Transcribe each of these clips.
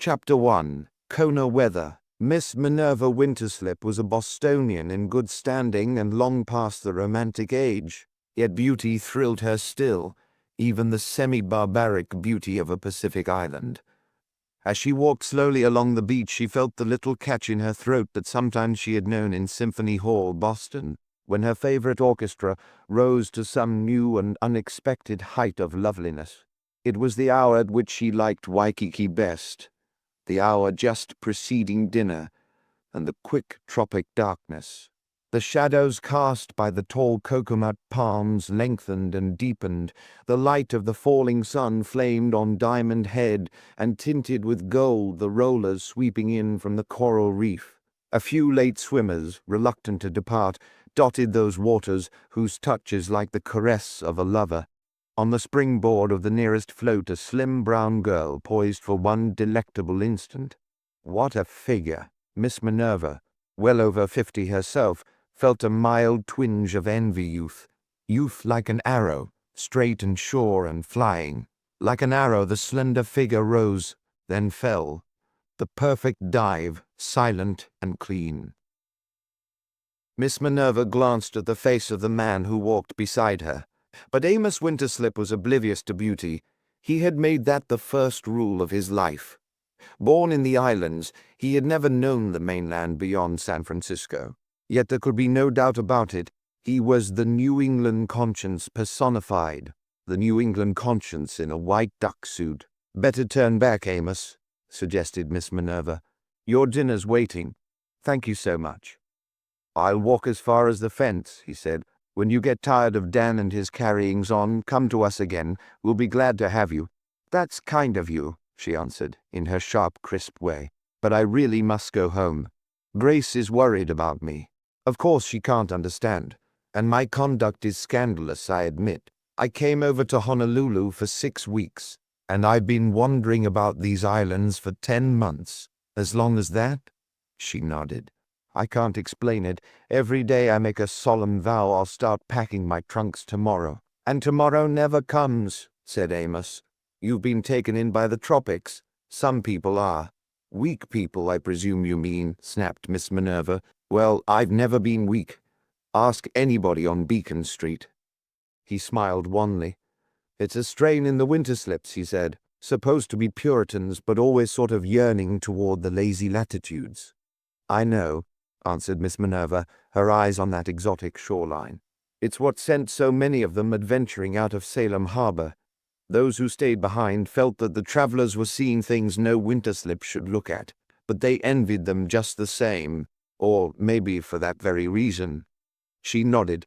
Chapter 1. Kona Weather. Miss Minerva Winterslip was a Bostonian in good standing and long past the romantic age, yet beauty thrilled her still, even the semi-barbaric beauty of a Pacific island. As she walked slowly along the beach, she felt the little catch in her throat that sometimes she had known in Symphony Hall, Boston, when her favorite orchestra rose to some new and unexpected height of loveliness. It was the hour at which she liked Waikiki best, the hour just preceding dinner, and the quick tropic darkness. The shadows cast by the tall coconut palms lengthened and deepened. The light of the falling sun flamed on Diamond Head and tinted with gold the rollers sweeping in from the coral reef. A few late swimmers, reluctant to depart, dotted those waters whose touch is like the caress of a lover. On the springboard of the nearest float, a slim brown girl poised for one delectable instant. What a figure! Miss Minerva, well over 50 herself, felt a mild twinge of envy. Youth like an arrow, straight and sure and flying. Like an arrow the slender figure rose, then fell. The perfect dive, silent and clean. Miss Minerva glanced at the face of the man who walked beside her. But Amos Winterslip was oblivious to beauty. He had made that the first rule of his life. Born in the islands, he had never known the mainland beyond San Francisco. Yet there could be no doubt about it. He was the New England conscience personified. The New England conscience in a white duck suit. "Better turn back, Amos," suggested Miss Minerva. "Your dinner's waiting." "Thank you so much." "I'll walk as far as the fence," he said. "When you get tired of Dan and his carryings-on, come to us again. We'll be glad to have you." "That's kind of you," she answered, in her sharp, crisp way. "But I really must go home. Grace is worried about me. Of course she can't understand, and my conduct is scandalous, I admit. I came over to Honolulu for 6 weeks, and I've been wandering about these islands for 10 months. As long as that?" She nodded. "I can't explain it. Every day I make a solemn vow I'll start packing my trunks tomorrow." "And tomorrow never comes," said Amos. "You've been taken in by the tropics. Some people are." "Weak people, I presume you mean," snapped Miss Minerva. "Well, I've never been weak. Ask anybody on Beacon Street." He smiled wanly. "It's a strain in the Winterslips," he said. "Supposed to be Puritans, but always sort of yearning toward the lazy latitudes." "I know," answered Miss Minerva, her eyes on that exotic shoreline. "It's what sent so many of them adventuring out of Salem Harbor. Those who stayed behind felt that the travelers were seeing things no Winterslip should look at, but they envied them just the same, or maybe for that very reason." She nodded.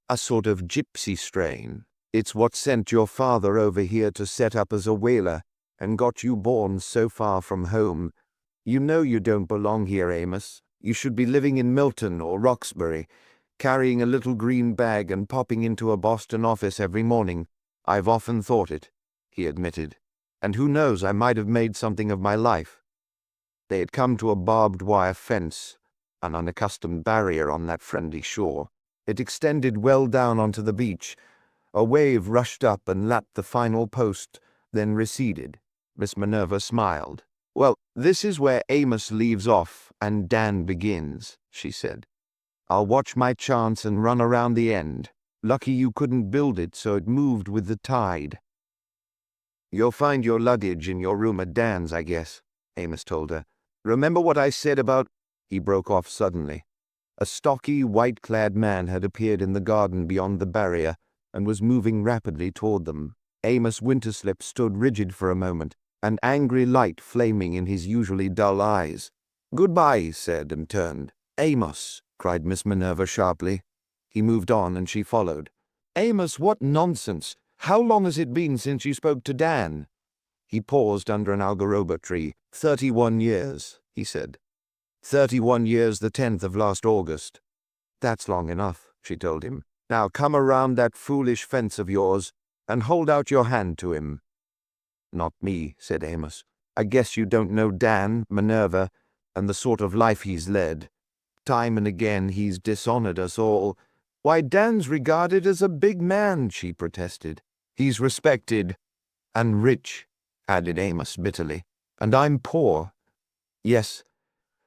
"A sort of gypsy strain. It's what sent your father over here to set up as a whaler, and got you born so far from home. You know you don't belong here, Amos. You should be living in Milton or Roxbury, carrying a little green bag and popping into a Boston office every morning. I've often thought it," he admitted. "And who knows, I might have made something of my life." They had come to a barbed wire fence, an unaccustomed barrier on that friendly shore. It extended well down onto the beach. A wave rushed up and lapped the final post, then receded. Miss Minerva smiled. "Well, this is where Amos leaves off and Dan begins," she said. "I'll watch my chance and run around the end. Lucky you couldn't build it so it moved with the tide." "You'll find your luggage in your room at Dan's, I guess," Amos told her. "Remember what I said about—" He broke off suddenly. A stocky, white-clad man had appeared in the garden beyond the barrier and was moving rapidly toward them. Amos Winterslip stood rigid for a moment, an angry light flaming in his usually dull eyes. "Goodbye," he said, and turned. "Amos!" cried Miss Minerva sharply. He moved on, and she followed. "Amos, what nonsense! How long has it been since you spoke to Dan?" He paused under an algaroba tree. 31 years, he said. 31 years the 10th of last August." "That's long enough," she told him. "Now come around that foolish fence of yours and hold out your hand to him." "Not me," said Amos. "I guess you don't know Dan, Minerva, and the sort of life he's led. Time and again he's dishonored us all." "Why, Dan's regarded as a big man," she protested. "He's respected and rich," added Amos bitterly. And I'm poor. Yes,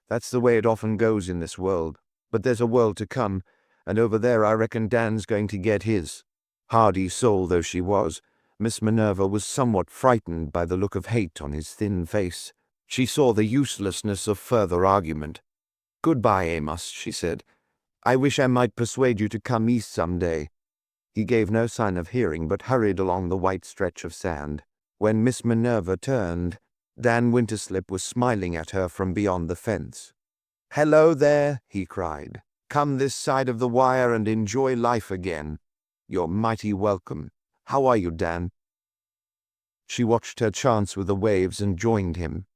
that's the way it often goes in this world. But there's a world to come, and over there I reckon Dan's going to get his. Hardy soul though she was, Miss Minerva was somewhat frightened by the look of hate on his thin face. She saw the uselessness of further argument. "Goodbye, Amos," she said. "I wish I might persuade you to come east some day." He gave no sign of hearing, but hurried along the white stretch of sand. When Miss Minerva turned, Dan Winterslip was smiling at her from beyond the fence. "Hello there," he cried. "Come this side of the wire and enjoy life again. You're mighty welcome. How are you, Dan?" She watched her chance with the waves and joined him.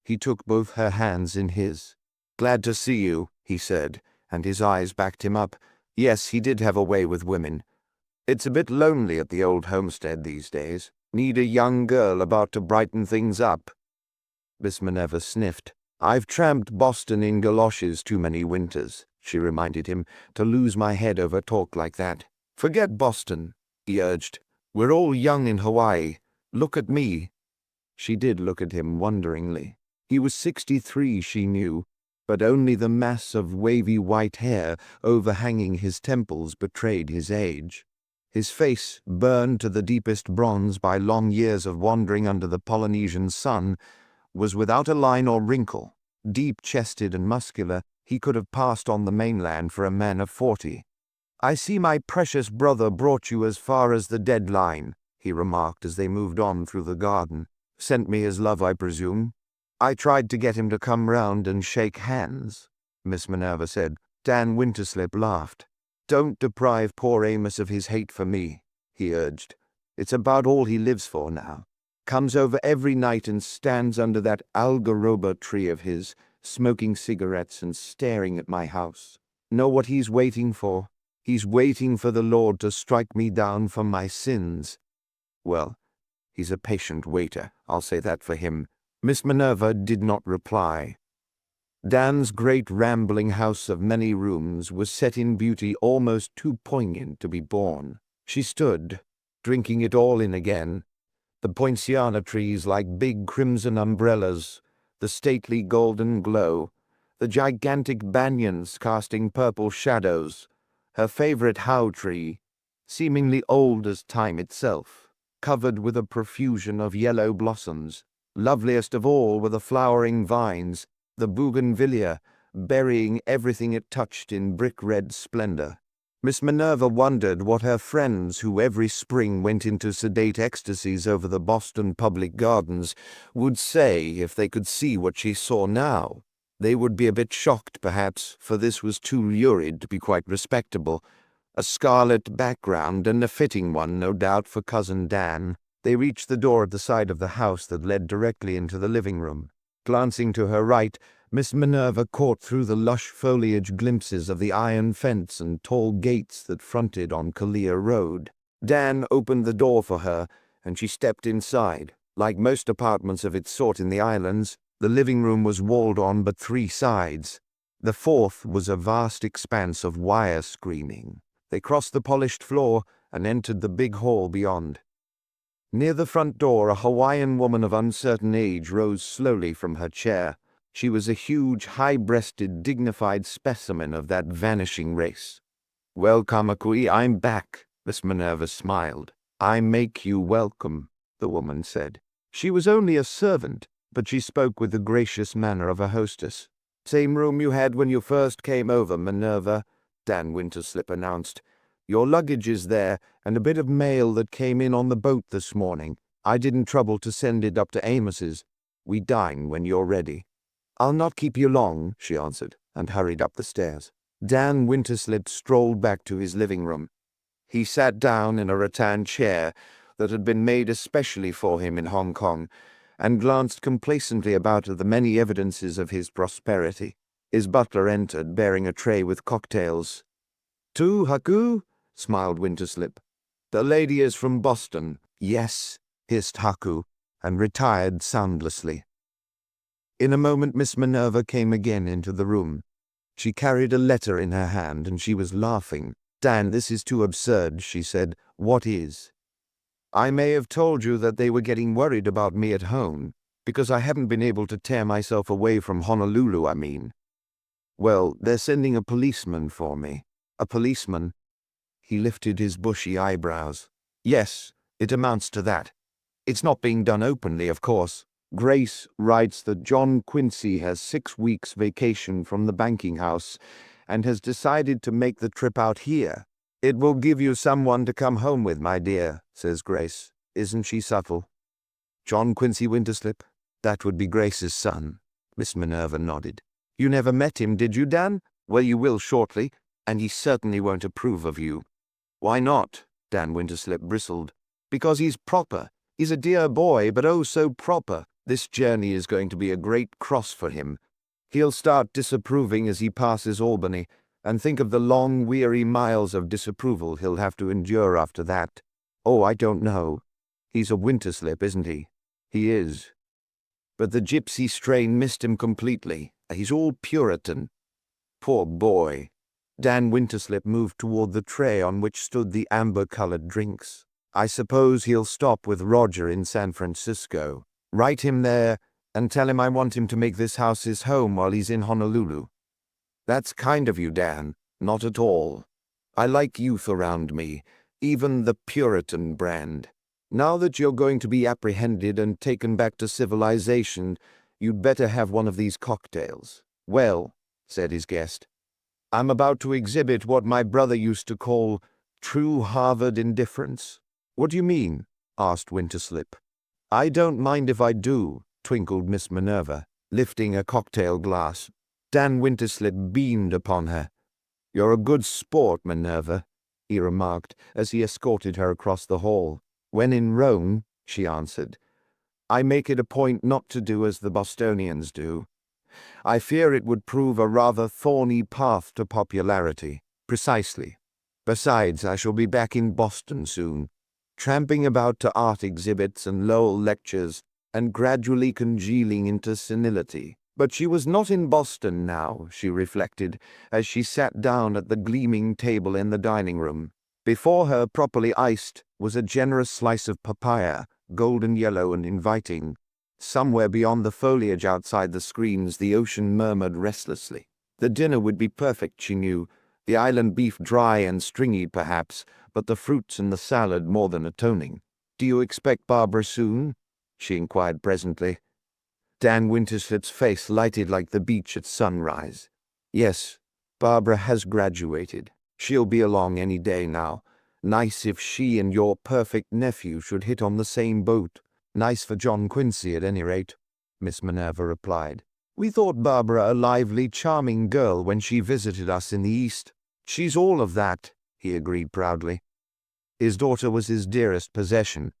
He took both her hands in his. "Glad to see you," he said, and his eyes backed him up. Yes, he did have a way with women. It's a bit lonely at the old homestead these days. Need a young girl about to brighten things up. Miss Minerva sniffed. "I've tramped Boston in galoshes too many winters," she reminded him, "to lose my head over talk like that." "Forget Boston," he urged. "We're all young in Hawaii. Look at me." She did look at him wonderingly. He was 63, she knew, but only the mass of wavy white hair overhanging his temples betrayed his age. His face, burned to the deepest bronze by long years of wandering under the Polynesian sun, was without a line or wrinkle. Deep-chested and muscular, he could have passed on the mainland for a man of 40. "I see my precious brother brought you as far as the deadline," he remarked as they moved on through the garden. "Sent me his love, I presume?" "I tried to get him to come round and shake hands," Miss Minerva said. Dan Winterslip laughed. "Don't deprive poor Amos of his hate for me," he urged. "It's about all he lives for now. Comes over every night and stands under that algaroba tree of his, smoking cigarettes and staring at my house. Know what he's waiting for? He's waiting for the Lord to strike me down for my sins. Well, he's a patient waiter, I'll say that for him." Miss Minerva did not reply. Dan's great rambling house of many rooms was set in beauty almost too poignant to be borne. She stood, drinking it all in again. The poinciana trees like big crimson umbrellas, the stately golden glow, the gigantic banyans casting purple shadows, her favorite how tree, seemingly old as time itself, covered with a profusion of yellow blossoms. Loveliest of all were the flowering vines, the bougainvillea, burying everything it touched in brick-red splendor. Miss Minerva wondered what her friends, who every spring went into sedate ecstasies over the Boston public gardens, would say if they could see what she saw now. They would be a bit shocked, perhaps, for this was too lurid to be quite respectable. A scarlet background, and a fitting one, no doubt, for Cousin Dan. They reached the door at the side of the house that led directly into the living room. Glancing to her right, Miss Minerva caught through the lush foliage glimpses of the iron fence and tall gates that fronted on Kalia Road. Dan opened the door for her, and she stepped inside. Like most apartments of its sort in the islands, the living room was walled on but 3 sides. The fourth was a vast expanse of wire screening. They crossed the polished floor and entered the big hall beyond. Near the front door, a Hawaiian woman of uncertain age rose slowly from her chair. She was a huge, high-breasted, dignified specimen of that vanishing race. "Well, Kamakui, I'm back," Miss Minerva smiled. "I make you welcome," the woman said. She was only a servant, but she spoke with the gracious manner of a hostess. "Same room you had when you first came over, Minerva," Dan Winterslip announced. "Your luggage is there, and a bit of mail that came in on the boat this morning. I didn't trouble to send it up to Amos's. We dine when you're ready." "I'll not keep you long," she answered, and hurried up the stairs. Dan Winterslip strolled back to his living room. He sat down in a rattan chair that had been made especially for him in Hong Kong, and glanced complacently about at the many evidences of his prosperity. His butler entered, bearing a tray with cocktails. "Tu, Haku?" smiled Winterslip. "The lady is from Boston." "Yes," hissed Haku, and retired soundlessly. In a moment Miss Minerva came again into the room. She carried a letter in her hand, and she was laughing. "Dan, this is too absurd," she said. "What is?" "I may have told you that they were getting worried about me at home. Because I haven't been able to tear myself away from Honolulu, I mean. Well, they're sending a policeman for me. A policeman? He lifted his bushy eyebrows. Yes, it amounts to that. It's not being done openly, of course. Grace writes that John Quincy has 6 weeks vacation from the banking house and has decided to make the trip out here. It will give you someone to come home with, my dear, says Grace. Isn't she subtle? John Quincy Winterslip? That would be Grace's son. Miss Minerva nodded. You never met him, did you, Dan? Well, you will shortly, and he certainly won't approve of you. Why not? Dan Winterslip bristled. Because he's proper. He's a dear boy, but oh so proper. This journey is going to be a great cross for him. He'll start disapproving as he passes Albany, and think of the long, weary miles of disapproval he'll have to endure after that. Oh, I don't know. He's a Winterslip, isn't he? He is. But the gypsy strain missed him completely. He's all Puritan. Poor boy. Dan Winterslip moved toward the tray on which stood the amber-colored drinks. I suppose he'll stop with Roger in San Francisco. Write him there and tell him I want him to make this house his home while he's in Honolulu. That's kind of you, Dan. Not at all. I like youth around me, even the Puritan brand. Now that you're going to be apprehended and taken back to civilization, you'd better have one of these cocktails. Well, said his guest, I'm about to exhibit what my brother used to call true Harvard indifference. What do you mean? Asked Winterslip. I don't mind if I do, twinkled Miss Minerva, lifting a cocktail glass. Dan Winterslip beamed upon her. You're a good sport, Minerva, he remarked as he escorted her across the hall. When in Rome, she answered, I make it a point not to do as the Bostonians do. I fear it would prove a rather thorny path to popularity. Precisely. Besides, I shall be back in Boston soon, tramping about to art exhibits and Lowell lectures, and gradually congealing into senility. But she was not in Boston now, she reflected, as she sat down at the gleaming table in the dining room. Before her, properly iced, was a generous slice of papaya, golden yellow and inviting. Somewhere beyond the foliage outside the screens, the ocean murmured restlessly. The dinner would be perfect, she knew. The island beef dry and stringy, perhaps, but the fruits and the salad more than atoning. Do you expect Barbara soon? She inquired presently. Dan Winterslip's face lighted like the beach at sunrise. Yes, Barbara has graduated. She'll be along any day now. Nice if she and your perfect nephew should hit on the same boat. Nice for John Quincy, at any rate, Miss Minerva replied. We thought Barbara a lively, charming girl when she visited us in the East. She's all of that, he agreed proudly. His daughter was his dearest possession.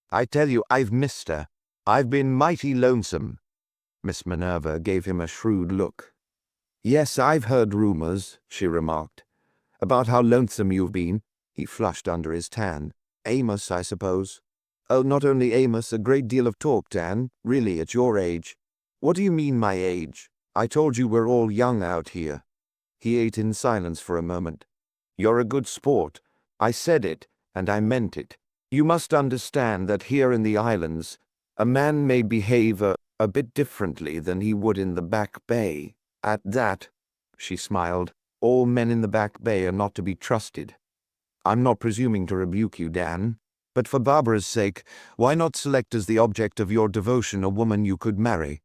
I tell you, I've missed her. I've been mighty lonesome. Miss Minerva gave him a shrewd look. Yes, I've heard rumors, she remarked, about how lonesome you've been. He flushed under his tan. Amos, I suppose. Oh, not only Amos, a great deal of talk, Dan, really, at your age. What do you mean, my age? I told you we're all young out here. He ate in silence for a moment. You're a good sport. I said it, and I meant it. You must understand that here in the islands, a man may behave a bit differently than he would in the Back Bay. At that, she smiled, all men in the Back Bay are not to be trusted. I'm not presuming to rebuke you, Dan, but for Barbara's sake, why not select as the object of your devotion a woman you could marry?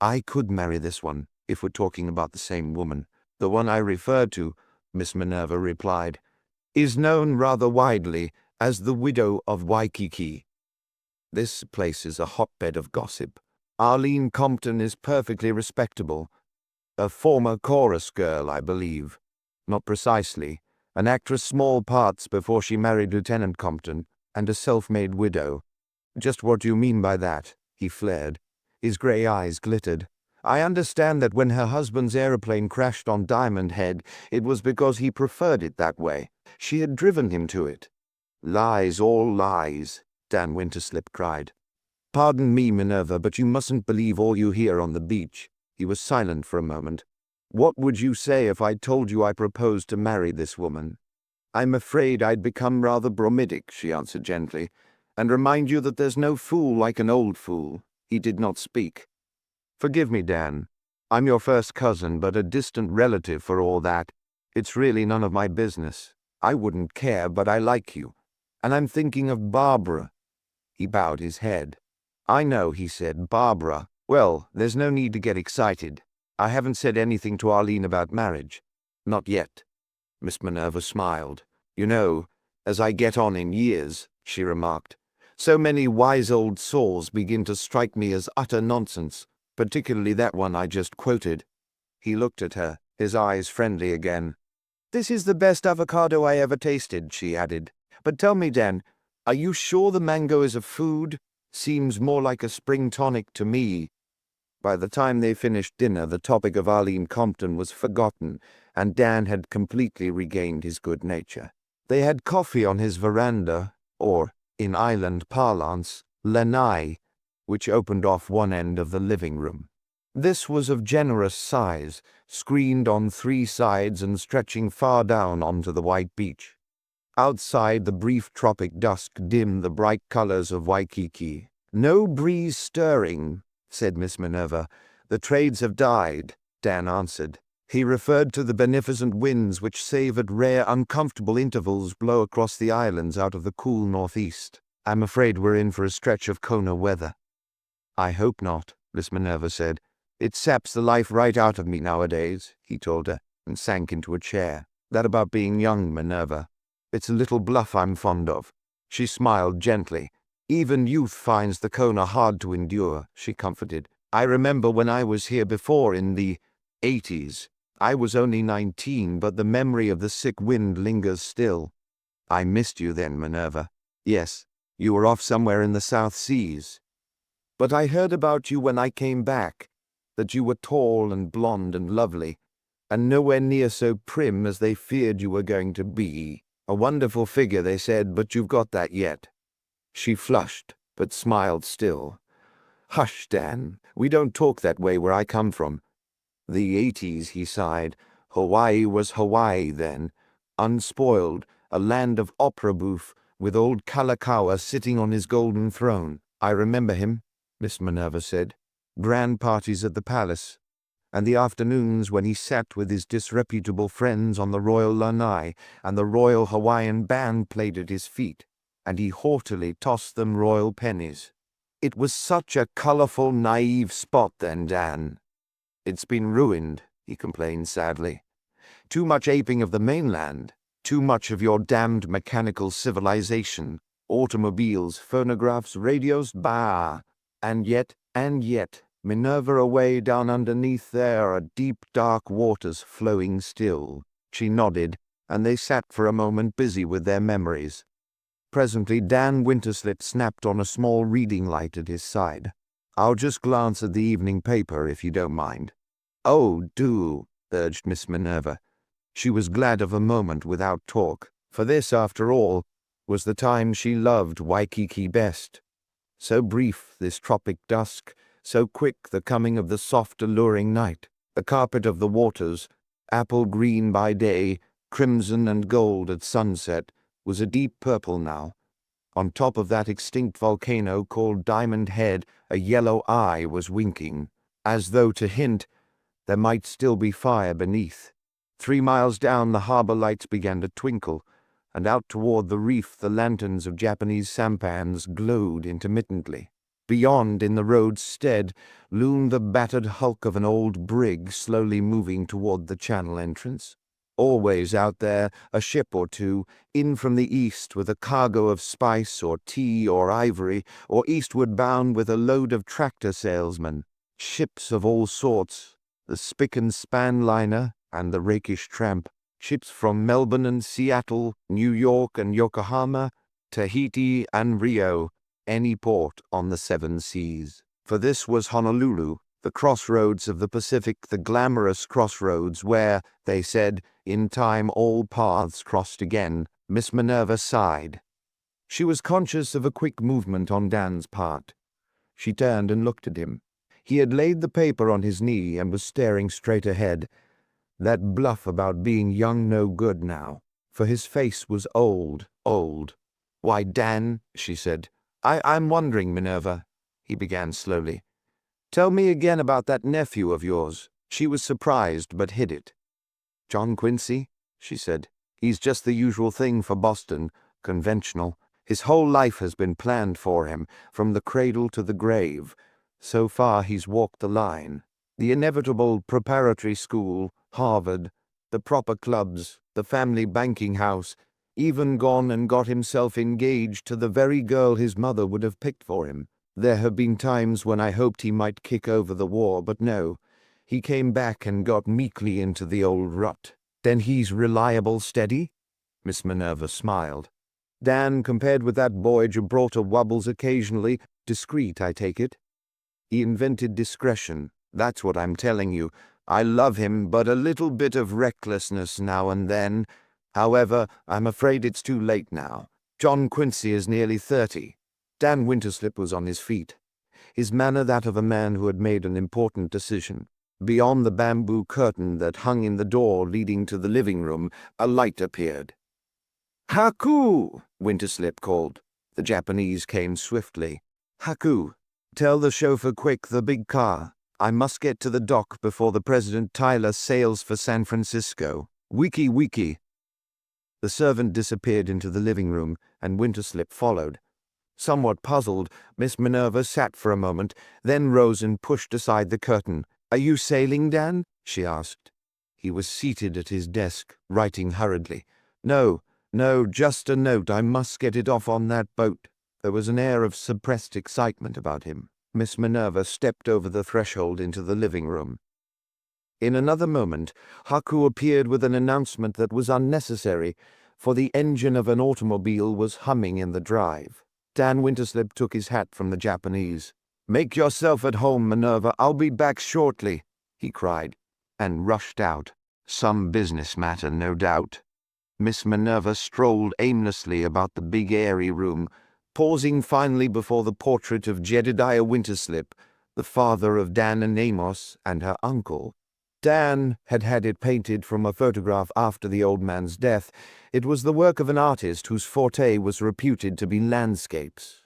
I could marry this one, if we're talking about the same woman. The one I referred to, Miss Minerva replied, is known rather widely as the widow of Waikiki. This place is a hotbed of gossip. Arlene Compton is perfectly respectable. A former chorus girl, I believe. Not precisely. An actress small parts before she married Lieutenant Compton, and a self-made widow. Just what do you mean by that? He flared. His grey eyes glittered. I understand that when her husband's aeroplane crashed on Diamond Head, it was because he preferred it that way. She had driven him to it. Lies, all lies, Dan Winterslip cried. Pardon me, Minerva, but you mustn't believe all you hear on the beach. He was silent for a moment. What would you say if I told you I proposed to marry this woman? I'm afraid I'd become rather bromidic, she answered gently, and remind you that there's no fool like an old fool. He did not speak. "Forgive me, Dan. I'm your first cousin, but a distant relative for all that. It's really none of my business. I wouldn't care, but I like you. And I'm thinking of Barbara." He bowed his head. "I know," he said. "Barbara. Well, there's no need to get excited. I haven't said anything to Arlene about marriage. Not yet." Miss Minerva smiled. "You know, as I get on in years," she remarked, "so many wise old saws begin to strike me as utter nonsense, particularly that one I just quoted." He looked at her, his eyes friendly again. "This is the best avocado I ever tasted," she added. "But tell me, Dan, are you sure the mango is a food? Seems more like a spring tonic to me." By the time they finished dinner, the topic of Arlene Compton was forgotten, and Dan had completely regained his good nature. They had coffee on his veranda, or, in island parlance, lanai, which opened off one end of the living room. This was of generous size, screened on 3 sides and stretching far down onto the white beach. Outside, the brief tropic dusk dimmed the bright colors of Waikiki. "No breeze stirring," said Miss Minerva. "The trades have died," Dan answered. He referred to the beneficent winds which savored rare, uncomfortable intervals blow across the islands out of the cool northeast. "I'm afraid we're in for a stretch of Kona weather." "I hope not," Miss Minerva said. "It saps the life right out of me nowadays," he told her, and sank into a chair. "That about being young, Minerva. It's a little bluff I'm fond of." She smiled gently. "Even youth finds the Kona hard to endure," she comforted. "I remember when I was here before in the 80s. I was only 19, but the memory of the sick wind lingers still." "I missed you then, Minerva." "Yes, you were off somewhere in the South Seas. But I heard about you when I came back, that you were tall and blonde and lovely, and nowhere near so prim as they feared you were going to be. A wonderful figure, they said, but you've got that yet." She flushed, but smiled still. "Hush, Dan. We don't talk that way where I come from." "The 80s, he sighed. "Hawaii was Hawaii then. Unspoiled, a land of opera bouffe, with old Kalakaua sitting on his golden throne. I remember him," Miss Minerva said. "Grand parties at the palace, and the afternoons when he sat with his disreputable friends on the royal lanai, and the Royal Hawaiian Band played at his feet, and he haughtily tossed them royal pennies. It was such a colorful, naive spot then, Dan." "It's been ruined," he complained sadly. "Too much aping of the mainland, too much of your damned mechanical civilization, automobiles, phonographs, radios, bah! And yet, Minerva, away down underneath there are deep dark waters flowing still." She nodded, and they sat for a moment busy with their memories. Presently Dan Winterslip snapped on a small reading light at his side. "I'll just glance at the evening paper, if you don't mind." "Oh, do," urged Miss Minerva. She was glad of a moment without talk, for this, after all, was the time she loved Waikiki best. So brief, this tropic dusk, so quick the coming of the soft, alluring night. The carpet of the waters, apple green by day, crimson and gold at sunset, was a deep purple now. On top of that extinct volcano called Diamond Head, a yellow eye was winking, as though to hint there might still be fire beneath. 3 miles down, the harbor lights began to twinkle, and out toward the reef the lanterns of Japanese sampans glowed intermittently. Beyond, in the roadstead, loomed the battered hulk of an old brig slowly moving toward the channel entrance. Always out there, a ship or two, in from the east with a cargo of spice or tea or ivory, or eastward bound with a load of tractor salesmen. Ships of all sorts, the spick and span liner and the rakish tramp. Ships from Melbourne and Seattle, New York and Yokohama, Tahiti and Rio, any port on the 7 seas. For this was Honolulu, the crossroads of the Pacific, the glamorous crossroads where, they said, in time all paths crossed again. Miss Minerva sighed. She was conscious of a quick movement on Dan's part. She turned and looked at him. He had laid the paper on his knee and was staring straight ahead. That bluff about being young no good now, for his face was old. "Why, Dan," she said, I'm wondering, Minerva, he began slowly. "Tell me again about that nephew of yours." She was surprised but hid it. "John Quincy," she said. "He's just the usual thing for Boston, conventional. His whole life has been planned for him, from the cradle to the grave. So far he's walked the line. The inevitable preparatory school, Harvard, the proper clubs, the family banking house, even gone and got himself engaged to the very girl his mother would have picked for him. There have been times when I hoped he might kick over the war, but no. He came back and got meekly into the old rut." "Then he's reliable, steady?" Miss Minerva smiled. "Dan, compared with that boy Gibraltar wobbles occasionally, discreet, I take it?" "He invented discretion. That's what I'm telling you. I love him, but a little bit of recklessness now and then. However, I'm afraid it's too late now. John Quincy is nearly 30. Dan Winterslip was on his feet, his manner that of a man who had made an important decision. Beyond the bamboo curtain that hung in the door leading to the living room, a light appeared. "Haku!" Winterslip called. The Japanese came swiftly. "Haku, tell the chauffeur quick, the big car. I must get to the dock before the President Tyler sails for San Francisco. Wiki wiki." The servant disappeared into the living room, and Winterslip followed. Somewhat puzzled, Miss Minerva sat for a moment, then rose and pushed aside the curtain. "Are you sailing, Dan?" she asked. He was seated at his desk, writing hurriedly. No, just a note. I must get it off on that boat." There was an air of suppressed excitement about him. Miss Minerva stepped over the threshold into the living room. In another moment, Haku appeared with an announcement that was unnecessary, for the engine of an automobile was humming in the drive. Dan Winterslip took his hat from the Japanese. "Make yourself at home, Minerva. I'll be back shortly," he cried, and rushed out. Some business matter, no doubt. Miss Minerva strolled aimlessly about the big airy room, pausing finally before the portrait of Jedediah Winterslip, the father of Dan and Amos, and her uncle. Dan had had it painted from a photograph after the old man's death. It was the work of an artist whose forte was reputed to be landscapes.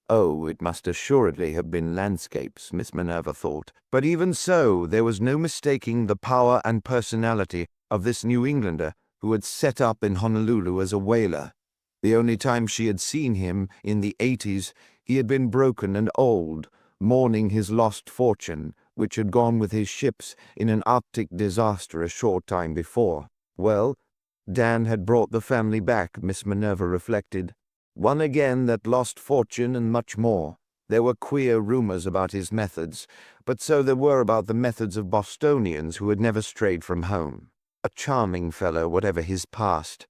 Oh, it must assuredly have been landscapes, Miss Minerva thought. But even so, there was no mistaking the power and personality of this New Englander who had set up in Honolulu as a whaler. The only time she had seen him, in the 80s, he had been broken and old, mourning his lost fortune, which had gone with his ships in an Arctic disaster a short time before. Well, Dan had brought the family back, Miss Minerva reflected. One again that lost fortune and much more. There were queer rumors about his methods, but so there were about the methods of Bostonians who had never strayed from home. A charming fellow, whatever his past.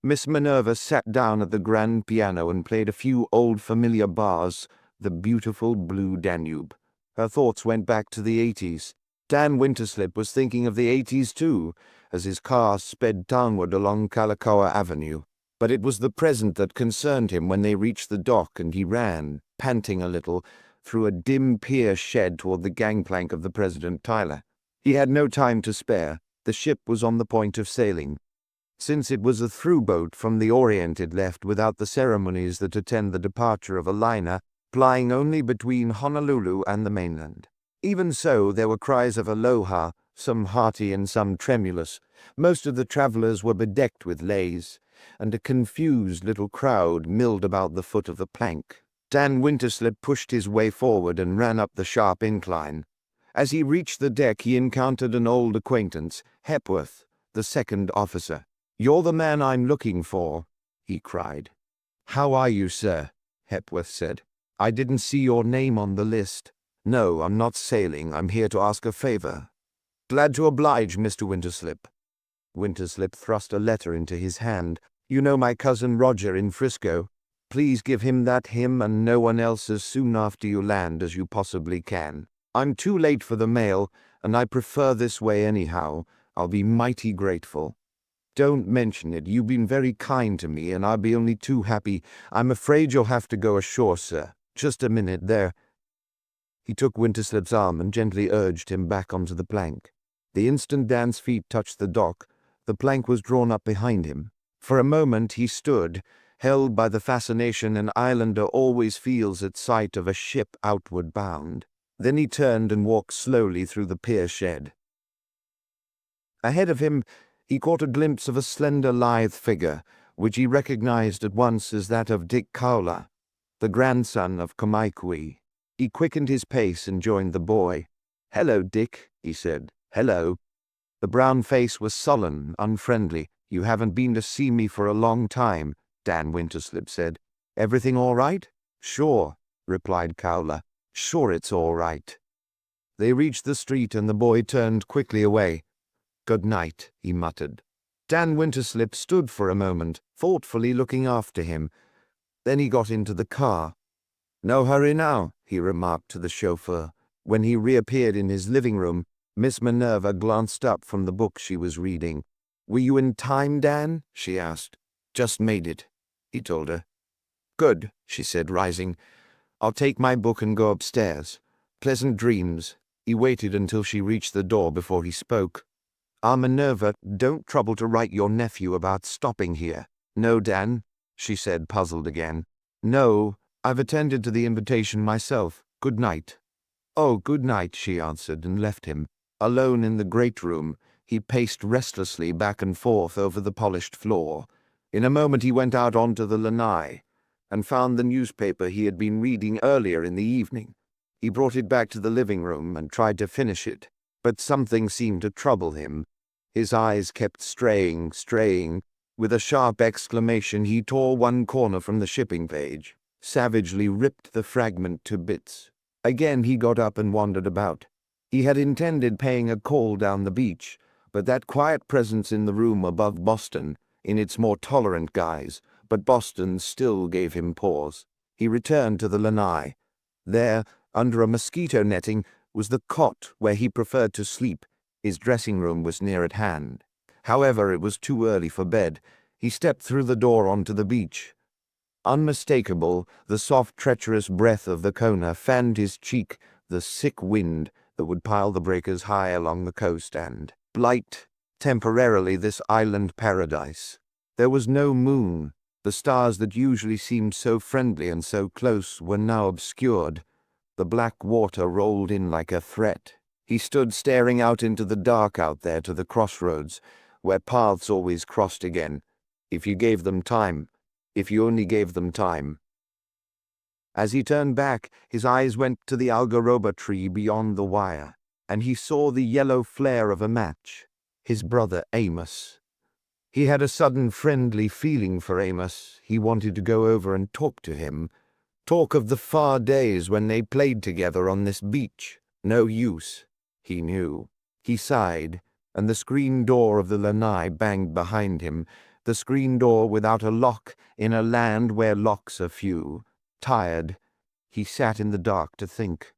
Miss Minerva sat down at the grand piano and played a few old familiar bars, the beautiful blue Danube. Her thoughts went back to the 80s. Dan Winterslip was thinking of the 80s too, as his car sped townward along Kalakaua Avenue. But it was the present that concerned him when they reached the dock, and he ran, panting a little, through a dim pier shed toward the gangplank of the President Tyler. He had no time to spare. The ship was on the point of sailing. Since it was a through boat from the Orient, it left without the ceremonies that attend the departure of a liner, plying only between Honolulu and the mainland. Even so, there were cries of aloha, some hearty and some tremulous. Most of the travelers were bedecked with leis, and a confused little crowd milled about the foot of the plank. Dan Winterslip pushed his way forward and ran up the sharp incline. As he reached the deck, he encountered an old acquaintance, Hepworth, the second officer. "You're the man I'm looking for," he cried. "How are you, sir?" Hepworth said. "I didn't see your name on the list." "No, I'm not sailing. I'm here to ask a favor." "Glad to oblige, Mr. Winterslip." Winterslip thrust a letter into his hand. "You know my cousin Roger in Frisco. Please give him and no one else as soon after you land as you possibly can. I'm too late for the mail, and I prefer this way anyhow. I'll be mighty grateful. Don't mention it. You've been very kind to me, and I'll be only too happy. I'm afraid you'll have to go ashore, sir. Just a minute there." He took Winterslip's arm and gently urged him back onto the plank. The instant Dan's feet touched the dock, the plank was drawn up behind him. For a moment he stood, held by the fascination an islander always feels at sight of a ship outward bound. Then he turned and walked slowly through the pier shed. Ahead of him, he caught a glimpse of a slender, lithe figure, which he recognized at once as that of Dick Cowler, the grandson of Kamaikwi. He quickened his pace and joined the boy. "Hello, Dick," he said. "Hello." The brown face was sullen, unfriendly. "You haven't been to see me for a long time," Dan Winterslip said. "Everything all right?" "Sure," replied Cowler. "Sure it's all right." They reached the street and the boy turned quickly away. "Good night," he muttered. Dan Winterslip stood for a moment, thoughtfully looking after him. Then he got into the car. "No hurry now," he remarked to the chauffeur. When he reappeared in his living room, Miss Minerva glanced up from the book she was reading. "Were you in time, Dan?" she asked. "Just made it," he told her. "Good," she said, rising. "I'll take my book and go upstairs. Pleasant dreams." He waited until she reached the door before he spoke. "Minerva, don't trouble to write your nephew about stopping here." "No, Dan," she said, puzzled again. "No, I've attended to the invitation myself. Good night." "Oh, good night," she answered, and left him. Alone in the great room, he paced restlessly back and forth over the polished floor. In a moment he went out onto the lanai, and found the newspaper he had been reading earlier in the evening. He brought it back to the living room and tried to finish it, but something seemed to trouble him. His eyes kept straying. With a sharp exclamation, he tore one corner from the shipping page, savagely ripped the fragment to bits. Again he got up and wandered about. He had intended paying a call down the beach, but that quiet presence in the room above Boston, in its more tolerant guise, but Boston still gave him pause. He returned to the lanai. There, under a mosquito netting, was the cot where he preferred to sleep. His dressing room was near at hand. However, it was too early for bed. He stepped through the door onto the beach. Unmistakable, the soft, treacherous breath of the Kona fanned his cheek, the sick wind that would pile the breakers high along the coast and blight, temporarily, this island paradise. There was no moon. The stars that usually seemed so friendly and so close were now obscured. The black water rolled in like a threat. He stood staring out into the dark out there to the crossroads, where paths always crossed again, if you gave them time, if you only gave them time. As he turned back, his eyes went to the algaroba tree beyond the wire, and he saw the yellow flare of a match. His brother Amos. He had a sudden friendly feeling for Amos. He wanted to go over and talk to him. Talk of the far days when they played together on this beach. No use, he knew. He sighed, and the screen door of the lanai banged behind him, the screen door without a lock in a land where locks are few. Tired, he sat in the dark to think.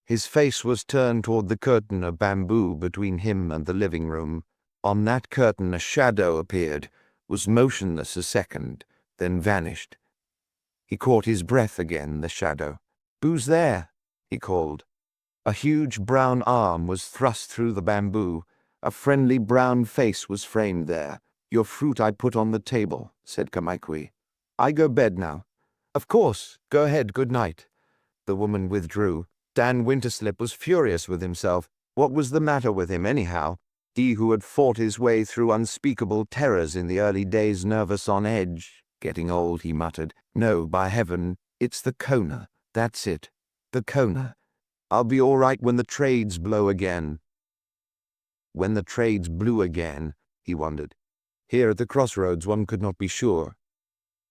His face was turned toward the curtain of bamboo between him and the living room. On that curtain a shadow appeared, was motionless a second, then vanished. He caught his breath again, the shadow. "Who's there?" he called. A huge brown arm was thrust through the bamboo. A friendly brown face was framed there. "Your fruit I put on the table," said Kamaikwi. "I go bed now." "Of course. Go ahead. Good night." The woman withdrew. Dan Winterslip was furious with himself. What was the matter with him, anyhow? He who had fought his way through unspeakable terrors in the early days, nervous, on edge. "Getting old," he muttered. "No, by heaven, it's the Kona. That's it. The Kona. I'll be all right when the trades blow again." When the trades blew again, he wondered. Here at the crossroads one could not be sure.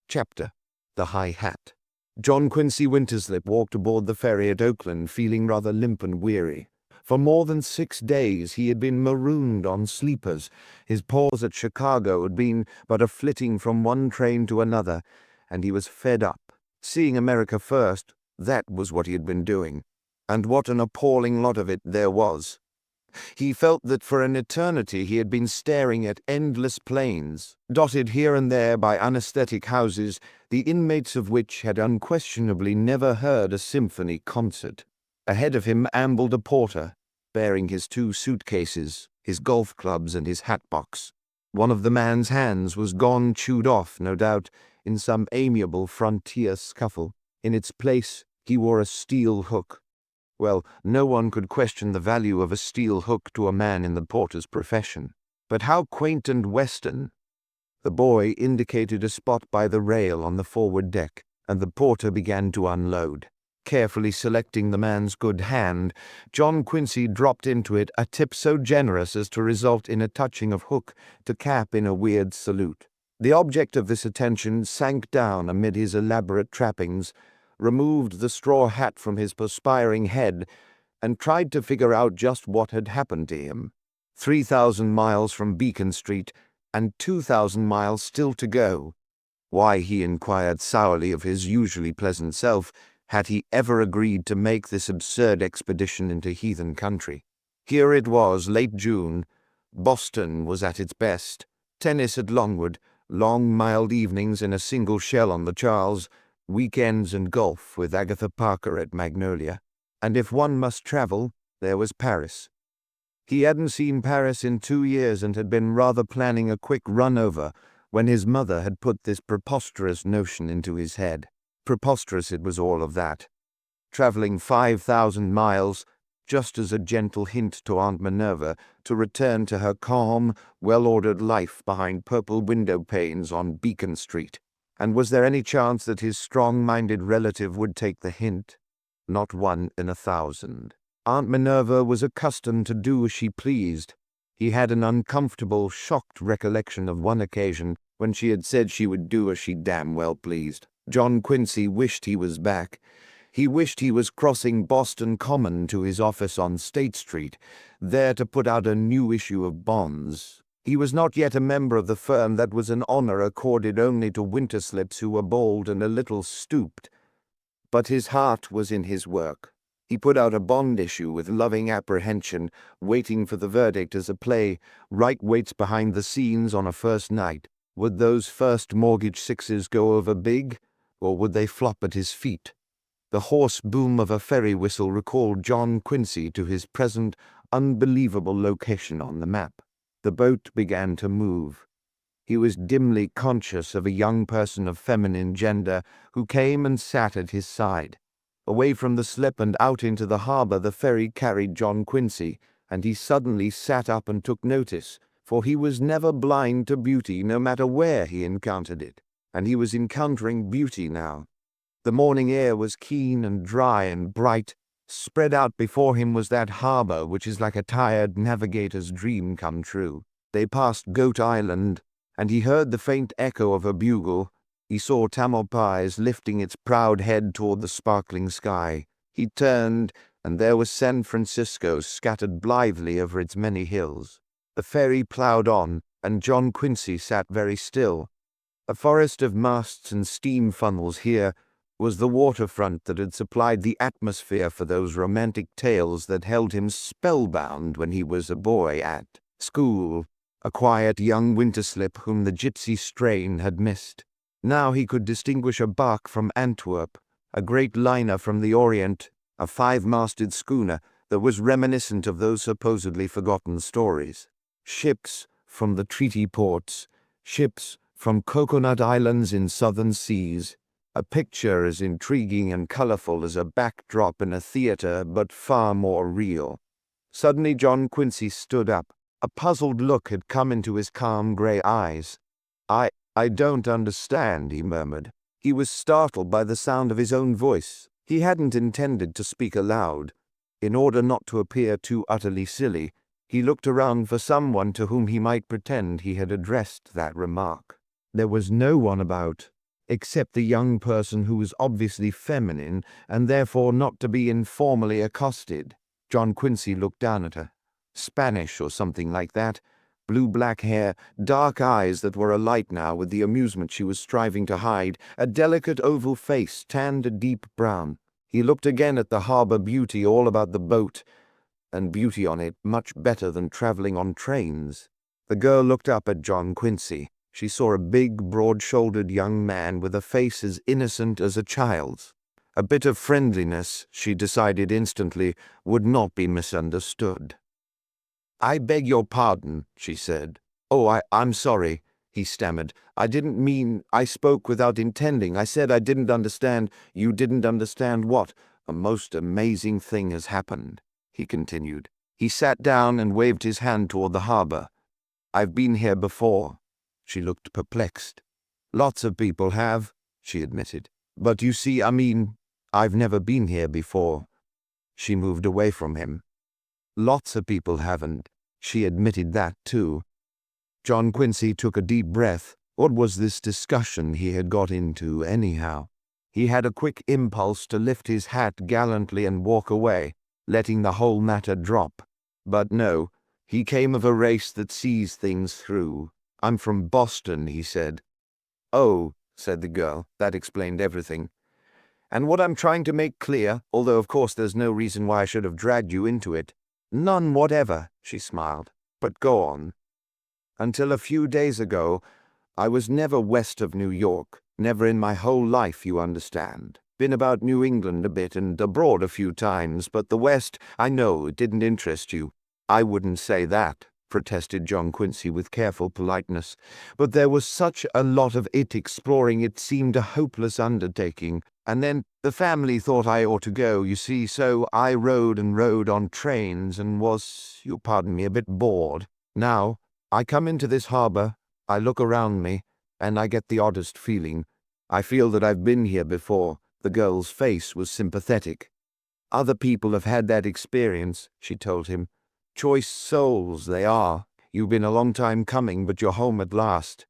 Chapter: The High Hat. John Quincy Winterslip walked aboard the ferry at Oakland feeling rather limp and weary. For more than 6 days he had been marooned on sleepers. His pause at Chicago had been but a flitting from one train to another, and he was fed up. Seeing America first, that was what he had been doing. And what an appalling lot of it there was. He felt that for an eternity he had been staring at endless plains, dotted here and there by unaesthetic houses, the inmates of which had unquestionably never heard a symphony concert. Ahead of him ambled a porter, bearing his 2 suitcases, his golf clubs and his hat box. One of the man's hands was gone, chewed off, no doubt, in some amiable frontier scuffle. In its place, he wore a steel hook. Well, no one could question the value of a steel hook to a man in the porter's profession. But how quaint and western! The boy indicated a spot by the rail on the forward deck, and the porter began to unload. Carefully selecting the man's good hand, John Quincy dropped into it a tip so generous as to result in a touching of hook to cap in a weird salute. The object of this attention sank down amid his elaborate trappings, removed the straw hat from his perspiring head, and tried to figure out just what had happened to him. 3,000 miles from Beacon Street, and 2,000 miles still to go. Why, he inquired sourly of his usually pleasant self, had he ever agreed to make this absurd expedition into heathen country? Here it was, late June. Boston was at its best. Tennis at Longwood, long mild evenings in a single shell on the Charles, weekends and golf with Agatha Parker at Magnolia. And if one must travel, there was Paris. He hadn't seen Paris in 2 years and had been rather planning a quick run over when his mother had put this preposterous notion into his head. Preposterous it was, all of that. Traveling 5,000 miles, just as a gentle hint to Aunt Minerva to return to her calm, well-ordered life behind purple window panes on Beacon Street. And was there any chance that his strong-minded relative would take the hint? Not 1 in 1,000. Aunt Minerva was accustomed to do as she pleased. He had an uncomfortable, shocked recollection of one occasion when she had said she would do as she damn well pleased. John Quincy wished he was back. He wished he was crossing Boston Common to his office on State Street, there to put out a new issue of bonds. He was not yet a member of the firm that was an honor accorded only to Winterslips who were bold and a little stooped. But his heart was in his work. He put out a bond issue with loving apprehension, waiting for the verdict as a play, right waits behind the scenes on a first night. Would those first mortgage sixes go over big, or would they flop at his feet? The hoarse boom of a ferry whistle recalled John Quincy to his present, unbelievable location on the map. The boat began to move. He was dimly conscious of a young person of feminine gender who came and sat at his side. Away from the slip and out into the harbor the ferry carried John Quincy, and he suddenly sat up and took notice, for he was never blind to beauty no matter where he encountered it, and he was encountering beauty now. The morning air was keen and dry and bright. Spread out before him was that harbor which is like a tired navigator's dream come true. They passed Goat Island, and he heard the faint echo of a bugle. He saw Tamalpais lifting its proud head toward the sparkling sky. He turned, and there was San Francisco scattered blithely over its many hills. The ferry plowed on, and John Quincy sat very still. A forest of masts and steam funnels here was the waterfront that had supplied the atmosphere for those romantic tales that held him spellbound when he was a boy at school, a quiet young Winterslip whom the gypsy strain had missed. Now he could distinguish a bark from Antwerp, a great liner from the Orient, a 5-masted schooner that was reminiscent of those supposedly forgotten stories. Ships from the treaty ports, ships from coconut islands in southern seas, a picture as intriguing and colorful as a backdrop in a theater, but far more real. Suddenly John Quincy stood up. A puzzled look had come into his calm gray eyes. I don't understand," he murmured. He was startled by the sound of his own voice. He hadn't intended to speak aloud. In order not to appear too utterly silly, he looked around for someone to whom he might pretend he had addressed that remark. There was no one about, except the young person who was obviously feminine and therefore not to be informally accosted. John Quincy looked down at her. Spanish or something like that. Blue-black hair, dark eyes that were alight now with the amusement she was striving to hide, a delicate oval face tanned a deep brown. He looked again at the harbor beauty all about the boat, and beauty on it much better than traveling on trains. The girl looked up at John Quincy. She saw a big, broad-shouldered young man with a face as innocent as a child's. A bit of friendliness, she decided instantly, would not be misunderstood. "I beg your pardon," she said. "Oh, I'm sorry," he stammered. "I didn't mean, I spoke without intending. I said I didn't understand." "You didn't understand what?" "A most amazing thing has happened," he continued. He sat down and waved his hand toward the harbor. "I've been here before." She looked perplexed. "Lots of people have," she admitted. "But you see, I've never been here before." She moved away from him. "Lots of people haven't." She admitted that too. John Quincy took a deep breath. What was this discussion he had got into, anyhow? He had a quick impulse to lift his hat gallantly and walk away, letting the whole matter drop. But no, he came of a race that sees things through. "I'm from Boston," he said. "Oh," said the girl, "that explained everything. And what I'm trying to make clear, although of course there's no reason why I should have dragged you into it." "None whatever," she smiled. "But go on." "Until a few days ago, I was never west of New York. Never in my whole life, you understand. Been about New England a bit and abroad a few times, but the West, I know, it didn't interest you." "I wouldn't say that," protested John Quincy with careful politeness. "But there was such a lot of it exploring, it seemed a hopeless undertaking. And then the family thought I ought to go, you see, so I rode and rode on trains and was, you pardon me, a bit bored. Now, I come into this harbor, I look around me, and I get the oddest feeling. I feel that I've been here before." The girl's face was sympathetic. "Other people have had that experience," she told him. "Choice souls, they are. You've been a long time coming, but you're home at last."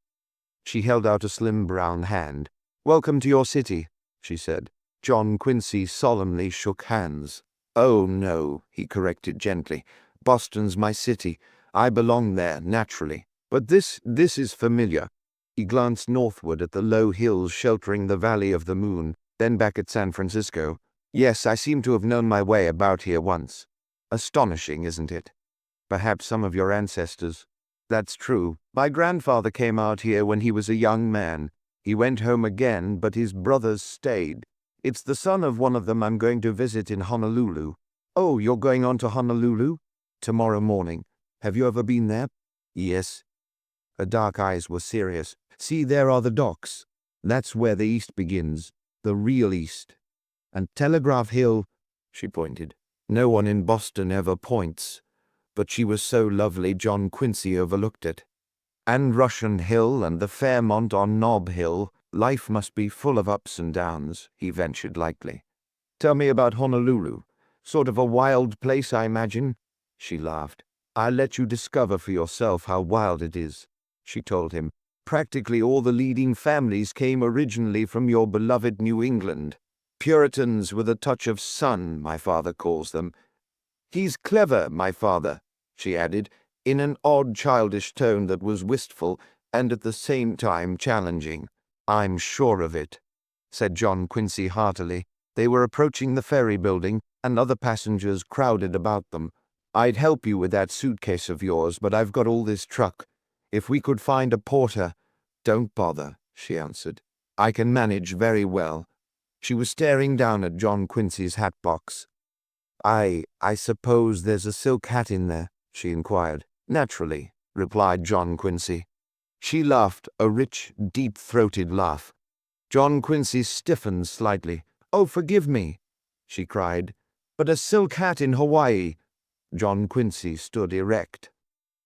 She held out a slim brown hand. "Welcome to your city," she said. John Quincy solemnly shook hands. "Oh, no," he corrected gently. "Boston's my city. I belong there, naturally. But this is familiar." He glanced northward at the low hills sheltering the Valley of the Moon, then back at San Francisco. "Yes, I seem to have known my way about here once. Astonishing, isn't it? Perhaps some of your ancestors." "That's true. My grandfather came out here when he was a young man. He went home again, but his brothers stayed. It's the son of one of them I'm going to visit in Honolulu." "Oh, you're going on to Honolulu?" "Tomorrow morning. Have you ever been there?" "Yes." Her dark eyes were serious. "See, there are the docks. That's where the East begins, the real East. And Telegraph Hill," she pointed. No one in Boston ever points, but she was so lovely John Quincy overlooked it. "And Russian Hill and the Fairmont on Nob Hill. Life must be full of ups and downs," he ventured lightly. "Tell me about Honolulu. Sort of a wild place, I imagine?" She laughed. "I'll let you discover for yourself how wild it is," she told him. "Practically all the leading families came originally from your beloved New England. Puritans with a touch of sun, my father calls them. He's clever, my father," she added, in an odd childish tone that was wistful and at the same time challenging. "I'm sure of it," said John Quincy heartily. They were approaching the ferry building, and other passengers crowded about them. "I'd help you with that suitcase of yours, but I've got all this truck. If we could find a porter—" "Don't bother," she answered. "I can manage very well." She was staring down at John Quincy's hat box. I suppose there's a silk hat in there?" she inquired. "Naturally," replied John Quincy. She laughed, a rich, deep-throated laugh. John Quincy stiffened slightly. "Oh, forgive me," she cried. "But a silk hat in Hawaii—" John Quincy stood erect.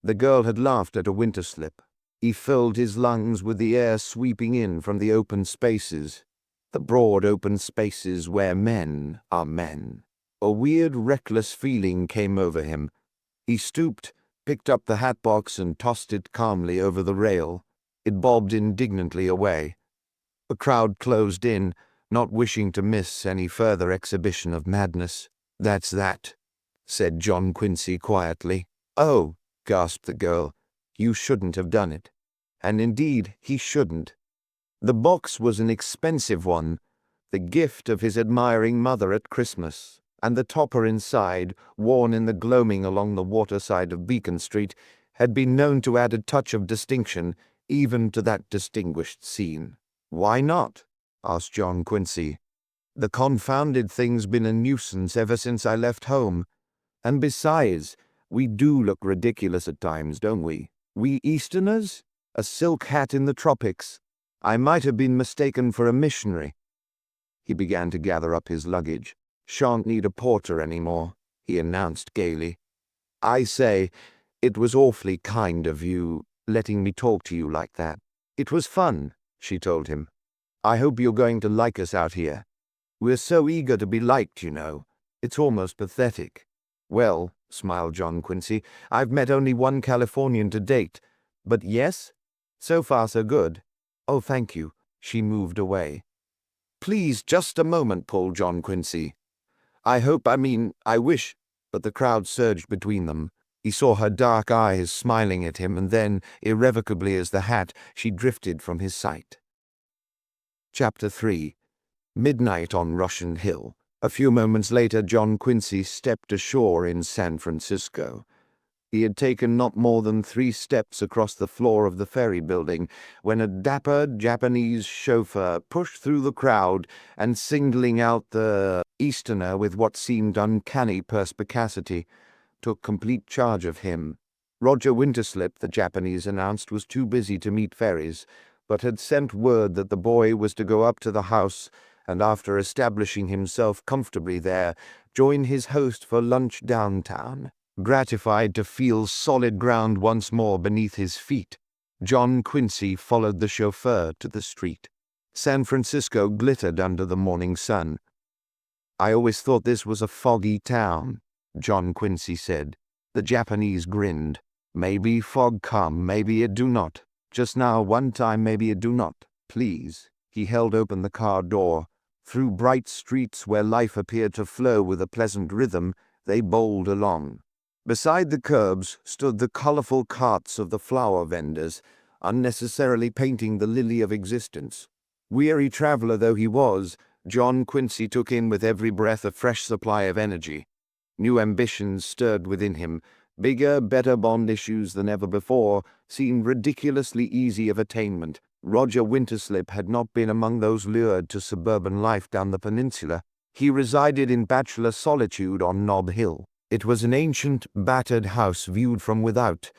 The girl had laughed at a Winterslip. He filled his lungs with the air sweeping in from the open spaces. The broad open spaces where men are men. A weird, reckless feeling came over him. He stooped, picked up the hat box and tossed it calmly over the rail. It bobbed indignantly away. The crowd closed in, not wishing to miss any further exhibition of madness. "That's that," said John Quincy quietly. "Oh," gasped the girl, "you shouldn't have done it." And indeed, he shouldn't. The box was an expensive one, the gift of his admiring mother at Christmas, and the topper inside, worn in the gloaming along the waterside of Beacon Street, had been known to add a touch of distinction even to that distinguished scene. "Why not?" asked John Quincy. "The confounded thing's been a nuisance ever since I left home. And besides, we do look ridiculous at times, don't we? We Easterners? A silk hat in the tropics. I might have been mistaken for a missionary. He began to gather up his luggage. Shan't need a porter anymore, he announced gaily. I say, it was awfully kind of you, letting me talk to you like that. It was fun, she told him. I hope you're going to like us out here. We're so eager to be liked, you know. It's almost pathetic. Well, smiled John Quincy, I've met only one Californian to date. But yes, so far so good. Oh, thank you. She moved away. Please, just a moment, pulled John Quincy. I wish, but the crowd surged between them. He saw her dark eyes smiling at him, and then, irrevocably as the hat, she drifted from his sight. Chapter 3. Midnight on Russian Hill. A few moments later, John Quincy stepped ashore in San Francisco. He had taken not more than 3 steps across the floor of the ferry building when a dapper Japanese chauffeur pushed through the crowd and, singling out the Easterner with what seemed uncanny perspicacity, took complete charge of him. Roger Winterslip, the Japanese announced, was too busy to meet ferries, but had sent word that the boy was to go up to the house and, after establishing himself comfortably there, join his host for lunch downtown. Gratified to feel solid ground once more beneath his feet, John Quincy followed the chauffeur to the street. San Francisco glittered under the morning sun. I always thought this was a foggy town, John Quincy said. The Japanese grinned. Maybe fog come, maybe it do not. Just now, one time, maybe it do not. Please. He held open the car door. Through bright streets where life appeared to flow with a pleasant rhythm, they bowled along. Beside the curbs stood the colorful carts of the flower vendors, unnecessarily painting the lily of existence. Weary traveler though he was, John Quincy took in with every breath a fresh supply of energy. New ambitions stirred within him. Bigger, better bond issues than ever before seemed ridiculously easy of attainment. Roger Winterslip had not been among those lured to suburban life down the peninsula. He resided in bachelor solitude on Nob Hill. It was an ancient, battered house viewed from without,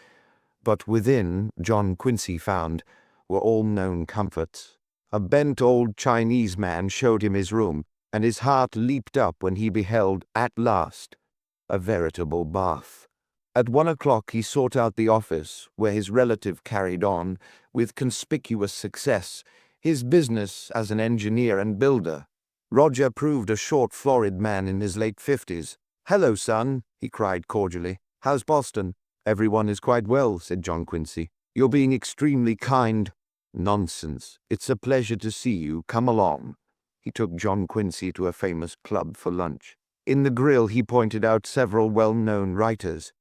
but within, John Quincy found, were all known comforts. A bent old Chinese man showed him his room, and his heart leaped up when he beheld, at last, a veritable bath. At 1 o'clock he sought out the office, where his relative carried on, with conspicuous success, his business as an engineer and builder. Roger proved a short, florid man in his late 50s. "Hello, son," he cried cordially. "How's Boston?" "Everyone is quite well," said John Quincy. "You're being extremely kind." "Nonsense. It's a pleasure to see you. Come along." He took John Quincy to a famous club for lunch. In the grill he pointed out several well-known writers.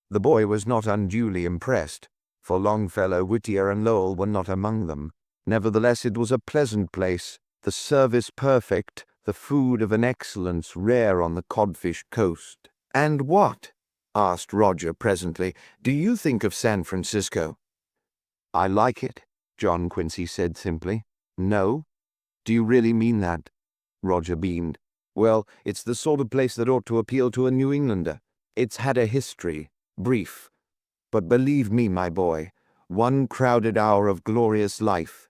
The boy was not unduly impressed, for Longfellow, Whittier, and Lowell were not among them. Nevertheless, it was a pleasant place, the service perfect, the food of an excellence rare on the codfish coast. "And what," asked Roger presently, "do you think of San Francisco?" "I like it," John Quincy said simply. "No? Do you really mean that?" Roger beamed. "Well, it's the sort of place that ought to appeal to a New Englander. It's had a history, brief, but believe me, my boy, one crowded hour of glorious life.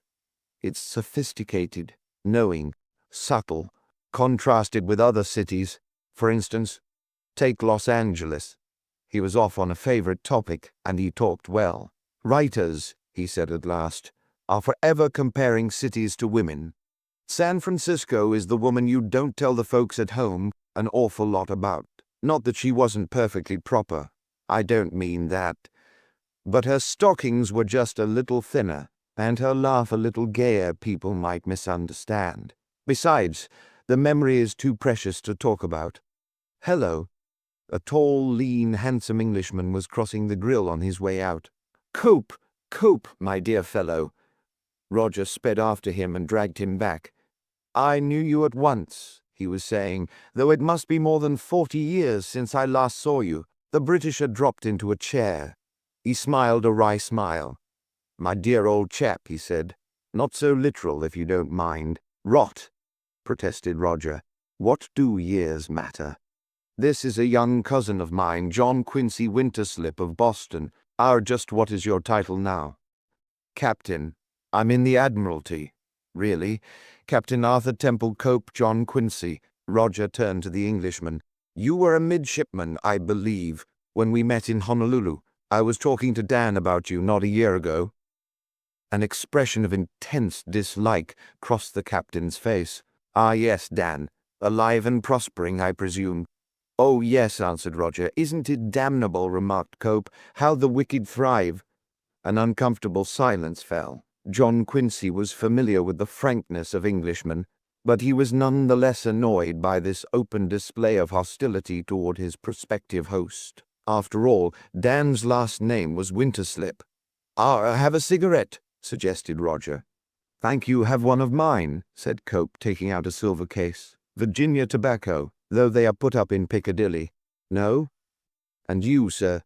It's sophisticated, knowing, subtle, contrasted with other cities. For instance, take Los Angeles." He was off on a favorite topic, and he talked well. "Writers," he said at last, "are forever comparing cities to women. San Francisco is the woman you don't tell the folks at home an awful lot about. Not that she wasn't perfectly proper. I don't mean that. But her stockings were just a little thinner, and her laugh a little gayer people might misunderstand. Besides, the memory is too precious to talk about. Hello." A tall, lean, handsome Englishman was crossing the grill on his way out. "Cope, Cope, my dear fellow." Roger sped after him and dragged him back. "I knew you at once," he was saying, "though it must be more than 40 years since I last saw you." The Britisher dropped into a chair. He smiled a wry smile. "My dear old chap," he said. "Not so literal, if you don't mind." "Rot," protested Roger. "What do years matter? This is a young cousin of mine, John Quincy Winterslip of Boston. Just what is your title now?" "Captain. I'm in the Admiralty." "Really? Captain Arthur Temple Cope John Quincy." Roger turned to the Englishman. "You were a midshipman, I believe, when we met in Honolulu. I was talking to Dan about you not a year ago." An expression of intense dislike crossed the captain's face. "Ah, yes, Dan. Alive and prospering, I presume." "Oh, yes," answered Roger. "Isn't it damnable," remarked Cope, "how the wicked thrive?" An uncomfortable silence fell. John Quincy was familiar with the frankness of Englishmen, but he was none the less annoyed by this open display of hostility toward his prospective host. After all, Dan's last name was Winterslip. "Have a cigarette," suggested Roger. "Thank you, have one of mine," said Cope, taking out a silver case. "Virginia tobacco, though they are put up in Piccadilly. No? And you, sir?"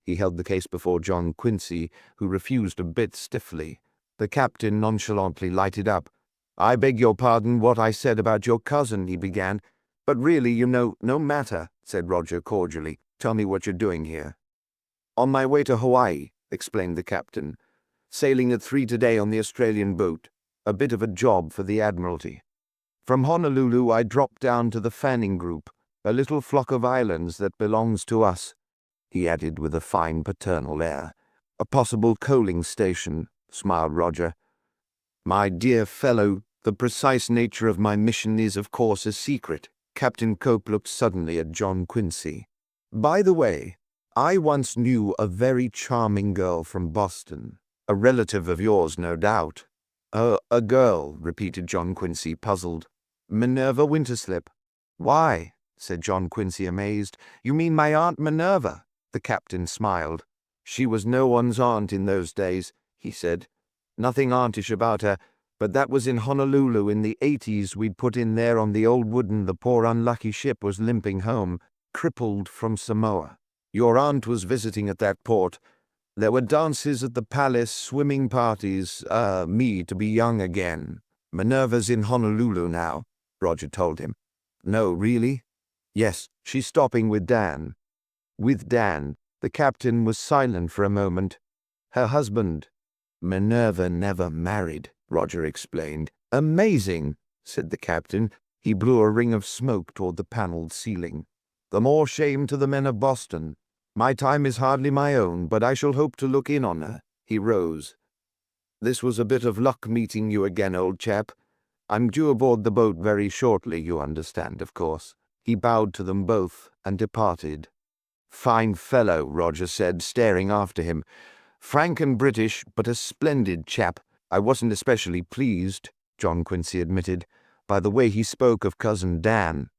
He held the case before John Quincy, who refused a bit stiffly. The captain nonchalantly lighted up. "I beg your pardon what I said about your cousin," he began. "But really, you know, no matter," said Roger cordially. "Tell me what you're doing here." "On my way to Hawaii," explained the captain. "Sailing at 3 today on the Australian boat. A bit of a job for the Admiralty. From Honolulu I dropped down to the Fanning Group, a little flock of islands that belongs to us," he added with a fine paternal air. "A possible coaling station," smiled Roger. "My dear fellow, the precise nature of my mission is, of course, a secret." Captain Cope looked suddenly at John Quincy. "By the way, I once knew a very charming girl from Boston. A relative of yours, no doubt." A girl," repeated John Quincy, puzzled. "Minerva Winterslip." "Why?" said John Quincy, amazed. "You mean my Aunt Minerva?" The captain smiled. "She was no one's aunt in those days," he said. "Nothing auntish about her, but that was in Honolulu in the 80s. We'd put in there on the old Whodunit. The poor unlucky ship was limping home, crippled from Samoa. Your aunt was visiting at that port. There were dances at the palace, swimming parties, me to be young again. Minerva's in Honolulu now," Roger told him. "No, really?" "Yes, she's stopping with Dan." "With Dan?" The captain was silent for a moment. "Her husband." "Minerva never married," Roger explained. "Amazing," said the captain. He blew a ring of smoke toward the paneled ceiling. "The more shame to the men of Boston. My time is hardly my own, but I shall hope to look in on her." He rose. "This was a bit of luck meeting you again, old chap. I'm due aboard the boat very shortly, you understand, of course." He bowed to them both and departed. "Fine fellow," Roger said, staring after him. "Frank and British, but a splendid chap. I wasn't especially pleased," John Quincy admitted, "by the way he spoke of cousin Dan."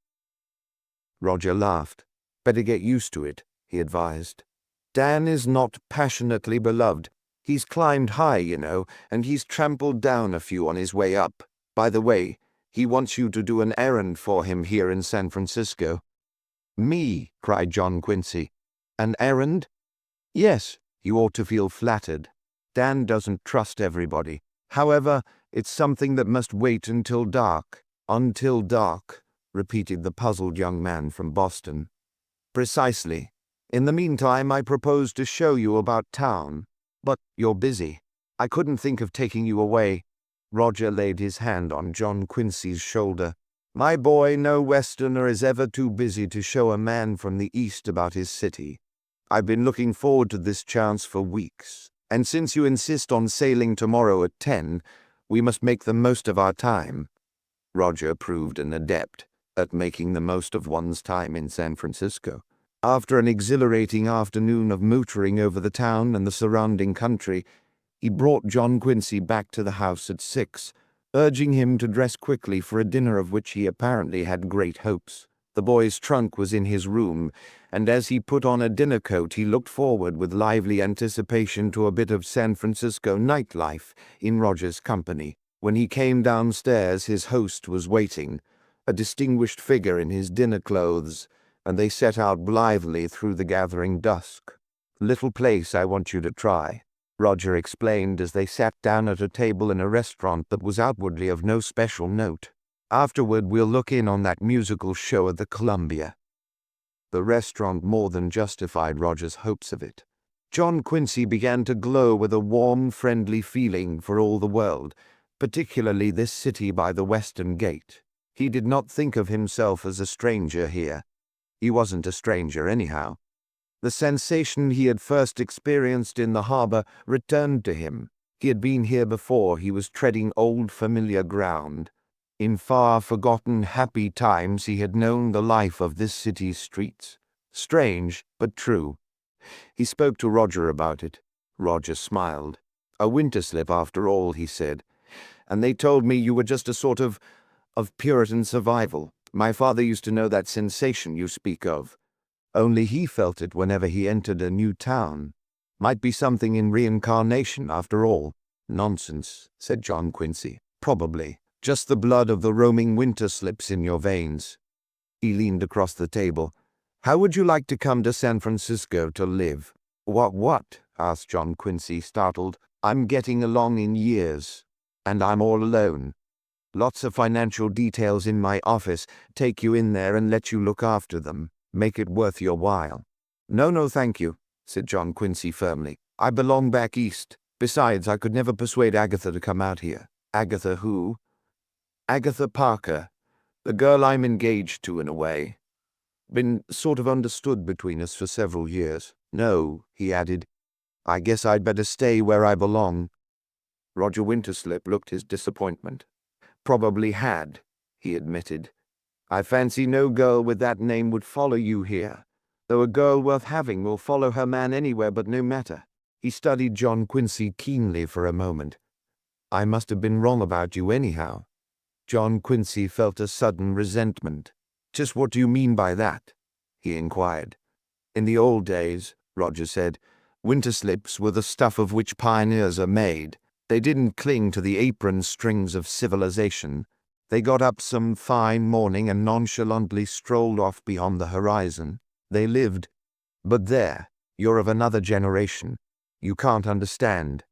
Roger laughed. "Better get used to it," he advised. "Dan is not passionately beloved. He's climbed high, you know, and he's trampled down a few on his way up. By the way, he wants you to do an errand for him here in San Francisco." "Me?" cried John Quincy. "An errand?" "Yes, you ought to feel flattered. Dan doesn't trust everybody. However, it's something that must wait until dark." "Until dark," repeated the puzzled young man from Boston. "Precisely. In the meantime, I propose to show you about town. But you're busy. I couldn't think of taking you away." Roger laid his hand on John Quincy's shoulder. "My boy, no Westerner is ever too busy to show a man from the East about his city. I've been looking forward to this chance for weeks, and since you insist on sailing tomorrow at 10, we must make the most of our time." Roger proved an adept at making the most of one's time in San Francisco. After an exhilarating afternoon of motoring over the town and the surrounding country, he brought John Quincy back to the house at 6, urging him to dress quickly for a dinner of which he apparently had great hopes. The boy's trunk was in his room, and as he put on a dinner coat he looked forward with lively anticipation to a bit of San Francisco nightlife in Roger's company. When he came downstairs, his host was waiting, a distinguished figure in his dinner clothes, and they set out blithely through the gathering dusk. "Little place I want you to try," Roger explained as they sat down at a table in a restaurant that was outwardly of no special note. "Afterward we'll look in on that musical show at the Columbia." The restaurant more than justified Roger's hopes of it. John Quincy began to glow with a warm, friendly feeling for all the world, particularly this city by the Western Gate. He did not think of himself as a stranger here. He wasn't a stranger anyhow. The sensation he had first experienced in the harbor returned to him. He had been here before. He was treading old familiar ground. In far forgotten happy times he had known the life of this city's streets. Strange, but true. He spoke to Roger about it. Roger smiled. "A Winterslip after all," he said. "And they told me you were just a sort of Puritan survival. My father used to know that sensation you speak of. Only he felt it whenever he entered a new town. Might be something in reincarnation after all." "Nonsense," said John Quincy. "Probably. Just the blood of the roaming Winterslips in your veins." He leaned across the table. "How would you like to come to San Francisco to live?" What? Asked John Quincy, startled. "I'm getting along in years, and I'm all alone. Lots of financial details in my office. Take you in there and let you look after them. Make it worth your while." No, thank you," said John Quincy firmly. "I belong back east. Besides, I could never persuade Agatha to come out here." "Agatha who?" "Agatha Parker. The girl I'm engaged to in a way. Been sort of understood between us for several years. No," he added, "I guess I'd better stay where I belong." Roger Winterslip looked his disappointment. "Probably had," he admitted. "I fancy no girl with that name would follow you here, though a girl worth having will follow her man anywhere but no matter." He studied John Quincy keenly for a moment. "I must have been wrong about you anyhow." John Quincy felt a sudden resentment. "Just what do you mean by that?" he inquired. "In the old days," Roger said, "Winterslips were the stuff of which pioneers are made. They didn't cling to the apron strings of civilization. They got up some fine morning and nonchalantly strolled off beyond the horizon. They lived. But there, you're of another generation. You can't understand."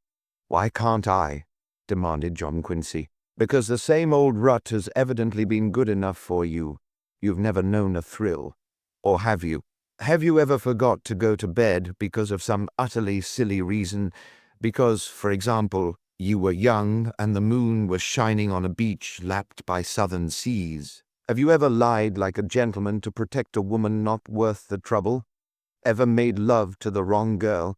"Why can't I?" demanded John Quincy. "Because the same old rut has evidently been good enough for you. You've never known a thrill. Or have you? Have you ever forgot to go to bed because of some utterly silly reason? Because, for example, you were young and the moon was shining on a beach lapped by southern seas? Have you ever lied like a gentleman to protect a woman not worth the trouble? Ever made love to the wrong girl?"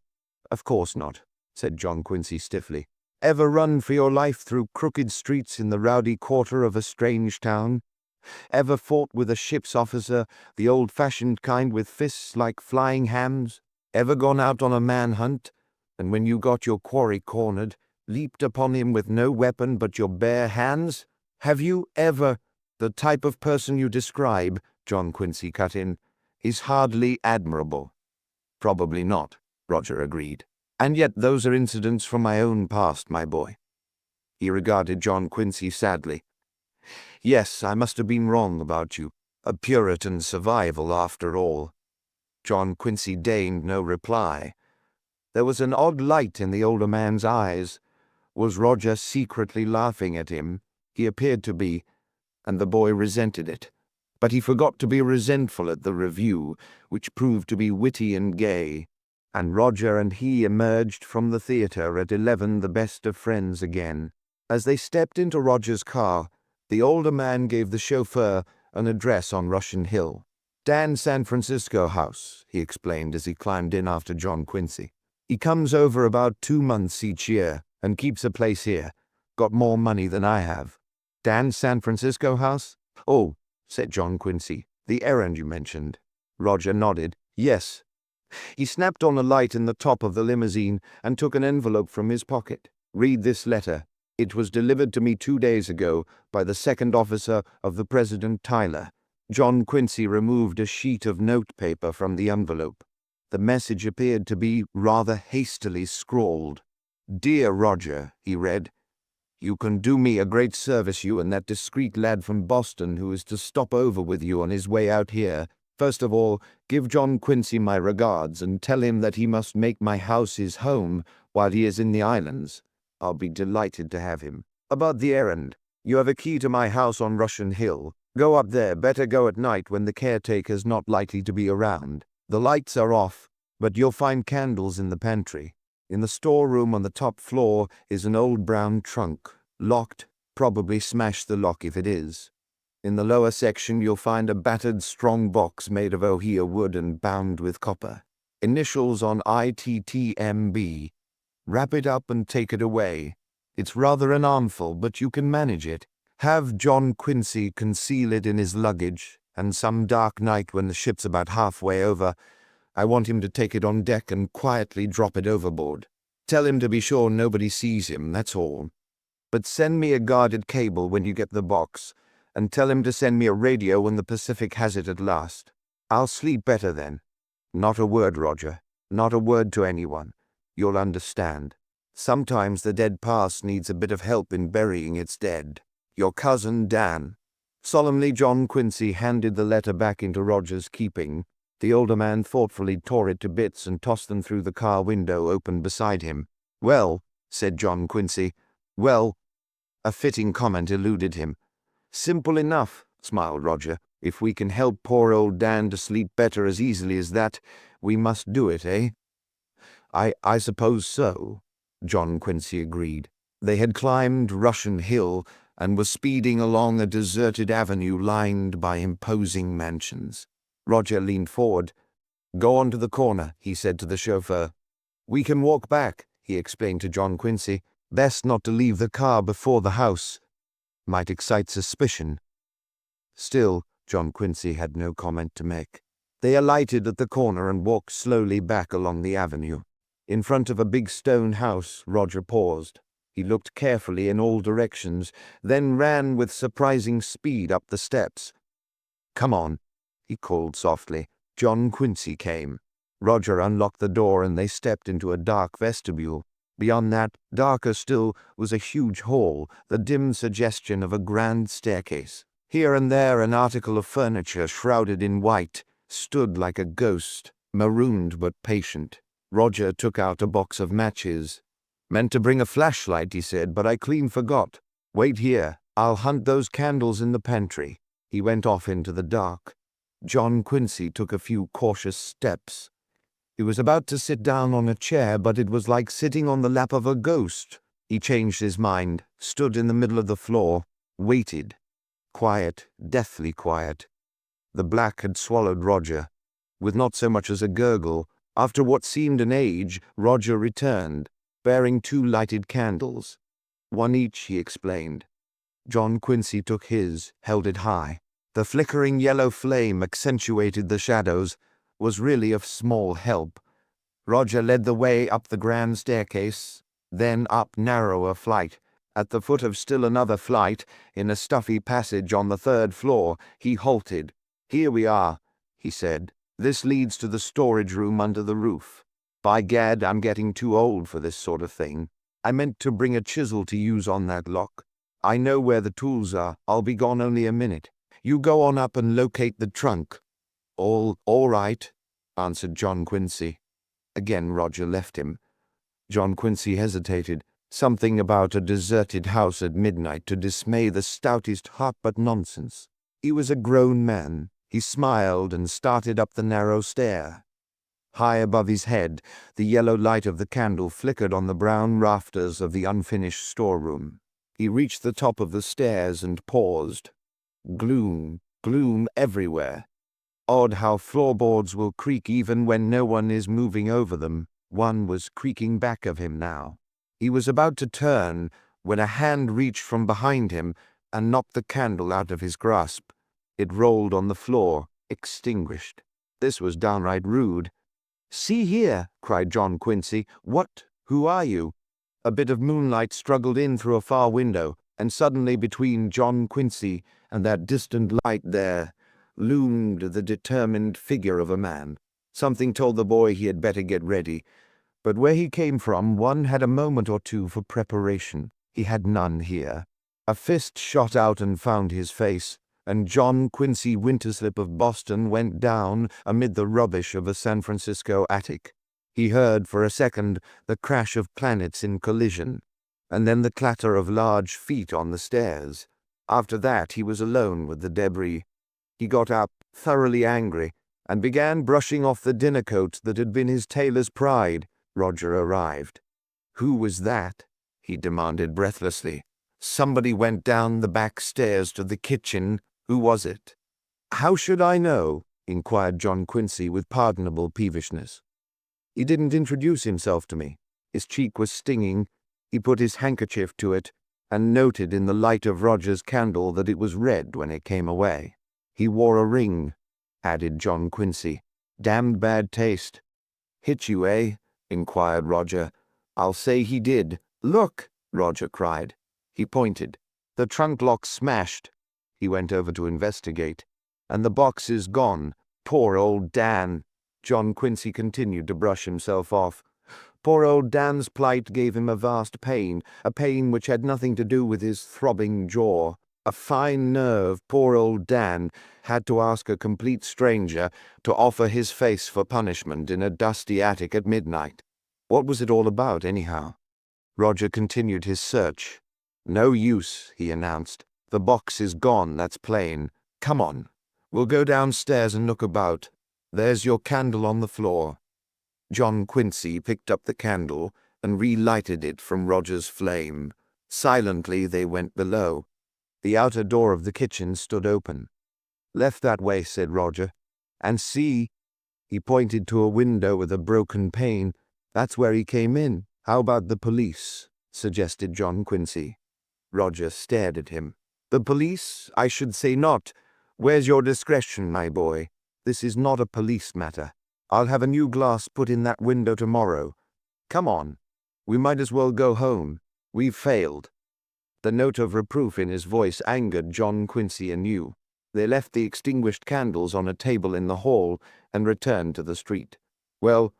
"Of course not," said John Quincy stiffly. "Ever run for your life through crooked streets in the rowdy quarter of a strange town? Ever fought with a ship's officer, the old-fashioned kind with fists like flying hams? Ever gone out on a manhunt, and when you got your quarry cornered, leaped upon him with no weapon but your bare hands? Have you ever—" "The type of person you describe," John Quincy cut in, "is hardly admirable." "Probably not," Roger agreed. "And yet those are incidents from my own past, my boy." He regarded John Quincy sadly. "Yes, I must have been wrong about you. A Puritan survival, after all." John Quincy deigned no reply. There was an odd light in the older man's eyes. Was Roger secretly laughing at him? He appeared to be, and the boy resented it. But he forgot to be resentful at the review, which proved to be witty and gay, and Roger and he emerged from the theater at 11 the best of friends again. As they stepped into Roger's car, the older man gave the chauffeur an address on Russian Hill. "Dan's San Francisco house," he explained as he climbed in after John Quincy. "He comes over about 2 months each year and keeps a place here. Got more money than I have." "Dan's San Francisco house? Oh," said John Quincy, "the errand you mentioned." Roger nodded. "Yes." He snapped on a light in the top of the limousine and took an envelope from his pocket. "Read this letter. It was delivered to me 2 days ago by the second officer of the President Tyler." John Quincy removed a sheet of notepaper from the envelope. The message appeared to be rather hastily scrawled. "Dear Roger," he read, "you can do me a great service, you and that discreet lad from Boston who is to stop over with you on his way out here. First of all, give John Quincy my regards and tell him that he must make my house his home while he is in the islands. I'll be delighted to have him. About the errand, you have a key to my house on Russian Hill. Go up there, better go at night when the caretaker's not likely to be around. The lights are off, But you'll find candles in the pantry. In the storeroom on the top floor is an old brown trunk, locked, probably smashed the lock if it is. In the lower section you'll find a battered strong box made of ohia wood and bound with copper. Initials on ITTMB. Wrap it up and take it away. It's rather an armful, but you can manage it. Have John Quincy conceal it in his luggage, and some dark night when the ship's about halfway over, I want him to take it on deck and quietly drop it overboard. Tell him to be sure nobody sees him, that's all. But send me a guarded cable when you get the box, and tell him to send me a radio when the Pacific has it at last. I'll sleep better then. Not a word, Roger. Not a word to anyone. You'll understand. Sometimes the dead past needs a bit of help in burying its dead. Your cousin, Dan. Solemnly, John Quincy handed the letter back into Roger's keeping. The older man thoughtfully tore it to bits and tossed them through the car window open beside him. "Well," said John Quincy. "Well," a fitting comment eluded him. "Simple enough," smiled Roger. "If we can help poor old Dan to sleep better as easily as that, we must do it, eh?" I suppose so," John Quincy agreed. They had climbed Russian Hill and were speeding along a deserted avenue lined by imposing mansions. Roger leaned forward. "Go on to the corner," he said to the chauffeur. "We can walk back," he explained to John Quincy. "Best not to leave the car before the house. Might excite suspicion." Still, John Quincy had no comment to make. They alighted at the corner and walked slowly back along the avenue. In front of a big stone house, Roger paused. He looked carefully in all directions, then ran with surprising speed up the steps. "Come on," he called softly. John Quincy came. Roger unlocked the door and they stepped into a dark vestibule. Beyond that, darker still, was a huge hall, the dim suggestion of a grand staircase. Here and there an article of furniture shrouded in white stood like a ghost, marooned but patient. Roger took out a box of matches. "Meant to bring a flashlight," he said, "but I clean forgot. Wait here. I'll hunt those candles in the pantry." He went off into the dark. John Quincy took a few cautious steps. He was about to sit down on a chair, but it was like sitting on the lap of a ghost. He changed his mind, stood in the middle of the floor, waited. Quiet, deathly quiet. The black had swallowed Roger. With not so much as a gurgle, after what seemed an age, Roger returned, bearing 2 lighted candles. "One each," he explained. John Quincy took his, held it high. The flickering yellow flame accentuated the shadows, was really of small help. Roger led the way up the grand staircase, then up narrower flight. At the foot of still another flight, in a stuffy passage on the 3rd floor, he halted. "Here we are," he said. "This leads to the storage room under the roof. By gad, I'm getting too old for this sort of thing. I meant to bring a chisel to use on that lock. I know where the tools are. I'll be gone only a minute. You go on up and locate the trunk." All right," answered John Quincy. Again Roger left him. John Quincy hesitated. Something about a deserted house at midnight to dismay the stoutest heart, but nonsense. He was a grown man. He smiled and started up the narrow stair. High above his head, the yellow light of the candle flickered on the brown rafters of the unfinished storeroom. He reached the top of the stairs and paused. Gloom, gloom everywhere. Odd how floorboards will creak even when no one is moving over them. One was creaking back of him now. He was about to turn when a hand reached from behind him and knocked the candle out of his grasp. It rolled on the floor, extinguished. This was downright rude. "See here," cried John Quincy. Who are you?" A bit of moonlight struggled in through a far window, and suddenly between John Quincy and that distant light there loomed the determined figure of a man. Something told the boy he had better get ready, but where he came from one had a moment or two for preparation. He had none here. A fist shot out and found his face, and John Quincy Winterslip of Boston went down amid the rubbish of a San Francisco attic. He heard for a second the crash of planets in collision, and then the clatter of large feet on the stairs. After that he was alone with the debris. He got up, thoroughly angry, and began brushing off the dinner coat that had been his tailor's pride. Roger arrived. "Who was that?" he demanded breathlessly. "Somebody went down the back stairs to the kitchen. Who was it?" "How should I know?" inquired John Quincy with pardonable peevishness. "He didn't introduce himself to me. His cheek was stinging. He put his handkerchief to it, and noted in the light of Roger's candle that it was red when it came away. He wore a ring," added John Quincy. "Damned bad taste." "Hit you, eh?" inquired Roger. "I'll say he did." "Look!" Roger cried. He pointed. "The trunk lock smashed." He went over to investigate. "And the box is gone. Poor old Dan." John Quincy continued to brush himself off. Poor old Dan's plight gave him a vast pain, a pain which had nothing to do with his throbbing jaw. A fine nerve. Poor old Dan had to ask a complete stranger to offer his face for punishment in a dusty attic at midnight. What was it all about, anyhow? Roger continued his search. "No use," he announced. "The box is gone, that's plain. Come on. We'll go downstairs and look about. There's your candle on the floor." John Quincy picked up the candle and relighted it from Roger's flame. Silently they went below. The outer door of the kitchen stood open. "Left that way," said Roger. "And see." He pointed to a window with a broken pane. "That's where he came in." "How about the police?" suggested John Quincy. Roger stared at him. "The police? I should say not. Where's your discretion, my boy? This is not a police matter. I'll have a new glass put in that window tomorrow. Come on. We might as well go home. We've failed." The note of reproof in his voice angered John Quincy anew. They left the extinguished candles on a table in the hall and returned to the street. "Well,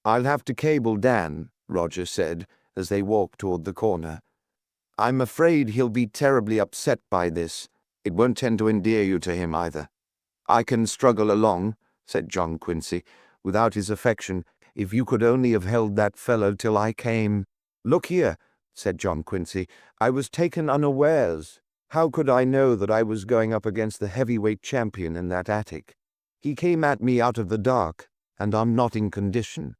I'll have to cable Dan," Roger said as they walked toward the corner. "I'm afraid he'll be terribly upset by this. It won't tend to endear you to him either." "I can struggle along," said John Quincy, without his affection. "If you could only have held that fellow till I came." "Look here," said John Quincy. "I was taken unawares. How could I know that I was going up against the heavyweight champion in that attic? He came at me out of the dark, and I'm not in condition."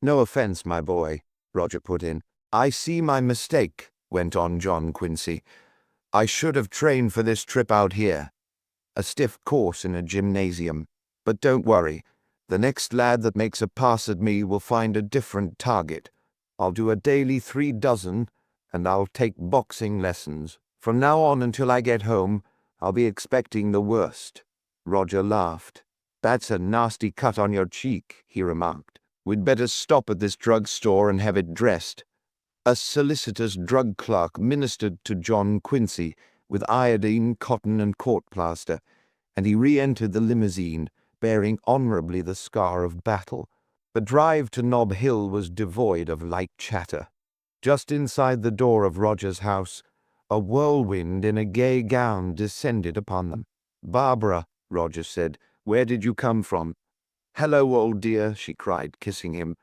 "No offense, my boy," Roger put in. "I see my mistake," went on John Quincy. "I should have trained for this trip out here. A stiff course in a gymnasium. But don't worry. The next lad that makes a pass at me will find a different target. I'll do a daily 3 dozen, and I'll take boxing lessons. From now on until I get home, I'll be expecting the worst." Roger laughed. "That's a nasty cut on your cheek," he remarked. "We'd better stop at this drugstore and have it dressed." A solicitous drug clerk ministered to John Quincy with iodine, cotton, and court plaster, and he re-entered the limousine, bearing honorably the scar of battle. The drive to Nob Hill was devoid of light chatter. Just inside the door of Roger's house, a whirlwind in a gay gown descended upon them. "Barbara," Roger said, "where did you come from?" "Hello, old dear," she cried, kissing him.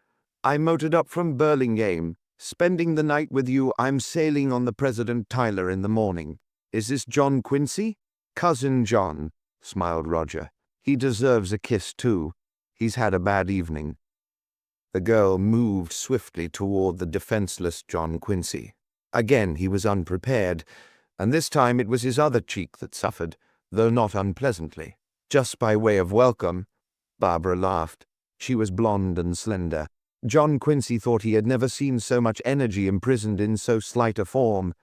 "I motored up from Burlingame. Spending the night with you. I'm sailing on the President Tyler in the morning. Is this John Quincy?" "Cousin John," smiled Roger. "He deserves a kiss, too. He's had a bad evening." The girl moved swiftly toward the defenseless John Quincy. Again he was unprepared, and this time it was his other cheek that suffered, though not unpleasantly. "Just by way of welcome." Barbara laughed. She was blonde and slender. John Quincy thought he had never seen so much energy imprisoned in so slight a form.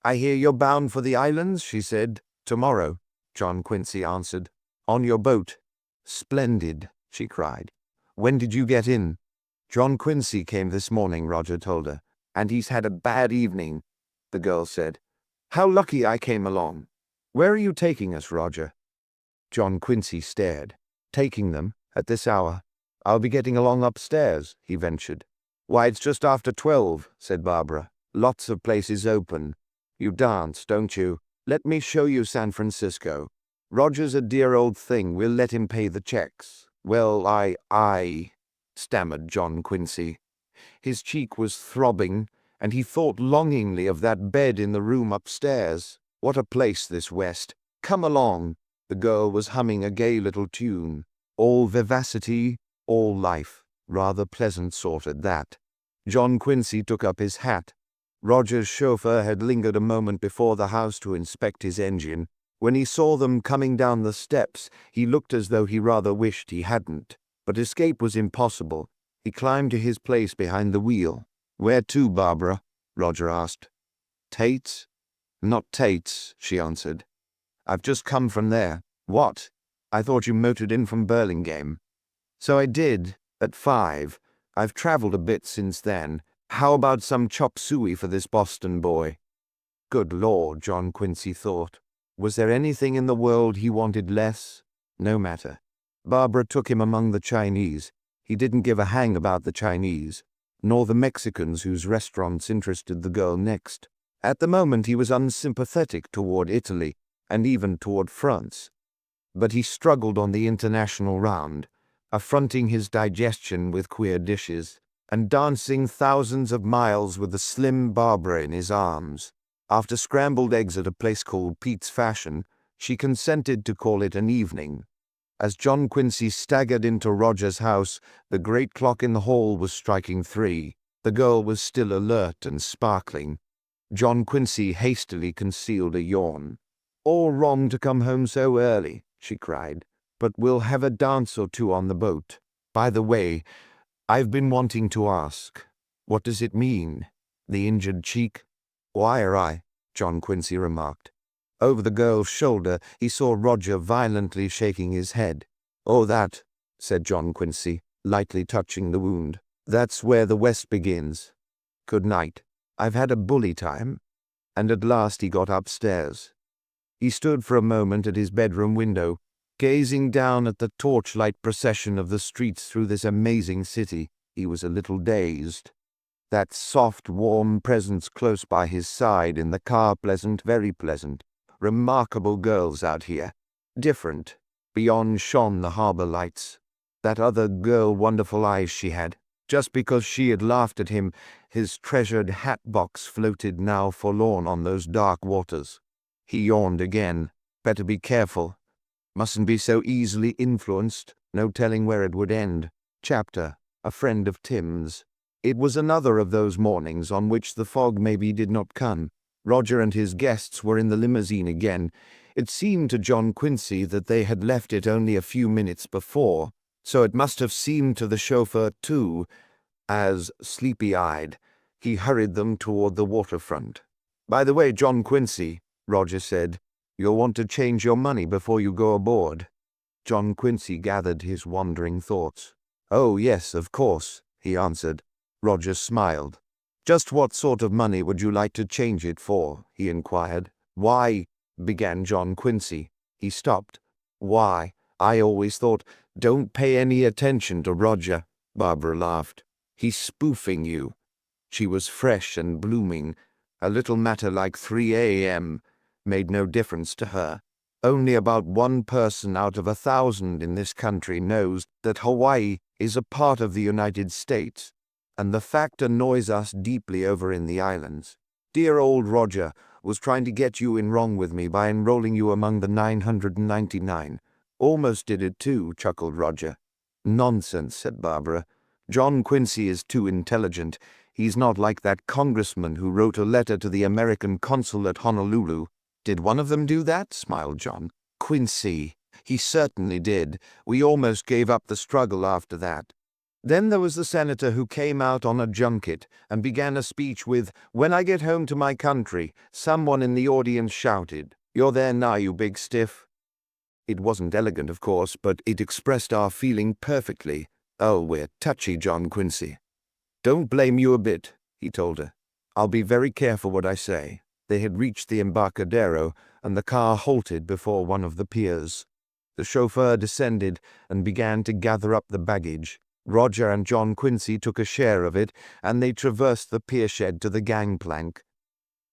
"I hear you're bound for the islands," she said. "Tomorrow," John Quincy answered. "On your boat." "Splendid," she cried. "When did you get in?" "John Quincy came this morning," Roger told her. "And he's had a bad evening," the girl said. "How lucky I came along." "Where are you taking us, Roger?" John Quincy stared. "Taking them? At this hour? I'll be getting along upstairs," he ventured. "Why, it's just after 12, said Barbara. "Lots of places open. You dance, don't you? Let me show you San Francisco. Roger's a dear old thing. We'll let him pay the checks." "Well, I stammered John Quincy. His cheek was throbbing, and he thought longingly of that bed in the room upstairs. What a place, this West. "Come along." The girl was humming a gay little tune. All vivacity, all life. Rather pleasant sort at that. John Quincy took up his hat. Roger's chauffeur had lingered a moment before the house to inspect his engine. When he saw them coming down the steps, he looked as though he rather wished he hadn't. But escape was impossible. He climbed to his place behind the wheel. "Where to, Barbara?" Roger asked. "Tate's?" "Not Tate's," she answered. "I've just come from there." "What? I thought you motored in from Burlingame." "So I did, at 5. I've traveled a bit since then. How about some chop suey for this Boston boy?" Good Lord, John Quincy thought. Was there anything in the world he wanted less? No matter. Barbara took him among the Chinese. He didn't give a hang about the Chinese, nor the Mexicans whose restaurants interested the girl next. At the moment he was unsympathetic toward Italy, and even toward France. But he struggled on the international round, affronting his digestion with queer dishes, and dancing thousands of miles with the slim Barbara in his arms. After scrambled eggs at a place called Pete's Fashion, she consented to call it an evening. As John Quincy staggered into Roger's house, the great clock in the hall was striking 3. The girl was still alert and sparkling. John Quincy hastily concealed a yawn. "All wrong to come home so early," she cried, "but we'll have a dance or two on the boat. By the way, I've been wanting to ask, what does it mean, the injured cheek?" "Why are I?" John Quincy remarked. Over the girl's shoulder he saw Roger violently shaking his head. "Oh, that," said John Quincy, lightly touching the wound. "That's where the West begins. Good night. I've had a bully time." And at last he got upstairs. He stood for a moment at his bedroom window, gazing down at the torchlight procession of the streets through this amazing city. He was a little dazed. That soft, warm presence close by his side in the car, pleasant, very pleasant. Remarkable girls out here. Different. Beyond shone the harbor lights. That other girl, wonderful eyes she had. Just because she had laughed at him, his treasured hat box floated now forlorn on those dark waters. He yawned again. Better be careful. Mustn't be so easily influenced. No telling where it would end. Chapter: A friend of Tim's. It was another of those mornings on which the fog maybe did not come. Roger and his guests were in the limousine again. It seemed to John Quincy that they had left it only a few minutes before, so it must have seemed to the chauffeur too, as, sleepy-eyed, he hurried them toward the waterfront. "By the way, John Quincy," Roger said, "you'll want to change your money before you go aboard." John Quincy gathered his wandering thoughts. "Oh, yes, of course," he answered. Roger smiled. "Just what sort of money would you like to change it for?" he inquired. "Why," began John Quincy. He stopped. "Why, I always thought—" "Don't pay any attention to Roger," Barbara laughed. "He's spoofing you." She was fresh and blooming. A little matter like 3 a.m. made no difference to her. Only about 1 person out of 1,000 in this country knows that Hawaii is a part of the United States, and the fact annoys us deeply over in the islands. Dear old Roger was trying to get you in wrong with me by enrolling you among the 999. "Almost did it too," chuckled Roger. "Nonsense," said Barbara. "John Quincy is too intelligent. He's not like that congressman who wrote a letter to the American consul at Honolulu." "Did one of them do that?" smiled John. "Quincy. He certainly did. We almost gave up the struggle after that. Then there was the senator who came out on a junket and began a speech with, 'When I get home to my country,' someone in the audience shouted. 'You're there now, you big stiff.' It wasn't elegant, of course, but it expressed our feeling perfectly. Oh, we're touchy, John Quincy." "Don't blame you a bit," he told her. "I'll be very careful what I say." They had reached the Embarcadero, and the car halted before one of the piers. The chauffeur descended and began to gather up the baggage. Roger and John Quincy took a share of it, and they traversed the pier shed to the gangplank.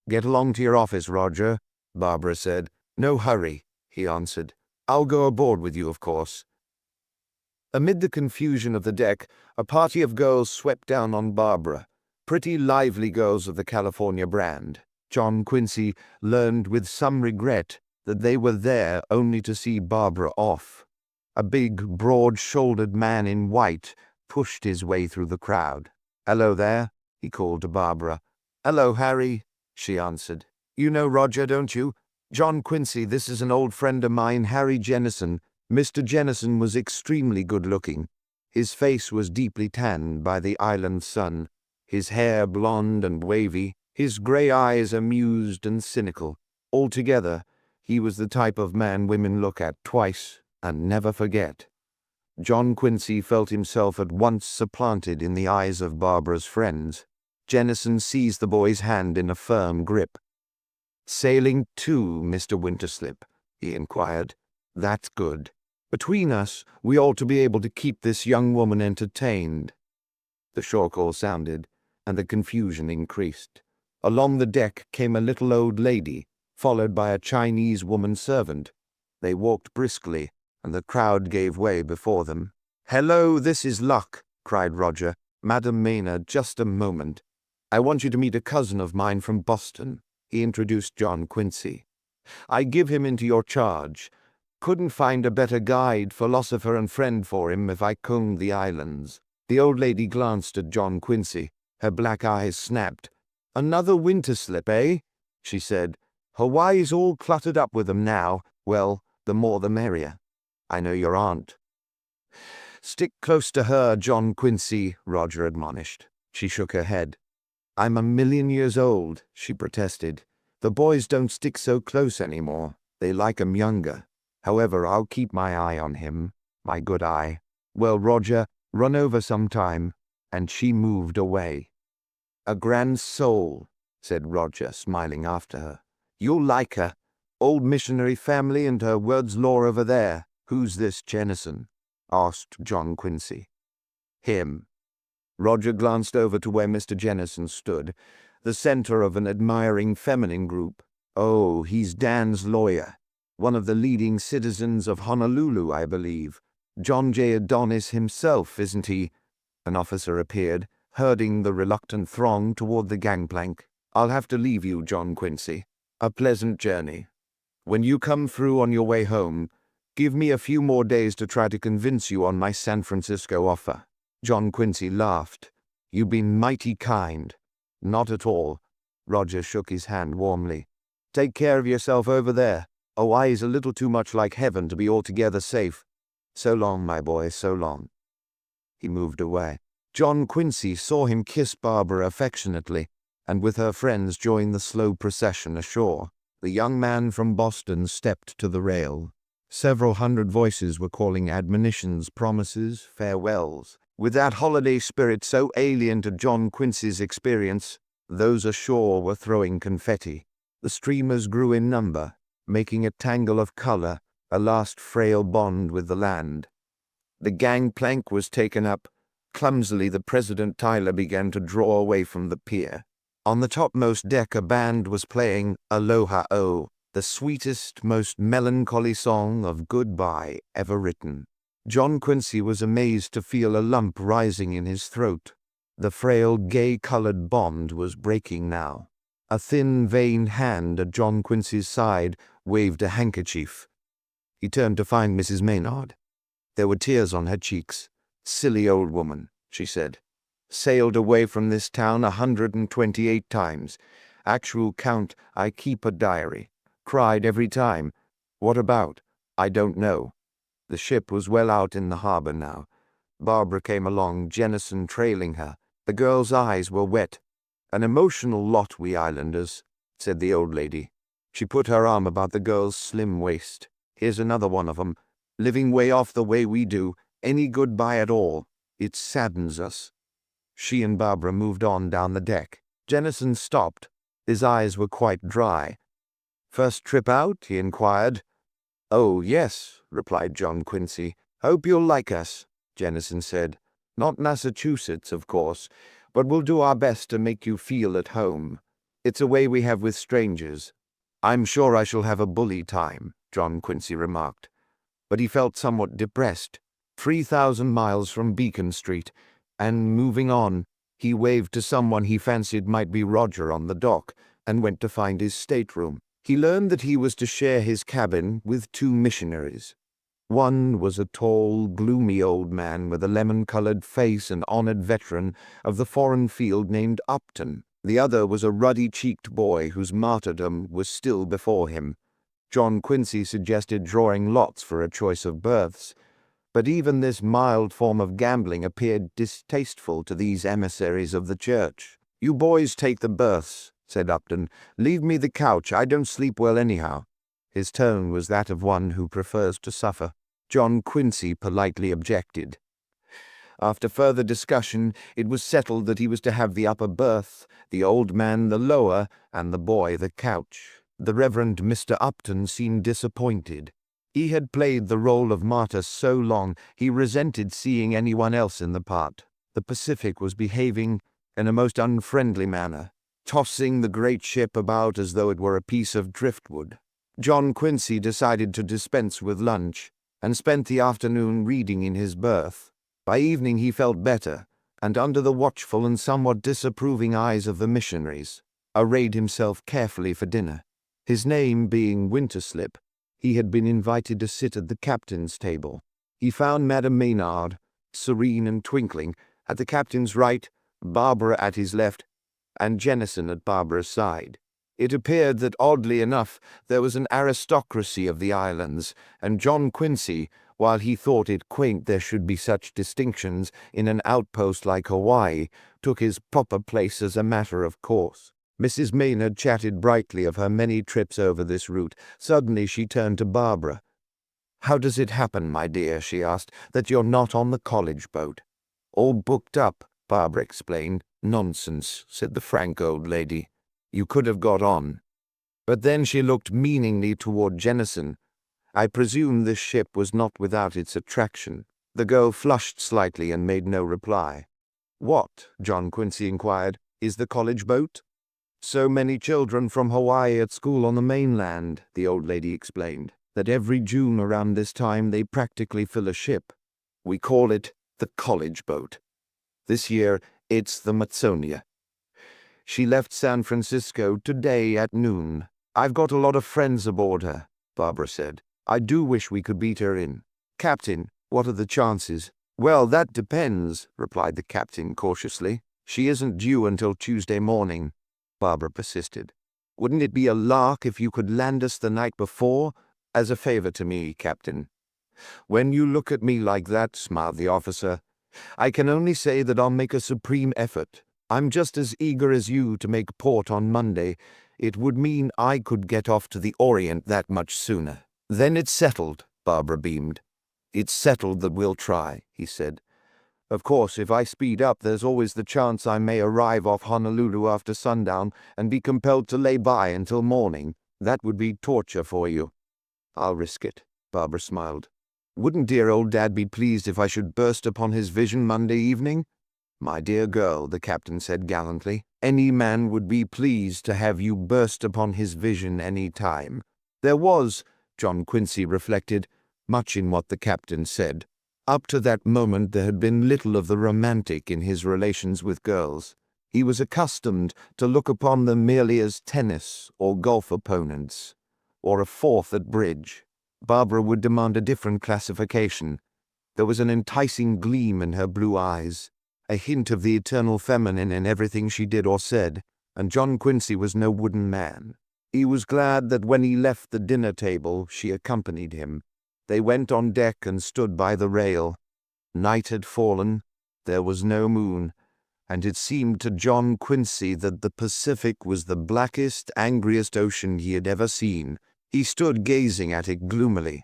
"Get along to your office, Roger," Barbara said. "No hurry," he answered. "I'll go aboard with you, of course." Amid the confusion of the deck, a party of girls swept down on Barbara. Pretty lively girls of the California brand. John Quincy learned with some regret that they were there only to see Barbara off. A big, broad-shouldered man in white pushed his way through the crowd. "Hello there," he called to Barbara. "Hello, Harry," she answered. "You know Roger, don't you? John Quincy, this is an old friend of mine, Harry Jennison." Mr. Jennison was extremely good-looking. His face was deeply tanned by the island sun, his hair blonde and wavy, his grey eyes amused and cynical. Altogether, he was the type of man women look at twice and never forget. John Quincy felt himself at once supplanted in the eyes of Barbara's friends. Jennison seized the boy's hand in a firm grip. "Sailing too, Mr. Winterslip?" he inquired. "That's good. Between us, we ought to be able to keep this young woman entertained." The shore call sounded, and the confusion increased. Along the deck came a little old lady, followed by a Chinese woman servant. They walked briskly, and the crowd gave way before them. "Hello, this is luck," cried Roger. "Madam Maynard, just a moment. I want you to meet a cousin of mine from Boston." He introduced John Quincy. "I give him into your charge. Couldn't find a better guide, philosopher, and friend for him if I combed the islands." The old lady glanced at John Quincy. Her black eyes snapped. "Another Winterslip, eh?" she said. "Hawaii's all cluttered up with them now. Well, the more the merrier. I know your aunt." "Stick close to her, John Quincy," Roger admonished. She shook her head. "I'm 1,000,000 years old," she protested. "The boys don't stick so close anymore. They like 'em younger. However, I'll keep my eye on him, my good eye. Well, Roger, run over sometime." And she moved away. "A grand soul," said Roger, smiling after her. "You'll like her. Old missionary family and her word's law over there." "Who's this Jennison?" asked John Quincy. "Him." Roger glanced over to where Mr. Jennison stood, the center of an admiring feminine group. "Oh, he's Dan's lawyer. One of the leading citizens of Honolulu, I believe. John J. Adonis himself, isn't he?" An officer appeared, herding the reluctant throng toward the gangplank. "I'll have to leave you, John Quincy. A pleasant journey. When you come through on your way home, give me a few more days to try to convince you on my San Francisco offer." John Quincy laughed. "You've been mighty kind." "Not at all." Roger shook his hand warmly. "Take care of yourself over there. Hawaii's a little too much like heaven to be altogether safe. So long, my boy, so long." He moved away. John Quincy saw him kiss Barbara affectionately, and with her friends join the slow procession ashore. The young man from Boston stepped to the rail. Several hundred voices were calling admonitions, promises, farewells. With that holiday spirit so alien to John Quincy's experience, those ashore were throwing confetti. The streamers grew in number, making a tangle of color, a last frail bond with the land. The gangplank was taken up. Clumsily, the President Tyler began to draw away from the pier. On the topmost deck, a band was playing Aloha O, the sweetest, most melancholy song of goodbye ever written. John Quincy was amazed to feel a lump rising in his throat. The frail, gay-colored bond was breaking now. A thin, veined hand at John Quincy's side waved a handkerchief. He turned to find Mrs. Maynard. There were tears on her cheeks. "Silly old woman," she said. "Sailed away from this town 128 times. Actual count, I keep a diary. Cried every time. What about? I don't know." The ship was well out in the harbor now. Barbara came along, Jennison trailing her. The girl's eyes were wet. "An emotional lot, we islanders," said the old lady. She put her arm about the girl's slim waist. "Here's another one of 'em. Living way off the way we do. Any goodbye at all. It saddens us." She and Barbara moved on down the deck. Jennison stopped. His eyes were quite dry. "First trip out?" he inquired. "Oh, yes," replied John Quincy. "Hope you'll like us," Jennison said. "Not Massachusetts, of course, but we'll do our best to make you feel at home. It's a way we have with strangers." "I'm sure I shall have a bully time," John Quincy remarked. But he felt somewhat depressed. 3,000 miles from Beacon Street, and moving on, he waved to someone he fancied might be Roger on the dock, and went to find his stateroom. He learned that he was to share his cabin with 2 missionaries. One was a tall, gloomy old man with a lemon-colored face and honored veteran of the foreign field named Upton. The other was a ruddy-cheeked boy whose martyrdom was still before him. John Quincy suggested drawing lots for a choice of berths, but even this mild form of gambling appeared distasteful to these emissaries of the church. "You boys take the berths," said Upton. "Leave me the couch. I don't sleep well anyhow." His tone was that of one who prefers to suffer. John Quincy politely objected. After further discussion, it was settled that he was to have the upper berth, the old man the lower, and the boy the couch. The Reverend Mr. Upton seemed disappointed. He had played the role of martyr so long he resented seeing anyone else in the part. The Pacific was behaving in a most unfriendly manner, tossing the great ship about as though it were a piece of driftwood. John Quincy decided to dispense with lunch, and spent the afternoon reading in his berth. By evening he felt better, and under the watchful and somewhat disapproving eyes of the missionaries, arrayed himself carefully for dinner. His name being Winterslip, he had been invited to sit at the captain's table. He found Madame Maynard, serene and twinkling, at the captain's right, Barbara at his left, and Jennison at Barbara's side. It appeared that, oddly enough, there was an aristocracy of the islands, and John Quincy, while he thought it quaint there should be such distinctions in an outpost like Hawaii, took his proper place as a matter of course. Mrs. Maynard chatted brightly of her many trips over this route. Suddenly she turned to Barbara. "How does it happen, my dear," she asked, "that you're not on the college boat?" "All booked up," Barbara explained. "Nonsense," said the frank old lady. "You could have got on." But then she looked meaningly toward Jennison. "I presume this ship was not without its attraction." The girl flushed slightly and made no reply. "What," John Quincy inquired, "is the college boat?" "So many children from Hawaii at school on the mainland," the old lady explained, "that every June around this time they practically fill a ship. We call it the college boat. This year it's the Matsonia. She left San Francisco today at noon. I've got a lot of friends aboard her," Barbara said. "I do wish we could beat her in." "Captain, what are the chances?" "Well, that depends," replied the captain cautiously. "She isn't due until Tuesday morning," Barbara persisted. "Wouldn't it be a lark if you could land us the night before? As a favor to me, Captain." "When you look at me like that," smiled the officer, "I can only say that I'll make a supreme effort. I'm just as eager as you to make port on Monday. It would mean I could get off to the Orient that much sooner." "Then it's settled," Barbara beamed. "It's settled that we'll try," he said. "Of course, if I speed up, there's always the chance I may arrive off Honolulu after sundown and be compelled to lay by until morning. That would be torture for you." "I'll risk it," Barbara smiled. "Wouldn't dear old Dad be pleased if I should burst upon his vision Monday evening?" "My dear girl," the captain said gallantly, "any man would be pleased to have you burst upon his vision any time." There was, John Quincy reflected, much in what the captain said. Up to that moment there had been little of the romantic in his relations with girls. He was accustomed to look upon them merely as tennis or golf opponents, or a fourth at bridge. Barbara would demand a different classification. There was an enticing gleam in her blue eyes, a hint of the eternal feminine in everything she did or said, and John Quincy was no wooden man. He was glad that when he left the dinner table she accompanied him. They went on deck and stood by the rail. Night had fallen, there was no moon, and it seemed to John Quincy that the Pacific was the blackest, angriest ocean he had ever seen. He stood gazing at it gloomily.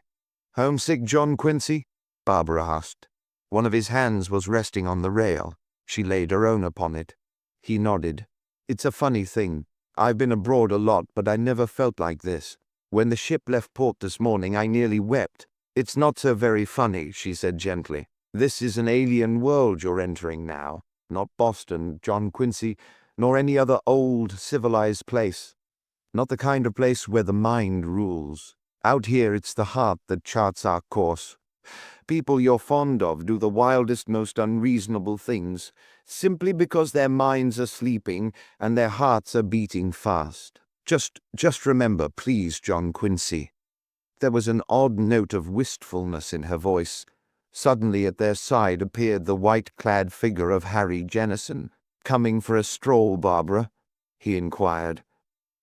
"Homesick, John Quincy?" Barbara asked. One of his hands was resting on the rail. She laid her own upon it. He nodded. "It's a funny thing. I've been abroad a lot, but I never felt like this. When the ship left port this morning, I nearly wept." "It's not so very funny," she said gently. "This is an alien world you're entering now. Not Boston, John Quincy, nor any other old, civilized place. Not the kind of place where the mind rules. Out here it's the heart that charts our course. People you're fond of do the wildest, most unreasonable things, simply because their minds are sleeping and their hearts are beating fast. Just remember, please, John Quincy, There was an odd note of wistfulness in her voice. Suddenly at their side appeared the white-clad figure of Harry Jennison. "Coming for a stroll, Barbara?" he inquired.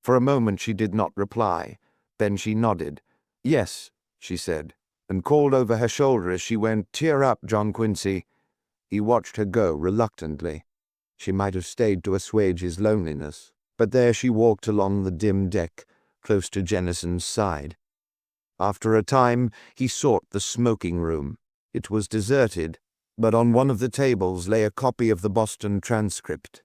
For a moment she did not reply. Then she nodded. "Yes," she said, and called over her shoulder as she went, "Cheer up, John Quincy." He watched her go reluctantly. She might have stayed to assuage his loneliness, but there she walked along the dim deck, close to Jennison's side. After a time, he sought the smoking room. It was deserted, but on one of the tables lay a copy of the Boston Transcript.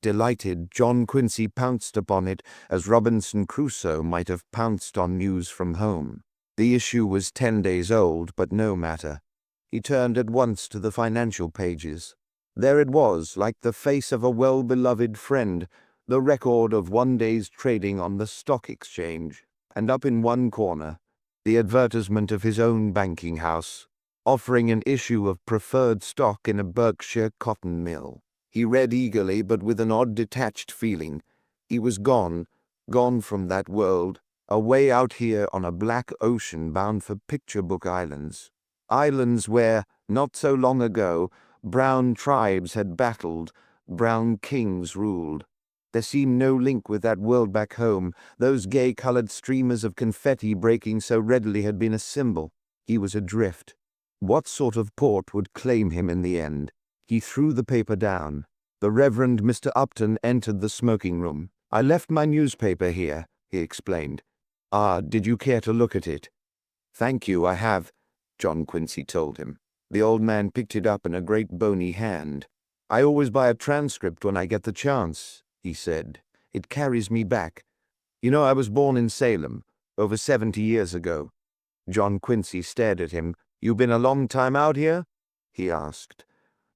Delighted, John Quincy pounced upon it as Robinson Crusoe might have pounced on news from home. The issue was 10 days old, but no matter. He turned at once to the financial pages. There it was, like the face of a well-beloved friend, the record of one day's trading on the stock exchange, and up in one corner, the advertisement of his own banking house, offering an issue of preferred stock in a Berkshire cotton mill. He read eagerly, but with an odd detached feeling. He was gone from that world, away out here on a black ocean bound for picture book islands. Islands where, not so long ago, brown tribes had battled, brown kings ruled. There seemed no link with that world back home. Those gay-colored streamers of confetti breaking so readily had been a symbol. He was adrift. What sort of port would claim him in the end? He threw the paper down. The Reverend Mr. Upton entered the smoking room. "I left my newspaper here," he explained. "Ah, did you care to look at it?" "Thank you, I have," John Quincy told him. The old man picked it up in a great bony hand. "I always buy a transcript when I get the chance," he said. "It carries me back. You know, I was born in Salem, over 70 years ago." John Quincy stared at him. "You been a long time out here?" he asked.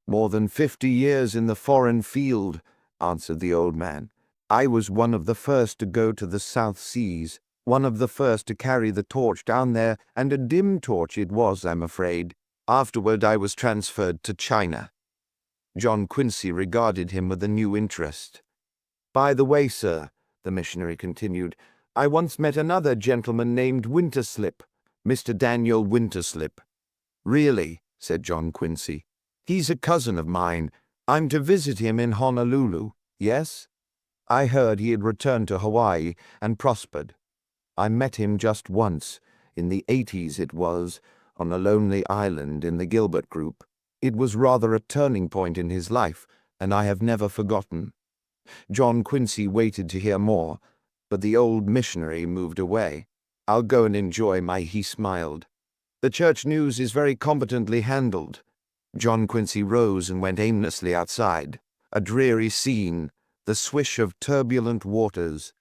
"More than 50 years in the foreign field," answered the old man. "I was one of the first to go to the South Seas, one of the first to carry the torch down there, and a dim torch it was, I'm afraid. Afterward I was transferred to China." John Quincy regarded him with a new interest. "By the way, sir," the missionary continued, "I once met another gentleman named Winterslip, Mr. Daniel Winterslip." "Really?" said John Quincy. "He's a cousin of mine. I'm to visit him in Honolulu." "Yes?" "I heard he had returned to Hawaii and prospered. I met him just once, in the 80s it was, on a lonely island in the Gilbert group. It was rather a turning point in his life, and I have never forgotten." John Quincy waited to hear more, but the old missionary moved away. "I'll go and enjoy my," he smiled. "The church news is very competently handled." John Quincy rose and went aimlessly outside. A dreary scene, the swish of turbulent waters,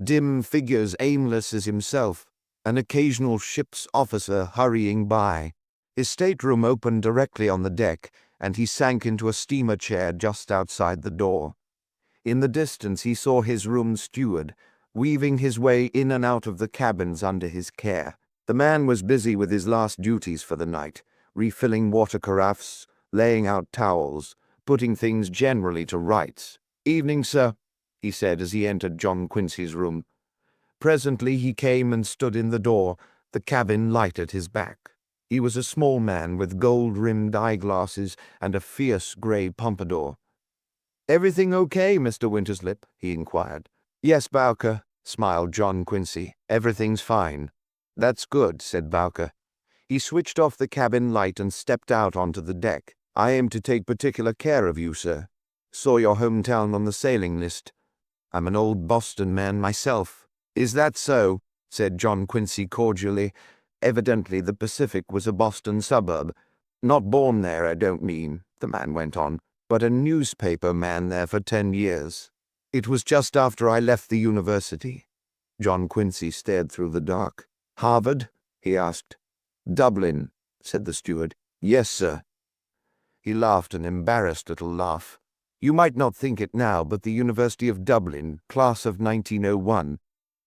dim figures aimless as himself, an occasional ship's officer hurrying by. His stateroom opened directly on the deck, and he sank into a steamer chair just outside the door. In the distance he saw his room steward, weaving his way in and out of the cabins under his care. The man was busy with his last duties for the night, refilling water carafes, laying out towels, putting things generally to rights. "Evening, sir," he said as he entered John Quincy's room. Presently he came and stood in the door, the cabin light at his back. He was a small man with gold-rimmed eyeglasses and a fierce grey pompadour. "Everything okay, Mr. Winterslip?" he inquired. "Yes, Bowker," smiled John Quincy. "Everything's fine." "That's good," said Bowker. He switched off the cabin light and stepped out onto the deck. "I aim to take particular care of you, sir. Saw your hometown on the sailing list. I'm an old Boston man myself." "Is that so?" said John Quincy cordially. Evidently the Pacific was a Boston suburb. "Not born there, I don't mean," the man went on, "but a newspaper man there for 10 years. It was just after I left the university." John Quincy stared through the dark. "Harvard?" he asked. "Dublin," said the steward. "Yes, sir." He laughed an embarrassed little laugh. "You might not think it now, but the University of Dublin, class of 1901.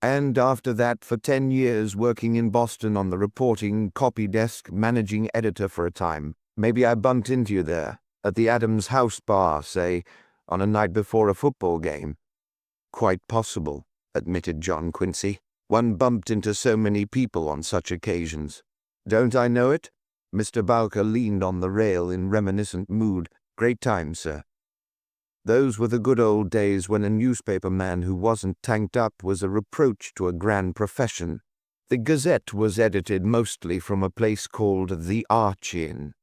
And after that, for 10 years, working in Boston on the reporting, copy desk, managing editor for a time. Maybe I bumped into you there, at the Adams House bar, say, on a night before a football game." "Quite possible," admitted John Quincy. One bumped into so many people on such occasions. Don't I know it? Mr. Bowker leaned on the rail in reminiscent mood. Great time, sir. Those were the good old days when a newspaper man who wasn't tanked up was a reproach to a grand profession. The Gazette was edited mostly from a place called the Arch Inn.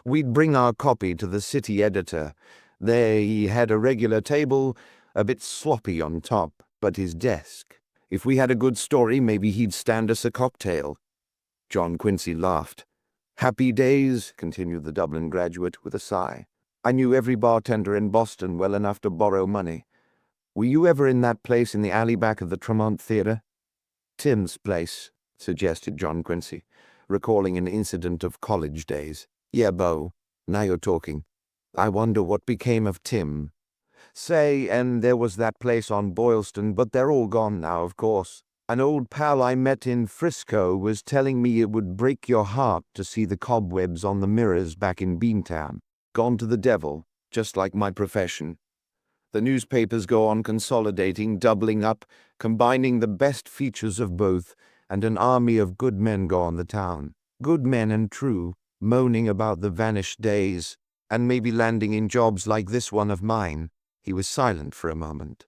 We'd bring our copy to the city editor. There he had a regular table, a bit sloppy on top, but his desk. If we had a good story, maybe he'd stand us a cocktail. John Quincy laughed. Happy days, continued the Dublin graduate with a sigh. I knew every bartender in Boston well enough to borrow money. Were you ever in that place in the alley back of the Tremont Theatre? Tim's place, suggested John Quincy, recalling an incident of college days. Yeah, Bo, now you're talking. I wonder what became of Tim. Say, and there was that place on Boylston, but they're all gone now, of course. An old pal I met in Frisco was telling me it would break your heart to see the cobwebs on the mirrors back in Beantown. Gone to the devil, just like my profession. The newspapers go on consolidating, doubling up, combining the best features of both, and an army of good men go on the town. Good men and true, moaning about the vanished days, and maybe landing in jobs like this one of mine. He was silent for a moment.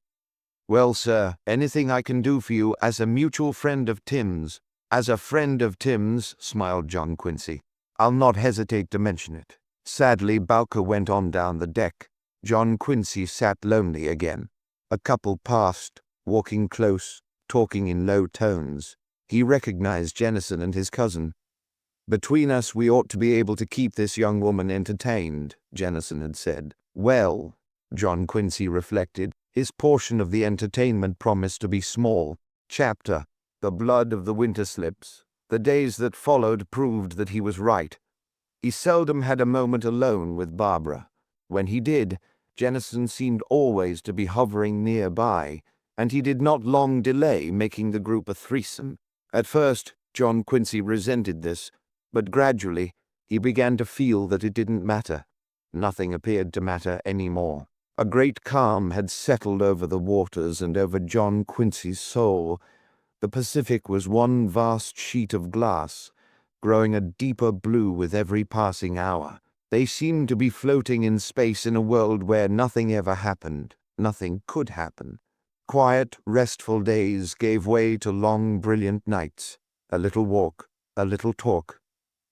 Well, sir, anything I can do for you as a mutual friend of Tim's. As a friend of Tim's, smiled John Quincy. I'll not hesitate to mention it. Sadly, Bowker went on down the deck. John Quincy sat lonely again. A couple passed, walking close, talking in low tones. He recognized Jennison and his cousin. Between us, we ought to be able to keep this young woman entertained, Jennison had said. Well, John Quincy reflected, his portion of the entertainment promised to be small. Chapter: The Blood of the Winterslips. The days that followed proved that he was right. He seldom had a moment alone with Barbara. When he did, Jennison seemed always to be hovering nearby, and he did not long delay making the group a threesome. At first, John Quincy resented this, but gradually he began to feel that it didn't matter. Nothing appeared to matter anymore. A great calm had settled over the waters and over John Quincy's soul. The Pacific was one vast sheet of glass, growing a deeper blue with every passing hour. They seemed to be floating in space in a world where nothing ever happened, nothing could happen. Quiet, restful days gave way to long, brilliant nights. A little walk, a little talk,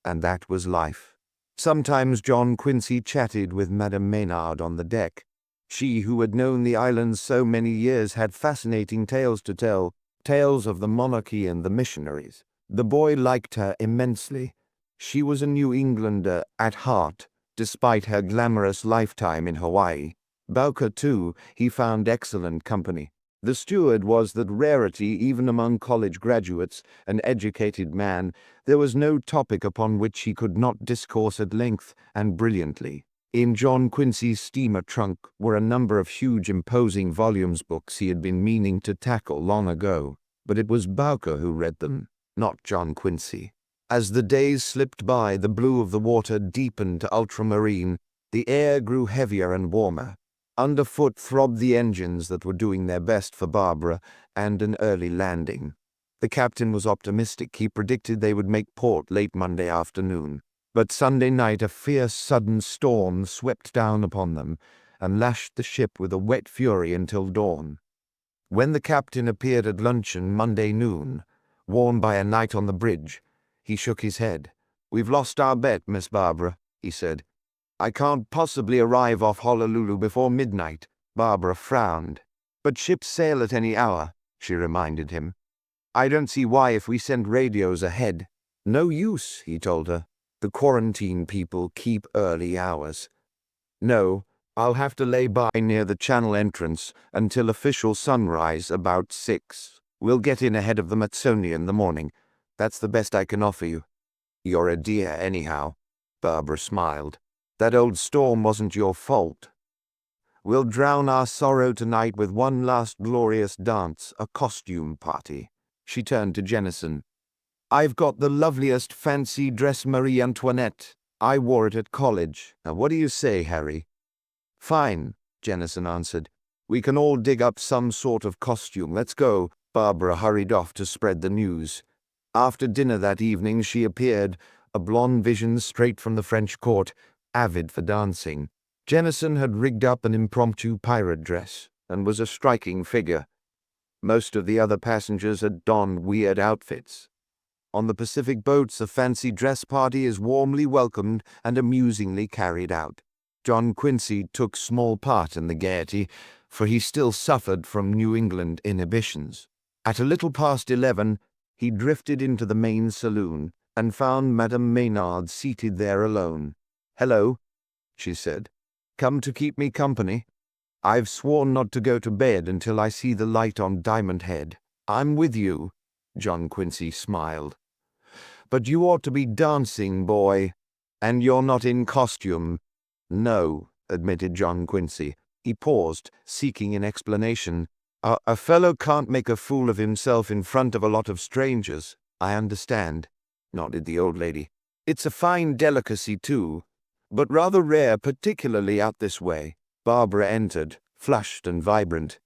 and that was life. Sometimes John Quincy chatted with Madame Maynard on the deck. She who had known the islands so many years had fascinating tales to tell, tales of the monarchy and the missionaries. The boy liked her immensely. She was a New Englander at heart, despite her glamorous lifetime in Hawaii. Bowker, too, he found excellent company. The steward was that rarity even among college graduates, an educated man. There was no topic upon which he could not discourse at length and brilliantly. In John Quincy's steamer trunk were a number of huge imposing volumes books he had been meaning to tackle long ago, but it was Bowker who read them, not John Quincy. As the days slipped by, the blue of the water deepened to ultramarine. The air grew heavier and warmer. Underfoot throbbed the engines that were doing their best for Barbara and an early landing. The captain was optimistic. He predicted they would make port late Monday afternoon. But Sunday night a fierce sudden storm swept down upon them and lashed the ship with a wet fury until dawn. When the captain appeared at luncheon Monday noon, worn by a night on the bridge, he shook his head. "We've lost our bet, Miss Barbara," he said. "I can't possibly arrive off Honolulu before midnight." Barbara frowned. "But ships sail at any hour," she reminded him. "I don't see why if we sent radios ahead." "No use," he told her. "The quarantine people keep early hours." "No, I'll have to lay by near the channel entrance until official sunrise about 6. We'll get in ahead of them at Sony in the morning. That's the best I can offer you." "You're a dear anyhow," Barbara smiled. "That old storm wasn't your fault. We'll drown our sorrow tonight with one last glorious dance, a costume party." She turned to Jennison. "I've got the loveliest fancy dress, Marie Antoinette. I wore it at college. Now what do you say, Harry?" "Fine," Jennison answered. "We can all dig up some sort of costume. Let's go. Barbara hurried off to spread the news. After dinner that evening she appeared, a blonde vision straight from the French court, avid for dancing. Jennison had rigged up an impromptu pirate dress, and was a striking figure. Most of the other passengers had donned weird outfits. On the Pacific boats, a fancy dress party is warmly welcomed and amusingly carried out. John Quincy took small part in the gaiety, for he still suffered from New England inhibitions. At a little past 11, he drifted into the main saloon and found Madame Maynard seated there alone. "Hello," she said. "Come to keep me company? I've sworn not to go to bed until I see the light on Diamond Head." "I'm with you," John Quincy smiled. "But you ought to be dancing, boy. And you're not in costume." "No," admitted John Quincy. He paused, seeking an explanation. A fellow can't make a fool of himself in front of a lot of strangers." "I understand," nodded the old lady. "It's a fine delicacy, too, but rather rare, particularly out this way." Barbara entered, flushed and vibrant.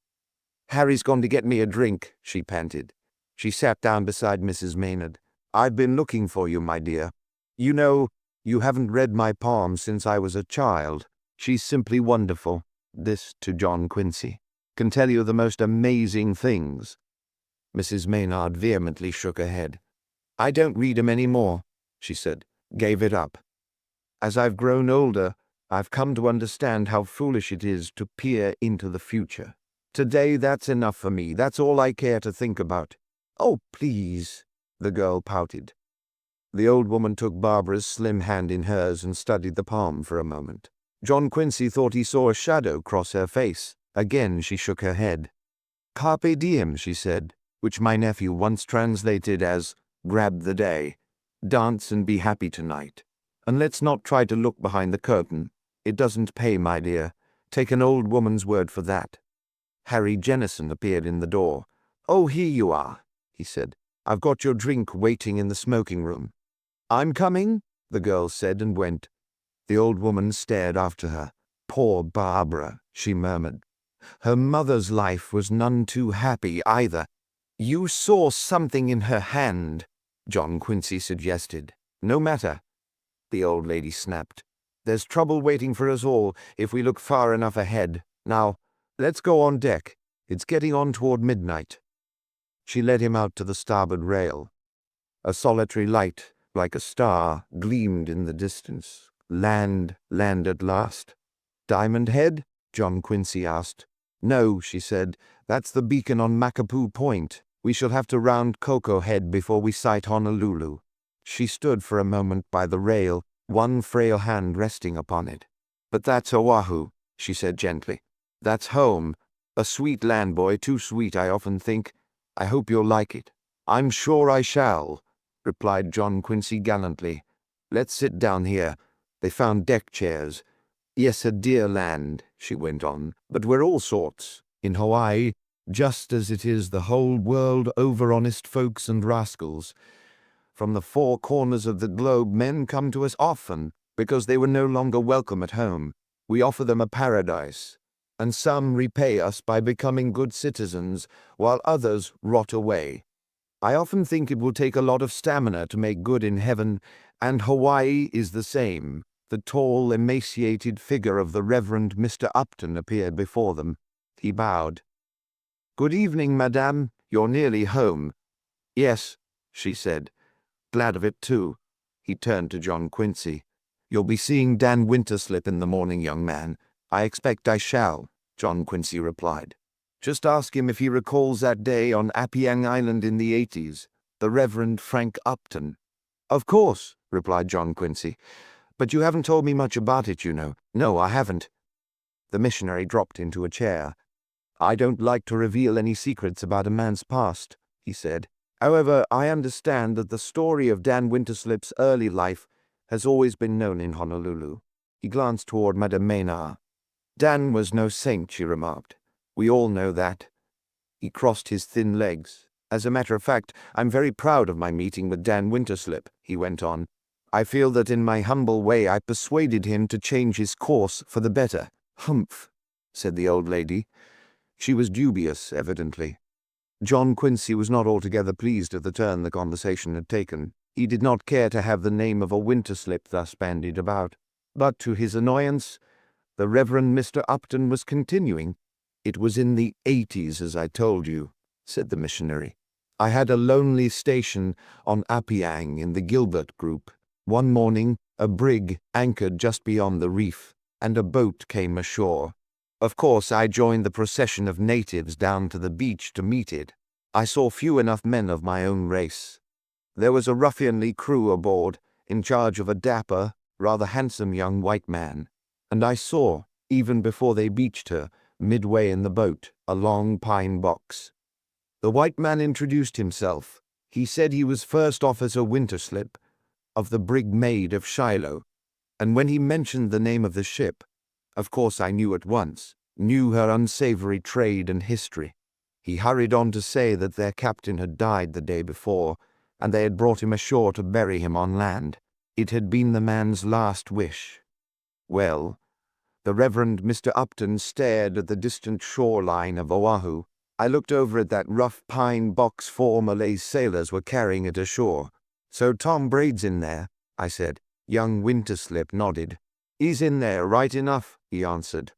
"Harry's gone to get me a drink," she panted. She sat down beside Mrs. Maynard. "I've been looking for you, my dear. You know, you haven't read my poem since I was a child. She's simply wonderful." This to John Quincy. "Can tell you the most amazing things." Mrs. Maynard vehemently shook her head. "I don't read 'em any more," she said. "Gave it up. As I've grown older, I've come to understand how foolish it is to peer into the future. Today, that's enough for me. That's all I care to think about." "Oh, please," the girl pouted. The old woman took Barbara's slim hand in hers and studied the palm for a moment. John Quincy thought he saw a shadow cross her face. Again she shook her head. "Carpe diem," she said, which my nephew once translated as, "grab the day. Dance and be happy tonight. And let's not try to look behind the curtain. It doesn't pay, my dear. Take an old woman's word for that." Harry Jennison appeared in the door. "Oh, here you are," he said. "I've got your drink waiting in the smoking room." "I'm coming," the girl said and went. The old woman stared after her. "Poor Barbara," she murmured. "Her mother's life was none too happy either." "You saw something in her hand," John Quincy suggested. "No matter," the old lady snapped. "There's trouble waiting for us all if we look far enough ahead. Now, let's go on deck. It's getting on toward midnight." She led him out to the starboard rail. A solitary light, like a star, gleamed in the distance. Land at last. "Diamond Head?" John Quincy asked. "No," she said. "That's the beacon on Makapuu Point. We shall have to round Cocoa Head before we sight Honolulu." She stood for a moment by the rail, one frail hand resting upon it. "But that's Oahu," she said gently. "That's home. A sweet land, boy, too sweet, I often think. I hope you'll like it." "I'm sure I shall," replied John Quincy gallantly. "Let's sit down here." They found deck chairs. "Yes, a dear land," she went on, "but we're all sorts. In Hawaii, just as it is the whole world over, honest folks and rascals. From the four corners of the globe, men come to us often because they were no longer welcome at home. We offer them a paradise, and some repay us by becoming good citizens, while others rot away. I often think it will take a lot of stamina to make good in heaven, and Hawaii is the same." The tall, emaciated figure of the Reverend Mr. Upton appeared before them. He bowed. "Good evening, madame. You're nearly home." "Yes," she said. "Glad of it, too." He turned to John Quincy. "You'll be seeing Dan Winterslip in the morning, young man." "I expect I shall," John Quincy replied. "Just ask him if he recalls that day on Appiang Island in the 80s, the Reverend Frank Upton." "Of course," replied John Quincy. "But you haven't told me much about it, you know." "No, I haven't." The missionary dropped into a chair. "I don't like to reveal any secrets about a man's past," he said. "However, I understand that the story of Dan Winterslip's early life has always been known in Honolulu." He glanced toward Madame Maynard. "Dan was no saint," she remarked. "We all know that." He crossed his thin legs. "As a matter of fact, I'm very proud of my meeting with Dan Winterslip," he went on. "I feel that in my humble way I persuaded him to change his course for the better." "Humph," said the old lady. She was dubious, evidently. John Quincy was not altogether pleased at the turn the conversation had taken. He did not care to have the name of a Winterslip thus bandied about. But to his annoyance, the Reverend Mr. Upton was continuing. "It was in the 80s, as I told you," said the missionary. "I had a lonely station on Apiang in the Gilbert group. One morning, a brig anchored just beyond the reef, and a boat came ashore. Of course, I joined the procession of natives down to the beach to meet it. I saw few enough men of my own race. There was a ruffianly crew aboard, in charge of a dapper, rather handsome young white man, and I saw, even before they beached her, midway in the boat, a long pine box. The white man introduced himself. He said he was First Officer Winterslip, of the brig Maid of Shiloh, and when he mentioned the name of the ship, of course I knew at once, knew her unsavory trade and history. He hurried on to say that their captain had died the day before, and they had brought him ashore to bury him on land. It had been the man's last wish. Well, the Reverend Mr. Upton stared at the distant shoreline of Oahu. I looked over at that rough pine box 4 Malay sailors were carrying it ashore. "So Tom Braid's in there," I said. Young Winterslip nodded. "He's in there, right enough," he answered.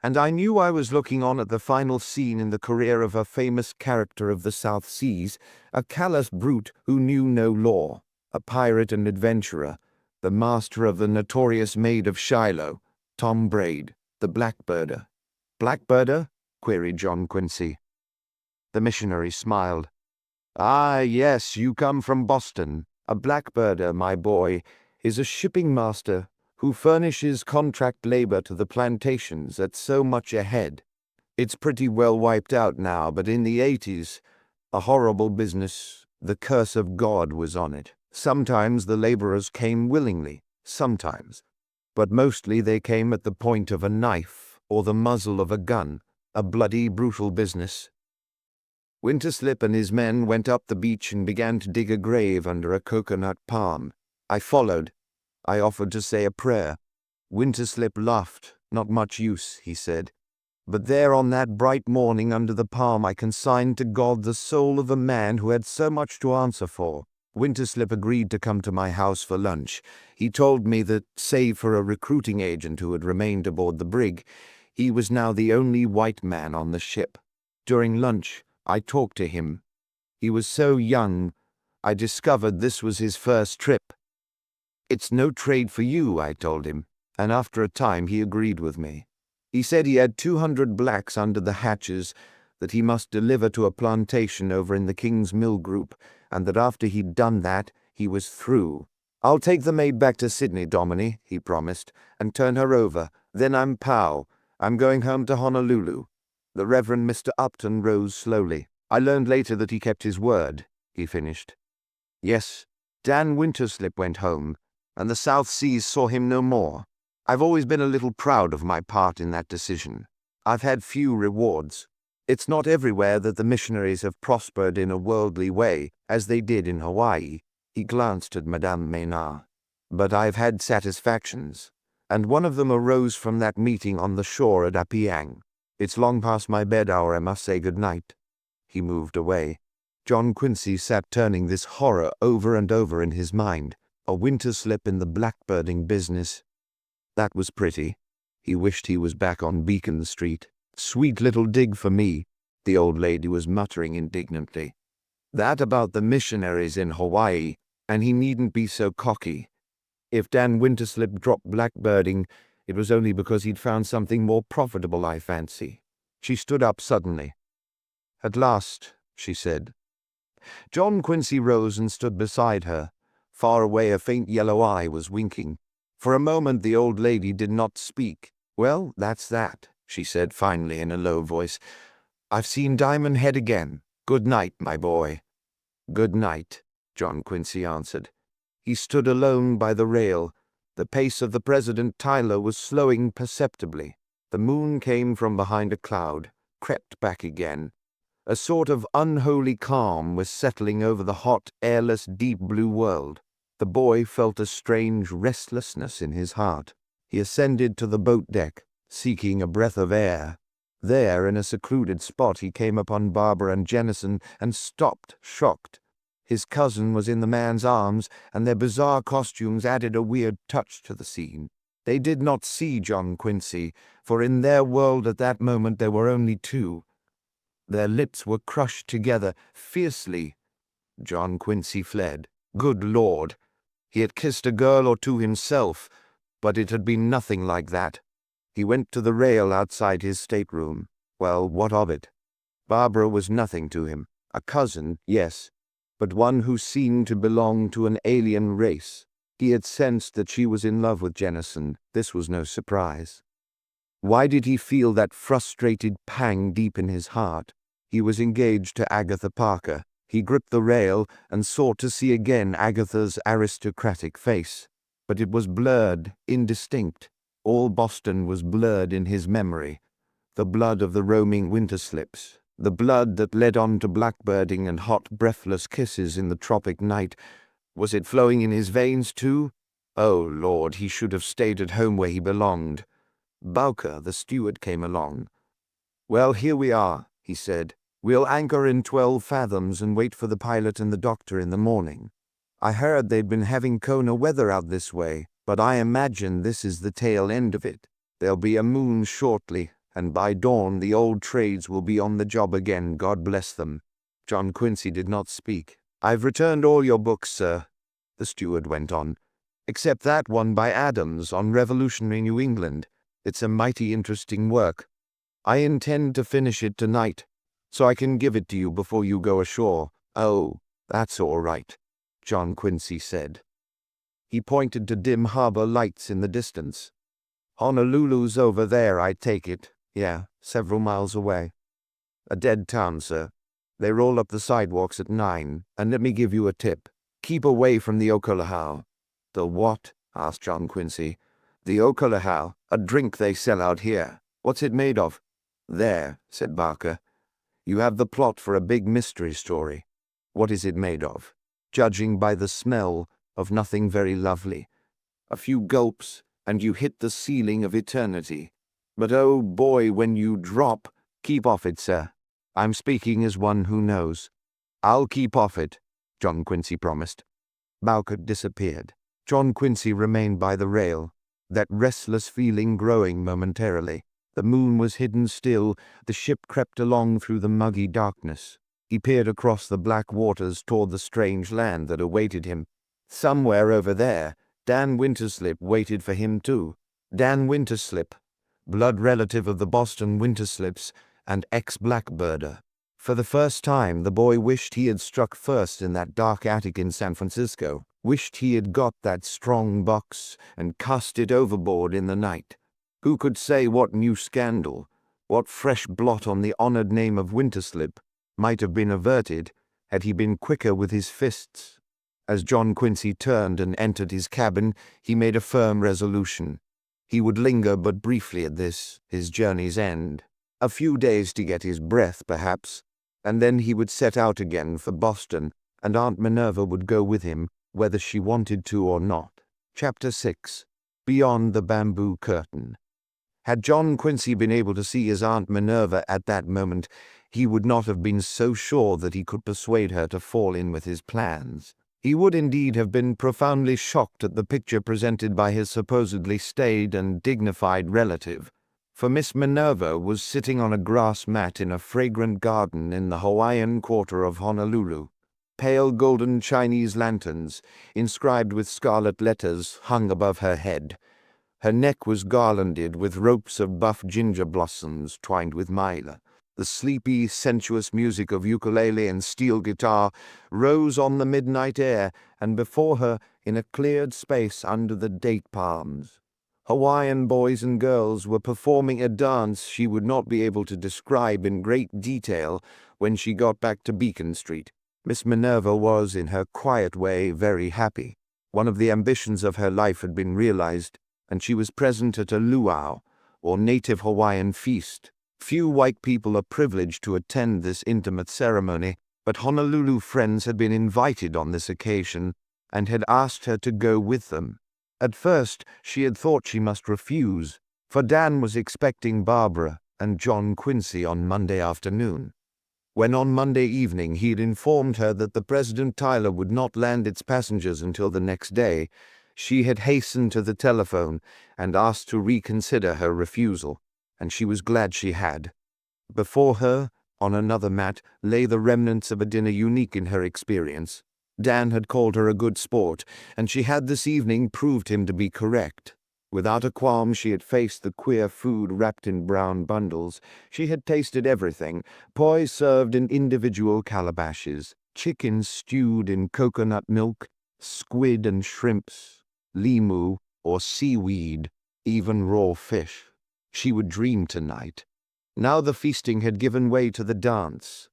And I knew I was looking on at the final scene in the career of a famous character of the South Seas, a callous brute who knew no law, a pirate and adventurer, the master of the notorious Maid of Shiloh, Tom Braid, the blackbirder. "Blackbirder?" queried John Quincy. The missionary smiled. "Ah, yes, you come from Boston. A blackbirder, my boy, is a shipping master who furnishes contract labor to the plantations at so much a head. It's pretty well wiped out now, but in the 80s, a horrible business. The curse of God was on it. Sometimes the laborers came willingly, sometimes, but mostly they came at the point of a knife or the muzzle of a gun, a bloody, brutal business. Winterslip and his men went up the beach and began to dig a grave under a coconut palm. I followed. I offered to say a prayer. Winterslip laughed. "Not much use," he said. "But there on that bright morning under the palm I consigned to God the soul of a man who had so much to answer for." Winterslip agreed to come to my house for lunch. He told me that, save for a recruiting agent who had remained aboard the brig, he was now the only white man on the ship. During lunch, I talked to him. He was so young, I discovered this was his first trip. "It's no trade for you," I told him, and after a time he agreed with me. He said he had 200 blacks under the hatches that he must deliver to a plantation over in the King's Mill group, and that after he'd done that, he was through. "I'll take the maid back to Sydney, Dominie," he promised, "and turn her over. Then I'm pow. I'm going home to Honolulu." The Reverend Mr. Upton rose slowly. "I learned later that he kept his word," he finished. "Yes, Dan Winterslip went home, and the South Seas saw him no more. I've always been a little proud of my part in that decision. I've had few rewards. It's not everywhere that the missionaries have prospered in a worldly way, as they did in Hawaii." He glanced at Madame Maynard. "But I've had satisfactions, and one of them arose from that meeting on the shore at Apiang. It's long past my bed hour. I must say good night." He moved away. John Quincy sat turning this horror over and over in his mind. A Winterslip in the blackbirding business. That was pretty. He wished he was back on Beacon Street. "Sweet little dig for me," the old lady was muttering indignantly. "That about the missionaries in Hawaii, and he needn't be so cocky. If Dan Winterslip dropped blackbirding, it was only because he'd found something more profitable, I fancy." She stood up suddenly. "At last," she said. John Quincy rose and stood beside her. Far away a faint yellow eye was winking. For a moment the old lady did not speak. "Well, that's that," she said finally in a low voice. "I've seen Diamond Head again. Good night, my boy." "Good night," John Quincy answered. He stood alone by the rail. The pace of the President Tyler was slowing perceptibly. The moon came from behind a cloud, crept back again. A sort of unholy calm was settling over the hot, airless, deep blue world. The boy felt a strange restlessness in his heart. He ascended to the boat deck, seeking a breath of air. There, in a secluded spot, he came upon Barbara and Jennison and stopped, shocked. His cousin was in the man's arms, and their bizarre costumes added a weird touch to the scene. They did not see John Quincy, for in their world at that moment there were only two. Their lips were crushed together, fiercely. John Quincy fled. Good Lord! He had kissed a girl or two himself, but it had been nothing like that. He went to the rail outside his stateroom. Well, what of it? Barbara was nothing to him. A cousin, yes, but one who seemed to belong to an alien race. He had sensed that she was in love with Jennison. This was no surprise. Why did he feel that frustrated pang deep in his heart? He was engaged to Agatha Parker. He gripped the rail and sought to see again Agatha's aristocratic face. But it was blurred, indistinct. All Boston was blurred in his memory. The blood of the roaming Winterslips, the blood that led on to blackbirding and hot, breathless kisses in the tropic night. Was it flowing in his veins too? Oh, Lord, he should have stayed at home where he belonged. Bowker, the steward, came along. "Well, here we are," he said. "We'll anchor in 12 fathoms and wait for the pilot and the doctor in the morning. I heard they'd been having Kona weather out this way, but I imagine this is the tail end of it. There'll be a moon shortly, and by dawn the old trades will be on the job again, God bless them." John Quincy did not speak. "I've returned all your books, sir," the steward went on, "except that one by Adams on revolutionary New England. It's a mighty interesting work. I intend to finish it tonight, so I can give it to you before you go ashore." "Oh, that's all right," John Quincy said. He pointed to dim harbor lights in the distance. "Honolulu's over there, I take it." "Yeah, several miles away." "A dead town, sir. They roll up the sidewalks at 9, and let me give you a tip. Keep away from the Okalahau." "The what?" asked John Quincy. "The Okalahau, a drink they sell out here. What's it made of?" "There," said Barker. "You have the plot for a big mystery story. What is it made of? Judging by the smell, of nothing very lovely. A few gulps, and you hit the ceiling of eternity. But oh boy, when you drop, keep off it, sir. I'm speaking as one who knows." "I'll keep off it," John Quincy promised. Bowker disappeared. John Quincy remained by the rail, that restless feeling growing momentarily. The moon was hidden still. The ship crept along through the muggy darkness. He peered across the black waters toward the strange land that awaited him. Somewhere over there, Dan Winterslip waited for him too. Dan Winterslip, blood relative of the Boston Winterslips and ex-blackbirder. For the first time, the boy wished he had struck first in that dark attic in San Francisco, wished he had got that strong box and cast it overboard in the night. Who could say what new scandal, what fresh blot on the honored name of Winterslip might have been averted had he been quicker with his fists? As John Quincy turned and entered his cabin, he made a firm resolution. He would linger but briefly at this, his journey's end. A few days to get his breath, perhaps, and then he would set out again for Boston, and Aunt Minerva would go with him, whether she wanted to or not. Chapter 6. Beyond the Bamboo Curtain. Had John Quincy been able to see his Aunt Minerva at that moment, he would not have been so sure that he could persuade her to fall in with his plans. He would indeed have been profoundly shocked at the picture presented by his supposedly staid and dignified relative. For Miss Minerva was sitting on a grass mat in a fragrant garden in the Hawaiian quarter of Honolulu. Pale golden Chinese lanterns, inscribed with scarlet letters, hung above her head. Her neck was garlanded with ropes of buff ginger blossoms twined with myla. The sleepy, sensuous music of ukulele and steel guitar rose on the midnight air, and before her, in a cleared space under the date palms, Hawaiian boys and girls were performing a dance she would not be able to describe in great detail when she got back to Beacon Street. Miss Minerva was, in her quiet way, very happy. One of the ambitions of her life had been realized, and she was present at a luau, or native Hawaiian feast. Few white people are privileged to attend this intimate ceremony, but Honolulu friends had been invited on this occasion, and had asked her to go with them. At first, she had thought she must refuse, for Dan was expecting Barbara, and John Quincy on Monday afternoon. When on Monday evening he'd informed her that the President Tyler would not land its passengers until the next day, she had hastened to the telephone and asked to reconsider her refusal, and she was glad she had. Before her, on another mat, lay the remnants of a dinner unique in her experience. Dan had called her a good sport, and she had this evening proved him to be correct. Without a qualm she had faced the queer food wrapped in brown bundles. She had tasted everything: poi served in individual calabashes, chicken stewed in coconut milk, squid and shrimps, limu or seaweed, even raw fish. She would dream tonight. Now the feasting had given way to the dance.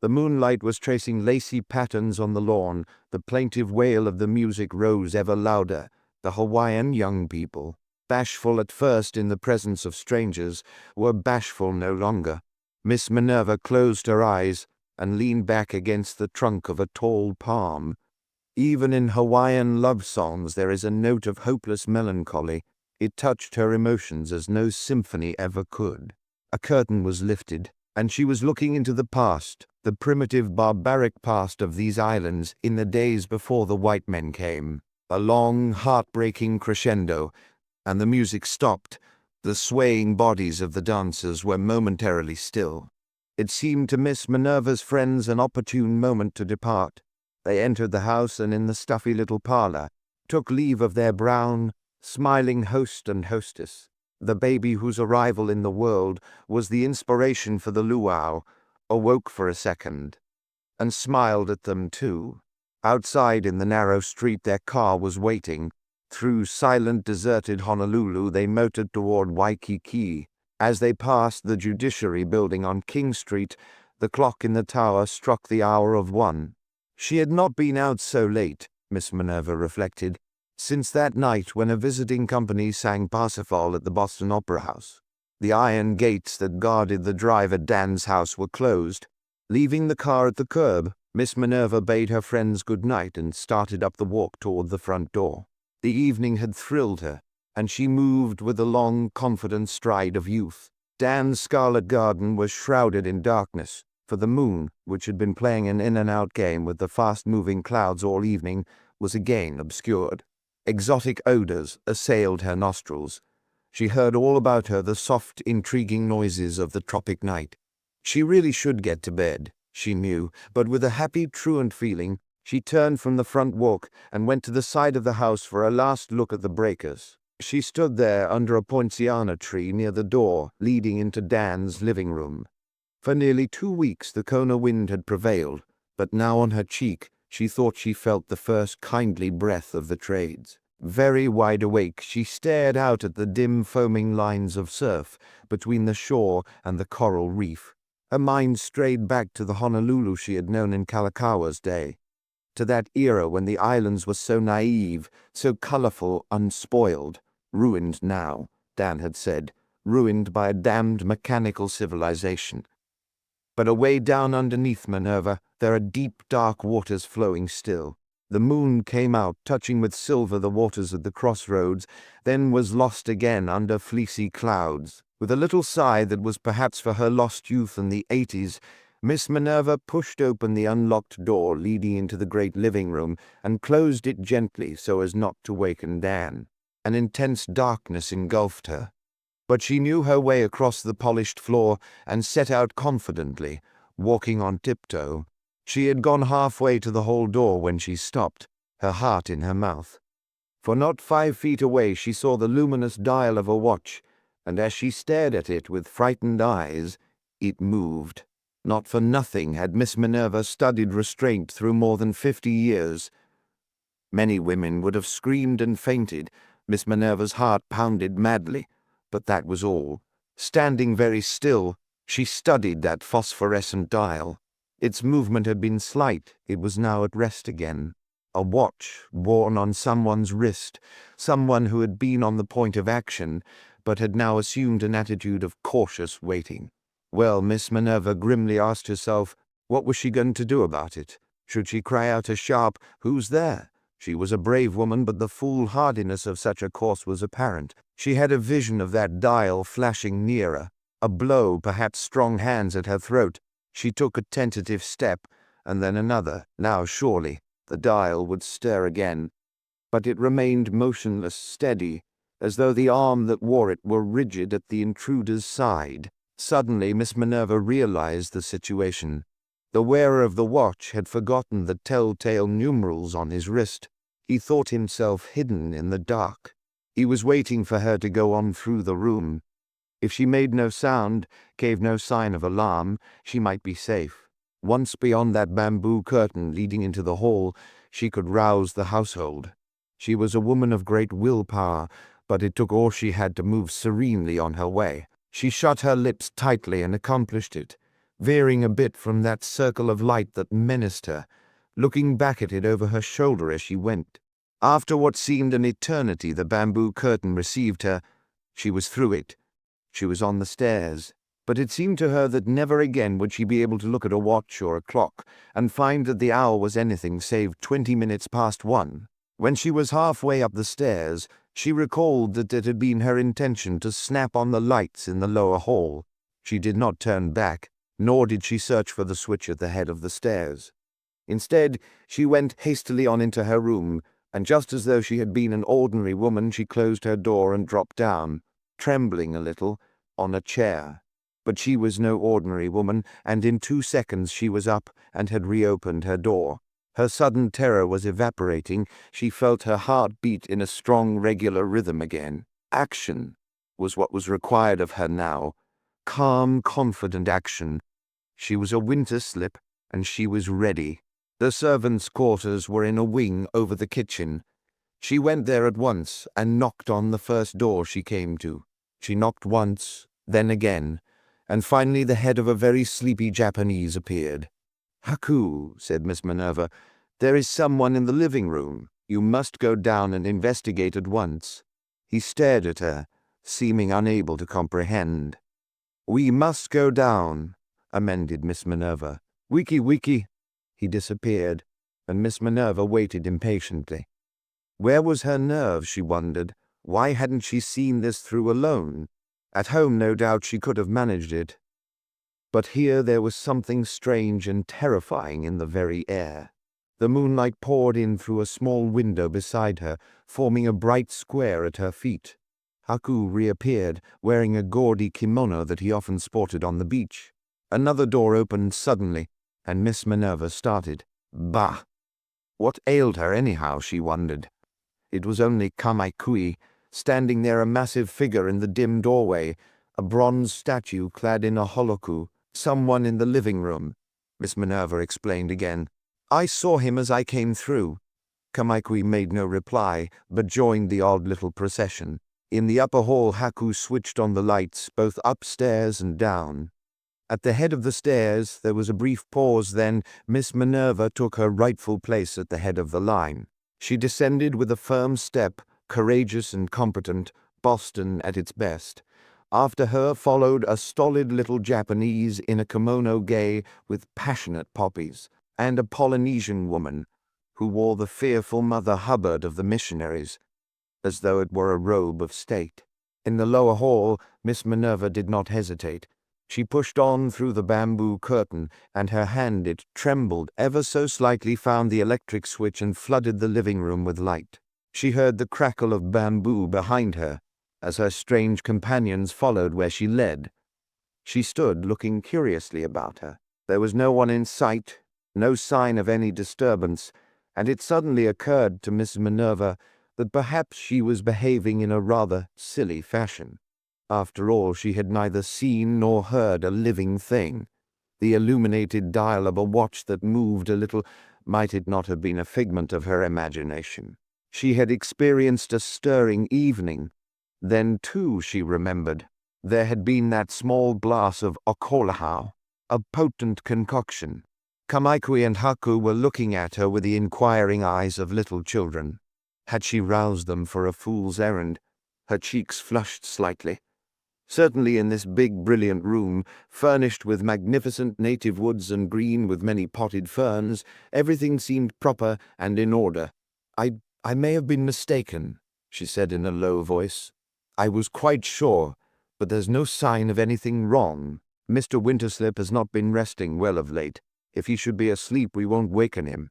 The moonlight was tracing lacy patterns on the lawn. The plaintive wail of the music rose ever louder. The Hawaiian young people, bashful at first in the presence of strangers, were bashful no longer. Miss Minerva closed her eyes and leaned back against the trunk of a tall palm. Even in Hawaiian love songs there is a note of hopeless melancholy. It touched her emotions as no symphony ever could. A curtain was lifted, and she was looking into the past, the primitive barbaric past of these islands in the days before the white men came. A long, heartbreaking crescendo, and the music stopped. The swaying bodies of the dancers were momentarily still. It seemed to Miss Minerva's friends an opportune moment to depart. They entered the house and in the stuffy little parlor took leave of their brown, smiling host and hostess. The baby whose arrival in the world was the inspiration for the luau awoke for a second, and smiled at them too. Outside in the narrow street their car was waiting. Through silent, deserted Honolulu they motored toward Waikiki. As they passed the Judiciary Building on King Street, the clock in the tower struck the hour of 1. She had not been out so late, Miss Minerva reflected, since that night when a visiting company sang Parsifal at the Boston Opera House. The iron gates that guarded the drive at Dan's house were closed. Leaving the car at the curb, Miss Minerva bade her friends good night and started up the walk toward the front door. The evening had thrilled her, and she moved with the long, confident stride of youth. Dan's scarlet garden was shrouded in darkness, for the moon, which had been playing an in-and-out game with the fast-moving clouds all evening, was again obscured. Exotic odors assailed her nostrils. She heard all about her the soft, intriguing noises of the tropic night. She really should get to bed, she knew, but with a happy, truant feeling, she turned from the front walk and went to the side of the house for a last look at the breakers. She stood there under a poinciana tree near the door leading into Dan's living room. For nearly 2 weeks the Kona wind had prevailed, but now on her cheek she thought she felt the first kindly breath of the trades. Very wide awake, she stared out at the dim foaming lines of surf between the shore and the coral reef. Her mind strayed back to the Honolulu she had known in Kalakawa's day, to that era when the islands were so naive, so colorful, unspoiled. Ruined now, Dan had said, ruined by a damned mechanical civilization. But away down underneath Minerva, there are deep, dark waters flowing still. The moon came out, touching with silver the waters at the crossroads, then was lost again under fleecy clouds. With a little sigh that was perhaps for her lost youth in the 80s, Miss Minerva pushed open the unlocked door leading into the great living room and closed it gently so as not to waken Dan. An intense darkness engulfed her, but she knew her way across the polished floor and set out confidently, walking on tiptoe. She had gone halfway to the hall door when she stopped, her heart in her mouth. For not 5 feet away she saw the luminous dial of a watch, and as she stared at it with frightened eyes, it moved. Not for nothing had Miss Minerva studied restraint through more than 50 years. Many women would have screamed and fainted. Miss Minerva's heart pounded madly, but that was all. Standing very still, she studied that phosphorescent dial. Its movement had been slight, it was now at rest again. A watch worn on someone's wrist, someone who had been on the point of action, but had now assumed an attitude of cautious waiting. Well, Miss Minerva grimly asked herself, what was she going to do about it? Should she cry out a sharp, "Who's there?" She was a brave woman, but the foolhardiness of such a course was apparent. She had a vision of that dial flashing nearer, A blow, perhaps strong hands at her throat. She took a tentative step, and then another. Now surely the dial would stir again. But it remained motionless, steady, as though the arm that wore it were rigid at the intruder's side. Suddenly Miss Minerva realized the situation. The wearer of the watch had forgotten the telltale numerals on his wrist. He thought himself hidden in the dark. He was waiting for her to go on through the room. If she made no sound, gave no sign of alarm, she might be safe. Once beyond that bamboo curtain leading into the hall, she could rouse the household. She was a woman of great willpower, but it took all she had to move serenely on her way. She shut her lips tightly and accomplished it, veering a bit from that circle of light that menaced her, looking back at it over her shoulder as she went. After what seemed an eternity, the bamboo curtain received her. She was through it. She was on the stairs, but it seemed to her that never again would she be able to look at a watch or a clock and find that the hour was anything save 20 minutes past 1. When she was halfway up the stairs, she recalled that it had been her intention to snap on the lights in the lower hall. She did not turn back, nor did she search for the switch at the head of the stairs. Instead, she went hastily on into her room, and just as though she had been an ordinary woman, she closed her door and dropped down, trembling a little, on a chair. But she was no ordinary woman, and in 2 seconds she was up and had reopened her door. Her sudden terror was evaporating. She felt her heart beat in a strong, regular rhythm again. Action was what was required of her now. Calm, confident action. She was a Winterslip, and she was ready. The servants' quarters were in a wing over the kitchen. She went there at once and knocked on the first door she came to. She knocked once, then again, and finally the head of a very sleepy Japanese appeared. "Haku," said Miss Minerva, "there is someone in the living room. You must go down and investigate at once." He stared at her, seeming unable to comprehend. "We must go down," amended Miss Minerva. "Wiki wiki." He disappeared, and Miss Minerva waited impatiently. Where was her nerve, she wondered? Why hadn't she seen this through alone? At home, no doubt, she could have managed it. But here there was something strange and terrifying in the very air. The moonlight poured in through a small window beside her, forming a bright square at her feet. Haku reappeared, wearing a gaudy kimono that he often sported on the beach. Another door opened suddenly, and Miss Minerva started. Bah! What ailed her anyhow, she wondered. It was only Kamaikui, standing there, a massive figure in the dim doorway, a bronze statue clad in a holoku, someone in the living room. Miss Minerva explained again. "I saw him as I came through." Kamaikui made no reply, but joined the odd little procession. In the upper hall, Haku switched on the lights, both upstairs and down. At the head of the stairs there was a brief pause, then Miss Minerva took her rightful place at the head of the line. She descended with a firm step, courageous and competent, Boston at its best. After her followed a stolid little Japanese in a kimono gay with passionate poppies, and a Polynesian woman who wore the fearful Mother Hubbard of the missionaries, as though it were a robe of state. In the lower hall, Miss Minerva did not hesitate. She pushed on through the bamboo curtain, and her hand, it trembled ever so slightly, found the electric switch and flooded the living room with light. She heard the crackle of bamboo behind her, as her strange companions followed where she led. She stood looking curiously about her. There was no one in sight, no sign of any disturbance, and it suddenly occurred to Miss Minerva that perhaps she was behaving in a rather silly fashion. After all, she had neither seen nor heard a living thing. The illuminated dial of a watch that moved a little, might it not have been a figment of her imagination? She had experienced a stirring evening. Then, too, she remembered, there had been that small glass of okolahau, a potent concoction. Kamaikui and Haku were looking at her with the inquiring eyes of little children. Had she roused them for a fool's errand? Her cheeks flushed slightly. Certainly in this big, brilliant room, furnished with magnificent native woods and green with many potted ferns, everything seemed proper and in order. I may have been mistaken," she said in a low voice. "I was quite sure but there's no sign of anything wrong. Mr. Winterslip has not been resting well of late. If he should be asleep, we won't waken him."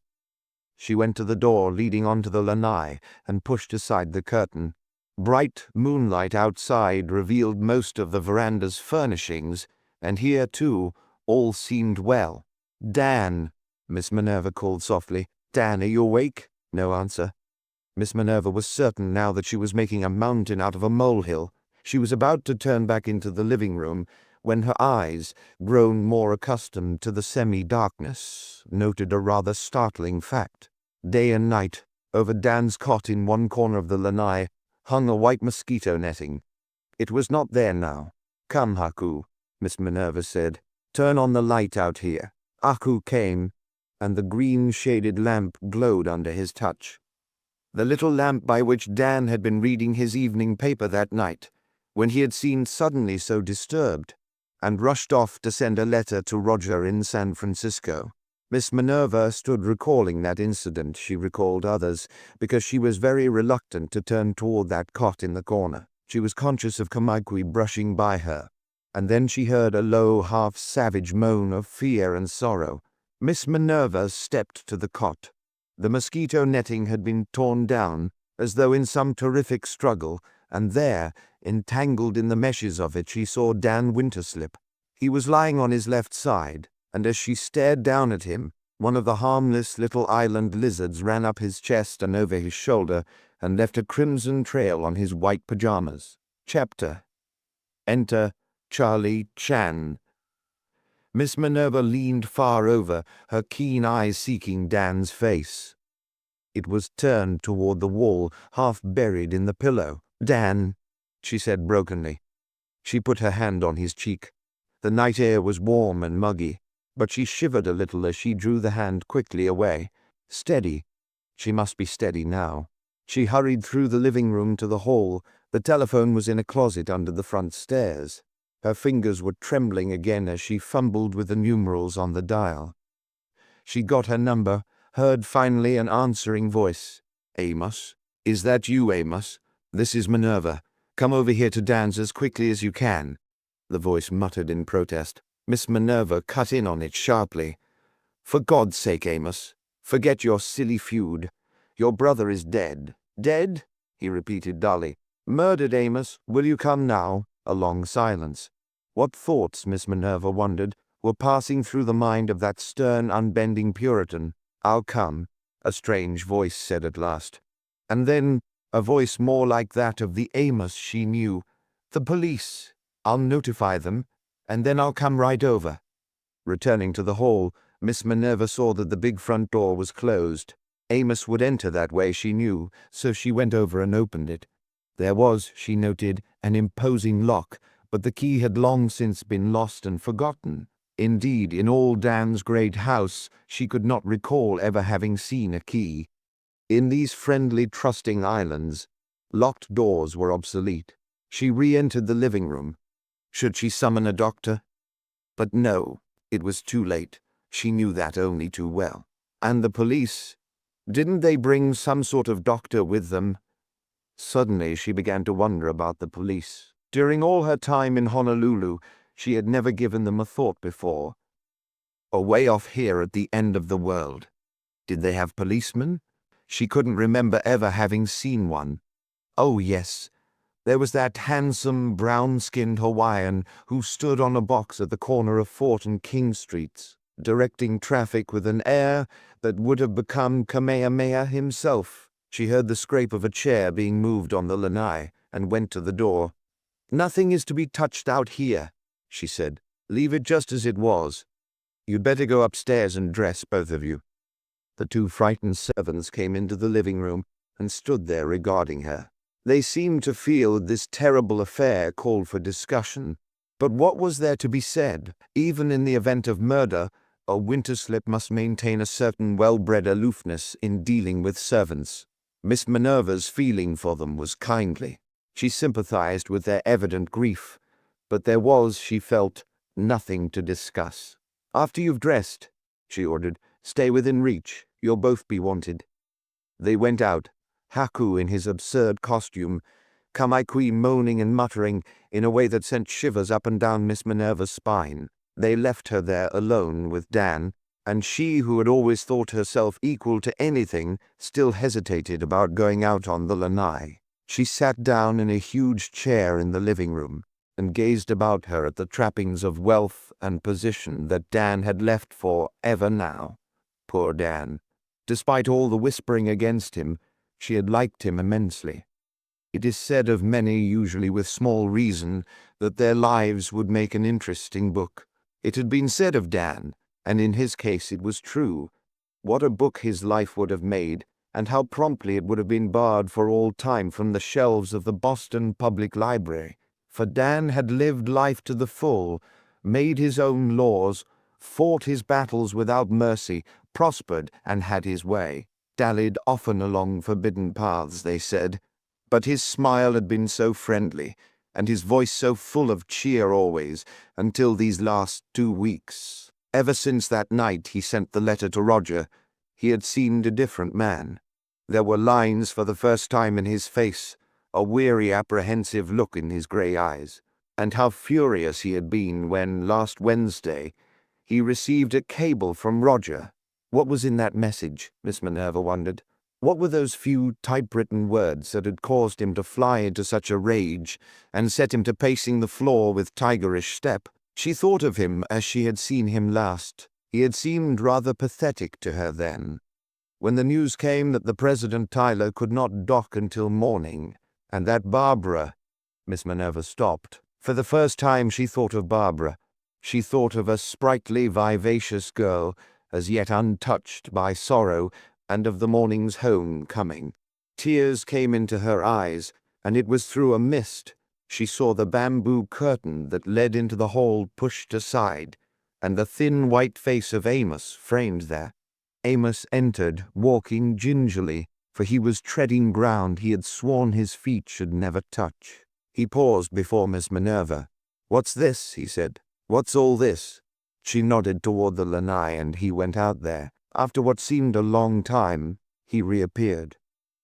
She went to the door leading onto the lanai and pushed aside the curtain. Bright moonlight outside revealed most of the veranda's furnishings, and here, too, all seemed well. "Dan," Miss Minerva called softly. "Dan, are you awake?" No answer. Miss Minerva was certain now that she was making a mountain out of a molehill. She was about to turn back into the living room when her eyes, grown more accustomed to the semi-darkness, noted a rather startling fact. Day and night, over Dan's cot in one corner of the lanai, hung a white mosquito netting. It was not there now. "Come, Haku," Miss Minerva said. "Turn on the light out here." Haku came, and the green-shaded lamp glowed under his touch. The little lamp by which Dan had been reading his evening paper that night, when he had seemed suddenly so disturbed, and rushed off to send a letter to Roger in San Francisco. Miss Minerva stood recalling that incident. She recalled others, because she was very reluctant to turn toward that cot in the corner. She was conscious of Kamaikui brushing by her, and then she heard a low, half-savage moan of fear and sorrow. Miss Minerva stepped to the cot. The mosquito netting had been torn down, as though in some terrific struggle, and there, entangled in the meshes of it, she saw Dan Winterslip. He was lying on his left side, and as she stared down at him, one of the harmless little island lizards ran up his chest and over his shoulder, and left a crimson trail on his white pajamas. Chapter. Enter Charlie Chan. Miss Minerva leaned far over, her keen eyes seeking Dan's face. It was turned toward the wall, half buried in the pillow. "Dan," she said brokenly. She put her hand on his cheek. The night air was warm and muggy, but she shivered a little as she drew the hand quickly away. Steady. She must be steady now. She hurried through the living room to the hall. The telephone was in a closet under the front stairs. Her fingers were trembling again as she fumbled with the numerals on the dial. She got her number, heard finally an answering voice. "Amos? Is that you, Amos? This is Minerva. Come over here to Dan's as quickly as you can." The voice muttered in protest. Miss Minerva cut in on it sharply. "For God's sake, Amos, forget your silly feud. Your brother is dead." "Dead?" he repeated dully. "Murdered, Amos. Will you come now?" A long silence. What thoughts, Miss Minerva wondered, were passing through the mind of that stern, unbending Puritan? "I'll come," a strange voice said at last. And then a voice more like that of the Amos she knew. "The police. I'll notify them, and then I'll come right over." Returning to the hall, Miss Minerva saw that the big front door was closed. Amos would enter that way, she knew, so she went over and opened it. There was, she noted, an imposing lock, but the key had long since been lost and forgotten. Indeed, in all Dan's great house, she could not recall ever having seen a key. In these friendly, trusting islands, locked doors were obsolete. She re-entered the living room. Should she summon a doctor? But no, it was too late. She knew that only too well. And the police? Didn't they bring some sort of doctor with them? Suddenly she began to wonder about the police. During all her time in Honolulu, she had never given them a thought before. Away off here at the end of the world. Did they have policemen? She couldn't remember ever having seen one. Oh yes, there was that handsome, brown-skinned Hawaiian who stood on a box at the corner of Fort and King Streets, directing traffic with an air that would have become Kamehameha himself. She heard the scrape of a chair being moved on the lanai and went to the door. "Nothing is to be touched out here," she said. "Leave it just as it was. You'd better go upstairs and dress, both of you." The two frightened servants came into the living room and stood there regarding her. They seemed to feel this terrible affair called for discussion. But what was there to be said? Even in the event of murder, a Winterslip must maintain a certain well-bred aloofness in dealing with servants. Miss Minerva's feeling for them was kindly. She sympathized with their evident grief, but there was, she felt, nothing to discuss. "After you've dressed," she ordered, "stay within reach. You'll both be wanted." They went out, Haku in his absurd costume, Kamaiqui moaning and muttering in a way that sent shivers up and down Miss Minerva's spine. They left her there alone with Dan, and she, who had always thought herself equal to anything, still hesitated about going out on the lanai. She sat down in a huge chair in the living room and gazed about her at the trappings of wealth and position that Dan had left for ever now. Poor Dan. Despite all the whispering against him, she had liked him immensely. It is said of many, usually with small reason, that their lives would make an interesting book. It had been said of Dan, and in his case it was true. What a book his life would have made, and how promptly it would have been barred for all time from the shelves of the Boston Public Library. For Dan had lived life to the full, made his own laws, fought his battles without mercy, prospered and had his way, dallied often along forbidden paths, they said. But his smile had been so friendly, and his voice so full of cheer always, until these last 2 weeks. Ever since that night he sent the letter to Roger, he had seemed a different man. There were lines for the first time in his face, a weary, apprehensive look in his grey eyes. And how furious he had been when, last Wednesday, he received a cable from Roger. What was in that message, Miss Minerva wondered? What were those few typewritten words that had caused him to fly into such a rage and set him to pacing the floor with tigerish step? She thought of him as she had seen him last. He had seemed rather pathetic to her then. When the news came that the President Tyler could not dock until morning, and that Barbara— Miss Minerva stopped. For the first time she thought of Barbara. She thought of a sprightly, vivacious girl, as yet untouched by sorrow, and of the morning's home coming. Tears came into her eyes, and it was through a mist. She saw the bamboo curtain that led into the hall pushed aside, and the thin white face of Amos framed there. Amos entered, walking gingerly, for he was treading ground he had sworn his feet should never touch. He paused before Miss Minerva. "What's this?" he said. "What's all this?" She nodded toward the lanai, and he went out there. After what seemed a long time, he reappeared.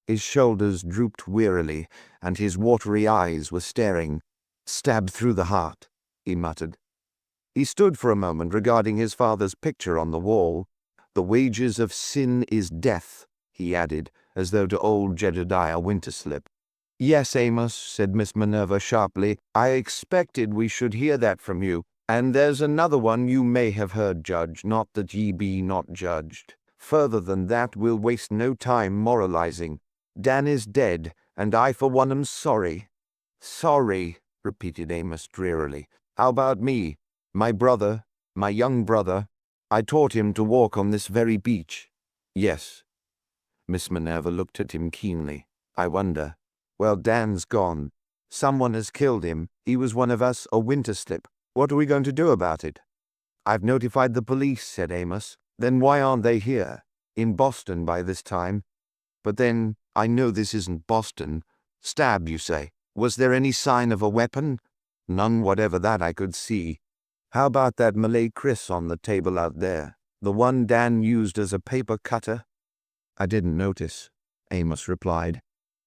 His shoulders drooped wearily, and his watery eyes were staring. "Stabbed through the heart," he muttered. He stood for a moment regarding his father's picture on the wall. "The wages of sin is death," he added, as though to old Jedediah Winterslip. "Yes, Amos," said Miss Minerva sharply. "I expected we should hear that from you. And there's another one you may have heard, Judge, not that ye be not judged. Further than that, we'll waste no time moralizing. Dan is dead, and I for one am sorry." "Sorry," repeated Amos drearily. "How about me? My brother, my young brother, I taught him to walk on this very beach." "Yes." Miss Minerva looked at him keenly. "I wonder. Well, Dan's gone. Someone has killed him. He was one of us, a Winterslip. What are we going to do about it?" "I've notified the police," said Amos. "Then why aren't they here? In Boston by this time." "But then, I know this isn't Boston. Stabbed, you say. Was there any sign of a weapon?" "None whatever that I could see." "How about that Malay kris on the table out there? The one Dan used as a paper cutter?" "I didn't notice," Amos replied.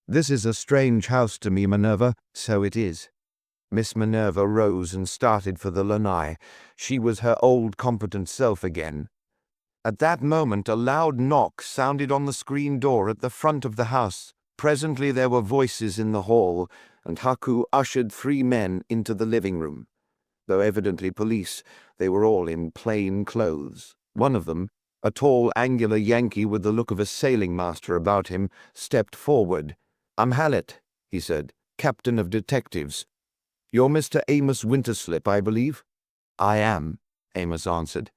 "This is a strange house to me, Minerva." "So it is." Miss Minerva rose and started for the lanai. She was her old competent self again. At that moment a loud knock sounded on the screen door at the front of the house. Presently there were voices in the hall, and Haku ushered 3 men into the living room. Though evidently police, they were all in plain clothes. One of them, a tall, angular Yankee with the look of a sailing master about him, stepped forward. "I'm Hallett," he said, "captain of detectives. You're Mr. Amos Winterslip, I believe?" "I am," Amos answered.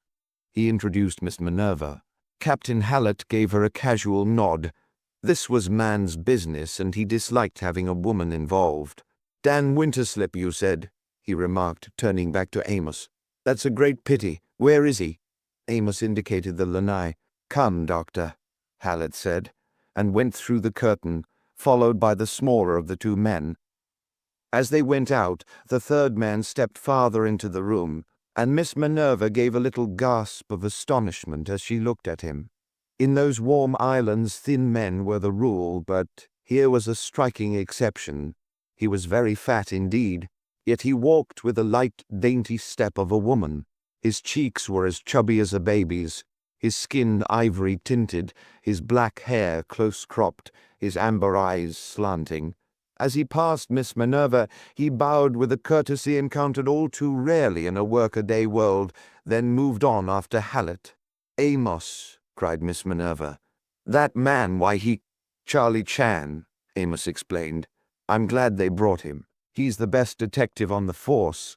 He introduced Miss Minerva. Captain Hallett gave her a casual nod. This was man's business, and he disliked having a woman involved. "Dan Winterslip, you said," he remarked, turning back to Amos. "That's a great pity. Where is he?" Amos indicated the lanai. "Come, Doctor," Hallett said, and went through the curtain, followed by the smaller of the 2 men. As they went out, the 3rd man stepped farther into the room, and Miss Minerva gave a little gasp of astonishment as she looked at him. In those warm islands thin men were the rule, but here was a striking exception. He was very fat indeed, yet he walked with the light, dainty step of a woman. His cheeks were as chubby as a baby's, his skin ivory-tinted, his black hair close-cropped, his amber eyes slanting. As he passed Miss Minerva, he bowed with a courtesy encountered all too rarely in a workaday world, then moved on after Hallett. "Amos," cried Miss Minerva. "That man, why he—" "Charlie Chan," Amos explained. "I'm glad they brought him. He's the best detective on the force.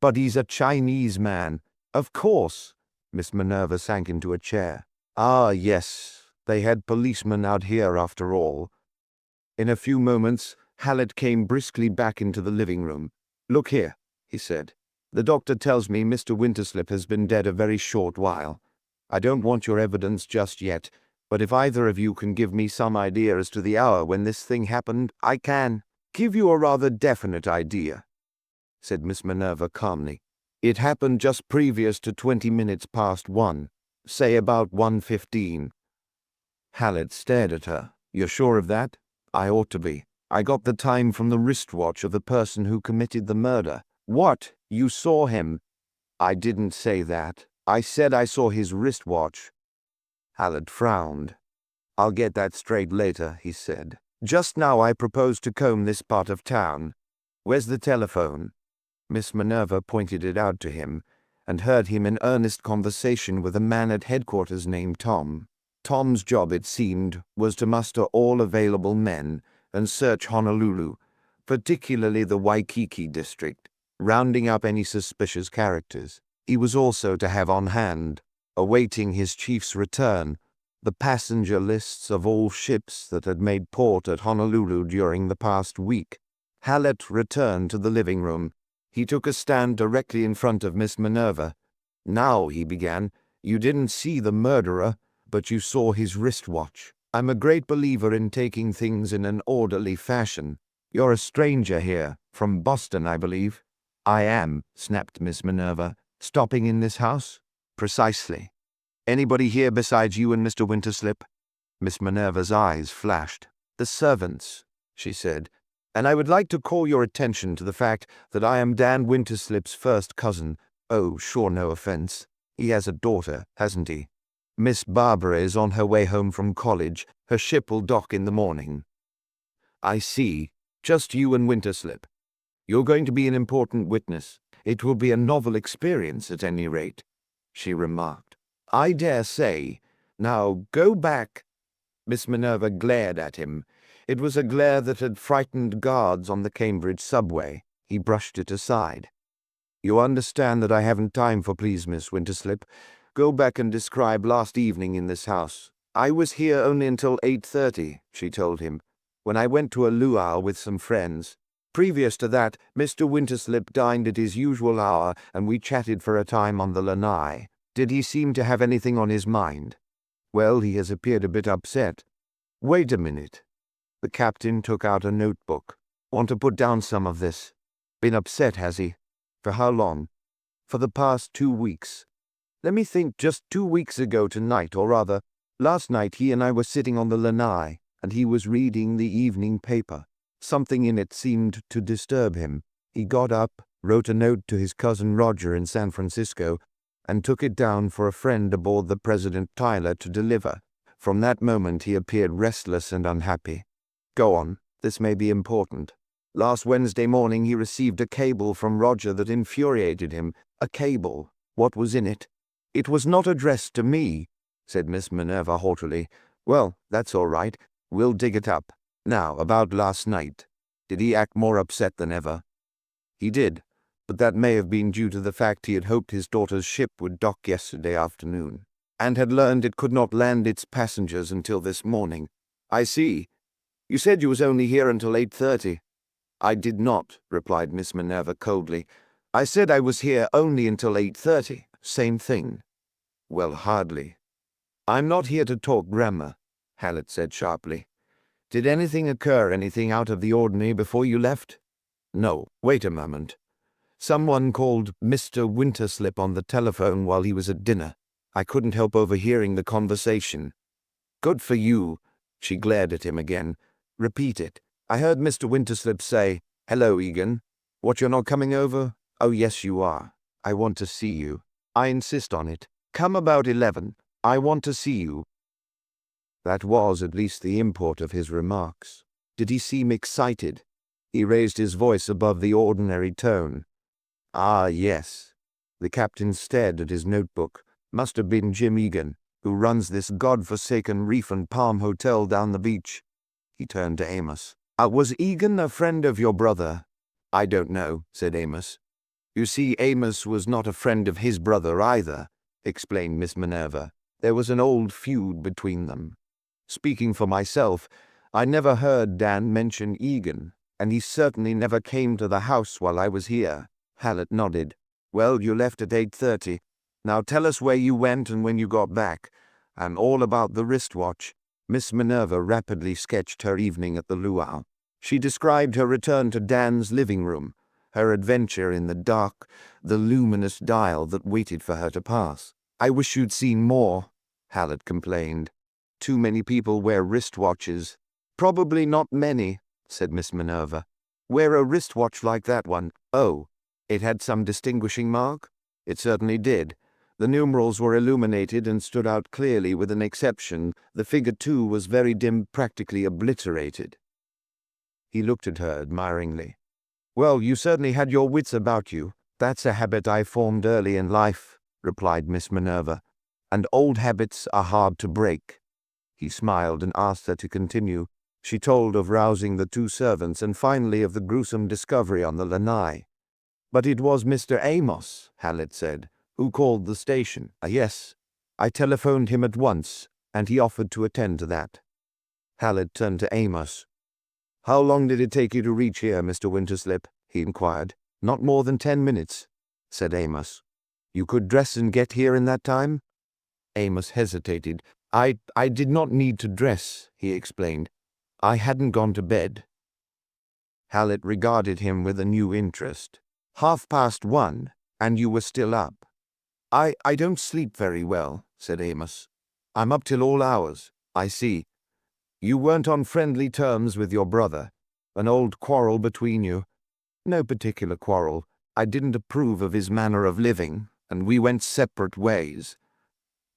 But he's a Chinese man." "Of course." Miss Minerva sank into a chair. "Ah, yes, they had policemen out here after all." In a few moments, Hallett came briskly back into the living room. "Look here," he said. "The doctor tells me Mr. Winterslip has been dead a very short while. I don't want your evidence just yet, but if either of you can give me some idea as to the hour when this thing happened, I can." "Give you a rather definite idea," said Miss Minerva calmly. "It happened just previous to 20 minutes past 1, say about 1:15. Hallett stared at her. "You're sure of that?" "I ought to be. I got the time from the wristwatch of the person who committed the murder." "What? You saw him?" "I didn't say that. I said I saw his wristwatch." Hallett frowned. "I'll get that straight later," he said. "Just now I propose to comb this part of town. Where's the telephone?" Miss Minerva pointed it out to him, and heard him in earnest conversation with a man at headquarters named Tom. Tom's job, it seemed, was to muster all available men and search Honolulu, particularly the Waikiki district, rounding up any suspicious characters. He was also to have on hand, awaiting his chief's return, the passenger lists of all ships that had made port at Honolulu during the past week. Hallett returned to the living room. He took a stand directly in front of Miss Minerva. "Now," he began, "you didn't see the murderer, but you saw his wristwatch. I'm a great believer in taking things in an orderly fashion. You're a stranger here, from Boston, I believe." "I am," snapped Miss Minerva. "Stopping in this house?" "Precisely. Anybody here besides you and Mr. Winterslip?" Miss Minerva's eyes flashed. "The servants," she said. "And I would like to call your attention to the fact that I am Dan Winterslip's first cousin. Oh, sure, no offense. He has a daughter, hasn't he? Miss Barbara is on her way home from college. Her ship will dock in the morning." "I see. Just you and Winterslip. You're going to be an important witness. It will be a novel experience, at any rate," she remarked. "I dare say. Now, go back." Miss Minerva glared at him. It was a glare that had frightened guards on the Cambridge subway. He brushed it aside. "You understand that I haven't time for please, Miss Winterslip. Go back and describe last evening in this house." "I was here only until 8:30, she told him, "when I went to a luau with some friends. Previous to that, Mr. Winterslip dined at his usual hour, and we chatted for a time on the lanai. Did he seem to have anything on his mind?" "Well, he has appeared a bit upset." "Wait a minute." The captain took out a notebook. "Want to put down some of this? Been upset, has he? For how long?" "For the past 2 weeks. Let me think, just 2 weeks ago tonight, or rather, last night he and I were sitting on the lanai, and he was reading the evening paper. Something in it seemed to disturb him. He got up, wrote a note to his cousin Roger in San Francisco, and took it down for a friend aboard the President Tyler to deliver. From that moment he appeared restless and unhappy. Go on, this may be important. Last Wednesday morning he received a cable from Roger that infuriated him. A cable. What was in it?" "It was not addressed to me," said Miss Minerva haughtily. "Well, that's all right. We'll dig it up. Now, about last night. Did he act more upset than ever?" "He did, but that may have been due to the fact he had hoped his daughter's ship would dock yesterday afternoon, and had learned it could not land its passengers until this morning." "I see. You said you was only here until 8:30. "I did not," replied Miss Minerva coldly. "I said I was here only until 8:30. Same thing." "Well, hardly." "I'm not here to talk grammar," Hallett said sharply. "Did anything occur, anything out of the ordinary before you left?" "No. Wait a moment. Someone called Mr. Winterslip on the telephone while he was at dinner. I couldn't help overhearing the conversation." "Good for you." She glared at him again. "Repeat it." "I heard Mr. Winterslip say, Hello, Egan. What, you're not coming over? Oh, yes, you are. I want to see you. I insist on it. Come about 11. I want to see you. That was at least the import of his remarks. Did he seem excited? He raised his voice above the ordinary tone. Ah, yes. The captain stared at his notebook. Must have been Jim Egan, who runs this god-forsaken reef and palm hotel down the beach. He turned to Amos. Was Egan a friend of your brother? I don't know, said Amos. You see, Amos was not a friend of his brother either, explained Miss Minerva. There was an old feud between them. Speaking for myself, I never heard Dan mention Egan, and he certainly never came to the house while I was here. Hallett nodded. Well, you left at 8:30. Now tell us where you went and when you got back, and all about the wristwatch. Miss Minerva rapidly sketched her evening at the luau. She described her return to Dan's living room, her adventure in the dark, the luminous dial that waited for her to pass. I wish you'd seen more, Hallett complained. Too many people wear wristwatches. Probably not many, said Miss Minerva. Wear a wristwatch like that one. Oh, it had some distinguishing mark? It certainly did. The numerals were illuminated and stood out clearly with an exception. The figure 2 was very dim, practically obliterated. He looked at her admiringly. Well, you certainly had your wits about you. That's a habit I formed early in life, replied Miss Minerva, and old habits are hard to break. He smiled and asked her to continue. She told of rousing the 2 servants and finally of the gruesome discovery on the lanai. But it was Mr. Amos, Hallett said, who called the station. Yes, I telephoned him at once, and he offered to attend to that. Hallett turned to Amos. How long did it take you to reach here, Mr. Winterslip? He inquired. Not more than 10 minutes, said Amos. You could dress and get here in that time? Amos hesitated. I did not need to dress, he explained. I hadn't gone to bed. Hallett regarded him with a new interest. 1:30, and you were still up. I don't sleep very well, said Amos. I'm up till all hours. I see. You weren't on friendly terms with your brother. An old quarrel between you. No particular quarrel. I didn't approve of his manner of living, and we went separate ways.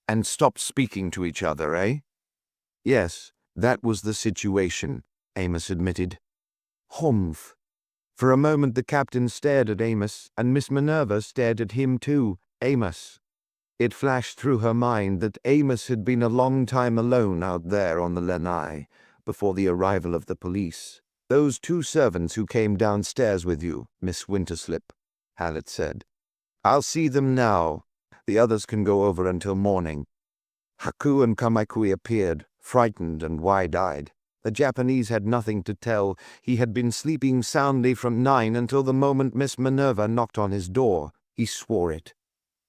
And stopped speaking to each other, eh? Yes, that was the situation, Amos admitted. Humph. For a moment the captain stared at Amos, and Miss Minerva stared at him too. Amos. It flashed through her mind that Amos had been a long time alone out there on the lanai, before the arrival of the police. Those 2 servants who came downstairs with you, Miss Winterslip, Hallett said. I'll see them now. The others can go over until morning. Haku and Kamakui appeared, frightened and wide-eyed. The Japanese had nothing to tell. He had been sleeping soundly from 9 until the moment Miss Minerva knocked on his door. He swore it.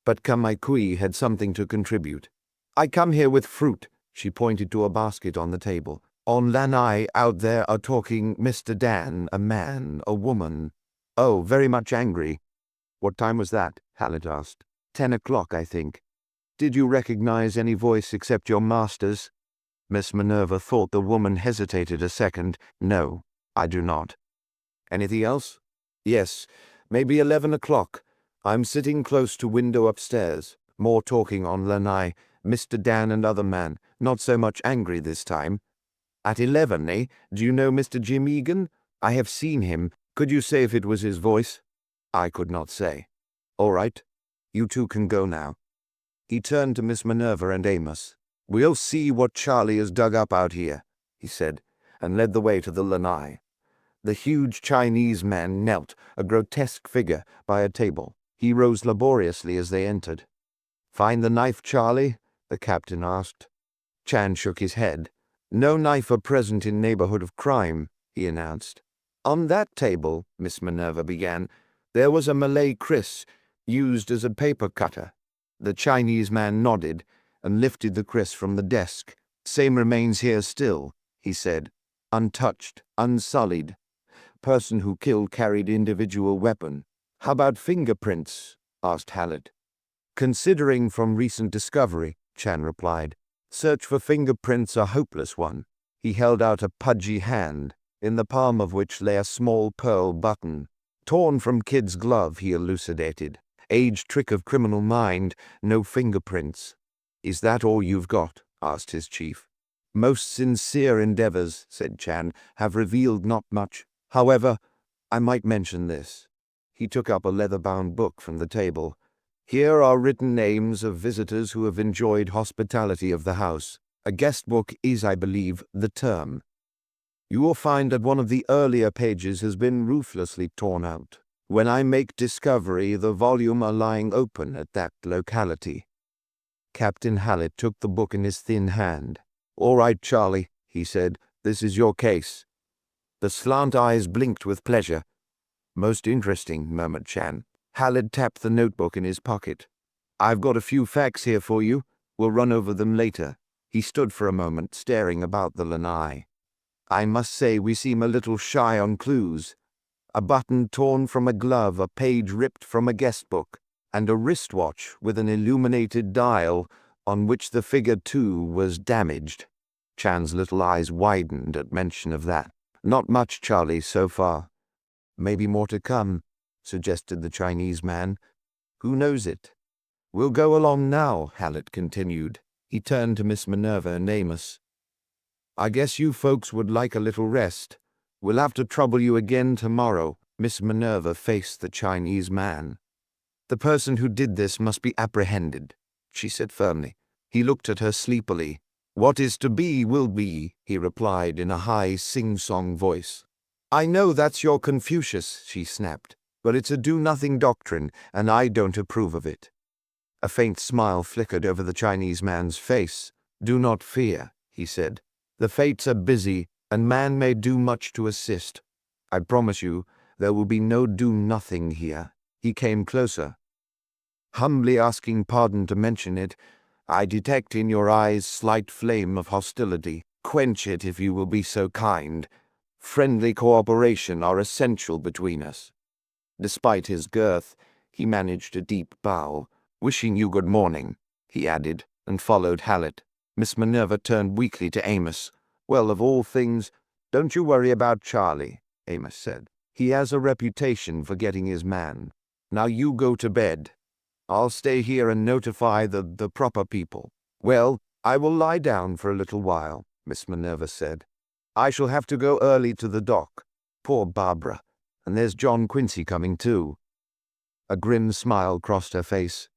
But Kamakui had something to contribute. I come here with fruit. She pointed to a basket on the table. On lanai out there are talking Mr. Dan, a man, a woman. Oh, very much angry. What time was that? Hallett asked. 10 o'clock, I think. Did you recognize any voice except your master's? Miss Minerva thought the woman hesitated a second. No, I do not. Anything else? Yes, maybe 11 o'clock. I'm sitting close to window upstairs. More talking on lanai. Mr. Dan and other man. Not so much angry this time. At 11, eh? Do you know Mr. Jim Egan? I have seen him. Could you say if it was his voice? I could not say. All right. You 2 can go now. He turned to Miss Minerva and Amos. We'll see what Charlie has dug up out here, he said, and led the way to the lanai. The huge Chinese man knelt, a grotesque figure, by a table. He rose laboriously as they entered. Find the knife, Charlie? The captain asked. Chan shook his head. No knife are present in neighborhood of crime, he announced. On that table, Miss Minerva began, there was a Malay kris, used as a paper cutter. The Chinese man nodded and lifted the kris from the desk. Same remains here still, he said. Untouched, unsullied. Person who killed carried individual weapon. How about fingerprints? Asked Hallett. Considering from recent discovery, Chan replied. Search for fingerprints a hopeless one. He held out a pudgy hand. in the palm of which lay a small pearl button. Torn from kid's glove, he elucidated. Age trick of criminal mind, no fingerprints. Is that all you've got? Asked his chief. Most sincere endeavors, said Chan, have revealed not much. However, I might mention this. He took up a leather-bound book from the table. Here are written names of visitors who have enjoyed hospitality of the house. A guest book is, I believe, the term. You will find that one of the earlier pages has been ruthlessly torn out. When I make discovery, the volume are lying open at that locality. Captain Hallett took the book in his thin hand. All right, Charlie, he said, this is your case. The slant eyes blinked with pleasure. Most interesting, murmured Chan. Hallett tapped the notebook in his pocket. I've got a few facts here for you. We'll run over them later. He stood for a moment, staring about the lanai. I must say we seem a little shy on clues. A button torn from a glove, a page ripped from a guest book, and a wristwatch with an illuminated dial on which the figure 2 was damaged. Chan's little eyes widened at mention of that. Not much, Charlie, so far. Maybe more to come, suggested the Chinese man. Who knows it? We'll go along now, Hallett continued. He turned to Miss Minerva and Amos. I guess you folks would like a little rest. We'll have to trouble you again tomorrow. Miss Minerva faced the Chinese man. The person who did this must be apprehended, she said firmly. He looked at her sleepily. What is to be will be, he replied in a high sing-song voice. I know that's your Confucius, she snapped, but it's a do-nothing doctrine, and I don't approve of it. A faint smile flickered over the Chinese man's face. Do not fear, he said. The fates are busy, and man may do much to assist. I promise you, there will be no do-nothing here. He came closer. Humbly asking pardon to mention it, I detect in your eyes slight flame of hostility. Quench it if you will be so kind. Friendly cooperation are essential between us. Despite his girth, he managed a deep bow. Wishing you good morning, he added, and followed Hallett. Miss Minerva turned weakly to Amos. Well, of all things, don't you worry about Charlie, Amos said. He has a reputation for getting his man. Now you go to bed. I'll stay here and notify the proper people. Well, I will lie down for a little while, Miss Minerva said. I shall have to go early to the dock. Poor Barbara. And there's John Quincy coming too. A grim smile crossed her face.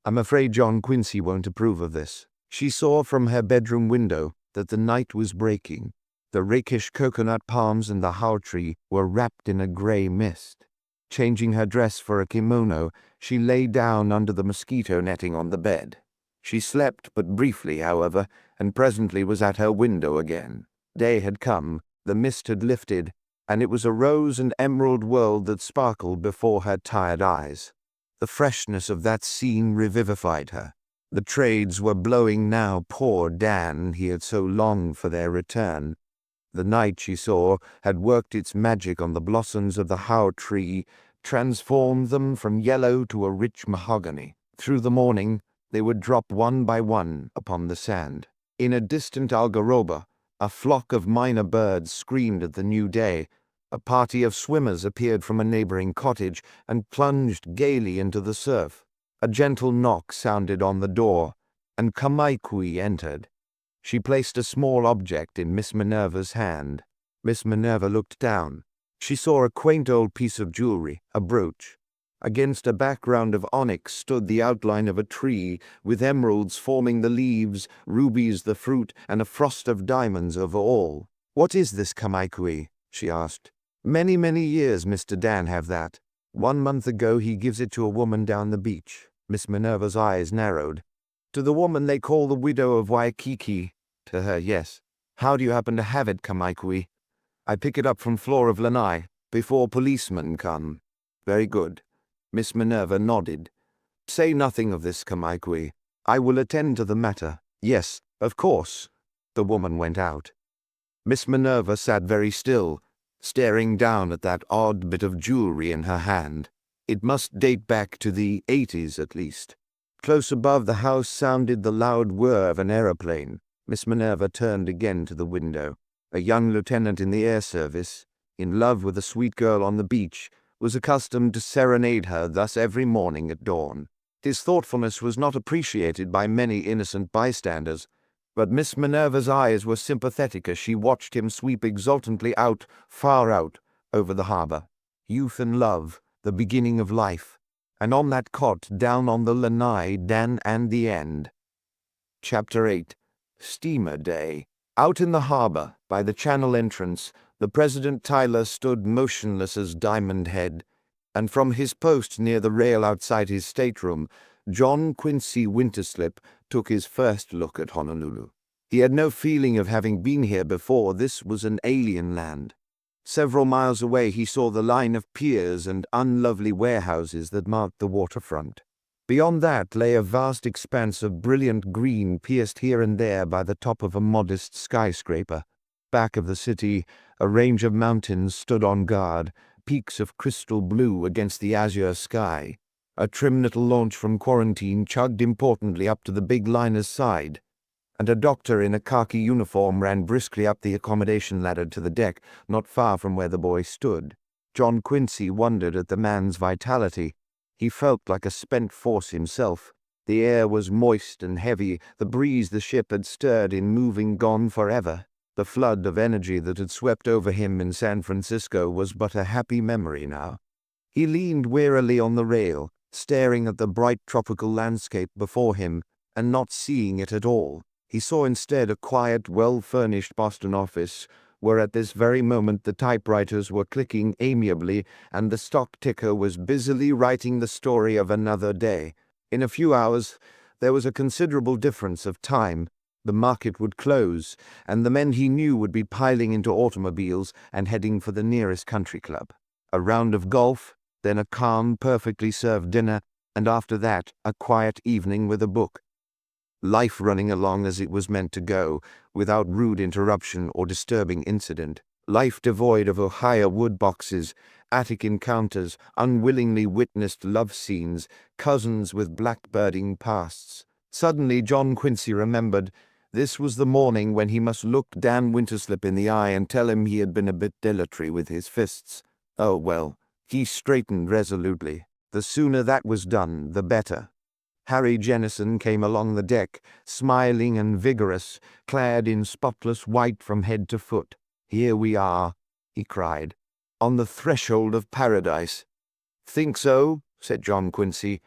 I'm afraid John Quincy won't approve of this. She saw from her bedroom window that the night was breaking. The rakish coconut palms and the hao tree were wrapped in a grey mist. Changing her dress for a kimono, she lay down under the mosquito netting on the bed. She slept but briefly, however, and presently was at her window again. Day had come, the mist had lifted, and it was a rose and emerald world that sparkled before her tired eyes. The freshness of that scene revivified her. The trades were blowing now. Poor Dan, he had so longed for their return. The night, she saw, had worked its magic on the blossoms of the hao tree, transformed them from yellow to a rich mahogany. Through the morning, they would drop one by one upon the sand. In a distant algaroba, a flock of minor birds screamed at the new day. A party of swimmers appeared from a neighboring cottage and plunged gaily into the surf. A gentle knock sounded on the door, and Kamaikui entered. She placed a small object in Miss Minerva's hand. Miss Minerva looked down. She saw a quaint old piece of jewelry, a brooch. Against a background of onyx stood the outline of a tree, with emeralds forming the leaves, rubies the fruit, and a frost of diamonds over all. What is this, Kamaikui? She asked. Many, many years Mr. Dan have that. 1 month ago he gives it to a woman down the beach. Miss Minerva's eyes narrowed. To the woman they call the widow of Waikiki. To her, yes. How do you happen to have it, Kamaikui? I pick it up from floor of lanai, before policemen come. Very good. Miss Minerva nodded. Say nothing of this, Kamaikui. I will attend to the matter. Yes, of course. The woman went out. Miss Minerva sat very still, staring down at that odd bit of jewelry in her hand. It must date back to the 80s at least. Close above the house sounded the loud whir of an aeroplane. Miss Minerva turned again to the window. a young lieutenant in the air service, in love with a sweet girl on the beach, was accustomed to serenade her thus every morning at dawn. His thoughtfulness was not appreciated by many innocent bystanders, but Miss Minerva's eyes were sympathetic as she watched him sweep exultantly out, far out, over the harbor. Youth and love, the beginning of life, and on that cot down on the lanai, Dan and the end. Chapter 8. Steamer Day. Out in the harbor, by the channel entrance, the President Tyler stood motionless as Diamond Head, and from his post near the rail outside his stateroom, John Quincy Winterslip took his first look at Honolulu. He had no feeling of having been here before. This was an alien land. Several miles away he saw the line of piers and unlovely warehouses that marked the waterfront. Beyond that lay a vast expanse of brilliant green, pierced here and there by the top of a modest skyscraper. Back of the city, a range of mountains stood on guard, peaks of crystal blue against the azure sky. A trim little launch from quarantine chugged importantly up to the big liner's side, and a doctor in a khaki uniform ran briskly up the accommodation ladder to the deck, not far from where the boy stood. John Quincy wondered at the man's vitality. He felt like a spent force himself. The air was moist and heavy, the breeze the ship had stirred in moving gone forever. The flood of energy that had swept over him in San Francisco was but a happy memory now. He leaned wearily on the rail, staring at the bright tropical landscape before him, and not seeing it at all. He saw instead a quiet, well-furnished Boston office, where at this very moment the typewriters were clicking amiably and the stock ticker was busily writing the story of another day. In a few hours there was a considerable difference of time. The market would close, and the men he knew would be piling into automobiles and heading for the nearest country club. A round of golf, then a calm, perfectly served dinner, and after that a quiet evening with a book. Life running along as it was meant to go, without rude interruption or disturbing incident. Life devoid of Ohio wood boxes, attic encounters, unwillingly witnessed love scenes, cousins with blackbirding pasts. Suddenly John Quincy remembered this was the morning when he must look Dan Winterslip in the eye and tell him he had been a bit dilatory with his fists. Oh well, he straightened resolutely. The sooner that was done, the better. Harry Jennison came along the deck, smiling and vigorous, clad in spotless white from head to foot. "Here we are," he cried, "on the threshold of paradise." "Think so?" said John Quincy.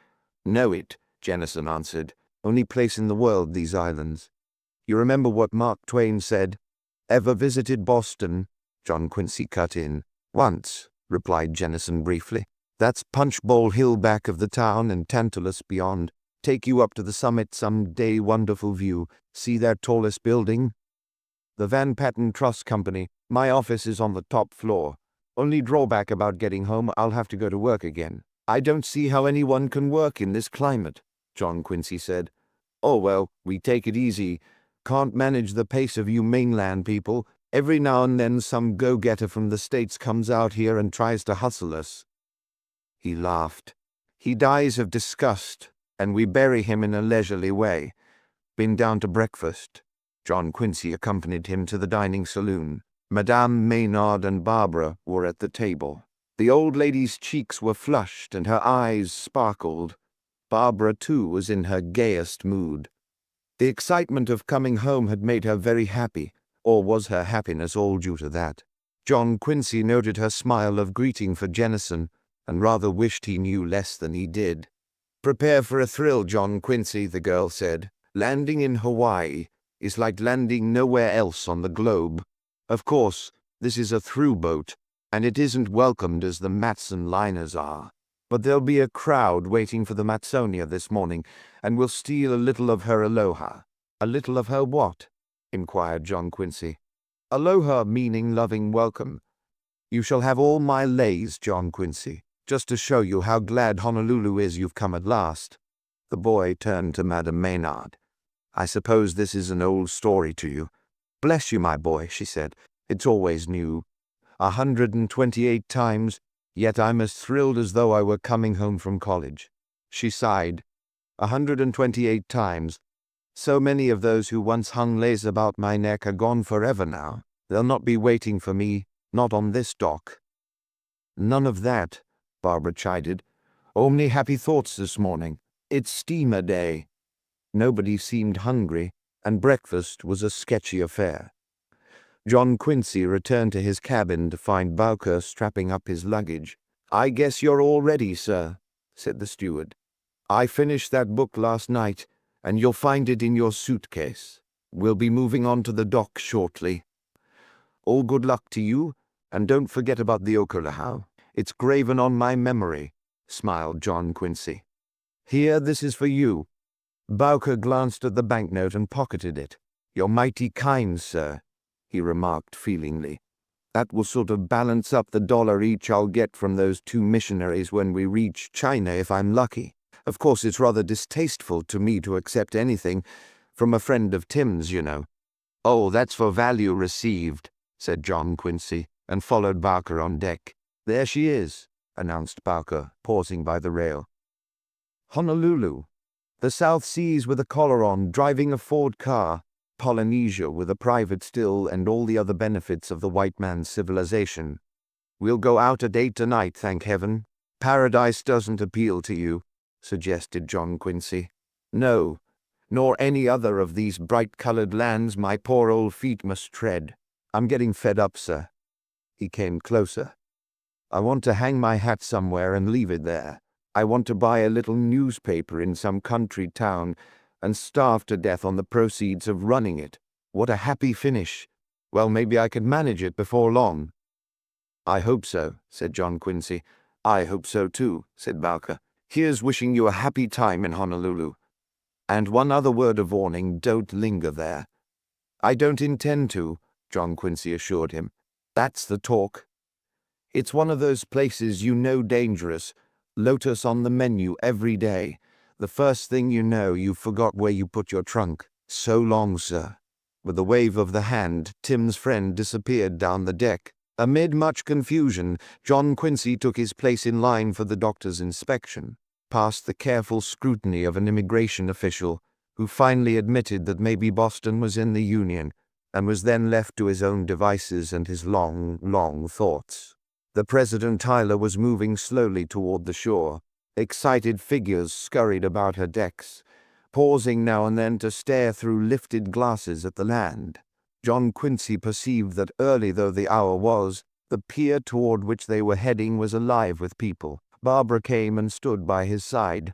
"Know it," Jennison answered. "Only place in the world, these islands. You remember what Mark Twain said?" "Ever visited Boston?" John Quincy cut in. "Once," replied Jennison briefly. "That's Punchbowl Hill back of the town and Tantalus beyond. Take you up to the summit some day. Wonderful view. See their tallest building? The Van Patten Trust Company. My office is on the top floor. Only drawback about getting home, I'll have to go to work again." "I don't see how anyone can work in this climate," John Quincy said. "Oh well, we take it easy. Can't manage the pace of you mainland people. Every now and then some go-getter from the States comes out here and tries to hustle us." He laughed. "He dies of disgust, and we bury him in a leisurely way. Been down to breakfast?" John Quincy accompanied him to the dining saloon. Madame Maynard and Barbara were at the table. The old lady's cheeks were flushed and her eyes sparkled. Barbara, too, was in her gayest mood. The excitement of coming home had made her very happy, or was her happiness all due to that? John Quincy noted her smile of greeting for Jennison, and rather wished he knew less than he did. "Prepare for a thrill, John Quincy," the girl said. "Landing in Hawaii is like landing nowhere else on the globe. Of course, this is a through boat, and it isn't welcomed as the Matson liners are. But there'll be a crowd waiting for the Matsonia this morning, and we'll steal a little of her aloha." "A little of her what?" inquired John Quincy. "Aloha meaning loving welcome. You shall have all my leis, John Quincy, just to show you how glad Honolulu is you've come at last." The boy turned to Madame Maynard. "I suppose this is an old story to you." "Bless you, my boy," she said. "It's always new. 128 times, yet I'm as thrilled as though I were coming home from college." She sighed. 128 times. So many of those who once hung lace about my neck are gone forever now. They'll not be waiting for me, not on this dock." "None of that," Barbara chided. "Only happy thoughts this morning. It's steamer day." Nobody seemed hungry, and breakfast was a sketchy affair. John Quincy returned to his cabin to find Bowker strapping up his luggage. "I guess you're all ready, sir," said the steward. "I finished that book last night, and you'll find it in your suitcase. We'll be moving on to the dock shortly. All good luck to you, and don't forget about the Okerahau. It's graven on my memory," smiled John Quincy. "Here, this is for you." Bowker glanced at the banknote and pocketed it. "You're mighty kind, sir," he remarked feelingly. "That will sort of balance up the $1 each I'll get from those 2 missionaries when we reach China if I'm lucky. Of course, it's rather distasteful to me to accept anything from a friend of Tim's, you know." "Oh, that's for value received," said John Quincy, and followed Bowker on deck. "There she is," announced Bowker, pausing by the rail. "Honolulu. The South Seas with a collar on, driving a Ford car. Polynesia with a private still and all the other benefits of the white man's civilization. We'll go out at 8 tonight, thank heaven." "Paradise doesn't appeal to you," suggested John Quincy. "No, nor any other of these bright-colored lands my poor old feet must tread. I'm getting fed up, sir." He came closer. "I want to hang my hat somewhere and leave it there. I want to buy a little newspaper in some country town and starve to death on the proceeds of running it. What a happy finish. Well, maybe I could manage it before long." "I hope so," said John Quincy. "I hope so too," said Bowker. "Here's wishing you a happy time in Honolulu. And one other word of warning, don't linger there." "I don't intend to," John Quincy assured him. "That's the talk. It's one of those places you know dangerous. Lotus on the menu every day. The first thing you know, you forgot where you put your trunk. So long, sir." With a wave of the hand, Tim's friend disappeared down the deck. Amid much confusion, John Quincy took his place in line for the doctor's inspection, past the careful scrutiny of an immigration official, who finally admitted that maybe Boston was in the Union, and was then left to his own devices and his long, long thoughts. The President Tyler was moving slowly toward the shore. Excited figures scurried about her decks, pausing now and then to stare through lifted glasses at the land. John Quincy perceived that early though the hour was, the pier toward which they were heading was alive with people. Barbara came and stood by his side.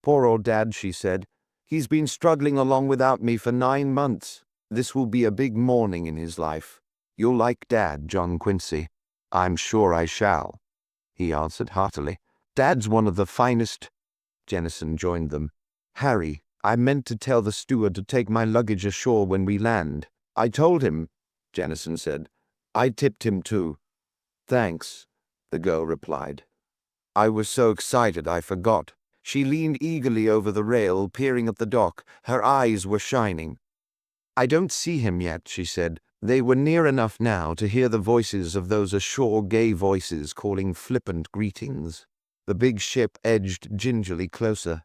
"Poor old Dad," she said. "He's been struggling along without me for 9 months. This will be a big morning in his life. You'll like Dad, John Quincy." "I'm sure I shall," he answered heartily. "Dad's one of the finest—" Jennison joined them. "Harry, I meant to tell the steward to take my luggage ashore when we land." "I told him," Jennison said. "I tipped him too." "Thanks," the girl replied. "I was so excited I forgot." She leaned eagerly over the rail, peering at the dock. Her eyes were shining. "I don't see him yet," she said. They were near enough now to hear the voices of those ashore gay voices calling flippant greetings. The big ship edged gingerly closer.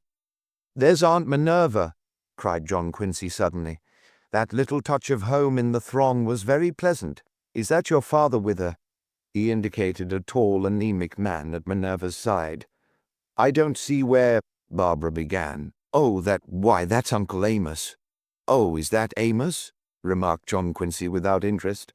"There's Aunt Minerva," cried John Quincy suddenly. "That little touch of home in the throng was very pleasant. Is that your father with her?" He indicated a tall, anemic man at Minerva's side. "I don't see where—" Barbara began. Why, that's Uncle Amos." "Oh, is that Amos?" remarked John Quincy without interest.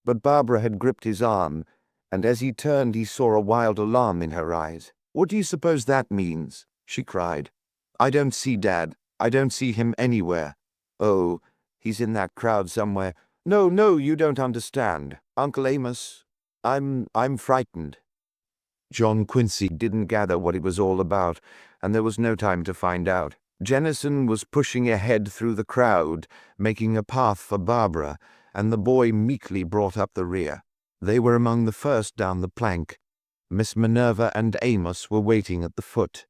But Barbara had gripped his arm, and as he turned he saw a wild alarm in her eyes. "What do you suppose that means?" she cried. "I don't see Dad. I don't see him anywhere." "Oh, he's in that crowd somewhere." No, you don't understand. Uncle Amos, I'm frightened." John Quincy didn't gather what it was all about, and there was no time to find out. Jennison was pushing ahead through the crowd, making a path for Barbara, and the boy meekly brought up the rear. They were among the first down the plank. Miss Minerva and Amos were waiting at the foot.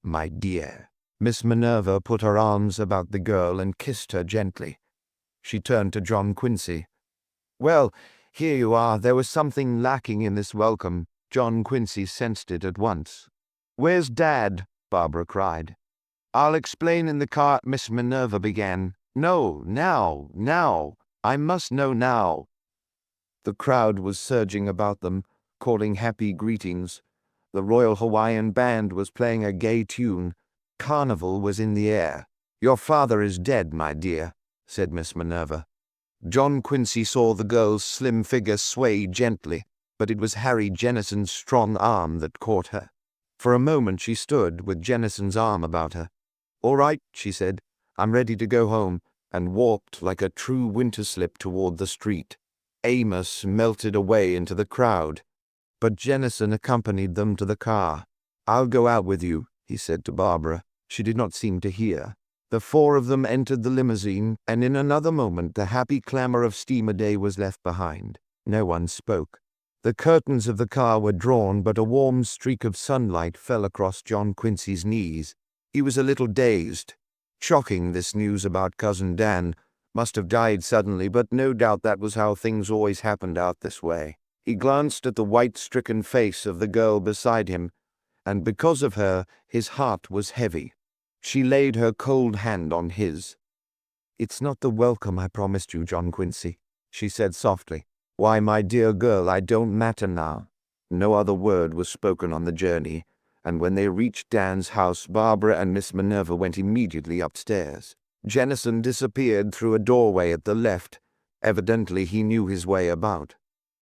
"My dear." Miss Minerva put her arms about the girl and kissed her gently. She turned to John Quincy. "Well, here you are. There was something lacking in this welcome." John Quincy sensed it at once. "Where's Dad?" Barbara cried. "I'll explain in the car," Miss Minerva began. "No, now. I must know now." The crowd was surging about them, calling happy greetings. The Royal Hawaiian Band was playing a gay tune. Carnival was in the air. "Your father is dead, my dear," said Miss Minerva. John Quincy saw the girl's slim figure sway gently, but it was Harry Jennison's strong arm that caught her. For a moment she stood with Jennison's arm about her. "All right," she said, "I'm ready to go home," and walked like a true Winterslip toward the street. Amos melted away into the crowd, but Jennison accompanied them to the car. "I'll go out with you," he said to Barbara. She did not seem to hear. The four of them entered the limousine, and in another moment the happy clamor of steamer day was left behind. No one spoke. The curtains of the car were drawn, but a warm streak of sunlight fell across John Quincy's knees. He was a little dazed. Shocking, this news about Cousin Dan. Must have died suddenly, but no doubt that was how things always happened out this way. He glanced at the white-stricken face of the girl beside him, and because of her, his heart was heavy. She laid her cold hand on his. "It's not the welcome I promised you, John Quincy," she said softly. "Why, my dear girl, I don't matter now." No other word was spoken on the journey, and when they reached Dan's house, Barbara and Miss Minerva went immediately upstairs. Jennison disappeared through a doorway at the left. Evidently he knew his way about.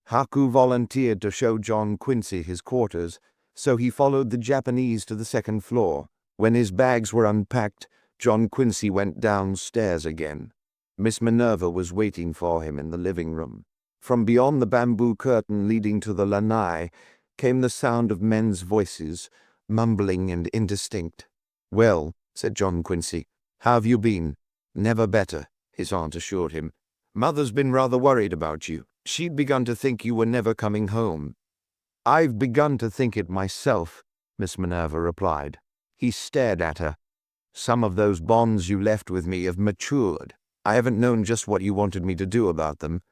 Haku volunteered to show John Quincy his quarters, so he followed the Japanese to the second floor. When his bags were unpacked, John Quincy went downstairs again. Miss Minerva was waiting for him in the living room. From beyond the bamboo curtain leading to the lanai came the sound of men's voices, mumbling and indistinct. "Well," said John Quincy, "how have you been?" "Never better," his aunt assured him. "Mother's been rather worried about you. She'd begun to think you were never coming home." "I've begun to think it myself," Miss Minerva replied. He stared at her. "Some of those bonds you left with me have matured. I haven't known just what you wanted me to do about them."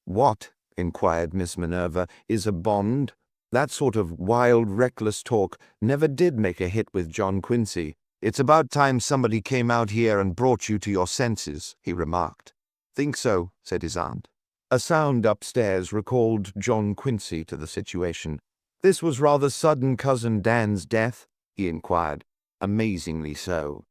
"What," inquired Miss Minerva, "is a bond?" That sort of wild, reckless talk never did make a hit with John Quincy. "It's about time somebody came out here and brought you to your senses," he remarked. "Think so," said his aunt. A sound upstairs recalled John Quincy to the situation. "This was rather sudden, Cousin Dan's death?" he inquired. "Amazingly so."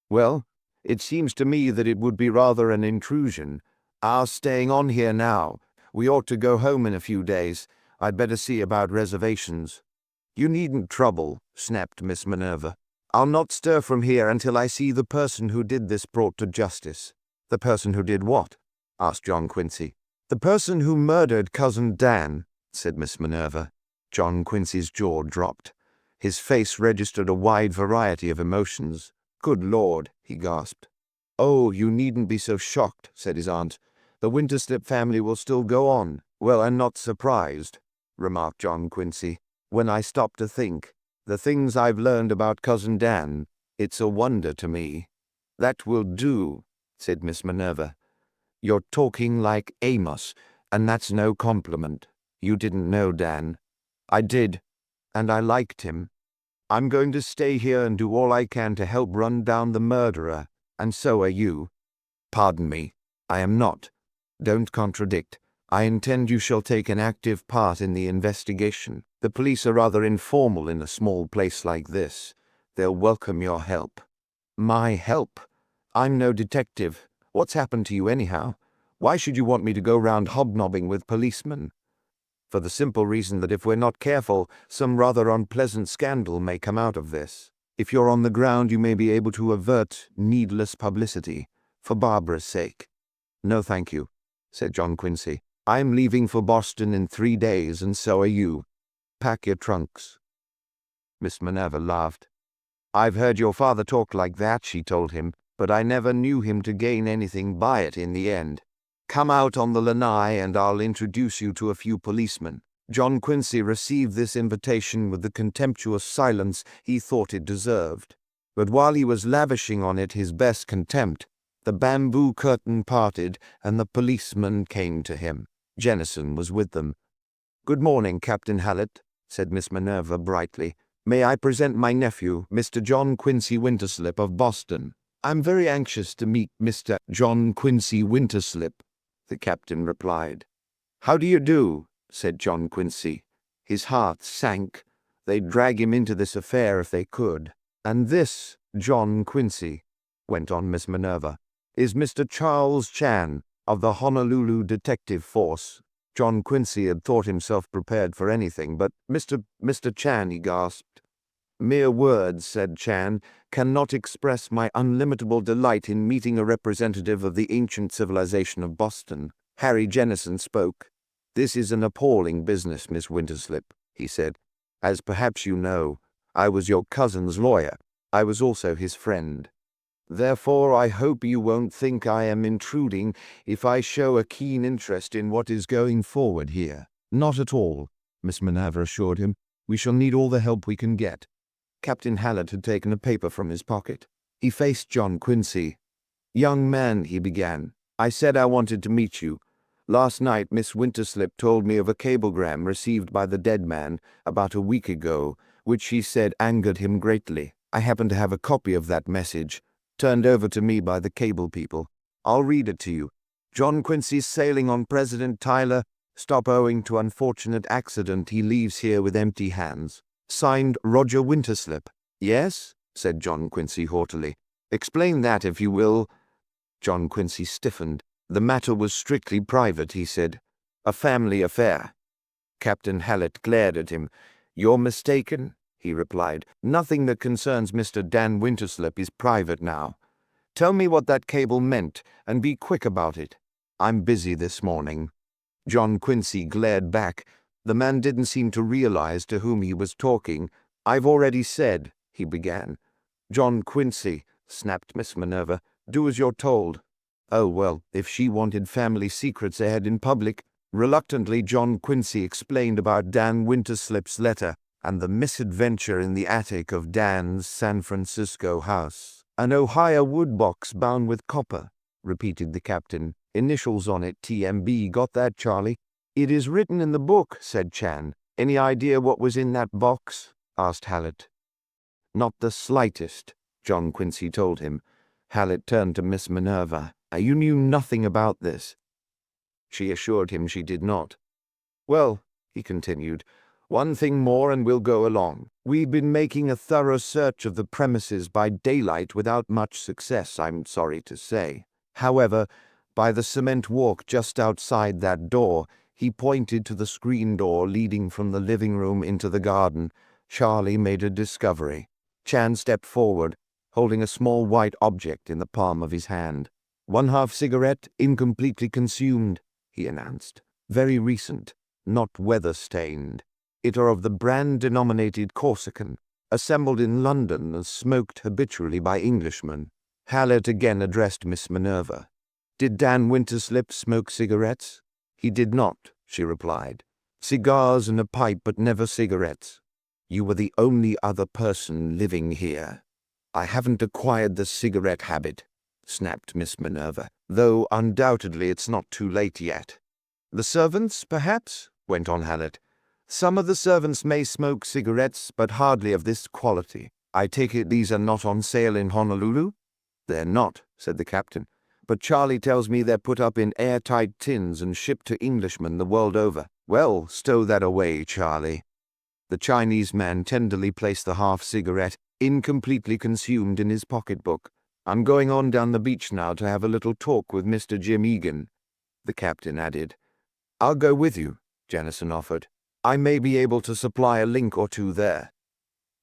"Well, it seems to me that it would be rather an intrusion. Our staying on here now. We ought to go home in a few days. I'd better see about reservations." "You needn't trouble," snapped Miss Minerva. "I'll not stir from here until I see the person who did this brought to justice." "The person who did what?" asked John Quincy. "The person who murdered Cousin Dan," said Miss Minerva. John Quincy's jaw dropped. His face registered a wide variety of emotions. "Good Lord," he gasped. "Oh, you needn't be so shocked," said his aunt. "The Winterslip family will still go on." "Well, I'm not surprised," remarked John Quincy. "When I stop to think, the things I've learned about Cousin Dan, it's a wonder to me." "That will do," said Miss Minerva. "You're talking like Amos, and that's no compliment. You didn't know Dan." "I did, and I liked him. I'm going to stay here and do all I can to help run down the murderer, and so are you." "Pardon me, I am not. Don't contradict. I intend you shall take an active part in the investigation. The police are rather informal in a small place like this. They'll welcome your help." "My help? I'm no detective. What's happened to you anyhow? Why should you want me to go round hobnobbing with policemen?" "For the simple reason that if we're not careful, some rather unpleasant scandal may come out of this. If you're on the ground, you may be able to avert needless publicity, for Barbara's sake." "No, thank you," said John Quincy. "I'm leaving for Boston in 3 days, and so are you. Pack your trunks." Miss Minerva laughed. "I've heard your father talk like that," she told him, "but I never knew him to gain anything by it in the end. Come out on the lanai and I'll introduce you to a few policemen." John Quincy received this invitation with the contemptuous silence he thought it deserved. But while he was lavishing on it his best contempt, the bamboo curtain parted and the policeman came to him. Jennison was with them. "Good morning, Captain Hallett," said Miss Minerva brightly. "May I present my nephew, Mr. John Quincy Winterslip of Boston?" "I'm very anxious to meet Mr. John Quincy Winterslip," the captain replied. "How do you do?" said John Quincy. His heart sank. They'd drag him into this affair if they could. "And this, John Quincy," went on Miss Minerva, "is Mr. Charles Chan of the Honolulu Detective Force." John Quincy had thought himself prepared for anything, but Mr. Chan, he gasped. "Mere words," said Chan, "cannot express my unlimitable delight in meeting a representative of the ancient civilization of Boston." Harry Jennison spoke. "This is an appalling business, Miss Winterslip," he said. "As perhaps you know, I was your cousin's lawyer. I was also his friend. Therefore, I hope you won't think I am intruding if I show a keen interest in what is going forward here." "Not at all," Miss Minerva assured him. "We shall need all the help we can get." Captain Hallett had taken a paper from his pocket. He faced John Quincy. "Young man," he began, "I said I wanted to meet you. Last night Miss Winterslip told me of a cablegram received by the dead man about a week ago, which she said angered him greatly. I happen to have a copy of that message, turned over to me by the cable people. I'll read it to you. John Quincy's sailing on President Tyler. Stop owing to unfortunate accident. He leaves here with empty hands. Signed, Roger Winterslip." "Yes?" said John Quincy haughtily. "Explain that, if you will." John Quincy stiffened. "The matter was strictly private," he said. "A family affair." Captain Hallett glared at him. "You're mistaken," he replied. "Nothing that concerns Mr. Dan Winterslip is private now. Tell me what that cable meant, and be quick about it. I'm busy this morning." John Quincy glared back. The man didn't seem to realize to whom he was talking. "I've already said," he began. "John Quincy," snapped Miss Minerva, "do as you're told." "Oh, well, if she wanted family secrets ahead in public." Reluctantly, John Quincy explained about Dan Winterslip's letter and the misadventure in the attic of Dan's San Francisco house. "An Ohio wood box bound with copper," repeated the captain. "Initials on it, TMB. Got that, Charlie?" "It is written in the book," said Chan. "Any idea what was in that box?" asked Hallett. "Not the slightest," John Quincy told him. Hallett turned to Miss Minerva. "You knew nothing about this?" She assured him she did not. "Well," he continued, "one thing more and we'll go along. We've been making a thorough search of the premises by daylight without much success, I'm sorry to say. However, by the cement walk just outside that door," he pointed to the screen door leading from the living room into the garden, "Charlie made a discovery." Chan stepped forward, holding a small white object in the palm of his hand. "1/2 cigarette, incompletely consumed," he announced. "Very recent, not weather-stained. It are of the brand denominated Corsican, assembled in London and smoked habitually by Englishmen." Hallett again addressed Miss Minerva. "Did Dan Winterslip smoke cigarettes?" "He did not," she replied. "Cigars and a pipe, but never cigarettes." "You were the only other person living here." "I haven't acquired the cigarette habit," snapped Miss Minerva, "though undoubtedly it's not too late yet." "The servants, perhaps?" went on Hallett. "Some of the servants may smoke cigarettes, but hardly of this quality. I take it these are not on sale in Honolulu?" "They're not," said the captain. "But Charlie tells me they're put up in airtight tins and shipped to Englishmen the world over." "Well, stow that away, Charlie." The Chinese man tenderly placed the half cigarette, incompletely consumed, in his pocketbook. "I'm going on down the beach now to have a little talk with Mr. Jim Egan," the captain added. "I'll go with you," Jennison offered. "I may be able to supply a link or two there."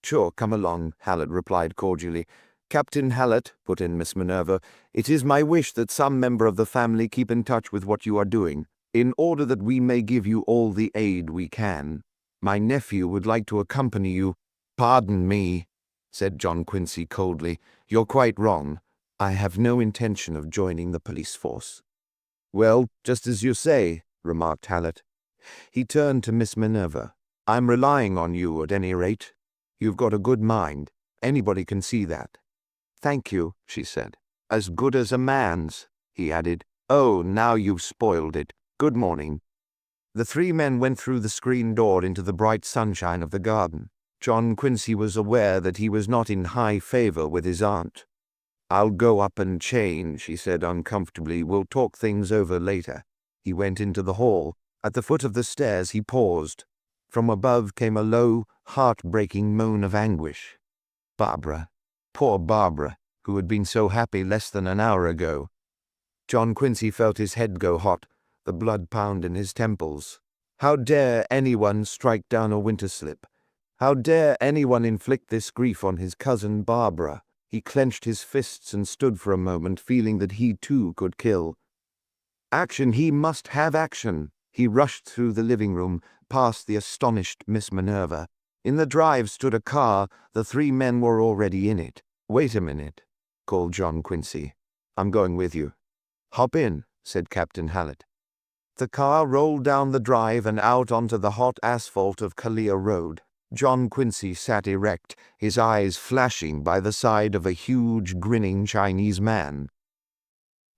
"Sure, come along," Hallett replied cordially. "Captain Hallett," put in Miss Minerva, "it is my wish that some member of the family keep in touch with what you are doing, in order that we may give you all the aid we can. My nephew would like to accompany you." "Pardon me," said John Quincy coldly. "You're quite wrong. I have no intention of joining the police force." "Well, just as you say," remarked Hallett. He turned to Miss Minerva. "I'm relying on you at any rate. You've got a good mind. Anybody can see that." "Thank you," she said. "As good as a man's," he added. "Oh, now you've spoiled it. Good morning." The three men went through the screen door into the bright sunshine of the garden. John Quincy was aware that he was not in high favor with his aunt. "I'll go up and change," he said uncomfortably. "We'll talk things over later." He went into the hall. At the foot of the stairs he paused. From above came a low, heart-breaking moan of anguish. Barbara. Poor Barbara, who had been so happy less than an hour ago. John Quincy felt his head go hot, the blood pound in his temples. How dare anyone strike down a Winterslip? How dare anyone inflict this grief on his cousin Barbara? He clenched his fists and stood for a moment, feeling that he too could kill. Action! He must have action! He rushed through the living room, past the astonished Miss Minerva. In the drive stood a car. The three men were already in it. "Wait a minute," called John Quincy. "I'm going with you." "Hop in," said Captain Hallett. The car rolled down the drive and out onto the hot asphalt of Kalia Road. John Quincy sat erect, his eyes flashing by the side of a huge, grinning Chinese man.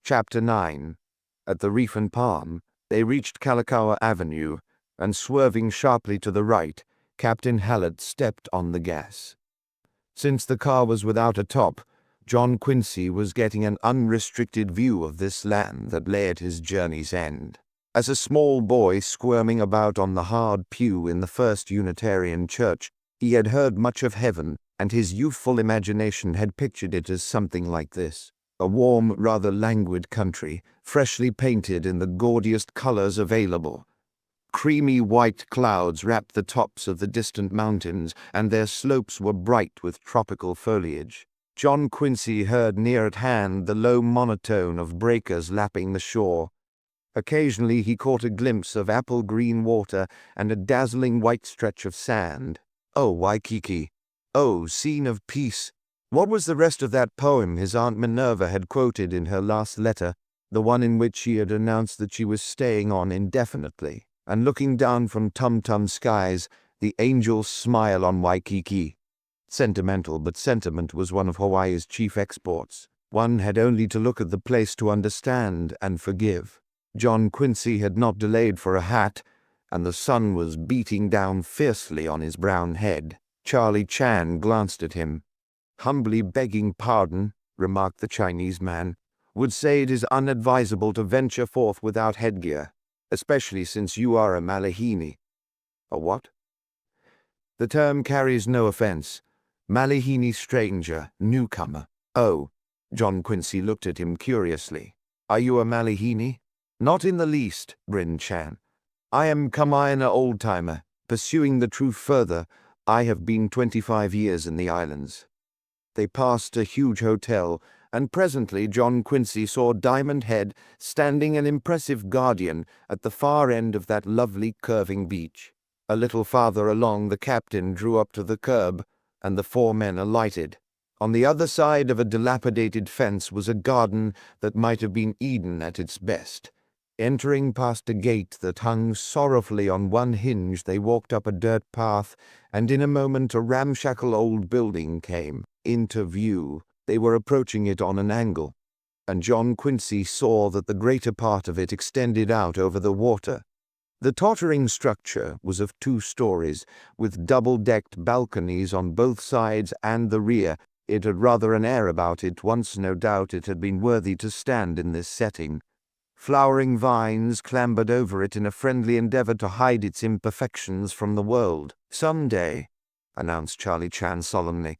Chapter 9. At the Reef and Palm, they reached Kalakaua Avenue, and swerving sharply to the right, Captain Hallett stepped on the gas. Since the car was without a top, John Quincy was getting an unrestricted view of this land that lay at his journey's end. As a small boy squirming about on the hard pew in the First Unitarian Church, he had heard much of heaven, and his youthful imagination had pictured it as something like this: a warm, rather languid country, freshly painted in the gaudiest colors available. Creamy white clouds wrapped the tops of the distant mountains, and their slopes were bright with tropical foliage. John Quincy heard near at hand the low monotone of breakers lapping the shore. Occasionally he caught a glimpse of apple-green water and a dazzling white stretch of sand. Oh, Waikiki! Oh, scene of peace! What was the rest of that poem his Aunt Minerva had quoted in her last letter, the one in which she had announced that she was staying on indefinitely, and looking down from tum-tum skies, the angels smile on Waikiki? Sentimental, but sentiment was one of Hawaii's chief exports. One had only to look at the place to understand and forgive. John Quincy had not delayed for a hat, and the sun was beating down fiercely on his brown head. Charlie Chan glanced at him. "Humbly begging pardon," remarked the Chinese man, "would say it is unadvisable to venture forth without headgear, especially since you are a Malihini." "A what?" "The term carries no offense. Malihini stranger, newcomer." "Oh." John Quincy looked at him curiously. "Are you a Malihini?" "Not in the least," grinned Chan. "I am Kamaiana old-timer, pursuing the truth further. I have been 25 years in the islands." They passed a huge hotel, and presently John Quincy saw Diamond Head standing an impressive guardian at the far end of that lovely curving beach. A little farther along the captain drew up to the curb, and the four men alighted. On the other side of a dilapidated fence was a garden that might have been Eden at its best. Entering past a gate that hung sorrowfully on one hinge, they walked up a dirt path, and in a moment a ramshackle old building came into view. They were approaching it on an angle, and John Quincy saw that the greater part of it extended out over the water. The tottering structure was of 2 stories, with double-decked balconies on both sides and the rear. It had rather an air about it. Once, no doubt, it had been worthy to stand in this setting. Flowering vines clambered over it in a friendly endeavor to hide its imperfections from the world. "Some day," announced Charlie Chan solemnly,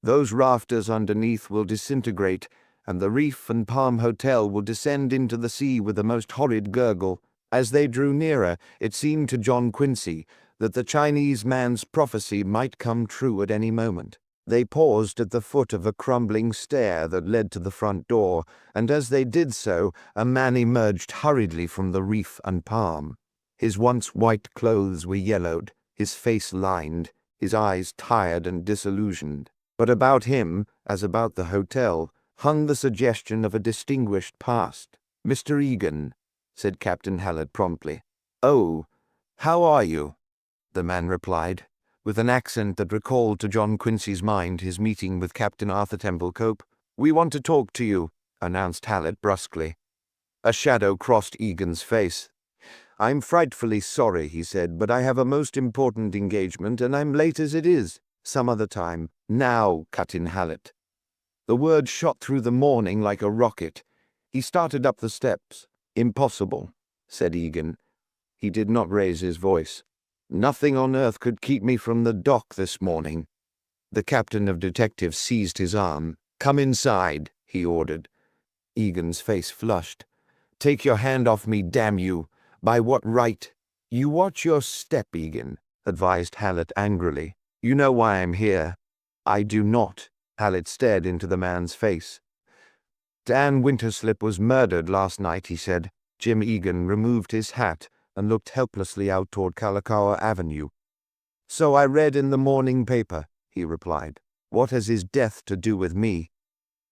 "those rafters underneath will disintegrate, and the Reef and Palm Hotel will descend into the sea with a most horrid gurgle." As they drew nearer, it seemed to John Quincy that the Chinese man's prophecy might come true at any moment. They paused at the foot of a crumbling stair that led to the front door, and as they did so, a man emerged hurriedly from the Reef and Palm. His once white clothes were yellowed, his face lined, his eyes tired and disillusioned. But about him, as about the hotel, hung the suggestion of a distinguished past. "Mr. Egan," said Captain Hallett promptly. "Oh, how are you?" the man replied, with an accent that recalled to John Quincy's mind his meeting with Captain Arthur Temple Cope. "We want to talk to you," announced Hallett brusquely. A shadow crossed Egan's face. "I'm frightfully sorry," he said, "but I have a most important engagement, and I'm late as it is. Some other time." "Now," cut in Hallett. The word shot through the morning like a rocket. He started up the steps. "Impossible," said Egan. He did not raise his voice. "Nothing on earth could keep me from the dock this morning." The captain of detectives seized his arm. "Come inside," he ordered. Egan's face flushed. "Take your hand off me, damn you! By what right?" "You watch your step, Egan," advised Hallett angrily. "You know why I'm here." "I do not." Hallett stared into the man's face. "Dan Winterslip was murdered last night," he said. Jim Egan removed his hat and looked helplessly out toward Kalakaua Avenue. "So I read in the morning paper," he replied. "What has his death to do with me?"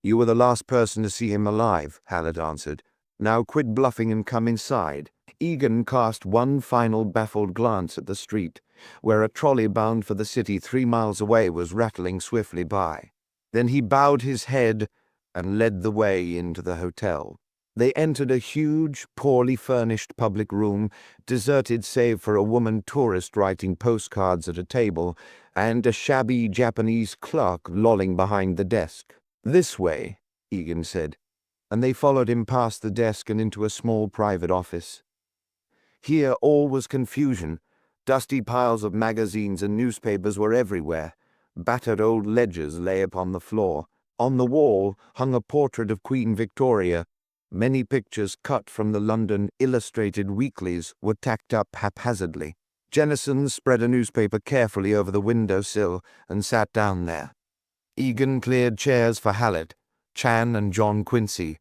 "You were the last person to see him alive," Hallett answered. "Now quit bluffing and come inside." Egan cast one final baffled glance at the street, where a trolley bound for the city 3 miles away was rattling swiftly by. Then he bowed his head and led the way into the hotel. They entered a huge, poorly furnished public room, deserted save for a woman tourist writing postcards at a table and a shabby Japanese clerk lolling behind the desk. "This way," Egan said, and they followed him past the desk and into a small private office. Here all was confusion. Dusty piles of magazines and newspapers were everywhere. Battered old ledgers lay upon the floor. On the wall hung a portrait of Queen Victoria. Many pictures cut from the London illustrated weeklies were tacked up haphazardly. Jennison spread a newspaper carefully over the window-sill and sat down there. Egan cleared chairs for Hallett, Chan and John Quincy,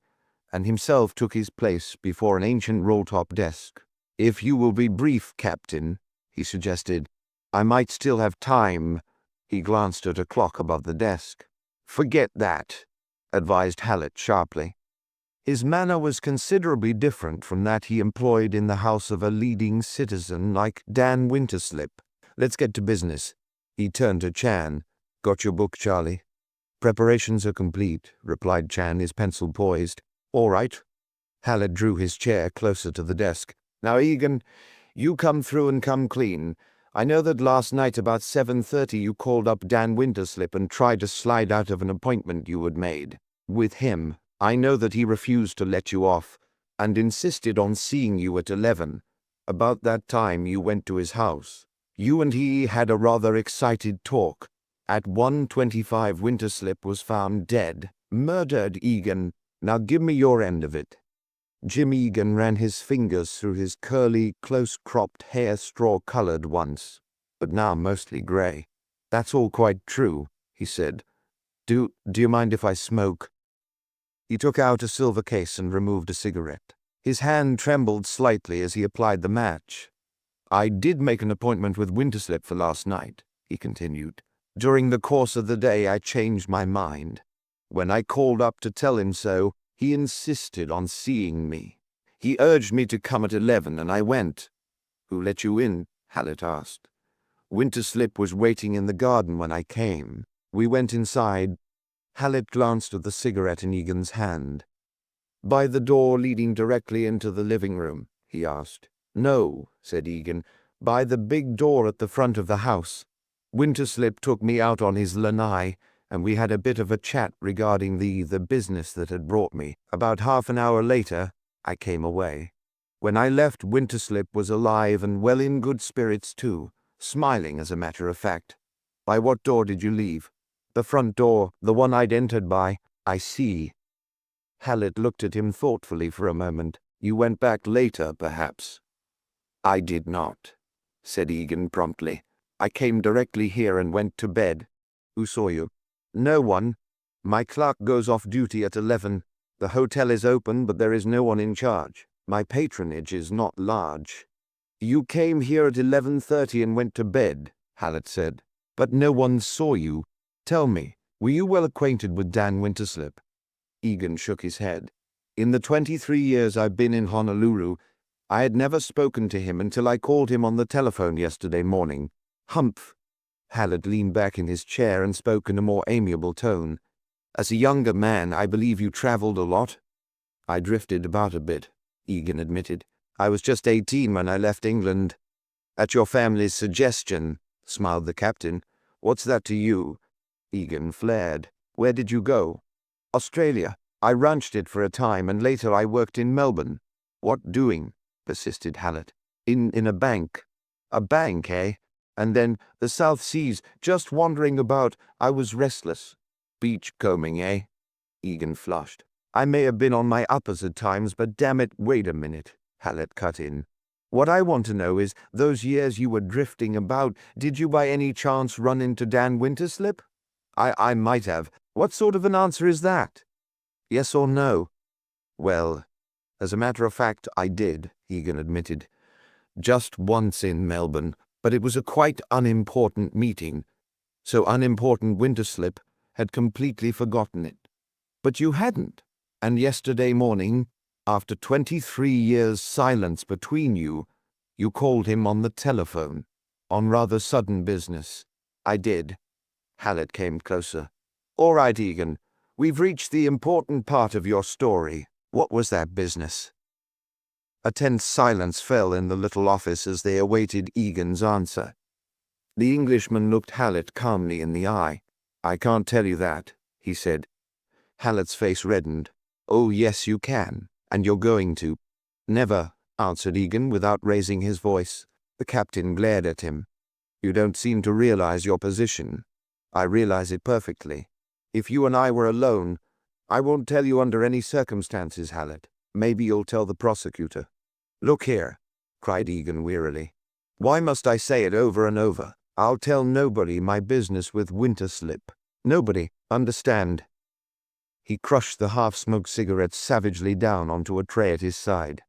and himself took his place before an ancient roll-top desk. "If you will be brief, Captain," he suggested, "I might still have time." He glanced at a clock above the desk. "Forget that," advised Hallett sharply. His manner was considerably different from that he employed in the house of a leading citizen like Dan Winterslip. "Let's get to business." He turned to Chan. "Got your book, Charlie?" "Preparations are complete," replied Chan, his pencil poised. "All right." Hallett drew his chair closer to the desk. "Now, Egan, you come through and come clean. I know that last night about 7:30 you called up Dan Winterslip and tried to slide out of an appointment you had made with him. I know that he refused to let you off and insisted on seeing you at 11. About that time you went to his house. You and he had a rather excited talk. At 1:25 Winterslip was found dead. Murdered, Egan. Now give me your end of it." Jim Egan ran his fingers through his curly, close-cropped hair, straw-colored once, but now mostly gray. "That's all quite true," he said. Do you mind if I smoke?" He took out a silver case and removed a cigarette. His hand trembled slightly as he applied the match. "I did make an appointment with Winterslip for last night," he continued. "During the course of the day I changed my mind. When I called up to tell him so, he insisted on seeing me. He urged me to come at 11, and I went." "Who let you in?" Hallett asked. "Winterslip was waiting in the garden when I came. We went inside." Hallett glanced at the cigarette in Egan's hand. "By the door leading directly into the living room?" he asked. "No," said Egan. "By the big door at the front of the house. Winterslip took me out on his lanai, and we had a bit of a chat regarding the business that had brought me. About half an hour later, I came away. When I left, Winterslip was alive and well in good spirits too, smiling as a matter of fact." "By what door did you leave?" "The front door, the one I'd entered by." "I see." Hallett looked at him thoughtfully for a moment. "You went back later, perhaps?" "I did not," said Egan promptly. "I came directly here and went to bed." "Who saw you?" "No one. My clerk goes off duty at 11. The hotel is open, but there is no one in charge. My patronage is not large." "You came here at 11:30 and went to bed," Hallett said. "But no one saw you. Tell me, were you well acquainted with Dan Winterslip?" Egan shook his head. "In the 23 years I've been in Honolulu, I had never spoken to him until I called him on the telephone yesterday morning." "Humph." Hallett leaned back in his chair and spoke in a more amiable tone. "As a younger man, I believe you traveled a lot?" "I drifted about a bit," Egan admitted. "I was just 18 when I left England." "At your family's suggestion," smiled the captain. "What's that to you?" Egan flared. "Where did you go?" "Australia. I ranched it for a time, and later I worked in Melbourne." "What doing?" persisted Hallett. In a bank. A bank, eh? And then the South Seas, just wandering about. I was restless. Beach combing, eh? Egan flushed. I may have been on my uppers at times, but damn it, wait a minute, Hallett cut in. What I want to know is, those years you were drifting about, did you by any chance run into Dan Winterslip? I might have. What sort of an answer is that? Yes or no? Well, as a matter of fact, I did, Egan admitted. Just once in Melbourne, but it was a quite unimportant meeting. So unimportant Winterslip had completely forgotten it. But you hadn't. And yesterday morning, after 23 years' silence between you, you called him on the telephone, on rather sudden business. I did. Hallett came closer. All right, Egan. We've reached the important part of your story. What was that business? A tense silence fell in the little office as they awaited Egan's answer. The Englishman looked Hallett calmly in the eye. I can't tell you that, he said. Hallett's face reddened. Oh, yes, you can, and you're going to. Never, answered Egan without raising his voice. The captain glared at him. You don't seem to realize your position. I realize it perfectly. If you and I were alone, I won't tell you under any circumstances, Hallett. Maybe you'll tell the prosecutor. Look here, cried Egan wearily. Why must I say it over and over? I'll tell nobody my business with Winterslip. Nobody, understand? He crushed the half-smoked cigarette savagely down onto a tray at his side.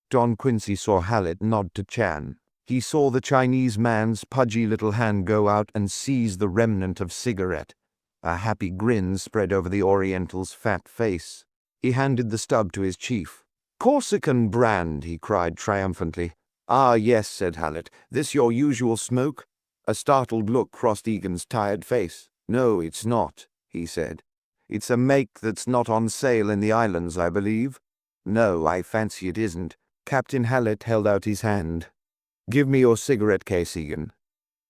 John Quincy saw Hallett nod to Chan. He saw the Chinese man's pudgy little hand go out and seize the remnant of cigarette. A happy grin spread over the Oriental's fat face. He handed the stub to his chief. Corsican brand, he cried triumphantly. Ah, yes, said Hallett. This your usual smoke? A startled look crossed Egan's tired face. No, it's not, he said. It's a make that's not on sale in the islands, I believe. No, I fancy it isn't. Captain Hallett held out his hand. Give me your cigarette case, Egan.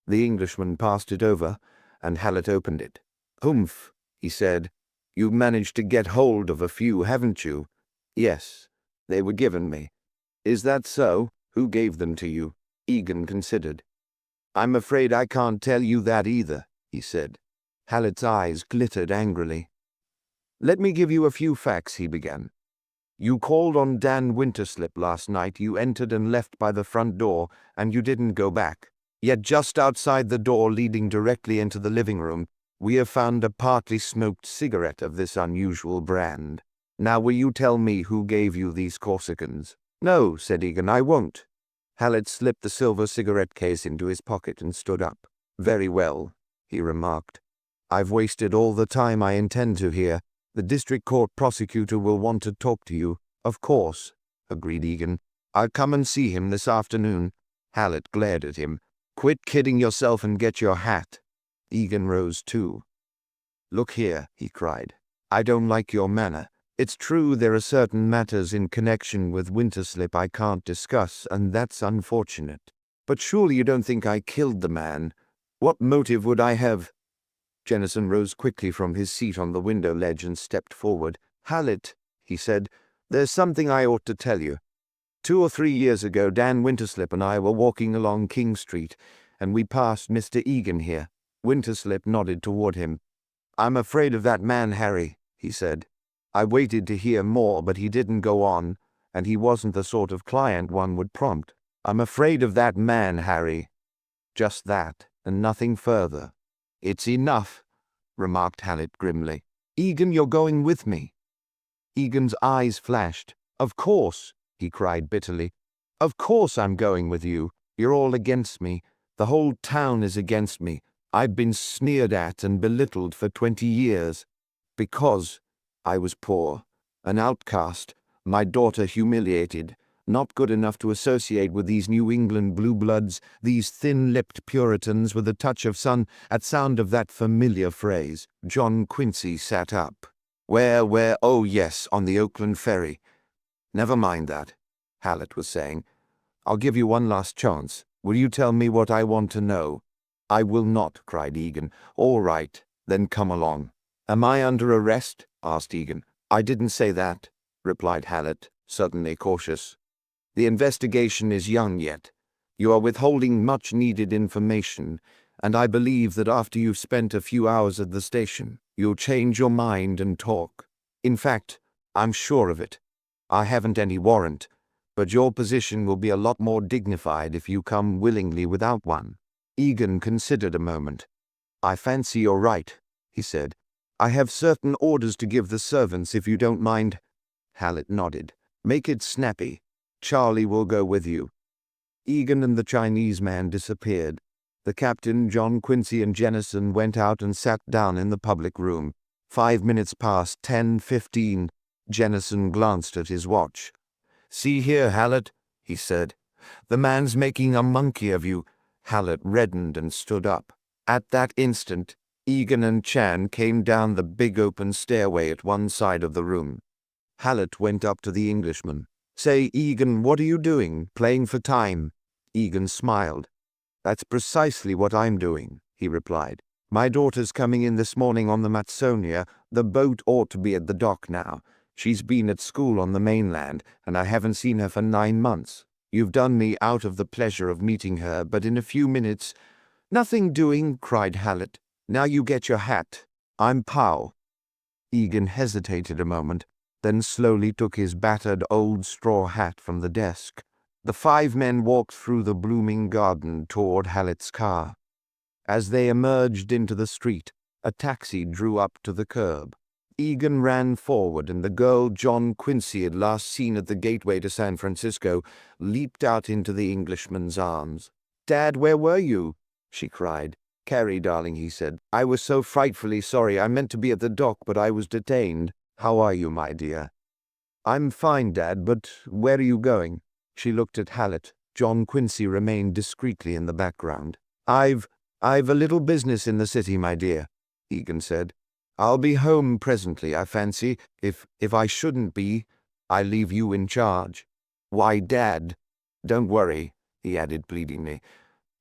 The Englishman passed it over, and Hallett opened it. Humph, he said. You've managed to get hold of a few, haven't you? Yes, they were given me. Is that so? Who gave them to you? Egan considered. I'm afraid I can't tell you that either, he said. Hallett's eyes glittered angrily. Let me give you a few facts, he began. You called on Dan Winterslip last night. You entered and left by the front door, and you didn't go back. Yet just outside the door leading directly into the living room, we have found a partly smoked cigarette of this unusual brand. Now will you tell me who gave you these Corsicans? No, said Egan, I won't. Hallett slipped the silver cigarette case into his pocket and stood up. Very well, he remarked. I've wasted all the time I intend to here. The district court prosecutor will want to talk to you. Of course, agreed Egan. I'll come and see him this afternoon. Hallett glared at him. Quit kidding yourself and get your hat. Egan rose too. Look here, he cried. I don't like your manner. It's true there are certain matters in connection with Winterslip I can't discuss, and that's unfortunate. But surely you don't think I killed the man? What motive would I have? Jennison rose quickly from his seat on the window ledge and stepped forward. Hallett, he said, there's something I ought to tell you. 2 or 3 years ago, Dan Winterslip and I were walking along King Street, and we passed Mr. Egan here. Winterslip nodded toward him. I'm afraid of that man, Harry, he said. I waited to hear more, but he didn't go on, and he wasn't the sort of client one would prompt. I'm afraid of that man, Harry. Just that, and nothing further. It's enough, remarked Hallett grimly. Egan, you're going with me. Egan's eyes flashed. Of course, he cried bitterly. Of course I'm going with you. You're all against me. The whole town is against me. I've been sneered at and belittled for 20 years. Because I was poor, an outcast, my daughter humiliated, not good enough to associate with these New England blue bloods, these thin-lipped Puritans with a touch of sun. At sound of that familiar phrase, John Quincy sat up. Where, oh yes, on the Oakland ferry. Never mind that, Hallett was saying. I'll give you one last chance. Will you tell me what I want to know? I will not, cried Egan. All right, then come along. Am I under arrest? Asked Egan. I didn't say that, replied Hallett, suddenly cautious. The investigation is young yet. You are withholding much needed information, and I believe that after you've spent a few hours at the station, you'll change your mind and talk. In fact, I'm sure of it. I haven't any warrant, but your position will be a lot more dignified if you come willingly without one." Egan considered a moment. "I fancy you're right," he said. "I have certain orders to give the servants if you don't mind." Hallett nodded. "Make it snappy. Charlie will go with you." Egan and the Chinese man disappeared. The captain, John Quincy, and Jennison went out and sat down in the public room. 5 minutes past 10:15. Jennison glanced at his watch. "See here, Hallett," he said. "The man's making a monkey of you." Hallett reddened and stood up. At that instant, Egan and Chan came down the big open stairway at one side of the room. Hallett went up to the Englishman. "Say, Egan, what are you doing? Playing for time?" Egan smiled. "That's precisely what I'm doing," he replied. "My daughter's coming in this morning on the Matsonia. The boat ought to be at the dock now. She's been at school on the mainland, and I haven't seen her for 9 months. You've done me out of the pleasure of meeting her, but in a few minutes—" "Nothing doing," cried Hallett. "Now you get your hat. I'm Pow." Egan hesitated a moment, then slowly took his battered old straw hat from the desk. The 5 men walked through the blooming garden toward Hallett's car. As they emerged into the street, a taxi drew up to the curb. Egan ran forward, and the girl John Quincy had last seen at the gateway to San Francisco leaped out into the Englishman's arms. "Dad, where were you?" she cried. "Carrie, darling," he said. "I was so frightfully sorry. I meant to be at the dock, but I was detained. How are you, my dear?" "I'm fine, Dad, but where are you going?" She looked at Hallett. John Quincy remained discreetly in the background. I've a little business in the city, my dear," Egan said. "I'll be home presently, I fancy. If I shouldn't be, I leave you in charge." "Why, Dad—" "Don't worry," he added pleadingly.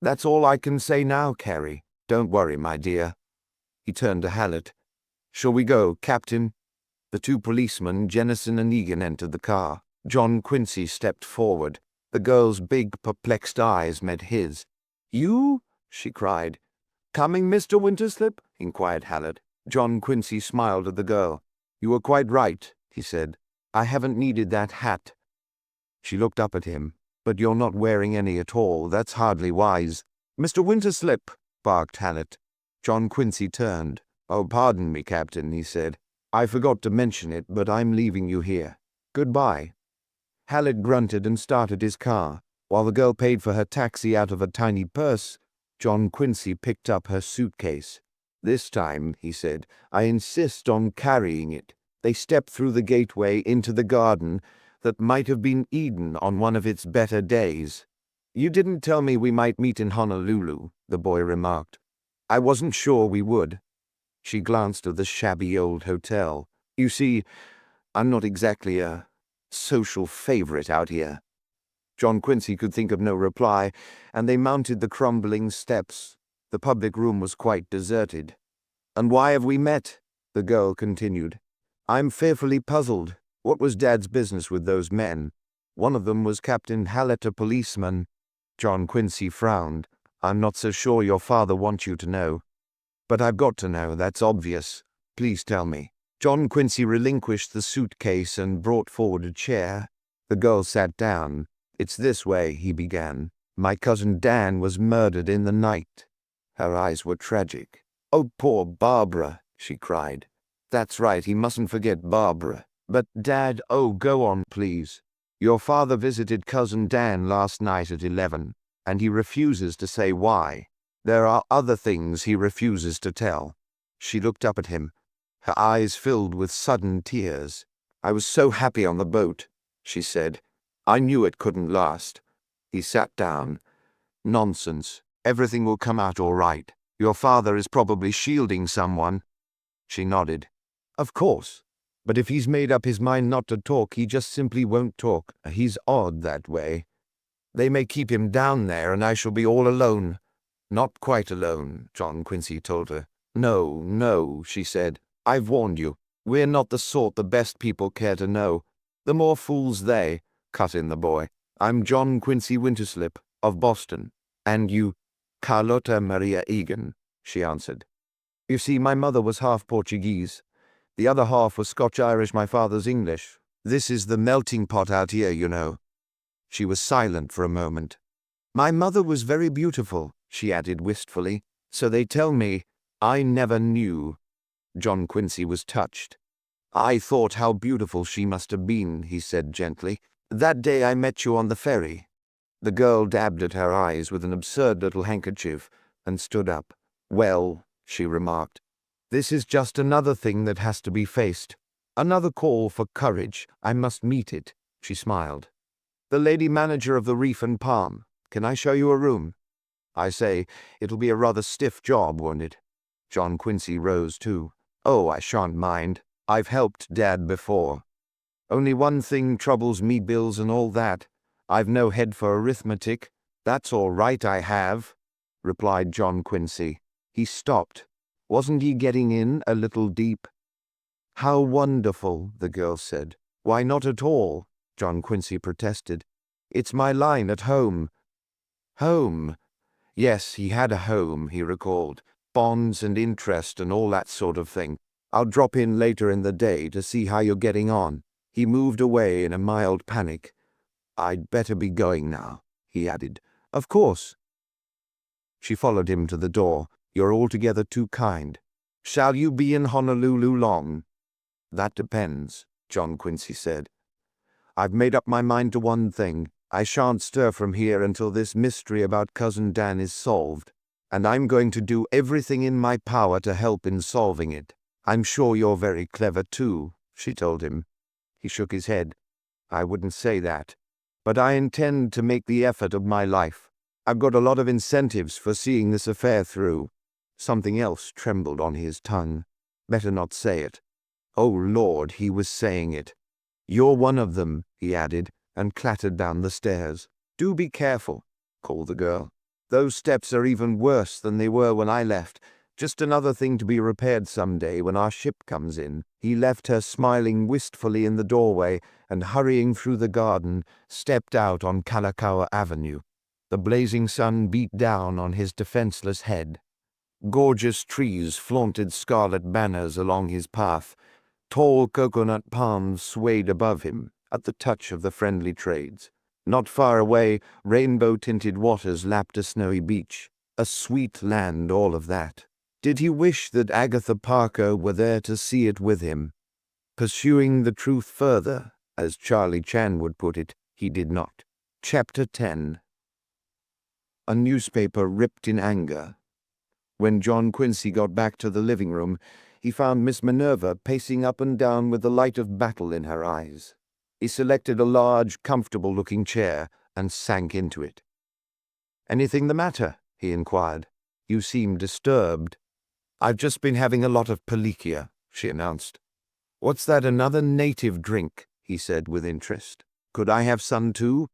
"That's all I can say now, Carrie. Don't worry, my dear." He turned to Hallett. "Shall we go, Captain?" The 2 policemen, Jennison and Egan, entered the car. John Quincy stepped forward. The girl's big, perplexed eyes met his. "You?" she cried. "Coming, Mr. Winterslip?" inquired Hallett. John Quincy smiled at the girl. "You were quite right," he said. "I haven't needed that hat." She looked up at him. "But you're not wearing any at all. That's hardly wise." "Mr. Winterslip!" barked Hallett. John Quincy turned. "Oh, pardon me, Captain," he said. "I forgot to mention it, but I'm leaving you here. Goodbye." Hallett grunted and started his car. While the girl paid for her taxi out of a tiny purse, John Quincy picked up her suitcase. "This time," he said, "I insist on carrying it." They stepped through the gateway into the garden that might have been Eden on one of its better days. "You didn't tell me we might meet in Honolulu," the boy remarked. "I wasn't sure we would." She glanced at the shabby old hotel. "You see, I'm not exactly a social favorite out here." John Quincy could think of no reply, and they mounted the crumbling steps. The public room was quite deserted. "And why have we met?" the girl continued. "I'm fearfully puzzled. What was Dad's business with those men? One of them was Captain Hallett, a policeman." John Quincy frowned. "I'm not so sure your father wants you to know." "But I've got to know, that's obvious. Please tell me." John Quincy relinquished the suitcase and brought forward a chair. The girl sat down. "It's this way," he began. "My cousin Dan was murdered in the night." Her eyes were tragic. "Oh, poor Barbara," she cried. "That's right, he mustn't forget Barbara. But, Dad, oh, go on, please." "Your father visited cousin Dan last night at 11, and he refuses to say why. There are other things he refuses to tell." She looked up at him. Her eyes filled with sudden tears. "I was so happy on the boat," she said. "I knew it couldn't last." He sat down. "Nonsense. Everything will come out all right. Your father is probably shielding someone." She nodded. "Of course. But if he's made up his mind not to talk, he just simply won't talk. He's odd that way. They may keep him down there, and I shall be all alone." "Not quite alone," John Quincy told her. "No, no," she said. "I've warned you. We're not the sort the best people care to know." "The more fools they," cut in the boy. I'm John Quincy Winterslip, of Boston. And you? Carlota Maria Egan, she answered. You see, my mother was half Portuguese. The other half was Scotch-Irish, my father's English. This is the melting pot out here, you know. She was silent for a moment. My mother was very beautiful, she added wistfully. So they tell me. I never knew. John Quincy was touched. I thought how beautiful she must have been, he said gently. That day I met you on the ferry. The girl dabbed at her eyes with an absurd little handkerchief and stood up. Well, she remarked, this is just another thing that has to be faced. Another call for courage. I must meet it, she smiled. The lady manager of the Reef and Palm. Can I show you a room? I say, it'll be a rather stiff job, won't it? John Quincy rose too. Oh, I shan't mind. I've helped Dad before. Only one thing troubles me, bills and all that. I've no head for arithmetic. That's all right, I have, replied John Quincy. He stopped. Wasn't he getting in a little deep? How wonderful, the girl said. Why not at all? John Quincy protested. It's my line at home. Home? Yes, he had a home, he recalled. Bonds and interest and all that sort of thing. I'll drop in later in the day to see how you're getting on. He moved away in a mild panic. I'd better be going now, he added. Of course. She followed him to the door. You're altogether too kind. Shall you be in Honolulu long? That depends, John Quincy said. I've made up my mind to one thing. I shan't stir from here until this mystery about Cousin Dan is solved, and I'm going to do everything in my power to help in solving it. I'm sure you're very clever too, she told him. He shook his head. I wouldn't say that, but I intend to make the effort of my life. I've got a lot of incentives for seeing this affair through. Something else trembled on his tongue. Better not say it. Oh, Lord, he was saying it. You're one of them, he added, and clattered down the stairs. Do be careful, called the girl. Those steps are even worse than they were when I left. Just another thing to be repaired someday when our ship comes in. He left her smiling wistfully in the doorway and, hurrying through the garden, stepped out on Kalakaua Avenue. The blazing sun beat down on his defenseless head. Gorgeous trees flaunted scarlet banners along his path. Tall coconut palms swayed above him at the touch of the friendly trades. Not far away, rainbow-tinted waters lapped a snowy beach. A sweet land, all of that. Did he wish that Agatha Parker were there to see it with him? Pursuing the truth further, as Charlie Chan would put it, he did not. Chapter 10. A newspaper ripped in anger. When John Quincy got back to the living room, he found Miss Minerva pacing up and down with the light of battle in her eyes. He selected a large, comfortable-looking chair and sank into it. "Anything the matter?" he inquired. "You seem disturbed." "I've just been having a lot of Palikia," she announced. "What's that, another native drink?" he said with interest. "Could I have some too?"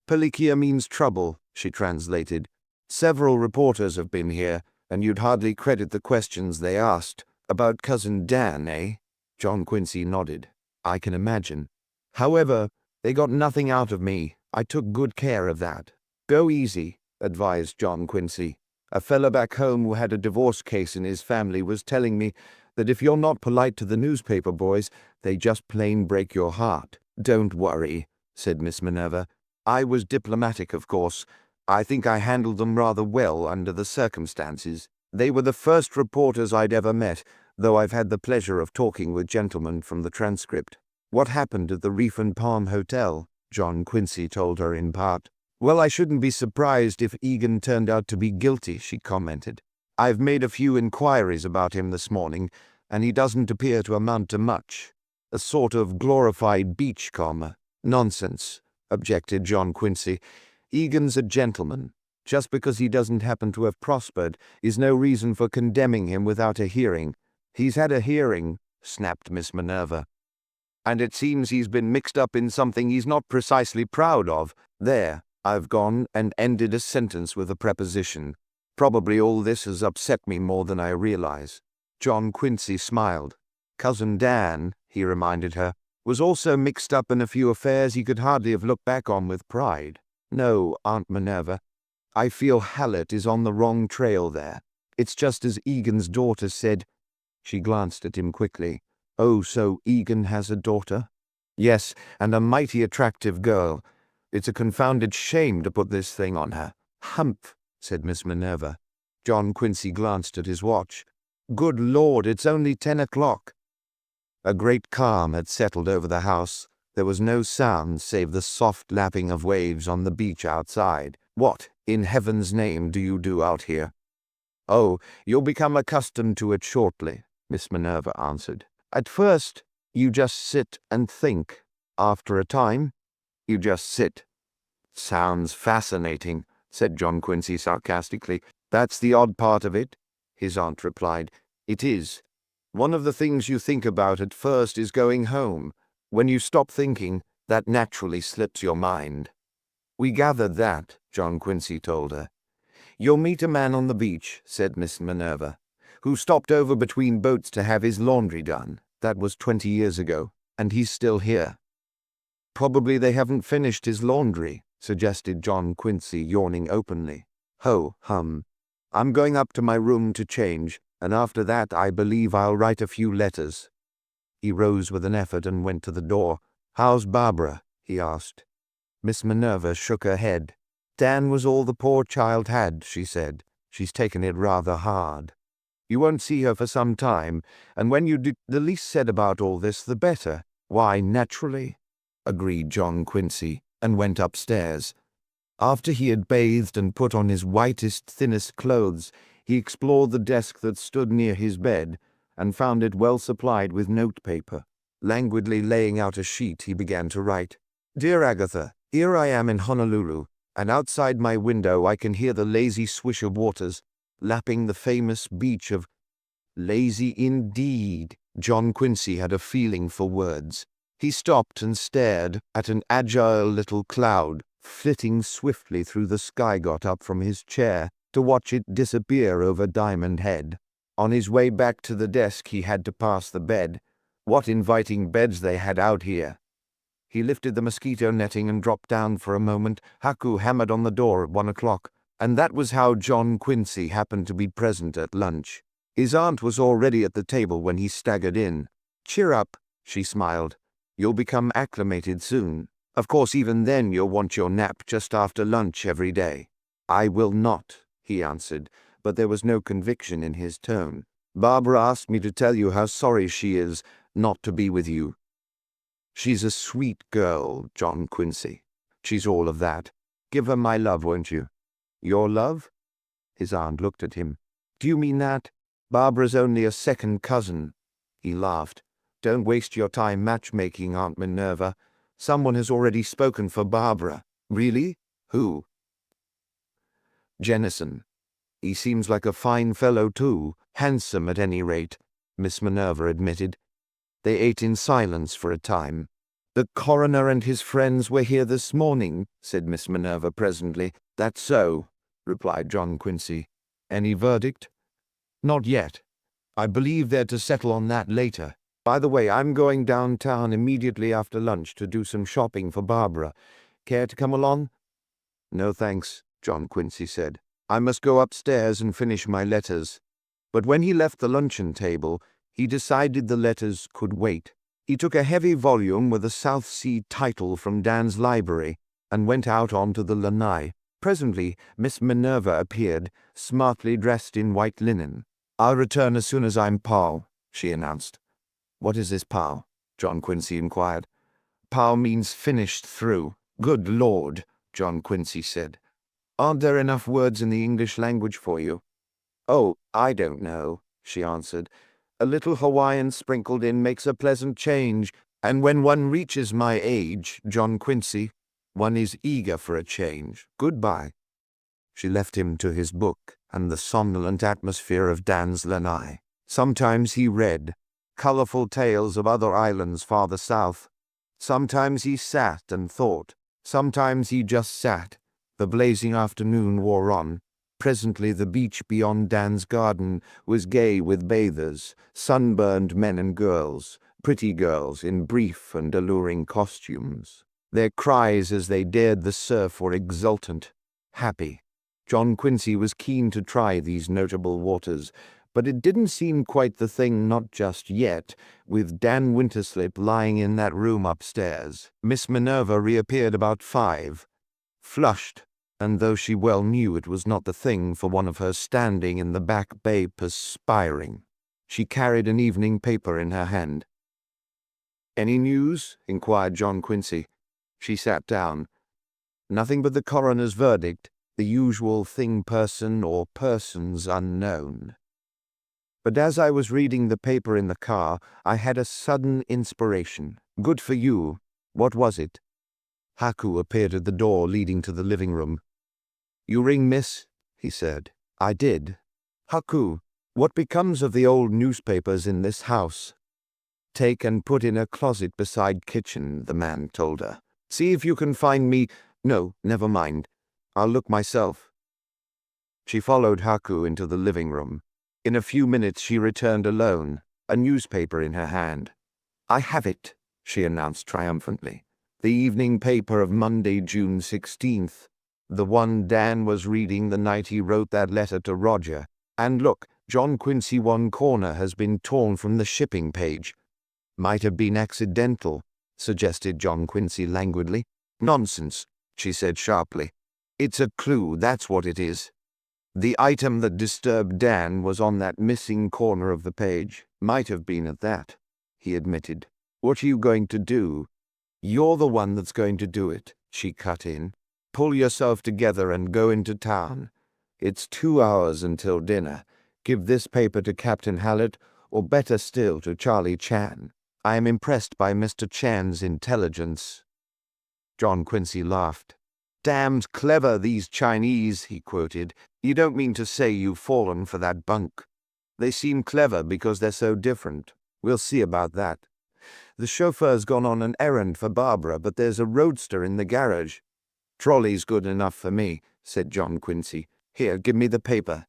"Palikia means trouble," she translated. "Several reporters have been here, and you'd hardly credit the questions they asked. About Cousin Dan, eh?" John Quincy nodded. "I can imagine. However, they got nothing out of me. I took good care of that." "Go easy," advised John Quincy. "A fella back home who had a divorce case in his family was telling me that if you're not polite to the newspaper boys, they just plain break your heart." "Don't worry," said Miss Minerva. "I was diplomatic, of course. I think I handled them rather well under the circumstances. They were the first reporters I'd ever met, though I've had the pleasure of talking with gentlemen from the Transcript." "What happened at the Reef and Palm Hotel?" John Quincy told her in part. "Well, I shouldn't be surprised if Egan turned out to be guilty," she commented. "I've made a few inquiries about him this morning, and he doesn't appear to amount to much. A sort of glorified beachcomber." "Nonsense," objected John Quincy. "Egan's a gentleman. Just because he doesn't happen to have prospered is no reason for condemning him without a hearing." "He's had a hearing," snapped Miss Minerva. "And it seems he's been mixed up in something he's not precisely proud of. There, I've gone and ended a sentence with a preposition. Probably all this has upset me more than I realize." John Quincy smiled. "Cousin Dan," he reminded her, was also mixed up in a few affairs he could hardly have looked back on with pride. No, Aunt Minerva, I feel Hallett is on the wrong trail there. It's just as Egan's daughter said. She glanced at him quickly. Oh, so Egan has a daughter? Yes, and a mighty attractive girl. It's a confounded shame to put this thing on her. Humph, said Miss Minerva. John Quincy glanced at his watch. Good Lord, it's only 10 o'clock. A great calm had settled over the house. There was no sound save the soft lapping of waves on the beach outside. What, in heaven's name, do you do out here? Oh, you'll become accustomed to it shortly, Miss Minerva answered. At first, you just sit and think. After a time, you just sit. Sounds fascinating, said John Quincy sarcastically. That's the odd part of it, his aunt replied. It is. One of the things you think about at first is going home. When you stop thinking, that naturally slips your mind. We gathered that, John Quincy told her. You'll meet a man on the beach, said Miss Minerva, who stopped over between boats to have his laundry done. That was 20 years ago, and he's still here. Probably they haven't finished his laundry, suggested John Quincy, yawning openly. Ho, hum. I'm going up to my room to change, and after that I believe I'll write a few letters. He rose with an effort and went to the door. How's Barbara? He asked. Miss Minerva shook her head. Dan was all the poor child had, she said. She's taken it rather hard. You won't see her for some time, and when you do, the least said about all this, the better. Why, naturally, agreed John Quincy, and went upstairs. After he had bathed and put on his whitest, thinnest clothes, he explored the desk that stood near his bed, and found it well supplied with notepaper. Languidly laying out a sheet, he began to write. Dear Agatha, here I am in Honolulu, and outside my window I can hear the lazy swish of waters, lapping the famous beach of... Lazy indeed. John Quincy had a feeling for words. He stopped and stared at an agile little cloud flitting swiftly through the sky, got up from his chair to watch it disappear over Diamond Head. On his way back to the desk he had to pass the bed. What inviting beds they had out here. He lifted the mosquito netting and dropped down for a moment. Haku hammered on the door at 1 o'clock, and that was how John Quincy happened to be present at lunch. His aunt was already at the table when he staggered in. Cheer up, she smiled. You'll become acclimated soon. Of course, even then you'll want your nap just after lunch every day. I will not, he answered, but there was no conviction in his tone. Barbara asked me to tell you how sorry she is not to be with you. She's a sweet girl, John Quincy. She's all of that. Give her my love, won't you? Your love? His aunt looked at him. Do you mean that? Barbara's only a second cousin. He laughed. Don't waste your time matchmaking, Aunt Minerva. Someone has already spoken for Barbara. Really? Who? Jennison. He seems like a fine fellow, too. Handsome, at any rate, Miss Minerva admitted. They ate in silence for a time. The coroner and his friends were here this morning, said Miss Minerva presently. That's so, replied John Quincy. Any verdict? Not yet. I believe they're to settle on that later. By the way, I'm going downtown immediately after lunch to do some shopping for Barbara. Care to come along? No thanks, John Quincy said. I must go upstairs and finish my letters. But when he left the luncheon table, he decided the letters could wait. He took a heavy volume with a South Sea title from Dan's library and went out onto the lanai. Presently, Miss Minerva appeared, smartly dressed in white linen. I'll return as soon as I'm pau, she announced. What is this pau? John Quincy inquired. Pau means finished through. Good Lord, John Quincy said. Aren't there enough words in the English language for you? Oh, I don't know, she answered. A little Hawaiian sprinkled in makes a pleasant change, and when one reaches my age, John Quincy, one is eager for a change. Goodbye. She left him to his book and the somnolent atmosphere of Dan's lanai. Sometimes he read colorful tales of other islands farther south. Sometimes he sat and thought. Sometimes he just sat. The blazing afternoon wore on. Presently the beach beyond Dan's garden was gay with bathers, sunburned men and girls, Pretty girls in brief and alluring costumes. Their cries as they dared the surf were exultant, happy. John Quincy was keen to try these notable waters, but it didn't seem quite the thing, not just yet, with Dan Winterslip lying in that room upstairs. Miss Minerva reappeared about 5, flushed, and though she well knew it was not the thing for one of her standing in the back bay perspiring. She carried an evening paper in her hand. "Any news?" inquired John Quincy. She sat down. "Nothing but the coroner's verdict, the usual thing, person or persons unknown." But as I was reading the paper in the car, I had a sudden inspiration. "Good for you. What was it?" Haku appeared at the door leading to the living room. "You ring, miss?" he said. "I did." "Haku, what becomes of the old newspapers in this house?" "Take and put in a closet beside kitchen," the man told her. "See if you can find me— No, never mind. I'll look myself." She followed Haku into the living room. In a few minutes she returned alone, a newspaper in her hand. "I have it," she announced triumphantly. "The evening paper of Monday, June 16th. The one Dan was reading the night he wrote that letter to Roger. And look, John Quincy, one corner has been torn from the shipping page." "Might have been accidental," suggested John Quincy languidly. "Nonsense," she said sharply. "It's a clue, that's what it is. The item that disturbed Dan was on that missing corner of the page." "Might have been at that," he admitted. "What are you going to do?" "You're the one that's going to do it," she cut in. "Pull yourself together and go into town. It's 2 hours until dinner. Give this paper to Captain Hallett, or better still to Charlie Chan. I am impressed by Mr. Chan's intelligence." John Quincy laughed. "Damned clever, these Chinese," he quoted. "You don't mean to say you've fallen for that bunk?" "They seem clever because they're so different. We'll see about that. The chauffeur's gone on an errand for Barbara, but there's a roadster in the garage." "Trolley's good enough for me," said John Quincy. "Here, give me the paper."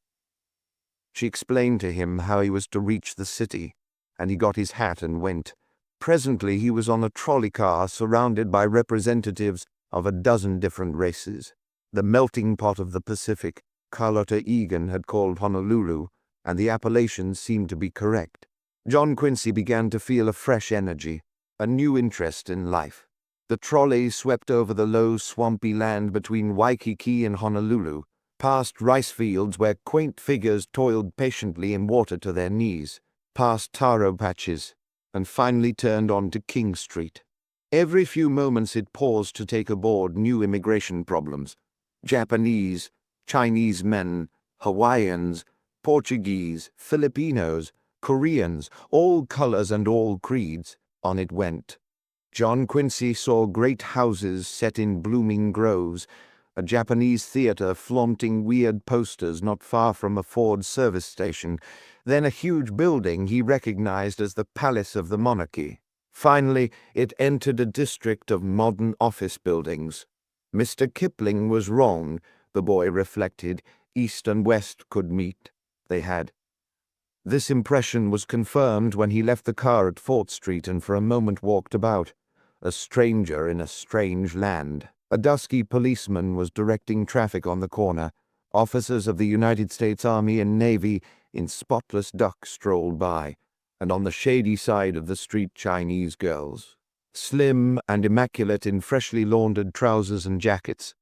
She explained to him how he was to reach the city, and he got his hat and went. Presently he was on a trolley car surrounded by representatives of a dozen different races. The melting pot of the Pacific, Carlotta Egan had called Honolulu, and the appellations seemed to be correct. John Quincy began to feel a fresh energy, a new interest in life. The trolley swept over the low, swampy land between Waikiki and Honolulu, past rice fields where quaint figures toiled patiently in water to their knees, past taro patches, and finally turned on to King Street. Every few moments it paused to take aboard new immigration problems. Japanese, Chinese men, Hawaiians, Portuguese, Filipinos, Koreans, all colors and all creeds. On it went. John Quincy saw great houses set in blooming groves, a Japanese theater flaunting weird posters not far from a Ford service station, then a huge building he recognized as the Palace of the Monarchy. Finally, it entered a district of modern office buildings. Mr. Kipling was wrong, the boy reflected. East and West could meet. They had. This impression was confirmed when he left the car at Fort Street and for a moment walked about, a stranger in a strange land. A dusky policeman was directing traffic on the corner. Officers of the United States Army and Navy in spotless duck strolled by, and on the shady side of the street Chinese girls, slim and immaculate in freshly laundered trousers and jackets,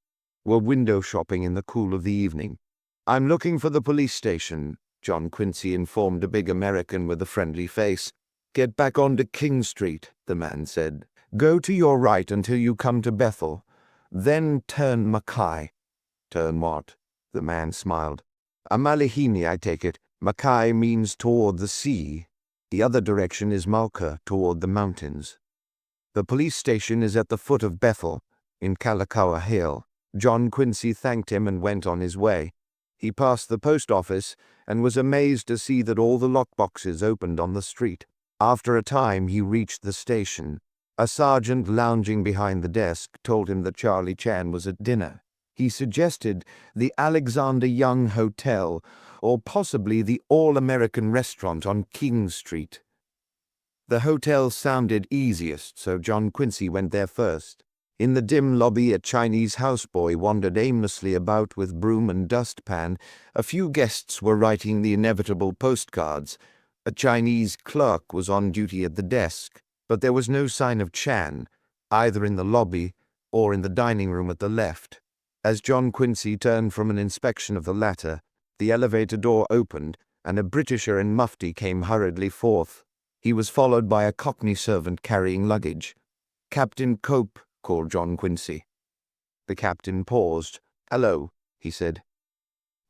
were window shopping in the cool of the evening. "I'm looking for the police station," John Quincy informed a big American with a friendly face. "Get back onto King Street," the man said. "Go to your right until you come to Bethel. Then turn Mackay." "Turn what?" The man smiled. "A Malihini, I take it. Mackay means toward the sea. The other direction is Malka, toward the mountains. The police station is at the foot of Bethel, in Kalakaua Hill." John Quincy thanked him and went on his way. He passed the post office and was amazed to see that all the lockboxes opened on the street. After a time he reached the station. A sergeant lounging behind the desk told him that Charlie Chan was at dinner. He suggested the Alexander Young Hotel, or possibly the All-American Restaurant on King Street. The hotel sounded easiest, so John Quincy went there first. In the dim lobby, a Chinese houseboy wandered aimlessly about with broom and dustpan. A few guests were writing the inevitable postcards. A Chinese clerk was on duty at the desk, but there was no sign of Chan, either in the lobby or in the dining room at the left. As John Quincy turned from an inspection of the latter, the elevator door opened, and a Britisher in mufti came hurriedly forth. He was followed by a Cockney servant carrying luggage. "Captain Cope," called John Quincy. The captain paused. "Hello," he said.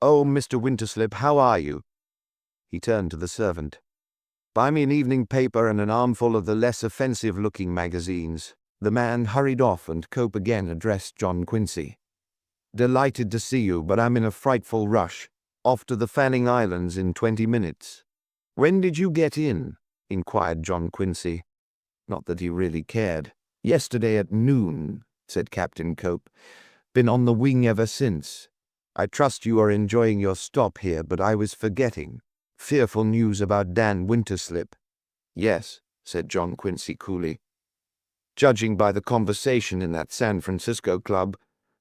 "Oh, Mr. Winterslip, how are you?" He turned to the servant. "Buy me an evening paper and an armful of the less offensive-looking magazines." The man hurried off, and Cope again addressed John Quincy. "Delighted to see you, but I'm in a frightful rush. Off to the Fanning Islands in 20 minutes. "When did you get in?" inquired John Quincy. Not that he really cared. "Yesterday at noon," said Captain Cope. "Been on the wing ever since. I trust you are enjoying your stop here, but I was forgetting. Fearful news about Dan Winterslip." "Yes," said John Quincy coolly. Judging by the conversation in that San Francisco club,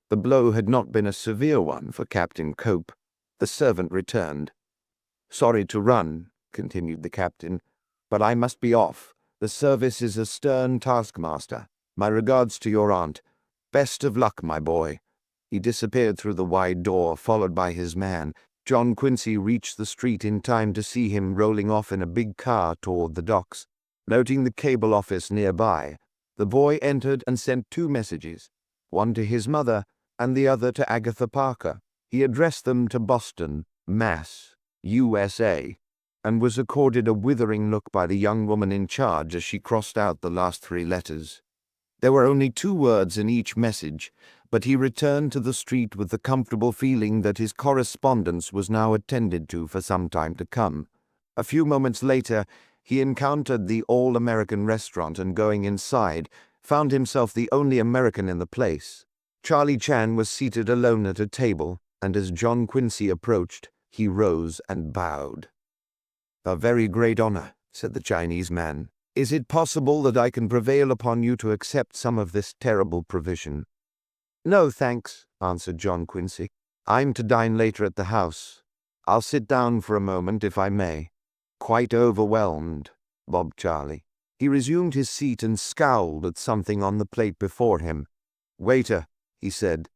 the blow had not been a severe one for Captain Cope. The servant returned. "Sorry to run," continued the captain, "but I must be off. The service is a stern taskmaster. My regards to your aunt. Best of luck, my boy." He disappeared through the wide door, followed by his man. John Quincy reached the street in time to see him rolling off in a big car toward the docks. Noting the cable office nearby, the boy entered and sent 2 messages, one to his mother and the other to Agatha Parker. He addressed them to Boston, Mass., USA, and was accorded a withering look by the young woman in charge as she crossed out the last 3 letters. There were only 2 words in each message, but he returned to the street with the comfortable feeling that his correspondence was now attended to for some time to come. A few moments later, he encountered the All-American restaurant, and going inside, found himself the only American in the place. Charlie Chan was seated alone at a table, and as John Quincy approached, he rose and bowed. "A very great honor," said the Chinese man. "Is it possible that I can prevail upon you to accept some of this terrible provision?" "No, thanks," answered John Quincy. "I'm to dine later at the house. I'll sit down for a moment, if I may." "Quite overwhelmed," bobbed Charlie. He resumed his seat and scowled at something on the plate before him. "Waiter," he said,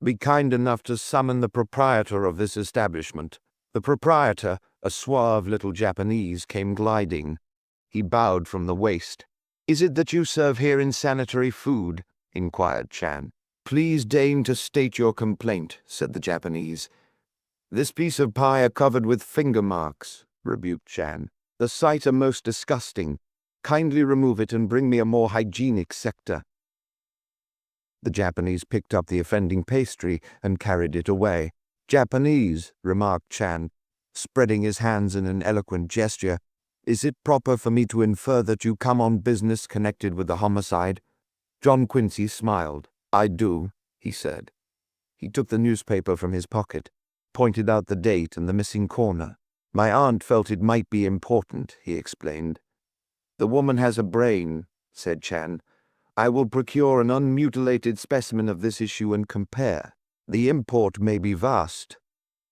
"be kind enough to summon the proprietor of this establishment." The proprietor, a suave little Japanese, came gliding. He bowed from the waist. "Is it that you serve here insanitary food?" inquired Chan. "Please deign to state your complaint," said the Japanese. "This piece of pie are covered with finger marks," rebuked Chan. "The sight are most disgusting. Kindly remove it and bring me a more hygienic sector." The Japanese picked up the offending pastry and carried it away. "Japanese," remarked Chan, spreading his hands in an eloquent gesture. "Is it proper for me to infer that you come on business connected with the homicide?" John Quincy smiled. "I do," he said. He took the newspaper from his pocket, pointed out the date and the missing corner. "My aunt felt it might be important," he explained. "The woman has a brain," said Chan. "I will procure an unmutilated specimen of this issue and compare. The import may be vast."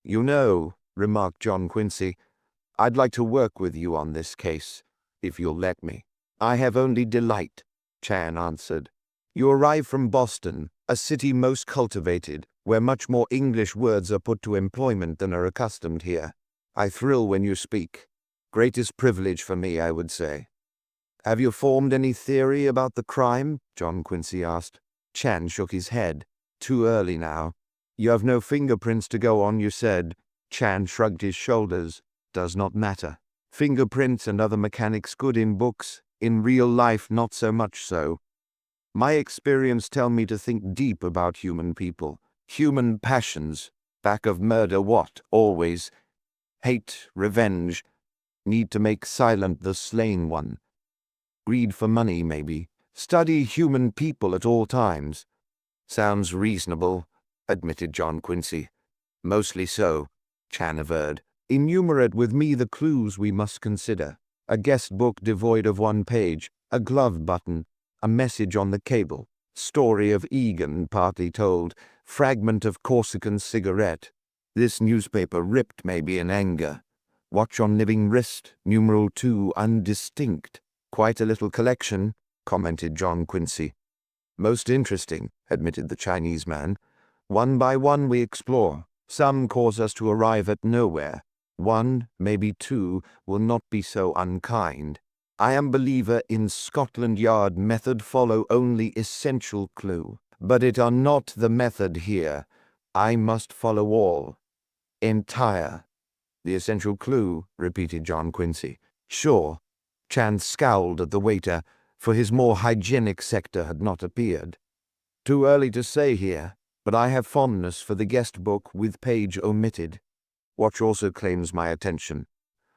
"You know," remarked John Quincy, "I'd like to work with you on this case, if you'll let me." "I have only delight," Chan answered. "You arrive from Boston, a city most cultivated, where much more English words are put to employment than are accustomed here. I thrill when you speak. Greatest privilege for me, I would say." "Have you formed any theory about the crime?" John Quincy asked. Chan shook his head. "Too early now. You have no fingerprints to go on, you said." Chan shrugged his shoulders. "Does not matter. Fingerprints and other mechanics good in books, in real life not so much so. My experience tell me to think deep about human people, human passions. Back of murder what, always? Hate, revenge, need to make silent the slain one. Greed for money, maybe. Study human people at all times." "Sounds reasonable," admitted John Quincy. "Mostly so," Chan averred. "Enumerate with me the clues we must consider." A guest book devoid of one page, a glove button, a message on the cable, story of Egan partly told, fragment of Corsican cigarette. This newspaper ripped maybe in anger. Watch on living wrist, numeral 2, undistinct. Quite a little collection, commented John Quincy. Most interesting, admitted the Chinese man. One by one we explore. Some cause us to arrive at nowhere. One, maybe two, will not be so unkind. I am believer in Scotland Yard method, follow only essential clue. But it are not the method here. I must follow all. Entire. The essential clue, repeated John Quincy. Sure. Chan scowled at the waiter, for his more hygienic sector had not appeared. Too early to say here, but I have fondness for the guest book with page omitted. Watch also claims my attention.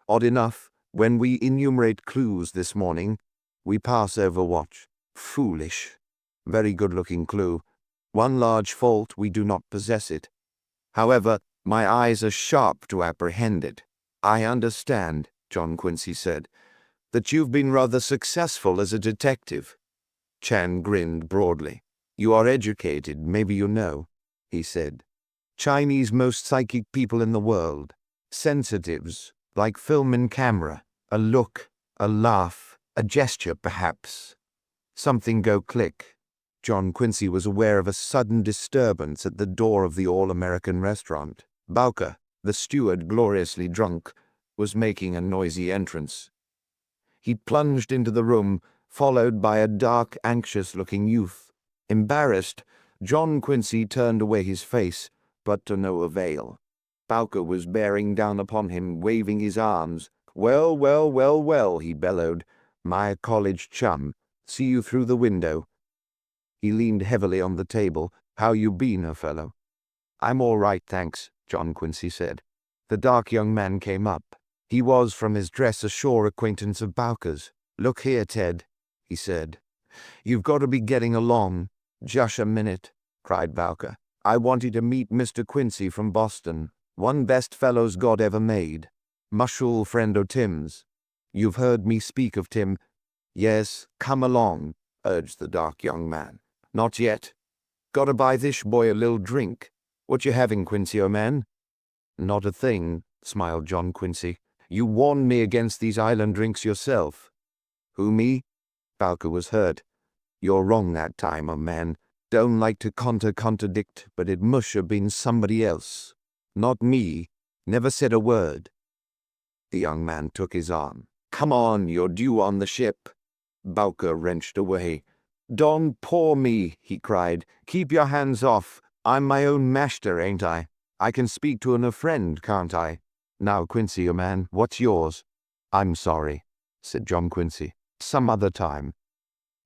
Odd enough, when we enumerate clues this morning, we pass over watch. Foolish. Very good-looking clue. One large fault, we do not possess it. However, my eyes are sharp to apprehend it. I understand, John Quincy said, that you've been rather successful as a detective. Chan grinned broadly. You are educated, maybe you know, he said. Chinese most psychic people in the world. Sensitives, like film and camera. A look, a laugh, a gesture perhaps. Something go click. John Quincy was aware of a sudden disturbance at the door of the All-American restaurant. Bowker, the steward gloriously drunk, was making a noisy entrance. He plunged into the room, followed by a dark, anxious-looking youth. Embarrassed, John Quincy turned away his face, but to no avail. Bowker was bearing down upon him, waving his arms. Well, well, well, well, he bellowed. My college chum. See you through the window. He leaned heavily on the table. How you been, fellow? I'm all right, thanks, John Quincy said. The dark young man came up. He was, from his dress, a sure acquaintance of Bowker's. Look here, Ted, he said. You've got to be getting along. Just a minute, cried Bowker. I wanted to meet Mr. Quincy from Boston. One best fellows God ever made. Mushul friend o' Tim's. You've heard me speak of Tim. Yes, come along, urged the dark young man. Not yet. Gotta buy this boy a little drink. What you having, Quincy, old man? Not a thing, smiled John Quincy. You warned me against these island drinks yourself. Who, me? Bowker was hurt. You're wrong that time, old man. Don't like to contradict, but it must have been somebody else. Not me. Never said a word. The young man took his arm. Come on, you're due on the ship. Bowker wrenched away. Don't paw me, he cried. Keep your hands off. I'm my own master, ain't I? I can speak to a friend, can't I? Now, Quincy, your man, what's yours? I'm sorry, said John Quincy. Some other time.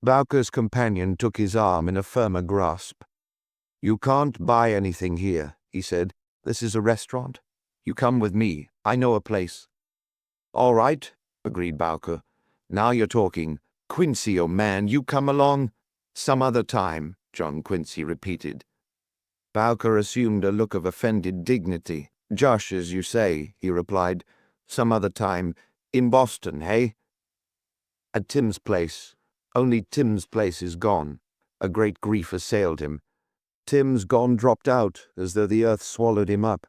Bowker's companion took his arm in a firmer grasp. You can't buy anything here, he said. This is a restaurant. You come with me. I know a place. All right, agreed Bowker. Now you're talking. Quincy, oh man, you come along. Some other time, John Quincy repeated. Bowker assumed a look of offended dignity. Josh, as you say, he replied. Some other time. In Boston, hey? At Tim's place. Only Tim's place is gone. A great grief assailed him. Tim's gone, dropped out, as though the earth swallowed him up.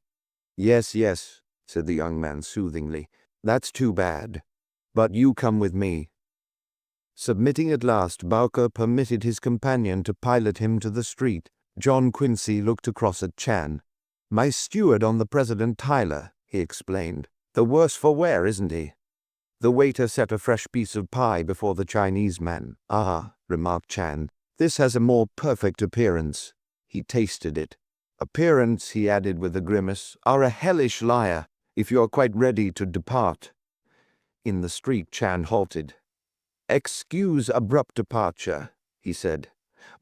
Yes, yes, said the young man soothingly. That's too bad. But you come with me. Submitting at last, Bowker permitted his companion to pilot him to the street. John Quincy looked across at Chan. My steward on the President Tyler, he explained. The worse for wear, isn't he? The waiter set a fresh piece of pie before the Chinese man. Ah, remarked Chan, this has a more perfect appearance. He tasted it. Appearance, he added with a grimace, are a hellish liar, if you are quite ready to depart. In the street, Chan halted. Excuse abrupt departure, he said.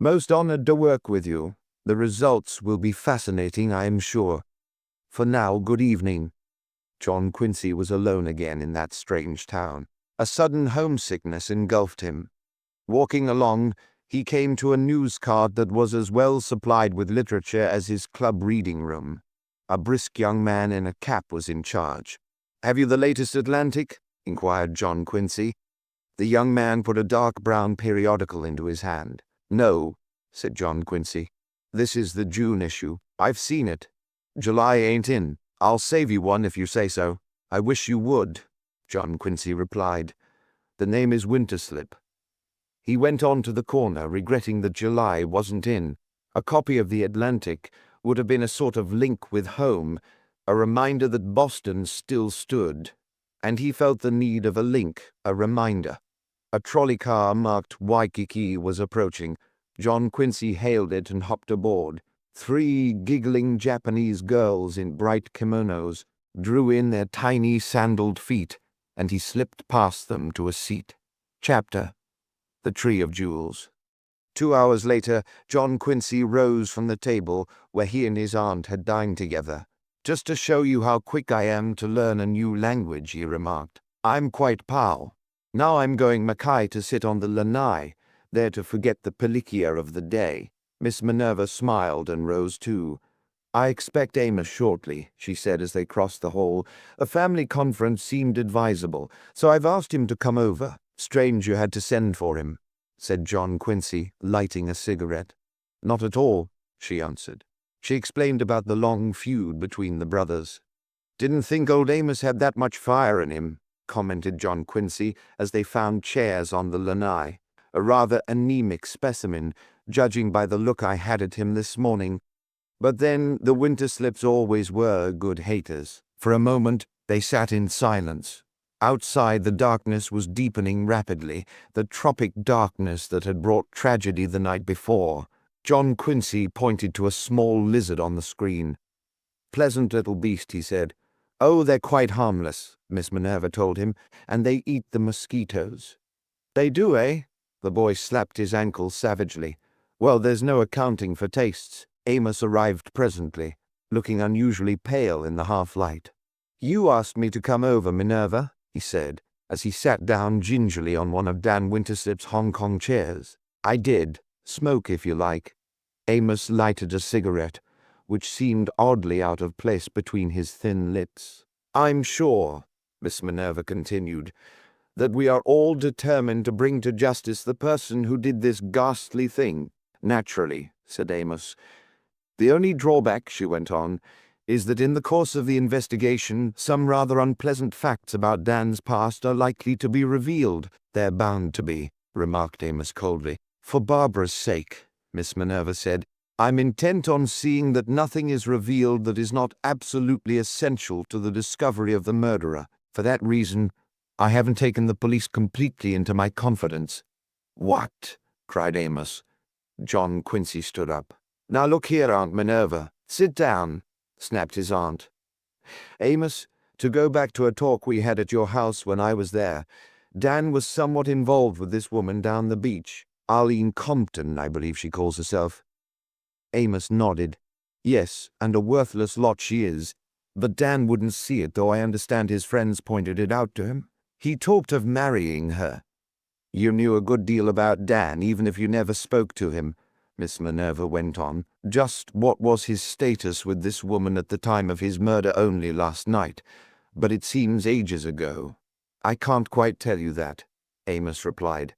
Most honored to work with you. The results will be fascinating, I am sure. For now, good evening. John Quincy was alone again in that strange town. A sudden homesickness engulfed him. Walking along, he came to a news cart that was as well supplied with literature as his club reading room. A brisk young man in a cap was in charge. Have you the latest Atlantic? inquired John Quincy. The young man put a dark brown periodical into his hand. No, said John Quincy. This is the June issue. I've seen it. July ain't in. I'll save you one if you say so. I wish you would, John Quincy replied. The name is Winterslip. He went on to the corner, regretting that July wasn't in. A copy of the Atlantic would have been a sort of link with home, a reminder that Boston still stood, and he felt the need of a link, a reminder. A trolley car marked Waikiki was approaching. John Quincy hailed it and hopped aboard. 3 giggling Japanese girls in bright kimonos drew in their tiny sandaled feet, and he slipped past them to a seat. Chapter: The Tree of Jewels. 2 hours later, John Quincy rose from the table where he and his aunt had dined together. Just to show you how quick I am to learn a new language, he remarked. I'm quite pal. Now I'm going Mackay to sit on the lanai, there to forget the pilikia of the day. Miss Minerva smiled and rose too. I expect Amos shortly, she said as they crossed the hall. A family conference seemed advisable, so I've asked him to come over. Strange you had to send for him, said John Quincy, lighting a cigarette. Not at all, she answered. She explained about the long feud between the brothers. Didn't think old Amos had that much fire in him, commented John Quincy as they found chairs on the lanai. A rather anemic specimen, judging by the look I had at him this morning. But then the Winterslips always were good haters. For a moment they sat in silence. Outside the darkness was deepening rapidly, the tropic darkness that had brought tragedy the night before. John Quincy pointed to a small lizard on the screen. Pleasant little beast, he said. Oh, they're quite harmless, Miss Minerva told him, and they eat the mosquitoes. They do, eh? The boy slapped his ankle savagely. Well, there's no accounting for tastes. Amos arrived presently, looking unusually pale in the half-light. You asked me to come over, Minerva, he said, as he sat down gingerly on one of Dan Winterslip's Hong Kong chairs. I did. Smoke if you like. Amos lighted a cigarette, which seemed oddly out of place between his thin lips. I'm sure, Miss Minerva continued, that we are all determined to bring to justice the person who did this ghastly thing. Naturally, said Amos. The only drawback, she went on, is that in the course of the investigation some rather unpleasant facts about Dan's past are likely to be revealed. They're bound to be, remarked Amos coldly. For Barbara's sake, Miss Minerva said, I'm intent on seeing that nothing is revealed that is not absolutely essential to the discovery of the murderer. For that reason, I haven't taken the police completely into my confidence. What? Cried Amos. John Quincy stood up. Now look here, Aunt Minerva. Sit down, snapped his aunt. Amos, to go back to a talk we had at your house when I was there, Dan was somewhat involved with this woman down the beach. Arlene Compton, I believe she calls herself. Amos nodded. Yes, and a worthless lot she is. But Dan wouldn't see it, though I understand his friends pointed it out to him. He talked of marrying her. You knew a good deal about Dan, even if you never spoke to him, Miss Minerva went on. Just what was his status with this woman at the time of his murder only last night, but it seems ages ago. I can't quite tell you that, Amos replied.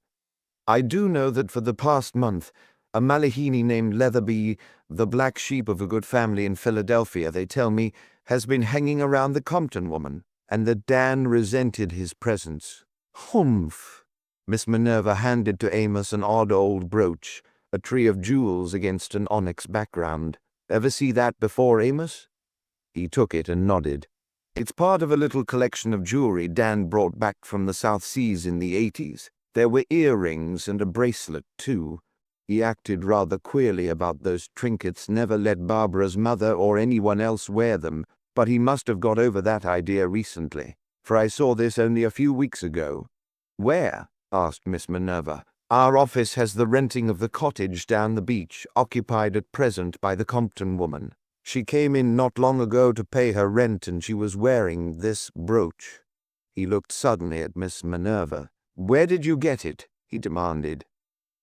I do know that for the past month, a Malihini named Leatherby, the black sheep of a good family in Philadelphia, they tell me, has been hanging around the Compton woman, and that Dan resented his presence. Humph! Miss Minerva handed to Amos an odd old brooch, a tree of jewels against an onyx background. Ever see that before, Amos? He took it and nodded. It's part of a little collection of jewelry Dan brought back from the South Seas in the 80s. There were earrings and a bracelet, too. He acted rather queerly about those trinkets, never let Barbara's mother or anyone else wear them, but he must have got over that idea recently, for I saw this only a few weeks ago. Where? Asked Miss Minerva. Our office has the renting of the cottage down the beach, occupied at present by the Compton woman. She came in not long ago to pay her rent, and she was wearing this brooch. He looked suddenly at Miss Minerva. Where did you get it? He demanded.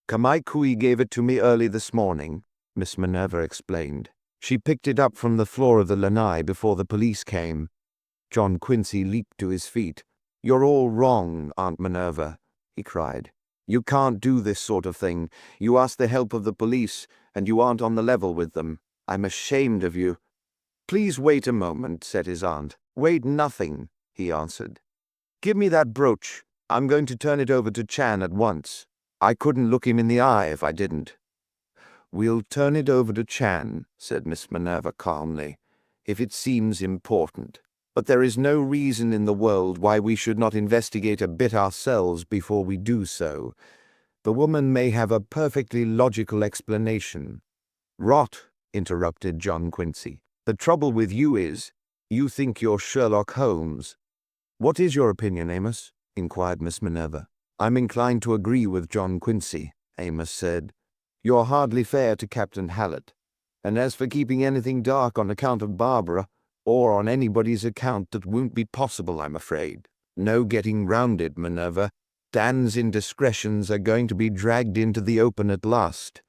Kamaikui gave it to me early this morning, Miss Minerva explained. She picked it up from the floor of the lanai before the police came. John Quincy leaped to his feet. "You're all wrong, Aunt Minerva," he cried. "You can't do this sort of thing. You asked the help of the police, and you aren't on the level with them. I'm ashamed of you." "Please wait a moment," said his aunt. "Wait nothing," he answered. "Give me that brooch. I'm going to turn it over to Chan at once. I couldn't look him in the eye if I didn't." "We'll turn it over to Chan," said Miss Minerva calmly, "if it seems important. But there is no reason in the world why we should not investigate a bit ourselves before we do so. The woman may have a perfectly logical explanation." "Rot," interrupted John Quincy. "The trouble with you is, you think you're Sherlock Holmes." "What is your opinion, Amos?" inquired Miss Minerva. "I'm inclined to agree with John Quincy," Amos said. "You're hardly fair to Captain Hallett. And as for keeping anything dark on account of Barbara, or on anybody's account, that won't be possible, I'm afraid. No getting round it, Minerva. Dan's indiscretions are going to be dragged into the open at last."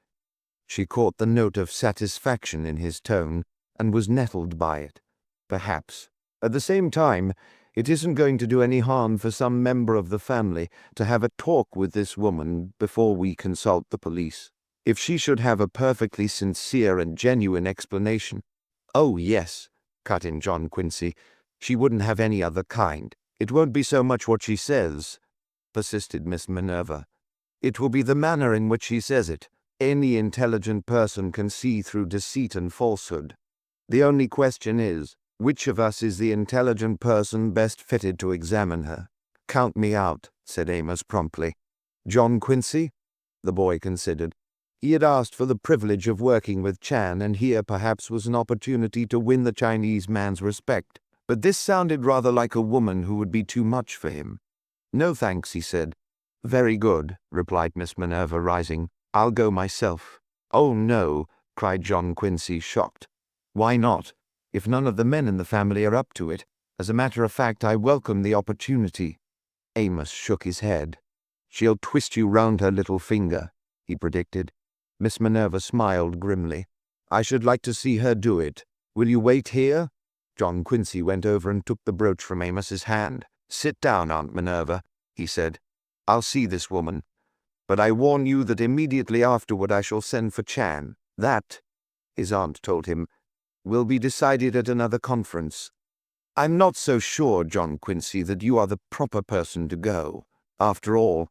She caught the note of satisfaction in his tone, and was nettled by it. Perhaps. At the same time, it isn't going to do any harm for some member of the family to have a talk with this woman before we consult the police. If she should have a perfectly sincere and genuine explanation— "Oh, yes," cut in John Quincy. "She wouldn't have any other kind. It won't be so much what she says," persisted Miss Minerva. "It will be the manner in which she says it. Any intelligent person can see through deceit and falsehood. The only question is, which of us is the intelligent person best fitted to examine her?" "Count me out," said Amos promptly. "John Quincy?" The boy considered. He had asked for the privilege of working with Chan, and here perhaps was an opportunity to win the Chinese man's respect. But this sounded rather like a woman who would be too much for him. "No thanks," he said. "Very good," replied Miss Minerva, rising. "I'll go myself." "Oh, no," cried John Quincy, shocked. "Why not? If none of the men in the family are up to it. As a matter of fact, I welcome the opportunity." Amos shook his head. "She'll twist you round her little finger," he predicted. Miss Minerva smiled grimly. "I should like to see her do it. Will you wait here?" John Quincy went over and took the brooch from Amos's hand. "Sit down, Aunt Minerva," he said. "I'll see this woman. But I warn you that immediately afterward I shall send for Chan. That," his aunt told him, "will be decided at another conference. I'm not so sure, John Quincy, that you are the proper person to go. After all,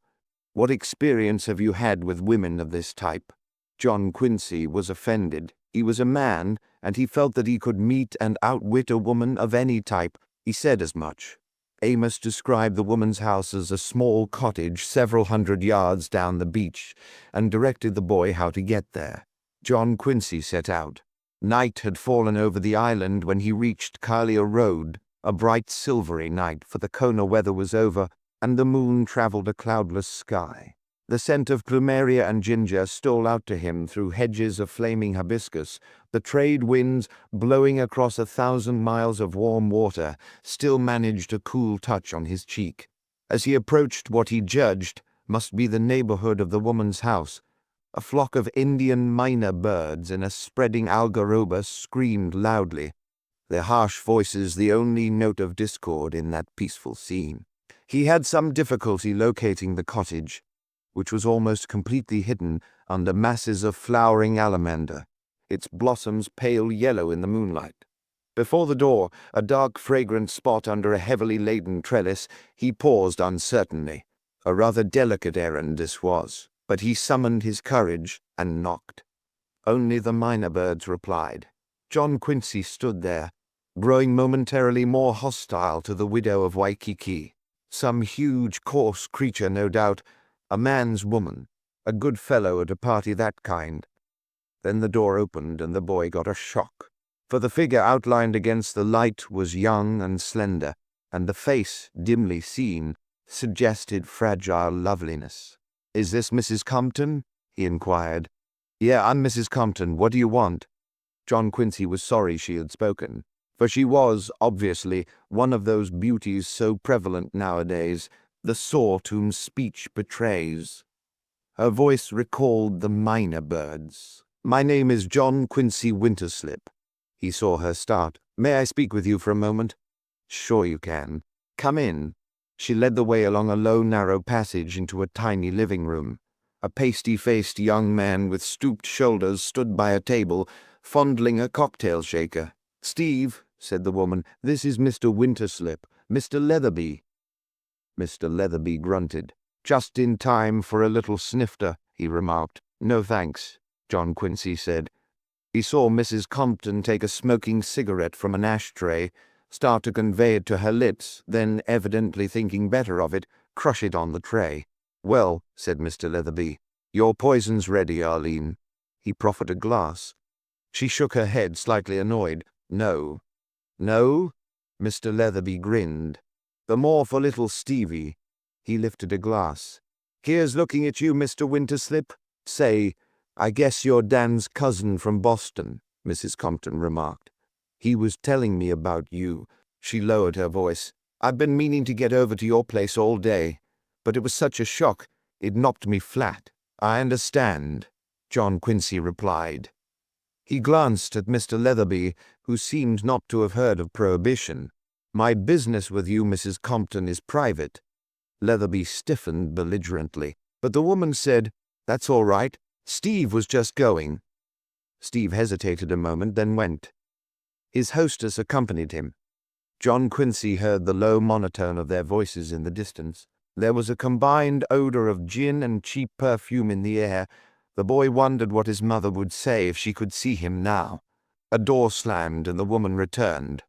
what experience have you had with women of this type?" John Quincy was offended. He was a man, and he felt that he could meet and outwit a woman of any type. He said as much. Amos described the woman's house as a small cottage several hundred yards down the beach, and directed the boy how to get there. John Quincy set out. Night had fallen over the island when he reached Kalia Road, a bright silvery night, for the Kona weather was over, and the moon traveled a cloudless sky. The scent of plumeria and ginger stole out to him through hedges of flaming hibiscus. The trade winds, blowing across 1,000 miles of warm water, still managed a cool touch on his cheek. As he approached what he judged must be the neighborhood of the woman's house, a flock of Indian minor birds in a spreading algaroba screamed loudly, their harsh voices the only note of discord in that peaceful scene. He had some difficulty locating the cottage, which was almost completely hidden under masses of flowering alamander, its blossoms pale yellow in the moonlight. Before the door, a dark fragrant spot under a heavily laden trellis, he paused uncertainly. A rather delicate errand this was, but he summoned his courage and knocked. Only the minor birds replied. John Quincy stood there, growing momentarily more hostile to the widow of Waikiki. Some huge, coarse creature, no doubt, a man's woman, a good fellow at a party that kind. Then the door opened and the boy got a shock, for the figure outlined against the light was young and slender, and the face, dimly seen, suggested fragile loveliness. "Is this Mrs. Compton?" he inquired. "Yeah, I'm Mrs. Compton. What do you want?" John Quincy was sorry she had spoken, for she was, obviously, one of those beauties so prevalent nowadays, the sort whom speech betrays. Her voice recalled the minor birds. "My name is John Quincy Winterslip." He saw her start. "May I speak with you for a moment?" "Sure you can. Come in." She led the way along a low, narrow passage into a tiny living room. A pasty-faced young man with stooped shoulders stood by a table, fondling a cocktail shaker. "Steve," said the woman, "this is Mr. Winterslip, Mr. Leatherby." Mr. Leatherby grunted. "Just in time for a little snifter," he remarked. "No thanks," John Quincy said. He saw Mrs. Compton take a smoking cigarette from an ashtray, start to convey it to her lips, then, evidently thinking better of it, crush it on the tray. "Well," said Mr. Leatherby, "your poison's ready, Arlene." He proffered a glass. She shook her head, slightly annoyed. "No." "No?" Mr. Leatherby grinned. "The more for little Stevie." He lifted a glass. "Here's looking at you, Mr. Winterslip. Say, I guess you're Dan's cousin from Boston," Mrs. Compton remarked. "He was telling me about you." She lowered her voice. "I've been meaning to get over to your place all day, but it was such a shock, it knocked me flat." "I understand," John Quincy replied. He glanced at Mr. Leatherby, who seemed not to have heard of Prohibition. "My business with you, Mrs. Compton, is private." Leatherby stiffened belligerently, but the woman said, "That's all right. Steve was just going." Steve hesitated a moment, then went. His hostess accompanied him. John Quincy heard the low monotone of their voices in the distance. There was a combined odor of gin and cheap perfume in the air. The boy wondered what his mother would say if she could see him now. A door slammed and the woman returned.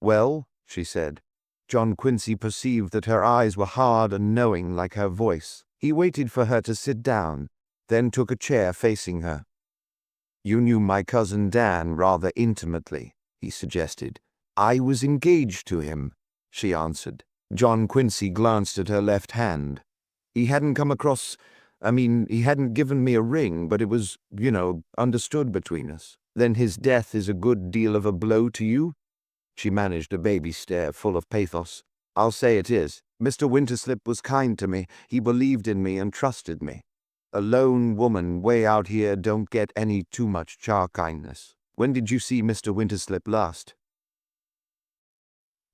"Well?" she said. John Quincy perceived that her eyes were hard and knowing like her voice. He waited for her to sit down, then took a chair facing her. "You knew my cousin Dan rather intimately," he suggested. "I was engaged to him," she answered. John Quincy glanced at her left hand. "He hadn't come across, he hadn't given me a ring, but it was, understood between us. Then his death is a good deal of a blow to you?" She managed a baby stare full of pathos. "I'll say it is. Mr. Winterslip was kind to me. He believed in me and trusted me. A lone woman way out here don't get any too much kindness. When did you see Mr. Winterslip last?"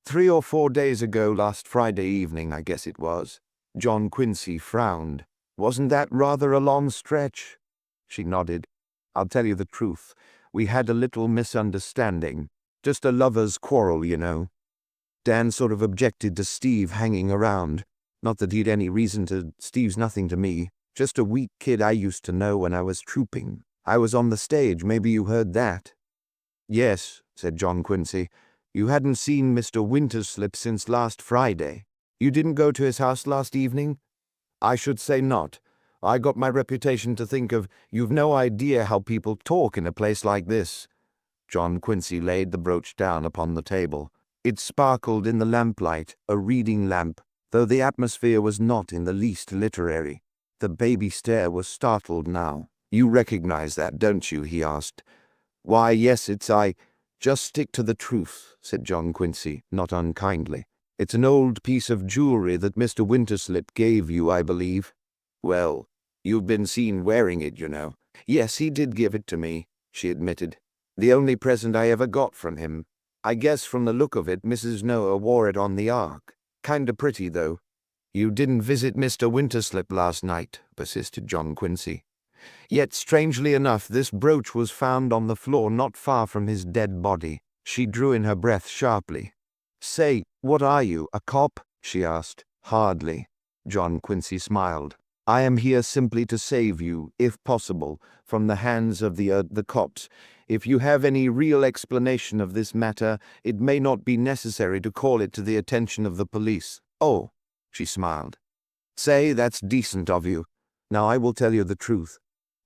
3 or 4 days ago, last Friday evening, I guess it was." John Quincy frowned. "Wasn't that rather a long stretch?" She nodded. "I'll tell you the truth. We had a little misunderstanding. Just a lover's quarrel, you know. Dan sort of objected to Steve hanging around. Not that he'd any reason to. Steve's nothing to me. Just a weak kid I used to know when I was trooping. I was on the stage, maybe you heard that." "Yes," said John Quincy. "You hadn't seen Mr. Winterslip since last Friday. You didn't go to his house last evening?" "I should say not. I got my reputation to think of. You've no idea how people talk in a place like this." John Quincy laid the brooch down upon the table. It sparkled in the lamplight, a reading lamp, though the atmosphere was not in the least literary. The baby stare was startled now. "You recognize that, don't you?" he asked. "Why, yes, it's I." "Just stick to the truth," said John Quincy, not unkindly. "It's an old piece of jewelry that Mr. Winterslip gave you, I believe." "Well, you've been seen wearing it, you know." "Yes, he did give it to me," she admitted. "The only present I ever got from him. I guess from the look of it, Mrs. Noah wore it on the Ark. Kinda pretty, though." "You didn't visit Mr. Winterslip last night," persisted John Quincy. "Yet, strangely enough, this brooch was found on the floor not far from his dead body." She drew in her breath sharply. "Say, what are you, a cop?" she asked. "Hardly." John Quincy smiled. "I am here simply to save you, if possible, from the hands of the cops. If you have any real explanation of this matter, it may not be necessary to call it to the attention of the police." "Oh," she smiled. "Say, that's decent of you. Now I will tell you the truth.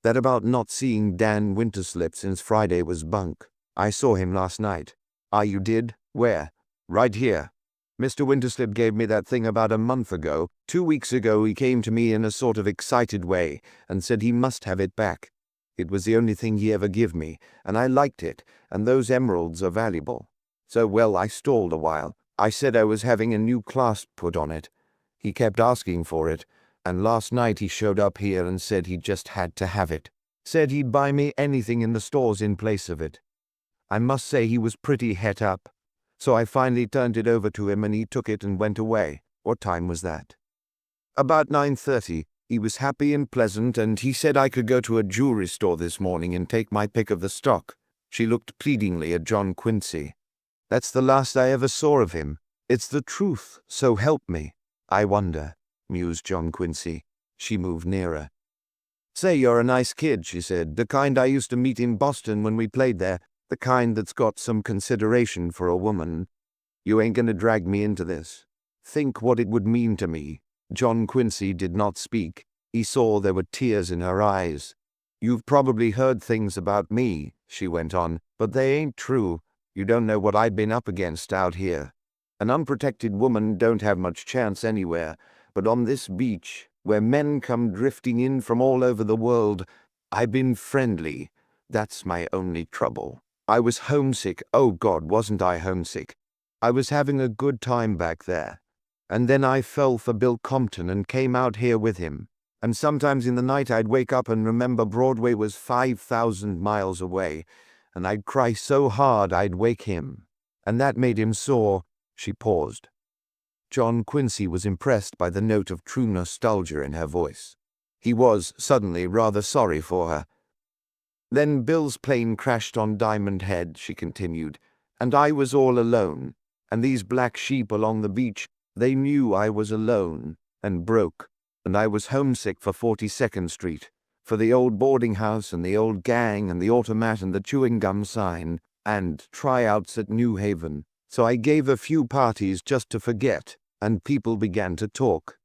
That about not seeing Dan Winterslip since Friday was bunk. I saw him last night." "Ah, you did? Where?" "Right here. Mr. Winterslip gave me that thing about a month ago. 2 weeks ago he came to me in a sort of excited way and said he must have it back. It was the only thing he ever give me, and I liked it, and those emeralds are valuable. So, well, I stalled a while. I said I was having a new clasp put on it. He kept asking for it, and last night he showed up here and said he just had to have it. Said he'd buy me anything in the stores in place of it. I must say he was pretty het up. So I finally turned it over to him and he took it and went away. What time was that? About 9:30. He was happy and pleasant, and he said I could go to a jewelry store this morning and take my pick of the stock. She looked pleadingly at John Quincy. That's the last I ever saw of him. It's the truth, so help me. I wonder, mused John Quincy. She moved nearer. Say you're a nice kid, she said, the kind I used to meet in Boston when we played there, the kind that's got some consideration for a woman. You ain't gonna drag me into this. Think what it would mean to me. John Quincy did not speak. He saw there were tears in her eyes. You've probably heard things about me, she went on, but they ain't true. You don't know what I've been up against out here. An unprotected woman don't have much chance anywhere, but on this beach, where men come drifting in from all over the world, I've been friendly. That's my only trouble. I was homesick. Oh God, wasn't I homesick? I was having a good time back there. And then I fell for Bill Compton and came out here with him. And sometimes in the night I'd wake up and remember Broadway was 5,000 miles away, and I'd cry so hard I'd wake him. And that made him sore. She paused. John Quincy was impressed by the note of true nostalgia in her voice. He was, suddenly, rather sorry for her. Then Bill's plane crashed on Diamond Head, she continued, and I was all alone, and these black sheep along the beach, they knew I was alone and broke, and I was homesick for 42nd Street, for the old boarding house and the old gang and the automat and the chewing gum sign, and tryouts at New Haven. So I gave a few parties just to forget, and people began to talk.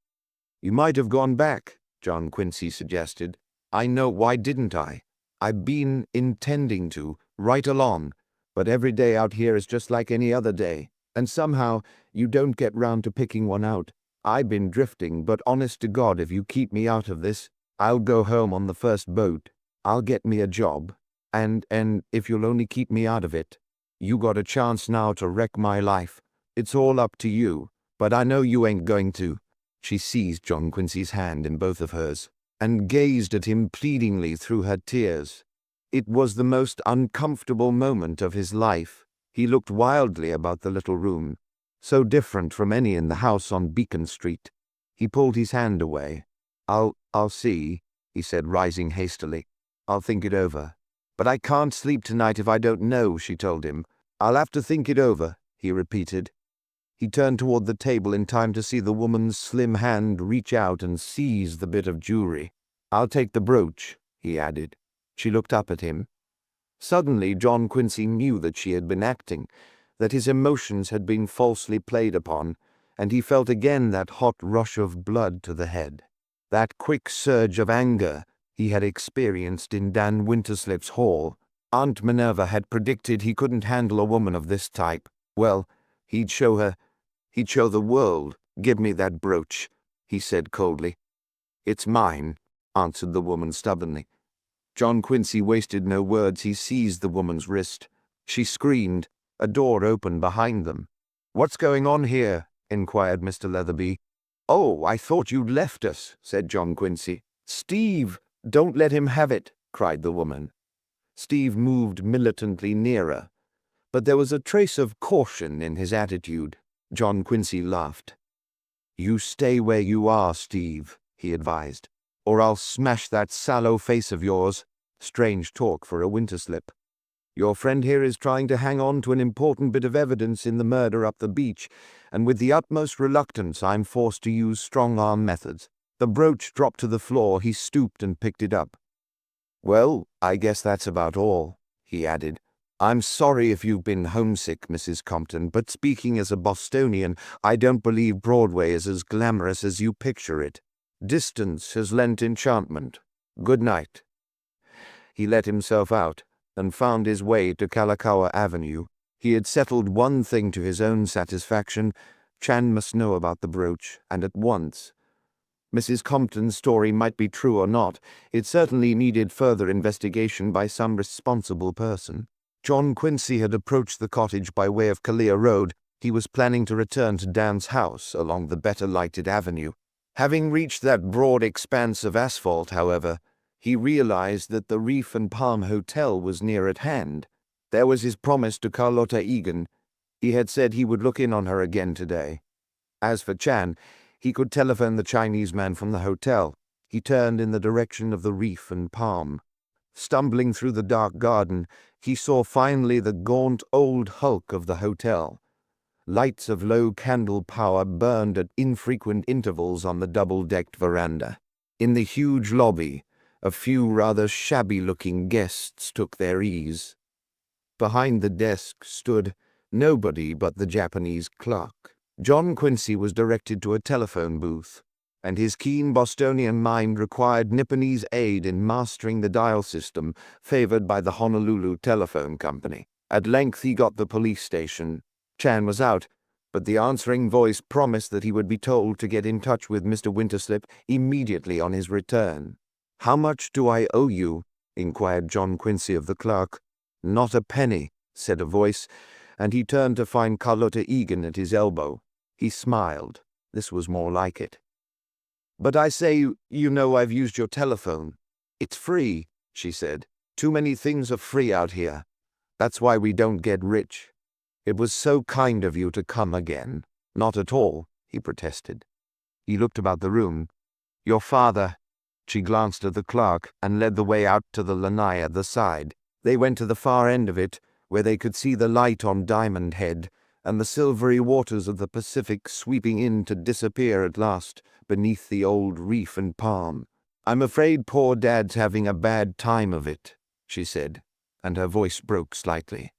You might have gone back, John Quincy suggested. I know, why didn't I? I've been intending to, right along, but every day out here is just like any other day, and somehow you don't get round to picking one out. I've been drifting, but honest to God, if you keep me out of this, I'll go home on the first boat. I'll get me a job, and if you'll only keep me out of it. You got a chance now to wreck my life. It's all up to you, but I know you ain't going to. She seized John Quincy's hand in both of hers and gazed at him pleadingly through her tears. It was the most uncomfortable moment of his life. He looked wildly about the little room, so different from any in the house on Beacon Street. He pulled his hand away. I'll see, he said, rising hastily. I'll think it over. But I can't sleep tonight if I don't know, she told him. I'll have to think it over, he repeated. He turned toward the table in time to see the woman's slim hand reach out and seize the bit of jewelry. I'll take the brooch, he added. She looked up at him. Suddenly John Quincy knew that she had been acting, that his emotions had been falsely played upon, and he felt again that hot rush of blood to the head, that quick surge of anger he had experienced in Dan Winterslip's hall. Aunt Minerva had predicted he couldn't handle a woman of this type. Well, he'd show the world. Give me that brooch, he said coldly. It's mine, answered the woman stubbornly. John Quincy wasted no words. He seized the woman's wrist. She screamed. A door opened behind them. What's going on here? Inquired Mr. Leatherby. Oh, I thought you'd left us, said John Quincy. Steve! Don't let him have it, cried the woman. Steve moved militantly nearer, but there was a trace of caution in his attitude. John Quincy laughed. You stay where you are, Steve, he advised, or I'll smash that sallow face of yours. Strange talk for a Winterslip. Your friend here is trying to hang on to an important bit of evidence in the murder up the beach, and with the utmost reluctance I'm forced to use strong-arm methods. The brooch dropped to the floor. He stooped and picked it up. Well, I guess that's about all, he added. I'm sorry if you've been homesick, Mrs. Compton, but speaking as a Bostonian, I don't believe Broadway is as glamorous as you picture it. Distance has lent enchantment. Good night. He let himself out and found his way to Kalakaua Avenue. He had settled one thing to his own satisfaction. Chan must know about the brooch, and at once. Mrs. Compton's story might be true or not. It certainly needed further investigation by some responsible person. John Quincy had approached the cottage by way of Kalia Road. He was planning to return to Dan's house along the better-lighted avenue. Having reached that broad expanse of asphalt, however, he realized that the Reef and Palm Hotel was near at hand. There was his promise to Carlotta Egan. He had said he would look in on her again today. As for Chan, he could telephone the Chinese man from the hotel. He turned in the direction of the reef and palm. Stumbling through the dark garden, he saw finally the gaunt old hulk of the hotel. Lights of low candle power burned at infrequent intervals on the double-decked veranda. In the huge lobby, a few rather shabby-looking guests took their ease. Behind the desk stood nobody but the Japanese clerk. John Quincy was directed to a telephone booth, and his keen Bostonian mind required Nipponese aid in mastering the dial system favored by the Honolulu Telephone Company. At length he got the police station. Chan was out, but the answering voice promised that he would be told to get in touch with Mr. Winterslip immediately on his return. "How much do I owe you?" inquired John Quincy of the clerk. "Not a penny," said a voice, and he turned to find Carlotta Egan at his elbow. He smiled. This was more like it. "But I say, you know I've used your telephone." "It's free," she said. "Too many things are free out here. That's why we don't get rich. It was so kind of you to come again." "Not at all," he protested. He looked about the room. "Your father—" She glanced at the clerk and led the way out to the lanai at the side. They went to the far end of it, where they could see the light on Diamond Head and the silvery waters of the Pacific sweeping in to disappear at last beneath the old reef and palm. "I'm afraid poor Dad's having a bad time of it," she said, and her voice broke slightly.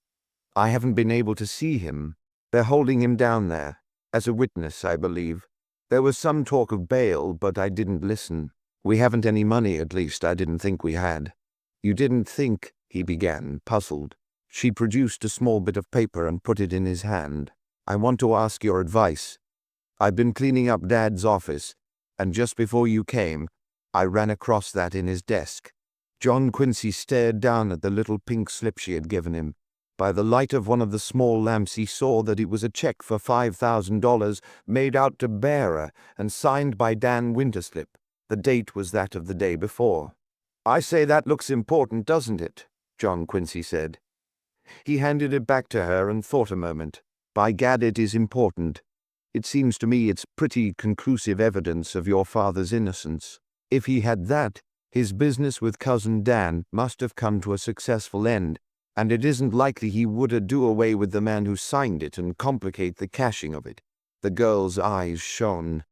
"I haven't been able to see him. They're holding him down there, as a witness, I believe. There was some talk of bail, but I didn't listen. We haven't any money, at least I didn't think we had." "You didn't think," he began, puzzled. She produced a small bit of paper and put it in his hand. "I want to ask your advice. I've been cleaning up Dad's office, and just before you came, I ran across that in his desk." John Quincy stared down at the little pink slip she had given him. By the light of one of the small lamps he saw that it was a check for $5,000 made out to bearer and signed by Dan Winterslip. The date was that of the day before. "I say that looks important, doesn't it?" John Quincy said. He handed it back to her and thought a moment. "By gad, it is important. It seems to me it's pretty conclusive evidence of your father's innocence. If he had that, his business with Cousin Dan must have come to a successful end, and it isn't likely he would do away with the man who signed it and complicate the cashing of it." The girl's eyes shone.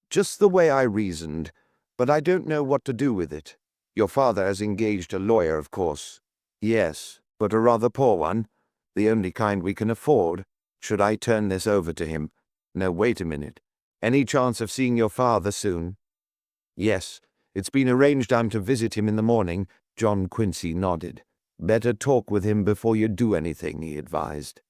"Just the way I reasoned, but I don't know what to do with it. Your father has engaged a lawyer, of course." "Yes, but a rather poor one. The only kind we can afford. Should I turn this over to him?" "No, wait a minute. Any chance of seeing your father soon?" "Yes, it's been arranged I'm to visit him in the morning." John Quincy nodded. "Better talk with him before you do anything," he advised.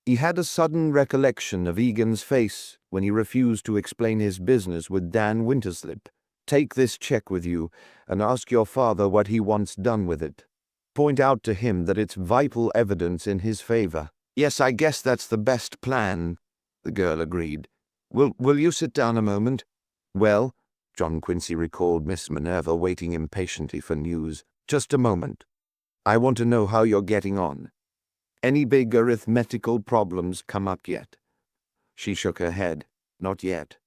He had a sudden recollection of Egan's face when he refused to explain his business with Dan Winterslip. "Take this check with you and ask your father what he wants done with it. Point out to him that it's vital evidence in his favor." "Yes, I guess that's the best plan," the girl agreed. Will you sit down a moment?" "Well," John Quincy recalled Miss Minerva waiting impatiently for news. "Just a moment. I want to know how you're getting on. Any big arithmetical problems come up yet?" She shook her head. "Not yet.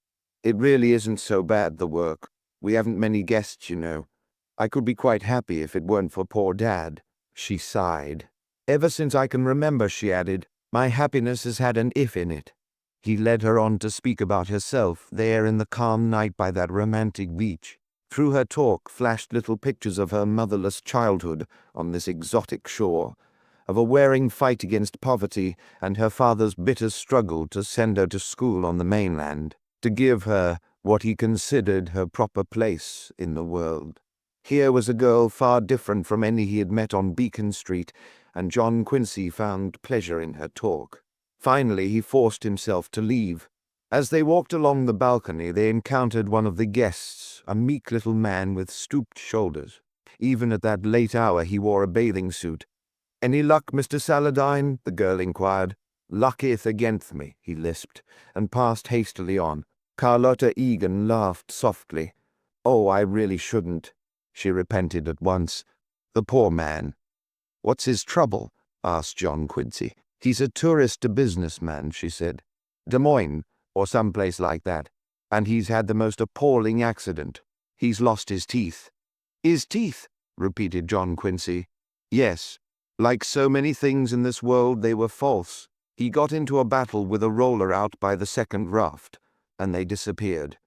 It really isn't so bad, the work. We haven't many guests, you know. I could be quite happy if it weren't for poor Dad." She sighed. "Ever since I can remember," she added, "my happiness has had an if in it." He led her on to speak about herself there in the calm night by that romantic beach. Through her talk flashed little pictures of her motherless childhood on this exotic shore, of a wearing fight against poverty and her father's bitter struggle to send her to school on the mainland, to give her what he considered her proper place in the world. Here was a girl far different from any he had met on Beacon Street, and John Quincy found pleasure in her talk. Finally, he forced himself to leave. As they walked along the balcony, they encountered one of the guests, a meek little man with stooped shoulders. Even at that late hour he wore a bathing suit. "Any luck, Mr. Saladine?" the girl inquired. "Lucketh against me," he lisped, and passed hastily on. Carlotta Egan laughed softly. "Oh, I really shouldn't," she repented at once. "The poor man." "What's his trouble?" asked John Quincy. "He's a tourist to businessman," she said. "Des Moines. or someplace like that, and he's had the most appalling accident. He's lost his teeth." "His teeth?" repeated John Quincy. "Yes. Like so many things in this world, they were false. He got into a battle with a roller out by the second raft, and they disappeared.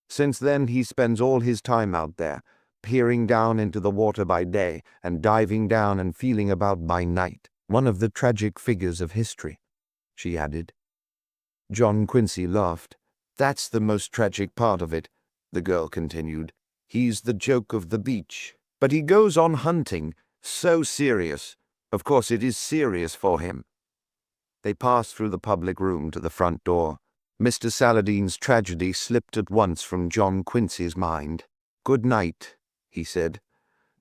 Since then he spends all his time out there, peering down into the water by day and diving down and feeling about by night. One of the tragic figures of history," she added. John Quincy laughed. "That's the most tragic part of it," the girl continued. "He's the joke of the beach. But he goes on hunting, so serious. Of course it is serious for him." They passed through the public room to the front door. Mr. Saladine's tragedy slipped at once from John Quincy's mind. "Good night," he said.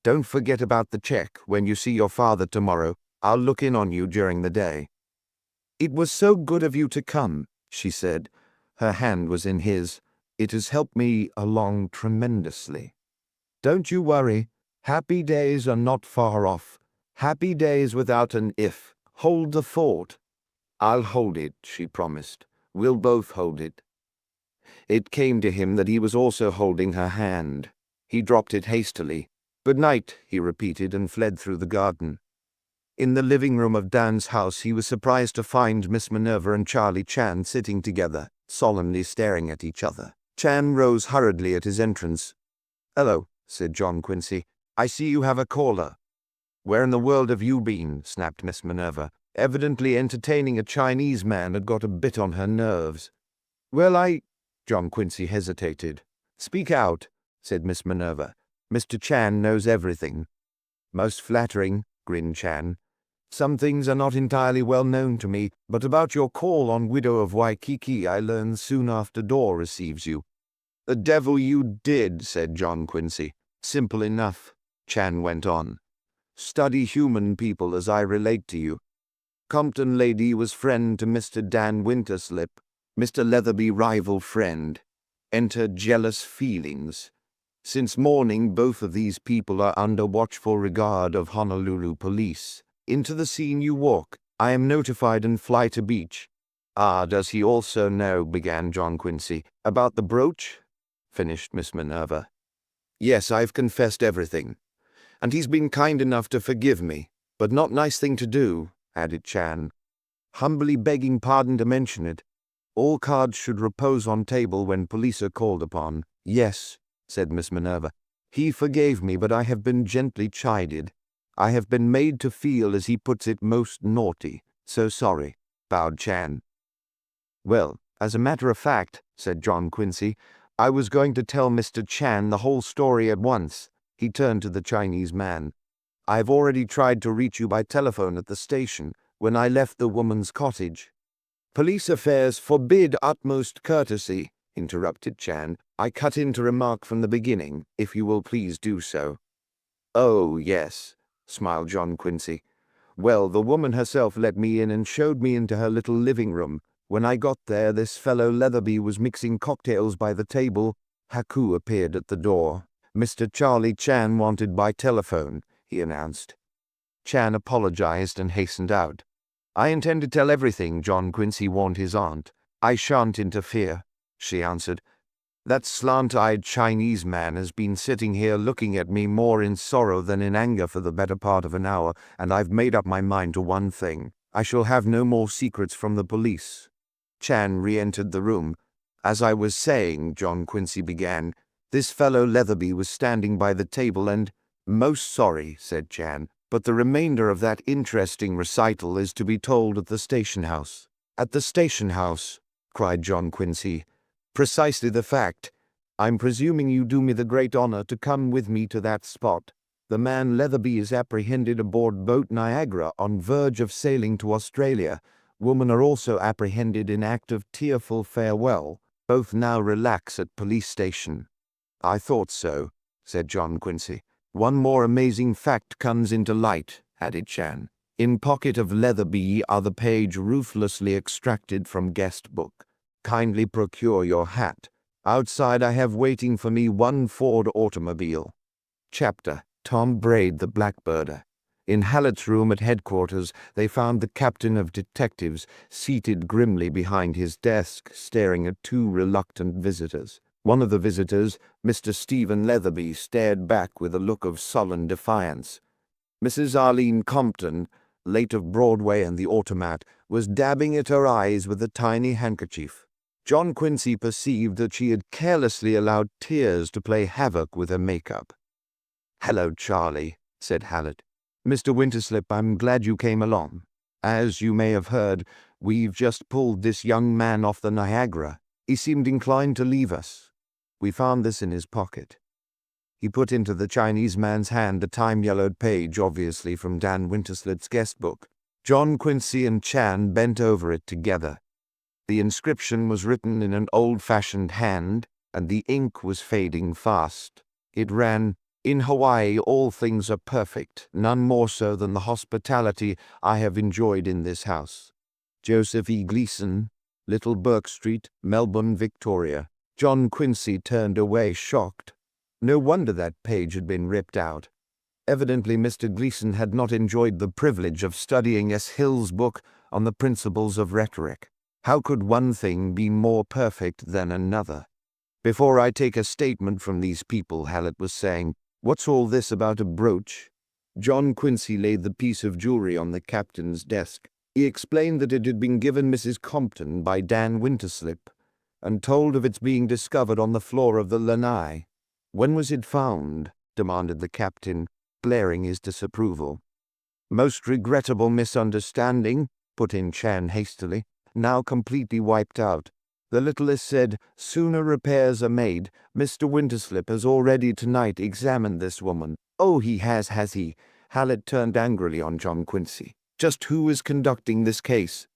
"Don't forget about the check when you see your father tomorrow. I'll look in on you during the day." "It was so good of you to come," she said. Her hand was in his. "It has helped me along tremendously." "Don't you worry. Happy days are not far off. Happy days without an if. Hold the fort." "I'll hold it," she promised. "We'll both hold it." It came to him that he was also holding her hand. He dropped it hastily. "Good night," he repeated, and fled through the garden. In the living room of Dan's house, he was surprised to find Miss Minerva and Charlie Chan sitting together, solemnly staring at each other. Chan rose hurriedly at his entrance. "Hello," said John Quincy. "I see you have a caller." "Where in the world have you been?" snapped Miss Minerva. Evidently entertaining a Chinese man had got a bit on her nerves. "Well, John Quincy hesitated. "Speak out," said Miss Minerva. "Mr. Chan knows everything." "Most flattering," grinned Chan. "Some things are not entirely well known to me, but about your call on Widow of Waikiki I learned soon after Derr receives you." "The devil you did," said John Quincy. "Simple enough," Chan went on. "Study human people as I relate to you. Compton lady was friend to Mr. Dan Winterslip, Mr. Leatherby rival friend. Enter jealous feelings. Since morning both of these people are under watchful regard of Honolulu police. Into the scene you walk. I am notified and fly to beach." "Ah, does he also know," began John Quincy. "About the brooch?" finished Miss Minerva. "Yes, I've confessed everything. And he's been kind enough to forgive me. But not nice thing to do," added Chan. "Humbly begging pardon to mention it. All cards should repose on table when police are called upon." "Yes," said Miss Minerva. "He forgave me, but I have been gently chided. I have been made to feel, as he puts it, most naughty. So sorry," bowed Chan. "Well, as a matter of fact," said John Quincy, "I was going to tell Mr. Chan the whole story at once." He turned to the Chinese man. "I've already tried to reach you by telephone at the station when I left the woman's cottage." "Police affairs forbid utmost courtesy," interrupted Chan. "I cut in to remark from the beginning, if you will please do so." "Oh, yes," smiled John Quincy. "Well, the woman herself let me in and showed me into her little living room. When I got there, this fellow Leatherby was mixing cocktails by the table. Haku appeared at the door. "Mr. Charlie Chan wanted by telephone," he announced. Chan apologized and hastened out. "I intend to tell everything," John Quincy warned his aunt. "I shan't interfere," she answered. "That slant-eyed Chinese man has been sitting here looking at me more in sorrow than in anger for the better part of an hour, and I've made up my mind to one thing. I shall have no more secrets from the police." Chan re-entered the room. "As I was saying," John Quincy began, "this fellow Leatherby was standing by the table and—" "Most sorry," said Chan, "but the remainder of that interesting recital is to be told at the station house." "At the station house?" cried John Quincy. "Precisely the fact. I'm presuming you do me the great honor to come with me to that spot. The man Leatherby is apprehended aboard boat Niagara on verge of sailing to Australia. Women are also apprehended in act of tearful farewell. Both now relax at police station." "I thought so," said John Quincy. "One more amazing fact comes into light," added Chan. "In pocket of Leatherby are the page ruthlessly extracted from guest book. Kindly procure your hat. Outside I have waiting for me one Ford automobile." Chapter: Tom Braid the Blackbirder. In Hallett's room at headquarters, they found the captain of detectives seated grimly behind his desk, staring at two reluctant visitors. One of the visitors, Mr. Stephen Leatherby, stared back with a look of sullen defiance. Mrs. Arlene Compton, late of Broadway and the Automat, was dabbing at her eyes with a tiny handkerchief. John Quincy perceived that she had carelessly allowed tears to play havoc with her makeup. "Hello, Charlie," said Hallett. "Mr. Winterslip, I'm glad you came along. As you may have heard, we've just pulled this young man off the Niagara. He seemed inclined to leave us. We found this in his pocket." He put into the Chinese man's hand a time-yellowed page, obviously from Dan Winterslip's guest book. John Quincy and Chan bent over it together. The inscription was written in an old-fashioned hand, and the ink was fading fast. It ran, "In Hawaii all things are perfect, none more so than the hospitality I have enjoyed in this house. Joseph E. Gleason, Little Burke Street, Melbourne, Victoria." John Quincy turned away, shocked. No wonder that page had been ripped out. Evidently Mr. Gleason had not enjoyed the privilege of studying S. Hill's book on the principles of rhetoric. How could one thing be more perfect than another? "Before I take a statement from these people," Hallett was saying, "what's all this about a brooch?" John Quincy laid the piece of jewelry on the captain's desk. He explained that it had been given Mrs. Compton by Dan Winterslip, and told of its being discovered on the floor of the lanai. "When was it found?" demanded the captain, glaring his disapproval. "Most regrettable misunderstanding," put in Chan hastily, "now completely wiped out. The littlest said, 'Sooner repairs are made.' Mr. Winterslip has already tonight examined this woman." "Oh, he has he?" Hallett turned angrily on John Quincy. "Just who is conducting this case?"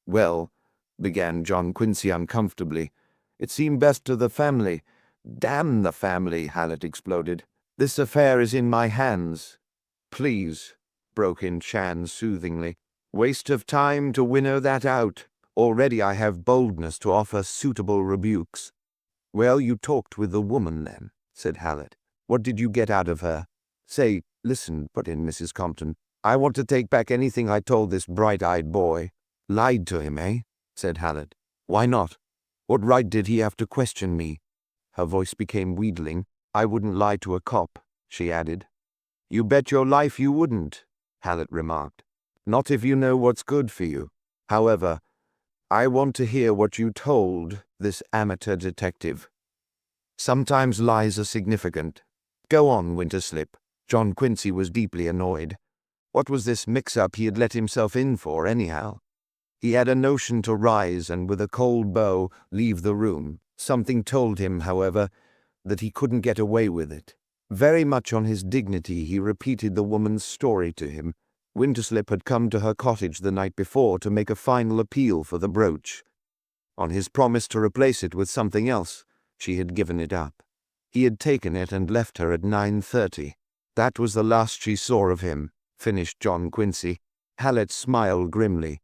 "Well," began John Quincy uncomfortably, "it seemed best to the family." "Damn the family," Hallett exploded. "This affair is in my hands." "Please," broke in Chan soothingly. "Waste of time to winnow that out. Already I have boldness to offer suitable rebukes." "Well, you talked with the woman then," said Hallett. "What did you get out of her?" "Say, listen," put in Mrs. Compton. "I want to take back anything I told this bright-eyed boy." "Lied to him, eh?" said Hallett. "Why not? What right did he have to question me?" Her voice became wheedling. "I wouldn't lie to a cop," she added. "You bet your life you wouldn't," Hallett remarked. "Not if you know what's good for you. However, I want to hear what you told this amateur detective. Sometimes lies are significant. Go on, Winterslip." John Quincy was deeply annoyed. What was this mix-up he had let himself in for, anyhow? He had a notion to rise and, with a cold bow, leave the room. Something told him, however, that he couldn't get away with it. Very much on his dignity, he repeated the woman's story to him. Winterslip had come to her cottage the night before to make a final appeal for the brooch. On his promise to replace it with something else, she had given it up. He had taken it and left her at 9:30. That was the last she saw of him, finished John Quincy. Hallett smiled grimly.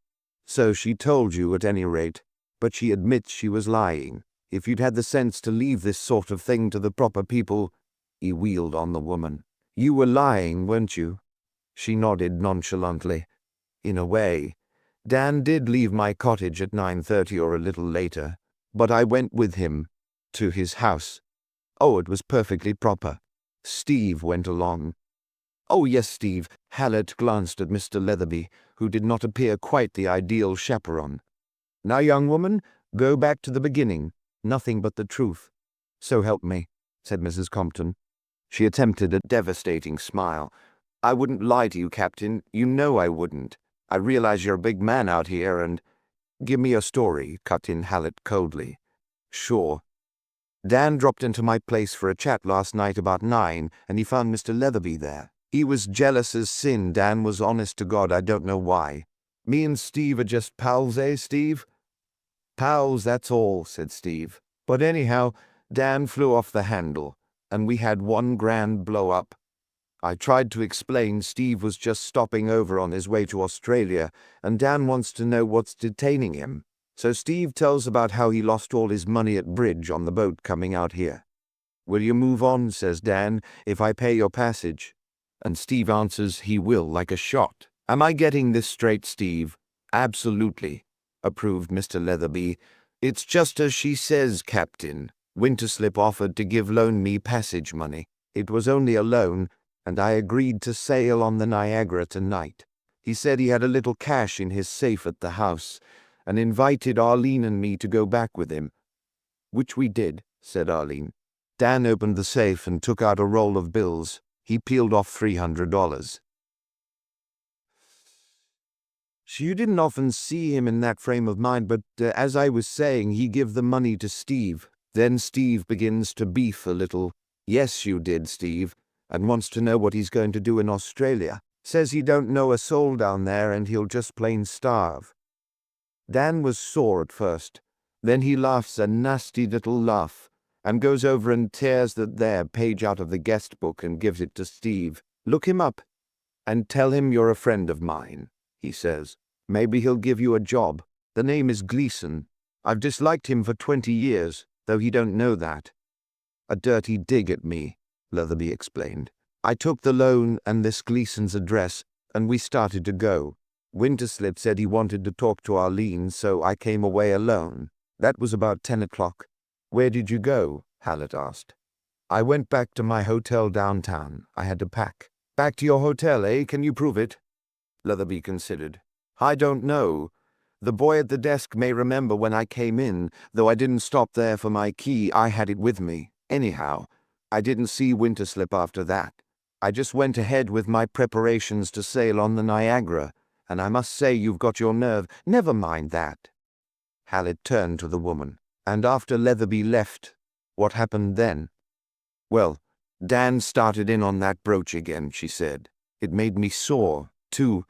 "So she told you at any rate, but she admits she was lying. If you'd had the sense to leave this sort of thing to the proper people—" He wheeled on the woman. "You were lying, weren't you?" She nodded nonchalantly. "In a way. Dan did leave my cottage at 9:30 or a little later, but I went with him to his house. Oh, it was perfectly proper. Steve went along." "Oh, yes, Steve." Hallett glanced at Mr. Leatherby, who did not appear quite the ideal chaperone. "Now, young woman, go back to the beginning. Nothing but the truth." "So help me," said Mrs. Compton. She attempted a devastating smile. "I wouldn't lie to you, Captain. You know I wouldn't. I realize you're a big man out here, and—" "Give me your story," cut in Hallett coldly. "Sure. Dan dropped into my place for a chat last night about 9, and he found Mr. Leatherby there. He was jealous as sin. Dan was honest to God, I don't know why. Me and Steve are just pals, eh, Steve?" "Pals, that's all," said Steve. "But anyhow, Dan flew off the handle, and we had one grand blow-up. I tried to explain Steve was just stopping over on his way to Australia, and Dan wants to know what's detaining him. So Steve tells about how he lost all his money at bridge on the boat coming out here. 'Will you move on,' says Dan, 'if I pay your passage?' And Steve answers he will like a shot. Am I getting this straight, Steve? Absolutely, approved Mr. Leatherby. It's just as she says, Captain. Winterslip offered to loan me passage money. It was only a loan, and I agreed to sail on the Niagara tonight. He said he had a little cash in his safe at the house, and invited Arlene and me to go back with him. Which we did, said Arlene. Dan opened the safe and took out a roll of bills. He peeled off $300. So you didn't often see him in that frame of mind, but as I was saying, he give the money to Steve. Then Steve begins to beef a little. Yes, you did, Steve, and wants to know what he's going to do in Australia. Says he don't know a soul down there and he'll just plain starve. Dan was sore at first. Then he laughs a nasty little laugh and goes over and tears that there page out of the guest book and gives it to Steve. Look him up and tell him you're a friend of mine, he says. Maybe he'll give you a job. The name is Gleason. I've disliked him for 20 years, though he don't know that. A dirty dig at me, Leatherby explained. I took the loan and this Gleason's address, and we started to go. Winterslip said he wanted to talk to Arlene, so I came away alone. That was about 10 o'clock. Where did you go? Hallett asked. I went back to my hotel downtown. I had to pack. Back to your hotel, eh? Can you prove it? Leatherby considered. I don't know. The boy at the desk may remember when I came in, though I didn't stop there for my key. I had it with me. Anyhow, I didn't see Winterslip after that. I just went ahead with my preparations to sail on the Niagara, and I must say you've got your nerve. Never mind that. Hallett turned to the woman. And after Leatherby left, what happened then? Well, Dan started in on that brooch again, she said. It made me sore, too.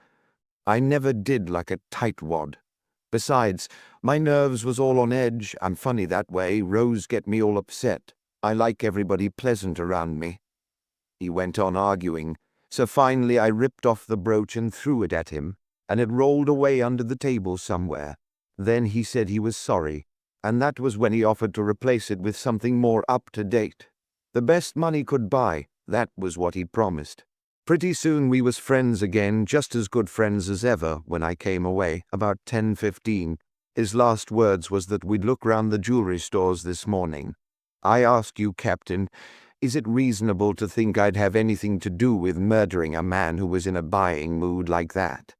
I never did like a tightwad. Besides, my nerves was all on edge. I'm funny that way. Rose get me all upset. I like everybody pleasant around me. He went on arguing, so finally I ripped off the brooch and threw it at him, and it rolled away under the table somewhere. Then he said he was sorry, and that was when he offered to replace it with something more up-to-date. The best money could buy, that was what he promised. Pretty soon we was friends again, just as good friends as ever when I came away, about 10:15. His last words was that we'd look round the jewelry stores this morning. I ask you, Captain, is it reasonable to think I'd have anything to do with murdering a man who was in a buying mood like that?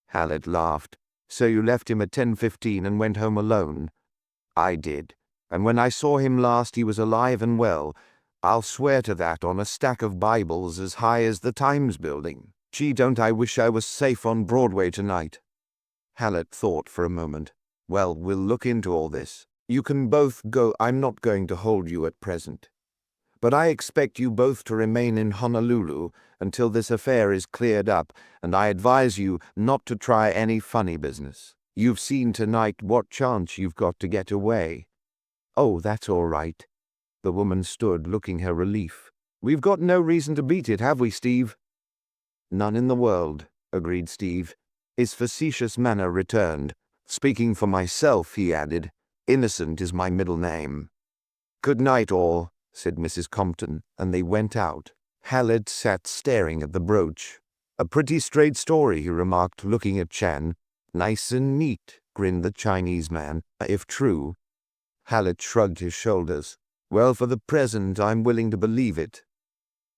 Hallett laughed. So you left him at 10:15 and went home alone? I did, and when I saw him last he was alive and well. I'll swear to that on a stack of Bibles as high as the Times building. Gee, don't I wish I was safe on Broadway tonight. Hallett thought for a moment. Well, we'll look into all this. You can both go. I'm not going to hold you at present. But I expect you both to remain in Honolulu until this affair is cleared up, and I advise you not to try any funny business. You've seen tonight what chance you've got to get away. Oh, that's all right. The woman stood, looking her relief. We've got no reason to beat it, have we, Steve? None in the world, agreed Steve. His facetious manner returned. Speaking for myself, he added, Innocent is my middle name. Good night, all, said Mrs. Compton, and they went out. Hallett sat staring at the brooch. A pretty straight story, he remarked, looking at Chan. Nice and neat, grinned the Chinese man, if true. Hallett shrugged his shoulders. Well, for the present, I'm willing to believe it.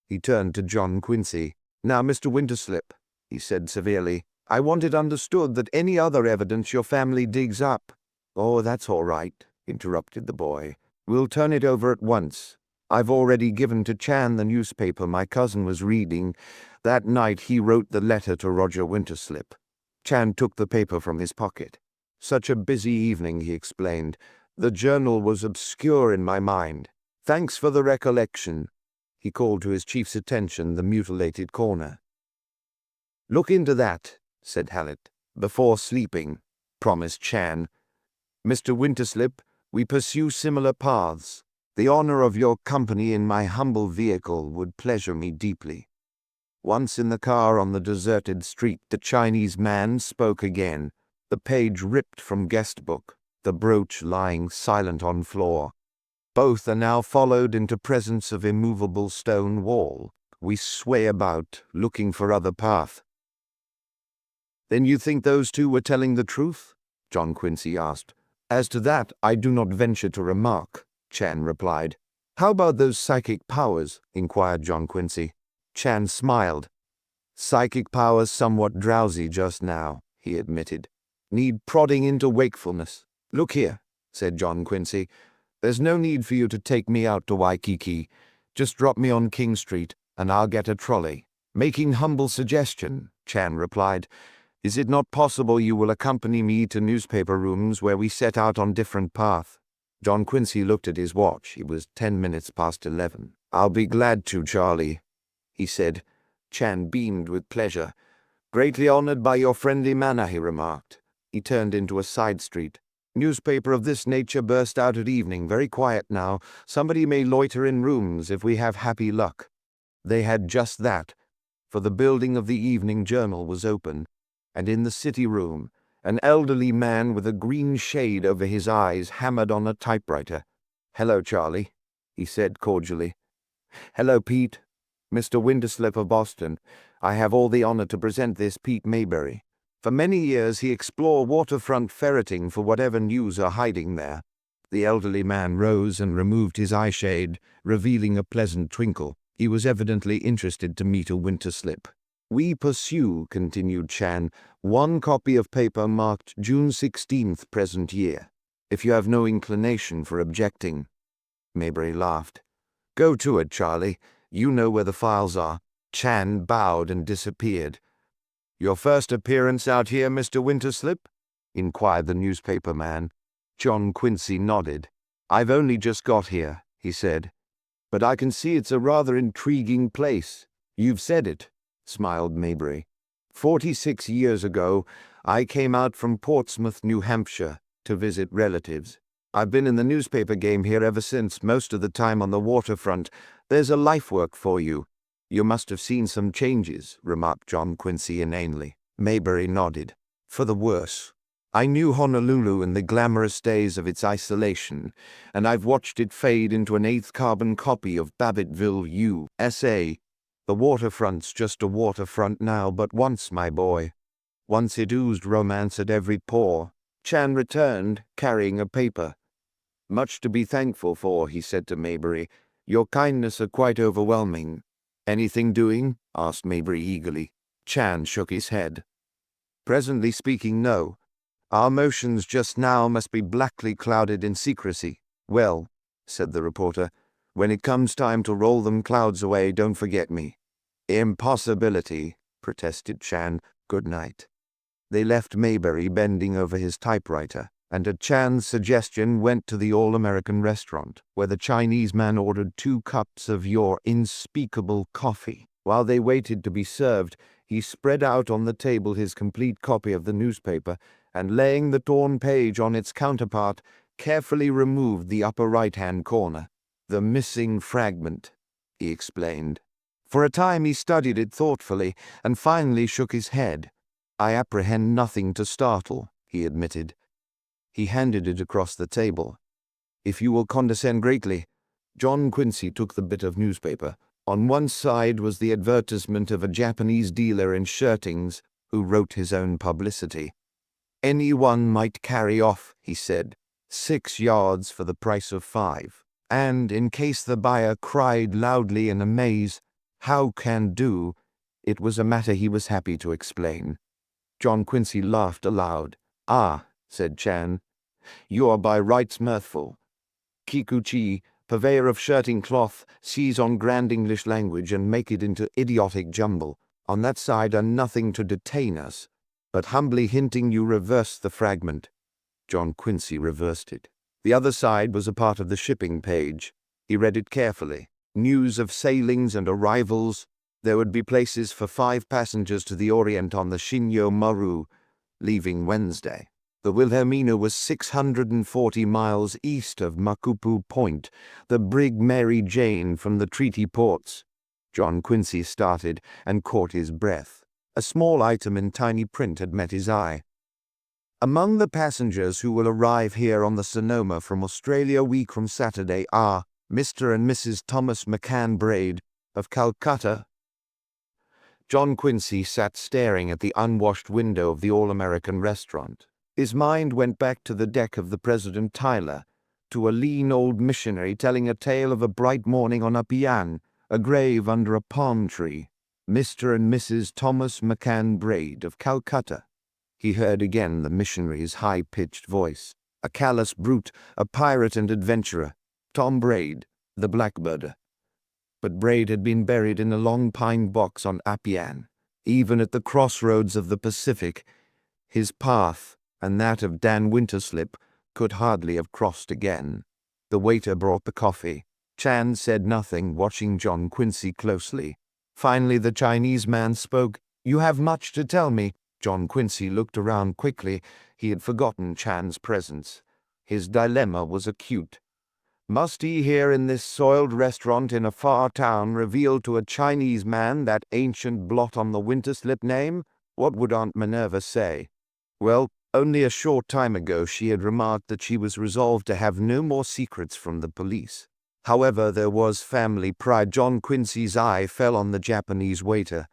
He turned to John Quincy. Now, Mr. Winterslip, he said severely, I want it understood that any other evidence your family digs up— Oh, that's all right, interrupted the boy. We'll turn it over at once. I've already given to Chan the newspaper my cousin was reading. That night he wrote the letter to Roger Winterslip. Chan took the paper from his pocket. Such a busy evening, he explained. The journal was obscure in my mind. Thanks for the recollection. He called to his chief's attention the mutilated corner. Look into that, said Hallett, before sleeping, promised Chan. Mr. Winterslip, we pursue similar paths. The honor of your company in my humble vehicle would pleasure me deeply. Once in the car on the deserted street, the Chinese man spoke again, the page ripped from guest book, the brooch lying silent on floor. Both are now followed into presence of immovable stone wall. We sway about, looking for other path." "Then you think those two were telling the truth?" John Quincy asked. "As to that, I do not venture to remark," Chan replied. "How about those psychic powers?" inquired John Quincy. Chan smiled. "Psychic powers somewhat drowsy just now," he admitted. "Need prodding into wakefulness." "Look here," said John Quincy. "There's no need for you to take me out to Waikiki. Just drop me on King Street, and I'll get a trolley." "Making humble suggestion," Chan replied. "Is it not possible you will accompany me to newspaper rooms where we set out on different path?" John Quincy looked at his watch. It was 10 minutes past 11. "I'll be glad to, Charlie," he said. Chan beamed with pleasure. "Greatly honored by your friendly manner," he remarked. He turned into a side street. "Newspaper of this nature burst out at evening. Very quiet now. Somebody may loiter in rooms if we have happy luck." They had just that, for the building of the evening journal was open, and in the city room, an elderly man with a green shade over his eyes hammered on a typewriter. "Hello, Charlie," he said cordially. "Hello, Pete. Mr. Winterslip of Boston. I have all the honor to present this Pete Maybury. For many years he explored waterfront ferreting for whatever news are hiding there." The elderly man rose and removed his eyeshade, revealing a pleasant twinkle. He was evidently interested to meet a Winterslip. "We pursue," continued Chan, "one copy of paper marked June 16th present year. If you have no inclination for objecting." Maybury laughed. "Go to it, Charlie. You know where the files are." Chan bowed and disappeared. "Your first appearance out here, Mr. Winterslip?" inquired the newspaper man. John Quincy nodded. "I've only just got here," he said. "But I can see it's a rather intriguing place." "You've said it," smiled Maybury. 46 years ago, I came out from Portsmouth, New Hampshire, to visit relatives. I've been in the newspaper game here ever since, most of the time on the waterfront. There's a life work for you." "You must have seen some changes," remarked John Quincy inanely. Maybury nodded. "For the worse. I knew Honolulu in the glamorous days of its isolation, and I've watched it fade into an eighth carbon copy of Babbittville, USA. The waterfront's just a waterfront now, but once, my boy. Once it oozed romance at every pore." Chan returned, carrying a paper. "Much to be thankful for," he said to Maybury. "Your kindness are quite overwhelming." "Anything doing?" asked Maybury eagerly. Chan shook his head. "Presently speaking, no. Our motions just now must be blackly clouded in secrecy." "Well," said the reporter, "when it comes time to roll them clouds away, don't forget me." "Impossibility," protested Chan. "Good night." They left Maybury bending over his typewriter, and at Chan's suggestion went to the All-American restaurant, where the Chinese man ordered 2 cups of your unspeakable coffee. While they waited to be served, he spread out on the table his complete copy of the newspaper, and laying the torn page on its counterpart, carefully removed the upper right-hand corner. "The missing fragment," he explained. For a time he studied it thoughtfully, and finally shook his head. "I apprehend nothing to startle," he admitted. He handed it across the table. "If you will condescend greatly." John Quincy took the bit of newspaper. On one side was the advertisement of a Japanese dealer in shirtings who wrote his own publicity. "Anyone might carry off," he said, 6 yards for the price of 5. And in case the buyer cried loudly in amaze, "How can do?" it was a matter he was happy to explain. John Quincy laughed aloud. "Ah," said Chan, "you are by rights mirthful. Kikuchi, purveyor of shirting cloth, seize on grand English language and make it into idiotic jumble. On that side are nothing to detain us, but humbly hinting you reverse the fragment." John Quincy reversed it. The other side was a part of the shipping page. He read it carefully. News of sailings and arrivals. There would be places for 5 passengers to the Orient on the Shinyo Maru, leaving Wednesday. The Wilhelmina was 640 miles east of Makupu Point, the brig Mary Jane from the treaty ports. John Quincy started and caught his breath. A small item in tiny print had met his eye. "Among the passengers who will arrive here on the Sonoma from Australia a week from Saturday are Mr. and Mrs. Thomas McCann Braid of Calcutta, John Quincy sat staring at the unwashed window of the All-American restaurant. His mind went back to the deck of the President Tyler, to a lean old missionary telling a tale of a bright morning on Apian, a grave under a palm tree. Mr. and Mrs. Thomas McCann Braid of Calcutta. He heard again the missionary's high-pitched voice. A callous brute, a pirate and adventurer. Tom Braid, the blackbirder. But Braid had been buried in a long pine box on Apian. Even at the crossroads of the Pacific, his path and that of Dan Winterslip could hardly have crossed again. The waiter brought the coffee. Chan said nothing, watching John Quincy closely. Finally the Chinese man spoke. "You have much to tell me." John Quincy looked around quickly. He had forgotten Chan's presence. His dilemma was acute. Must he here in this soiled restaurant in a far town reveal to a Chinese man that ancient blot on the Winterslip name? What would Aunt Minerva say? Well, only a short time ago she had remarked that she was resolved to have no more secrets from the police. However, there was family pride. John Quincy's eye fell on the Japanese waiter.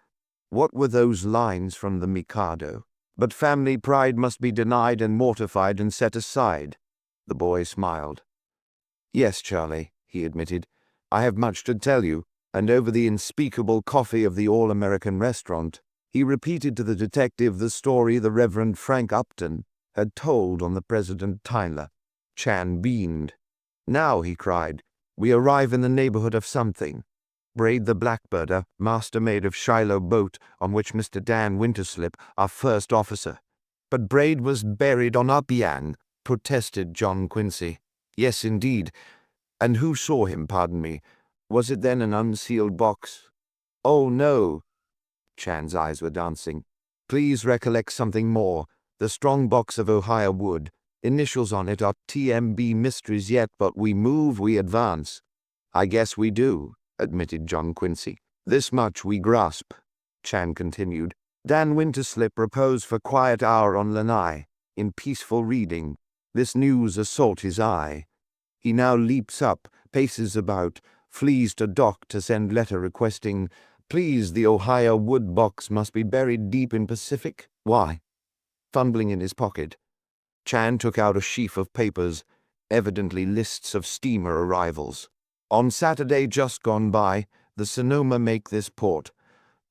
What were those lines from the Mikado? But family pride must be denied and mortified and set aside. The boy smiled. "Yes, Charlie," he admitted. "I have much to tell you." And over the unspeakable coffee of the All-American restaurant, he repeated to the detective the story the Reverend Frank Upton had told on the President Tyler. Chan beamed. "Now," he cried, "we arrive in the neighborhood of something. Braid the blackbirder, master-maid of Shiloh boat on which Mr. Dan Winterslip, our first officer." "But Braid was buried on Apian," protested John Quincy. "Yes, indeed. And who saw him, pardon me? Was it then an unsealed box?" "Oh, no." Chan's eyes were dancing. "Please recollect something more. The strong box of Ohio wood. Initials on it are TMB. Mysteries yet, but we move, we advance." "I guess we do," admitted John Quincy. "This much we grasp," Chan continued. "Dan Winterslip reposed for quiet hour on Lanai, in peaceful reading. This news assault his eye. He now leaps up, paces about, flees to dock to send letter requesting, please, the Ohio wood box must be buried deep in Pacific. Why?" Fumbling in his pocket, Chan took out a sheaf of papers, evidently lists of steamer arrivals. "On Saturday just gone by, the Sonoma make this port.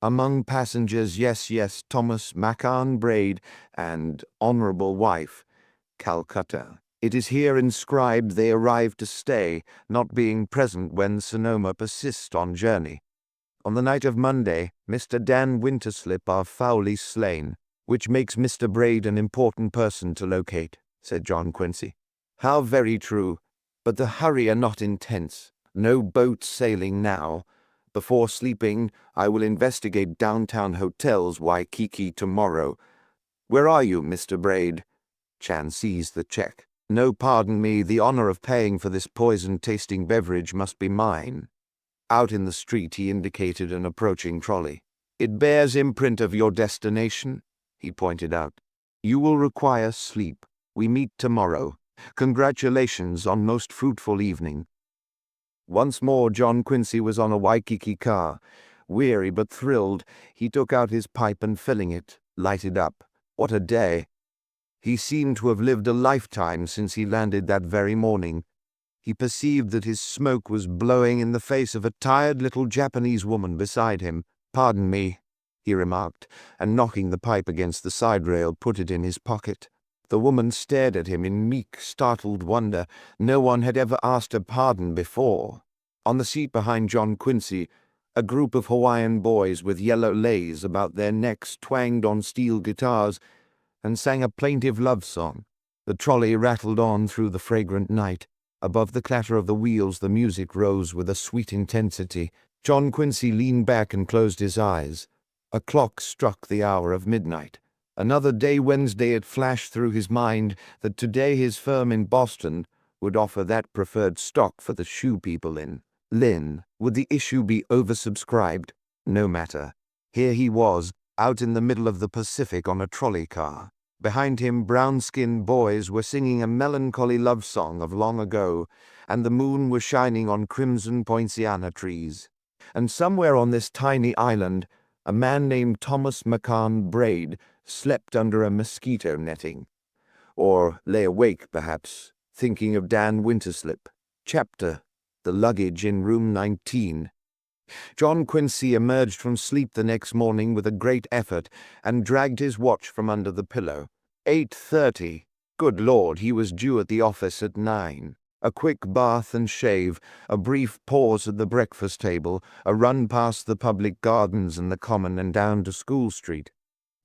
Among passengers, yes, Thomas McCann Braid and honorable wife, Calcutta. It is here inscribed they arrived to stay, not being present when Sonoma persist on journey. On the night of Monday, Mr. Dan Winterslip are foully slain, which makes Mr. Braid an important person to locate," said John Quincy. "How very true. But the hurry are not intense. No boats sailing now. Before sleeping, I will investigate downtown hotels Waikiki tomorrow. Where are you, Mr. Braid?" Chan seized the check. "No, pardon me, the honor of paying for this poison-tasting beverage must be mine." Out in the street he indicated an approaching trolley. "It bears imprint of your destination," he pointed out. "You will require sleep. We meet tomorrow. Congratulations on most fruitful evening." Once more John Quincy was on a Waikiki car. Weary but thrilled, he took out his pipe and filling it, lighted up. What a day! He seemed to have lived a lifetime since he landed that very morning. He perceived that his smoke was blowing in the face of a tired little Japanese woman beside him. "Pardon me," he remarked, and knocking the pipe against the side rail, put it in his pocket. The woman stared at him in meek, startled wonder. No one had ever asked her pardon before. On the seat behind John Quincy, a group of Hawaiian boys with yellow leis about their necks twanged on steel guitars and sang a plaintive love song. The trolley rattled on through the fragrant night. Above the clatter of the wheels the music rose with a sweet intensity. John Quincy leaned back and closed his eyes. A clock struck the hour of midnight. Another day, Wednesday. It flashed through his mind that today his firm in Boston would offer that preferred stock for the shoe people in Lynn. Would the issue be oversubscribed? No matter. Here he was, out in the middle of the Pacific on a trolley car. Behind him brown-skinned boys were singing a melancholy love song of long ago, and the moon was shining on crimson poinciana trees. And somewhere on this tiny island, A man named Thomas McCann Braid slept under a mosquito netting. Or lay awake, perhaps, thinking of Dan Winterslip. Chapter: The Luggage in Room 19. John Quincy emerged from sleep the next morning with a great effort and dragged his watch from under the pillow. 8:30. Good Lord, he was due at the office at 9. A quick bath and shave, a brief pause at the breakfast table, a run past the public gardens and the common and down to School Street.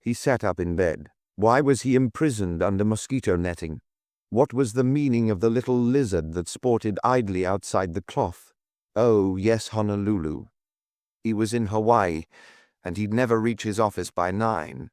He sat up in bed. Why was he imprisoned under mosquito netting? What was the meaning of the little lizard that sported idly outside the cloth? Oh, yes, Honolulu. He was in Hawaii, and he'd never reach his office by 9.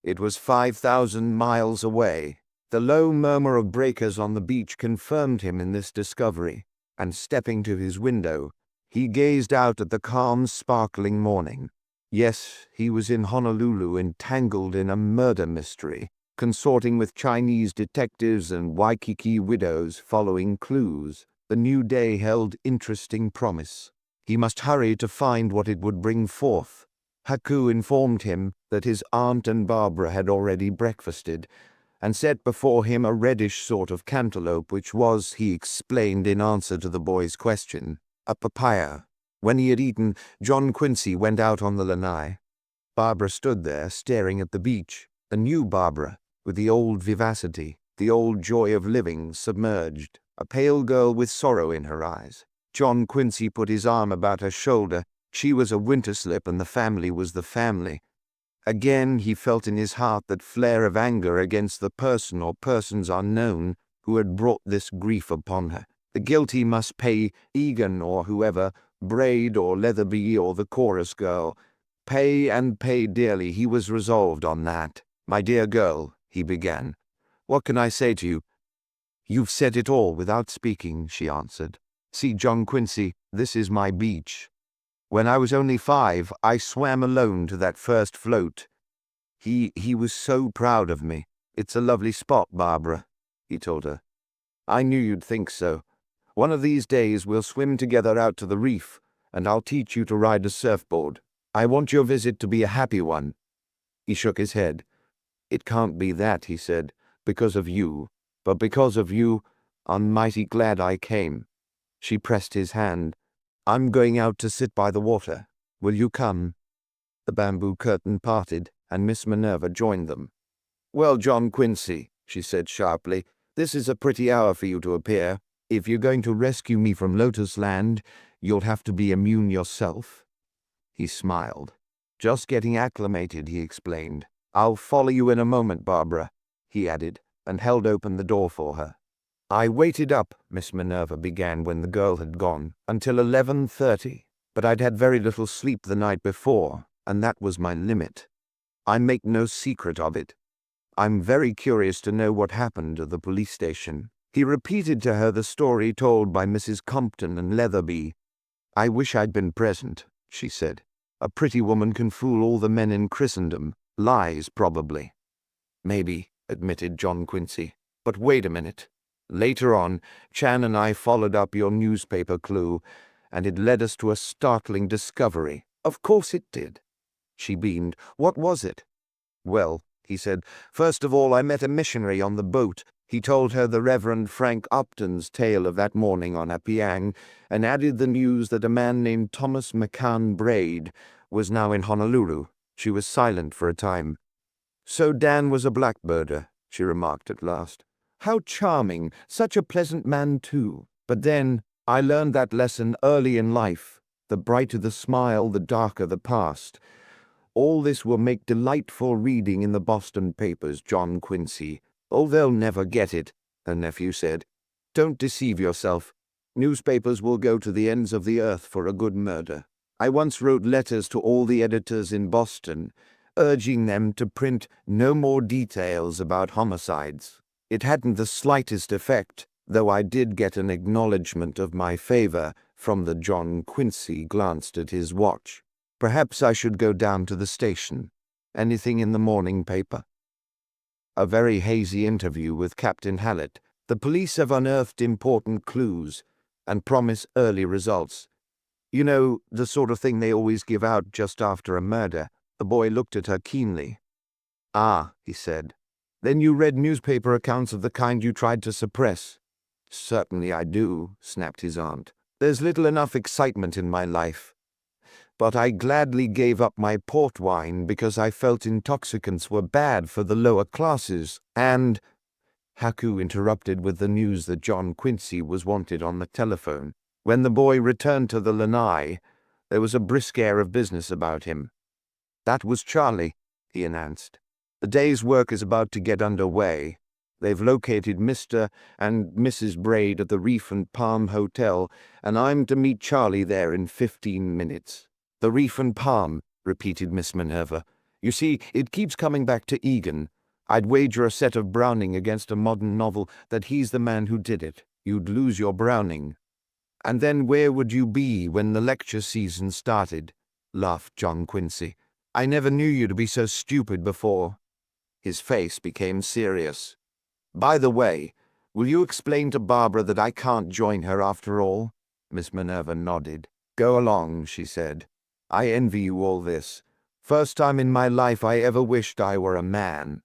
It was 5,000 miles away. The low murmur of breakers on the beach confirmed him in this discovery, and stepping to his window, he gazed out at the calm, sparkling morning. Yes, he was in Honolulu, entangled in a murder mystery, consorting with Chinese detectives and Waikiki widows following clues. The new day held interesting promise. He must hurry to find what it would bring forth. Haku informed him that his aunt and Barbara had already breakfasted, and set before him a reddish sort of cantaloupe which was, he explained in answer to the boy's question, a papaya. When he had eaten, John Quincy went out on the lanai. Barbara stood there, staring at the beach, a new Barbara, with the old vivacity, the old joy of living submerged, a pale girl with sorrow in her eyes. John Quincy put his arm about her shoulder. She was a Winterslip, and the family was the family. Again he felt in his heart that flare of anger against the person or persons unknown who had brought this grief upon her. The guilty must pay, Egan or whoever, Braid or Leatherby or the chorus girl. Pay and pay dearly. He was resolved on that. "My dear girl," he began, "what can I say to you?" "You've said it all without speaking," she answered. "See, John Quincy, this is my beach. When I was only 5, I swam alone to that first float. He was so proud of me. It's a lovely spot, Barbara," he told her. "I knew you'd think so. One of these days we'll swim together out to the reef, and I'll teach you to ride a surfboard. I want your visit to be a happy one." He shook his head. "It can't be that," he said, "because of you. But because of you, I'm mighty glad I came." She pressed his hand. "I'm going out to sit by the water. Will you come?" The bamboo curtain parted, and Miss Minerva joined them. "Well, John Quincy," she said sharply, "this is a pretty hour for you to appear. If you're going to rescue me from Lotus Land, you'll have to be immune yourself." He smiled. "Just getting acclimated," he explained. "I'll follow you in a moment, Barbara," he added, and held open the door for her. "I waited up," Miss Minerva began when the girl had gone, "until 11:30, but I'd had very little sleep the night before, and that was my limit. I make no secret of it. I'm very curious to know what happened at the police station." He repeated to her the story told by Mrs. Compton and Leatherby. "I wish I'd been present," she said. "A pretty woman can fool all the men in Christendom. Lies, probably." "Maybe," admitted John Quincy. "But wait a minute. Later on, Chan and I followed up your newspaper clue, and it led us to a startling discovery." "Of course it did." She beamed. "What was it?" "Well," he said, "first of all I met a missionary on the boat. He told her the Reverend Frank Upton's tale of that morning on Apiang, and added the news that a man named Thomas McCann Braid was now in Honolulu." She was silent for a time. "So Dan was a blackbirder," she remarked at last. "How charming! Such a pleasant man, too. But then, I learned that lesson early in life. The brighter the smile, the darker the past. All this will make delightful reading in the Boston papers, John Quincy." "Oh, they'll never get it," her nephew said. "Don't deceive yourself. Newspapers will go to the ends of the earth for a good murder. I once wrote letters to all the editors in Boston, urging them to print no more details about homicides. It hadn't the slightest effect, though I did get an acknowledgment of my favor from the John Quincy glanced at his watch. Perhaps I should go down to the station. Anything in the morning paper?" "A very hazy interview with Captain Hallett. The police have unearthed important clues and promise early results. You know, the sort of thing they always give out just after a murder. The boy looked at her keenly. "Ah," he said. "Then you read newspaper accounts of the kind you tried to suppress?" "Certainly I do," snapped his aunt. "There's little enough excitement in my life. But I gladly gave up my port wine because I felt intoxicants were bad for the lower classes, and—" Haku interrupted with the news that John Quincy was wanted on the telephone. When the boy returned to the lanai, there was a brisk air of business about him. "That was Charlie," he announced. "The day's work is about to get under way. They've located Mr. and Mrs. Braid at the Reef and Palm Hotel, and I'm to meet Charlie there in 15 minutes. The Reef and Palm," repeated Miss Minerva. "You see, it keeps coming back to Egan. I'd wager a set of Browning against a modern novel that he's the man who did it. You'd lose your Browning." "And then where would you be when the lecture season started?" laughed John Quincy. "I never knew you to be so stupid before." His face became serious. "By the way, will you explain to Barbara that I can't join her after all?" Miss Minerva nodded. "Go along," she said. "I envy you all this. First time in my life I ever wished I were a man."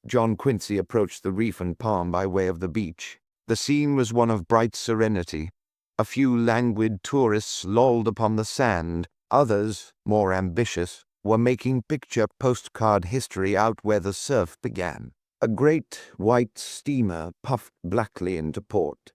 John Quincy approached the Reef and Palm by way of the beach. The scene was one of bright serenity. A few languid tourists lolled upon the sand. Others, more ambitious, were making picture postcard history out where the surf began. A great white steamer puffed blackly into port.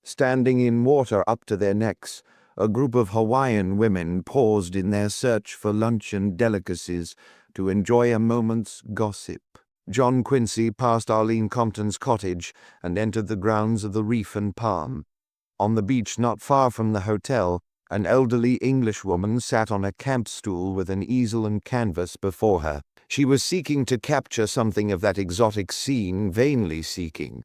Standing in water up to their necks, a group of Hawaiian women paused in their search for lunch and delicacies to enjoy a moment's gossip. John Quincy passed Arlene Compton's cottage and entered the grounds of the Reef and Palm. On the beach not far from the hotel, an elderly Englishwoman sat on a camp stool with an easel and canvas before her. She was seeking to capture something of that exotic scene, vainly seeking.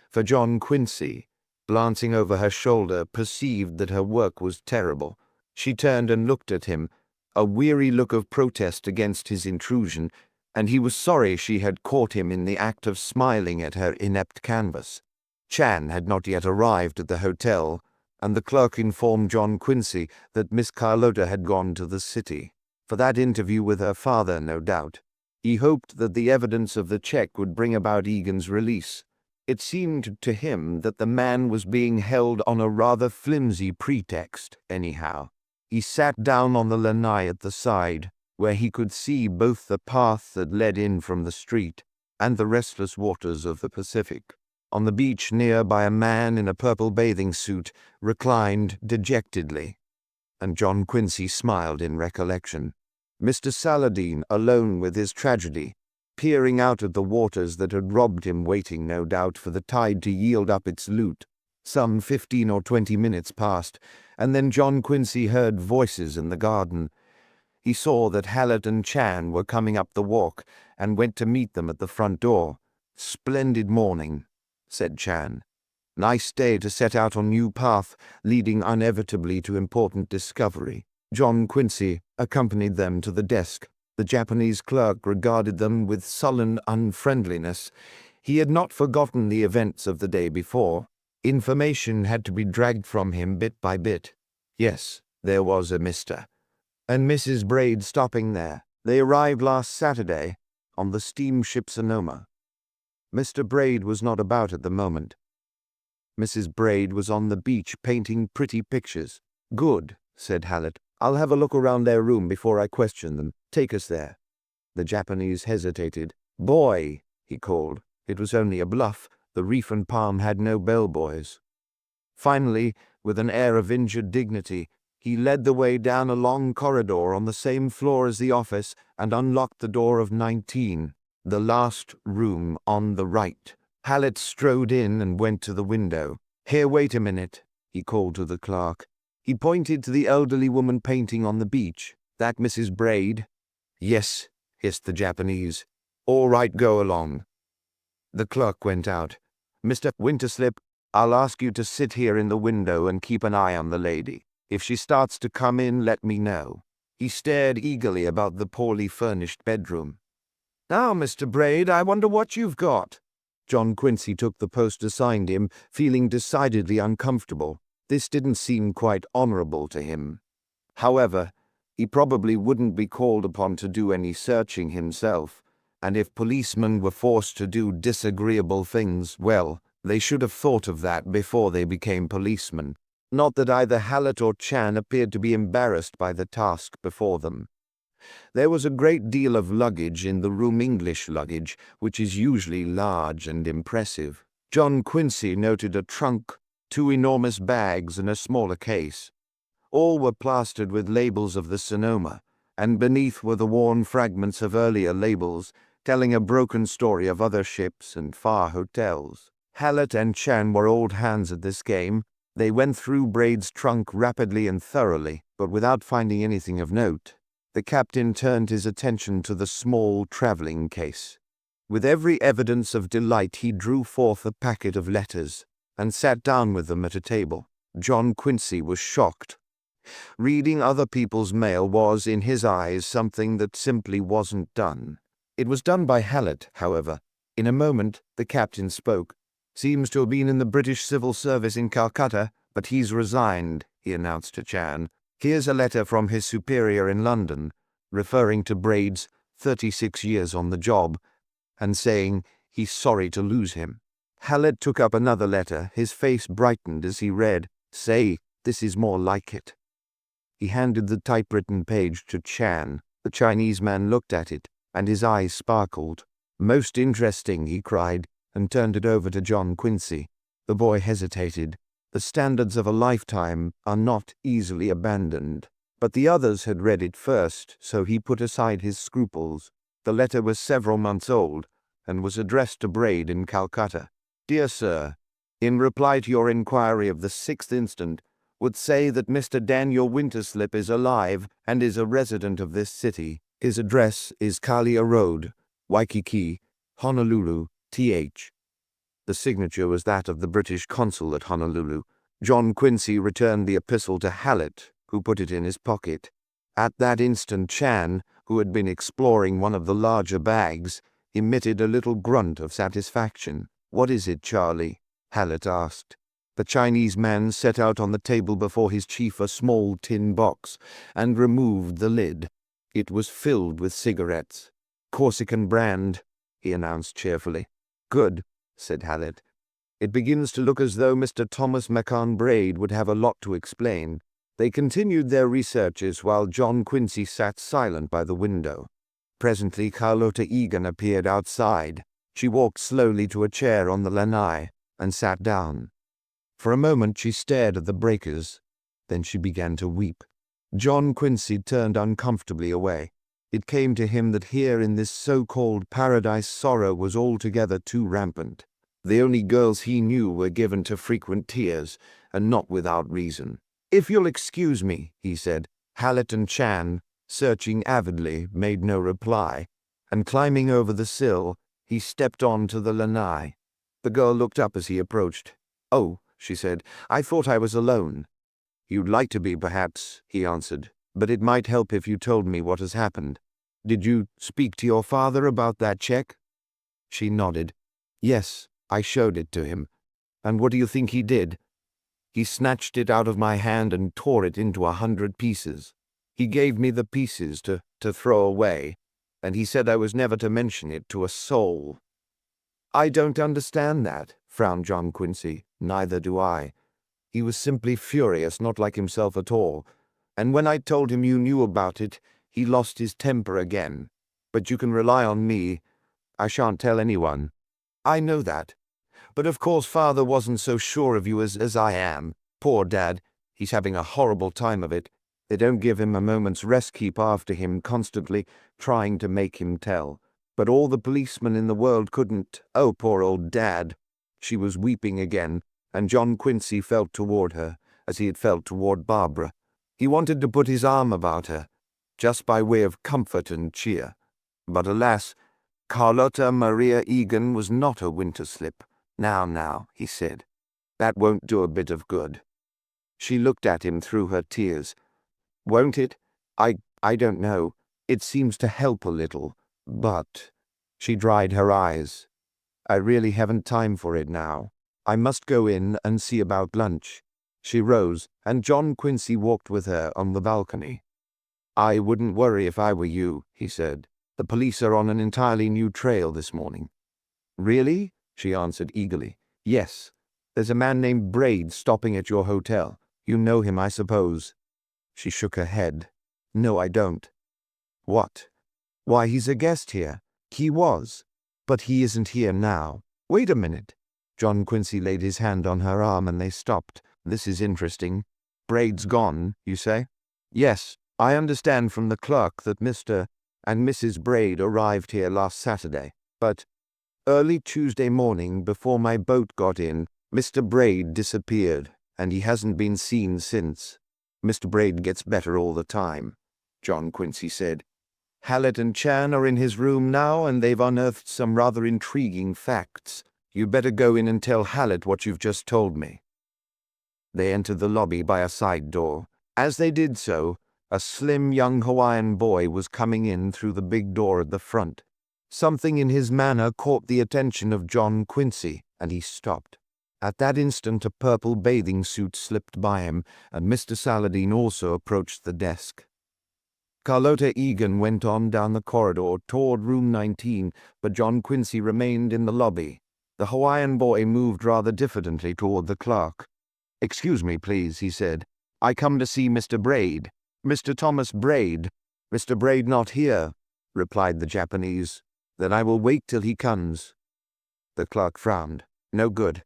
For John Quincy, glancing over her shoulder, perceived that her work was terrible. She turned and looked at him, a weary look of protest against his intrusion, and he was sorry she had caught him in the act of smiling at her inept canvas. Chan had not yet arrived at the hotel, and the clerk informed John Quincy that Miss Carlotta had gone to the city. For that interview with her father, no doubt. He hoped that the evidence of the check would bring about Egan's release. It seemed to him that the man was being held on a rather flimsy pretext, anyhow. He sat down on the lanai at the side, where he could see both the path that led in from the street and the restless waters of the Pacific. On the beach near by a man in a purple bathing suit reclined dejectedly, and John Quincy smiled in recollection. Mr. Saladin, alone with his tragedy, peering out at the waters that had robbed him, waiting, no doubt, for the tide to yield up its loot. Some 15 or 20 minutes passed, and then John Quincy heard voices in the garden. He saw that Hallett and Chan were coming up the walk, and went to meet them at the front door. "Splendid morning," said Chan. "Nice day to set out on new path, leading inevitably to important discovery." John Quincy accompanied them to the desk. The Japanese clerk regarded them with sullen unfriendliness. He had not forgotten the events of the day before. Information had to be dragged from him bit by bit. Yes, there was a Mr. and Mrs. Braid stopping there. They arrived last Saturday on the steamship Sonoma. Mr. Braid was not about at the moment. Mrs. Braid was on the beach painting pretty pictures. "Good," said Hallett. "I'll have a look around their room before I question them. Take us there." The Japanese hesitated. "Boy," he called. It was only a bluff. The Reef and Palm had no bellboys. Finally, with an air of injured dignity, he led the way down a long corridor on the same floor as the office and unlocked the door of 19, the last room on the right. Hallett strode in and went to the window. "Here, wait a minute," he called to the clerk. He pointed to the elderly woman painting on the beach. "That Mrs. Braid?" "Yes," hissed the Japanese. "All right, go along." The clerk went out. "Mr. Winterslip, I'll ask you to sit here in the window and keep an eye on the lady. If she starts to come in, let me know." He stared eagerly about the poorly furnished bedroom. "Now, Mr. Braid, I wonder what you've got." John Quincy took the post assigned him, feeling decidedly uncomfortable. This didn't seem quite honorable to him. However, He probably wouldn't be called upon to do any searching himself, and if policemen were forced to do disagreeable things, well, they should have thought of that before they became policemen. Not that either Hallett or Chan appeared to be embarrassed by the task before them. There was a great deal of luggage in the room, English luggage, which is usually large and impressive. John Quincy noted a trunk, 2 enormous bags, and a smaller case. All were plastered with labels of the Sonoma, and beneath were the worn fragments of earlier labels, telling a broken story of other ships and far hotels. Hallett and Chan were old hands at this game. They went through Braid's trunk rapidly and thoroughly, but without finding anything of note. The captain turned his attention to the small traveling case. With every evidence of delight, he drew forth a packet of letters and sat down with them at a table. John Quincy was shocked. Reading other people's mail was, in his eyes, something that simply wasn't done. It was done by Hallett, however. In a moment, the captain spoke. "Seems to have been in the British Civil Service in Calcutta, but he's resigned," he announced to Chan. "Here's a letter from his superior in London, referring to Braid's 36 years on the job, and saying he's sorry to lose him." Hallett took up another letter. His face brightened as he read, "Say, this is more like it." He handed the typewritten page to Chan. The Chinese man looked at it, and his eyes sparkled. "Most interesting," he cried, and turned it over to John Quincy. The boy hesitated. The standards of a lifetime are not easily abandoned. But the others had read it first, so he put aside his scruples. The letter was several months old, and was addressed to Braid in Calcutta. "Dear Sir, in reply to your inquiry of the 6th instant, would say that Mr. Daniel Winterslip is alive and is a resident of this city. His address is Kalia Road, Waikiki, Honolulu, TH." The signature was that of the British consul at Honolulu. John Quincy returned the epistle to Hallett, who put it in his pocket. At that instant Chan, who had been exploring one of the larger bags, emitted a little grunt of satisfaction. "What is it, Charlie?" Hallett asked. The Chinese man set out on the table before his chief a small tin box, and removed the lid. It was filled with cigarettes. "Corsican brand," he announced cheerfully. "Good," said Hallett. "It begins to look as though Mr. Thomas McCann Braid would have a lot to explain." They continued their researches while John Quincy sat silent by the window. Presently Carlotta Egan appeared outside. She walked slowly to a chair on the lanai and sat down. For a moment she stared at the breakers. Then she began to weep. John Quincy turned uncomfortably away. It came to him that here in this so-called paradise sorrow was altogether too rampant. The only girls he knew were given to frequent tears, and not without reason. "If you'll excuse me," he said. Hallett and Chan, searching avidly, made no reply, and climbing over the sill, he stepped on to the lanai. The girl looked up as he approached. "Oh," she said, "I thought I was alone." "You'd like to be, perhaps," he answered, "but it might help if you told me what has happened. Did you speak to your father about that check?" She nodded. "Yes, I showed it to him. And what do you think he did? He snatched it out of my hand and tore it into 100 pieces. He gave me the pieces to throw away, and he said I was never to mention it to a soul." "I don't understand that," frowned John Quincy. "Neither do I. He was simply furious, not like himself at all. And when I told him you knew about it, he lost his temper again. But you can rely on me. I shan't tell anyone." "I know that. But of course Father wasn't so sure of you as I am. Poor Dad. He's having a horrible time of it. They don't give him a moment's rest, keep after him constantly, trying to make him tell. But all the policemen in the world couldn't. Oh, poor old Dad." She was weeping again, and John Quincy felt toward her, as he had felt toward Barbara. He wanted to put his arm about her, just by way of comfort and cheer. But alas, Carlotta Maria Egan was not a Winterslip. Now, he said. "That won't do a bit of good." She looked at him through her tears. "Won't it? I don't know. It seems to help a little, but—" She dried her eyes. "I really haven't time for it now. I must go in and see about lunch." She rose, and John Quincy walked with her on the balcony. "I wouldn't worry if I were you," he said. "The police are on an entirely new trail this morning." "Really?" she answered eagerly. "Yes. There's a man named Braid stopping at your hotel. You know him, I suppose." She shook her head. "No, I don't." "What?" "Why, he's a guest here. He was. But he isn't here now. Wait a minute." John Quincy laid his hand on her arm and they stopped. "This is interesting. Braid's gone, you say?" "Yes. I understand from the clerk that Mr. and Mrs. Braid arrived here last Saturday. But early Tuesday morning, before my boat got in, Mr. Braid disappeared, and he hasn't been seen since." "Mr. Braid gets better all the time," John Quincy said. "Hallett and Chan are in his room now, and they've unearthed some rather intriguing facts. You'd better go in and tell Hallett what you've just told me." They entered the lobby by a side door. As they did so, a slim young Hawaiian boy was coming in through the big door at the front. Something in his manner caught the attention of John Quincy, and he stopped. At that instant a purple bathing suit slipped by him, and Mr. Saladin also approached the desk. Carlotta Egan went on down the corridor toward room 19, but John Quincy remained in the lobby. The Hawaiian boy moved rather diffidently toward the clerk. "Excuse me, please," he said. "I come to see Mr. Braid. Mr. Thomas Braid." "Mr. Braid not here," replied the Japanese. "Then I will wait till he comes." The clerk frowned. "No good.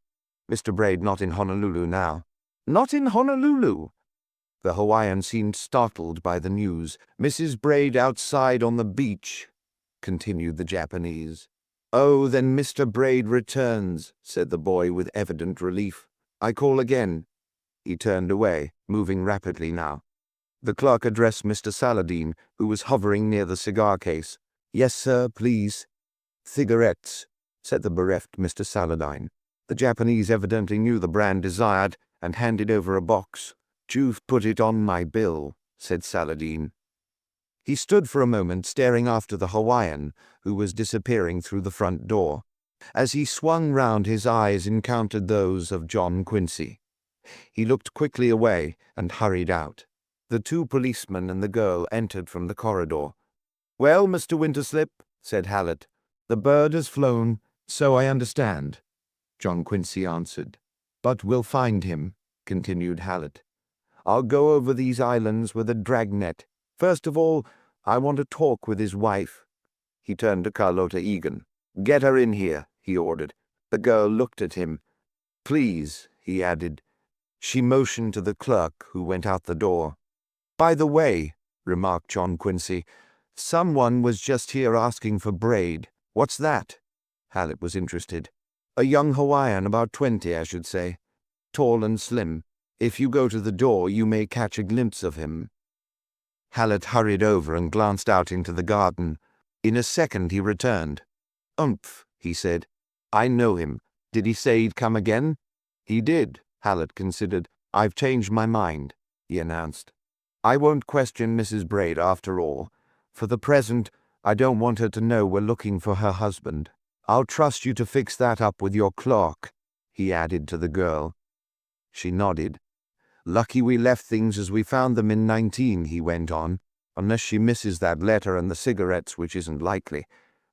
Mr. Braid not in Honolulu now." "Not in Honolulu?" The Hawaiian seemed startled by the news. "Mrs. Braid outside on the beach," continued the Japanese. "Oh, then Mr. Braid returns," said the boy with evident relief. "I call again." He turned away, moving rapidly now. The clerk addressed Mr. Saladin, who was hovering near the cigar case. "Yes, sir, please." "Cigarettes," said the bereft Mr. Saladin. The Japanese evidently knew the brand desired, and handed over a box. "You've put it on my bill," said Saladin. He stood for a moment staring after the Hawaiian, who was disappearing through the front door. As he swung round, his eyes encountered those of John Quincy. He looked quickly away and hurried out. The two policemen and the girl entered from the corridor. "Well, Mr. Winterslip," said Hallett, "the bird has flown, so I understand," John Quincy answered. "But we'll find him," continued Hallett. "I'll go over these islands with a dragnet. First of all, I want to talk with his wife." He turned to Carlotta Egan. "Get her in here," he ordered. The girl looked at him. "Please," he added. She motioned to the clerk, who went out the door. "By the way," remarked John Quincy, "someone was just here asking for Braid. What's that?" Hallett was interested. "A young Hawaiian, about 20, I should say. Tall and slim. If you go to the door, you may catch a glimpse of him." Hallett hurried over and glanced out into the garden. In a second he returned. "Umph," he said. "I know him. Did he say he'd come again?" "He did," Hallett considered. "I've changed my mind," he announced. "I won't question Mrs. Braid after all. For the present, I don't want her to know we're looking for her husband. I'll trust you to fix that up with your clerk," he added to the girl. She nodded. "Lucky we left things as we found them in 19, he went on. "Unless she misses that letter and the cigarettes, which isn't likely.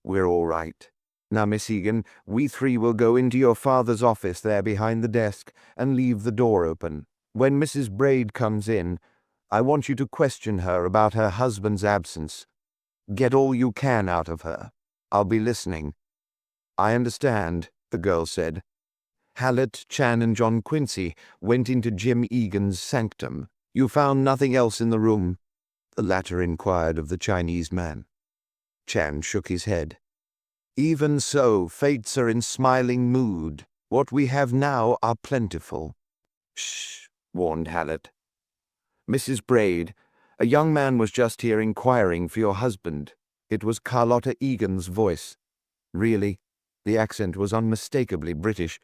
We're all right. Now, Miss Egan, we three will go into your father's office there behind the desk and leave the door open. When Mrs. Braid comes in, I want you to question her about her husband's absence. Get all you can out of her. I'll be listening." "I understand," the girl said. Hallett, Chan, and John Quincy went into Jim Egan's sanctum. "You found nothing else in the room?" the latter inquired of the Chinese man. Chan shook his head. "Even so, fates are in smiling mood. What we have now are plentiful." "Shh," warned Hallett. "Mrs. Braid, a young man was just here inquiring for your husband." It was Carlotta Egan's voice. Really, the accent was unmistakably British.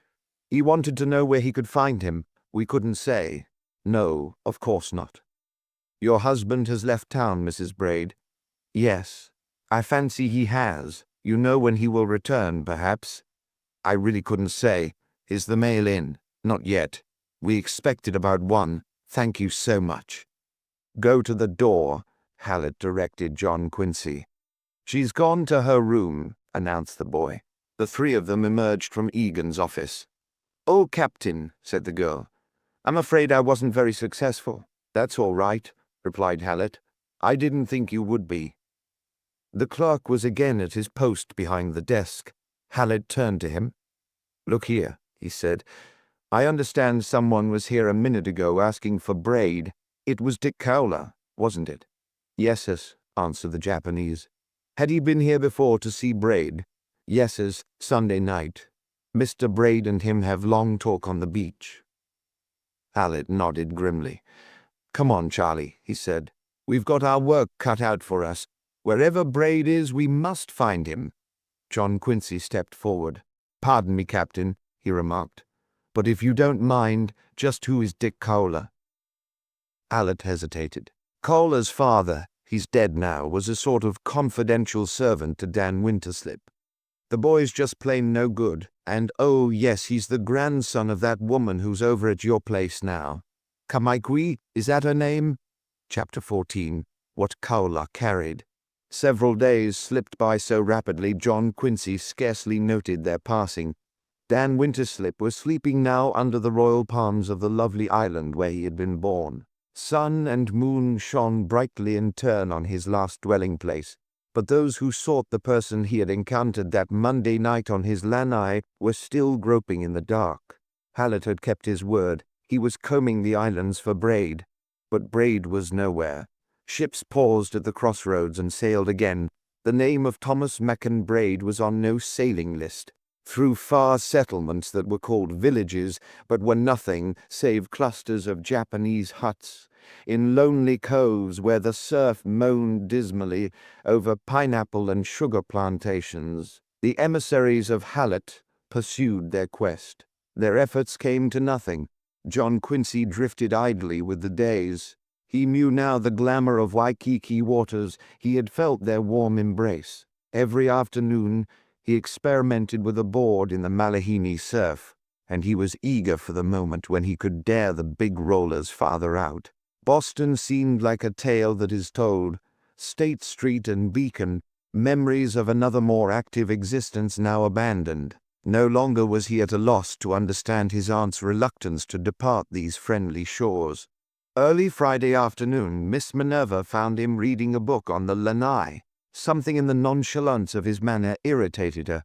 "He wanted to know where he could find him. We couldn't say." "No, of course not." "Your husband has left town, Mrs. Braid?" "Yes. I fancy he has. You know when he will return, perhaps?" "I really couldn't say. Is the mail in?" "Not yet. We expect it about 1. Thank you so much." "Go to the door. Hallett directed John Quincy. "She's gone to her room," announced the boy. The three of them emerged from Egan's office. "Oh, Captain," said the girl, "I'm afraid I wasn't very successful." "That's all right," replied Hallett. "I didn't think you would be." The clerk was again at his post behind the desk. Hallett turned to him. "Look here," he said. "I understand someone was here a minute ago asking for Braid. It was Dick Cowler, wasn't it?" "Yes, answered the Japanese. "Had he been here before to see Braid?" "Yes, Sunday night. Mr. Braid and him have long talk on the beach." Hallett nodded grimly. "Come on, Charlie," he said. "We've got our work cut out for us. Wherever Braid is, we must find him." John Quincy stepped forward. "Pardon me, Captain," he remarked, "but if you don't mind, just who is Dick Cowler?" Hallett hesitated. Cowler's father, he's dead now, was a sort of confidential servant to Dan Winterslip. The boy's just plain no good, and oh yes, he's the grandson of that woman who's over at your place now. Kamaikui, is that her name? Chapter 14. What Cowler Carried. Several days slipped by so rapidly John Quincy scarcely noted their passing. Dan Winterslip was sleeping now under the royal palms of the lovely island where he had been born. Sun and moon shone brightly in turn on his last dwelling place, but those who sought the person he had encountered that Monday night on his lanai were still groping in the dark. Hallett had kept his word. He was combing the islands for Braid, but Braid was nowhere. Ships paused at the crossroads and sailed again. The name of Thomas Macon Braid was on no sailing list. Through far settlements that were called villages, but were nothing save clusters of Japanese huts, in lonely coves where the surf moaned dismally over pineapple and sugar plantations, the emissaries of Hallett pursued their quest. Their efforts came to nothing. John Quincy drifted idly with the days. He knew now the glamour of Waikiki waters. He had felt their warm embrace. Every afternoon he experimented with a board in the Malahini surf, and he was eager for the moment when he could dare the big rollers farther out. Boston seemed like a tale that is told. State Street and Beacon, memories of another more active existence now abandoned. No longer was he at a loss to understand his aunt's reluctance to depart these friendly shores. Early Friday afternoon, Miss Minerva found him reading a book on the lanai. Something in the nonchalance of his manner irritated her.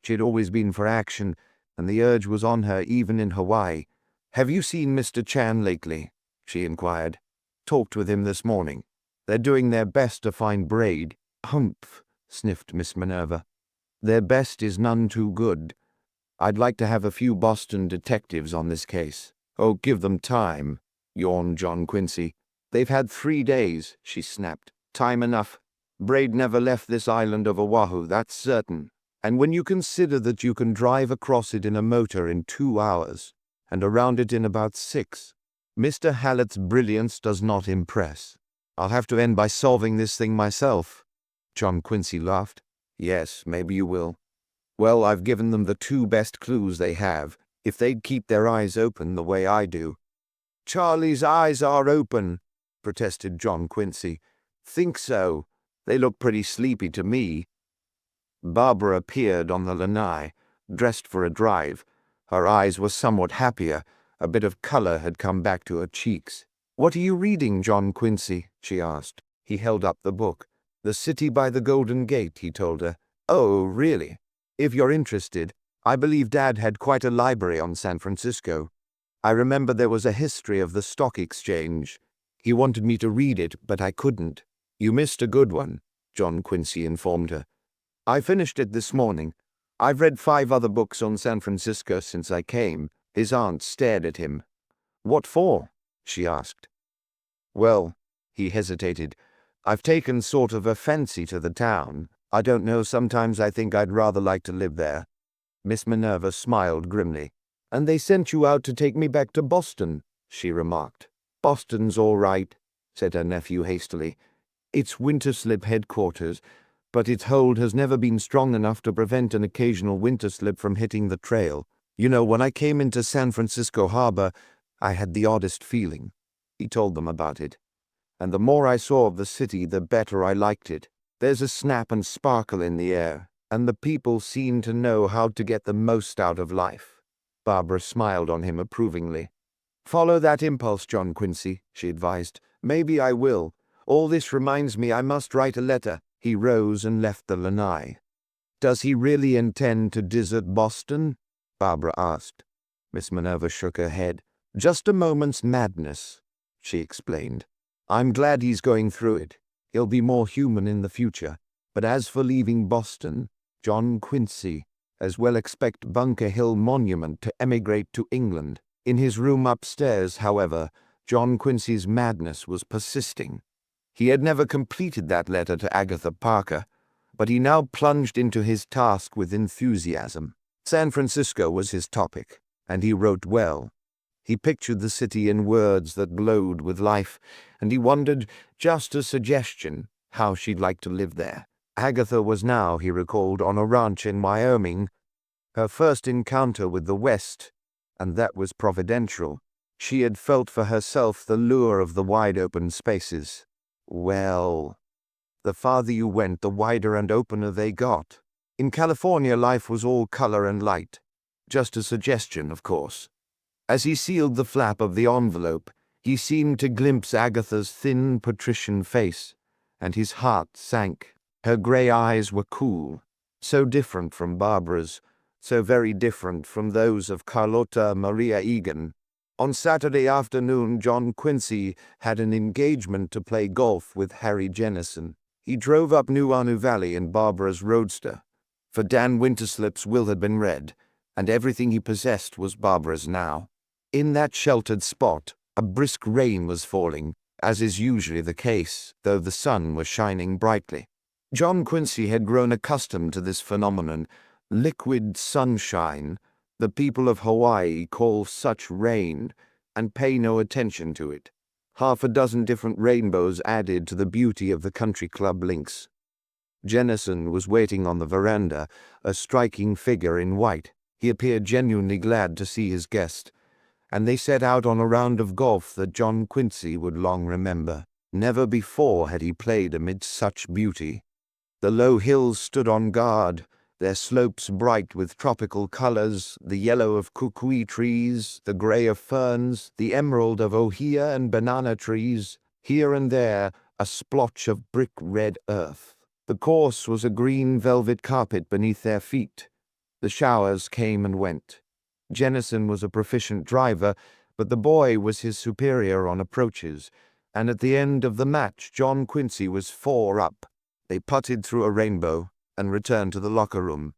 She had always been for action, and the urge was on her even in Hawaii. "Have you seen Mr. Chan lately?" she inquired. "Talked with him this morning. They're doing their best to find Braid." "Humph," sniffed Miss Minerva. "Their best is none too good. I'd like to have a few Boston detectives on this case." "Oh, give them time," yawned John Quincy. "They've had 3 days," she snapped. "Time enough. Braid never left this island of Oahu, that's certain. And when you consider that you can drive across it in a motor in 2 hours, and around it in about 6, Mr. Hallett's brilliance does not impress. I'll have to end by solving this thing myself." John Quincy laughed. "Yes, maybe you will. Well, I've given them the 2 best clues they have, if they'd keep their eyes open the way I do." "Charlie's eyes are open," protested John Quincy. "Think so. They look pretty sleepy to me." Barbara appeared on the lanai, dressed for a drive. Her eyes were somewhat happier. A bit of color had come back to her cheeks. "What are you reading, John Quincy?" she asked. He held up the book. "The City by the Golden Gate," he told her. "Oh, really? If you're interested, I believe Dad had quite a library on San Francisco. I remember there was a history of the stock exchange. He wanted me to read it, but I couldn't." "You missed a good one," John Quincy informed her. "I finished it this morning. I've read 5 other books on San Francisco since I came." His aunt stared at him. "What for?" she asked. "Well," he hesitated, "I've taken sort of a fancy to the town. I don't know, sometimes I think I'd rather like to live there." Miss Minerva smiled grimly. "And they sent you out to take me back to Boston," she remarked. "Boston's all right," said her nephew hastily. "It's Winterslip headquarters, but its hold has never been strong enough to prevent an occasional Winterslip from hitting the trail. You know, when I came into San Francisco Harbor, I had the oddest feeling." He told them about it. and the more I saw of the city, the better I liked it. There's a snap and sparkle in the air, and the people seem to know how to get the most out of life." Barbara smiled on him approvingly. "Follow that impulse, John Quincy," she advised. "Maybe I will. All this reminds me I must write a letter." He rose and left the lanai. "Does he really intend to desert Boston?" Barbara asked. Miss Minerva shook her head. "Just a moment's madness," she explained. "I'm glad he's going through it. He'll be more human in the future. But as for leaving Boston, John Quincy as well expect Bunker Hill Monument to emigrate to England." In his room upstairs, however, John Quincy's madness was persisting. He had never completed that letter to Agatha Parker, but he now plunged into his task with enthusiasm. San Francisco was his topic, and he wrote well. He pictured the city in words that glowed with life, and he wondered, just a suggestion, how she'd like to live there. Agatha was now, he recalled, on a ranch in Wyoming, her first encounter with the West, and that was providential. She had felt for herself the lure of the wide-open spaces. Well, the farther you went, the wider and opener they got. In California, life was all color and light. Just a suggestion, of course. As he sealed the flap of the envelope, he seemed to glimpse Agatha's thin patrician face, and his heart sank. Her gray eyes were cool, so different from Barbara's, so very different from those of Carlotta Maria Egan. On Saturday afternoon, John Quincy had an engagement to play golf with Harry Jennison. He drove up Nuuanu Valley in Barbara's roadster, for Dan Winterslip's will had been read, and everything he possessed was Barbara's now. In that sheltered spot, a brisk rain was falling, as is usually the case, though the sun was shining brightly. John Quincy had grown accustomed to this phenomenon, liquid sunshine. The people of Hawaii call such rain, and pay no attention to it. Half a dozen different rainbows added to the beauty of the country club links. Jennison was waiting on the veranda, a striking figure in white. He appeared genuinely glad to see his guest, and they set out on a round of golf that John Quincy would long remember. Never before had he played amid such beauty. The low hills stood on guard, their slopes bright with tropical colors, the yellow of kukui trees, the gray of ferns, the emerald of ohia and banana trees, here and there a splotch of brick-red earth. The course was a green velvet carpet beneath their feet. The showers came and went. Jennison was a proficient driver, but the boy was his superior on approaches, and at the end of the match John Quincy was 4 up. They putted through a rainbow and returned to the locker room.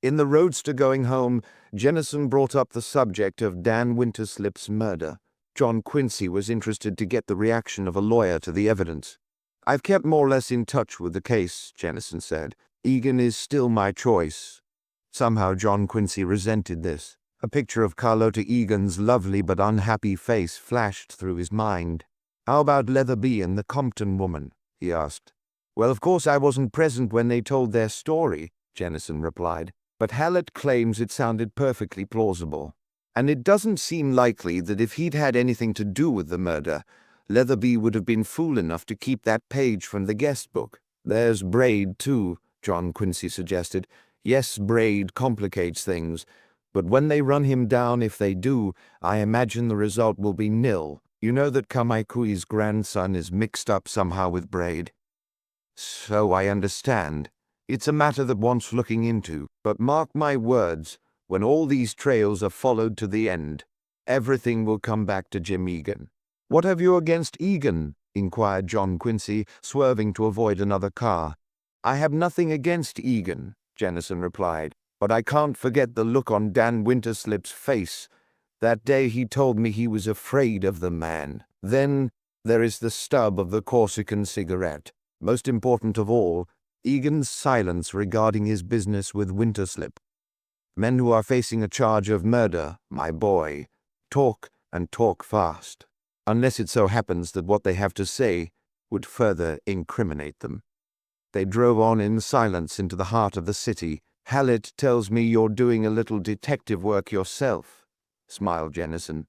In the roadster going home, Jennison brought up the subject of Dan Winterslip's murder. John Quincy was interested to get the reaction of a lawyer to the evidence. "I've kept more or less in touch with the case," Jennison said. "Egan is still my choice." Somehow John Quincy resented this. A picture of Carlotta Egan's lovely but unhappy face flashed through his mind. "How about Leatherby and the Compton woman?" he asked. "Well, of course I wasn't present when they told their story," Jennison replied, "but Hallett claims it sounded perfectly plausible. And it doesn't seem likely that if he'd had anything to do with the murder, Leatherby would have been fool enough to keep that page from the guest book." "There's Braid, too," John Quincy suggested. "Yes, Braid complicates things, but when they run him down, if they do, I imagine the result will be nil. You know that Kamaikui's grandson is mixed up somehow with Braid." "So I understand. It's a matter that wants looking into. But mark my words, when all these trails are followed to the end, everything will come back to Jim Egan." "What have you against Egan?" inquired John Quincy, swerving to avoid another car. "I have nothing against Egan," Jennison replied, "but I can't forget the look on Dan Winterslip's face that day he told me he was afraid of the man. Then there is the stub of the Corsican cigarette. Most important of all, Egan's silence regarding his business with Winterslip. Men who are facing a charge of murder, my boy, talk and talk fast, unless it so happens that what they have to say would further incriminate them." They drove on in silence into the heart of the city. "Hallett tells me you're doing a little detective work yourself," smiled Jennison.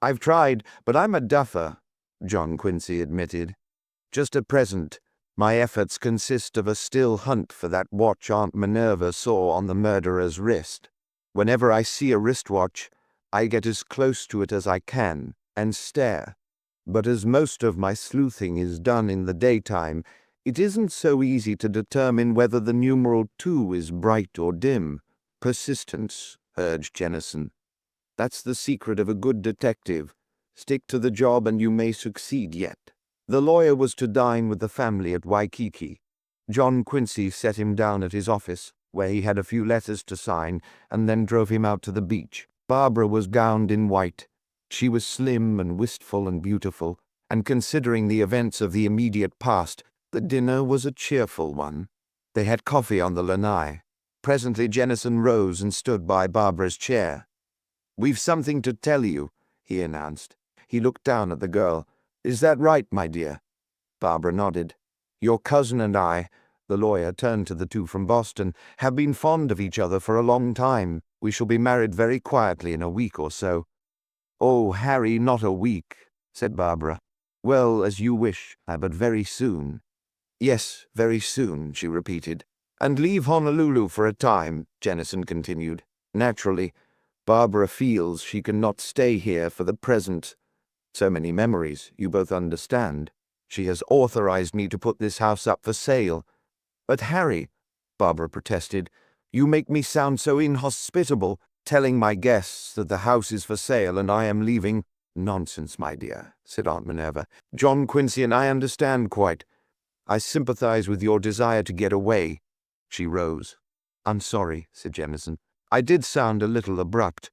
"I've tried, but I'm a duffer," John Quincy admitted. Just at present, my efforts consist of a still hunt for that watch Aunt Minerva saw on the murderer's wrist. Whenever I see a wristwatch, I get as close to it as I can and stare. But as most of my sleuthing is done in the daytime, it isn't so easy to determine whether the numeral 2 is bright or dim. Persistence, urged Jennison. That's the secret of a good detective. Stick to the job and you may succeed yet. The lawyer was to dine with the family at Waikiki. John Quincy set him down at his office, where he had a few letters to sign, and then drove him out to the beach. Barbara was gowned in white. She was slim and wistful and beautiful, and considering the events of the immediate past, the dinner was a cheerful one. They had coffee on the lanai. Presently Jennison rose and stood by Barbara's chair. "We've something to tell you," he announced. He looked down at the girl. "Is that right, my dear?" Barbara nodded. "Your cousin and I," the lawyer turned to the two from Boston, "have been fond of each other for a long time. We shall be married very quietly in a week or so." "Oh, Harry, not a week," said Barbara. "Well, as you wish, but very soon." "Yes, very soon," she repeated. "And leave Honolulu for a time," Jennison continued. "Naturally, Barbara feels she cannot stay here for the present. So many memories, you both understand. She has authorized me to put this house up for sale." "But Harry," Barbara protested, "you make me sound so inhospitable, telling my guests that the house is for sale and I am leaving." "Nonsense, my dear," said Aunt Minerva. "John Quincy and I understand quite. I sympathize with your desire to get away." She rose. "I'm sorry," said Jennison. "I did sound a little abrupt,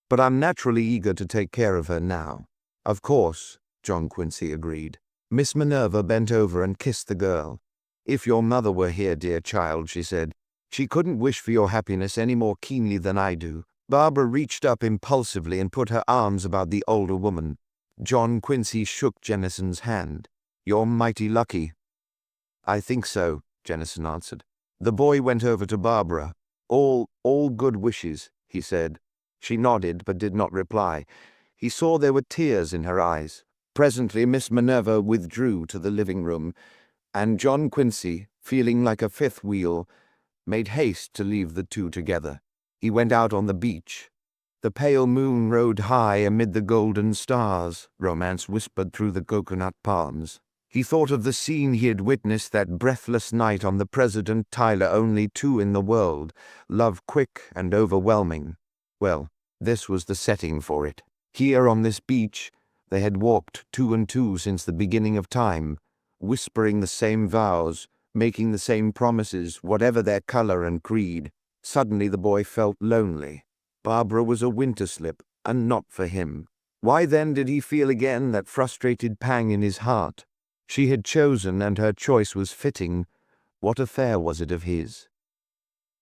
but I'm naturally eager to take care of her now." "Of course," John Quincy agreed. Miss Minerva bent over and kissed the girl. "If your mother were here, dear child," she said, "she couldn't wish for your happiness any more keenly than I do." Barbara reached up impulsively and put her arms about the older woman. John Quincy shook Jennison's hand. "You're mighty lucky." "I think so," Jennison answered. The boy went over to Barbara. All good wishes," he said. She nodded but did not reply. He saw there were tears in her eyes. Presently Miss Minerva withdrew to the living room, and John Quincy, feeling like a fifth wheel, made haste to leave the two together. He went out on the beach. The pale moon rode high amid the golden stars, romance whispered through the coconut palms. He thought of the scene he had witnessed that breathless night on the President Tyler, only two in the world, love quick and overwhelming. Well, this was the setting for it. Here on this beach, they had walked two and two since the beginning of time, whispering the same vows, making the same promises, whatever their color and creed. Suddenly the boy felt lonely. Barbara was a Winterslip, and not for him. Why then did he feel again that frustrated pang in his heart? She had chosen, and her choice was fitting. What affair was it of his?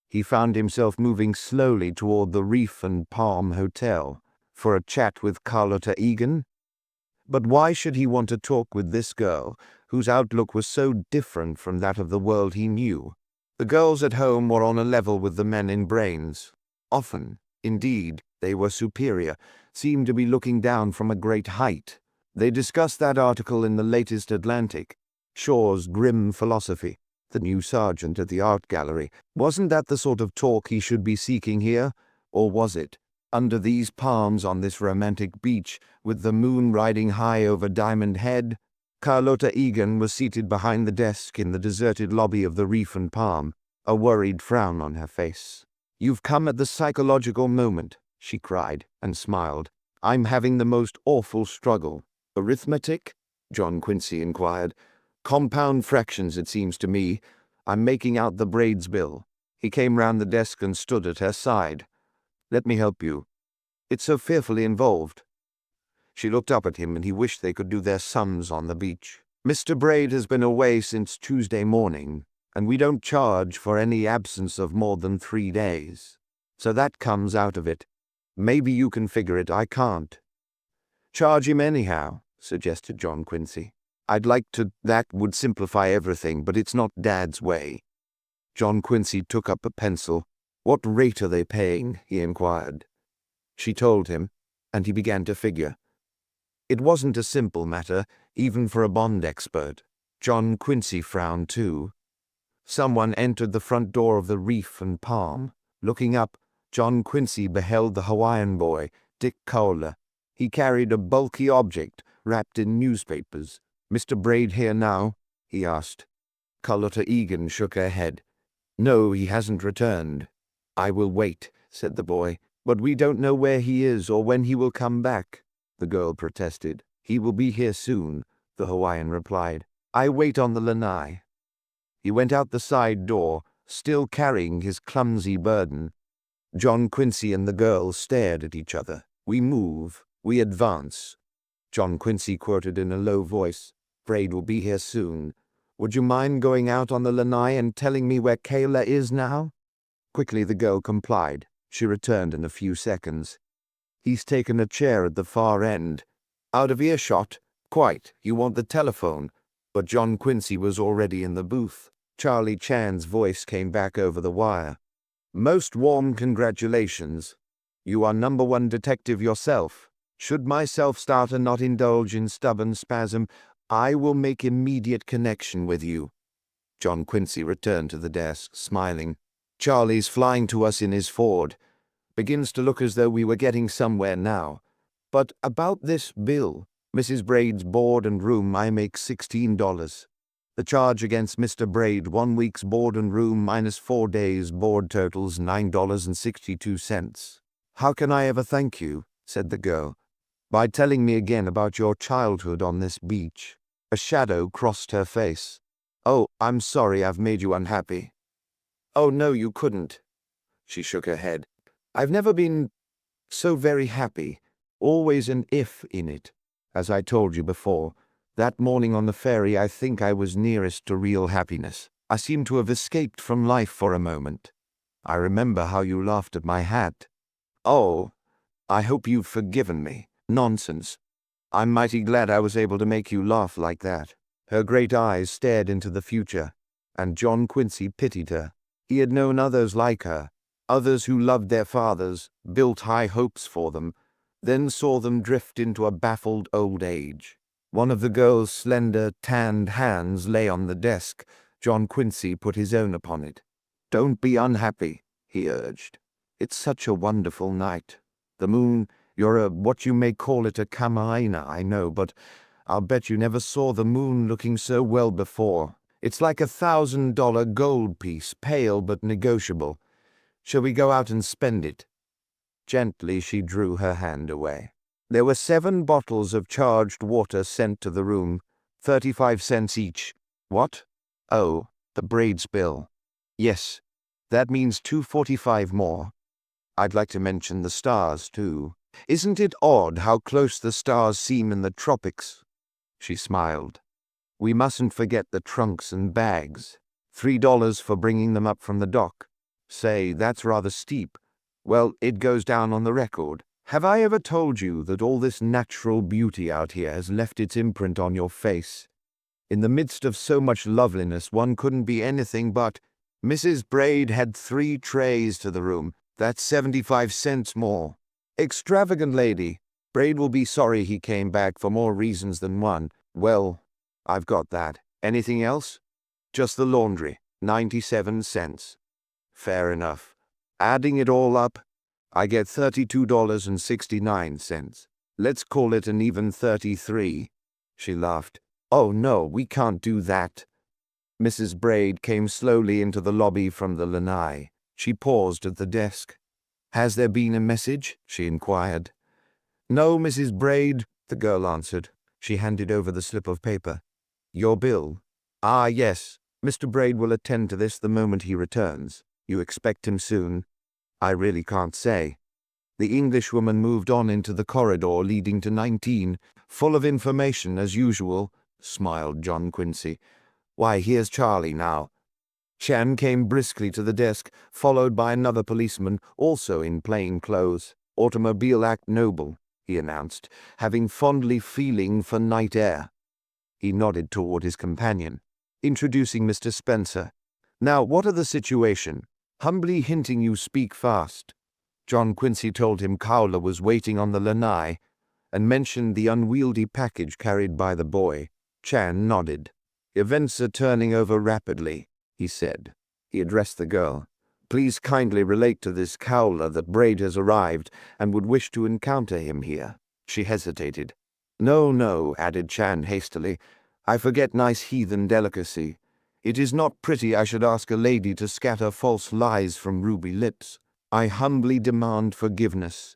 He found himself moving slowly toward the Reef and Palm Hotel for a chat with Carlotta Egan. But why should he want to talk with this girl, whose outlook was so different from that of the world he knew? The girls at home were on a level with the men in brains. Often, indeed, they were superior, seemed to be looking down from a great height. They discussed that article in the latest Atlantic, Shaw's Grim Philosophy, the new sergeant at the art gallery. Wasn't that the sort of talk he should be seeking here? Or was it? Under these palms on this romantic beach, with the moon riding high over Diamond Head, Carlotta Egan was seated behind the desk in the deserted lobby of the Reef and Palm, a worried frown on her face. "You've come at the psychological moment," she cried, and smiled. "I'm having the most awful struggle." "Arithmetic?" John Quincy inquired. "Compound fractions, it seems to me. I'm making out the Braids bill." He came round the desk and stood at her side. "Let me help you. It's so fearfully involved." She looked up at him, and he wished they could do their sums on the beach. "Mr. Braid has been away since Tuesday morning, and we don't charge for any absence of more than 3 days. So that comes out of it. Maybe you can figure it, I can't." "Charge him anyhow," suggested John Quincy. "I'd like to. That would simplify everything, but it's not Dad's way." John Quincy took up a pencil. "What rate are they paying?" he inquired. She told him, and he began to figure. It wasn't a simple matter, even for a bond expert. John Quincy frowned too. Someone entered the front door of the Reef and Palm. Looking up, John Quincy beheld the Hawaiian boy, Dick Cowler. He carried a bulky object wrapped in newspapers. "Mr. Braid here now?" he asked. Carlotta Egan shook her head. "No, he hasn't returned." "I will wait," said the boy. "But we don't know where he is or when he will come back," the girl protested. "He will be here soon," the Hawaiian replied. "I wait on the lanai." He went out the side door, still carrying his clumsy burden. John Quincy and the girl stared at each other. "We move, we advance," John Quincy quoted in a low voice. "Braid will be here soon. Would you mind going out on the lanai and telling me where Kayla is now?" Quickly the girl complied. She returned in a few seconds. "He's taken a chair at the far end. Out of earshot? Quite. You want the telephone?" But John Quincy was already in the booth. Charlie Chan's voice came back over the wire. "Most warm congratulations. You are #1 detective yourself. Should my self-starter not indulge in stubborn spasm, I will make immediate connection with you." John Quincy returned to the desk, smiling. "Charlie's flying to us in his Ford. Begins to look as though we were getting somewhere now. But about this bill, Mrs. Braid's board and room, I make $16. The charge against Mr. Braid, 1 week's board and room minus 4 days board totals $9.62. "How can I ever thank you?" said the girl. "By telling me again about your childhood on this beach." A shadow crossed her face. "Oh, I'm sorry I've made you unhappy." "Oh, no, you couldn't." She shook her head. "I've never been so very happy. Always an if in it. As I told you before, that morning on the ferry I think I was nearest to real happiness. I seemed to have escaped from life for a moment. I remember how you laughed at my hat." "Oh, I hope you've forgiven me." "Nonsense. I'm mighty glad I was able to make you laugh like that." Her great eyes stared into the future, and John Quincy pitied her. He had known others like her, others who loved their fathers, built high hopes for them, then saw them drift into a baffled old age. One of the girl's slender, tanned hands lay on the desk. John Quincy put his own upon it. "Don't be unhappy," he urged. "It's such a wonderful night. The moon, you're what you may call it a kamaaina, I know, but I'll bet you never saw the moon looking so well before. It's like $1,000 gold piece, pale but negotiable. Shall we go out and spend it?" Gently she drew her hand away. There were 7 bottles of charged water sent to the room, 35 cents each. "What?" "Oh, the Braid's bill." "Yes, that means $2.45 more. I'd like to mention the stars, too. Isn't it odd how close the stars seem in the tropics?" She smiled. "We mustn't forget the trunks and bags. $3 for bringing them up from the dock. Say, that's rather steep. Well, it goes down on the record. Have I ever told you that all this natural beauty out here has left its imprint on your face? In the midst of so much loveliness, one couldn't be anything but—" Mrs. Braid had 3 trays to the room. "That's 75 cents more." "Extravagant lady. Braid will be sorry he came back for more reasons than one." "Well, I've got that. Anything else?" "Just the laundry, 97 cents. "Fair enough. Adding it all up, I get $32.69. Let's call it an even 33. She laughed. "Oh no, we can't do that." Mrs. Braid came slowly into the lobby from the lanai. She paused at the desk. "Has there been a message?" she inquired. "No, Mrs. Braid," the girl answered. She handed over the slip of paper. "Your bill." "Ah, yes. Mr. Braid will attend to this the moment he returns. You expect him soon?" "I really can't say." The Englishwoman moved on into the corridor leading to 19, full of information as usual, smiled John Quincy. "Why, here's Charlie now." Chan came briskly to the desk, followed by another policeman, also in plain clothes. "Automobile Act Noble," he announced, having fondly feeling for night air. He nodded toward his companion. "Introducing Mr. Spencer. Now, what are the situation? Humbly hinting you speak fast." John Quincy told him Cowler was waiting on the lanai, and mentioned the unwieldy package carried by the boy. Chan nodded. "Events are turning over rapidly," he said. He addressed the girl. "Please kindly relate to this Cowler that Braid has arrived and would wish to encounter him here." She hesitated. "No, no," added Chan hastily. "I forget nice heathen delicacy. It is not pretty I should ask a lady to scatter false lies from ruby lips. I humbly demand forgiveness.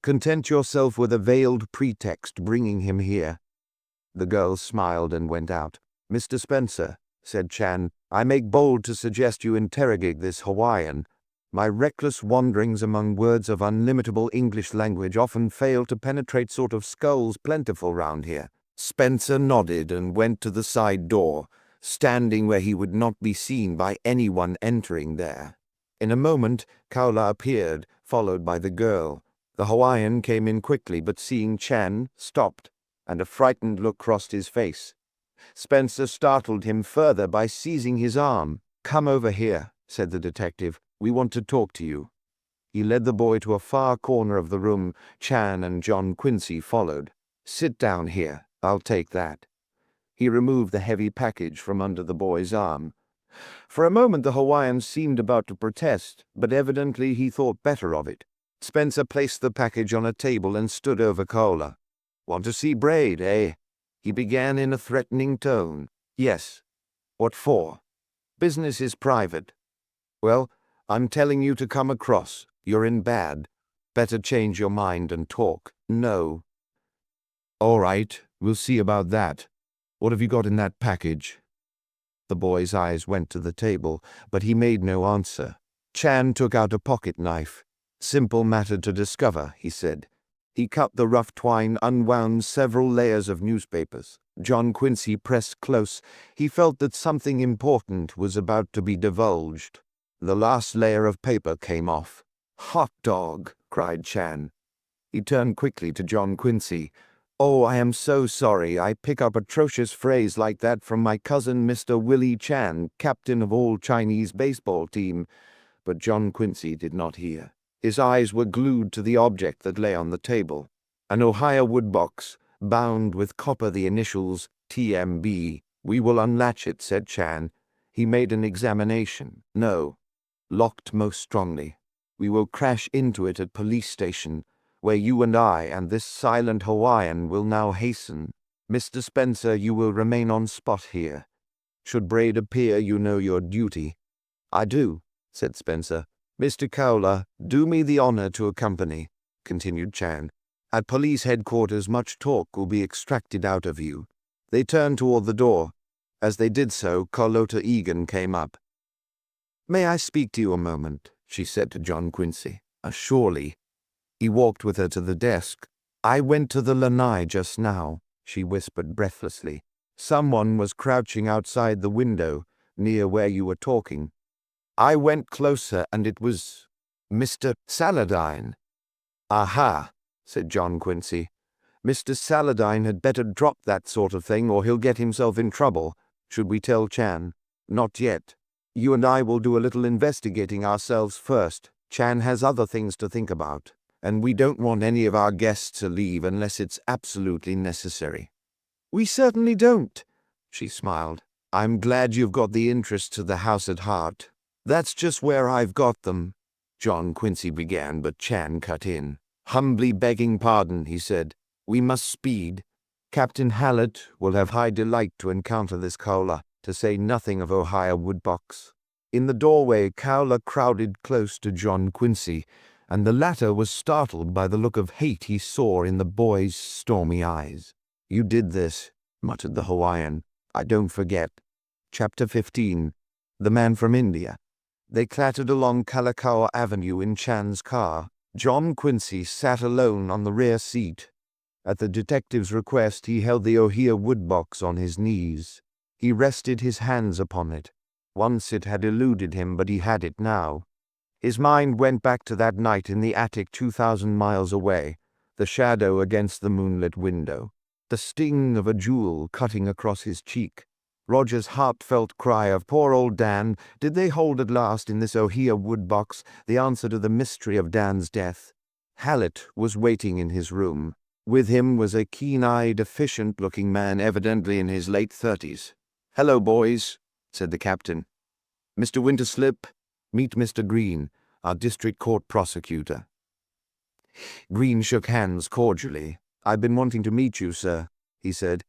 Content yourself with a veiled pretext bringing him here." The girl smiled and went out. "Mr. Spencer," said Chan, "I make bold to suggest you interrogate this Hawaiian. My reckless wanderings among words of unlimitable English language often fail to penetrate sort of skulls plentiful round here." Spencer nodded and went to the side door, standing where he would not be seen by anyone entering there. In a moment, Kaula appeared, followed by the girl. The Hawaiian came in quickly, but seeing Chan, stopped, and a frightened look crossed his face. Spencer startled him further by seizing his arm. "Come over here," said the detective. "We want to talk to you." He led the boy to a far corner of the room. Chan and John Quincy followed. "Sit down here. I'll take that." He removed the heavy package from under the boy's arm. For a moment the Hawaiian seemed about to protest, but evidently he thought better of it. Spencer placed the package on a table and stood over Kaula. "Want to see Braid, eh?" he began in a threatening tone. "Yes." "What for?" "Business is private." "Well, I'm telling you to come across. You're in bad. Better change your mind and talk." "No." "All right, we'll see about that. What have you got in that package?" The boy's eyes went to the table, but he made no answer. Chan took out a pocket knife. "Simple matter to discover," he said. He cut the rough twine, unwound several layers of newspapers. John Quincy pressed close. He felt that something important was about to be divulged. The last layer of paper came off. "Hot dog!" cried Chan. He turned quickly to John Quincy. "Oh, I am so sorry. I pick up atrocious phrase like that from my cousin Mr. Willie Chan, captain of all Chinese baseball team." But John Quincy did not hear. His eyes were glued to the object that lay on the table. An Ohio wood box, bound with copper the initials TMB. "We will unlatch it," said Chan. He made an examination. "No. Locked most strongly. We will crash into it at police station, where you and I and this silent Hawaiian will now hasten. Mr. Spencer, you will remain on spot here. Should Braid appear, you know your duty." "I do," said Spencer. "Mr. Cowler, do me the honor to accompany," continued Chan. "At police headquarters much talk will be extracted out of you." They turned toward the door. As they did so, Carlota Egan came up. "May I speak to you a moment?" she said to John Quincy. "Surely." He walked with her to the desk. "I went to the lanai just now," she whispered breathlessly. "Someone was crouching outside the window, near where you were talking. I went closer, and it was Mr. Saladine." "Aha," said John Quincy. "Mr. Saladine had better drop that sort of thing, or he'll get himself in trouble. Should we tell Chan?" "Not yet. You and I will do a little investigating ourselves first. Chan has other things to think about, and we don't want any of our guests to leave unless it's absolutely necessary." "We certainly don't," she smiled. "I'm glad you've got the interests of the house at heart." "That's just where I've got them," John Quincy began, but Chan cut in. "Humbly begging pardon," he said. "We must speed. Captain Hallett will have high delight to encounter this Kaula, to say nothing of Ohio Woodbox." In the doorway, Kaula crowded close to John Quincy, and the latter was startled by the look of hate he saw in the boy's stormy eyes. "You did this," muttered the Hawaiian. "I don't forget." Chapter 15. The Man from India. They clattered along Kalakaua Avenue in Chan's car. John Quincy sat alone on the rear seat. At the detective's request, he held the Ohio woodbox on his knees. He rested his hands upon it. Once it had eluded him, but he had it now. His mind went back to that night in the attic 2,000 miles away, the shadow against the moonlit window, the sting of a jewel cutting across his cheek. Roger's heartfelt cry of "Poor old Dan!" Did they hold at last in this Ohio woodbox the answer to the mystery of Dan's death? Hallett was waiting in his room. With him was a keen-eyed, efficient-looking man, evidently in his late 30s. "Hello, boys," said the captain. "Mr. Winterslip, meet Mr. Green, our district court prosecutor." Green shook hands cordially. "I've been wanting to meet you, sir," he said.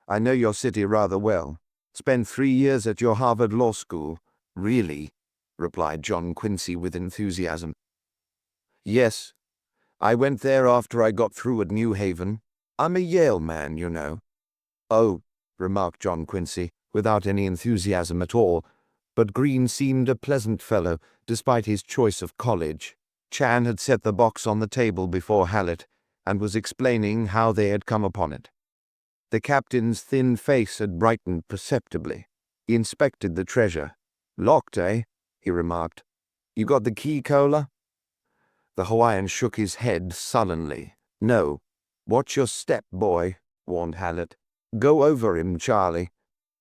"I know your city rather well. Spent 3 years at your Harvard Law School." "Really?" replied John Quincy with enthusiasm. "Yes. I went there after I got through at New Haven. I'm a Yale man, you know." "Oh," remarked John Quincy, without any enthusiasm at all, but Green seemed a pleasant fellow, despite his choice of college. Chan had set the box on the table before Hallett, and was explaining how they had come upon it. The captain's thin face had brightened perceptibly. He inspected the treasure. "Locked, eh?" he remarked. "You got the key, Cola?" The Hawaiian shook his head sullenly. "No." "Watch your step, boy," warned Hallett. "Go over him, Charlie."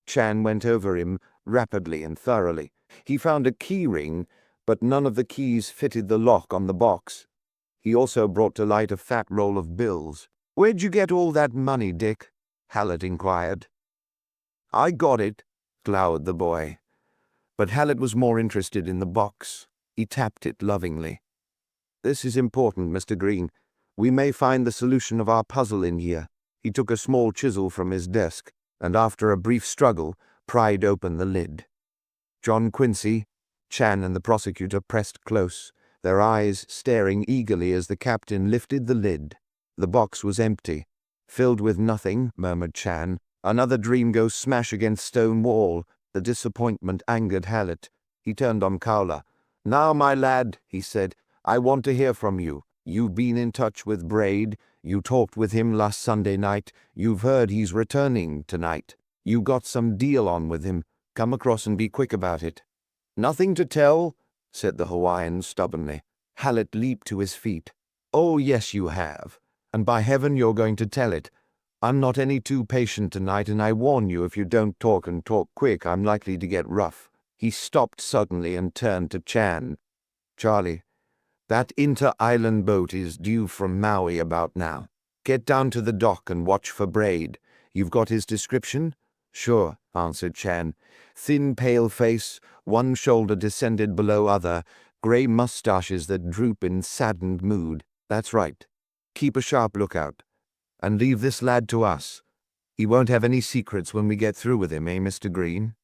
Chan went over him rapidly and thoroughly. He found a key ring, but none of the keys fitted the lock on the box. He also brought to light a fat roll of bills. "Where'd you get all that money, Dick?" Hallett inquired. "I got it," glowered the boy. But Hallett was more interested in the box. He tapped it lovingly. "This is important, Mr. Green. We may find the solution of our puzzle in here." He took a small chisel from his desk, and after a brief struggle, pried open the lid. John Quincy, Chan and the prosecutor pressed close, their eyes staring eagerly as the captain lifted the lid. The box was empty. "Filled with nothing," murmured Chan. "Another dream goes smash against stone wall." The disappointment angered Hallett. He turned on Cowler. "Now, my lad," he said, "I want to hear from you. You've been in touch with Braid. You talked with him last Sunday night. You've heard he's returning tonight. You got some deal on with him. Come across and be quick about it." "Nothing to tell," said the Hawaiian stubbornly. Hallett leaped to his feet. "Oh, yes, you have. And by heaven you're going to tell it. I'm not any too patient tonight, and I warn you, if you don't talk and talk quick, I'm likely to get rough." He stopped suddenly and turned to Chan. "Charlie, that inter-island boat is due from Maui about now. Get down to the dock and watch for Braid. You've got his description?" "Sure," answered Chan. "Thin, pale face, one shoulder descended below other, grey mustaches that droop in saddened mood. That's right. Keep a sharp lookout. And leave this lad to us. He won't have any secrets when we get through with him, eh, Mr. Green?"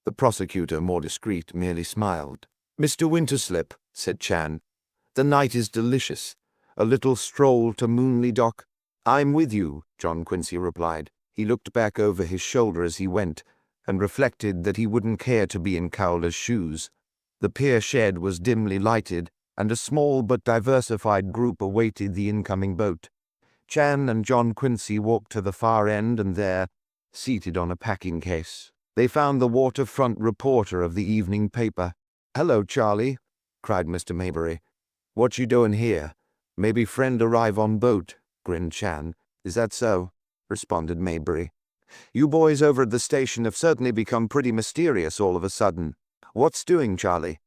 The prosecutor, more discreet, merely smiled. "Mr. Winterslip," said Chan, "the night is delicious. A little stroll to Moonley Dock?" "I'm with you," John Quincy replied. He looked back over his shoulder as he went, and reflected that he wouldn't care to be in Cowler's shoes. The pier shed was dimly lighted, and a small but diversified group awaited the incoming boat. Chan and John Quincy walked to the far end, and there, seated on a packing case, they found the waterfront reporter of the evening paper. "Hello, Charlie," cried Mr. Maybury. "What you doing here?" "Maybe friend arrive on boat," grinned Chan. "Is that so?" responded Maybury. "You boys over at the station have certainly become pretty mysterious all of a sudden. What's doing, Charlie?"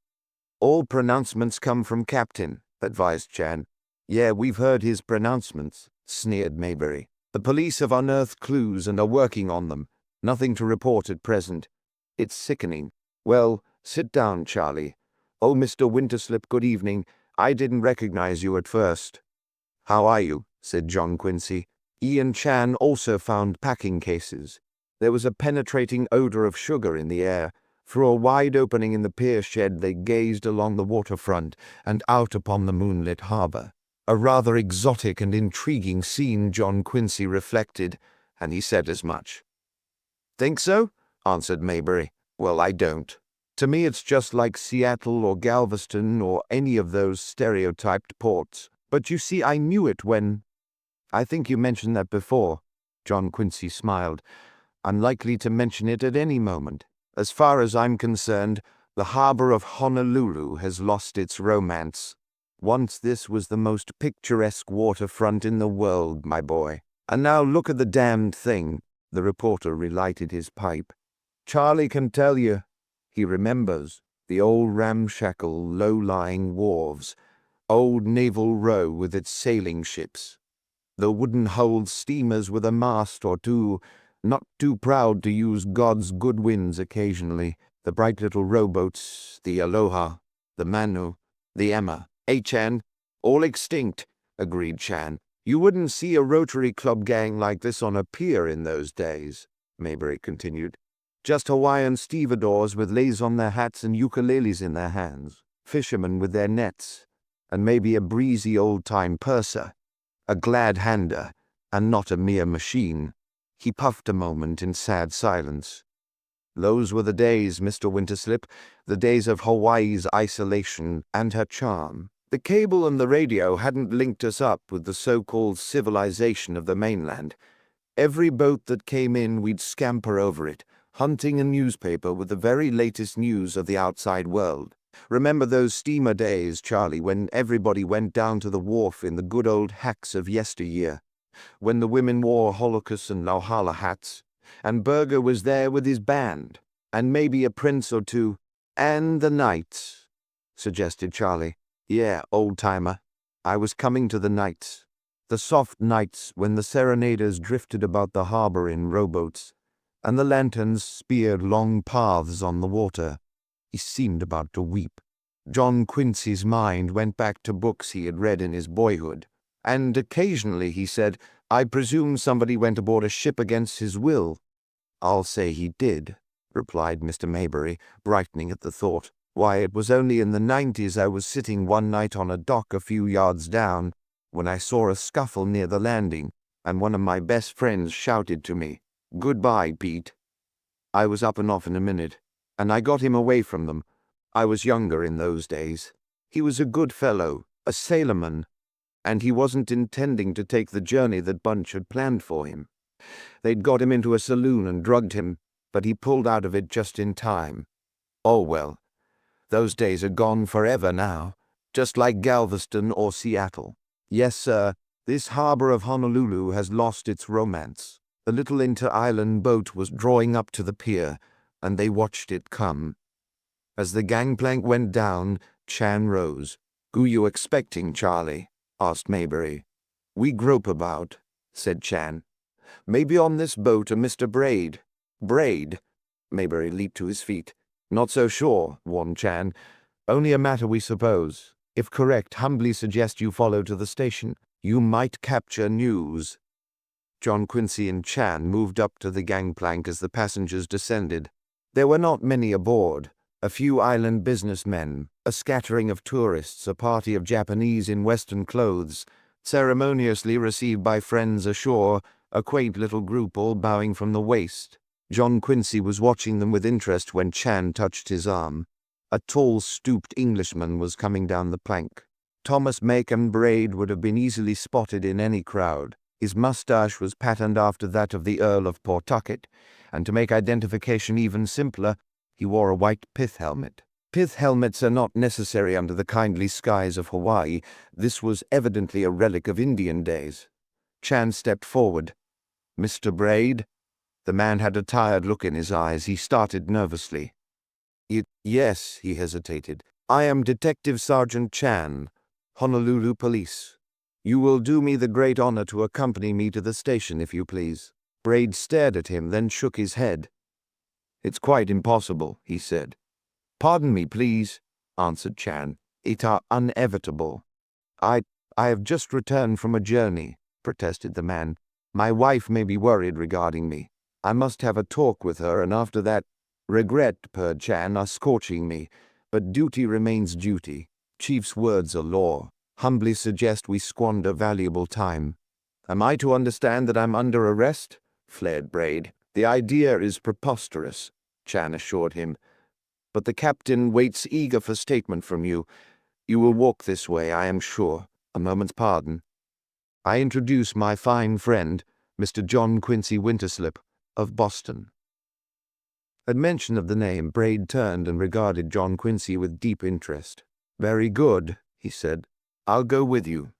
"All pronouncements come from Captain," advised Chan. "Yeah, we've heard his pronouncements," sneered Maybury. "The police have unearthed clues and are working on them. Nothing to report at present. It's sickening. Well, sit down, Charlie. Oh, Mr. Winterslip, good evening. I didn't recognize you at first." "How are you?" said John Quincy. Ian Chan also found packing cases. There was a penetrating odor of sugar in the air. Through a wide opening in the pier shed they gazed along the waterfront and out upon the moonlit harbor. A rather exotic and intriguing scene, John Quincy reflected, and he said as much. "Think so?" answered Maybury. "Well, I don't. To me it's just like Seattle or Galveston or any of those stereotyped ports. But you see, I knew it when—" "I think you mentioned that before." John Quincy smiled. "I'm likely to mention it at any moment. As far as I'm concerned, the harbor of Honolulu has lost its romance. Once this was the most picturesque waterfront in the world, my boy. And now look at the damned thing." The reporter relighted his pipe. "Charlie can tell you. He remembers the old ramshackle, low-lying wharves, old Naval Row with its sailing ships, the wooden-hulled steamers with a mast or two, not too proud to use God's good winds occasionally. The bright little rowboats, the Aloha, the Manu, the Emma. Chan, all extinct, agreed Chan. You wouldn't see a Rotary Club gang like this on a pier in those days, Maybury continued. Just Hawaiian stevedores with leis on their hats and ukuleles in their hands, fishermen with their nets, and maybe a breezy old-time purser, a glad-hander, and not a mere machine. He puffed a moment in sad silence. Those were the days, Mr. Winterslip, the days of Hawaii's isolation and her charm. The cable and the radio hadn't linked us up with the so-called civilization of the mainland. Every boat that came in, we'd scamper over it, hunting a newspaper with the very latest news of the outside world. Remember those steamer days, Charlie, when everybody went down to the wharf in the good old hacks of yesteryear, when the women wore holocaust and lauhala hats, and Berger was there with his band, and maybe a prince or two, and the nights, suggested Charlie. Yeah, old-timer. I was coming to the nights. The soft nights when the serenaders drifted about the harbor in rowboats, and the lanterns speared long paths on the water. He seemed about to weep. John Quincy's mind went back to books he had read in his boyhood, and occasionally he said, I presume somebody went aboard a ship against his will. I'll say he did, replied Mr. Maybury, brightening at the thought. Why, it was only in the 90s I was sitting one night on a dock a few yards down, when I saw a scuffle near the landing, and one of my best friends shouted to me, Goodbye, Pete. I was up and off in a minute, and I got him away from them. I was younger in those days. He was a good fellow, a sailorman, and he wasn't intending to take the journey that Bunch had planned for him. They'd got him into a saloon and drugged him, but he pulled out of it just in time. Oh, well, those days are gone forever now, just like Galveston or Seattle. Yes, sir, this harbor of Honolulu has lost its romance. The little inter-island boat was drawing up to the pier, and they watched it come. As the gangplank went down, Chan rose. Who you expecting, Charlie? Asked Maybury. We grope about, said Chan. Maybe on this boat a Mr. Braid. Braid? Maybury leaped to his feet. Not so sure, warned Chan. Only a matter we suppose. If correct, humbly suggest you follow to the station. You might capture news. John Quincy and Chan moved up to the gangplank as the passengers descended. There were not many aboard. A few island businessmen, a scattering of tourists, a party of Japanese in Western clothes, ceremoniously received by friends ashore, a quaint little group all bowing from the waist. John Quincy was watching them with interest when Chan touched his arm. A tall, stooped Englishman was coming down the plank. Thomas Macon Braid would have been easily spotted in any crowd. His mustache was patterned after that of the Earl of Pawtucket, and to make identification even simpler, he wore a white pith helmet. Pith helmets are not necessary under the kindly skies of Hawaii. This was evidently a relic of Indian days. Chan stepped forward. Mr. Braid? The man had a tired look in his eyes. He started nervously. Yes, he hesitated. I am Detective Sergeant Chan, Honolulu Police. You will do me the great honor to accompany me to the station, if you please. Braid stared at him, then shook his head. It's quite impossible, he said. Pardon me, please, answered Chan. It are inevitable. I have just returned from a journey, protested the man. My wife may be worried regarding me. I must have a talk with her, and after that, regret, purred Chan, are scorching me, but duty remains duty. Chief's words are law. Humbly suggest we squander valuable time. Am I to understand that I'm under arrest? Flared Braid. The idea is preposterous, Chan assured him. But the captain waits eager for statement from you. You will walk this way, I am sure. A moment's pardon. I introduce my fine friend, Mr. John Quincy Winterslip, of Boston. At mention of the name, Braid turned and regarded John Quincy with deep interest. Very good, he said. I'll go with you.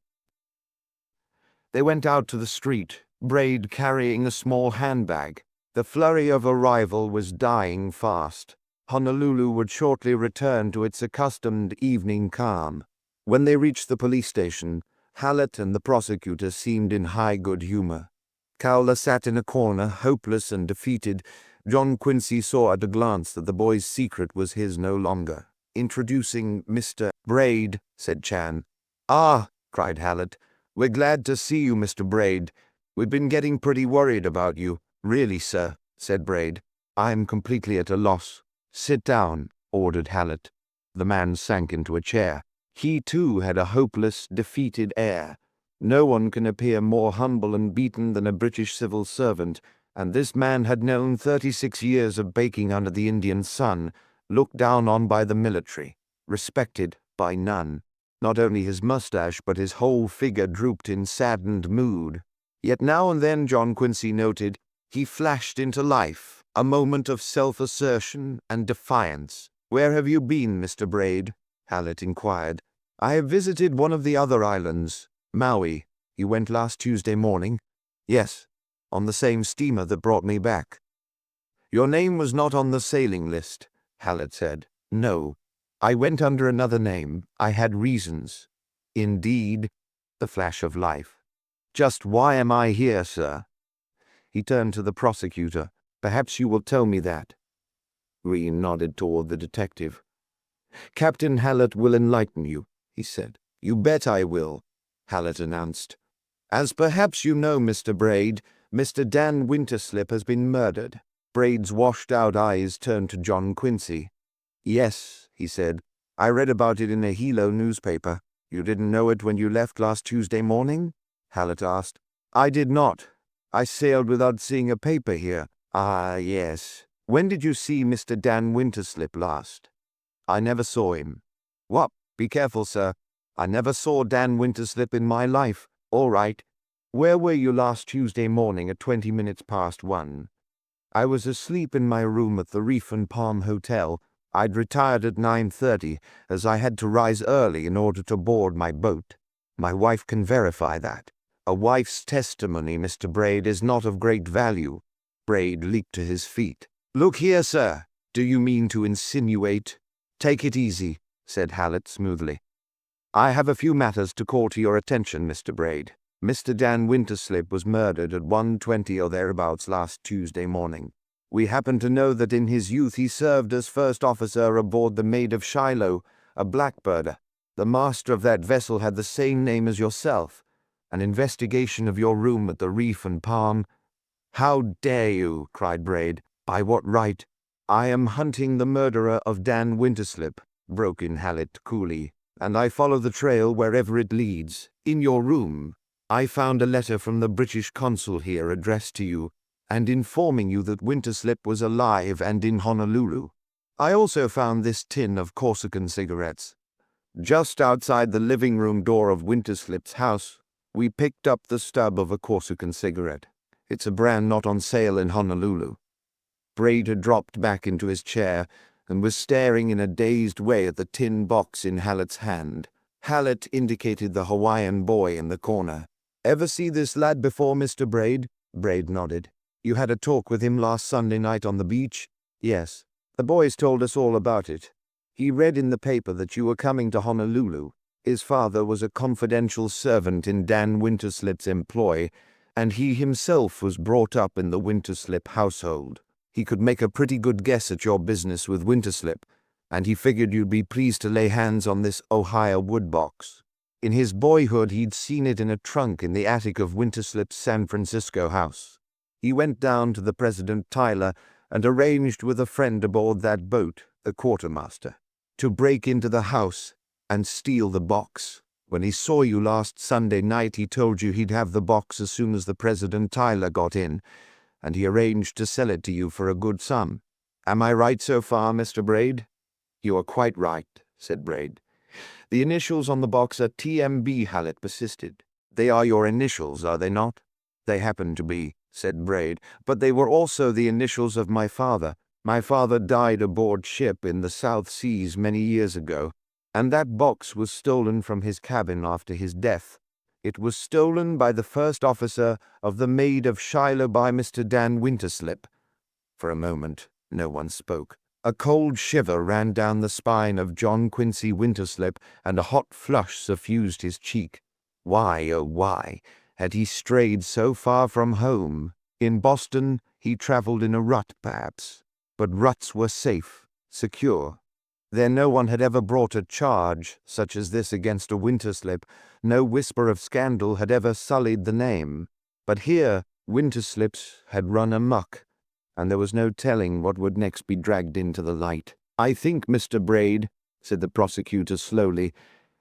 They went out to the street, Braid carrying a small handbag. The flurry of arrival was dying fast. Honolulu would shortly return to its accustomed evening calm. When they reached the police station, Hallett and the prosecutor seemed in high good humor. Cowler sat in a corner, hopeless and defeated. John Quincy saw at a glance that the boy's secret was his no longer. "Introducing Mr. Braid," said Chan. "Ah," cried Hallett. "We're glad to see you, Mr. Braid. We've been getting pretty worried about you." "Really, sir," said Braid. "I'm completely at a loss." "Sit down," ordered Hallett. The man sank into a chair. He, too, had a hopeless, defeated air. No one can appear more humble and beaten than a British civil servant, and this man had known 36 years of baking under the Indian sun, looked down on by the military, respected by none. Not only his mustache, but his whole figure drooped in saddened mood. Yet now and then, John Quincy noted, he flashed into life, a moment of self-assertion and defiance. "Where have you been, Mr. Braid?" Hallett inquired. "I have visited one of the other islands. Maui. You went last Tuesday morning?" "Yes, on the same steamer that brought me back." "Your name was not on the sailing list," Hallett said. "No. I went under another name. I had reasons." "Indeed?" The flash of life. "Just why am I here, sir?" He turned to the prosecutor. "Perhaps you will tell me that." Green nodded toward the detective. "Captain Hallett will enlighten you," he said. "You bet I will," Hallett announced. "As perhaps you know, Mr. Braid, Mr. Dan Winterslip has been murdered." Braid's washed-out eyes turned to John Quincy. "Yes," he said. "I read about it in a Hilo newspaper." "You didn't know it when you left last Tuesday morning?" Hallett asked. "I did not. I sailed without seeing a paper here." "Ah, yes. When did you see Mr. Dan Winterslip last?" "I never saw him." "What? Be careful, sir. I never saw Dan Winterslip in my life." "All right. Where were you last Tuesday morning at 20 minutes past 1? "I was asleep in my room at the Reef and Palm Hotel. I'd retired at 9:30, as I had to rise early in order to board my boat. My wife can verify that. A wife's testimony, Mr. Braid, is not of great value." Braid leaped to his feet. "Look here, sir. Do you mean to insinuate—" "Take it easy," said Hallett smoothly. "I have a few matters to call to your attention, Mr. Braid. Mr. Dan Winterslip was murdered at 1:20 or thereabouts last Tuesday morning. We happen to know that in his youth he served as first officer aboard the Maid of Shiloh, a blackbirder. The master of that vessel had the same name as yourself. An investigation of your room at the Reef and Palm—" "How dare you?" cried Braid. "By what right—" "I am hunting the murderer of Dan Winterslip," broke in Hallett coolly, "and I follow the trail wherever it leads. In your room I found a letter from the British consul here addressed to you, and informing you that Winterslip was alive and in Honolulu. I also found this tin of Corsican cigarettes. Just outside the living room door of Winterslip's house, we picked up the stub of a Corsican cigarette. It's a brand not on sale in Honolulu." Braid had dropped back into his chair and was staring in a dazed way at the tin box in Hallett's hand. Hallett indicated the Hawaiian boy in the corner. "Ever see this lad before, Mr. Braid?" Braid nodded. "You had a talk with him last Sunday night on the beach?" "Yes. The boys told us all about it. He read in the paper that you were coming to Honolulu. His father was a confidential servant in Dan Winterslip's employ, and he himself was brought up in the Winterslip household. He could make a pretty good guess at your business with Winterslip, and he figured you'd be pleased to lay hands on this Ohio wood box. In his boyhood, he'd seen it in a trunk in the attic of Winterslip's San Francisco house. He went down to the President Tyler and arranged with a friend aboard that boat, the quartermaster, to break into the house and steal the box. When he saw you last Sunday night, he told you he'd have the box as soon as the President Tyler got in, and he arranged to sell it to you for a good sum. Am I right so far, Mr. Braid?" "You are quite right," said Braid. "The initials on the box are TMB," Hallett persisted. "They are your initials, are they not?" "They happen to be," said Braid, "but they were also the initials of my father. My father died aboard ship in the South Seas many years ago, and that box was stolen from his cabin after his death. It was stolen by the first officer of the Maid of Shiloh by Mr. Dan Winterslip." For a moment, no one spoke. A cold shiver ran down the spine of John Quincy Winterslip, and a hot flush suffused his cheek. Why, oh why, Had he strayed so far from home? In Boston, he traveled in a rut, perhaps. But ruts were safe, secure. There no one had ever brought a charge such as this against a Winterslip. No whisper of scandal had ever sullied the name. But here, Winterslips had run amok, and there was no telling what would next be dragged into the light. "I think, Mr. Braid," said the prosecutor slowly,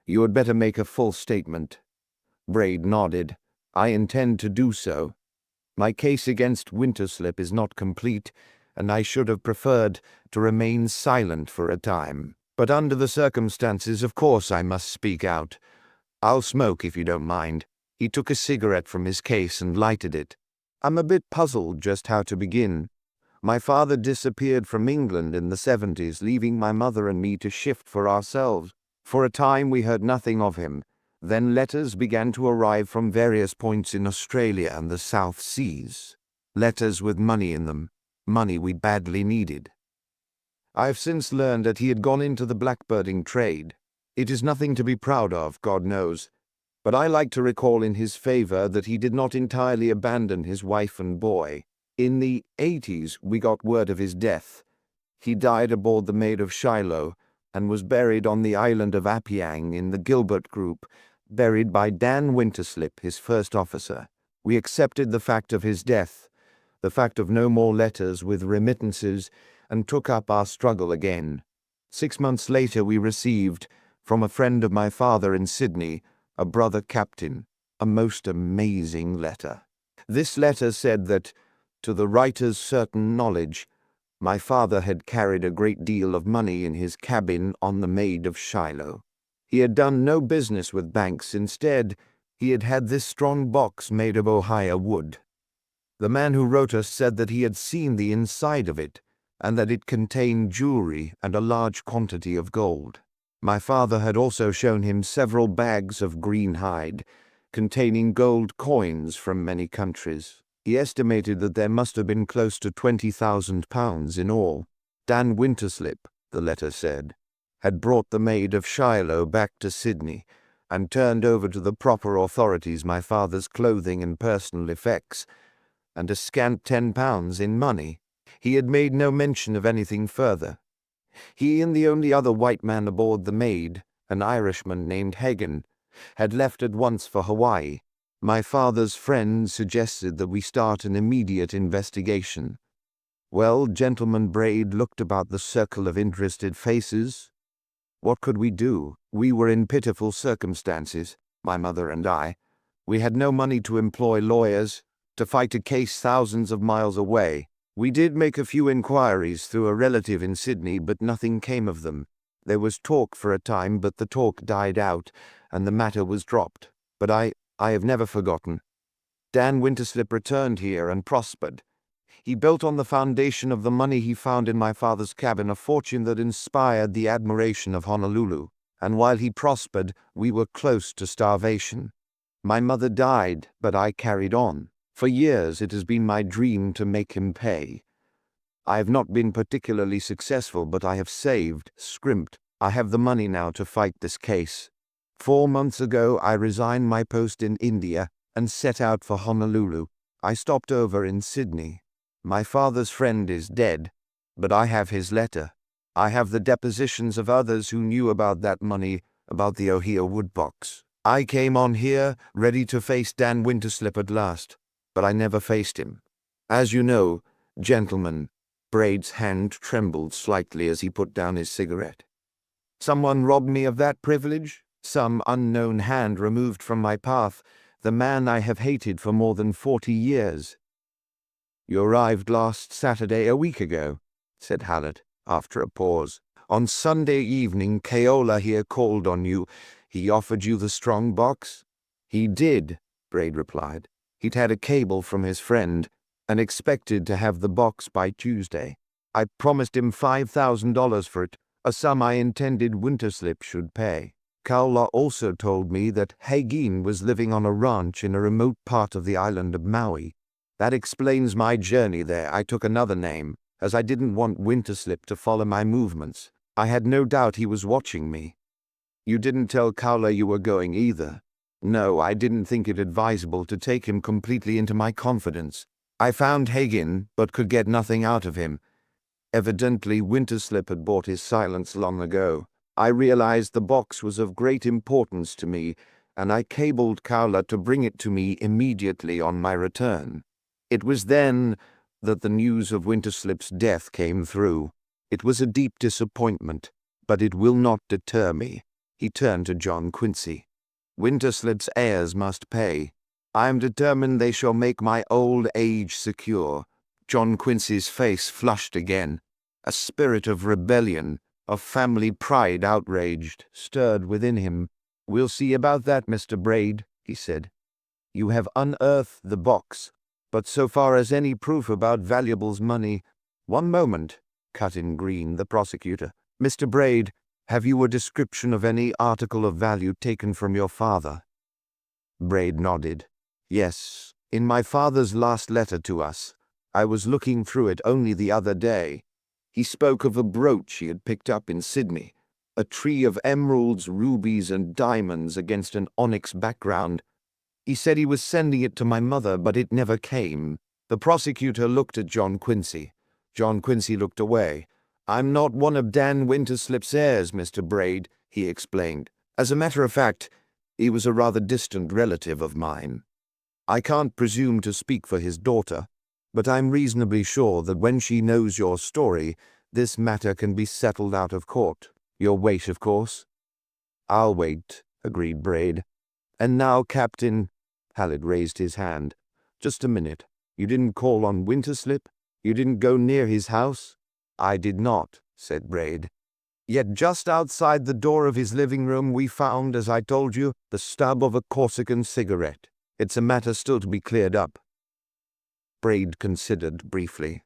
"you had better make a full statement." Braid nodded. "I intend to do so. My case against Winterslip is not complete, and I should have preferred to remain silent for a time. But under the circumstances, of course I must speak out. I'll smoke if you don't mind." He took a cigarette from his case and lighted it. "I'm a bit puzzled just how to begin. My father disappeared from England in the 70s, leaving my mother and me to shift for ourselves. For a time we heard nothing of him. Then letters began to arrive from various points in Australia and the South Seas. Letters with money in them. Money we badly needed. I've since learned that he had gone into the blackbirding trade. It is nothing to be proud of, God knows. But I like to recall in his favor that he did not entirely abandon his wife and boy. In the 80s we got word of his death. He died aboard the Maid of Shiloh and was buried on the island of Appiang in the Gilbert group, buried by Dan Winterslip, his first officer. We accepted the fact of his death, the fact of no more letters with remittances, and took up our struggle again. 6 months later we received, from a friend of my father in Sydney, a brother captain, a most amazing letter. This letter said that, to the writer's certain knowledge, my father had carried a great deal of money in his cabin on the Maid of Shiloh. He had done no business with banks. Instead, he had had this strong box made of Ohio wood. The man who wrote us said that he had seen the inside of it, and that it contained jewelry and a large quantity of gold. My father had also shown him several bags of green hide, containing gold coins from many countries. He estimated that there must have been close to £20,000 in all. Dan Winterslip, the letter said, had brought the Maid of Shiloh back to Sydney and turned over to the proper authorities my father's clothing and personal effects, and a scant £10 in money. He had made no mention of anything further. He and the only other white man aboard the Maid, an Irishman named Hagen, had left at once for Hawaii. My father's friend suggested that we start an immediate investigation. Well, Gentleman Braid looked about the circle of interested faces. What could we do? We were in pitiful circumstances, my mother and I. We had no money to employ lawyers, to fight a case thousands of miles away. We did make a few inquiries through a relative in Sydney, but nothing came of them. There was talk for a time, but the talk died out, and the matter was dropped. But I have never forgotten. Dan Winterslip returned here and prospered. He built on the foundation of the money he found in my father's cabin a fortune that inspired the admiration of Honolulu. And while he prospered, we were close to starvation. My mother died, but I carried on. For years it has been my dream to make him pay. I have not been particularly successful, but I have saved, scrimped. I have the money now to fight this case. 4 months ago I resigned my post in India and set out for Honolulu. I stopped over in Sydney. My father's friend is dead, but I have his letter. I have the depositions of others who knew about that money, about the Ohio wood box. I came on here ready to face Dan Winterslip at last, but I never faced him. As you know, gentlemen, Braid's hand trembled slightly as he put down his cigarette. Someone robbed me of that privilege. Some unknown hand removed from my path the man I have hated for more than 40 years. You arrived last Saturday, a week ago, said Hallett, after a pause. On Sunday evening, Keola here called on you. He offered you the strong box? He did, Braid replied. He'd had a cable from his friend and expected to have the box by Tuesday. I promised him $5,000 for it, a sum I intended Winterslip should pay. Keola also told me that Hagen was living on a ranch in a remote part of the island of Maui. That explains my journey there. I took another name, as I didn't want Winterslip to follow my movements. I had no doubt he was watching me. You didn't tell Keola you were going either. No, I didn't think it advisable to take him completely into my confidence. I found Hagen, but could get nothing out of him. Evidently, Winterslip had bought his silence long ago. I realized the box was of great importance to me, and I cabled Cowler to bring it to me immediately on my return. It was then that the news of Winterslip's death came through. It was a deep disappointment, but it will not deter me. He turned to John Quincy. Winterslip's heirs must pay. I am determined they shall make my old age secure. John Quincy's face flushed again. A spirit of rebellion, of family pride outraged, stirred within him. "We'll see about that, Mr. Braid," he said. "You have unearthed the box, but so far as any proof about valuables money—" "One moment," cut in Green, the prosecutor. "Mr. Braid, have you a description of any article of value taken from your father?" Braid nodded. "Yes, in my father's last letter to us. I was looking through it only the other day. He spoke of a brooch he had picked up in Sydney, a tree of emeralds, rubies, and diamonds against an onyx background. He said he was sending it to my mother, but it never came." The prosecutor looked at John Quincy. John Quincy looked away. "I'm not one of Dan Winterslip's heirs, Mr. Braid," he explained. "As a matter of fact, he was a rather distant relative of mine. I can't presume to speak for his daughter, but I'm reasonably sure that when she knows your story, this matter can be settled out of court. You'll wait, of course?" "I'll wait," agreed Braid. "And now, Captain—" Hallett raised his hand. "Just a minute. You didn't call on Winterslip? You didn't go near his house?" "I did not," said Braid. "Yet just outside the door of his living room we found, as I told you, the stub of a Corsican cigarette. It's a matter still to be cleared up." Braid considered briefly.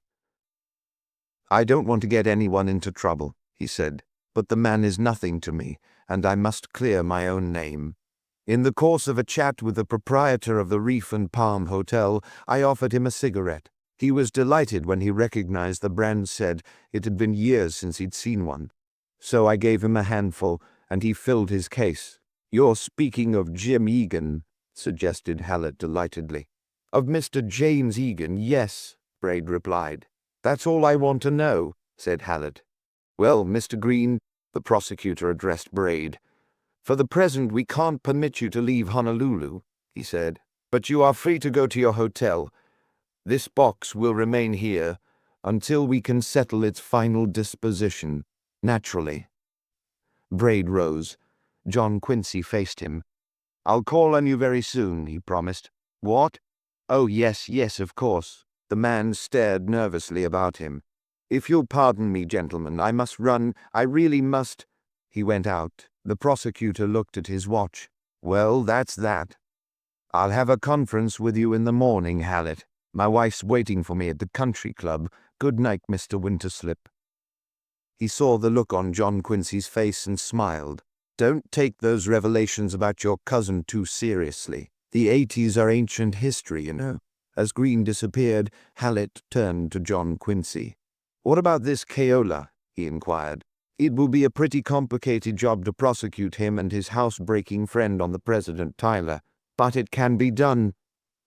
"I don't want to get anyone into trouble," he said, "but the man is nothing to me, and I must clear my own name. In the course of a chat with the proprietor of the Reef and Palm Hotel, I offered him a cigarette. He was delighted when he recognized the brand, said it had been years since he'd seen one. So I gave him a handful, and he filled his case." "You're speaking of Jim Egan," suggested Hallett delightedly. "Of Mr. James Egan, yes," Braid replied. "That's all I want to know," said Hallett. "Well, Mr. Green," the prosecutor addressed Braid, "for the present we can't permit you to leave Honolulu," he said, "but you are free to go to your hotel. This box will remain here until we can settle its final disposition, naturally." Braid rose. John Quincy faced him. "I'll call on you very soon," he promised. "What?" "Oh, yes, of course." The man stared nervously about him. "If you'll pardon me, gentlemen, I must run. I really must." He went out. The prosecutor looked at his watch. "Well, that's that. I'll have a conference with you in the morning, Hallett. My wife's waiting for me at the country club. Good night, Mr. Winterslip." He saw the look on John Quincy's face and smiled. "Don't take those revelations about your cousin too seriously. The 80s are ancient history, you know." As Green disappeared, Hallett turned to John Quincy. "What about this Keola?" he inquired. "It will be a pretty complicated job to prosecute him and his housebreaking friend on the President Tyler, but it can be done."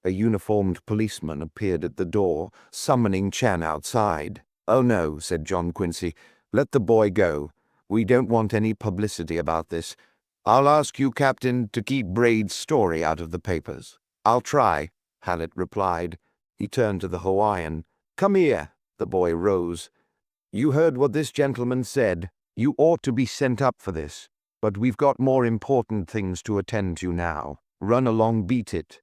A uniformed policeman appeared at the door, summoning Chan outside. "Oh no," said John Quincy. "Let the boy go. We don't want any publicity about this. I'll ask you, Captain, to keep Braid's story out of the papers." "I'll try," Hallett replied. He turned to the Hawaiian. "Come here." The boy rose. "You heard what this gentleman said. You ought to be sent up for this. But we've got more important things to attend to now. Run along, beat it."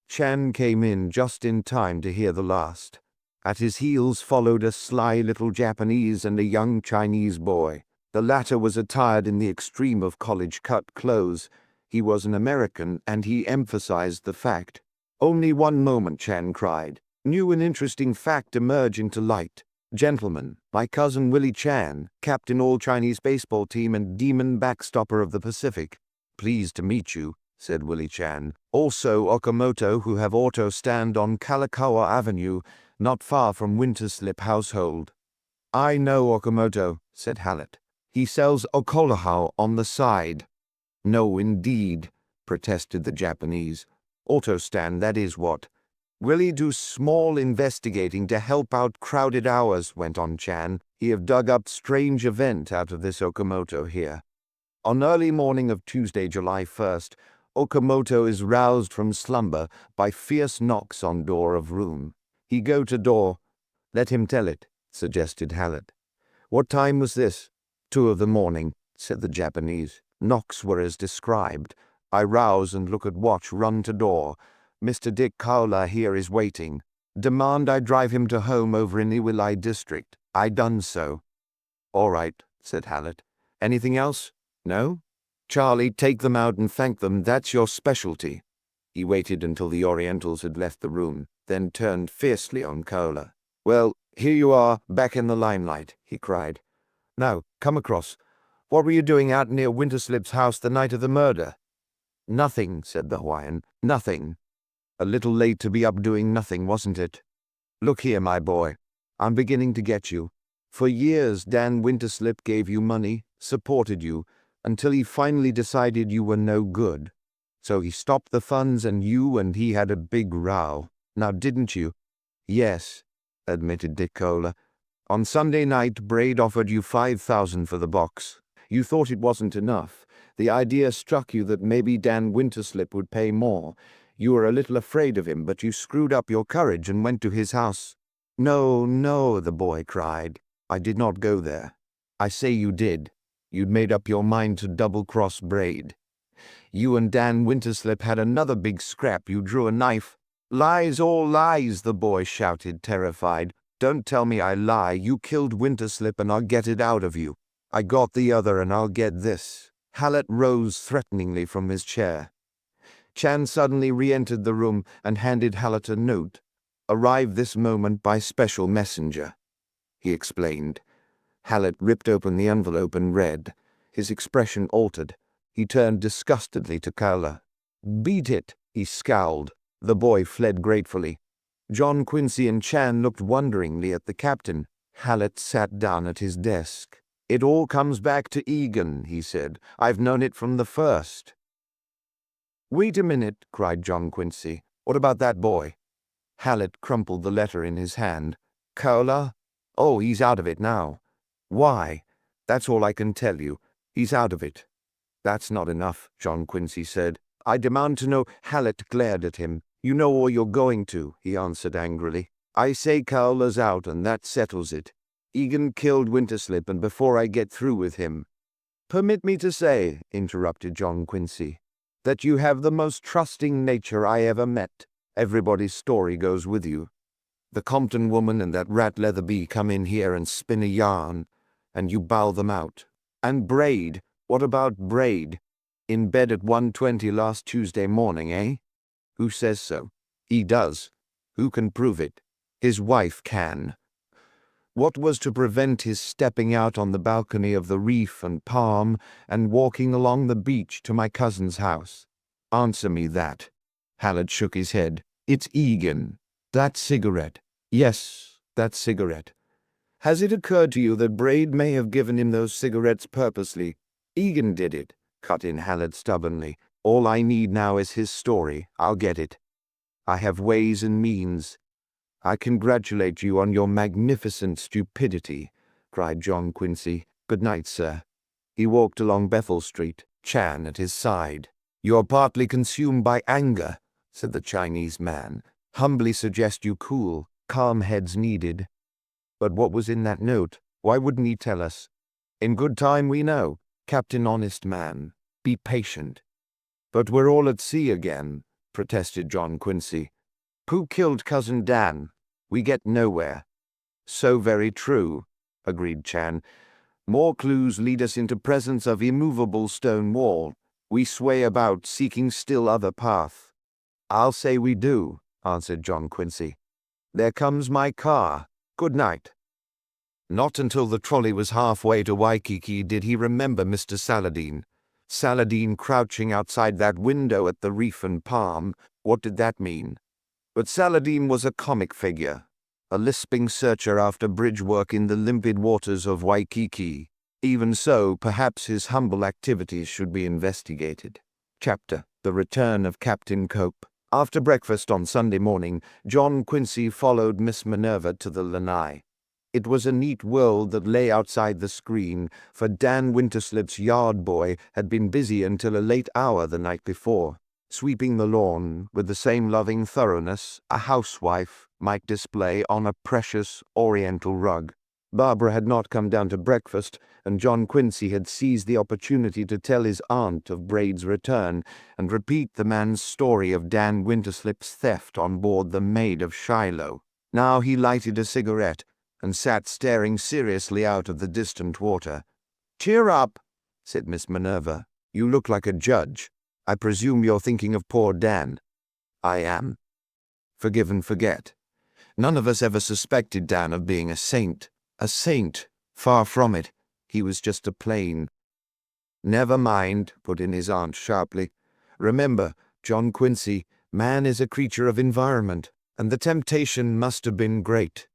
Chan came in just in time to hear the last. At his heels followed a sly little Japanese and a young Chinese boy. The latter was attired in the extreme of college-cut clothes. He was an American, and he emphasized the fact. "Only one moment," Chan cried. "New and interesting fact emerging to light. Gentlemen, my cousin Willie Chan, captain all-Chinese baseball team and demon backstopper of the Pacific." "Pleased to meet you," said Willie Chan. "Also Okamoto, who have auto stand on Kalakaua Avenue, not far from Winterslip household." "I know Okamoto," said Hallett. "He sells okolahau on the side." "No, indeed." protested the Japanese. Autostand, that is what. Will he do small investigating to help out crowded hours, went on Chan. He have dug up strange event out of this Okamoto here. On early morning of Tuesday, July 1st, Okamoto is roused from slumber by fierce knocks on door of room. He go to door. Let him tell it, suggested Hallett. What time was this? 2 of the morning, said the Japanese. Knocks were as described. I rouse and look at watch, run to door. Mr. Dick Cowler here is waiting. Demand I drive him to home over in Iwilai district. I done so. All right, said Hallett. Anything else? No? Charlie, take them out and thank them. That's your specialty. He waited until the Orientals had left the room, then turned fiercely on Cowler. Well, here you are, back in the limelight, he cried. Now, come across. What were you doing out near Winterslip's house the night of the murder? Nothing, said the Hawaiian. Nothing. A little late to be up doing nothing, wasn't it? Look here, my boy. I'm beginning to get you. For years, Dan Winterslip gave you money, supported you, until he finally decided you were no good. So he stopped the funds and you and he had a big row. Now didn't you? Yes, admitted Dick Kohler. On Sunday night, Braid offered you 5,000 for the box. You thought it wasn't enough. The idea struck you that maybe Dan Winterslip would pay more. You were a little afraid of him, but you screwed up your courage and went to his house. No, no, the boy cried. I did not go there. I say you did. You'd made up your mind to double-cross Braid. You and Dan Winterslip had another big scrap. You drew a knife. Lies, all lies, the boy shouted, terrified. Don't tell me I lie. You killed Winterslip and I'll get it out of you. I got the other and I'll get this. Hallett rose threateningly from his chair. Chan suddenly re-entered the room and handed Hallett a note. Arrived this moment by special messenger, he explained. Hallett ripped open the envelope and read. His expression altered. He turned disgustedly to Cowler. Beat it, he scowled. The boy fled gratefully. John Quincy and Chan looked wonderingly at the captain. Hallett sat down at his desk. It all comes back to Egan, he said. I've known it from the first. Wait a minute, cried John Quincy. What about that boy? Hallett crumpled the letter in his hand. Cowler? Oh, he's out of it now. Why? That's all I can tell you. He's out of it. That's not enough, John Quincy said. I demand to know. Hallett glared at him. You know all you're going to, he answered angrily. I say Cowler's out and that settles it. Egan killed Winterslip, and before I get through with him. Permit me to say, interrupted John Quincy, that you have the most trusting nature I ever met. Everybody's story goes with you. The Compton woman and that rat Leatherby come in here and spin a yarn, and you bow them out. And Braid, what about Braid? In bed at 1:20 last Tuesday morning, eh? Who says so? He does. Who can prove it? His wife can. What was to prevent his stepping out on the balcony of the Reef and Palm and walking along the beach to my cousin's house? Answer me that. Hallett shook his head. It's Egan. That cigarette. Yes, that cigarette. Has it occurred to you that Braid may have given him those cigarettes purposely? Egan did it, cut in Hallett stubbornly. All I need now is his story. I'll get it. I have ways and means. I congratulate you on your magnificent stupidity, cried John Quincy. Good night, sir. He walked along Bethel Street, Chan at his side. You're partly consumed by anger, said the Chinese man. Humbly suggest you cool. Calm heads needed. But what was in that note? Why wouldn't he tell us? In good time we know. Captain Honest Man. Be patient. But we're all at sea again, protested John Quincy. Who killed Cousin Dan? We get nowhere. So very true, agreed Chan. More clues lead us into presence of immovable stone wall. We sway about, seeking still other path. I'll say we do, answered John Quincy. There comes my car. Good night. Not until the trolley was halfway to Waikiki did he remember Mr. Saladin. Saladin crouching outside that window at the Reef and Palm. What did that mean? But Saladin was a comic figure, a lisping searcher after bridge work in the limpid waters of Waikiki. Even so, perhaps his humble activities should be investigated. Chapter The return of Captain Cope. After breakfast on Sunday morning, John Quincy followed Miss Minerva to the lanai. It was a neat world that lay outside the screen, for Dan Winterslip's yard boy had been busy until a late hour the night before, sweeping the lawn with the same loving thoroughness a housewife might display on a precious oriental rug. Barbara had not come down to breakfast, and John Quincy had seized the opportunity to tell his aunt of Braid's return and repeat the man's story of Dan Winterslip's theft on board the Maid of Shiloh. Now he lighted a cigarette and sat staring seriously out of the distant water. "Cheer up," said Miss Minerva. "You look like a judge. I presume you're thinking of poor Dan." "I am. Forgive and forget. None of us ever suspected Dan of being a saint. A saint? Far from it. He was just a plain—" "Never mind," put in his aunt sharply. "Remember, John Quincy, man is a creature of environment, and the temptation must have been great.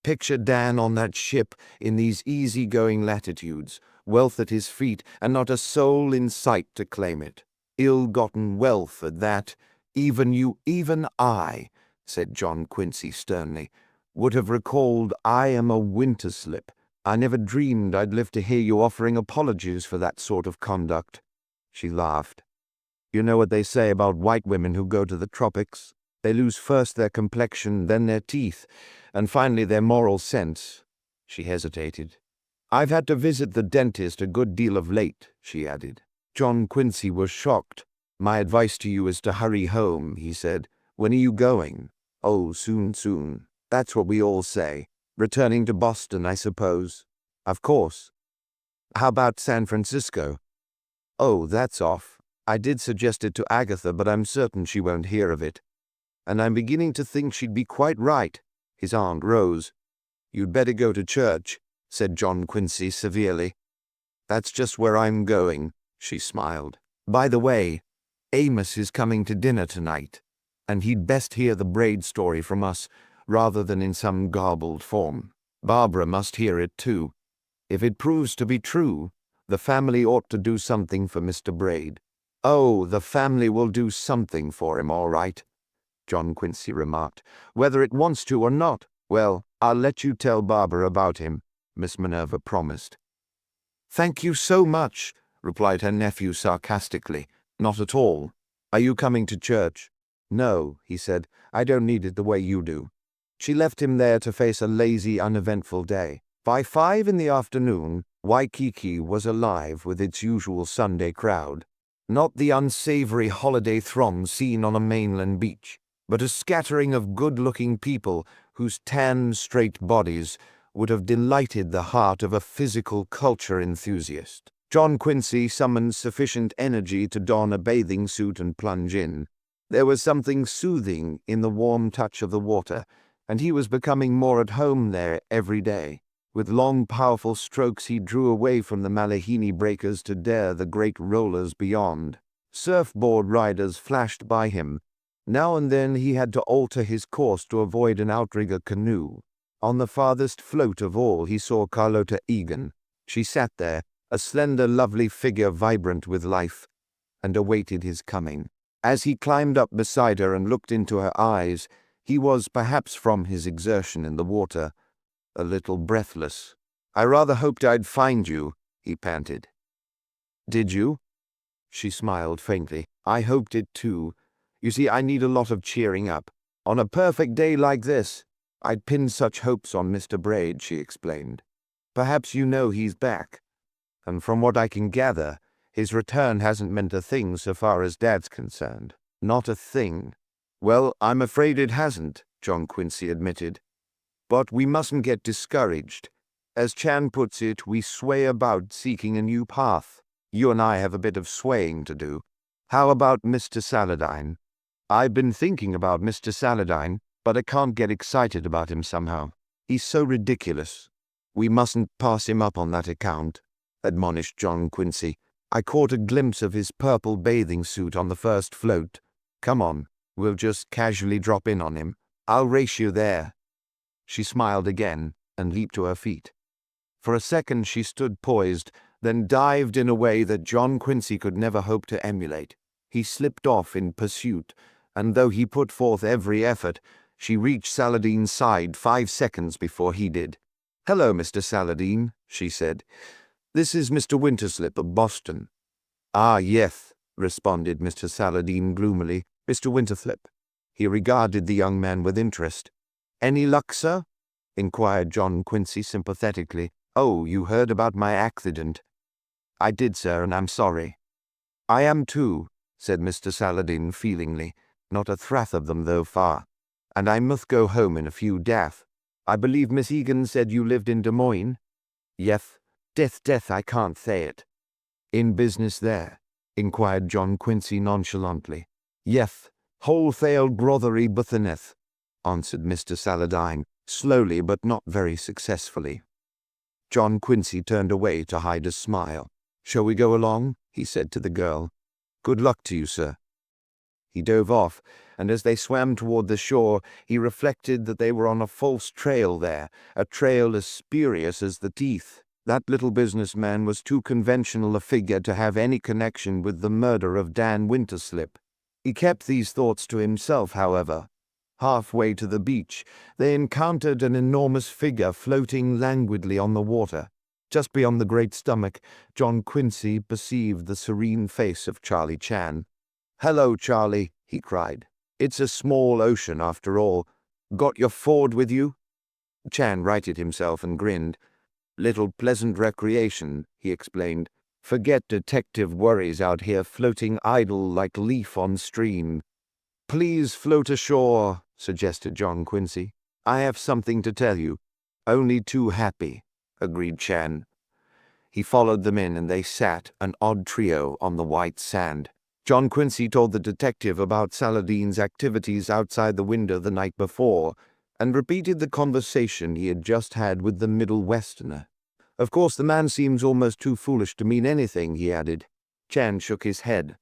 Picture Dan on that ship in these easy-going latitudes, wealth at his feet, and not a soul in sight to claim it. Ill-gotten wealth at that. Even you, even I," said John Quincy sternly, "would have recalled I am a Winterslip. I never dreamed I'd live to hear you offering apologies for that sort of conduct." She laughed. "You know what they say about white women who go to the tropics? They lose first their complexion, then their teeth, and finally their moral sense." She hesitated. "I've had to visit the dentist a good deal of late," she added. John Quincy was shocked. "My advice to you is to hurry home," he said. "When are you going?" "Oh, soon. That's what we all say. Returning to Boston, I suppose." "Of course." "How about San Francisco?" "Oh, that's off. I did suggest it to Agatha, but I'm certain she won't hear of it. And I'm beginning to think she'd be quite right." His aunt rose. "You'd better go to church," said John Quincy severely. "That's just where I'm going," she smiled. "By the way, Amos is coming to dinner tonight, and he'd best hear the Braid story from us, rather than in some garbled form. Barbara must hear it too. If it proves to be true, the family ought to do something for Mr. Braid." "Oh, the family will do something for him, all right," John Quincy remarked. "Whether it wants to or not, well, I'll let you tell Barbara about him," Miss Minerva promised. "Thank you so much," replied her nephew sarcastically. "Not at all. Are you coming to church?" "No," he said. "I don't need it the way you do." She left him there to face a lazy, uneventful day. By 5 in the afternoon, Waikiki was alive with its usual Sunday crowd. Not the unsavory holiday throng seen on a mainland beach, but a scattering of good-looking people whose tan, straight bodies would have delighted the heart of a physical culture enthusiast. John Quincy summoned sufficient energy to don a bathing suit and plunge in. There was something soothing in the warm touch of the water, and he was becoming more at home there every day. With long, powerful strokes he drew away from the Malahini breakers to dare the great rollers beyond. Surfboard riders flashed by him. Now and then he had to alter his course to avoid an outrigger canoe. On the farthest float of all he saw Carlota Egan. She sat there, a slender, lovely figure vibrant with life, and awaited his coming. As he climbed up beside her and looked into her eyes, he was, perhaps from his exertion in the water, a little breathless. "I rather hoped I'd find you," he panted. "Did you?" She smiled faintly. "I hoped it too. You see, I need a lot of cheering up. On a perfect day like this, I'd pinned such hopes on Mr. Braid," she explained. "Perhaps you know he's back. And from what I can gather, his return hasn't meant a thing so far as Dad's concerned. Not a thing." "Well, I'm afraid it hasn't," John Quincy admitted. "But we mustn't get discouraged. As Chan puts it, we sway about seeking a new path. You and I have a bit of swaying to do. How about Mr. Saladine?" "I've been thinking about Mr. Saladine, but I can't get excited about him somehow. He's so ridiculous." "We mustn't pass him up on that account," admonished John Quincy. "I caught a glimpse of his purple bathing suit on the first float. Come on, we'll just casually drop in on him. I'll race you there." She smiled again and leaped to her feet. For a second she stood poised, then dived in a way that John Quincy could never hope to emulate. He slipped off in pursuit, and though he put forth every effort, she reached Saladin's side 5 seconds before he did. "Hello, Mr. Saladin," she said. "This is Mr. Winterslip of Boston." "Ah, yes," responded Mr. Saladin gloomily. "Mr. Winterslip." He regarded the young man with interest. "Any luck, sir?" inquired John Quincy sympathetically. "Oh, you heard about my accident." "I did, sir, and I'm sorry." "I am too," said Mr. Saladin feelingly. "Not a thrath of them, though, far. And I must go home in a few days. I believe Miss Egan said you lived in Des Moines?" "Yes. Death, I can't say it." "In business there?" inquired John Quincy nonchalantly. "Yes. Wholesale grocery business," answered Mr. Saladin, slowly but not very successfully. John Quincy turned away to hide a smile. "Shall we go along?" he said to the girl. "Good luck to you, sir." He dove off, and as they swam toward the shore, he reflected that they were on a false trail there, a trail as spurious as the teeth. That little businessman was too conventional a figure to have any connection with the murder of Dan Winterslip. He kept these thoughts to himself, however. Halfway to the beach, they encountered an enormous figure floating languidly on the water. Just beyond the great stomach, John Quincy perceived the serene face of Charlie Chan. "Hello, Charlie," he cried. "It's a small ocean, after all. Got your Ford with you?" Chan righted himself and grinned. "Little pleasant recreation," he explained. "Forget detective worries out here floating idle like leaf on stream." "Please float ashore," suggested John Quincy. "I have something to tell you." "Only too happy," agreed Chan. He followed them in, and they sat, an odd trio, on the white sand. John Quincy told the detective about Saladin's activities outside the window the night before, and repeated the conversation he had just had with the Middle Westerner. "Of course, the man seems almost too foolish to mean anything," he added. Chan shook his head.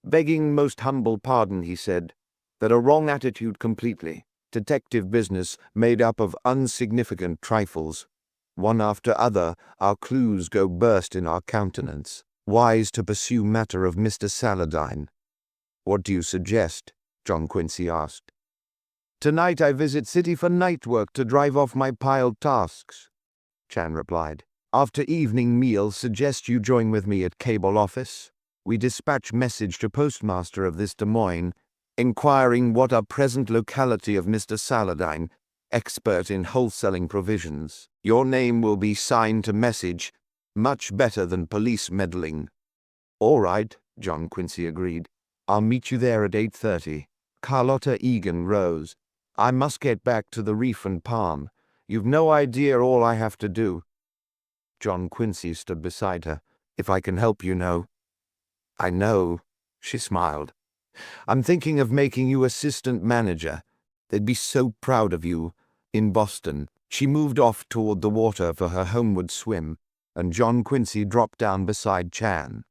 "Begging most humble pardon," he said. "That a wrong attitude completely. Detective business made up of insignificant trifles. One after other, our clues go burst in our countenance. Wise to pursue matter of Mr. Saladin." "What do you suggest?" John Quincy asked. "Tonight I visit city for night work to drive off my piled tasks," Chan replied. "After evening meal, suggest you join with me at cable office. We dispatch message to postmaster of this Des Moines, inquiring what are present locality of Mr. Saladin, expert in wholesaling provisions. Your name will be signed to message, much better than police meddling." "All right," John Quincy agreed. "I'll meet you there at 8:30. Carlotta Egan rose. "I must get back to the Reef and Palm. You've no idea all I have to do." John Quincy stood beside her. "If I can help, you know." "I know," she smiled. "I'm thinking of making you assistant manager. They'd be so proud of you. In Boston." She moved off toward the water for her homeward swim, and John Quincy dropped down beside Chan.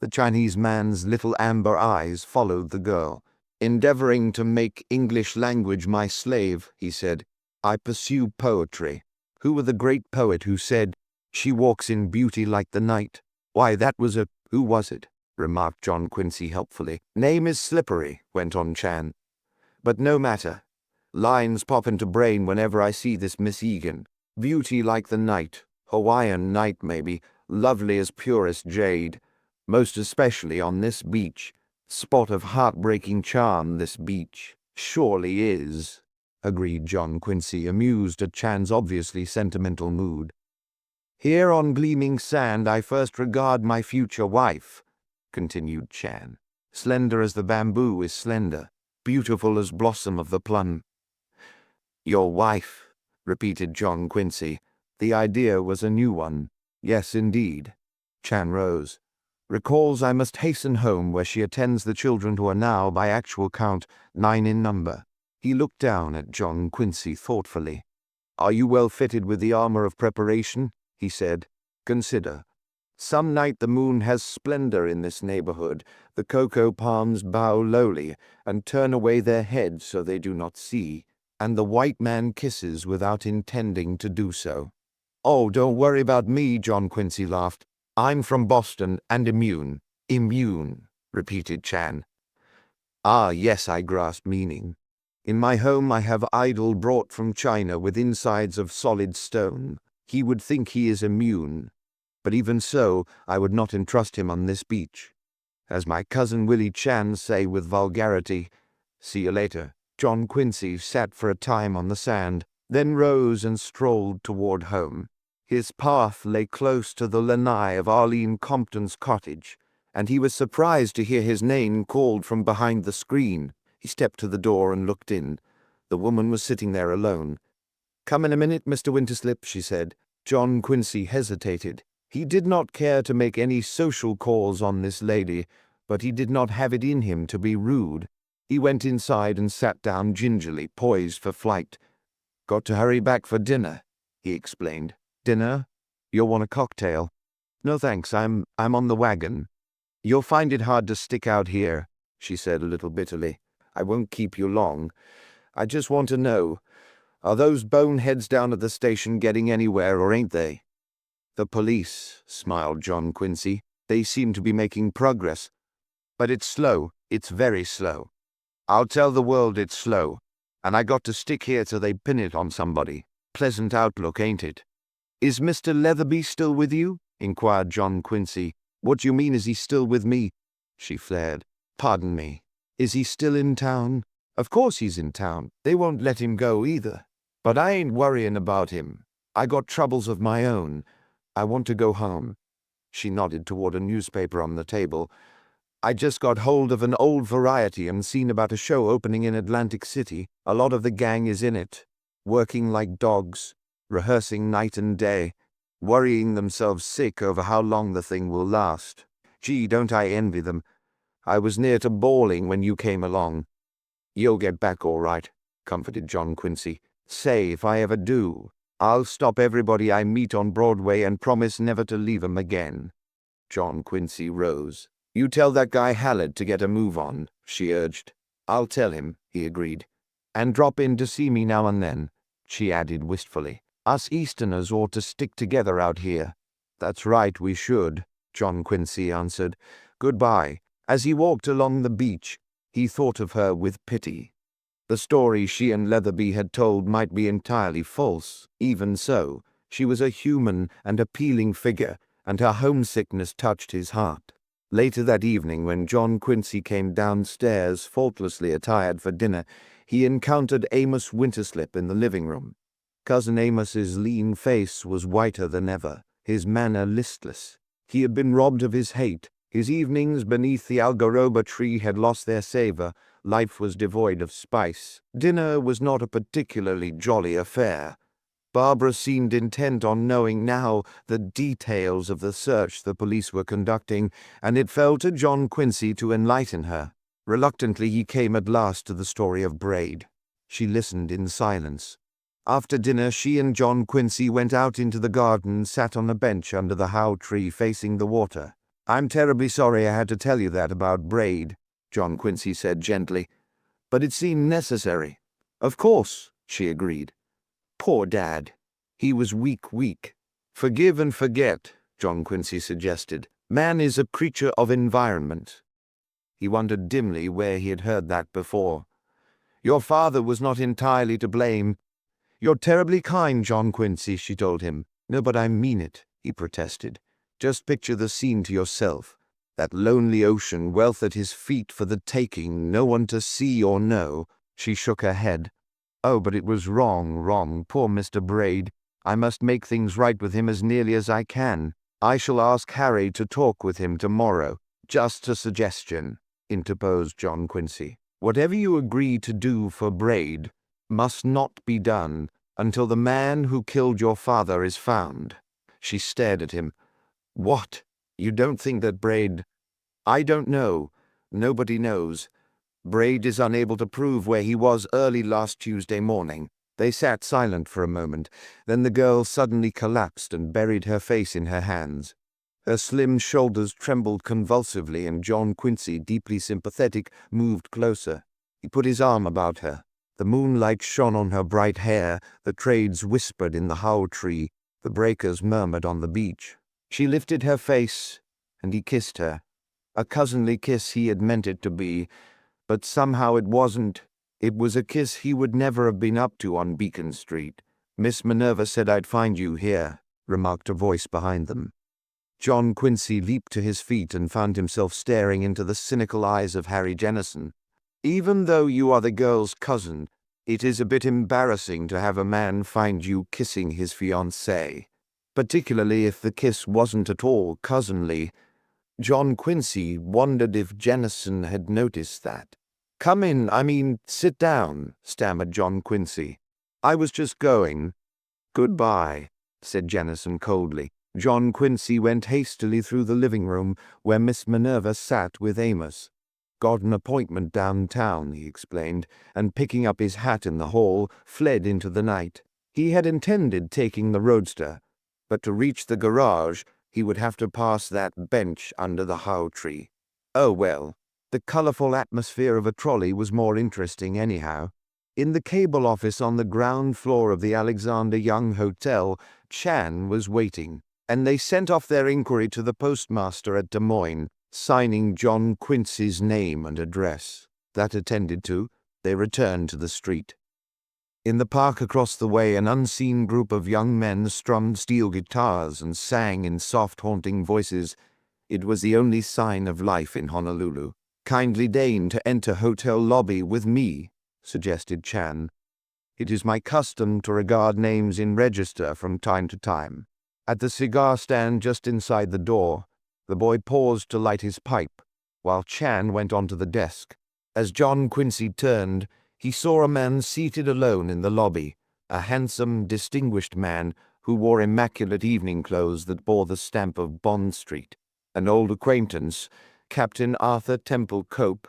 The Chinese man's little amber eyes followed the girl. "Endeavoring to make English language my slave," he said, "I pursue poetry. Who were the great poet who said, 'She walks in beauty like the night'?" "Why, that was a—" "Who was it?" remarked John Quincy helpfully. "Name is slippery," went on Chan. "But no matter. Lines pop into brain whenever I see this Miss Egan. Beauty like the night. Hawaiian night, maybe. Lovely as purest jade. Most especially on this beach. Spot of heartbreaking charm, this beach. Surely is," agreed John Quincy, amused at Chan's obviously sentimental mood. "Here on gleaming sand I first regard my future wife," continued Chan. "Slender as the bamboo is slender, beautiful as blossom of the plum." "Your wife," repeated John Quincy. The idea was a new one. "Yes, indeed." Chan rose. "Recalls I must hasten home, where she attends the children who are now, by actual count, 9 in number." He looked down at John Quincy thoughtfully. "Are you well fitted with the armor of preparation?" he said. "Consider. Some night the moon has splendor in this neighborhood. The cocoa palms bow lowly, and turn away their heads so they do not see, and the white man kisses without intending to do so." "Oh, don't worry about me," John Quincy laughed. "I'm from Boston and immune." "Immune," repeated Chan. Ah, yes, I grasp meaning. In my home I have idol brought from China with insides of solid stone. He would think he is immune. But even so, I would not entrust him on this beach. As my cousin Willie Chan say with vulgarity, see you later. John Quincy sat for a time on the sand, then rose and strolled toward home. His path lay close to the lanai of Arlene Compton's cottage, and he was surprised to hear his name called from behind the screen. He stepped to the door and looked in. The woman was sitting there alone. "Come in a minute, Mr. Winterslip," she said. John Quincy hesitated. He did not care to make any social calls on this lady, but he did not have it in him to be rude. He went inside and sat down gingerly, poised for flight. "Got to hurry back for dinner," he explained. "Dinner? You'll want a cocktail." "No thanks, I'm on the wagon." "You'll find it hard to stick out here," she said a little bitterly. "I won't keep you long. I just want to know, are those boneheads down at the station getting anywhere, or ain't they?" "The police," smiled John Quincy. "They seem to be making progress. But it's slow. It's very slow. I'll tell the world it's slow, and I got to stick here till they pin it on somebody. Pleasant outlook, ain't it?" "Is Mr. Leatherby still with you?" inquired John Quincy. "What do you mean, is he still with me?" She flared. "Pardon me. Is he still in town?" "Of course he's in town. They won't let him go either. But I ain't worrying about him. I got troubles of my own. I want to go home." She nodded toward a newspaper on the table. "I just got hold of an old variety and seen about a show opening in Atlantic City. A lot of the gang is in it, working like dogs, rehearsing night and day, worrying themselves sick over how long the thing will last. Gee, don't I envy them. I was near to bawling when you came along." "You'll get back all right," comforted John Quincy. "Say, if I ever do, I'll stop everybody I meet on Broadway and promise never to leave 'em again." John Quincy rose. "You tell that guy Hallett to get a move on," she urged. "I'll tell him," he agreed. "And drop in to see me now and then," she added wistfully. "Us Easterners ought to stick together out here." "That's right, we should," John Quincy answered. "Goodbye." As he walked along the beach, he thought of her with pity. The story she and Leatherby had told might be entirely false. Even so, she was a human and appealing figure, and her homesickness touched his heart. Later that evening, when John Quincy came downstairs faultlessly attired for dinner, he encountered Amos Winterslip in the living room. Cousin Amos's lean face was whiter than ever, his manner listless. He had been robbed of his hate. His evenings beneath the algaroba tree had lost their savor. Life was devoid of spice. Dinner was not a particularly jolly affair. Barbara seemed intent on knowing now the details of the search the police were conducting, and it fell to John Quincy to enlighten her. Reluctantly, he came at last to the story of Braid. She listened in silence. After dinner, she and John Quincy went out into the garden and sat on a bench under the how tree facing the water. "I'm terribly sorry I had to tell you that about Braid," John Quincy said gently, "but it seemed necessary." "Of course," she agreed. "Poor Dad. He was weak. Forgive and forget," John Quincy suggested. "Man is a creature of environment." He wondered dimly where he had heard that before. "Your father was not entirely to blame." "You're terribly kind, John Quincy," she told him. "No, but I mean it," he protested. "Just picture the scene to yourself. That lonely ocean, wealth at his feet for the taking, no one to see or know." She shook her head. "Oh, but it was wrong. Poor Mr. Braid. I must make things right with him as nearly as I can. I shall ask Harry to talk with him tomorrow." "Just a suggestion," interposed John Quincy. "Whatever you agree to do for Braid must not be done until the man who killed your father is found." She stared at him. "What? You don't think that Braid—" "I don't know. Nobody knows. Braid is unable to prove where he was early last Tuesday morning." They sat silent for a moment. Then the girl suddenly collapsed and buried her face in her hands. Her slim shoulders trembled convulsively, and John Quincy, deeply sympathetic, moved closer. He put his arm about her. The moonlight shone on her bright hair, the trades whispered in the how tree, the breakers murmured on the beach. She lifted her face, and he kissed her. A cousinly kiss he had meant it to be, but somehow it wasn't. It was a kiss he would never have been up to on Beacon Street. "Miss Minerva said I'd find you here," remarked a voice behind them. John Quincy leaped to his feet and found himself staring into the cynical eyes of Harry Jennison. "Even though you are the girl's cousin, it is a bit embarrassing to have a man find you kissing his fiancée, particularly if the kiss wasn't at all cousinly." John Quincy wondered if Jennison had noticed that. "Sit down," stammered John Quincy. "I was just going." "Goodbye," said Jennison coldly. John Quincy went hastily through the living room where Miss Minerva sat with Amos. "Got an appointment downtown," he explained, and picking up his hat in the hall, fled into the night. He had intended taking the roadster, but to reach the garage, he would have to pass that bench under the haw tree. Oh well, the colorful atmosphere of a trolley was more interesting anyhow. In the cable office on the ground floor of the Alexander Young Hotel, Chan was waiting, and they sent off their inquiry to the postmaster at Des Moines, signing John Quincy's name and address. That attended to, they returned to the street. In the park across the way, an unseen group of young men strummed steel guitars and sang in soft, haunting voices. It was the only sign of life in Honolulu. "Kindly deign to enter hotel lobby with me," suggested Chan. "It is my custom to regard names in register from time to time." At the cigar stand just inside the door, the boy paused to light his pipe, while Chan went onto the desk. As John Quincy turned, he saw a man seated alone in the lobby, a handsome, distinguished man who wore immaculate evening clothes that bore the stamp of Bond Street. An old acquaintance, Captain Arthur Temple Cope.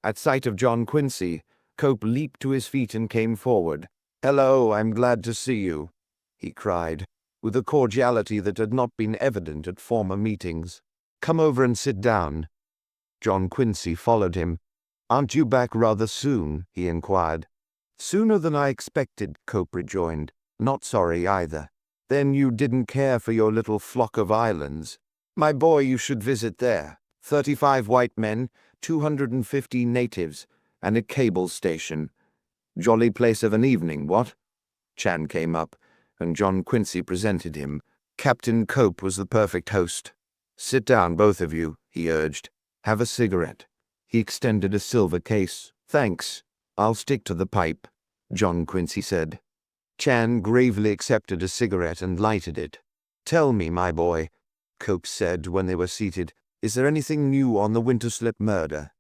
At sight of John Quincy, Cope leaped to his feet and came forward. "Hello, I'm glad to see you," he cried, with a cordiality that had not been evident at former meetings. "Come over and sit down." John Quincy followed him. "Aren't you back rather soon?" he inquired. "Sooner than I expected," Cope rejoined. "Not sorry either." "Then you didn't care for your little flock of islands? My boy, you should visit there. 35 white men, 250 natives, and a cable station. Jolly place of an evening, what?" Chan came up, and John Quincy presented him. Captain Cope was the perfect host. "Sit down, both of you," he urged. "Have a cigarette." He extended a silver case. "Thanks. I'll stick to the pipe," John Quincy said. Chan gravely accepted a cigarette and lighted it. "Tell me, my boy," Cope said when they were seated, "is there anything new on the Winterslip murder?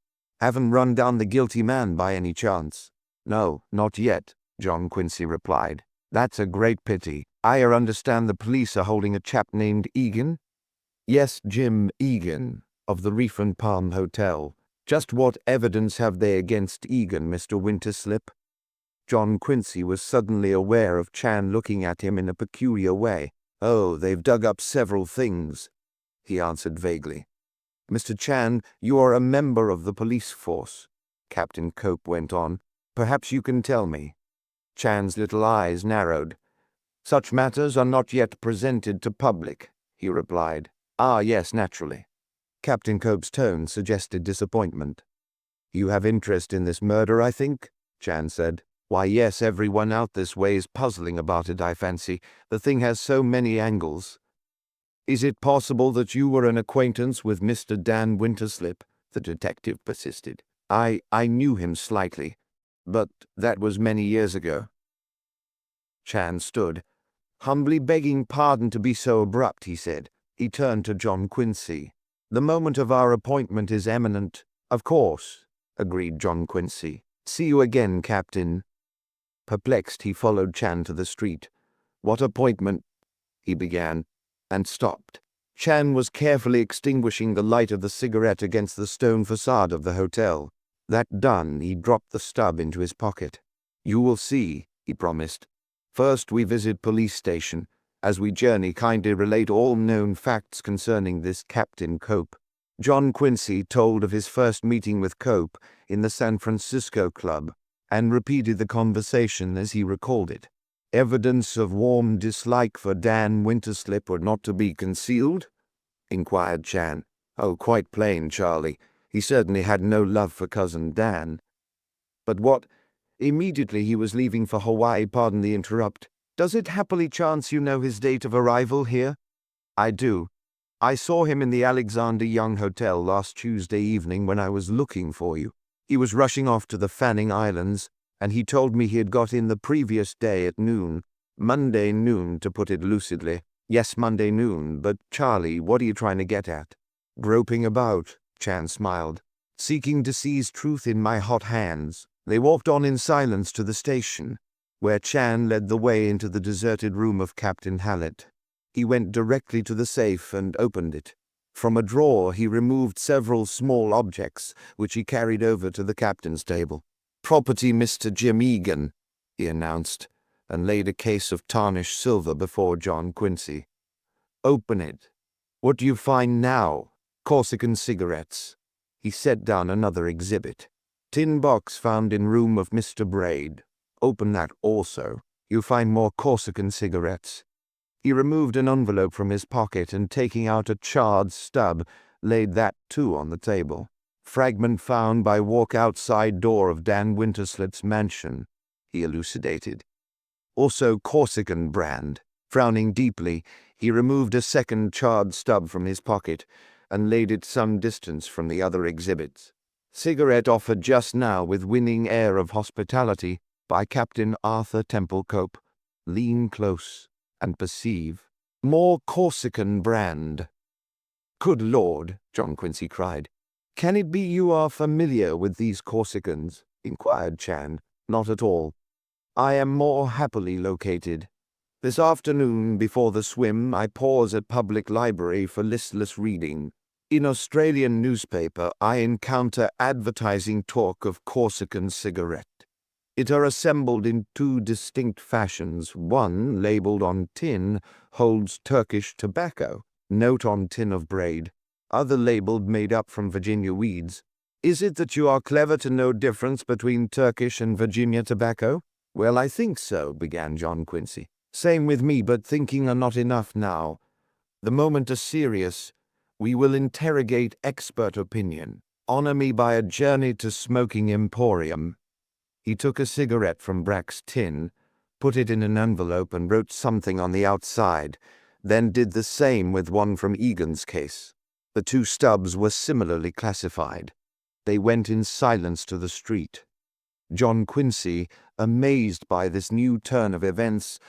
Haven't run down the guilty man by any chance?" "No, not yet," John Quincy replied. "That's a great pity. I understand the police are holding a chap named Egan?" "Yes, Jim Egan, of the Reef and Palm Hotel. Just what evidence have they against Egan, Mr. Winterslip?" John Quincy was suddenly aware of Chan looking at him in a peculiar way. "Oh, they've dug up several things," he answered vaguely. "Mr. Chan, you are a member of the police force," Captain Cope went on. "Perhaps you can tell me." Chan's little eyes narrowed. "Such matters are not yet presented to public," he replied. "Ah, yes, naturally." Captain Cope's tone suggested disappointment. "You have interest in this murder, I think?" Chan said. "Why, yes, everyone out this way is puzzling about it, I fancy. The thing has so many angles." "Is it possible that you were an acquaintance with Mr. Dan Winterslip?" the detective persisted. I knew him slightly, but that was many years ago." Chan stood. "Humbly begging pardon to be so abrupt," he said. He turned to John Quincy. "The moment of our appointment is eminent." "Of course," agreed John Quincy. "See you again, Captain." Perplexed, he followed Chan to the street. "What appointment?" he began, and stopped. Chan was carefully extinguishing the light of the cigarette against the stone facade of the hotel. That done, he dropped the stub into his pocket. "You will see," he promised. "First we visit police station. As we journey, kindly relate all known facts concerning this Captain Cope." John Quincy told of his first meeting with Cope in the San Francisco club, and repeated the conversation as he recalled it. "Evidence of warm dislike for Dan Winterslip were not to be concealed?" inquired Chan. Oh, quite plain, Charlie. He certainly had no love for Cousin Dan. But what? Immediately he was leaving for Hawaii, pardon the interrupt. Does it happily chance you know his date of arrival here? I do. I saw him in the Alexander Young Hotel last Tuesday evening when I was looking for you. He was rushing off to the Fanning Islands, and he told me he had got in the previous day at noon. Monday noon, to put it lucidly. Yes, Monday noon, but Charlie, what are you trying to get at? Groping about, Chan smiled, seeking to seize truth in my hot hands. They walked on in silence to the station, where Chan led the way into the deserted room of Captain Hallett. He went directly to the safe and opened it. From a drawer he removed several small objects, which he carried over to the captain's table. "Property Mr. Jim Egan," he announced, and laid a case of tarnished silver before John Quincy. "Open it. What do you find now?" "Corsican cigarettes." He set down another exhibit. "Tin box found in room of Mr. Braid. Open that also. You find more Corsican cigarettes." He removed an envelope from his pocket and, taking out a charred stub, laid that too on the table. "Fragment found by walk outside door of Dan Winterslip's mansion," he elucidated. "Also Corsican brand." Frowning deeply, he removed a second charred stub from his pocket and laid it some distance from the other exhibits. "Cigarette offered just now with winning air of hospitality by Captain Arthur Temple Cope. Lean close and perceive. More Corsican brand." "Good Lord," John Quincy cried. "Can it be you are familiar with these Corsicans?" inquired Chan. "Not at all. I am more happily located. This afternoon, before the swim, I pause at public library for listless reading. In Australian newspaper, I encounter advertising talk of Corsican cigarette. It are assembled in two distinct fashions. One, labelled on tin, holds Turkish tobacco. Note on tin of Braid. Other labelled made up from Virginia weeds. Is it that you are clever to know difference between Turkish and Virginia tobacco?" "Well, I think so," began John Quincy. "Same with me, but thinking are not enough now. The moment is serious. We will interrogate expert opinion. Honor me by a journey to smoking emporium." He took a cigarette from Brack's tin, put it in an envelope and wrote something on the outside, then did the same with one from Egan's case. The two stubs were similarly classified. They went in silence to the street. John Quincy, amazed by this new turn of events,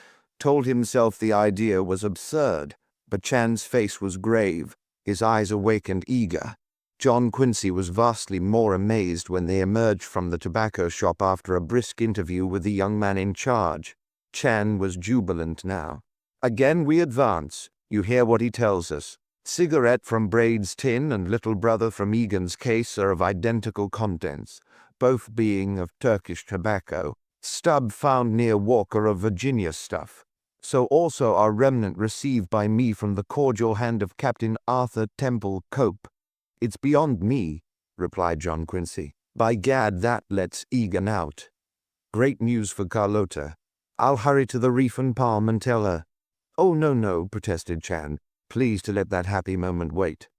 told himself the idea was absurd, but Chan's face was grave, his eyes awake and eager. John Quincy was vastly more amazed when they emerged from the tobacco shop after a brisk interview with the young man in charge. Chan was jubilant now. "Again we advance. You hear what he tells us. Cigarette from Braid's tin and little brother from Egan's case are of identical contents, both being of Turkish tobacco. Stub found near Walker of Virginia stuff. So also are remnant received by me from the cordial hand of Captain Arthur Temple Cope." "It's beyond me," replied John Quincy. "By gad, that lets Egan out. Great news for Carlota. I'll hurry to the Reef and Palm and tell her." "Oh, no," protested Chan, pleased to let that happy moment wait.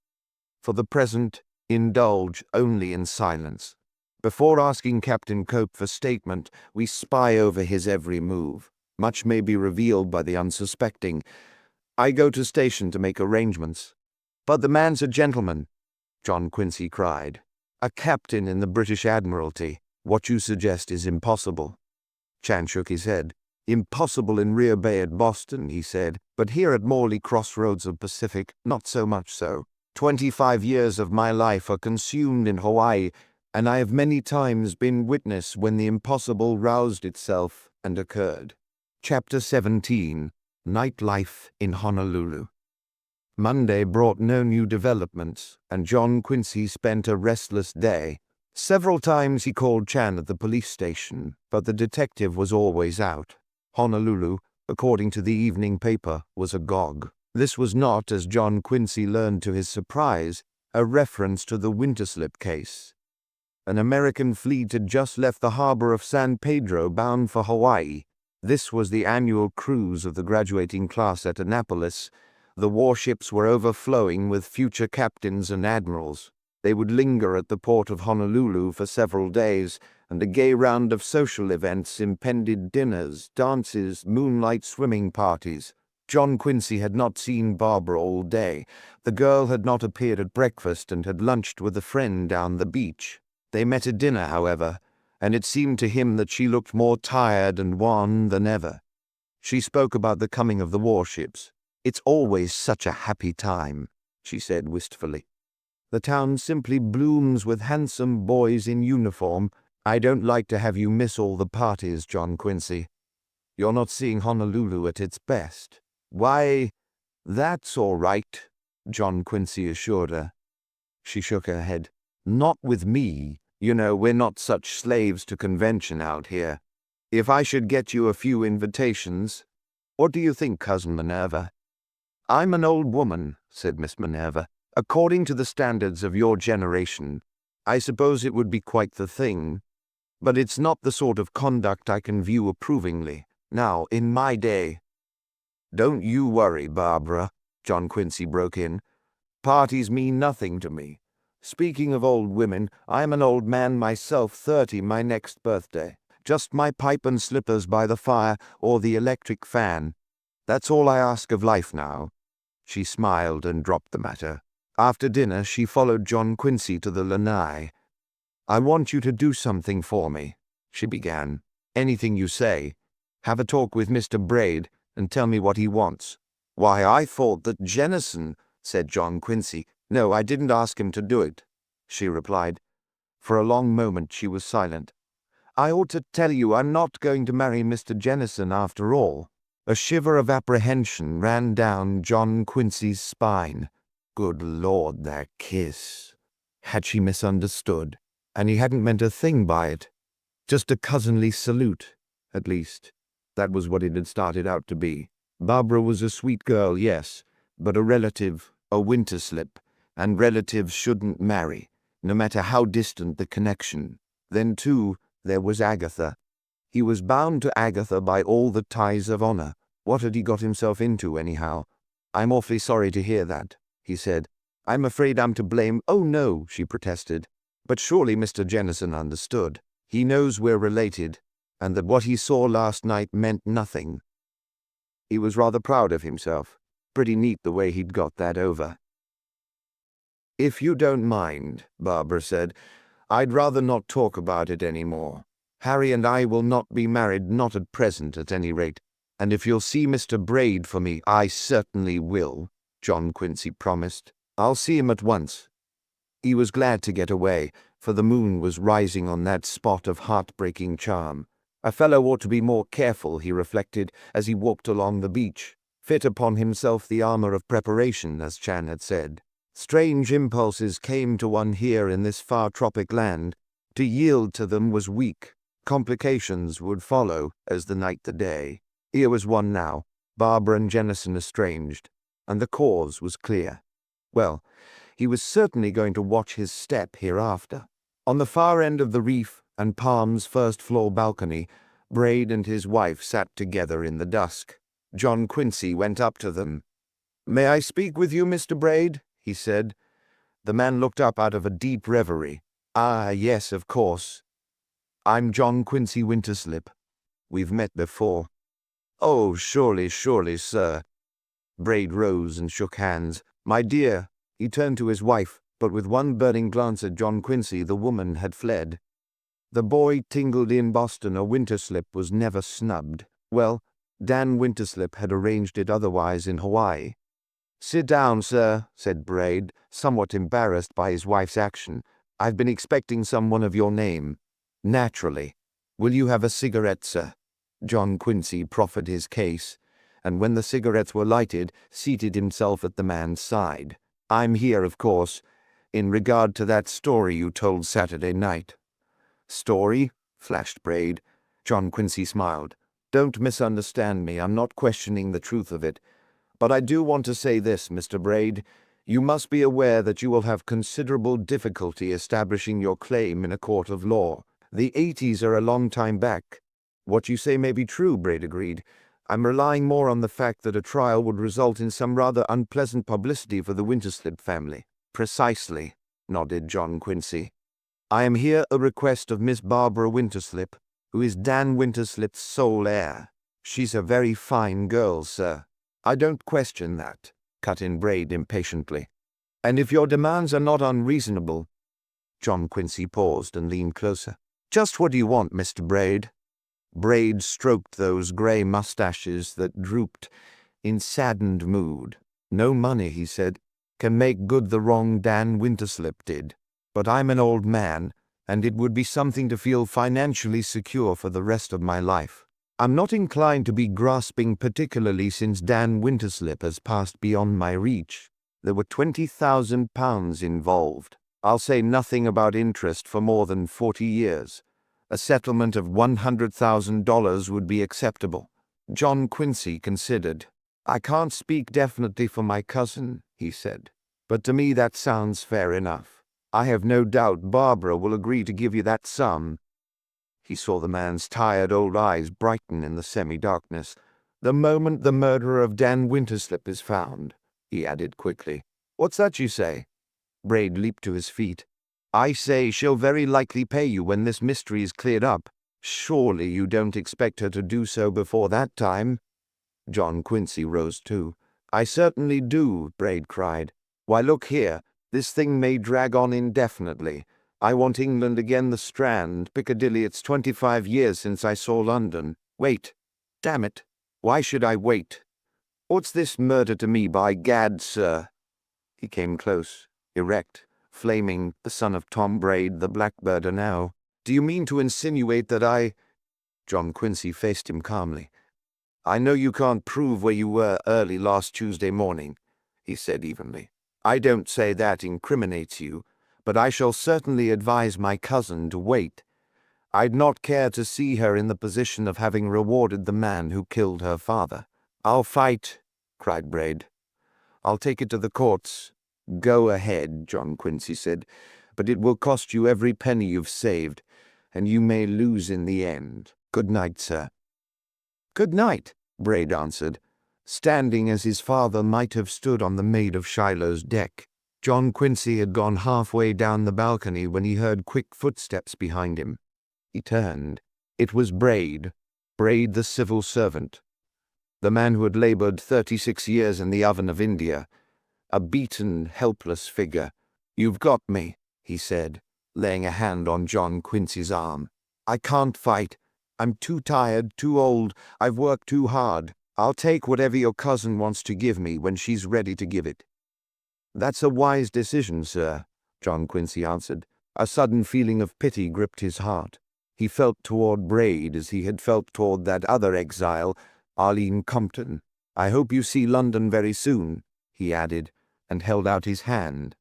"For the present, indulge only in silence. Before asking Captain Cope for statement, we spy over his every move. Much may be revealed by the unsuspecting. I go to station to make arrangements." "But the man's a gentleman," John Quincy cried. "A captain in the British Admiralty. What you suggest is impossible." Chan shook his head. "Impossible in Rear Bay at Boston," he said, "but here at Morley Crossroads of Pacific, not so much so. 25 years of my life are consumed in Hawaii, and I have many times been witness when the impossible roused itself and occurred." Chapter 17. Nightlife in Honolulu. Monday brought no new developments, and John Quincy spent a restless day. Several times he called Chan at the police station, but the detective was always out. Honolulu, according to the evening paper, was agog. This was not, as John Quincy learned to his surprise, a reference to the Winterslip case. An American fleet had just left the harbor of San Pedro bound for Hawaii. This was the annual cruise of the graduating class at Annapolis, The warships were overflowing with future captains and admirals. They would linger at the port of Honolulu for several days, and a gay round of social events impended: dinners, dances, moonlight swimming parties. John Quincy had not seen Barbara all day. The girl had not appeared at breakfast and had lunched with a friend down the beach. They met at dinner, however, and it seemed to him that she looked more tired and wan than ever. She spoke about the coming of the warships. "It's always such a happy time," she said wistfully. "The town simply blooms with handsome boys in uniform. I don't like to have you miss all the parties, John Quincy. You're not seeing Honolulu at its best." "Why, that's all right," John Quincy assured her. She shook her head. "Not with me. You know, we're not such slaves to convention out here. If I should get you a few invitations, what do you think, Cousin Minerva?" "I'm an old woman," said Miss Minerva. "According to the standards of your generation, I suppose it would be quite the thing. But it's not the sort of conduct I can view approvingly. Now, in my day—" "Don't you worry, Barbara," John Quincy broke in. "Parties mean nothing to me. Speaking of old women, I'm an old man myself, 30 my next birthday. Just my pipe and slippers by the fire, or the electric fan. That's all I ask of life now." She smiled and dropped the matter. After dinner, she followed John Quincy to the lanai. "I want you to do something for me," she began. "Anything you say. Have a talk with Mr. Braid and tell me what he wants." "Why, I thought that Jennison," said John Quincy. "No, I didn't ask him to do it," she replied. For a long moment she was silent. "I ought to tell you I'm not going to marry Mr. Jennison after all." A shiver of apprehension ran down John Quincy's spine. Good Lord, that kiss! Had she misunderstood? And he hadn't meant a thing by it. Just a cousinly salute, at least. That was what it had started out to be. Barbara was a sweet girl, yes, but a relative, a Winterslip, and relatives shouldn't marry, no matter how distant the connection. Then, too, there was Agatha. He was bound to Agatha by all the ties of honor. What had he got himself into, anyhow? "I'm awfully sorry to hear that," he said. "I'm afraid I'm to blame." "Oh, no," she protested. "But surely Mr. Jennison understood. He knows we're related, and that what he saw last night meant nothing. He was rather proud of himself. Pretty neat the way he'd got that over." "If you don't mind," Barbara said, "I'd rather not talk about it any more. Harry and I will not be married, not at present at any rate. And if you'll see Mr. Braid for me—" "I certainly will," John Quincy promised. "I'll see him at once." He was glad to get away, for the moon was rising on that spot of heartbreaking charm. A fellow ought to be more careful, he reflected, as he walked along the beach. Fit upon himself the armor of preparation, as Chan had said. Strange impulses came to one here in this far tropic land. To yield to them was weak. Complications would follow, as the night the day. Here was one now, Barbara and Jennison estranged, and the cause was clear. Well, he was certainly going to watch his step hereafter. On the far end of the reef and Palm's first-floor balcony, Braid and his wife sat together in the dusk. John Quincy went up to them. "May I speak with you, Mr. Braid?" he said. The man looked up out of a deep reverie. "Ah, yes, of course. I'm John Quincy Winterslip. We've met before." "Oh, surely, sir." Braid rose and shook hands. "My dear," he turned to his wife, but with one burning glance at John Quincy, the woman had fled. The boy tingled in Boston, a Winterslip was never snubbed. Well, Dan Winterslip had arranged it otherwise in Hawaii. "Sit down, sir," said Braid, somewhat embarrassed by his wife's action. "I've been expecting someone of your name." "Naturally. Will you have a cigarette, sir?" John Quincy proffered his case, and when the cigarettes were lighted, seated himself at the man's side. "I'm here, of course, in regard to that story you told Saturday night." "Story?" flashed Braid. John Quincy smiled. "Don't misunderstand me. I'm not questioning the truth of it. But I do want to say this, Mr. Braid. You must be aware that you will have considerable difficulty establishing your claim in a court of law. The 80s are a long time back." "What you say may be true," Braid agreed. I'm relying more on the fact that a trial would result in some rather unpleasant publicity for the Winterslip family." "Precisely," nodded John Quincy. "I am here at a request of Miss Barbara Winterslip, who is Dan Winterslip's sole heir. She's a very fine girl, sir." "I don't question that," cut in Braid impatiently. "And if your demands are not unreasonable—" John Quincy paused and leaned closer. "Just what do you want, Mr. Braid?" Braid stroked those grey mustaches that drooped in saddened mood. "No money," he said, "can make good the wrong Dan Winterslip did. But I'm an old man, and it would be something to feel financially secure for the rest of my life. I'm not inclined to be grasping, particularly since Dan Winterslip has passed beyond my reach. There were £20,000 involved. I'll say nothing about interest for more than 40 years. A settlement of $100,000 would be acceptable." John Quincy considered. "I can't speak definitely for my cousin," he said, "but to me that sounds fair enough. I have no doubt Barbara will agree to give you that sum." He saw the man's tired old eyes brighten in the semi-darkness. "The moment the murderer of Dan Winterslip is found," he added quickly. "What's that you say?" Braid leaped to his feet. "I say she'll very likely pay you when this mystery is cleared up. Surely you don't expect her to do so before that time?" John Quincy rose too. "I certainly do," Braid cried. "Why, look here, this thing may drag on indefinitely. I want England again, the Strand, Piccadilly. It's 25 years since I saw London. Wait. Damn it. Why should I wait? What's this murder to me, by gad, sir?" He came close, erect, flaming, the son of Tom Braid, the blackbirder now. "Do you mean to insinuate that I—" John Quincy faced him calmly. "I know you can't prove where you were early last Tuesday morning," he said evenly. "I don't say that incriminates you, but I shall certainly advise my cousin to wait. I'd not care to see her in the position of having rewarded the man who killed her father." "I'll fight," cried Braid. "I'll take it to the courts." "Go ahead," John Quincy said, "but it will cost you every penny you've saved, and you may lose in the end. Good night, sir." "Good night," Braid answered, standing as his father might have stood on the Maid of Shiloh's deck. John Quincy had gone halfway down the balcony when he heard quick footsteps behind him. He turned. It was Braid the civil servant, the man who had labored 36 years in the oven of India, a beaten, helpless figure. "You've got me," he said, laying a hand on John Quincy's arm. "I can't fight. I'm too tired, too old. I've worked too hard. I'll take whatever your cousin wants to give me when she's ready to give it." "That's a wise decision, sir," John Quincy answered. A sudden feeling of pity gripped his heart. He felt toward Braid as he had felt toward that other exile, Arlene Compton. "I hope you see London very soon," he added, and held out his hand.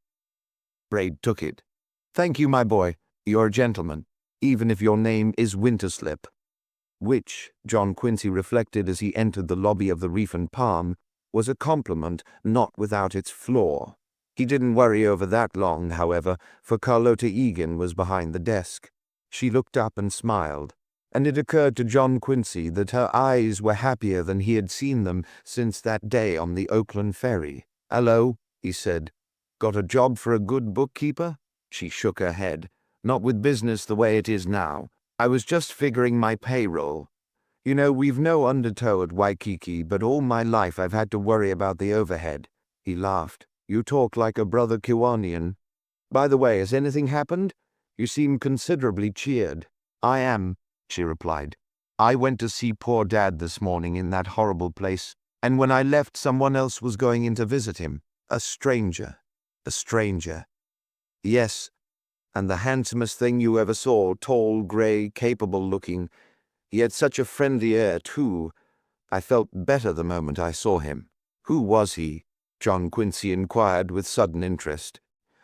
Braid took it. "Thank you, my boy. You're a gentleman, even if your name is Winterslip." Which, John Quincy reflected as he entered the lobby of the Reef and Palm, was a compliment not without its flaw. He didn't worry over that long, however, for Carlota Egan was behind the desk. She looked up and smiled, and it occurred to John Quincy that her eyes were happier than he had seen them since that day on the Oakland ferry. "Hello," he said. "Got a job for a good bookkeeper?" She shook her head. "Not with business the way it is now. I was just figuring my payroll. You know, we've no undertow at Waikiki, but all my life I've had to worry about the overhead." He laughed. "You talk like a brother Kiwanian. By the way, has anything happened? You seem considerably cheered." "I am," she replied. "I went to see poor Dad this morning in that horrible place, and when I left someone else was going in to visit him. A stranger. A stranger. Yes, and the handsomest thing you ever saw, tall, grey, capable-looking. He had such a friendly air, too. I felt better the moment I saw him." "Who was he?" John Quincy inquired with sudden interest.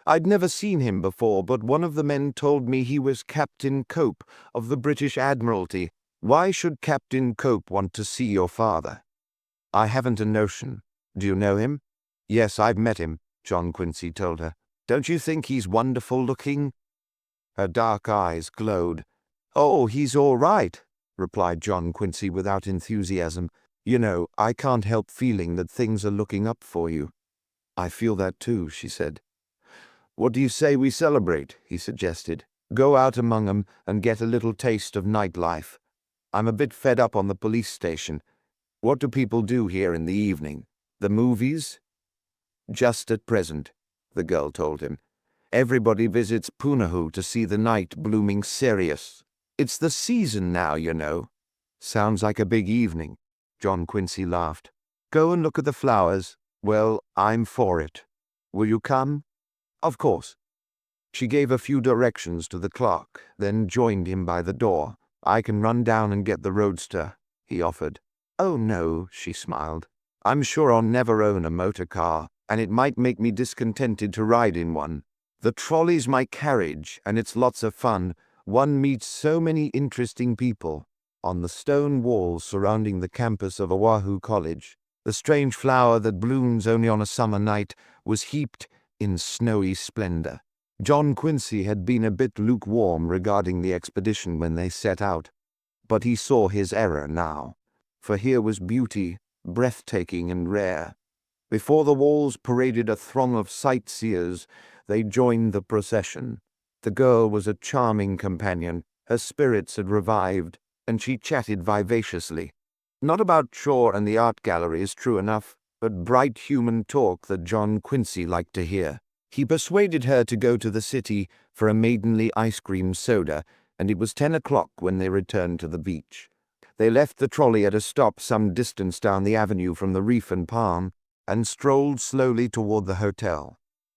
"I'd never seen him before, but one of the men told me he was Captain Cope of the British Admiralty." "Why should Captain Cope want to see your father?" "I haven't a notion. Do you know him?" "Yes, I've met him," John Quincy told her. "Don't you think he's wonderful-looking?" Her dark eyes glowed. "Oh, he's all right," replied John Quincy without enthusiasm. You know, I can't help feeling that things are looking up for you." "I feel that too," she said. "What do you say we celebrate?" he suggested. "Go out among 'em and get a little taste of nightlife. I'm a bit fed up on the police station. What do people do here in the evening? The movies?" "Just at present," the girl told him. "Everybody visits Punahou to see the night blooming Sirius. It's the season now, you know." "Sounds like a big evening," John Quincy laughed. "Go and look at the flowers. Well, I'm for it. Will you come?" "Of course." She gave a few directions to the clerk, then joined him by the door. "I can run down and get the roadster," he offered. "Oh, no," she smiled. "I'm sure I'll never own a motor car, and it might make me discontented to ride in one. The trolley's my carriage, and it's lots of fun. One meets so many interesting people." On the stone walls surrounding the campus of Oahu College, the strange flower that blooms only on a summer night was heaped in snowy splendor. John Quincy had been a bit lukewarm regarding the expedition when they set out, but he saw his error now, for here was beauty, breathtaking and rare. Before the walls paraded a throng of sightseers. They joined the procession. The girl was a charming companion. Her spirits had revived, and she chatted vivaciously. Not about Shaw and the art galleries, true enough, but bright human talk that John Quincy liked to hear. He persuaded her to go to the city for a maidenly ice cream soda, and it was 10 o'clock when they returned to the beach. They left the trolley at a stop some distance down the avenue from the Reef and Palm and strolled slowly toward the hotel.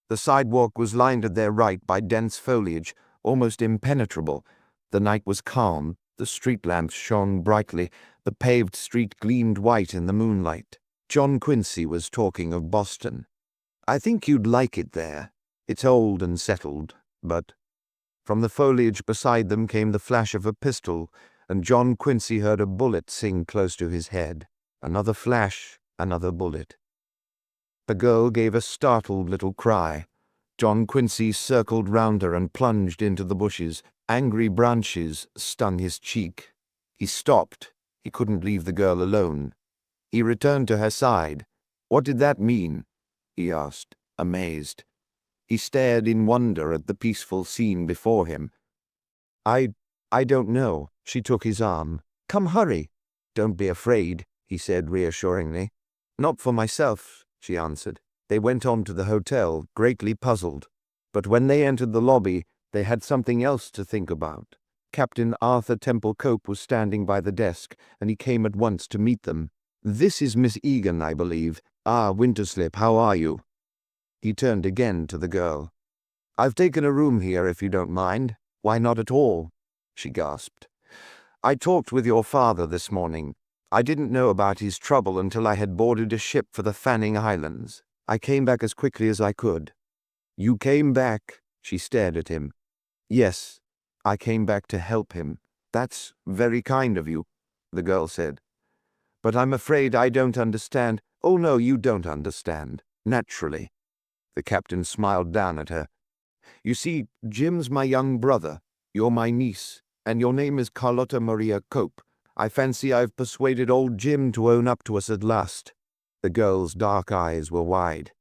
The sidewalk was lined at their right by dense foliage, almost impenetrable. The night was calm, the street lamps shone brightly, the paved street gleamed white in the moonlight. John Quincy was talking of Boston. "I think you'd like it there. It's old and settled, but—" From the foliage beside them came the flash of a pistol, and John Quincy heard a bullet sing close to his head. Another flash, another bullet. The girl gave a startled little cry. John Quincy circled round her and plunged into the bushes. Angry branches stung his cheek. He stopped. He couldn't leave the girl alone. He returned to her side. "What did that mean?" he asked, amazed. He stared in wonder at the peaceful scene before him. I don't know." She took his arm. "Come, hurry." "Don't be afraid," he said reassuringly. "Not for myself," she answered. They went on to the hotel, greatly puzzled. But when they entered the lobby, they had something else to think about. Captain Arthur Temple Cope was standing by the desk, and he came at once to meet them. "This is Miss Egan, I believe. Ah, Winterslip, how are you?" He turned again to the girl. "I've taken a room here, if you don't mind." "Why not at all?" she gasped. "I talked with your father this morning. I didn't know about his trouble until I had boarded a ship for the Fanning Islands. I came back as quickly as I could." "You came back?" She stared at him. "Yes, I came back to help him." "That's very kind of you," the girl said. "But I'm afraid I don't understand." "Oh, no, you don't understand. Naturally." The captain smiled down at her. "You see, Jim's my young brother. You're my niece, and your name is Carlotta Maria Cope. I fancy I've persuaded old Jim to own up to us at last." The girl's dark eyes were wide.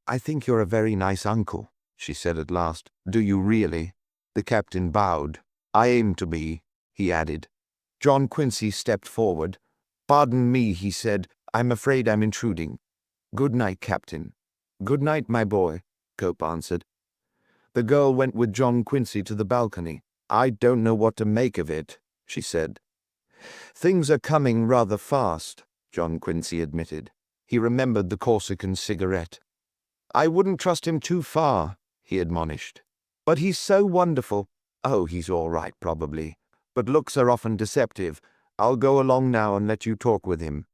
I think you're a very nice uncle," she said at last. "Do you really?" The captain bowed. "I aim to be," he added. John Quincy stepped forward. "Pardon me," he said. "I'm afraid I'm intruding." "Good night, Captain." "Good night, my boy," Cope answered. The girl went with John Quincy to the balcony. "I don't know what to make of it," she said. "Things are coming rather fast," John Quincy admitted. He remembered the Corsican cigarette. "I wouldn't trust him too far," he admonished. "But he's so wonderful." "Oh, he's all right, probably. But looks are often deceptive. I'll go along now and let you talk with him."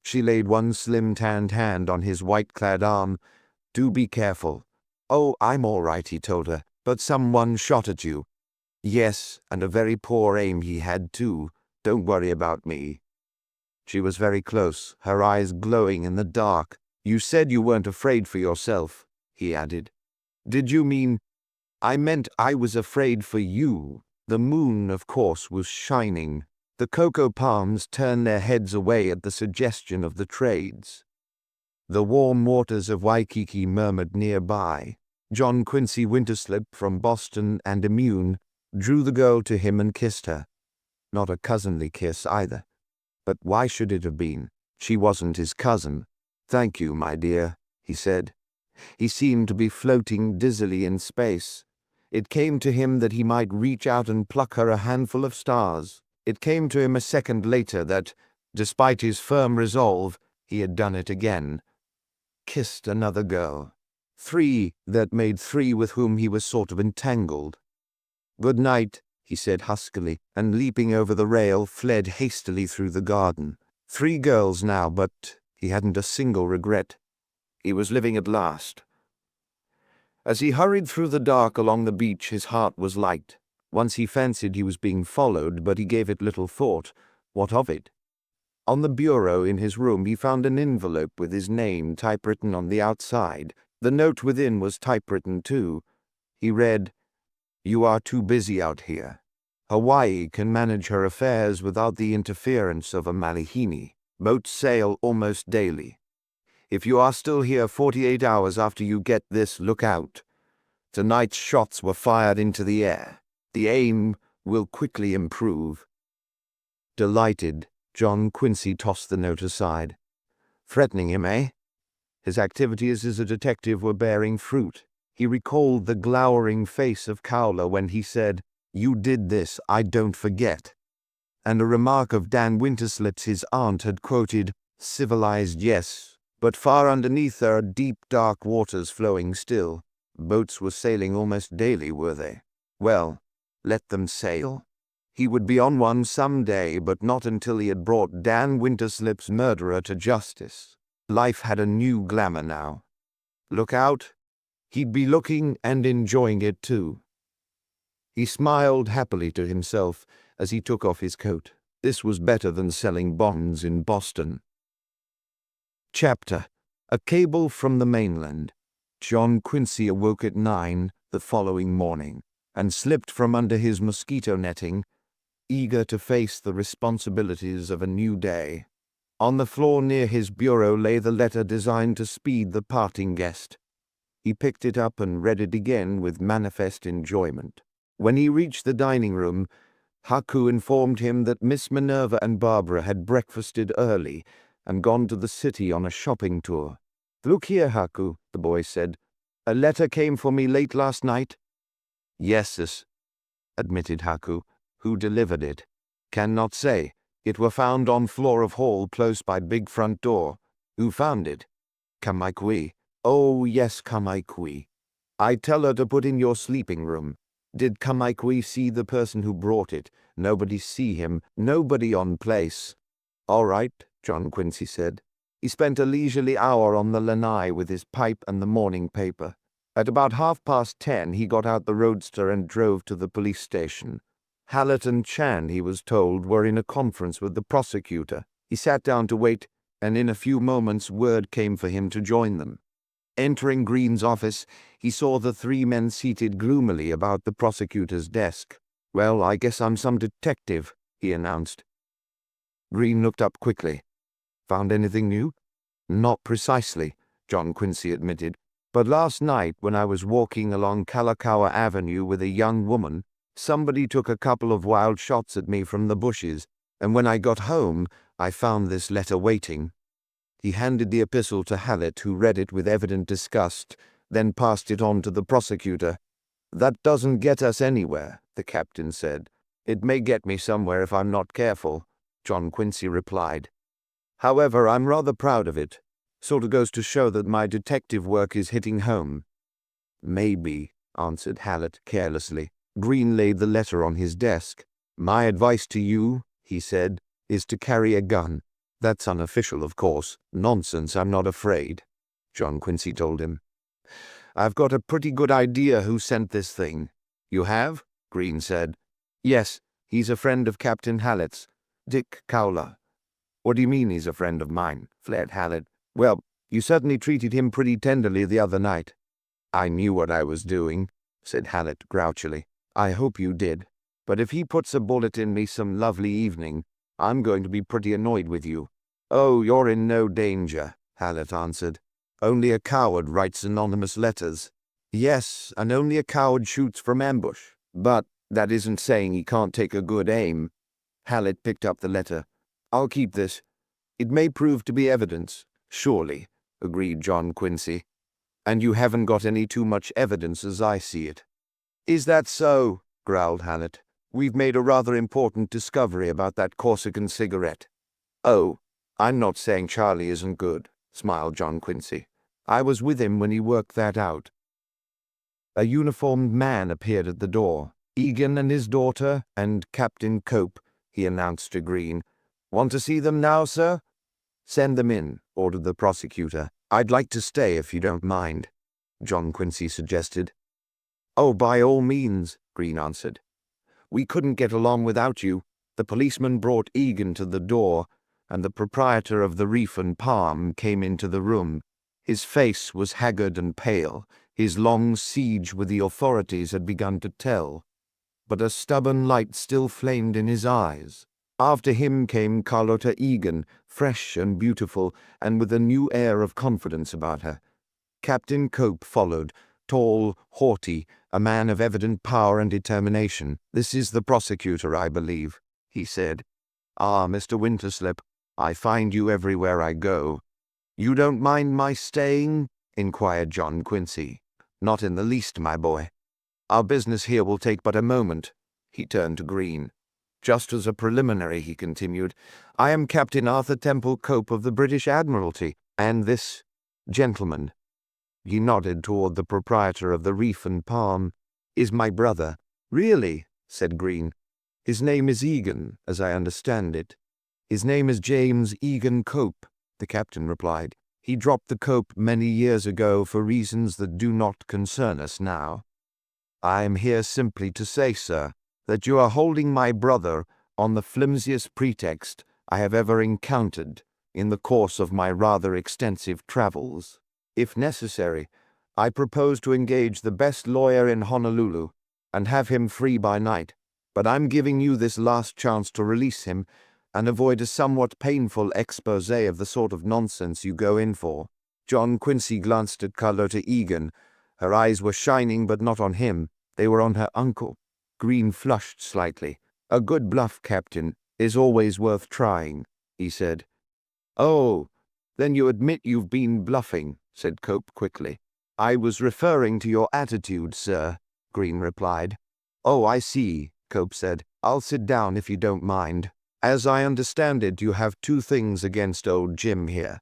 She laid one slim tanned hand on his white-clad arm. "Do be careful." "Oh, I'm all right," he told her. "But someone shot at you." "Yes, and a very poor aim he had, too. Don't worry about me." She was very close, her eyes glowing in the dark. "You said you weren't afraid for yourself," he added. "Did you mean—" "I meant I was afraid for you." The moon, of course, was shining. The cocoa palms turned their heads away at the suggestion of the trades. The warm waters of Waikiki murmured nearby. John Quincy Winterslip from Boston and immune drew the girl to him and kissed her. Not a cousinly kiss either. But why should it have been? She wasn't his cousin. "Thank you, my dear," he said. He seemed to be floating dizzily in space. It came to him that he might reach out and pluck her a handful of stars. It came to him a second later that, despite his firm resolve, he had done it again. Kissed another girl. 3 that made 3 with whom he was sort of entangled. "Good night," he said huskily, and leaping over the rail, fled hastily through the garden. 3 girls now, but he hadn't a single regret. He was living at last. As he hurried through the dark along the beach, his heart was light. Once he fancied he was being followed, but he gave it little thought. What of it? On the bureau in his room he found an envelope with his name typewritten on the outside. The note within was typewritten too. He read, "You are too busy out here. Hawaii can manage her affairs without the interference of a Malihini. Boats sail almost daily. If you are still here 48 hours after you get this, look out. Tonight's shots were fired into the air. The aim will quickly improve." Delighted, John Quincy tossed the note aside. Threatening him, eh? His activities as a detective were bearing fruit. He recalled the glowering face of Cowler when he said, "You did this, I don't forget." And a remark of Dan Winterslip's his aunt had quoted, "Civilized, yes, but far underneath there are deep, dark waters flowing still." Boats were sailing almost daily, were they? Well, let them sail. He would be on one some day, but not until he had brought Dan Winterslip's murderer to justice. Life had a new glamour now. Look out. He'd be looking and enjoying it too. He smiled happily to himself as he took off his coat. This was better than selling bonds in Boston. Chapter: A Cable from the Mainland. John Quincy awoke at 9 the following morning and slipped from under his mosquito netting, eager to face the responsibilities of a new day. On the floor near his bureau lay the letter designed to speed the parting guest. He picked it up and read it again with manifest enjoyment. When he reached the dining room, Haku informed him that Miss Minerva and Barbara had breakfasted early and gone to the city on a shopping tour. "Look here, Haku," the boy said. "A letter came for me late last night." "Yes, sis," admitted Haku. "Who delivered it?" "Cannot say. It were found on floor of hall close by big front door." "Who found it?" "Kamaikui." "Oh, yes, Kamaikui. I tell her to put in your sleeping room." "Did Kamaikui see the person who brought it?" "Nobody see him. Nobody on place." "All right," John Quincy said. He spent a leisurely hour on the lanai with his pipe and the morning paper. At about 10:30 he got out the roadster and drove to the police station. Hallett and Chan, he was told, were in a conference with the prosecutor. He sat down to wait, and in a few moments word came for him to join them. Entering Green's office, he saw the 3 men seated gloomily about the prosecutor's desk. "Well, I guess I'm some detective," he announced. Green looked up quickly. "Found anything new?" "Not precisely," John Quincy admitted. "But last night, when I was walking along Kalakaua Avenue with a young woman, somebody took a couple of wild shots at me from the bushes, and when I got home, I found this letter waiting." He handed the epistle to Hallett, who read it with evident disgust, then passed it on to the prosecutor. "That doesn't get us anywhere," the captain said. "It may get me somewhere if I'm not careful," John Quincy replied. "However, I'm rather proud of it. Sort of goes to show that my detective work is hitting home." "Maybe," answered Hallett carelessly. Green laid the letter on his desk. "My advice to you," he said, "is to carry a gun. That's unofficial, of course." "Nonsense, I'm not afraid," John Quincy told him. "I've got a pretty good idea who sent this thing." "You have?" Green said. "Yes, he's a friend of Captain Hallett's, Dick Cowler." "What do you mean he's a friend of mine?" flared Hallett. "Well, you certainly treated him pretty tenderly the other night." "I knew what I was doing," said Hallett grouchily. "I hope you did." But if he puts a bullet in me some lovely evening, I'm going to be pretty annoyed with you." "Oh, you're in no danger," Hallett answered. "Only a coward writes anonymous letters." "Yes, and only a coward shoots from ambush. But that isn't saying he can't take a good aim." Hallett picked up the letter. "I'll keep this. It may prove to be evidence." "Surely," agreed John Quincy. "And you haven't got any too much evidence as I see it." "Is that so?" growled Hallett. "We've made a rather important discovery about that Corsican cigarette." "Oh, I'm not saying Charlie isn't good," smiled John Quincy. "I was with him when he worked that out." A uniformed man appeared at the door. "Egan and his daughter, and Captain Cope," he announced to Green. "Want to see them now, sir?" "Send them in," ordered the prosecutor. "I'd like to stay if you don't mind," John Quincy suggested. "Oh, by all means," Green answered. "We couldn't get along without you." The policeman brought Egan to the door, and the proprietor of the Reef and Palm came into the room. His face was haggard and pale. His long siege with the authorities had begun to tell, but a stubborn light still flamed in his eyes. After him came Carlotta Egan, fresh and beautiful, and with a new air of confidence about her. Captain Cope followed, tall, haughty, a man of evident power and determination. "This is the prosecutor, I believe," he said. "Ah, Mr. Winterslip, I find you everywhere I go." "You don't mind my staying?" inquired John Quincy. "Not in the least, my boy. Our business here will take but a moment." He turned to Green. "Just as a preliminary," he continued, "I am Captain Arthur Temple Cope of the British Admiralty, and this gentleman," he nodded toward the proprietor of the Reef and Palm, "is my brother." "Really?" said Green. "His name is Egan, as I understand it." "His name is James Egan Cope," the captain replied. "He dropped the Cope many years ago for reasons that do not concern us now." "I am here simply to say, sir, that you are holding my brother on the flimsiest pretext I have ever encountered in the course of my rather extensive travels. If necessary, I propose to engage the best lawyer in Honolulu and have him free by night, but I'm giving you this last chance to release him and avoid a somewhat painful expose of the sort of nonsense you go in for." John Quincy glanced at Carlotta Egan. Her eyes were shining, but not on him. They were on her uncle. Green flushed slightly. "A good bluff, Captain, is always worth trying," he said. "Oh, then you admit you've been bluffing," said Cope quickly. "I was referring to your attitude, sir," Green replied. "Oh, I see," Cope said. "I'll sit down if you don't mind. As I understand it, you have two things against old Jim here.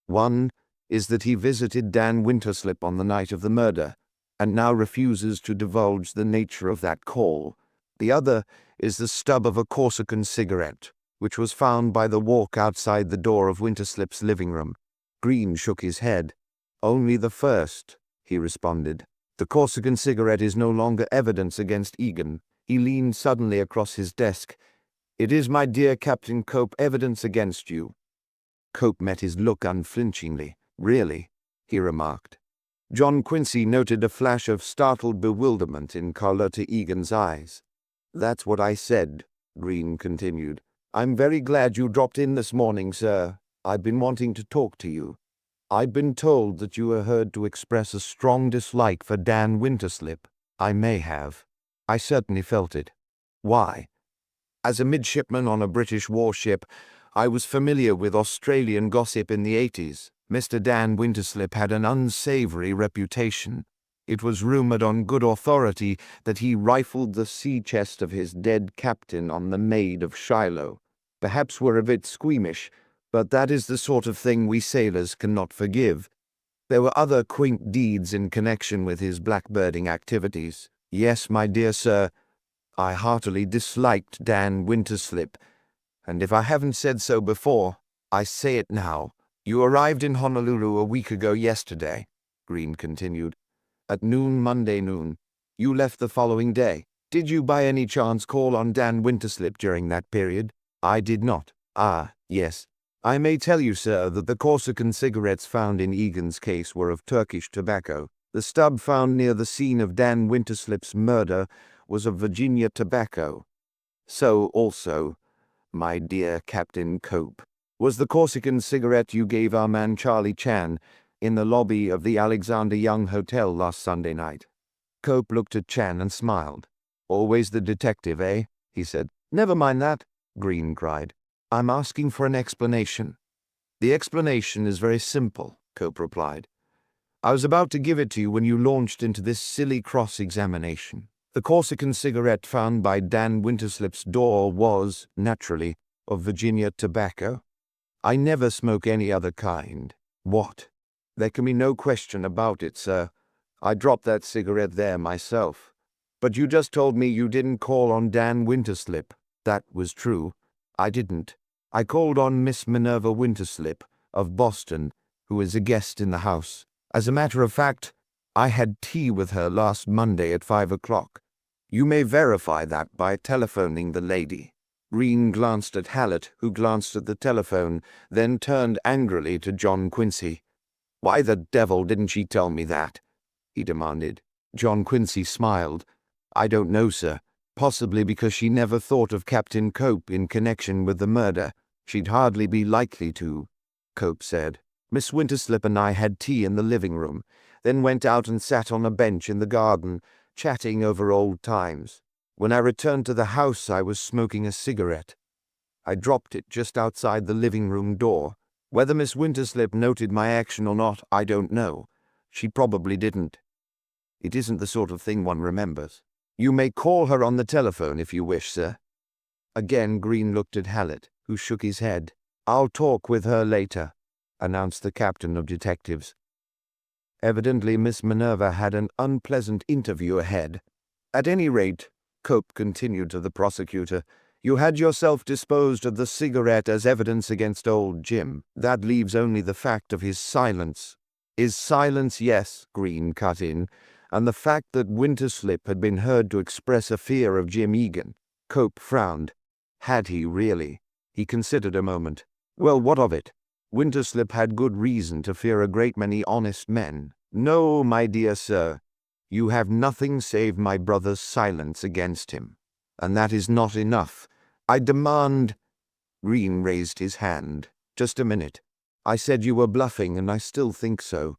One is that he visited Dan Winterslip on the night of the murder, and now refuses to divulge the nature of that call. The other is the stub of a Corsican cigarette, which was found by the walk outside the door of Winterslip's living room." Green shook his head. "Only the first," he responded. "The Corsican cigarette is no longer evidence against Egan." He leaned suddenly across his desk. "It is, my dear Captain Cope, evidence against you." Cope met his look unflinchingly. "Really?" he remarked. John Quincy noted a flash of startled bewilderment in Carlotta Egan's eyes. "That's what I said," Green continued. "I'm very glad you dropped in this morning, sir. I've been wanting to talk to you. I've been told that you were heard to express a strong dislike for Dan Winterslip." "I may have. I certainly felt it." "Why?" "As a midshipman on a British warship, I was familiar with Australian gossip in the 80s. Mr. Dan Winterslip had an unsavory reputation. It was rumored on good authority that he rifled the sea chest of his dead captain on the Maid of Shiloh. Perhaps we're a bit squeamish, but that is the sort of thing we sailors cannot forgive. There were other quaint deeds in connection with his blackbirding activities. Yes, my dear sir, I heartily disliked Dan Winterslip, and if I haven't said so before, I say it now." "You arrived in Honolulu a week ago yesterday," Green continued. "At noon Monday noon. You left the following day. Did you by any chance call on Dan Winterslip during that period?" "I did not." "Ah, yes. I may tell you, sir, that the Corsican cigarettes found in Egan's case were of Turkish tobacco. The stub found near the scene of Dan Winterslip's murder was of Virginia tobacco. So also, my dear Captain Cope, was the Corsican cigarette you gave our man Charlie Chan in the lobby of the Alexander Young Hotel last Sunday night. Cope looked at Chan and smiled. Always the detective, eh? He said. Never mind that, Green cried. I'm asking for an explanation. The explanation is very simple, Cope replied. I was about to give it to you when you launched into this silly cross-examination. The Corsican cigarette found by Dan Winterslip's door was, naturally, of Virginia tobacco. I never smoke any other kind. What? There can be no question about it, sir. I dropped that cigarette there myself. But you just told me you didn't call on Dan Winterslip. That was true. I didn't. I called on Miss Minerva Winterslip, of Boston, who is a guest in the house. As a matter of fact, I had tea with her last Monday at 5 o'clock. You may verify that by telephoning the lady. Green glanced at Hallett, who glanced at the telephone, then turned angrily to John Quincy. Why the devil didn't she tell me that? He demanded. John Quincy smiled. I don't know, sir. Possibly because she never thought of Captain Cope in connection with the murder. She'd hardly be likely to, Cope said. Miss Winterslip and I had tea in the living room, then went out and sat on a bench in the garden, chatting over old times. When I returned to the house, I was smoking a cigarette. I dropped it just outside the living room door. Whether Miss Winterslip noted my action or not, I don't know. She probably didn't. It isn't the sort of thing one remembers. You may call her on the telephone if you wish, sir. Again Green looked at Hallett, who shook his head. I'll talk with her later, announced the captain of detectives. Evidently Miss Minerva had an unpleasant interview ahead. At any rate, Cope continued to the prosecutor, you had yourself disposed of the cigarette as evidence against old Jim. That leaves only the fact of his silence. His silence, yes, Green cut in, and the fact that Winterslip had been heard to express a fear of Jim Egan. Cope frowned. Had he really? He considered a moment. Well, what of it? Winterslip had good reason to fear a great many honest men. No, my dear sir, you have nothing save my brother's silence against him. And that is not enough. I demand— Green raised his hand. Just a minute. I said you were bluffing, and I still think so.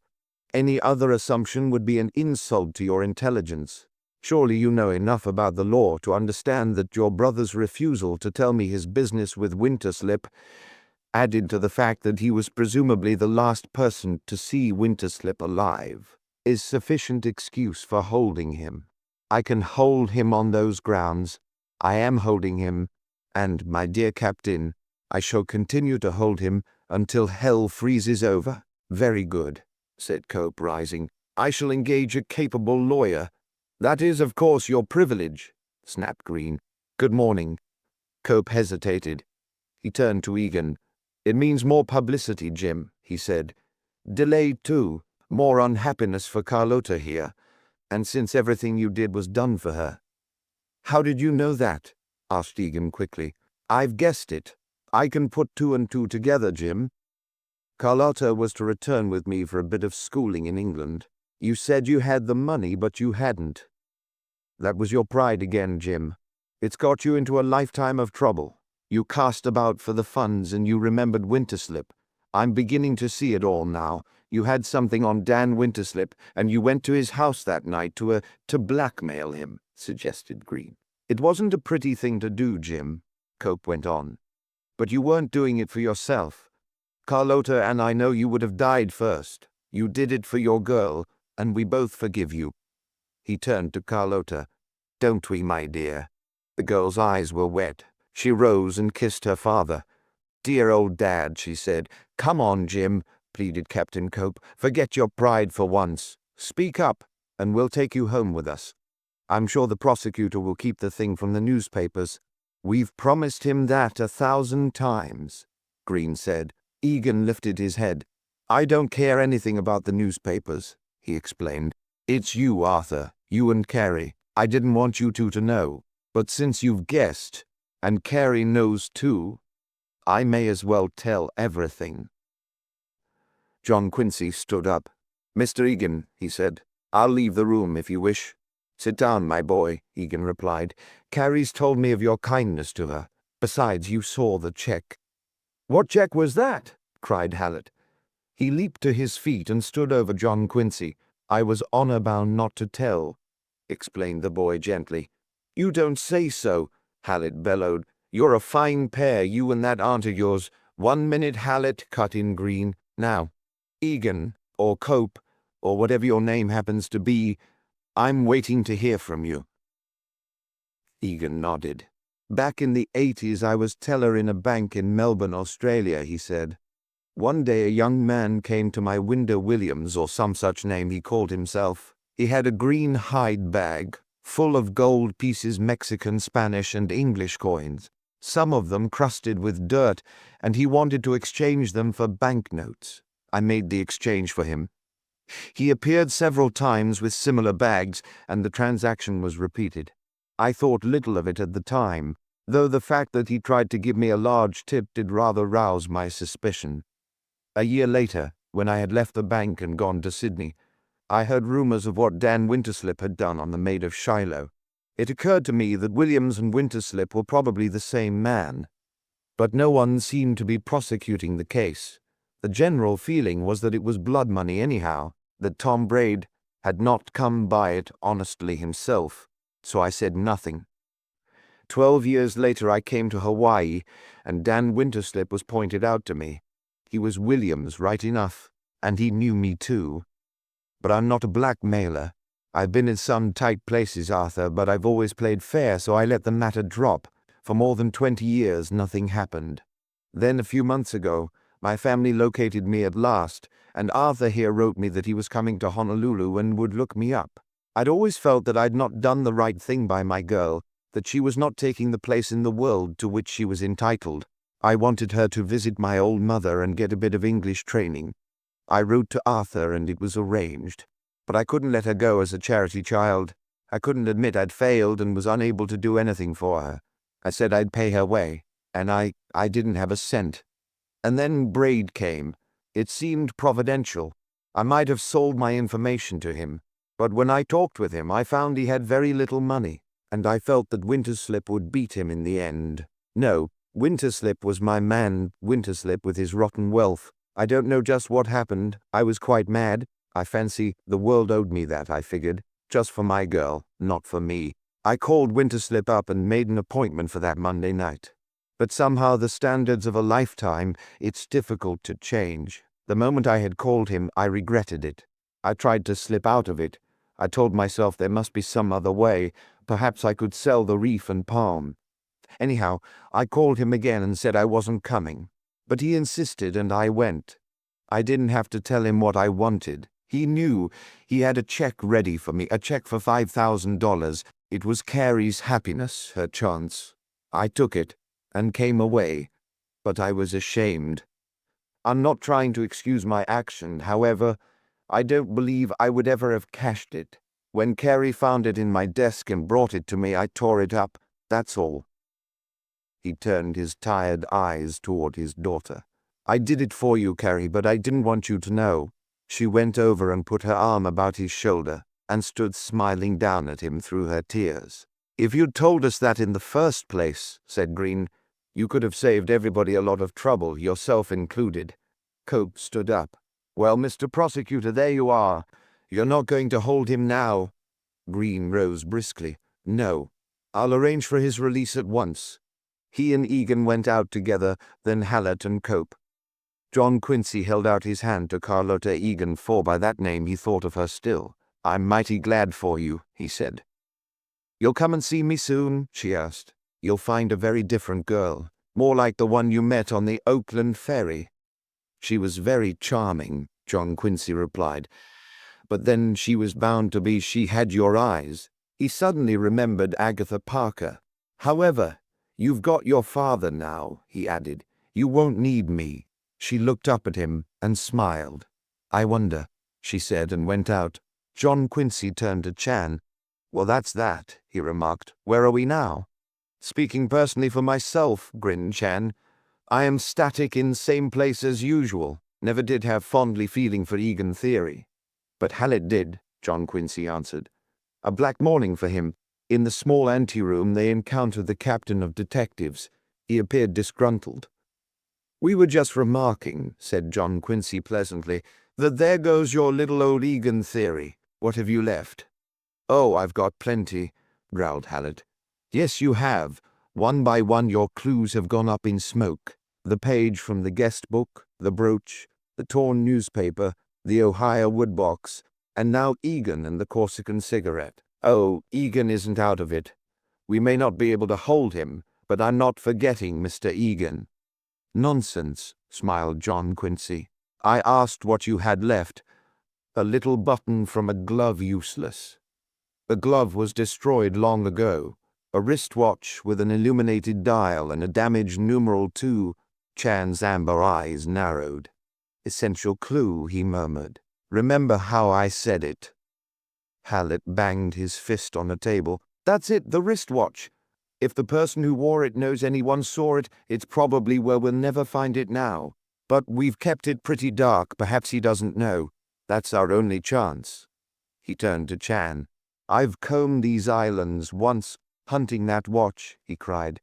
Any other assumption would be an insult to your intelligence. Surely you know enough about the law to understand that your brother's refusal to tell me his business with Winterslip, added to the fact that he was presumably the last person to see Winterslip alive, is sufficient excuse for holding him. I can hold him on those grounds. I am holding him, and, my dear Captain, I shall continue to hold him until hell freezes over. Very good, said Cope, rising. I shall engage a capable lawyer. That is, of course, your privilege, snapped Green. Good morning. Cope hesitated. He turned to Egan. It means more publicity, Jim, he said. Delay, too. More unhappiness for Carlotta here. And since everything you did was done for her. How did you know that? Asked Egan quickly. I've guessed it. I can put two and two together, Jim. Carlotta was to return with me for a bit of schooling in England. You said you had the money, but you hadn't. That was your pride again, Jim. It's got you into a lifetime of trouble. You cast about for the funds and you remembered Winterslip. I'm beginning to see it all now. You had something on Dan Winterslip, and you went to his house that night to blackmail him, suggested Green. It wasn't a pretty thing to do, Jim, Cope went on. But you weren't doing it for yourself. Carlotta and I know you would have died first. You did it for your girl, and we both forgive you. He turned to Carlotta. Don't we, my dear? The girl's eyes were wet. She rose and kissed her father. Dear old Dad, she said. Come on, Jim, pleaded Captain Cope. Forget your pride for once. Speak up, and we'll take you home with us. I'm sure the prosecutor will keep the thing from the newspapers. We've promised him that 1,000 times, Green said. Egan lifted his head. I don't care anything about the newspapers, he explained. It's you, Arthur, you and Carrie. I didn't want you two to know. But since you've guessed, and Carrie knows too, I may as well tell everything. John Quincy stood up. Mr. Egan, he said, I'll leave the room if you wish. Sit down, my boy, Egan replied. Carrie's told me of your kindness to her. Besides, you saw the check. What check was that? Cried Hallett. He leaped to his feet and stood over John Quincy. I was honor-bound not to tell, explained the boy gently. You don't say so, Hallett bellowed. You're a fine pair, you and that aunt of yours. 1 minute, Hallett, cut in Green. Now, Egan, or Cope, or whatever your name happens to be, I'm waiting to hear from you. Egan nodded. Back in the 80s, I was teller in a bank in Melbourne, Australia, he said. One day a young man came to my window, Williams, or some such name he called himself. He had a green hide bag, full of gold pieces, Mexican, Spanish, and English coins, some of them crusted with dirt, and he wanted to exchange them for banknotes. I made the exchange for him. He appeared several times with similar bags, and the transaction was repeated. I thought little of it at the time, though the fact that he tried to give me a large tip did rather rouse my suspicion. A year later, when I had left the bank and gone to Sydney, I heard rumours of what Dan Winterslip had done on the Maid of Shiloh. It occurred to me that Williams and Winterslip were probably the same man, but no one seemed to be prosecuting the case. The general feeling was that it was blood money anyhow, that Tom Braid had not come by it honestly himself, so I said nothing. 12 years later I came to Hawaii, and Dan Winterslip was pointed out to me. He was Williams, right enough, and he knew me too. But I'm not a blackmailer. I've been in some tight places, Arthur, but I've always played fair, so I let the matter drop. For more than 20 years, nothing happened. Then, a few months ago, my family located me at last, and Arthur here wrote me that he was coming to Honolulu and would look me up. I'd always felt that I'd not done the right thing by my girl, that she was not taking the place in the world to which she was entitled. I wanted her to visit my old mother and get a bit of English training. I wrote to Arthur and it was arranged. But I couldn't let her go as a charity child. I couldn't admit I'd failed and was unable to do anything for her. I said I'd pay her way, and I didn't have a cent. And then Braid came. It seemed providential. I might have sold my information to him, but when I talked with him I found he had very little money, and I felt that Winterslip would beat him in the end. No, Winterslip was my man, Winterslip with his rotten wealth. I don't know just what happened. I was quite mad. I fancy the world owed me that, I figured. Just for my girl, not for me. I called Winterslip up and made an appointment for that Monday night. But somehow the standards of a lifetime, it's difficult to change. The moment I had called him, I regretted it. I tried to slip out of it. I told myself there must be some other way. Perhaps I could sell the reef and palm. Anyhow, I called him again and said I wasn't coming. But he insisted and I went. I didn't have to tell him what I wanted. He knew. He had a check ready for me, a check for $5,000. It was Carrie's happiness, her chance. I took it and came away, but I was ashamed. I'm not trying to excuse my action, however. I don't believe I would ever have cashed it. When Carrie found it in my desk and brought it to me, I tore it up, that's all. He turned his tired eyes toward his daughter. I did it for you, Carrie, but I didn't want you to know. She went over and put her arm about his shoulder and stood smiling down at him through her tears. If you'd told us that in the first place, said Green, you could have saved everybody a lot of trouble, yourself included. Cope stood up. Well, Mr. Prosecutor, there you are. You're not going to hold him now. Green rose briskly. No, I'll arrange for his release at once. He and Egan went out together, then Hallett and Cope. John Quincy held out his hand to Carlotta Egan, for by that name he thought of her still. I'm mighty glad for you, he said. You'll come and see me soon, she asked. You'll find a very different girl, more like the one you met on the Oakland ferry. She was very charming, John Quincy replied. But then she was bound to be. She had your eyes. He suddenly remembered Agatha Parker. However, you've got your father now, he added. You won't need me. She looked up at him and smiled. I wonder, she said, and went out. John Quincy turned to Chan. Well, that's that, he remarked. Where are we now? Speaking personally for myself, grinned Chan. I am static in same place as usual. Never did have fondly feeling for Egan theory. But Hallett did, John Quincy answered. A black morning for him. In the small anteroom they encountered the captain of detectives. He appeared disgruntled. "We were just remarking," said John Quincy pleasantly, "that there goes your little old Egan theory. What have you left?" "Oh, I've got plenty," growled Hallett. "Yes, you have. One by one your clues have gone up in smoke. The page from the guest book, the brooch, the torn newspaper, the Ohio woodbox, and now Egan and the Corsican cigarette. Oh, Egan isn't out of it. We may not be able to hold him, but I'm not forgetting Mr. Egan." "Nonsense," smiled John Quincy. "I asked what you had left. A little button from a glove useless. The glove was destroyed long ago. A wristwatch with an illuminated dial and a damaged numeral 2. Chan's amber eyes narrowed. "Essential clue," he murmured. "Remember how I said it." Hallett banged his fist on the table. "That's it, the wristwatch. If the person who wore it knows anyone saw it, it's probably where we'll never find it now. But we've kept it pretty dark. Perhaps he doesn't know. That's our only chance." He turned to Chan. "I've combed these islands once, hunting that watch," he cried.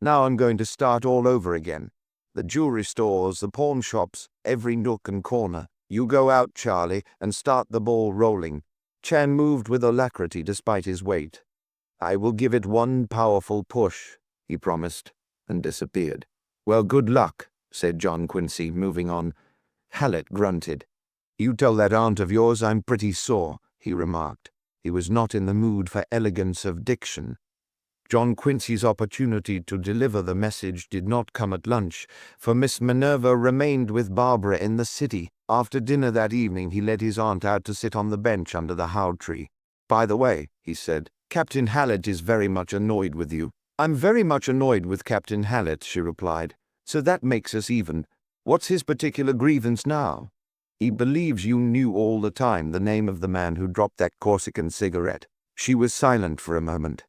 "Now I'm going to start all over again. The jewelry stores, the pawn shops, every nook and corner. You go out, Charlie, and start the ball rolling." Chan moved with alacrity despite his weight. "I will give it one powerful push," he promised, and disappeared. "Well, good luck," said John Quincy, moving on. Hallett grunted. "You tell that aunt of yours I'm pretty sore," he remarked. He was not in the mood for elegance of diction. John Quincy's opportunity to deliver the message did not come at lunch, for Miss Minerva remained with Barbara in the city. After dinner that evening he led his aunt out to sit on the bench under the how tree. "By the way," he said, "Captain Hallett is very much annoyed with you." "I'm very much annoyed with Captain Hallett," she replied. "So that makes us even. What's his particular grievance now?" "He believes you knew all the time the name of the man who dropped that Corsican cigarette." She was silent for a moment.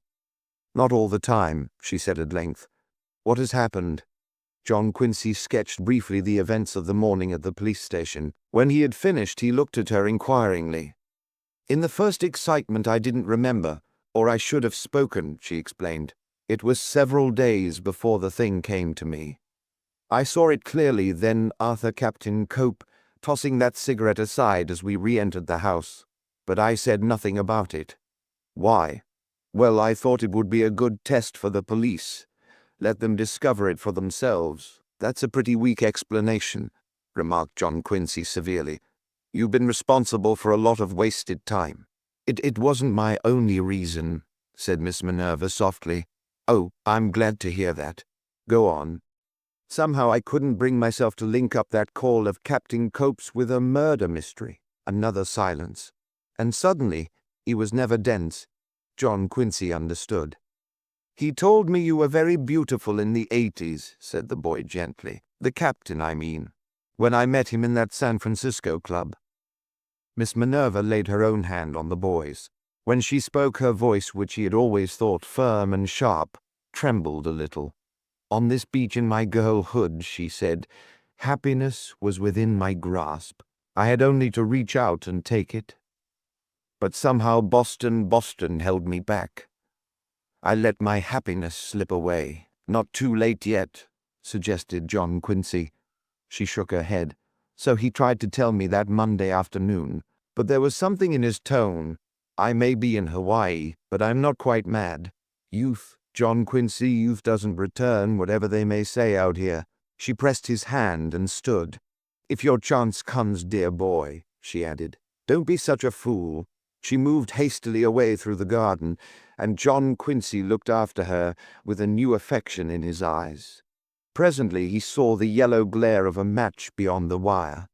"Not all the time," she said at length. "What has happened?" John Quincy sketched briefly the events of the morning at the police station. When he had finished, he looked at her inquiringly. "In the first excitement I didn't remember, or I should have spoken," she explained. "It was several days before the thing came to me. I saw it clearly then, Captain Cope, tossing that cigarette aside as we re-entered the house. But I said nothing about it. Why? Well, I thought it would be a good test for the police. Let them discover it for themselves." "That's a pretty weak explanation," remarked John Quincy severely. "You've been responsible for a lot of wasted time." It wasn't my only reason," said Miss Minerva softly. "Oh, I'm glad to hear that. Go on." "Somehow I couldn't bring myself to link up that call of Captain Cope's with a murder mystery." Another silence. And suddenly, he was never dense. John Quincy understood. "He told me you were very beautiful in the 80s, said the boy gently. "The captain, I mean. When I met him in that San Francisco club." Miss Minerva laid her own hand on the boy's. When she spoke, her voice, which he had always thought firm and sharp, trembled a little. "On this beach in my girlhood," she said, "happiness was within my grasp. I had only to reach out and take it. But somehow Boston held me back. I let my happiness slip away." "Not too late yet," suggested John Quincy. She shook her head. "So he tried to tell me that Monday afternoon. But there was something in his tone. I may be in Hawaii, but I'm not quite mad. Youth, John Quincy, youth doesn't return, whatever they may say out here." She pressed his hand and stood. "If your chance comes, dear boy," she added, "don't be such a fool." She moved hastily away through the garden, and John Quincy looked after her with a new affection in his eyes. Presently he saw the yellow glare of a match beyond the wire.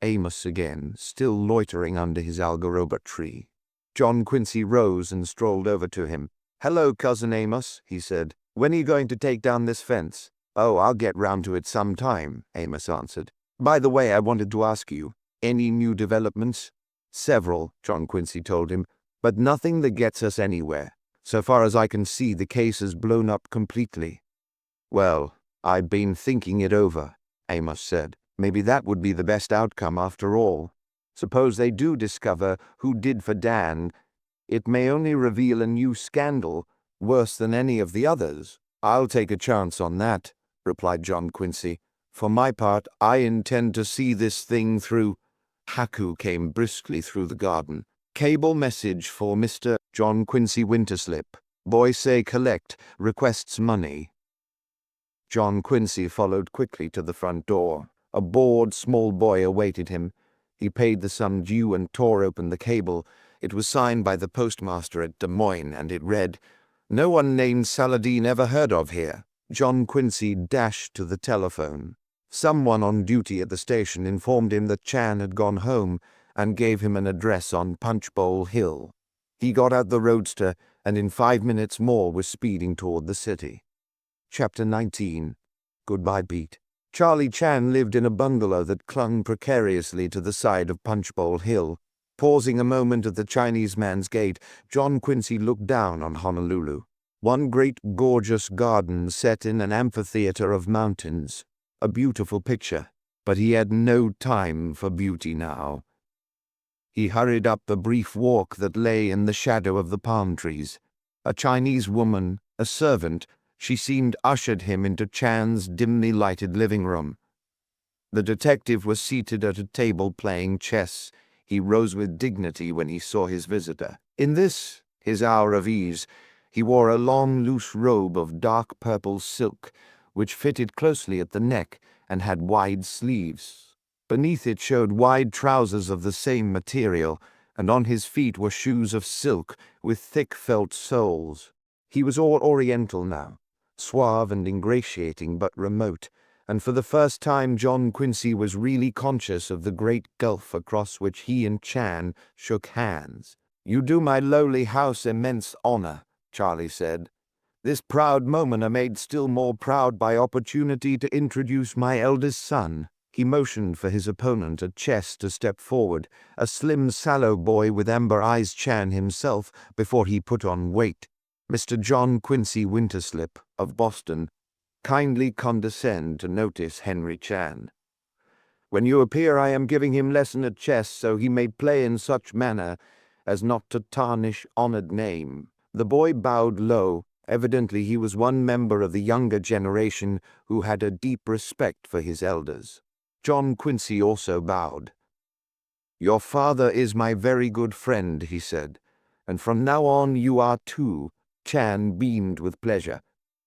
Amos again, still loitering under his algaroba tree. John Quincy rose and strolled over to him. "Hello, Cousin Amos," he said. "When are you going to take down this fence?" "Oh, I'll get round to it some time," Amos answered. "By the way, I wanted to ask you, any new developments?" "Several," John Quincy told him, "but nothing that gets us anywhere. So far as I can see, the case has blown up completely." "Well, I've been thinking it over," Amos said. "Maybe that would be the best outcome after all. Suppose they do discover who did for Dan. It may only reveal a new scandal, worse than any of the others. I'll take a chance on that, replied John Quincy. For my part, I intend to see this thing through. Haku came briskly through the garden. Cable message for Mr. John Quincy Winterslip. Boy say collect, requests money. John Quincy followed quickly to the front door. A bored small boy awaited him. He paid the sum due and tore open the cable. It was signed by the postmaster at Des Moines, and it read, "No one named Saladin ever heard of here." John Quincy dashed to the telephone. Someone on duty at the station informed him that Chan had gone home and gave him an address on Punchbowl Hill. He got out the roadster and in 5 minutes more was speeding toward the city. Chapter 19. Goodbye, Pete. Charlie Chan lived in a bungalow that clung precariously to the side of Punchbowl Hill. Pausing a moment at the Chinese man's gate, John Quincy looked down on Honolulu. One great gorgeous garden set in an amphitheater of mountains. A beautiful picture, but he had no time for beauty now. He hurried up the brief walk that lay in the shadow of the palm trees. A Chinese woman, a servant, she seemed, ushered him into Chan's dimly lighted living room. The detective was seated at a table playing chess. He rose with dignity when he saw his visitor. In this, his hour of ease, he wore a long loose robe of dark purple silk, which fitted closely at the neck and had wide sleeves. Beneath it showed wide trousers of the same material, and on his feet were shoes of silk with thick felt soles. He was all oriental now, suave and ingratiating but remote, and for the first time John Quincy was really conscious of the great gulf across which he and Chan shook hands. "You do my lowly house immense honor," Charlie said. "This proud moment are made still more proud by opportunity to introduce my eldest son." He motioned for his opponent at chess to step forward, a slim, sallow boy with amber eyes, Chan himself, before he put on weight. "Mr. John Quincy Winterslip, of Boston, kindly condescend to notice Henry Chan. When you appear, I am giving him lesson at chess, so he may play in such manner as not to tarnish honored name." The boy bowed low. Evidently he was one member of the younger generation who had a deep respect for his elders. John Quincy also bowed. "Your father is my very good friend," he said, "and from now on you are too." Chan beamed with pleasure.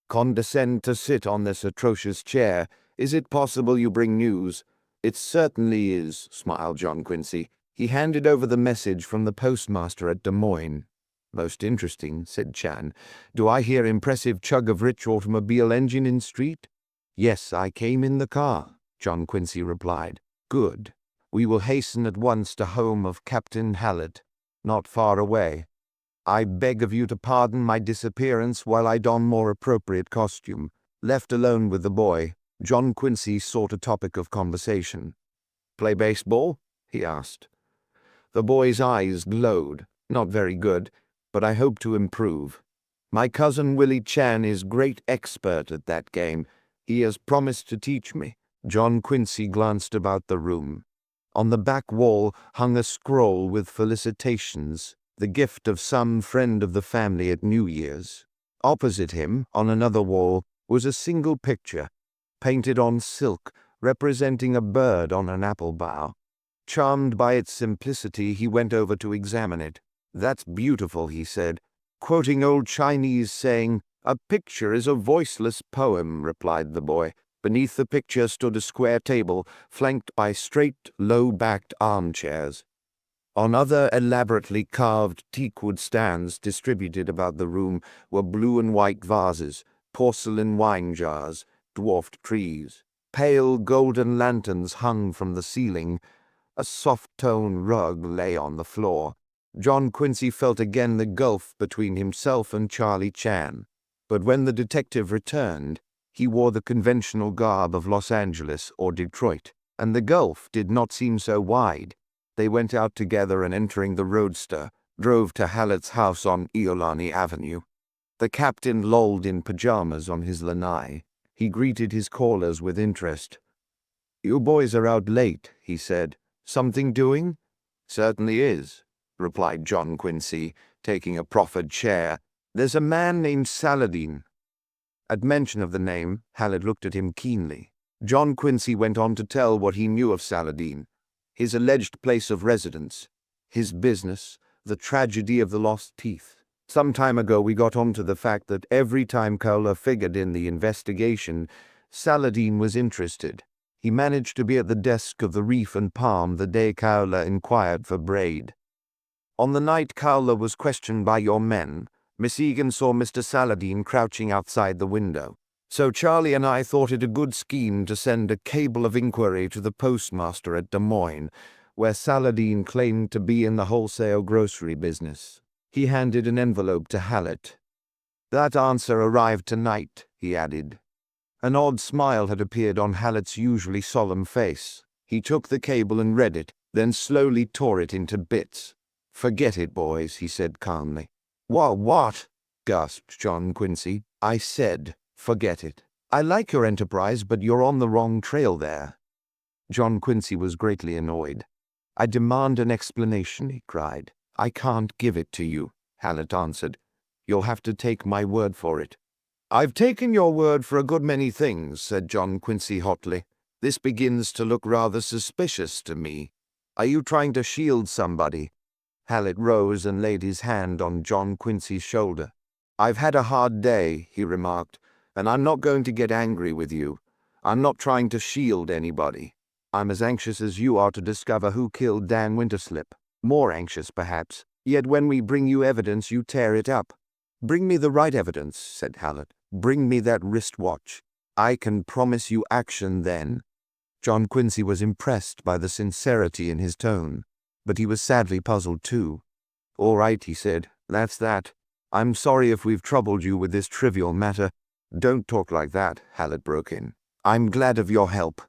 "Condescend to sit on this atrocious chair. Is it possible you bring news?" "It certainly is," smiled John Quincy. He handed over the message from the postmaster at Des Moines. "Most interesting," said Chan. "Do I hear impressive chug of rich automobile engine in street?" "Yes, I came in the car," John Quincy replied. "Good. We will hasten at once to home of Captain Hallett, not far away. I beg of you to pardon my disappearance while I don more appropriate costume." Left alone with the boy, John Quincy sought a topic of conversation. "Play baseball?" he asked. The boy's eyes glowed. "Not very good, but I hope to improve. My cousin Willie Chan is great expert at that game. He has promised to teach me." John Quincy glanced about the room. On the back wall hung a scroll with felicitations, the gift of some friend of the family at New Year's. Opposite him, on another wall, was a single picture, painted on silk, representing a bird on an apple bough. Charmed by its simplicity, he went over to examine it. "That's beautiful," he said, quoting old Chinese saying. "A picture is a voiceless poem," replied the boy. Beneath the picture stood a square table, flanked by straight, low-backed armchairs. On other elaborately carved teakwood stands distributed about the room were blue and white vases, porcelain wine jars, dwarfed trees. Pale golden lanterns hung from the ceiling. A soft-toned rug lay on the floor. John Quincy felt again the gulf between himself and Charlie Chan. But when the detective returned, he wore the conventional garb of Los Angeles or Detroit, and the gulf did not seem so wide. They went out together and, entering the roadster, drove to Hallett's house on Iolani Avenue. The captain lolled in pajamas on his lanai. He greeted his callers with interest. "You boys are out late," he said. "Something doing?" "Certainly is," replied John Quincy. taking a proffered chair. "There's a man named Saladin." At mention of the name, Hallett looked at him keenly. John Quincy went on to tell what he knew of Saladin, his alleged place of residence, his business, the tragedy of the lost teeth. "Some time ago we got on to the fact that every time Kohler figured in the investigation, Saladin was interested. He managed to be at the desk of the Reef and Palm the day Kohler inquired for Braid. On the night Kohler was questioned by your men, Miss Egan saw Mr. Saladin crouching outside the window. So Charlie and I thought it a good scheme to send a cable of inquiry to the postmaster at Des Moines, where Saladin claimed to be in the wholesale grocery business." He handed an envelope to Hallett. "That answer arrived tonight," he added. An odd smile had appeared on Hallett's usually solemn face. He took the cable and read it, then slowly tore it into bits. "Forget it, boys," he said calmly. What?" gasped John Quincy. "I said, forget it. I like your enterprise, but you're on the wrong trail there." John Quincy was greatly annoyed. "I demand an explanation," he cried. "I can't give it to you," Hallett answered. "You'll have to take my word for it." "I've taken your word for a good many things," said John Quincy hotly. "This begins to look rather suspicious to me. Are you trying to shield somebody?" Hallett rose and laid his hand on John Quincy's shoulder. "I've had a hard day," he remarked, "and I'm not going to get angry with you. I'm not trying to shield anybody. I'm as anxious as you are to discover who killed Dan Winterslip. More anxious, perhaps. Yet when we bring you evidence, you tear it up." "Bring me the right evidence," said Hallett. "Bring me that wristwatch. I can promise you action then." John Quincy was impressed by the sincerity in his tone, but he was sadly puzzled too. "All right," he said. "That's that. I'm sorry if we've troubled you with this trivial matter." "Don't talk like that," Hallett broke in. "I'm glad of your help.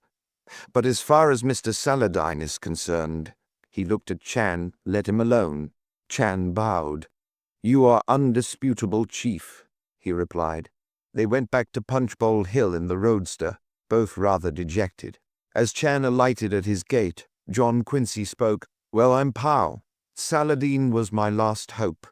But as far as Mr. Saladin is concerned," he looked at Chan. "Let him alone." Chan bowed. "You are undisputable chief," he replied. They went back to Punchbowl Hill in the roadster, both rather dejected. As Chan alighted at his gate, John Quincy spoke. "Well, I'm Pow. Saladin was my last hope."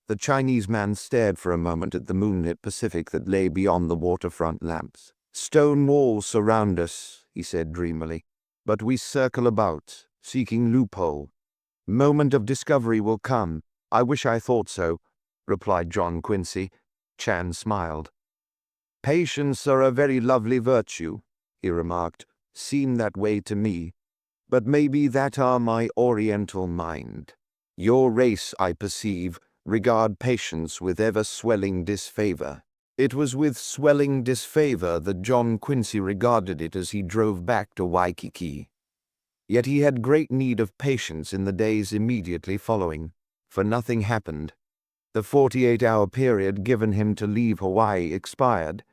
The Chinese man stared for a moment at the moonlit Pacific that lay beyond the waterfront lamps. "Stone walls surround us," he said dreamily, "but we circle about, seeking loophole. Moment of discovery will come." "I wish I thought so," replied John Quincy. Chan smiled. "Patience are a very lovely virtue," he remarked. "Seem that way to me. But maybe that are my oriental mind. Your race, I perceive, regard patience with ever-swelling disfavor." It was with swelling disfavor that John Quincy regarded it as he drove back to Waikiki. Yet he had great need of patience in the days immediately following, for nothing happened. The 48-hour period given him to leave Hawaii expired,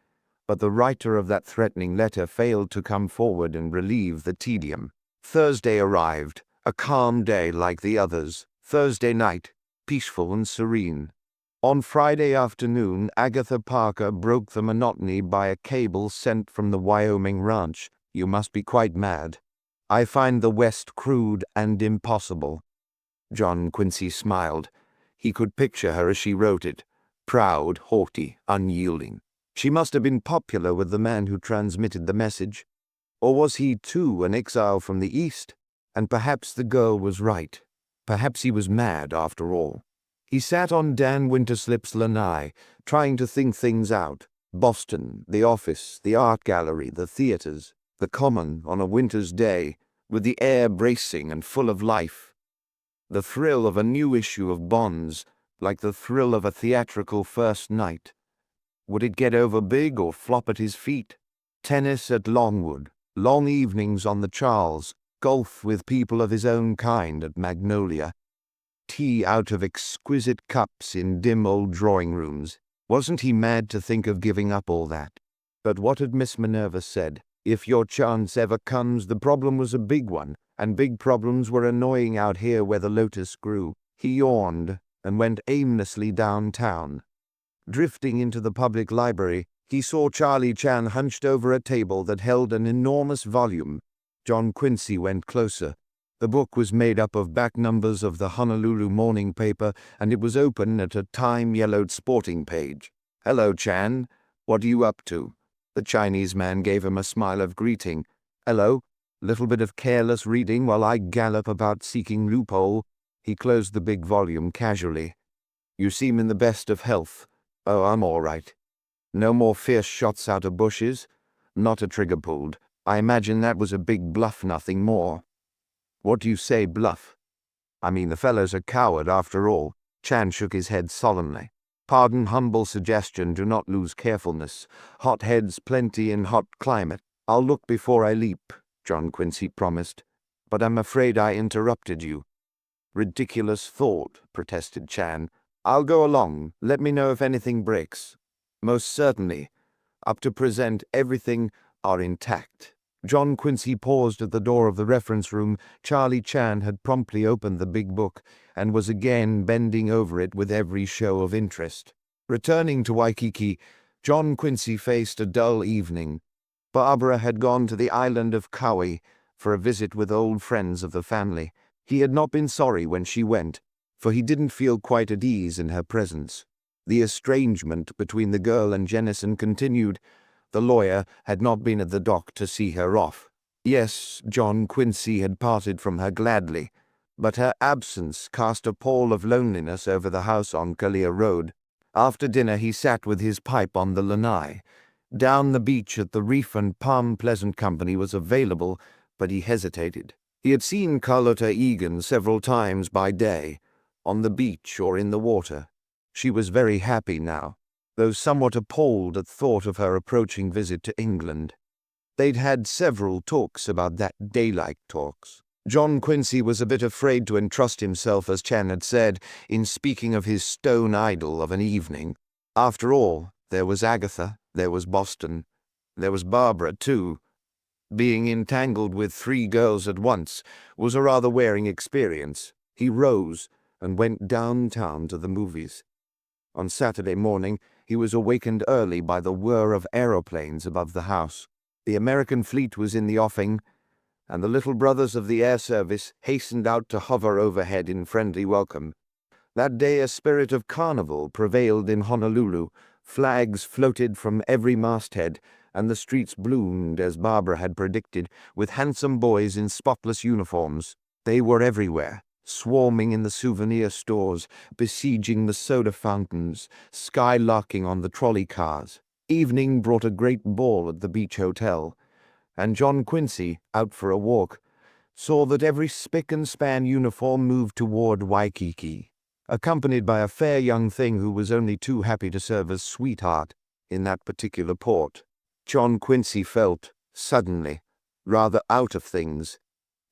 but the writer of that threatening letter failed to come forward and relieve the tedium. Thursday arrived, a calm day like the others. Thursday night, peaceful and serene. On Friday afternoon, Agatha Parker broke the monotony by a cable sent from the Wyoming ranch. "You must be quite mad. I find the West crude and impossible." John Quincy smiled. He could picture her as she wrote it, proud, haughty, unyielding. She must have been popular with the man who transmitted the message. Or was he, too, an exile from the East? And perhaps the girl was right. Perhaps he was mad, after all. He sat on Dan Winterslip's lanai, trying to think things out. Boston, the office, the art gallery, the theaters, the common on a winter's day, with the air bracing and full of life. The thrill of a new issue of Bonds, like the thrill of a theatrical first night. Would it get over big or flop at his feet? Tennis at Longwood, long evenings on the Charles, golf with people of his own kind at Magnolia. Tea out of exquisite cups in dim old drawing rooms. Wasn't he mad to think of giving up all that? But what had Miss Minerva said? If your chance ever comes, the problem was a big one, and big problems were annoying out here where the lotus grew. He yawned and went aimlessly downtown. Drifting into the public library, he saw Charlie Chan hunched over a table that held an enormous volume. John Quincy went closer. The book was made up of back numbers of the Honolulu morning paper, and it was open at a time-yellowed sporting page. "Hello, Chan. What are you up to?" The Chinese man gave him a smile of greeting. "Hello. Little bit of careless reading while I gallop about seeking loophole." He closed the big volume casually. "You seem in the best of health." "Oh, I'm all right." "No more fierce shots out of bushes?" "Not a trigger pulled. I imagine that was a big bluff, nothing more." "What do you say, bluff?" "I mean the fellow's a coward after all." Chan shook his head solemnly. "Pardon humble suggestion, do not lose carefulness. Hot heads plenty in hot climate." "I'll look before I leap," John Quincy promised. "But I'm afraid I interrupted you." "Ridiculous thought," protested Chan. "I'll go along. Let me know if anything breaks." "Most certainly. Up to present, everything are intact." John Quincy paused at the door of the reference room. Charlie Chan had promptly opened the big book and was again bending over it with every show of interest. Returning to Waikiki, John Quincy faced a dull evening. Barbara had gone to the island of Kauai for a visit with old friends of the family. He had not been sorry when she went, for he didn't feel quite at ease in her presence. The estrangement between the girl and Jennison continued. The lawyer had not been at the dock to see her off. Yes, John Quincy had parted from her gladly, but her absence cast a pall of loneliness over the house on Kalia Road. After dinner he sat with his pipe on the lanai. Down the beach at the reef and palm pleasant company was available, but he hesitated. He had seen Carlotta Egan several times by day, on the beach or in the water. She was very happy now, though somewhat appalled at thought of her approaching visit to England. They'd had several talks about that, daylight talks. John Quincy was a bit afraid to entrust himself, as Chan had said, in speaking of his stone idol of an evening. After all, there was Agatha, there was Boston, there was Barbara, too. Being entangled with 3 girls at once was a rather wearing experience. He rose and went downtown to the movies. On Saturday morning, he was awakened early by the whir of aeroplanes above the house. The American fleet was in the offing, and the little brothers of the air service hastened out to hover overhead in friendly welcome. That day a spirit of carnival prevailed in Honolulu. Flags floated from every masthead, and the streets bloomed, as Barbara had predicted, with handsome boys in spotless uniforms. They were everywhere, swarming in the souvenir stores, besieging the soda fountains, skylarking on the trolley cars. Evening brought a great ball at the beach hotel, and John Quincy, out for a walk, saw that every spick and span uniform moved toward Waikiki, accompanied by a fair young thing who was only too happy to serve as sweetheart in that particular port. John Quincy felt, suddenly, rather out of things.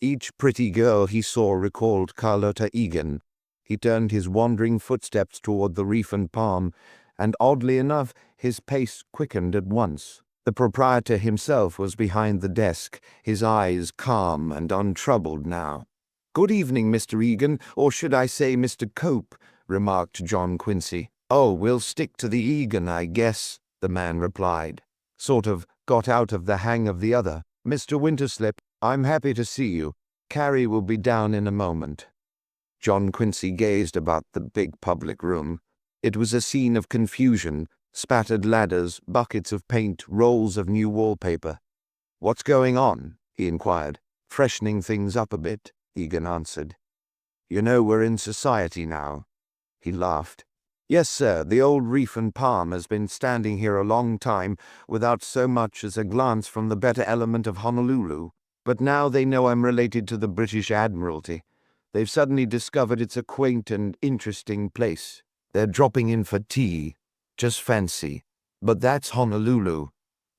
Each pretty girl he saw recalled Carlotta Egan. He turned his wandering footsteps toward the reef and palm, and oddly enough, his pace quickened at once. The proprietor himself was behind the desk, his eyes calm and untroubled now. "Good evening, Mr. Egan, or should I say Mr. Cope," remarked John Quincy. "Oh, we'll stick to the Egan, I guess," the man replied. "Sort of got out of the hang of the other. Mr. Winterslip, I'm happy to see you. Carrie will be down in a moment." John Quincy gazed about the big public room. It was a scene of confusion, spattered ladders, buckets of paint, rolls of new wallpaper. "What's going on?" he inquired. "Freshening things up a bit," Egan answered. "You know we're in society now." He laughed. "Yes, sir, the old reef and palm has been standing here a long time without so much as a glance from the better element of Honolulu. But now they know I'm related to the British Admiralty. They've suddenly discovered it's a quaint and interesting place. They're dropping in for tea. Just fancy. But that's Honolulu.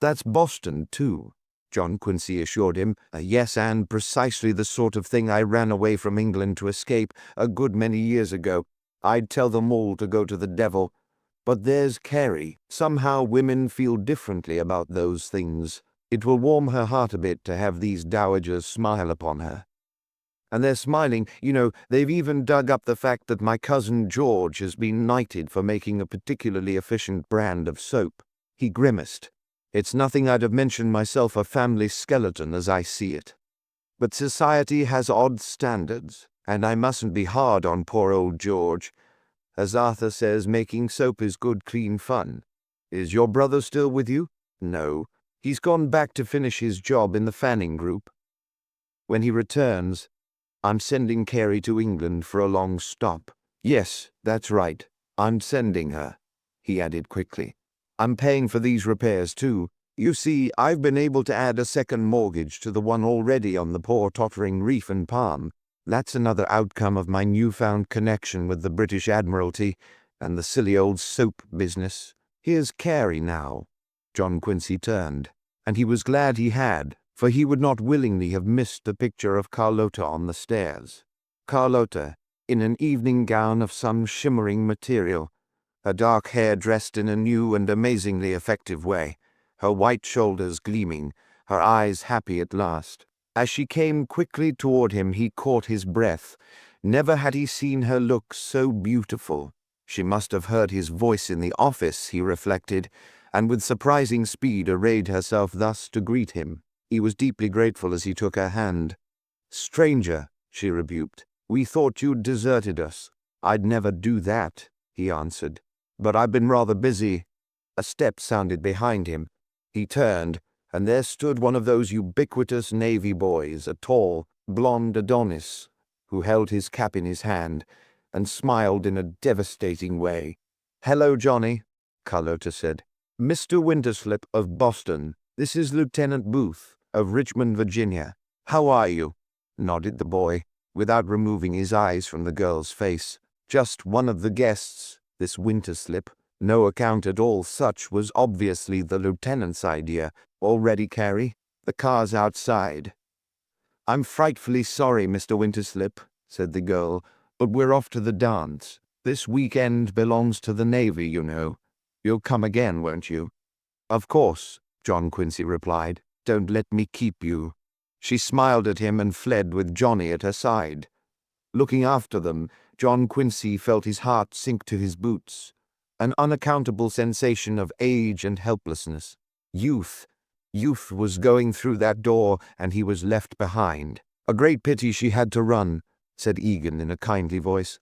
That's Boston, too," John Quincy assured him. "Yes, and precisely the sort of thing I ran away from England to escape a good many years ago. I'd tell them all to go to the devil. But there's Carrie. Somehow women feel differently about those things. It will warm her heart a bit to have these dowagers smile upon her. And they're smiling, you know. They've even dug up the fact that my cousin George has been knighted for making a particularly efficient brand of soap." He grimaced. "It's nothing I'd have mentioned myself, a family skeleton as I see it." But society has odd standards, and I mustn't be hard on poor old George. As Arthur says, making soap is good clean fun. Is your brother still with you? No. He's gone back to finish his job in the Fanning Group. When he returns, I'm sending Carrie to England for a long stop. Yes, that's right. I'm sending her, he added quickly. I'm paying for these repairs too. You see, I've been able to add a second mortgage to the one already on the poor tottering Reef and Palm. That's another outcome of my newfound connection with the British Admiralty and the silly old soap business. Here's Carrie now. John Quincy turned, and he was glad he had, for he would not willingly have missed the picture of Carlotta on the stairs. Carlotta, in an evening gown of some shimmering material, her dark hair dressed in a new and amazingly effective way, her white shoulders gleaming, her eyes happy at last. As she came quickly toward him, he caught his breath. Never had he seen her look so beautiful. She must have heard his voice in the office, he reflected, and with surprising speed arrayed herself thus to greet him. He was deeply grateful as he took her hand. "Stranger," she rebuked, "we thought you'd deserted us." "I'd never do that," he answered, "but I've been rather busy." A step sounded behind him. He turned, and there stood one of those ubiquitous Navy boys, a tall, blond Adonis, who held his cap in his hand and smiled in a devastating way. "Hello, Johnny," Carlotta said. "Mr. Winterslip of Boston. This is Lieutenant Booth of Richmond, Virginia. How are you?" nodded the boy, without removing his eyes from the girl's face. Just one of the guests, this Winterslip. No account at all such was obviously the lieutenant's idea. "All ready, Carrie? The car's outside." "I'm frightfully sorry, Mr. Winterslip," said the girl, "but we're off to the dance. This weekend belongs to the Navy, you know. You'll come again, won't you?" "Of course," John Quincy replied. "Don't let me keep you." She smiled at him and fled with Johnny at her side. Looking after them, John Quincy felt his heart sink to his boots. An unaccountable sensation of age and helplessness. Youth was going through that door, and he was left behind. "A great pity she had to run," said Egan in a kindly voice.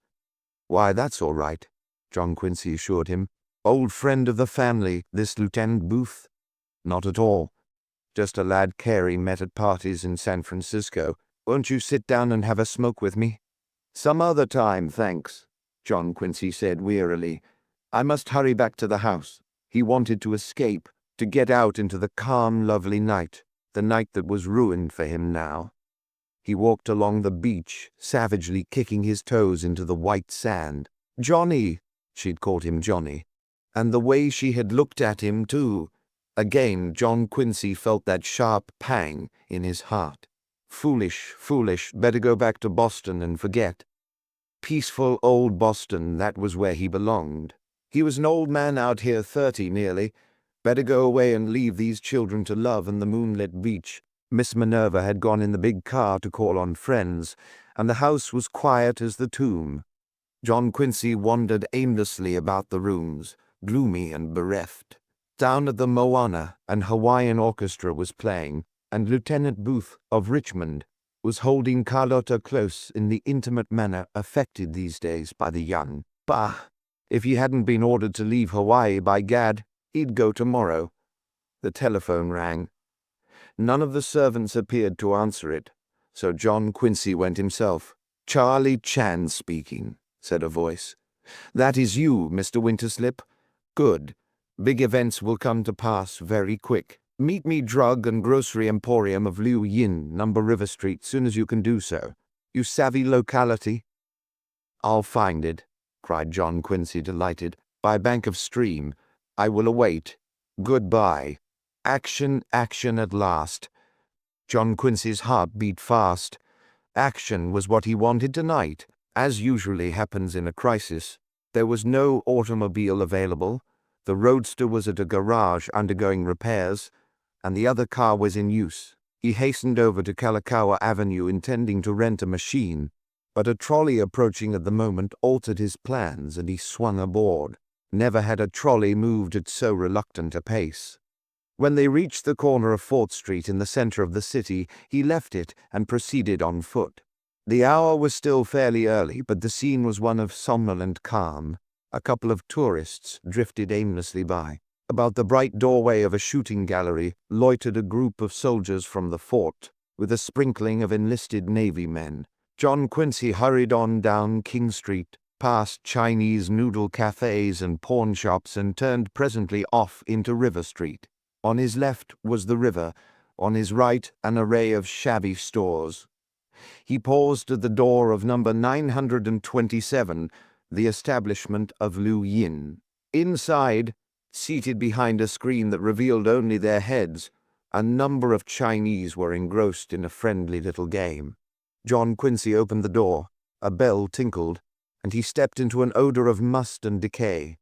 "Why, that's all right," John Quincy assured him. "Old friend of the family, this Lieutenant Booth?" "Not at all. Just a lad Carey met at parties in San Francisco. Won't you sit down and have a smoke with me?" "Some other time, thanks," John Quincy said wearily. "I must hurry back to the house." He wanted to escape, to get out into the calm, lovely night, the night that was ruined for him now. He walked along the beach, savagely kicking his toes into the white sand. "Johnny," she'd called him Johnny. And the way she had looked at him, too. Again, John Quincy felt that sharp pang in his heart. Foolish, better go back to Boston and forget. Peaceful old Boston, that was where he belonged. He was an old man out here, 30 nearly. Better go away and leave these children to love and the moonlit beach. Miss Minerva had gone in the big car to call on friends, and the house was quiet as the tomb. John Quincy wandered aimlessly about the rooms, gloomy and bereft. Down at the Moana, an Hawaiian orchestra was playing, and Lieutenant Booth of Richmond was holding Carlotta close in the intimate manner affected these days by the young. Bah! If he hadn't been ordered to leave Hawaii, by gad, he'd go tomorrow. The telephone rang. None of the servants appeared to answer it, so John Quincy went himself. "Charlie Chan speaking," said a voice. "That is you, Mr. Winterslip? Good. Big events will come to pass very quick. Meet me Drug and Grocery Emporium of Liu Yin, number River Street, soon as you can do so. You savvy locality?" "I'll find it," cried John Quincy, delighted. "By bank of stream. I will await. Goodbye." Action at last. John Quincy's heart beat fast. Action was what he wanted tonight. As usually happens in a crisis, there was no automobile available. The roadster was at a garage undergoing repairs, and the other car was in use. He hastened over to Kalakaua Avenue intending to rent a machine, but a trolley approaching at the moment altered his plans and he swung aboard. Never had a trolley moved at so reluctant a pace. When they reached the corner of 4th Street in the center of the city, he left it and proceeded on foot. The hour was still fairly early, but the scene was one of somnolent calm. A couple of tourists drifted aimlessly by. About the bright doorway of a shooting gallery loitered a group of soldiers from the fort, with a sprinkling of enlisted Navy men. John Quincy hurried on down King Street, past Chinese noodle cafes and pawn shops, and turned presently off into River Street. On his left was the river, on his right an array of shabby stores. He paused at the door of number 927, the establishment of Liu Yin. Inside, seated behind a screen that revealed only their heads, a number of Chinese were engrossed in a friendly little game. John Quincy opened the door, a bell tinkled, and he stepped into an odor of must and decay.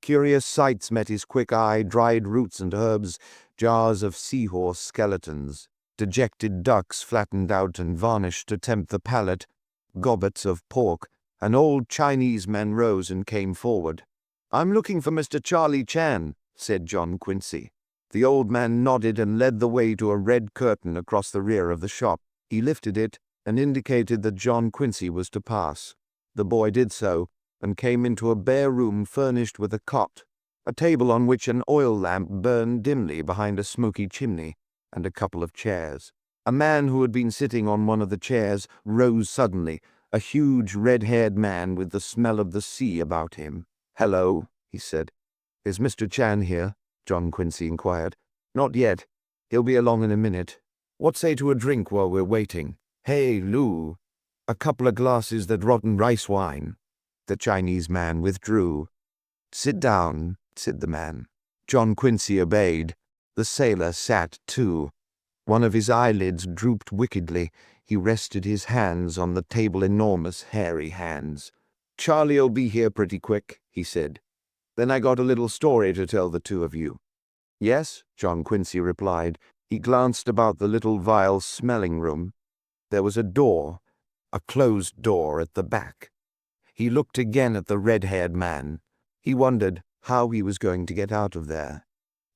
Curious sights met his quick eye: dried roots and herbs, jars of seahorse skeletons, dejected ducks flattened out and varnished to tempt the palate, gobbets of pork. An old Chinese man rose and came forward. "I'm looking for Mr. Charlie Chan," said John Quincy. The old man nodded and led the way to a red curtain across the rear of the shop. He lifted it and indicated that John Quincy was to pass. The boy did so, and came into a bare room furnished with a cot, a table on which an oil lamp burned dimly behind a smoky chimney, and a couple of chairs. A man who had been sitting on one of the chairs rose suddenly, a huge red-haired man with the smell of the sea about him. "Hello," he said. "Is Mr. Chan here?" John Quincy inquired. "Not yet. He'll be along in a minute. What say to a drink while we're waiting?" "Hey, Lou, a couple of glasses that rotten rice wine." The Chinese man withdrew. "Sit down," said the man. John Quincy obeyed. The sailor sat too. One of his eyelids drooped wickedly. He rested his hands on the table, enormous, hairy hands. "Charlie'll be here pretty quick," he said. "Then I got a little story to tell the two of you." "Yes," John Quincy replied. He glanced about the little vile smelling room. There was a door, a closed door at the back. He looked again at the red-haired man. He wondered how he was going to get out of there,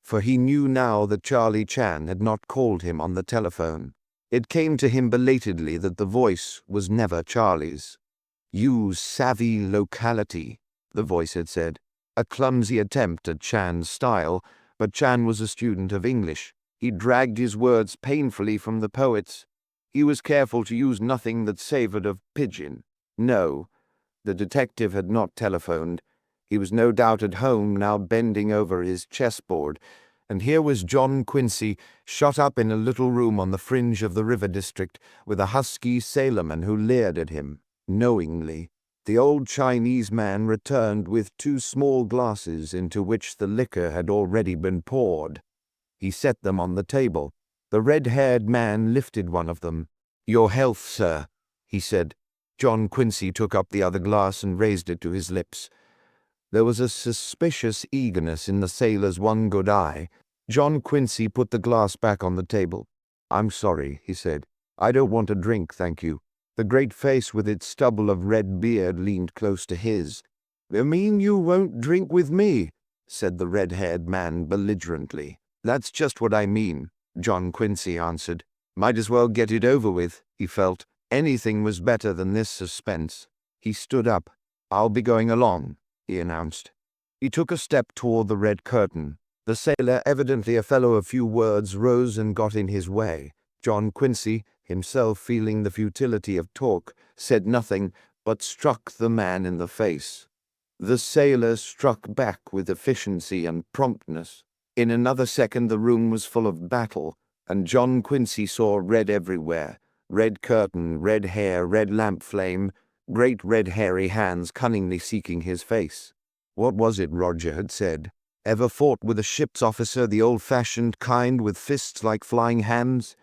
for he knew now that Charlie Chan had not called him on the telephone. It came to him belatedly that the voice was never Charlie's. "You savvy locality," the voice had said. A clumsy attempt at Chan's style, but Chan was a student of English. He dragged his words painfully from the poets. He was careful to use nothing that savored of pidgin. No, the detective had not telephoned. He was no doubt at home now, bending over his chessboard, and here was John Quincy shut up in a little room on the fringe of the river district, with a husky sailorman who leered at him knowingly. The old Chinese man returned with 2 small glasses into which the liquor had already been poured. He set them on the table. The red-haired man lifted one of them. "Your health, sir," he said. John Quincy took up the other glass and raised it to his lips. There was a suspicious eagerness in the sailor's one good eye. John Quincy put the glass back on the table. "I'm sorry," he said. "I don't want a drink, thank you." The great face with its stubble of red beard leaned close to his. "You mean you won't drink with me?" said the red-haired man belligerently. "That's just what I mean," John Quincy answered. Might as well get it over with, he felt. Anything was better than this suspense. He stood up. "I'll be going along," he announced. He took a step toward the red curtain. The sailor, evidently a fellow of few words, rose and got in his way. John Quincy, himself feeling the futility of talk, said nothing, but struck the man in the face. The sailor struck back with efficiency and promptness. In another second the room was full of battle, and John Quincy saw red everywhere. Red curtain, red hair, red lamp flame, great red hairy hands cunningly seeking his face. What was it Roger had said? Ever fought with a ship's officer, the old-fashioned kind with fists like flying hams?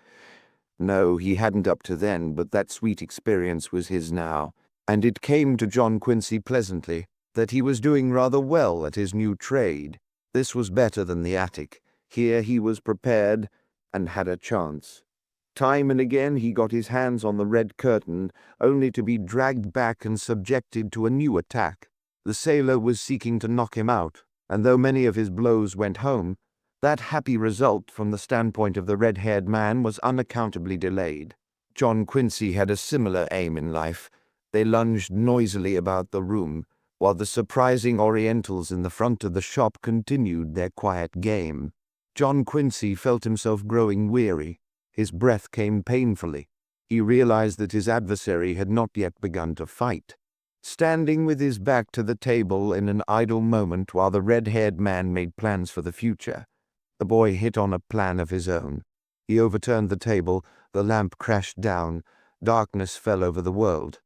No, he hadn't up to then, but that sweet experience was his now, and it came to John Quincy pleasantly that he was doing rather well at his new trade. This was better than the attic. Here he was prepared and had a chance. Time and again he got his hands on the red curtain, only to be dragged back and subjected to a new attack. The sailor was seeking to knock him out, and though many of his blows went home, That happy result from the standpoint of the red-haired man was unaccountably delayed. John Quincy had a similar aim in life. They lunged noisily about the room, while the surprising Orientals in the front of the shop continued their quiet game. John Quincy felt himself growing weary. His breath came painfully. He realized that his adversary had not yet begun to fight. Standing with his back to the table in an idle moment while the red-haired man made plans for the future, the boy hit on a plan of his own. He overturned the table, the lamp crashed down, darkness fell over the world.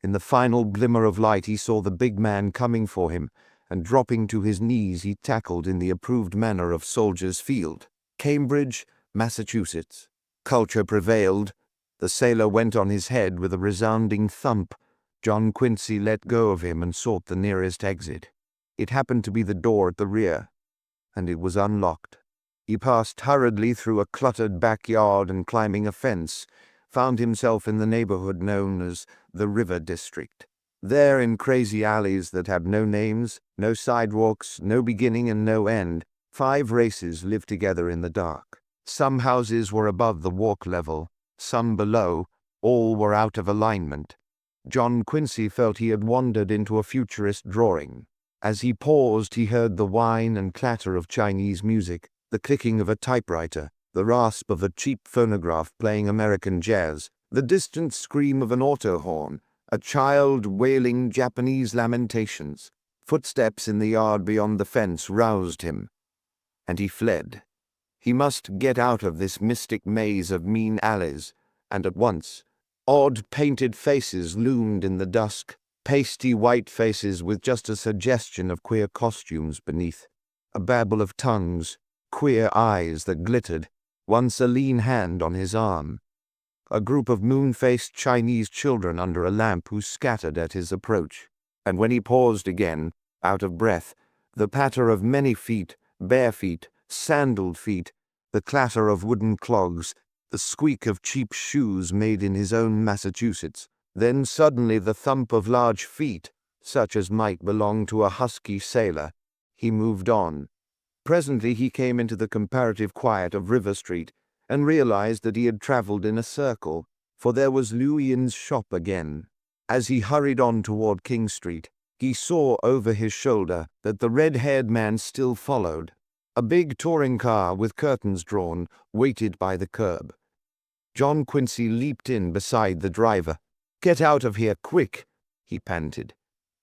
In the final glimmer of light he saw the big man coming for him, and dropping to his knees he tackled in the approved manner of Soldiers Field. Cambridge, Massachusetts. Culture prevailed. The sailor went on his head with a resounding thump. John Quincy let go of him and sought the nearest exit. It happened to be the door at the rear, and it was unlocked. He passed hurriedly through a cluttered backyard and, climbing a fence, found himself in the neighborhood known as the River District. There, in crazy alleys that had no names, no sidewalks, no beginning and no end, 5 races lived together in the dark. Some houses were above the walk level, some below, all were out of alignment. John Quincy felt he had wandered into a futurist drawing. As he paused, he heard the whine and clatter of Chinese music, the clicking of a typewriter, the rasp of a cheap phonograph playing American jazz, the distant scream of an auto horn, a child wailing Japanese lamentations. Footsteps in the yard beyond the fence roused him, and he fled. He must get out of this mystic maze of mean alleys, and at once. Odd painted faces loomed in the dusk, pasty white faces with just a suggestion of queer costumes beneath. A babble of tongues, queer eyes that glittered, once a lean hand on his arm. A group of moon-faced Chinese children under a lamp who scattered at his approach. And when he paused again, out of breath, the patter of many feet, bare feet, sandaled feet, the clatter of wooden clogs, the squeak of cheap shoes made in his own Massachusetts. Then suddenly the thump of large feet, such as might belong to a husky sailor. He moved on. Presently he came into the comparative quiet of River Street, and realized that he had traveled in a circle, for there was Liu Yin's shop again. As he hurried on toward King Street, he saw over his shoulder that the red-haired man still followed. A big touring car with curtains drawn waited by the curb. John Quincy leaped in beside the driver. "Get out of here, quick!" he panted.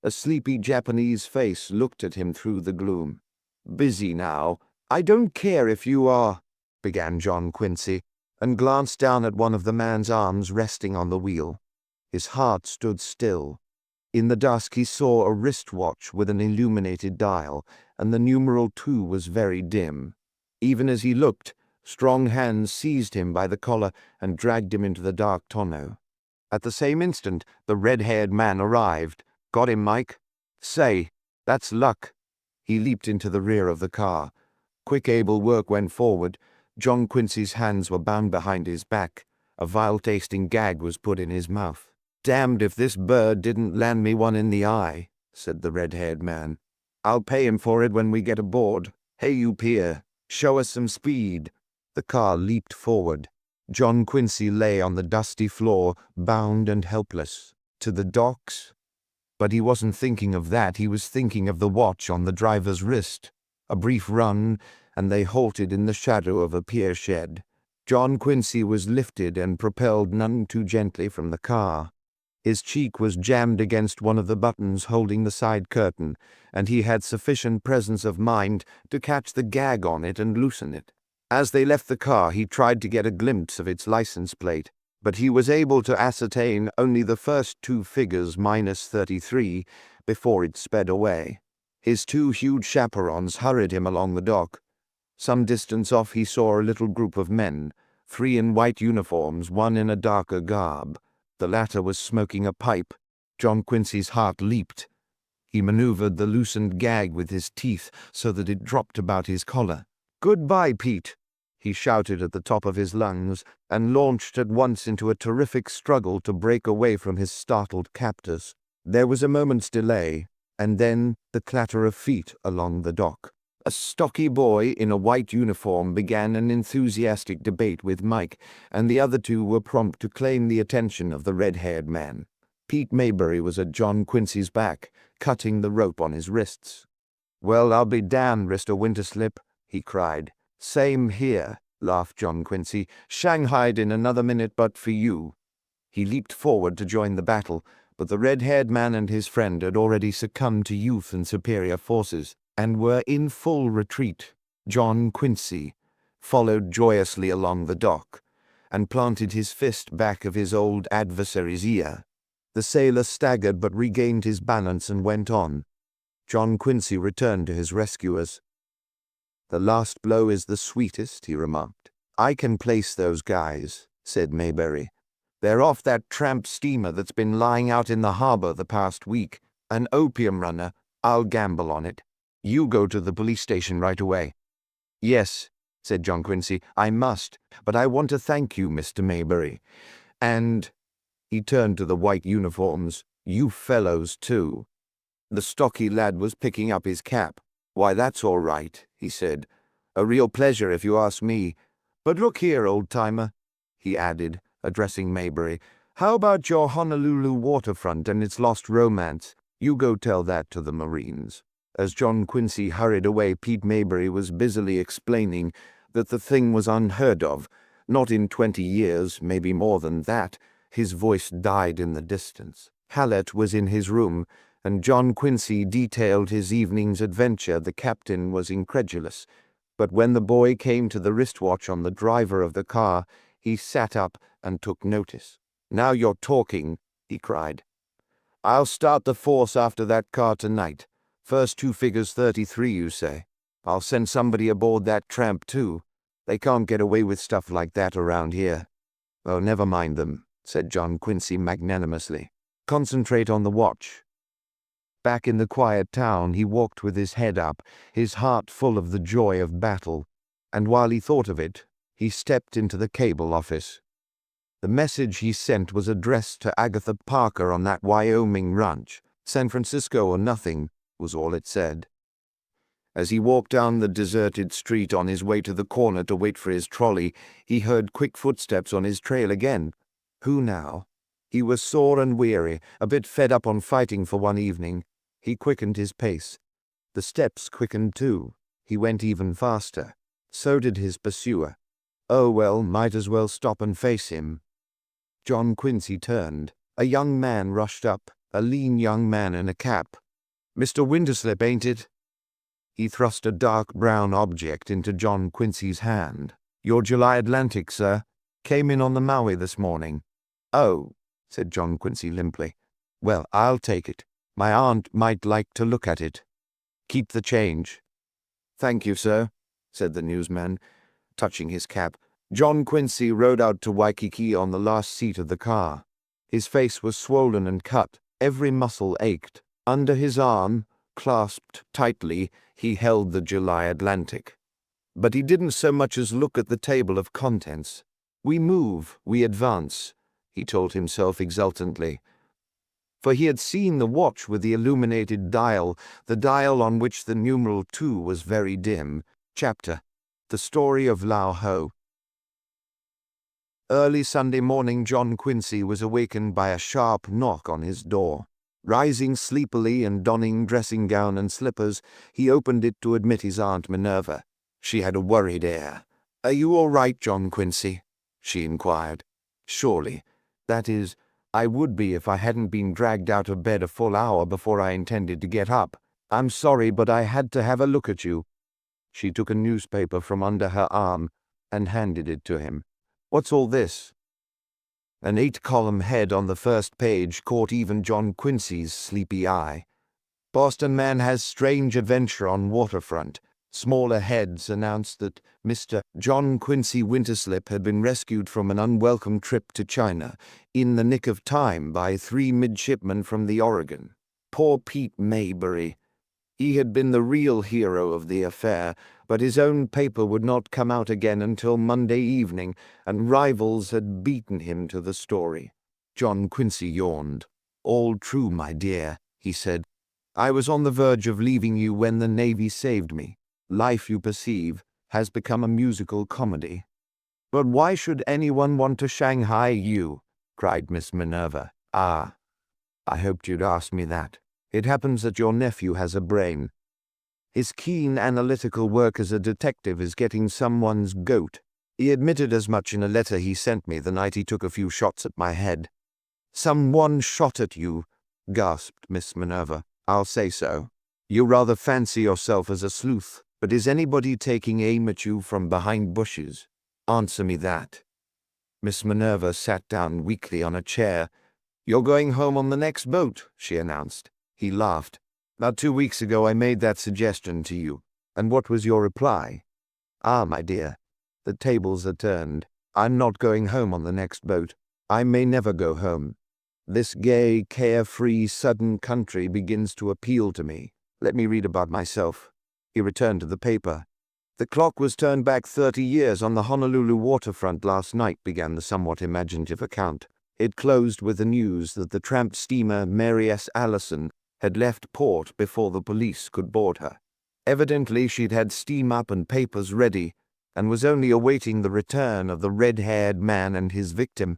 A sleepy Japanese face looked at him through the gloom. "Busy now. I don't care if you are," began John Quincy, and glanced down at one of the man's arms resting on the wheel. His heart stood still. In the dusk he saw a wristwatch with an illuminated dial, and the numeral 2 was very dim. Even as he looked, strong hands seized him by the collar and dragged him into the dark tonneau. At the same instant, the red-haired man arrived. "Got him, Mike?" "Say, that's luck." He leaped into the rear of the car. Quick, able work went forward. John Quincy's hands were bound behind his back. A vile-tasting gag was put in his mouth. "Damned if this bird didn't land me one in the eye," said the red-haired man. "I'll pay him for it when we get aboard. Hey, you peer, show us some speed." The car leaped forward. John Quincy lay on the dusty floor, bound and helpless. To the docks? But he wasn't thinking of that. He was thinking of the watch on the driver's wrist. A brief run, and they halted in the shadow of a pier shed. John Quincy was lifted and propelled none too gently from the car. His cheek was jammed against one of the buttons holding the side curtain, and he had sufficient presence of mind to catch the gag on it and loosen it. As they left the car, he tried to get a glimpse of its license plate, but he was able to ascertain only the first 2 figures -33 before it sped away. His 2 huge chaperons hurried him along the dock. Some distance off he saw a little group of men, 3 in white uniforms, 1 in a darker garb. The latter was smoking a pipe. John Quincy's heart leaped. He maneuvered the loosened gag with his teeth so that it dropped about his collar. "Goodbye, Pete," he shouted at the top of his lungs, and launched at once into a terrific struggle to break away from his startled captors. There was a moment's delay, and then the clatter of feet along the dock. A stocky boy in a white uniform began an enthusiastic debate with Mike, and the other two were prompt to claim the attention of the red-haired man. Pete Maybury was at John Quincy's back, cutting the rope on his wrists. "Well, I'll be damned, Mr. Winterslip," he cried. "Same here," laughed John Quincy. "Shanghaied in another minute but for you." He leaped forward to join the battle, but the red-haired man and his friend had already succumbed to youth and superior forces, and were in full retreat. John Quincy followed joyously along the dock, and planted his fist back of his old adversary's ear. The sailor staggered but regained his balance and went on. John Quincy returned to his rescuers. "The last blow is the sweetest," he remarked. "I can place those guys," said Maybury. "They're off that tramp steamer that's been lying out in the harbor the past week. An opium runner. I'll gamble on it. You go to the police station right away." "Yes," said John Quincy, "I must, but I want to thank you, Mr. Maybury. And," he turned to the white uniforms, "you fellows too." The stocky lad was picking up his cap. "Why, that's all right," he said. "A real pleasure if you ask me. But look here, old-timer," he added, addressing Maybury, "how about your Honolulu waterfront and its lost romance? You go tell that to the Marines." As John Quincy hurried away, Pete Maybury was busily explaining that the thing was unheard of. Not in 20 years, maybe more than that. His voice died in the distance. Hallett was in his room, and John Quincy detailed his evening's adventure. The captain was incredulous, but when the boy came to the wristwatch on the driver of the car, he sat up and took notice. "Now you're talking," he cried. "I'll start the force after that car tonight. First two figures 33, you say? I'll send somebody aboard that tramp, too. They can't get away with stuff like that around here." "Oh, never mind them," said John Quincy magnanimously. "Concentrate on the watch." Back in the quiet town, he walked with his head up, his heart full of the joy of battle, and while he thought of it, he stepped into the cable office. The message he sent was addressed to Agatha Parker on that Wyoming ranch. "San Francisco or nothing," was all it said. As he walked down the deserted street on his way to the corner to wait for his trolley, he heard quick footsteps on his trail again. Who now? He was sore and weary, a bit fed up on fighting for one evening. He quickened his pace. The steps quickened too. He went even faster. So did his pursuer. Oh well, might as well stop and face him. John Quincy turned. A young man rushed up, a lean young man in a cap. "Mr. Winterslip, ain't it?" He thrust a dark brown object into John Quincy's hand. "Your July Atlantic, sir. Came in on the Maui this morning." "Oh," said John Quincy limply. "Well, I'll take it. My aunt might like to look at it. Keep the change." "Thank you, sir," said the newsman, touching his cap. John Quincy rode out to Waikiki on the last seat of the car. His face was swollen and cut. Every muscle ached. Under his arm, clasped tightly, he held the July Atlantic. But he didn't so much as look at the table of contents. "We move, we advance," he told himself exultantly. For he had seen the watch with the illuminated dial, the dial on which the numeral 2 was very dim. Chapter: The Story of Lao Ho. Early Sunday morning, John Quincy was awakened by a sharp knock on his door. Rising sleepily and donning dressing gown and slippers, he opened it to admit his Aunt Minerva. She had a worried air. "Are you all right, John Quincy?" she inquired. "Surely. That is, I would be if I hadn't been dragged out of bed a full hour before I intended to get up. I'm sorry, but I had to have a look at you." She took a newspaper from under her arm and handed it to him. "What's all this?" An 8-column head on the first page caught even John Quincy's sleepy eye. "Boston man has strange adventure on waterfront." Smaller heads announced that Mr. John Quincy Winterslip had been rescued from an unwelcome trip to China, in the nick of time, by 3 midshipmen from the Oregon. Poor Pete Maybury. He had been the real hero of the affair, but his own paper would not come out again until Monday evening, and rivals had beaten him to the story. John Quincy yawned. "All true, my dear," he said. "I was on the verge of leaving you when the Navy saved me. life you perceive has become a musical comedy. But why should anyone want to Shanghai you? Cried Miss Minerva. Ah, I hoped you'd ask me that. It happens that your nephew has a brain. His keen analytical work as a detective is getting someone's goat. He admitted as much in a letter he sent me the night he took a few shots at my head. Someone shot at you, gasped Miss Minerva. I'll say so. You rather fancy yourself as a sleuth, but is anybody taking aim at you from behind bushes? Answer me that. Miss Minerva sat down weakly on a chair. You're going home on the next boat, she announced. He laughed. About 2 weeks ago I made that suggestion to you. And what was your reply? Ah, my dear, the tables are turned. I'm not going home on the next boat. I may never go home. This gay, carefree, sudden country begins to appeal to me. Let me read about myself. He returned to the paper. The clock was turned back 30 years on the Honolulu waterfront last night, began the somewhat imaginative account. It closed with the news that the tramp steamer Mary S. Allison had left port before the police could board her. Evidently she'd had steam up and papers ready, and was only awaiting the return of the red-haired man and his victim.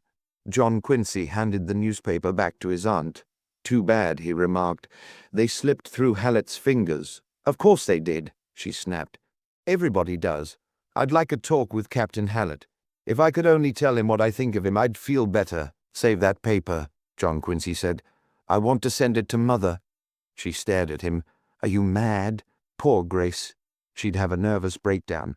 John Quincy handed the newspaper back to his aunt. Too bad, he remarked. They slipped through Hallett's fingers. Of course they did, she snapped. Everybody does. I'd like a talk with Captain Hallett. If I could only tell him what I think of him, I'd feel better. Save that paper, John Quincy said. I want to send it to Mother. She stared at him. Are you mad? Poor Grace. She'd have a nervous breakdown.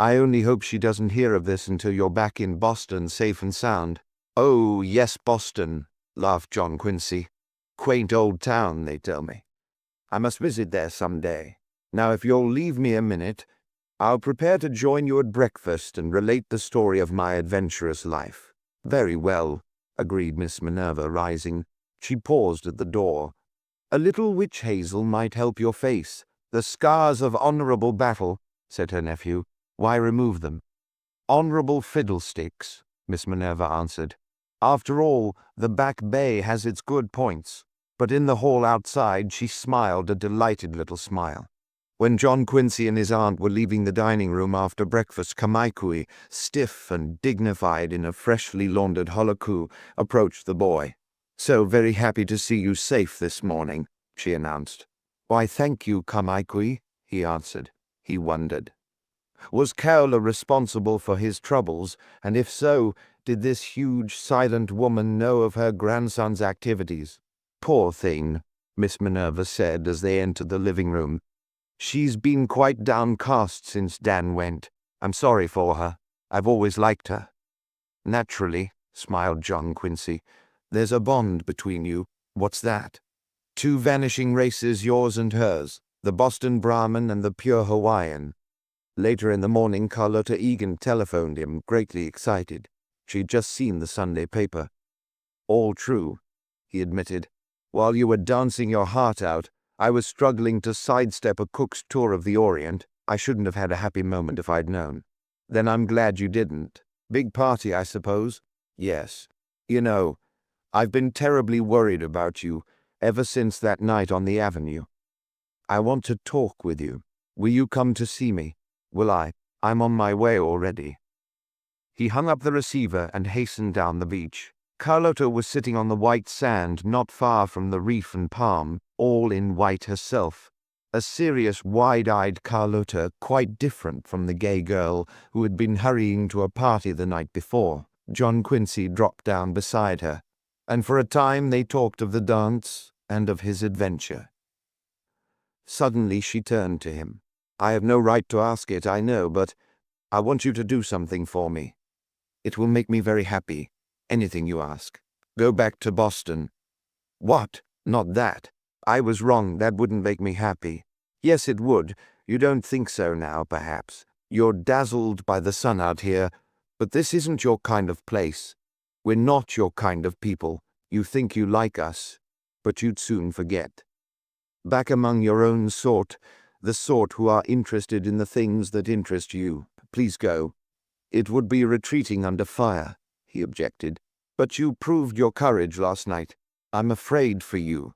I only hope she doesn't hear of this until you're back in Boston safe and sound. Oh, yes, Boston, laughed John Quincy. Quaint old town, they tell me. I must visit there some day. Now, if you'll leave me a minute, I'll prepare to join you at breakfast and relate the story of my adventurous life. Very well, agreed Miss Minerva, rising. She paused at the door. A little witch hazel might help your face. The scars of honorable battle, said her nephew. Why remove them? Honorable fiddlesticks, Miss Minerva answered. After all, the back bay has its good points. But in the hall outside she smiled a delighted little smile. When John Quincy and his aunt were leaving the dining room after breakfast, Kamaikui, stiff and dignified in a freshly laundered holoku, approached the boy. So very happy to see you safe this morning, she announced. Why, thank you, Kamaikui, he answered. He wondered. Was Kaola responsible for his troubles, and if so, did this huge, silent woman know of her grandson's activities? Poor thing, Miss Minerva said as they entered the living room. She's been quite downcast since Dan went. I'm sorry for her. I've always liked her. Naturally, smiled John Quincy. There's a bond between you. What's that? 2 vanishing races, yours and hers, the Boston Brahmin and the pure Hawaiian. Later in the morning, Carlotta Egan telephoned him, greatly excited. She'd just seen the Sunday paper. All true, he admitted. While you were dancing your heart out, I was struggling to sidestep a cook's tour of the Orient. I shouldn't have had a happy moment if I'd known. Then I'm glad you didn't. Big party, I suppose? Yes. You know, I've been terribly worried about you ever since that night on the avenue. I want to talk with you. Will you come to see me? Will I? I'm on my way already. He hung up the receiver and hastened down the beach. Carlotta was sitting on the white sand not far from the reef and palm, all in white herself. A serious, wide-eyed Carlotta, quite different from the gay girl who had been hurrying to a party the night before. John Quincy dropped down beside her, and for a time they talked of the dance and of his adventure. Suddenly she turned to him. I have no right to ask it, I know, but I want you to do something for me. It will make me very happy. Anything you ask. Go back to Boston. What? Not that. I was wrong. That wouldn't make me happy. Yes, it would. You don't think so now, perhaps. You're dazzled by the sun out here, but this isn't your kind of place. We're not your kind of people. You think you like us, but you'd soon forget. Back among your own sort, the sort who are interested in the things that interest you. Please go. It would be retreating under fire, he objected. But you proved your courage last night. I'm afraid for you.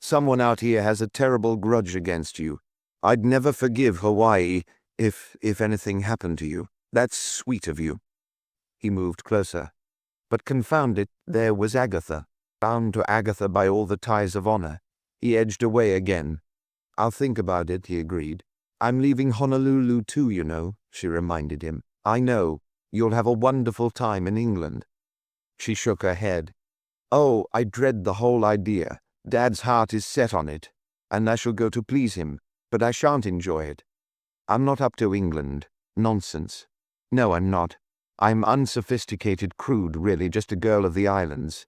Someone out here has a terrible grudge against you. I'd never forgive Hawaii if anything happened to you. That's sweet of you." He moved closer. But confound it, there was Agatha, bound to Agatha by all the ties of honor. He edged away again. "I'll think about it," he agreed. "I'm leaving Honolulu too, you know," she reminded him. "I know. You'll have a wonderful time in England." She shook her head. "Oh, I dread the whole idea. Dad's heart is set on it, and I shall go to please him, but I shan't enjoy it. I'm not up to England. Nonsense. No, I'm not. I'm unsophisticated, crude, really, just a girl of the islands.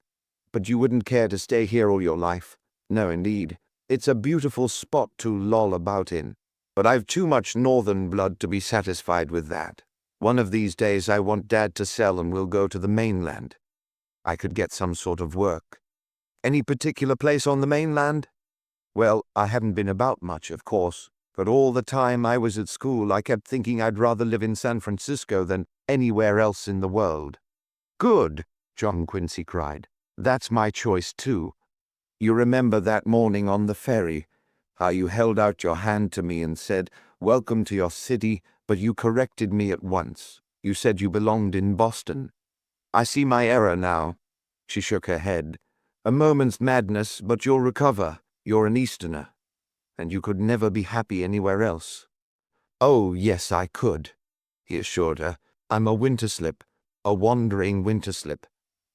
But you wouldn't care to stay here all your life. No, indeed. It's a beautiful spot to loll about in. But I've too much northern blood to be satisfied with that. One of these days I want Dad to sell and we'll go to the mainland. I could get some sort of work." "Any particular place on the mainland?" "Well, I haven't been about much, of course, but all the time I was at school I kept thinking I'd rather live in San Francisco than anywhere else in the world." "Good!" John Quincy cried. "That's my choice too. You remember that morning on the ferry, how you held out your hand to me and said, 'Welcome to your city,' but you corrected me at once. You said you belonged in Boston. I see my error now." She shook her head. "A moment's madness, but you'll recover. You're an Easterner, and you could never be happy anywhere else." "Oh, yes, I could," he assured her. "I'm a Winterslip, a wandering Winterslip.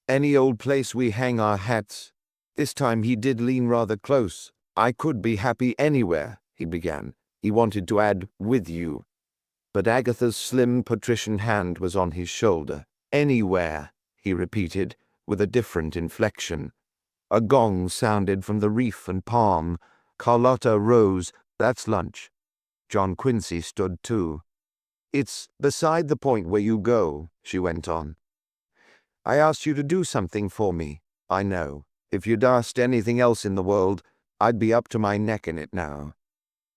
Any old place we hang our hats." This time he did lean rather close. "I could be happy anywhere," he began. He wanted to add, "with you." But Agatha's slim patrician hand was on his shoulder. "Anywhere," he repeated, with a different inflection. A gong sounded from the reef and palm. Carlotta rose. "That's lunch." John Quincy stood too. "It's beside the point where you go," she went on. "I asked you to do something for me. I know. If you'd asked anything else in the world, I'd be up to my neck in it now.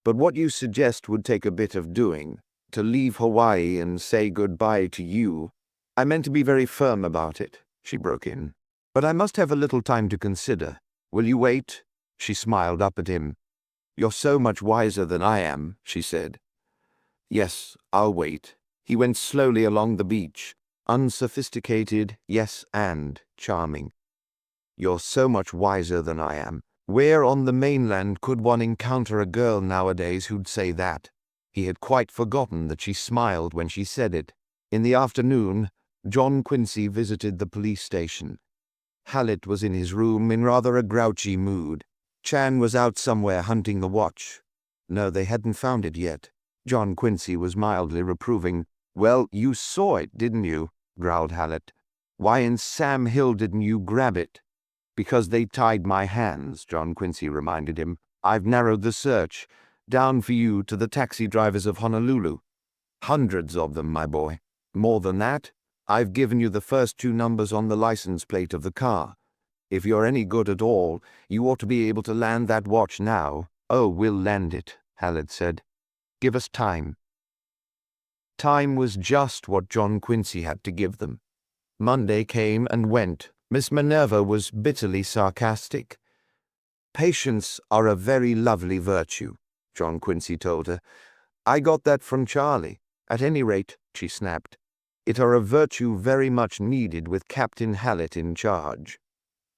But what you suggest would take a bit of doing. To leave Hawaii and say goodbye to you." "I meant to be very firm about it," she broke in. "But I must have a little time to consider. Will you wait?" She smiled up at him. "You're so much wiser than I am," she said. "Yes, I'll wait." He went slowly along the beach, unsophisticated, yes, and charming. "You're so much wiser than I am. Where on the mainland could one encounter a girl nowadays who'd say that?" He had quite forgotten that she smiled when she said it. In the afternoon, John Quincy visited the police station. Hallett was in his room in rather a grouchy mood. Chan was out somewhere hunting the watch. No, they hadn't found it yet. John Quincy was mildly reproving. "Well, you saw it, didn't you?" growled Hallett. "Why in Sam Hill didn't you grab it?" "Because they tied my hands," John Quincy reminded him. "I've narrowed the search. Down for you to the taxi drivers of Honolulu. Hundreds of them, my boy. More than that, I've given you the first two numbers on the license plate of the car. If you're any good at all, you ought to be able to land that watch now." "Oh, we'll land it," Hallett said. "Give us time." Time was just what John Quincy had to give them. Monday came and went. Miss Minerva was bitterly sarcastic. "Patience are a very lovely virtue," John Quincy told her. "I got that from Charlie. At any rate," she snapped, "it are a virtue very much needed with Captain Hallett in charge."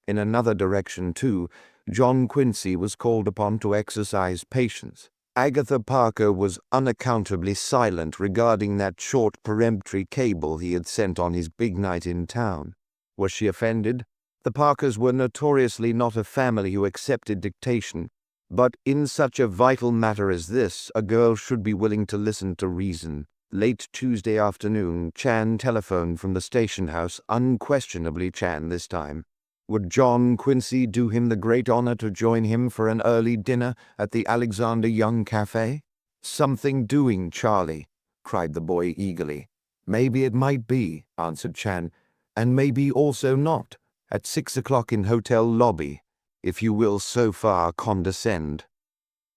In another direction, too, John Quincy was called upon to exercise patience. Agatha Parker was unaccountably silent regarding that short peremptory cable he had sent on his big night in town. Was she offended? The Parkers were notoriously not a family who accepted dictation, but in such a vital matter as this, a girl should be willing to listen to reason. Late Tuesday afternoon, Chan telephoned from the station house, unquestionably Chan this time. Would John Quincy do him the great honor to join him for an early dinner at the Alexander Young Cafe? "Something doing, Charlie," cried the boy eagerly. "Maybe it might be," answered Chan, "and maybe also not. At 6 o'clock in hotel lobby, if you will so far condescend."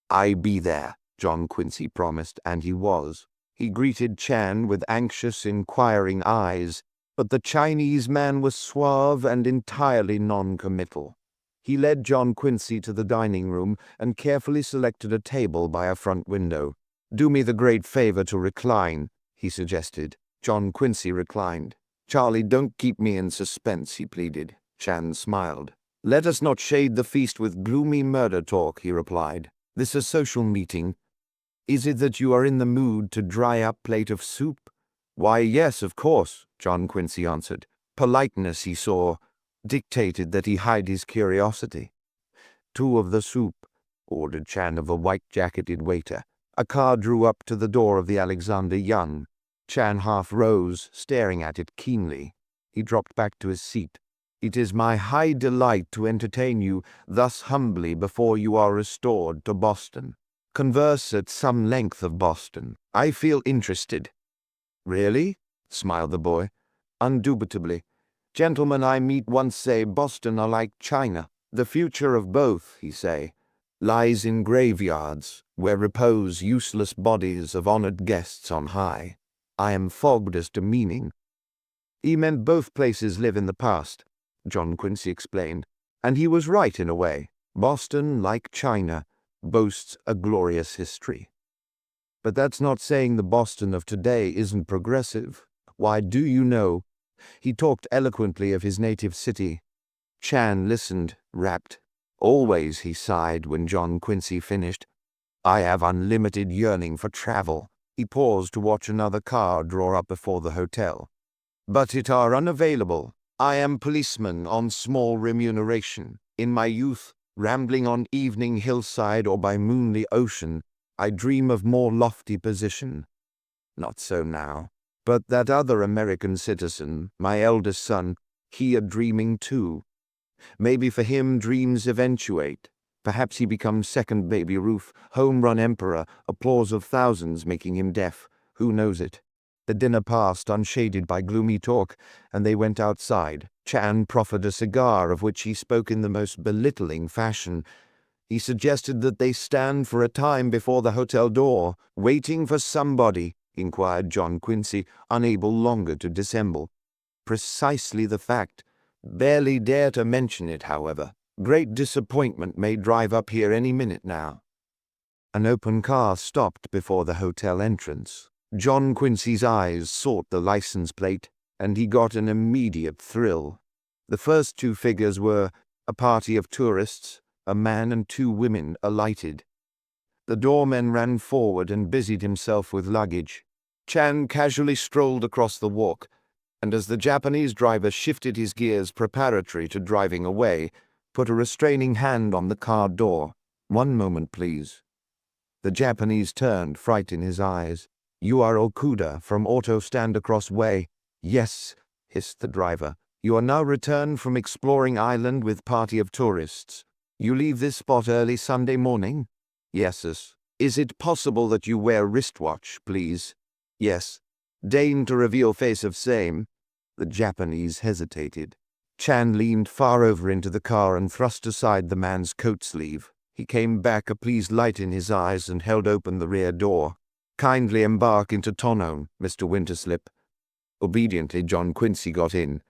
"I be there," John Quincy promised, and he was. He greeted Chan with anxious, inquiring eyes, but the Chinese man was suave and entirely non-committal. He led John Quincy to the dining room and carefully selected a table by a front window. "Do me the great favor to recline," he suggested. John Quincy reclined. "Charlie, don't keep me in suspense," he pleaded. Chan smiled. "Let us not shade the feast with gloomy murder talk," he replied. "This is a social meeting. Is it that you are in the mood to dry up a plate of soup?" "Why, yes, of course," John Quincy answered. Politeness, he saw, dictated that he hide his curiosity. "Two of the soup," ordered Chan of a white-jacketed waiter. A car drew up to the door of the Alexander Young. Chan half rose, staring at it keenly. He dropped back to his seat. "It is my high delight to entertain you thus humbly before you are restored to Boston. Converse at some length of Boston. I feel interested." "Really?" smiled the boy. "Undoubtedly. Gentlemen I meet once say Boston are like China. The future of both, he say, lies in graveyards, where repose useless bodies of honored guests on high. I am fogged as to meaning." "He meant both places live in the past," John Quincy explained. "And he was right in a way. Boston, like China, boasts a glorious history. But that's not saying the Boston of today isn't progressive. Why, do you know?" He talked eloquently of his native city. Chan listened, rapt. "Always," he sighed when John Quincy finished. "I have unlimited yearning for travel." He paused to watch another car draw up before the hotel. "But it are unavailable. I am policeman on small remuneration. In my youth, rambling on evening hillside or by moonly ocean, I dream of more lofty position. Not so now. But that other American citizen, my eldest son, he a dreaming too. Maybe for him dreams eventuate. Perhaps he becomes second Baby Ruth, home-run emperor, applause of thousands making him deaf. Who knows it?" The dinner passed unshaded by gloomy talk, and they went outside. Chan proffered a cigar, of which he spoke in the most belittling fashion. He suggested that they stand for a time before the hotel door. "Waiting for somebody?" inquired John Quincy, unable longer to dissemble. "Precisely the fact. Barely dare to mention it, however. Great disappointment may drive up here any minute now." An open car stopped before the hotel entrance. John Quincy's eyes sought the license plate, and he got an immediate thrill. The first two figures were a party of tourists. A man and two women alighted. The doorman ran forward and busied himself with luggage. Chan casually strolled across the walk, and as the Japanese driver shifted his gears preparatory to driving away, put a restraining hand on the car door. "One moment, please." The Japanese turned, fright in his eyes. "You are Okuda from auto stand across way." "Yes," hissed the driver. "You are now returned from exploring island with party of tourists. You leave this spot early Sunday morning?" "Yes. Is it possible that you wear wristwatch, please?" "Yes." "Deign to reveal face of same." The Japanese hesitated. Chan leaned far over into the car and thrust aside the man's coat sleeve. He came back, a pleased light in his eyes, and held open the rear door. "Kindly embark into Tonon, Mr. Winterslip." Obediently, John Quincy got in.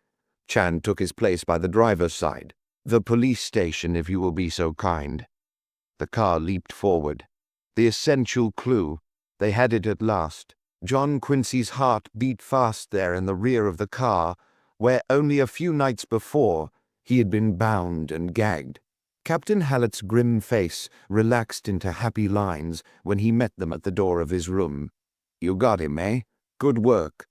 Chan took his place by the driver's side. "The police station, if you will be so kind." The car leaped forward. The essential clue. They had it at last. John Quincy's heart beat fast there in the rear of the car, where only a few nights before he had been bound and gagged. Captain Hallett's grim face relaxed into happy lines when he met them at the door of his room. "You got him, eh? Good work."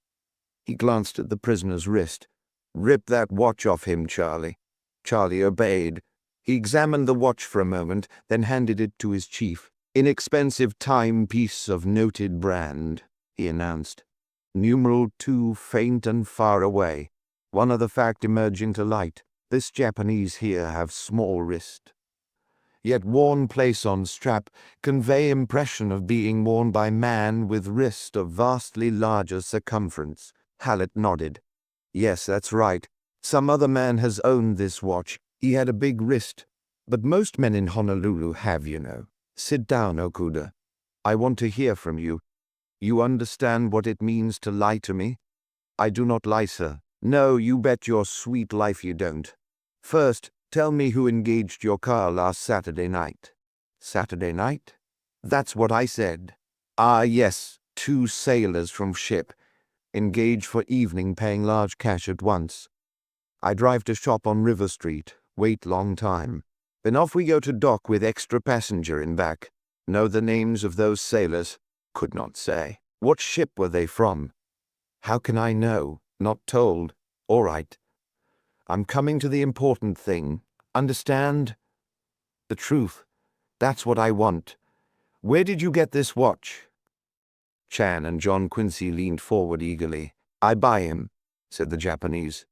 He glanced at the prisoner's wrist. "Rip that watch off him, Charlie." Charlie obeyed. He examined the watch for a moment, then handed it to his chief. "Inexpensive timepiece of noted brand," he announced. "Numeral 2 faint and far away. One other fact emerging to light. This Japanese here have small wrist. Yet worn place on strap convey impression of being worn by man with wrist of vastly larger circumference." Hallett nodded. "Yes, that's right. Some other man has owned this watch. He had a big wrist. But most men in Honolulu have, you know. Sit down, Okuda. I want to hear from you. You understand what it means to lie to me?" "I do not lie, sir." "No, you bet your sweet life you don't. First, Tell me who engaged your car last Saturday night. Saturday night? That's what I said. Ah, yes, 2 sailors from ship. Engaged for evening, paying large cash at once. I drive to shop on River Street, wait long time. Then off we go to dock with extra passenger in back. Know the names of those sailors? Could not say. What ship were they from? How can I know? Not told. All right. I'm coming to the important thing. Understand? The truth. That's what I want. Where did you get this watch? Chan and John Quincy leaned forward eagerly. I buy him, said the Japanese.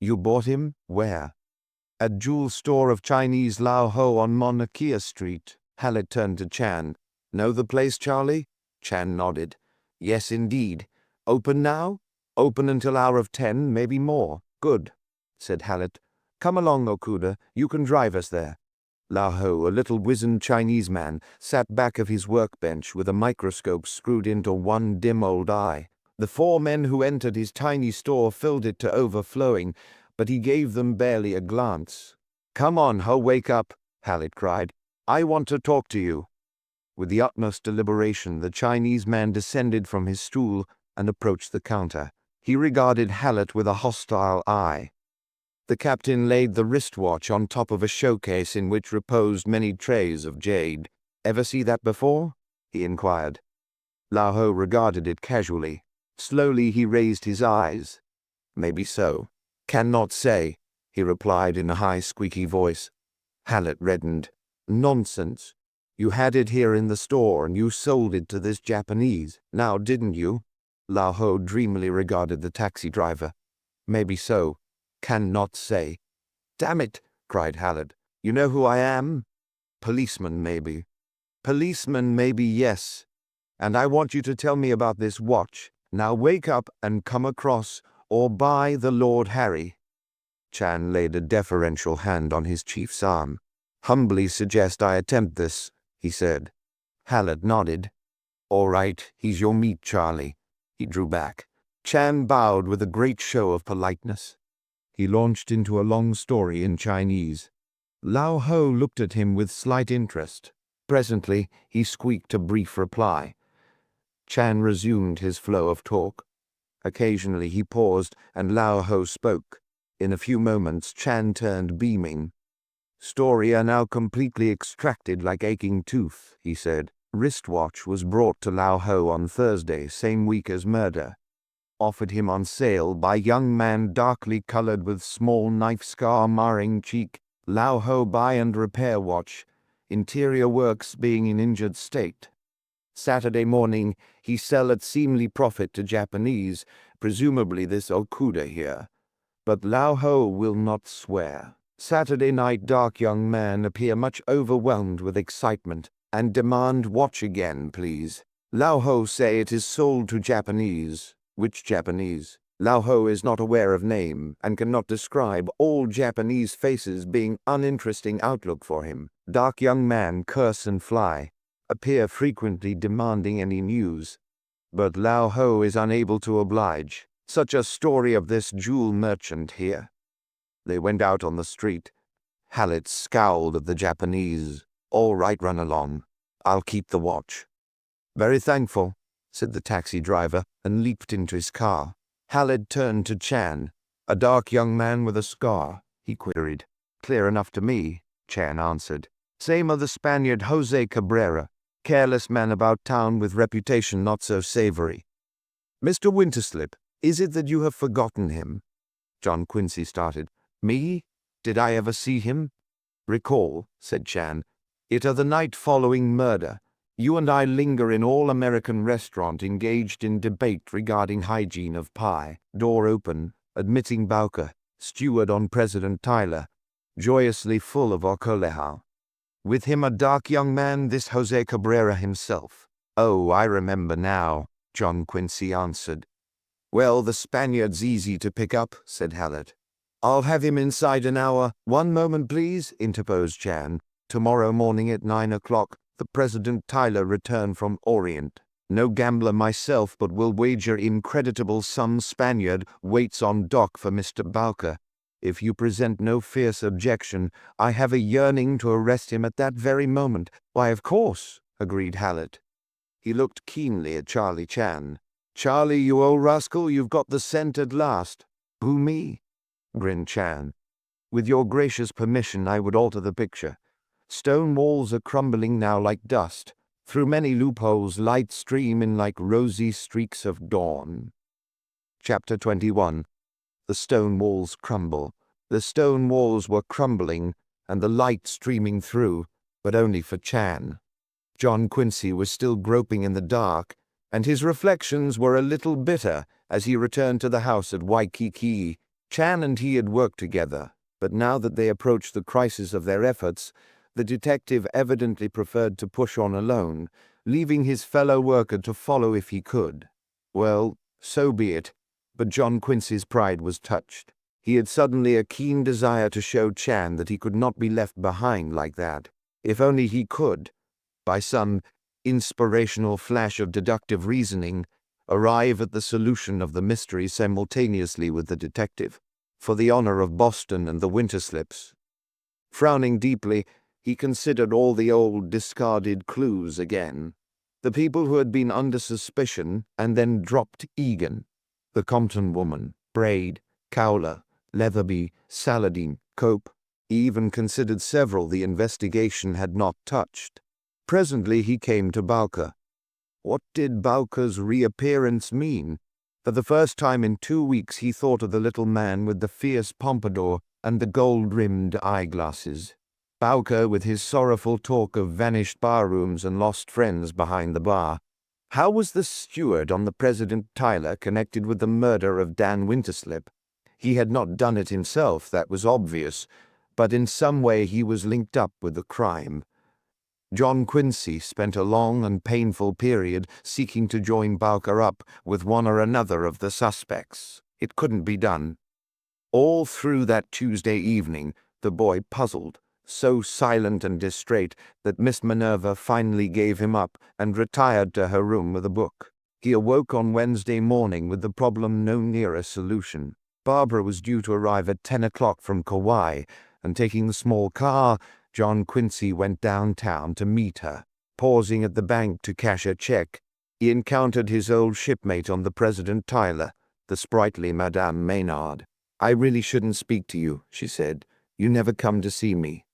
You bought him? Where? At jewel store of Chinese Lao Ho on Monarchia Street. Hallett turned to Chan. Know the place, Charlie? Chan nodded. Yes, indeed. Open now? Open until hour of 10, maybe more. Good, said Hallett. Come along, Okuda. You can drive us there. Lao Ho, a little wizened Chinese man, sat back of his workbench with a microscope screwed into one dim old eye. The 4 men who entered his tiny store filled it to overflowing, but he gave them barely a glance. Come on, Ho, wake up, Hallett cried. I want to talk to you. With the utmost deliberation, the Chinese man descended from his stool and approached the counter. He regarded Hallett with a hostile eye. The captain laid the wristwatch on top of a showcase in which reposed many trays of jade. Ever see that before? He inquired. Lao Ho regarded it casually. Slowly he raised his eyes. Maybe so. Cannot say, he replied in a high, squeaky voice. Hallett reddened. Nonsense. You had it here in the store and you sold it to this Japanese. Now, didn't you? Lao Ho dreamily regarded the taxi driver. Maybe so. Cannot say. Damn it, cried Hallett. You know who I am? Policeman, maybe. Policeman, maybe, yes. And I want you to tell me about this watch. Now wake up and come across, or by the Lord Harry. Chan laid a deferential hand on his chief's arm. Humbly suggest I attempt this, he said. Hallett nodded. All right, he's your meat, Charlie. He drew back. Chan bowed with a great show of politeness. He launched into a long story in Chinese. Lao Ho looked at him with slight interest. Presently, he squeaked a brief reply. Chan resumed his flow of talk. Occasionally he paused, and Lao Ho spoke. In a few moments, Chan turned beaming. Story are now completely extracted like aching tooth, he said. Wristwatch was brought to Lao Ho on Thursday, same week as murder. Offered him on sale by young man darkly colored with small knife scar marring cheek. Lao Ho buy and repair watch. Interior works being in injured state. Saturday morning, he sell at seemly profit to Japanese, presumably this Okuda here. But Lao Ho will not swear. Saturday night, dark young man appear much overwhelmed with excitement, and demand watch again, please. Lao Ho say it is sold to Japanese. Which Japanese? Lao Ho is not aware of name, and cannot describe, all Japanese faces being uninteresting outlook for him. Dark young man curse and fly. Appear frequently demanding any news. But Lao Ho is unable to oblige. Such a story of this jewel merchant here. They went out on the street. Hallett scowled at the Japanese. All right, run along. I'll keep the watch. Very thankful, said the taxi driver, and leaped into his car. Hallett turned to Chan. A dark young man with a scar, he queried. Clear enough to me, Chan answered. Same of the Spaniard Jose Cabrera. Careless man about town with reputation not so savory. Mr. Winterslip, is it that you have forgotten him? John Quincy started. Me? Did I ever see him? Recall, said Chan. It are the night following murder. You and I linger in all-American restaurant engaged in debate regarding hygiene of pie. Door open, admitting Bowker, steward on President Tyler, joyously full of alcohol. With him a dark young man, this Jose Cabrera himself. Oh, I remember now, John Quincy answered. Well, the Spaniard's easy to pick up, said Hallett. I'll have him inside an hour. One moment, please, interposed Chan. Tomorrow morning at 9 o'clock, the President Tyler return from Orient. No gambler myself, but will wager increditable sum Spaniard waits on dock for Mr. Bowker. If you present no fierce objection, I have a yearning to arrest him at that very moment." "Why, of course," agreed Hallett. He looked keenly at Charlie Chan. "Charlie, you old rascal, you've got the scent at last." "Who, me?" grinned Chan. "With your gracious permission, I would alter the picture. Stone walls are crumbling now like dust. Through many loopholes light stream in like rosy streaks of dawn." Chapter 21. The stone walls crumble. The stone walls were crumbling, and the light streaming through, but only for Chan. John Quincy was still groping in the dark, and his reflections were a little bitter as he returned to the house at Waikiki. Chan and he had worked together, but now that they approached the crisis of their efforts, the detective evidently preferred to push on alone, leaving his fellow worker to follow if he could. Well, so be it, but John Quincy's pride was touched. He had suddenly a keen desire to show Chan that he could not be left behind like that. If only he could, by some inspirational flash of deductive reasoning, arrive at the solution of the mystery simultaneously with the detective, for the honor of Boston and the Winterslips. Frowning deeply, he considered all the old discarded clues again. The people who had been under suspicion and then dropped Egan. The Compton woman, Braid, Cowler, Leatherby, Saladin, Cope. He even considered several the investigation had not touched. Presently he came to Bowker. What did Bowker's reappearance mean? For the first time in 2 weeks he thought of the little man with the fierce pompadour and the gold-rimmed eyeglasses. Bowker with his sorrowful talk of vanished barrooms and lost friends behind the bar. How was the steward on the President Tyler connected with the murder of Dan Winterslip? He had not done it himself, that was obvious, but in some way he was linked up with the crime. John Quincy spent a long and painful period seeking to join Bowker up with one or another of the suspects. It couldn't be done. All through that Tuesday evening, the boy puzzled, so silent and distrait that Miss Minerva finally gave him up and retired to her room with a book. He awoke on Wednesday morning with the problem no nearer solution. Barbara was due to arrive at 10 o'clock from Kauai, and taking the small car, John Quincy went downtown to meet her. Pausing at the bank to cash a check, he encountered his old shipmate on the President Tyler, the sprightly Madame Maynard. "I really shouldn't speak to you," she said. "You never come to see me."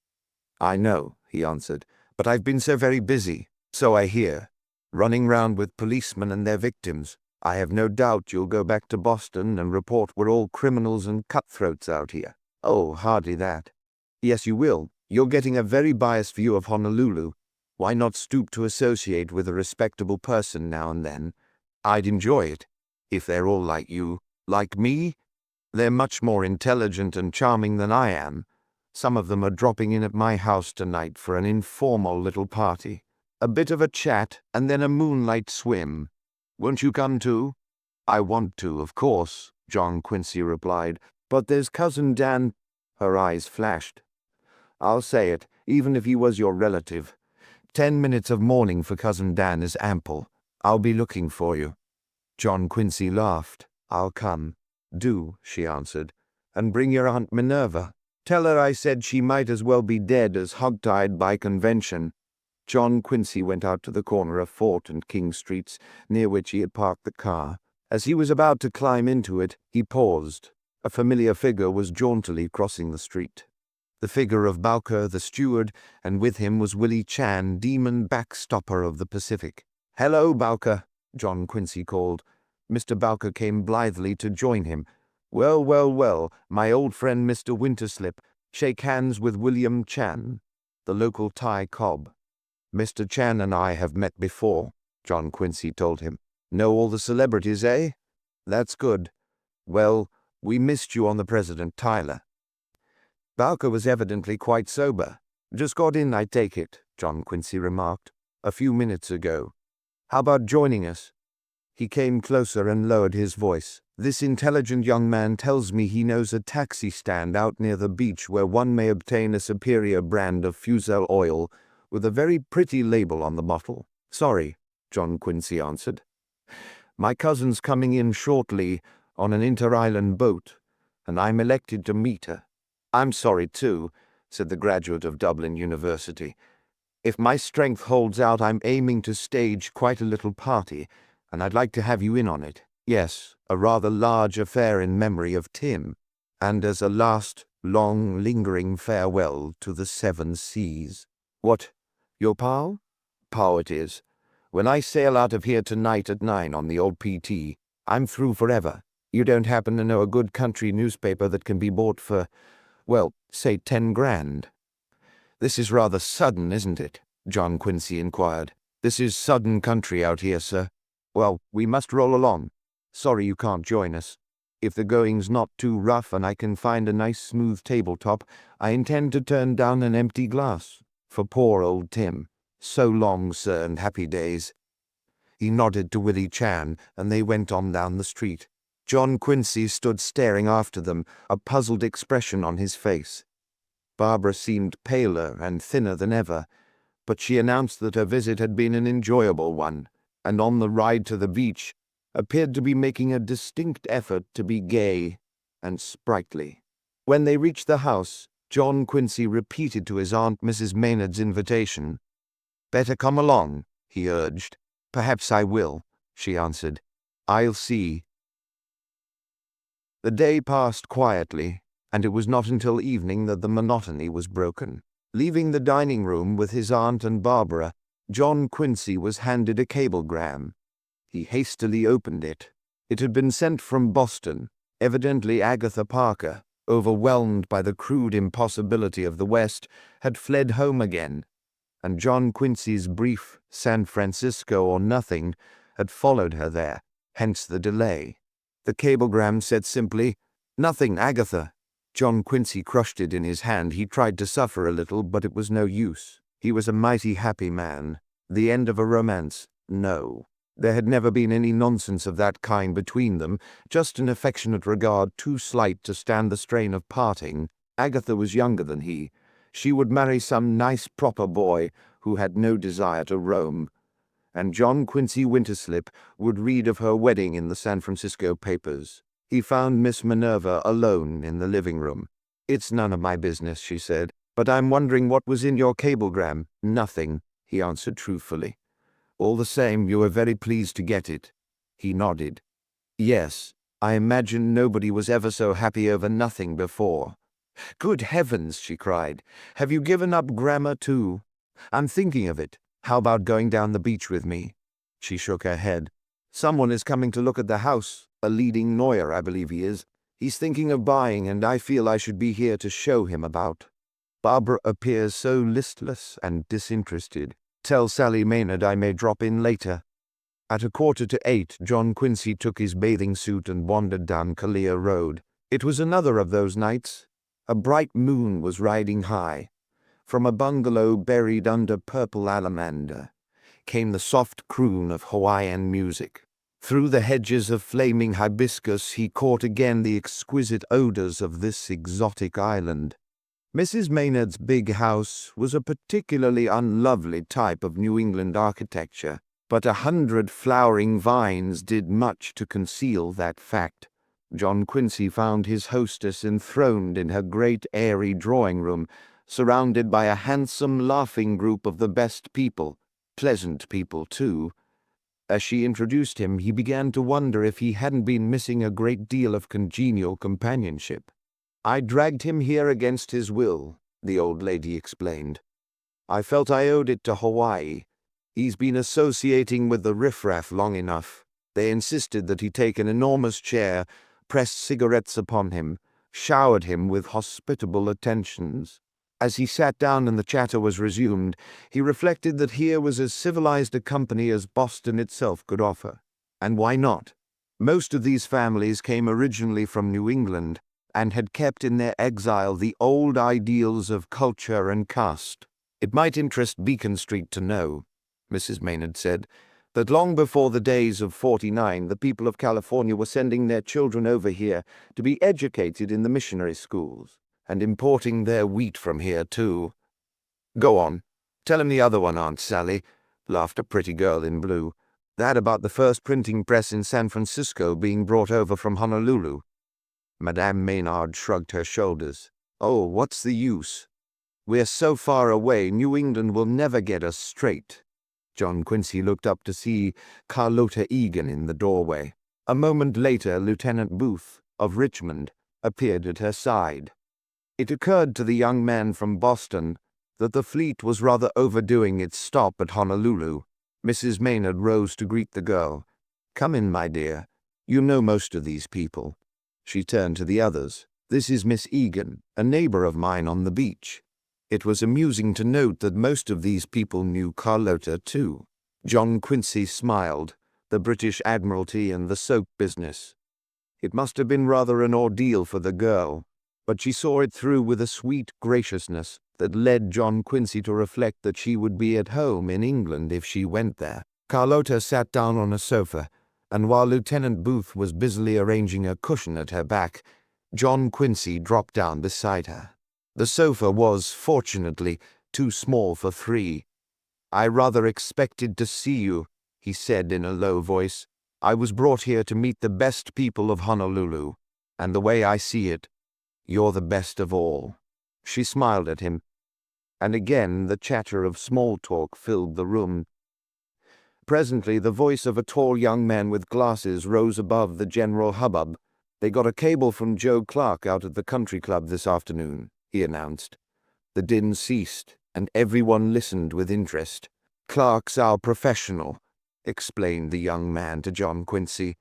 "I know," he answered, "but I've been so very busy, so I hear, running round with policemen and their victims. I have no doubt you'll go back to Boston and report we're all criminals and cutthroats out here." "Oh, hardly that." "Yes, you will. You're getting a very biased view of Honolulu. Why not stoop to associate with a respectable person now and then? I'd enjoy it, if they're all like you. Like me? They're much more intelligent and charming than I am. Some of them are dropping in at my house tonight for an informal little party. A bit of a chat, and then a moonlight swim. Won't you come too?" "I want to, of course," John Quincy replied. "But there's Cousin Dan." Her eyes flashed. "I'll say it, even if he was your relative. 10 minutes of mourning for Cousin Dan is ample. I'll be looking for you." John Quincy laughed. "I'll come." "Do," she answered. "And bring your Aunt Minerva. Tell her I said she might as well be dead as hogtied by convention." John Quincy went out to the corner of Fort and King Streets, near which he had parked the car. As he was about to climb into it, he paused. A familiar figure was jauntily crossing the street. The figure of Bowker, the steward, and with him was Willie Chan, demon backstopper of the Pacific. "Hello, Bowker," John Quincy called. Mr. Bowker came blithely to join him. "Well, well, well, my old friend Mr. Winterslip. Shake hands with William Chan, the local Thai cob." "Mr. Chan and I have met before," John Quincy told him. "Know all the celebrities, eh? That's good. Well, we missed you on the President Tyler." Bowker was evidently quite sober. "Just got in, I take it," John Quincy remarked. "A few minutes ago. How about joining us?" He came closer and lowered his voice. "This intelligent young man tells me he knows a taxi stand out near the beach where one may obtain a superior brand of fusel oil with a very pretty label on the bottle." "Sorry," John Quincy answered. "My cousin's coming in shortly on an inter-island boat. and I'm elected to meet her. I'm sorry too, said the graduate of Dublin University. If my strength holds out, I'm aiming to stage quite a little party, and I'd like to have you in on it. Yes, a rather large affair in memory of Tim, and as a last, long, lingering farewell to the 7 seas. What, your pal? Pal it is. When I sail out of here tonight at 9 on the old PT, I'm through forever. You don't happen to know a good country newspaper that can be bought for, well, say 10 grand? This is rather sudden, isn't it? John Quincy inquired. This is sudden country out here, sir. Well, we must roll along. Sorry you can't join us. If the going's not too rough and I can find a nice smooth tabletop, I intend to turn down an empty glass. For poor old Tim. So long, sir, and happy days. He nodded to Willie Chan, and they went on down the street. John Quincy stood staring after them, a puzzled expression on his face. Barbara seemed paler and thinner than ever, but she announced that her visit had been an enjoyable one, and on the ride to the beach appeared to be making a distinct effort to be gay and sprightly. When they reached the house, John Quincy repeated to his aunt Mrs. Maynard's invitation. "Better come along," he urged. "Perhaps I will," she answered. "I'll see." The day passed quietly, and it was not until evening that the monotony was broken. Leaving the dining room with his aunt and Barbara, John Quincy was handed a cablegram. He hastily opened it. It had been sent from Boston. Evidently Agatha Parker, overwhelmed by the crude impossibility of the West, had fled home again, and John Quincy's brief San Francisco or nothing had followed her there, hence the delay. The cablegram said simply, "Nothing, Agatha." John Quincy crushed it in his hand. He tried to suffer a little, but it was no use. He was a mighty happy man. The end of a romance? No. There had never been any nonsense of that kind between them, just an affectionate regard too slight to stand the strain of parting. Agatha was younger than he. She would marry some nice proper boy who had no desire to roam. And John Quincy Winterslip would read of her wedding in the San Francisco papers. He found Miss Minerva alone in the living room. "It's none of my business," she said, "but I'm wondering what was in your cablegram." "Nothing," he answered truthfully. "All the same, you were very pleased to get it." He nodded. "Yes, I imagine nobody was ever so happy over nothing before." "Good heavens," she cried. "Have you given up grammar too?" "I'm thinking of it. How about going down the beach with me?" She shook her head. "Someone is coming to look at the house. A leading lawyer, I believe he is. He's thinking of buying, and I feel I should be here to show him about." "Barbara appears so listless and disinterested. Tell Sally Maynard I may drop in later." At 7:45, John Quincy took his bathing suit and wandered down Kalia Road. It was another of those nights. A bright moon was riding high. From a bungalow buried under purple alamander came the soft croon of Hawaiian music. Through the hedges of flaming hibiscus he caught again the exquisite odors of this exotic island. Mrs. Maynard's big house was a particularly unlovely type of New England architecture, but 100 flowering vines did much to conceal that fact. John Quincy found his hostess enthroned in her great airy drawing-room, surrounded by a handsome, laughing group of the best people, pleasant people too. As she introduced him, he began to wonder if he hadn't been missing a great deal of congenial companionship. "I dragged him here against his will," the old lady explained. "I felt I owed it to Hawaii. He's been associating with the riffraff long enough. They insisted that he take an enormous chair, pressed cigarettes upon him, showered him with hospitable attentions. As he sat down and the chatter was resumed, he reflected that here was as civilized a company as Boston itself could offer. And why not? Most of these families came originally from New England, and had kept in their exile the old ideals of culture and caste. "It might interest Beacon Street to know," Mrs. Maynard said, "that long before the days of '49, the people of California were sending their children over here to be educated in the missionary schools, and importing their wheat from here, too." "Go on. Tell him the other one, Aunt Sally," laughed a pretty girl in blue. "That about the first printing press in San Francisco being brought over from Honolulu." Madame Maynard shrugged her shoulders. Oh, what's the use? We're so far away, New England will never get us straight. John Quincy looked up to see Carlotta Egan in the doorway. A moment later, Lieutenant Booth, of Richmond, appeared at her side. It occurred to the young man from Boston that the fleet was rather overdoing its stop at Honolulu. Mrs. Maynard rose to greet the girl. Come in, my dear. You know most of these people. She turned to the others. This is Miss Egan, a neighbor of mine on the beach. It was amusing to note that most of these people knew Carlotta, too. John Quincy smiled. The British Admiralty and the soap business. It must have been rather an ordeal for the girl, but she saw it through with a sweet graciousness that led John Quincy to reflect that she would be at home in England if she went there. Carlotta sat down on a sofa, and while Lieutenant Booth was busily arranging a cushion at her back, John Quincy dropped down beside her. The sofa was, fortunately, too small for three. I rather expected to see you, he said in a low voice. I was brought here to meet the best people of Honolulu, and the way I see it, you're the best of all. She smiled at him, and again the chatter of small talk filled the room. Presently the voice of a tall young man with glasses rose above the general hubbub. They got a cable from Joe Clark out at the country club this afternoon, he announced. The din ceased, and everyone listened with interest. Clark's our professional, explained the young man to John Quincy.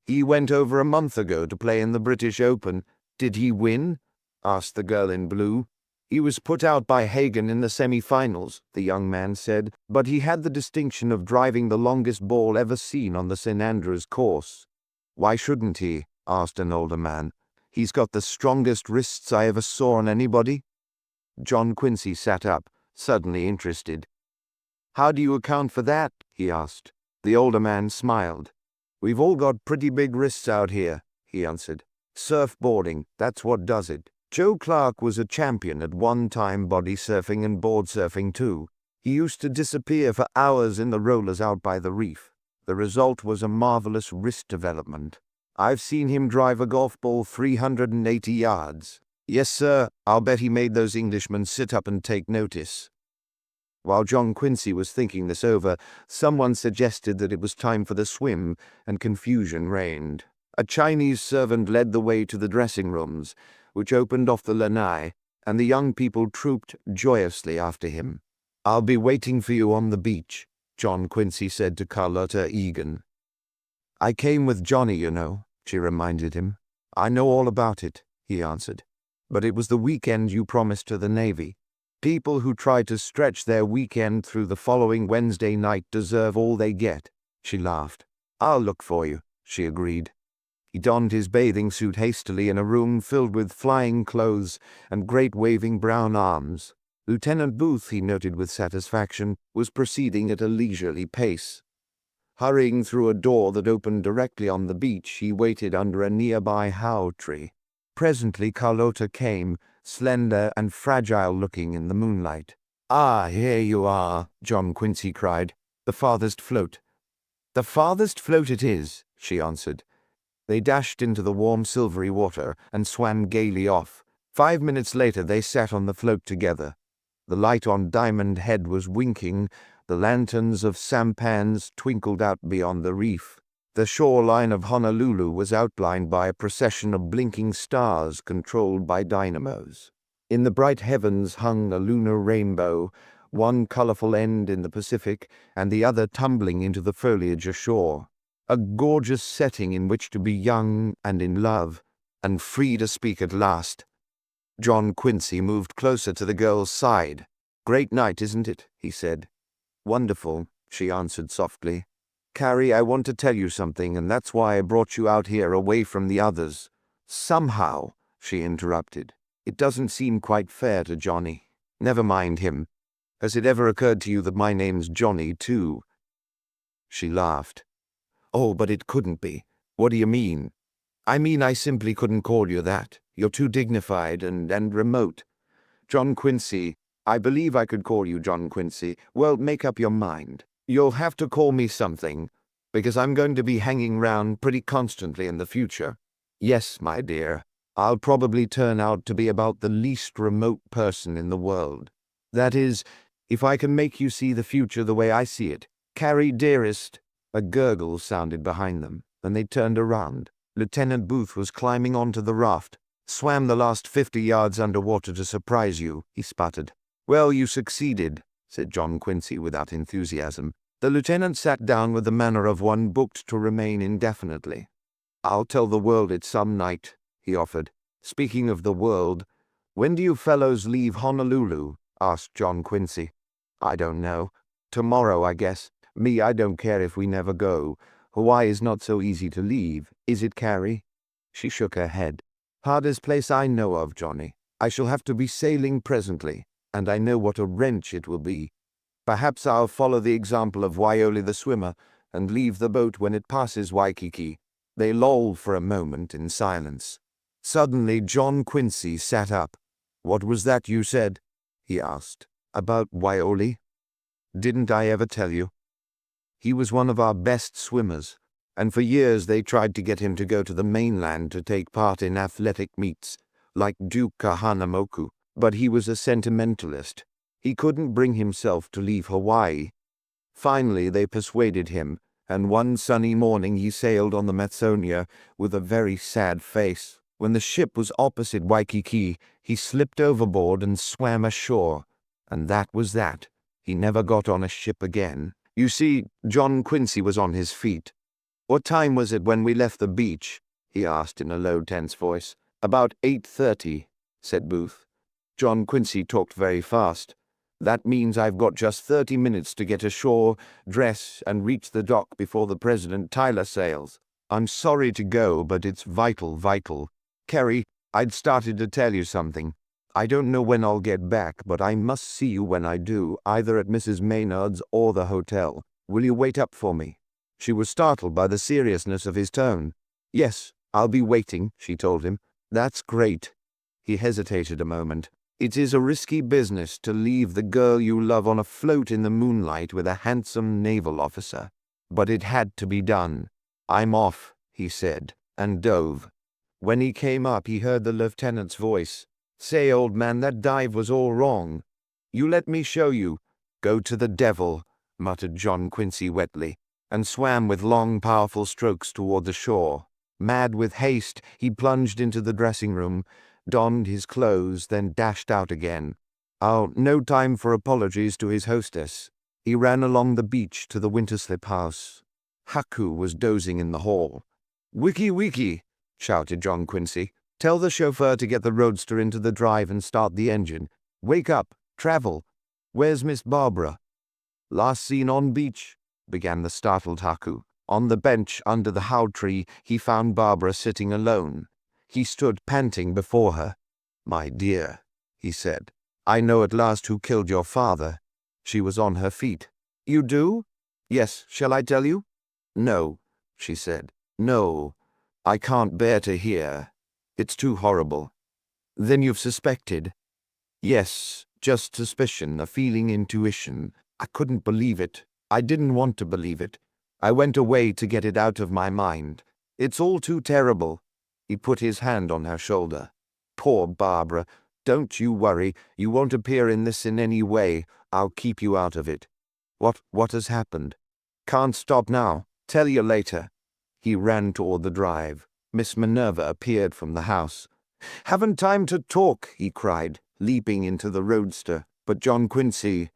He went over a month ago to play in the British Open. Did he win? Asked the girl in blue. He was put out by Hagen in the semi-finals, the young man said, but he had the distinction of driving the longest ball ever seen on the St. Andrews course. Why shouldn't he? Asked an older man. He's got the strongest wrists I ever saw on anybody. John Quincy sat up, suddenly interested. How do you account for that? He asked. The older man smiled. We've all got pretty big wrists out here, he answered. Surfboarding, that's what does it. Joe Clark was a champion at one time, body surfing and board surfing too. He used to disappear for hours in the rollers out by the reef. The result was a marvelous wrist development. I've seen him drive a golf ball 380 yards. Yes, sir, I'll bet he made those Englishmen sit up and take notice. While John Quincy was thinking this over, someone suggested that it was time for the swim, and confusion reigned. A Chinese servant led the way to the dressing rooms, which opened off the lanai, and the young people trooped joyously after him. I'll be waiting for you on the beach, John Quincy said to Carlotta Egan. I came with Johnny, you know, she reminded him. I know all about it, he answered. But it was the weekend you promised to the Navy. People who try to stretch their weekend through the following Wednesday night deserve all they get, she laughed. I'll look for you, she agreed. He donned his bathing suit hastily in a room filled with flying clothes and great waving brown arms. Lieutenant Booth, he noted with satisfaction, was proceeding at a leisurely pace. Hurrying through a door that opened directly on the beach, he waited under a nearby hau tree. Presently Carlotta came, slender and fragile-looking in the moonlight. Ah, here you are, John Quincy cried. The farthest float. The farthest float it is, she answered. They dashed into the warm silvery water and swam gaily off. 5 minutes later they sat on the float together. The light on Diamond Head was winking. The lanterns of sampans twinkled out beyond the reef. The shoreline of Honolulu was outlined by a procession of blinking stars controlled by dynamos. In the bright heavens hung a lunar rainbow, one colorful end in the Pacific and the other tumbling into the foliage ashore. A gorgeous setting in which to be young and in love, and free to speak at last. John Quincy moved closer to the girl's side. Great night, isn't it? He said. Wonderful, she answered softly. Carrie, I want to tell you something, and that's why I brought you out here away from the others. Somehow, she interrupted, it doesn't seem quite fair to Johnny. Never mind him. Has it ever occurred to you that my name's Johnny, too? She laughed. Oh, but it couldn't be. What do you mean? I mean I simply couldn't call you that. You're too dignified and remote. John Quincy, I believe I could call you John Quincy. Well, make up your mind. You'll have to call me something, because I'm going to be hanging round pretty constantly in the future. Yes, my dear, I'll probably turn out to be about the least remote person in the world. That is, if I can make you see the future the way I see it. Carrie, dearest." A gurgle sounded behind them, and they turned around. Lieutenant Booth was climbing onto the raft. "Swam the last 50 yards underwater to surprise you," he sputtered. "Well, you succeeded," said John Quincy without enthusiasm. The lieutenant sat down with the manner of one booked to remain indefinitely. "I'll tell the world it some night," he offered. "Speaking of the world, when do you fellows leave Honolulu?" asked John Quincy. "I don't know. Tomorrow, I guess. Me, I don't care if we never go. Hawaii is not so easy to leave, is it, Carrie?" She shook her head. "Hardest place I know of, Johnny. I shall have to be sailing presently, and I know what a wrench it will be. Perhaps I'll follow the example of Waioli the swimmer and leave the boat when it passes Waikiki." They lolled for a moment in silence. Suddenly John Quincy sat up. "What was that you said?" he asked. "About Waioli? Didn't I ever tell you? He was one of our best swimmers, and for years they tried to get him to go to the mainland to take part in athletic meets, like Duke Kahanamoku, but he was a sentimentalist. He couldn't bring himself to leave Hawaii. Finally they persuaded him, and one sunny morning he sailed on the Mathonia with a very sad face. When the ship was opposite Waikiki, he slipped overboard and swam ashore, and that was that. He never got on a ship again." You see, John Quincy was on his feet. "What time was it when we left the beach?" he asked in a low, tense voice. "About 8:30, said Booth. John Quincy talked very fast. "That means I've got just 30 minutes to get ashore, dress, and reach the dock before the President Tyler sails. I'm sorry to go, but it's vital. Carrie, I'd started to tell you something. I don't know when I'll get back, but I must see you when I do, either at Mrs. Maynard's or the hotel. Will you wait up for me?" She was startled by the seriousness of his tone. "Yes, I'll be waiting," she told him. "That's great." He hesitated a moment. "It is a risky business to leave the girl you love on a float in the moonlight with a handsome naval officer. But it had to be done. "I'm off," he said, and dove. When he came up, he heard the lieutenant's voice. "Say, old man, that dive was all wrong. You let me show you." "Go to the devil," muttered John Quincy wetly, and swam with long, powerful strokes toward the shore. Mad with haste, he plunged into the dressing room, donned his clothes, then dashed out again. No time for apologies to his hostess. He ran along the beach to the Winterslip house. Haku was dozing in the hall. Wiki," shouted John Quincy. "Tell the chauffeur to get the roadster into the drive and start the engine. Wake up, travel. Where's Miss Barbara?" "Last seen on beach," began the startled Haku. On the bench under the how tree he found Barbara sitting alone. He stood panting before her. "My dear," he said, "I know at last who killed your father." She was on her feet. "You do?" "Yes, shall I tell you?" "No," she said. "No, I can't bear to hear. It's too horrible." "Then you've suspected?" "Yes, just suspicion, a feeling intuition. I couldn't believe it. I didn't want to believe it. I went away to get it out of my mind. It's all too terrible." He put his hand on her shoulder. "Poor Barbara. Don't you worry. You won't appear in this in any way. I'll keep you out of it." What has happened?" "Can't stop now. Tell you later." He ran toward the drive. Miss Minerva appeared from the house. "Haven't time to talk," he cried, leaping into the roadster. "But John Quincy,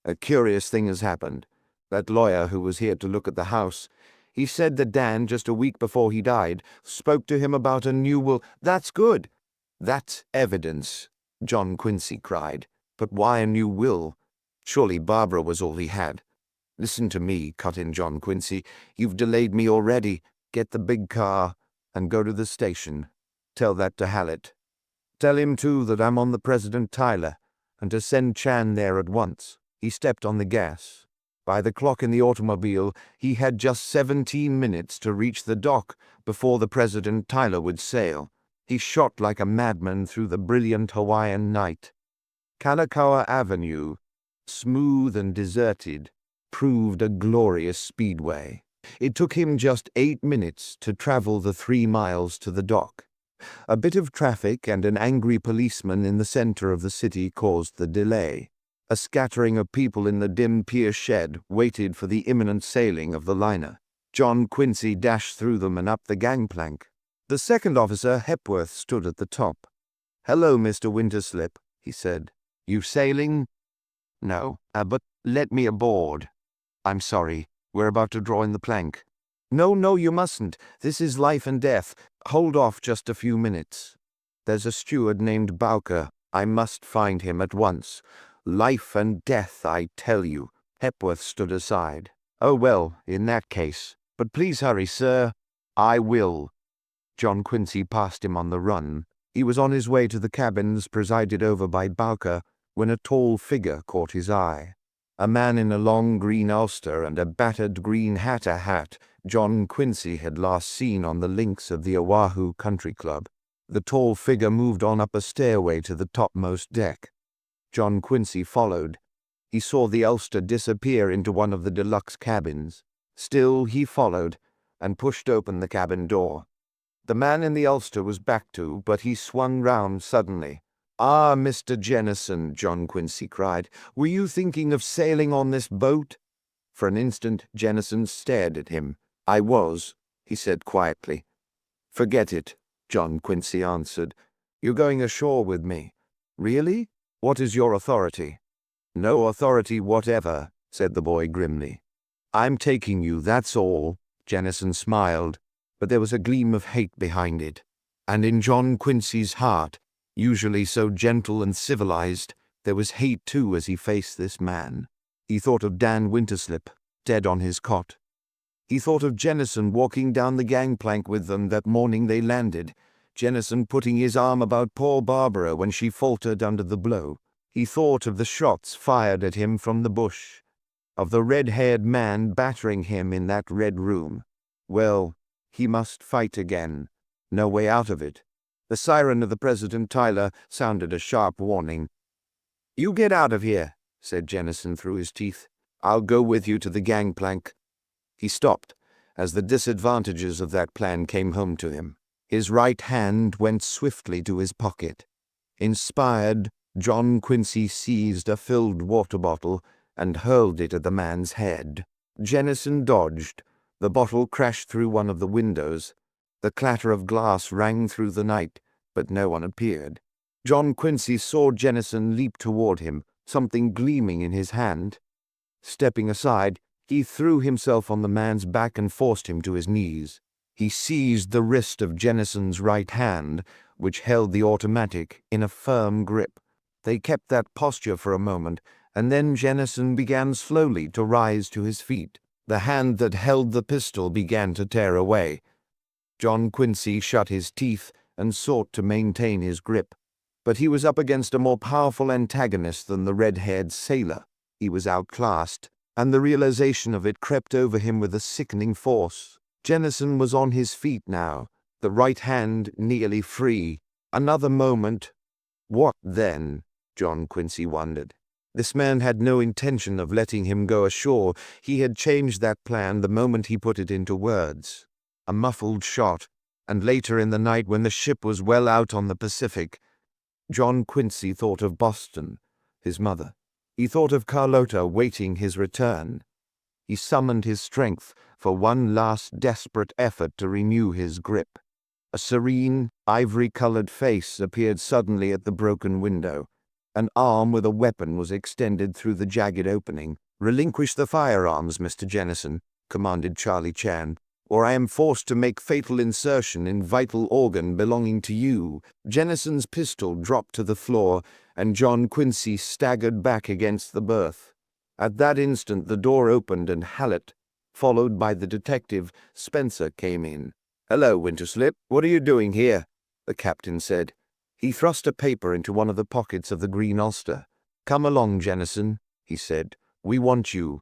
a curious thing has happened. That lawyer who was here to look at the house, he said that Dan, just a week before he died, spoke to him about a new will." "That's good." "That's evidence," John Quincy cried. "But why a new will? Surely Barbara was all he had." "Listen to me," cut in John Quincy. "You've delayed me already. Get the big car and go to the station. Tell that to Hallett. Tell him, too, that I'm on the President Tyler, and to send Chan there at once." He stepped on the gas. By the clock in the automobile, he had just 17 minutes to reach the dock before the President Tyler would sail. He shot like a madman through the brilliant Hawaiian night. Kalakaua Avenue, smooth and deserted, proved a glorious speedway. It took him just 8 minutes to travel the 3 miles to the dock. A bit of traffic and an angry policeman in the center of the city caused the delay. A scattering of people in the dim pier shed waited for the imminent sailing of the liner. John Quincy dashed through them and up the gangplank. The second officer, Hepworth, stood at the top. "Hello, Mr. Winterslip," he said. "You sailing?" "No, but let me aboard." "I'm sorry. We're about to draw in the plank." No, you mustn't. This is life and death. Hold off just a few minutes. There's a steward named Bowker. I must find him at once. Life and death, I tell you." Hepworth stood aside. "Oh, well, in that case. But please hurry, sir." "I will." John Quincy passed him on the run. He was on his way to the cabins presided over by Bowker when a tall figure caught his eye. A man in a long green ulster and a battered green hatter hat John Quincy had last seen on the links of the Oahu Country Club. The tall figure moved on up a stairway to the topmost deck. John Quincy followed. He saw the ulster disappear into one of the deluxe cabins. Still he followed, and pushed open the cabin door. The man in the ulster was back to, but he swung round suddenly. "Ah, Mr. Jennison," John Quincy cried, "were you thinking of sailing on this boat?" For an instant Jennison stared at him. "I was," he said quietly. "Forget it," John Quincy answered. "You're going ashore with me." "Really? What is your authority?" "No authority whatever," said the boy grimly. "I'm taking you, that's all." Jennison smiled, but there was a gleam of hate behind it. And in John Quincy's heart, usually so gentle and civilized, there was hate too as he faced this man. He thought of Dan Winterslip, dead on his cot. He thought of Jennison walking down the gangplank with them that morning they landed, Jennison putting his arm about poor Barbara when she faltered under the blow. He thought of the shots fired at him from the bush, of the red-haired man battering him in that red room. Well, he must fight again. No way out of it. The siren of the President Tyler sounded a sharp warning. "You get out of here," said Jennison through his teeth. "I'll go with you to the gangplank." He stopped as the disadvantages of that plan came home to him. His right hand went swiftly to his pocket. Inspired, John Quincy seized a filled water bottle and hurled it at the man's head. Jennison dodged. The bottle crashed through one of the windows. The clatter of glass rang through the night, but no one appeared. John Quincy saw Jennison leap toward him, something gleaming in his hand. Stepping aside, he threw himself on the man's back and forced him to his knees. He seized the wrist of Jennison's right hand, which held the automatic, in a firm grip. They kept that posture for a moment, and then Jennison began slowly to rise to his feet. The hand that held the pistol began to tear away. John Quincy shut his teeth and sought to maintain his grip. But he was up against a more powerful antagonist than the red-haired sailor. He was outclassed, and the realization of it crept over him with a sickening force. Jennison was on his feet now, the right hand nearly free. Another moment. What then? John Quincy wondered. This man had no intention of letting him go ashore. He had changed that plan the moment he put it into words. A muffled shot, and later in the night when the ship was well out on the Pacific, John Quincy thought of Boston, his mother. He thought of Carlota waiting his return. He summoned his strength for one last desperate effort to renew his grip. A serene, ivory-colored face appeared suddenly at the broken window. An arm with a weapon was extended through the jagged opening. "Relinquish the firearms, Mr. Jennison," commanded Charlie Chan, "or I am forced to make fatal insertion in vital organ belonging to you." Jennison's pistol dropped to the floor, and John Quincy staggered back against the berth. At that instant the door opened and Hallett, followed by the detective, Spencer, came in. "Hello, Winterslip. What are you doing here?" the captain said. He thrust a paper into one of the pockets of the green ulster. "Come along, Jennison," he said. "We want you."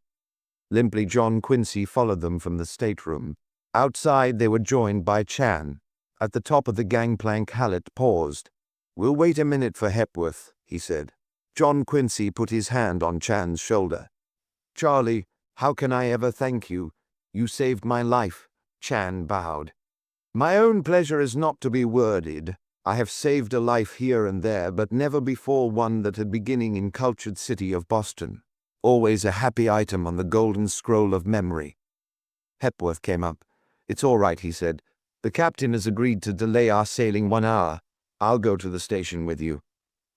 Limply John Quincy followed them from the stateroom. Outside they were joined by Chan. At the top of the gangplank Hallett paused. "We'll wait a minute for Hepworth," he said. John Quincy put his hand on Chan's shoulder. "Charlie, how can I ever thank you? You saved my life." Chan bowed. My own pleasure is not to be worded. I have saved a life here and there, but never before one that had beginning in cultured city of Boston. Always a happy item on the golden scroll of memory. Hepworth came up. It's all right, he said. The captain has agreed to delay our sailing 1 hour. I'll go to the station with you.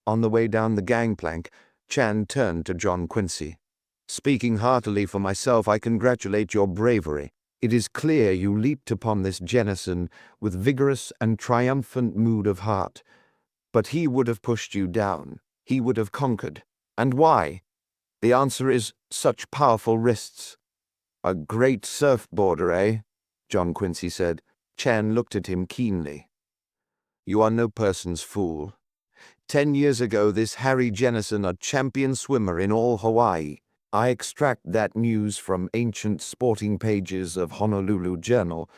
On the way down the gangplank, Chan turned to John Quincy. Speaking heartily for myself, I congratulate your bravery. It is clear you leaped upon this Jennison with vigorous and triumphant mood of heart. But he would have pushed you down. He would have conquered. And why? The answer is such powerful wrists. A great surfboarder, eh? John Quincy said. Chan looked at him keenly. You are no person's fool. 10 years ago, this Harry Jennison, a champion swimmer in all Hawaii. I extract that news from ancient sporting pages of Honolulu Journal,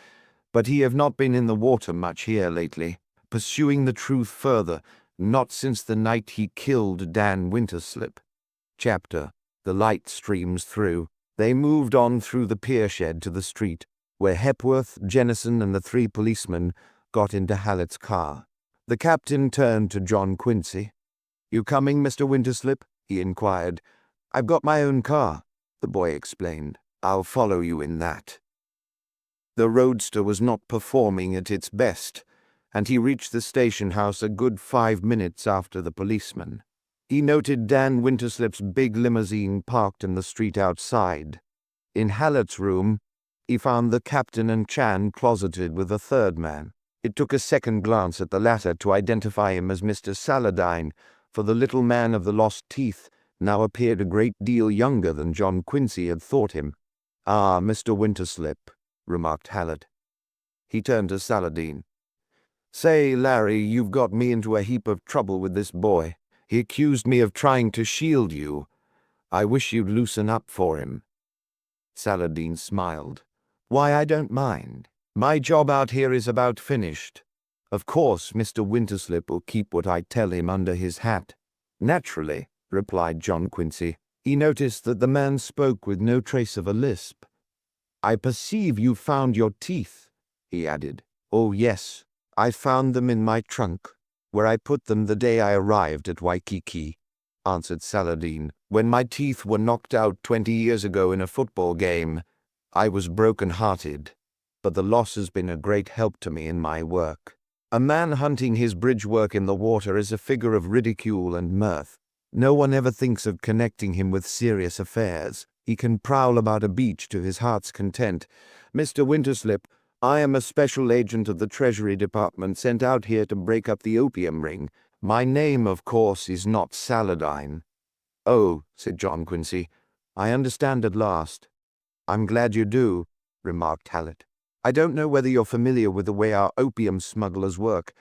but he have not been in the water much here lately, pursuing the truth further, not since the night he killed Dan Winterslip. Chapter. The light streams through. They moved on through the pier shed to the street, where Hepworth, Jennison, and the 3 policemen got into Hallett's car. The captain turned to John Quincy. You coming, Mr. Winterslip? He inquired. I've got my own car, the boy explained. I'll follow you in that. The roadster was not performing at its best, and he reached the station house a good 5 minutes after the policeman. He noted Dan Winterslip's big limousine parked in the street outside. In Hallett's room, he found the captain and Chan closeted with a third man. It took a second glance at the latter to identify him as Mr. Saladine, for the little man of the lost teeth now appeared a great deal younger than John Quincy had thought him. Ah, Mr. Winterslip, remarked Hallett. He turned to Saladine. Say, Larry, you've got me into a heap of trouble with this boy. He accused me of trying to shield you. I wish you'd loosen up for him. Saladine smiled. Why, I don't mind. My job out here is about finished. Of course, Mr. Winterslip will keep what I tell him under his hat. Naturally, replied John Quincy. He noticed that the man spoke with no trace of a lisp. I perceive you found your teeth, he added. Oh, yes, I found them in my trunk, where I put them the day I arrived at Waikiki, answered Saladine. When my teeth were knocked out 20 years ago in a football game, I was broken-hearted, but the loss has been a great help to me in my work. A man hunting his bridge work in the water is a figure of ridicule and mirth. No one ever thinks of connecting him with serious affairs. He can prowl about a beach to his heart's content. Mr. Winterslip, I am a special agent of the Treasury Department sent out here to break up the opium ring. My name, of course, is not Saladine. Oh, said John Quincy, I understand at last. I'm glad you do, remarked Hallett. I don't know whether you're familiar with the way our opium smugglers work.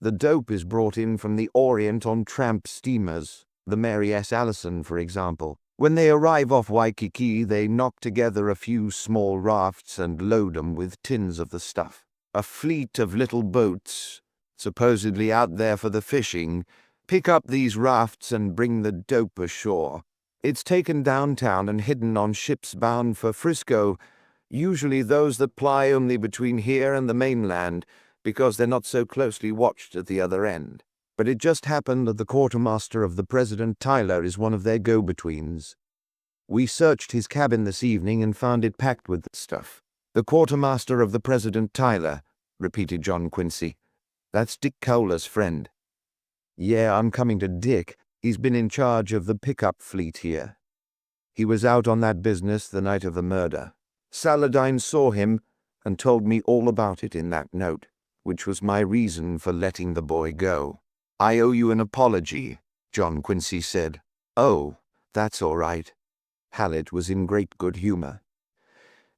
The dope is brought in from the Orient on tramp steamers, the Mary S. Allison, for example. When they arrive off Waikiki, they knock together a few small rafts and load them with tins of the stuff. A fleet of little boats, supposedly out there for the fishing, pick up these rafts and bring the dope ashore. It's taken downtown and hidden on ships bound for Frisco, usually those that ply only between here and the mainland, because they're not so closely watched at the other end. But it just happened that the quartermaster of the President Tyler is one of their go-betweens. We searched his cabin this evening and found it packed with stuff. The quartermaster of the President Tyler, repeated John Quincy. That's Dick Cowler's friend. Yeah, I'm coming to Dick. He's been in charge of the pickup fleet here. He was out on that business the night of the murder. Saladine saw him and told me all about it in that note, which was my reason for letting the boy go. I owe you an apology, John Quincy said. Oh, that's all right. Hallett was in great good humor.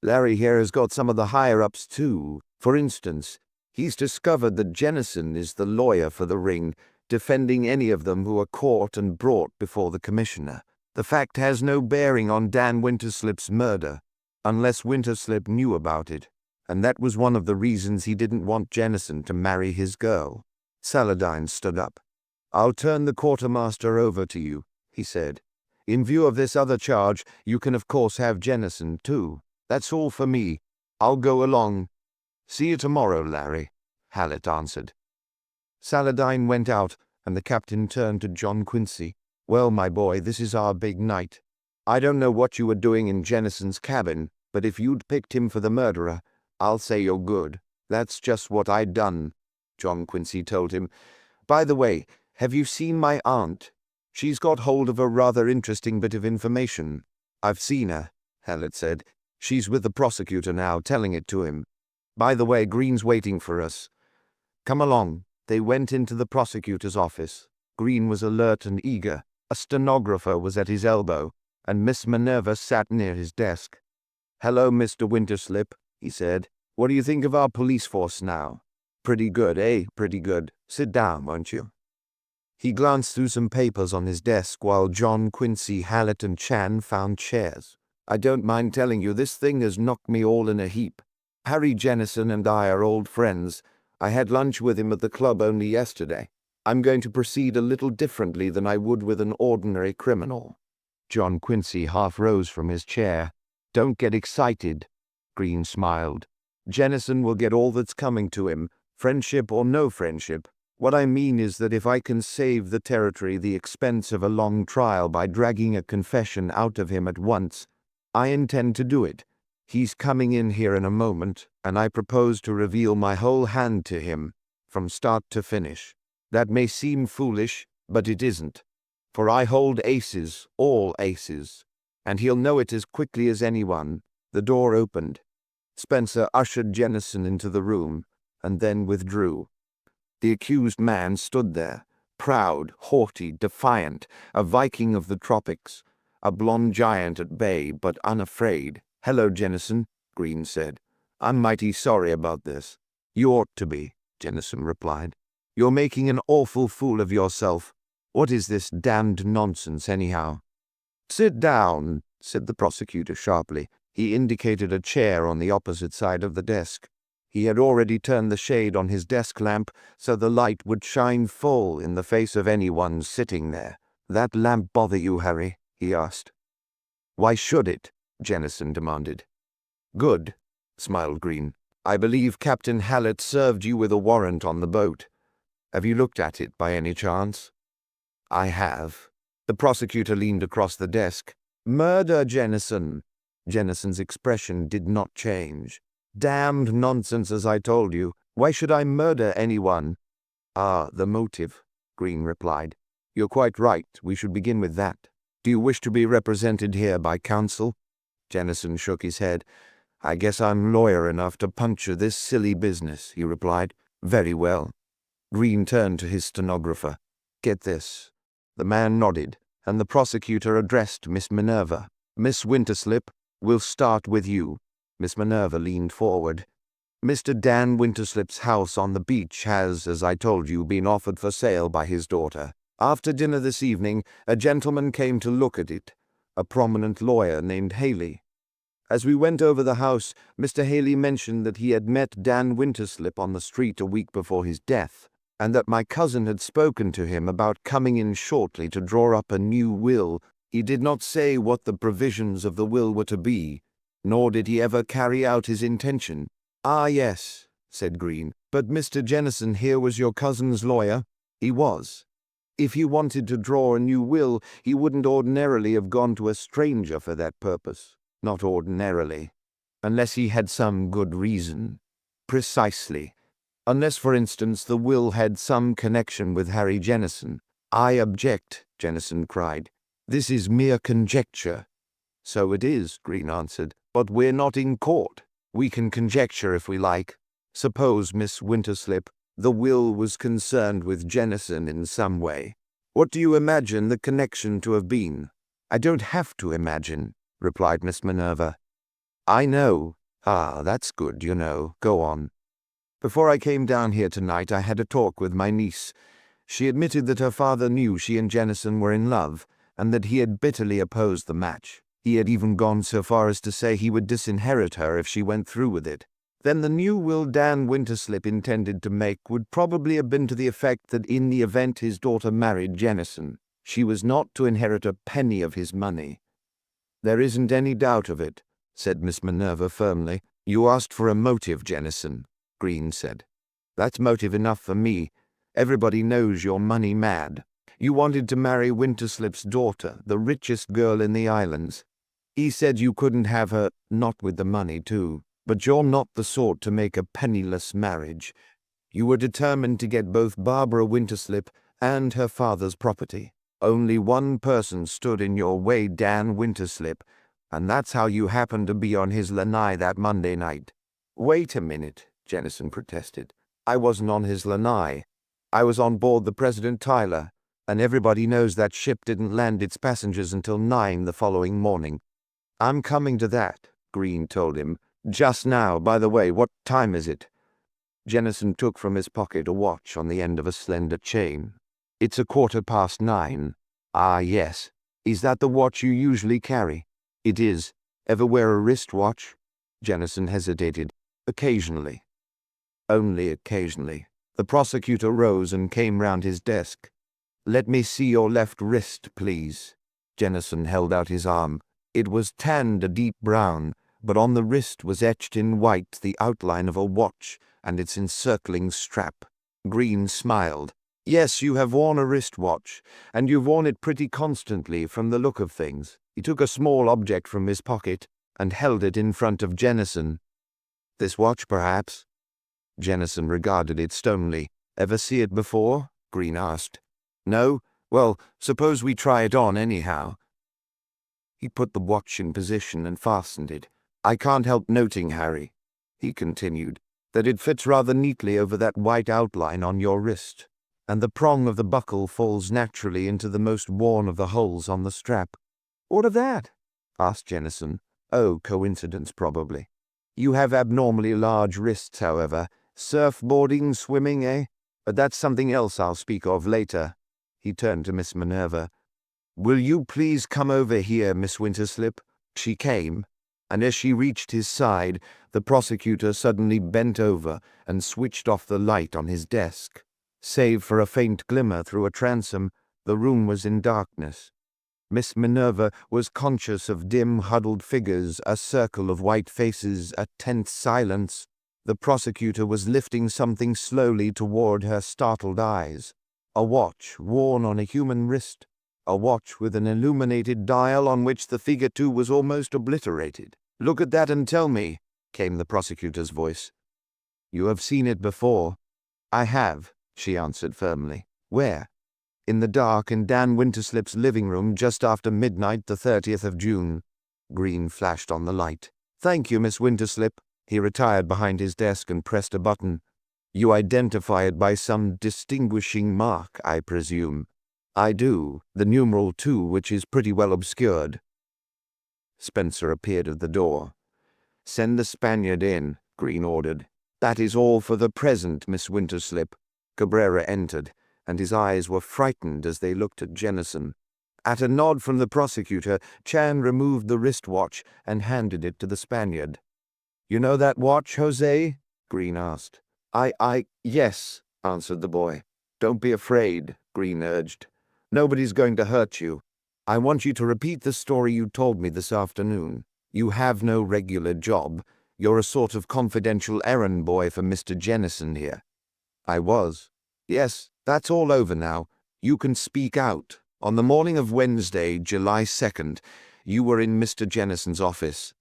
Larry here has got some of the higher-ups too. For instance, he's discovered that Jennison is the lawyer for the ring, defending any of them who are caught and brought before the commissioner. The fact has no bearing on Dan Winterslip's murder, unless Winterslip knew about it, and that was one of the reasons he didn't want Jennison to marry his girl. Saladine stood up. I'll turn the quartermaster over to you, he said. In view of this other charge, you can of course have Jennison too. That's all for me. I'll go along. See you tomorrow, Larry, Hallett answered. Saladin went out, and the captain turned to John Quincy. Well, my boy, this is our big night. I don't know what you were doing in Jennison's cabin, but if you'd picked him for the murderer, I'll say you're good. That's just what I'd done, John Quincy told him. By the way, have you seen my aunt? She's got hold of a rather interesting bit of information. I've seen her, Hallett said. She's with the prosecutor now, telling it to him. By the way, Green's waiting for us. Come along. They went into the prosecutor's office. Green was alert and eager. A stenographer was at his elbow, and Miss Minerva sat near his desk. Hello, Mr. Winterslip, he said. What do you think of our police force now? Pretty good, eh? Pretty good. Sit down, won't you? He glanced through some papers on his desk while John Quincy, Hallett, and Chan found chairs. I don't mind telling you, this thing has knocked me all in a heap. Harry Jennison and I are old friends. I had lunch with him at the club only yesterday. I'm going to proceed a little differently than I would with an ordinary criminal. John Quincy half rose from his chair. Don't get excited, Green smiled. Jennison will get all that's coming to him, friendship or no friendship. What I mean is that if I can save the territory the expense of a long trial by dragging a confession out of him at once, I intend to do it. He's coming in here in a moment, and I propose to reveal my whole hand to him, from start to finish. That may seem foolish, but it isn't. For I hold aces, all aces, and he'll know it as quickly as anyone. The door opened. Spencer ushered Jennison into the room, and then withdrew. The accused man stood there, proud, haughty, defiant, a Viking of the tropics, a blond giant at bay, but unafraid. Hello, Jennison, Green said. I'm mighty sorry about this. You ought to be, Jennison replied. You're making an awful fool of yourself. What is this damned nonsense, anyhow? Sit down, said the prosecutor sharply. He indicated a chair on the opposite side of the desk. He had already turned the shade on his desk lamp so the light would shine full in the face of anyone sitting there. That lamp bother you, Harry? He asked. Why should it? Jennison demanded. Good, smiled Green. I believe Captain Hallett served you with a warrant on the boat. Have you looked at it by any chance? I have. The prosecutor leaned across the desk. Murder, Jennison. Jennison's expression did not change. Damned nonsense, as I told you. Why should I murder anyone? Ah, the motive, Green replied. You're quite right. We should begin with that. Do you wish to be represented here by counsel? Jennison shook his head. I guess I'm lawyer enough to puncture this silly business, he replied. Very well. Green turned to his stenographer. Get this. The man nodded, and the prosecutor addressed Miss Minerva. Miss Winterslip, we'll start with you. Miss Minerva leaned forward. Mr. Dan Winterslip's house on the beach has, as I told you, been offered for sale by his daughter. After dinner this evening, a gentleman came to look at it, a prominent lawyer named Haley. As we went over the house, Mr. Haley mentioned that he had met Dan Winterslip on the street a week before his death, and that my cousin had spoken to him about coming in shortly to draw up a new will. He did not say what the provisions of the will were to be, nor did he ever carry out his intention. Ah, yes, said Green, but Mr. Jennison here was your cousin's lawyer? He was. If he wanted to draw a new will, he wouldn't ordinarily have gone to a stranger for that purpose. Not ordinarily. Unless he had some good reason. Precisely. Unless, for instance, the will had some connection with Harry Jennison. I object, Jennison cried. This is mere conjecture. So it is, Green answered, but we're not in court. We can conjecture if we like. Suppose, Miss Winterslip, the will was concerned with Jennison in some way. What do you imagine the connection to have been? I don't have to imagine, replied Miss Minerva. I know. Ah, that's good, you know. Go on. Before I came down here tonight, I had a talk with my niece. She admitted that her father knew she and Jennison were in love, and that he had bitterly opposed the match. He had even gone so far as to say he would disinherit her if she went through with it. Then the new will Dan Winterslip intended to make would probably have been to the effect that in the event his daughter married Jennison, she was not to inherit a penny of his money. There isn't any doubt of it, said Miss Minerva firmly. You asked for a motive, Jennison. Green said. That's motive enough for me. Everybody knows you're money mad. You wanted to marry Winterslip's daughter, the richest girl in the islands. He said you couldn't have her, not with the money too. But you're not the sort to make a penniless marriage. You were determined to get both Barbara Winterslip and her father's property. Only one person stood in your way, Dan Winterslip, and that's how you happened to be on his lanai that Monday night. Wait a minute, Jennison protested. I wasn't on his lanai. I was on board the President Tyler, and everybody knows that ship didn't land its passengers until 9 the following morning. I'm coming to that, Green told him. Just now, by the way, what time is it? Jennison took from his pocket a watch on the end of a slender chain. It's 9:15. Ah, yes. Is that the watch you usually carry? It is. Ever wear a wristwatch? Jennison hesitated. Occasionally. Only occasionally. The prosecutor rose and came round his desk. Let me see your left wrist, please. Jennison held out his arm. It was tanned a deep brown, but on the wrist was etched in white the outline of a watch and its encircling strap. Green smiled. Yes, you have worn a wristwatch, and you've worn it pretty constantly from the look of things. He took a small object from his pocket and held it in front of Jennison. This watch, perhaps? Jennison regarded it stonily. Ever see it before? Green asked. No? Well, suppose we try it on anyhow. He put the watch in position and fastened it. I can't help noting, Harry, he continued, that it fits rather neatly over that white outline on your wrist, and the prong of the buckle falls naturally into the most worn of the holes on the strap. What of that? Asked Jennison. Oh, coincidence, probably. You have abnormally large wrists, however. Surfboarding, swimming, eh? But that's something else I'll speak of later. He turned to Miss Minerva. Will you please come over here, Miss Winterslip? She came, and as she reached his side, the prosecutor suddenly bent over and switched off the light on his desk. Save for a faint glimmer through a transom, the room was in darkness. Miss Minerva was conscious of dim, huddled figures, a circle of white faces, a tense silence. The prosecutor was lifting something slowly toward her startled eyes. A watch worn on a human wrist. A watch with an illuminated dial on which the figure 2 was almost obliterated. Look at that and tell me, came the prosecutor's voice. You have seen it before. I have, she answered firmly. Where? In the dark in Dan Winterslip's living room just after midnight the 30th of June. Green flashed on the light. Thank you, Miss Winterslip. He retired behind his desk and pressed a button. You identify it by some distinguishing mark, I presume. I do, the numeral 2, which is pretty well obscured. Spencer appeared at the door. Send the Spaniard in, Green ordered. That is all for the present, Miss Winterslip. Cabrera entered, and his eyes were frightened as they looked at Jennison. At a nod from the prosecutor, Chan removed the wristwatch and handed it to the Spaniard. You know that watch, Jose? Green asked. Yes, answered the boy. Don't be afraid, Green urged. Nobody's going to hurt you. I want you to repeat the story you told me this afternoon. You have no regular job. You're a sort of confidential errand boy for Mr. Jennison here. I was. Yes, that's all over now. You can speak out. On the morning of Wednesday, July 2nd, you were in Mr. Jennison's office.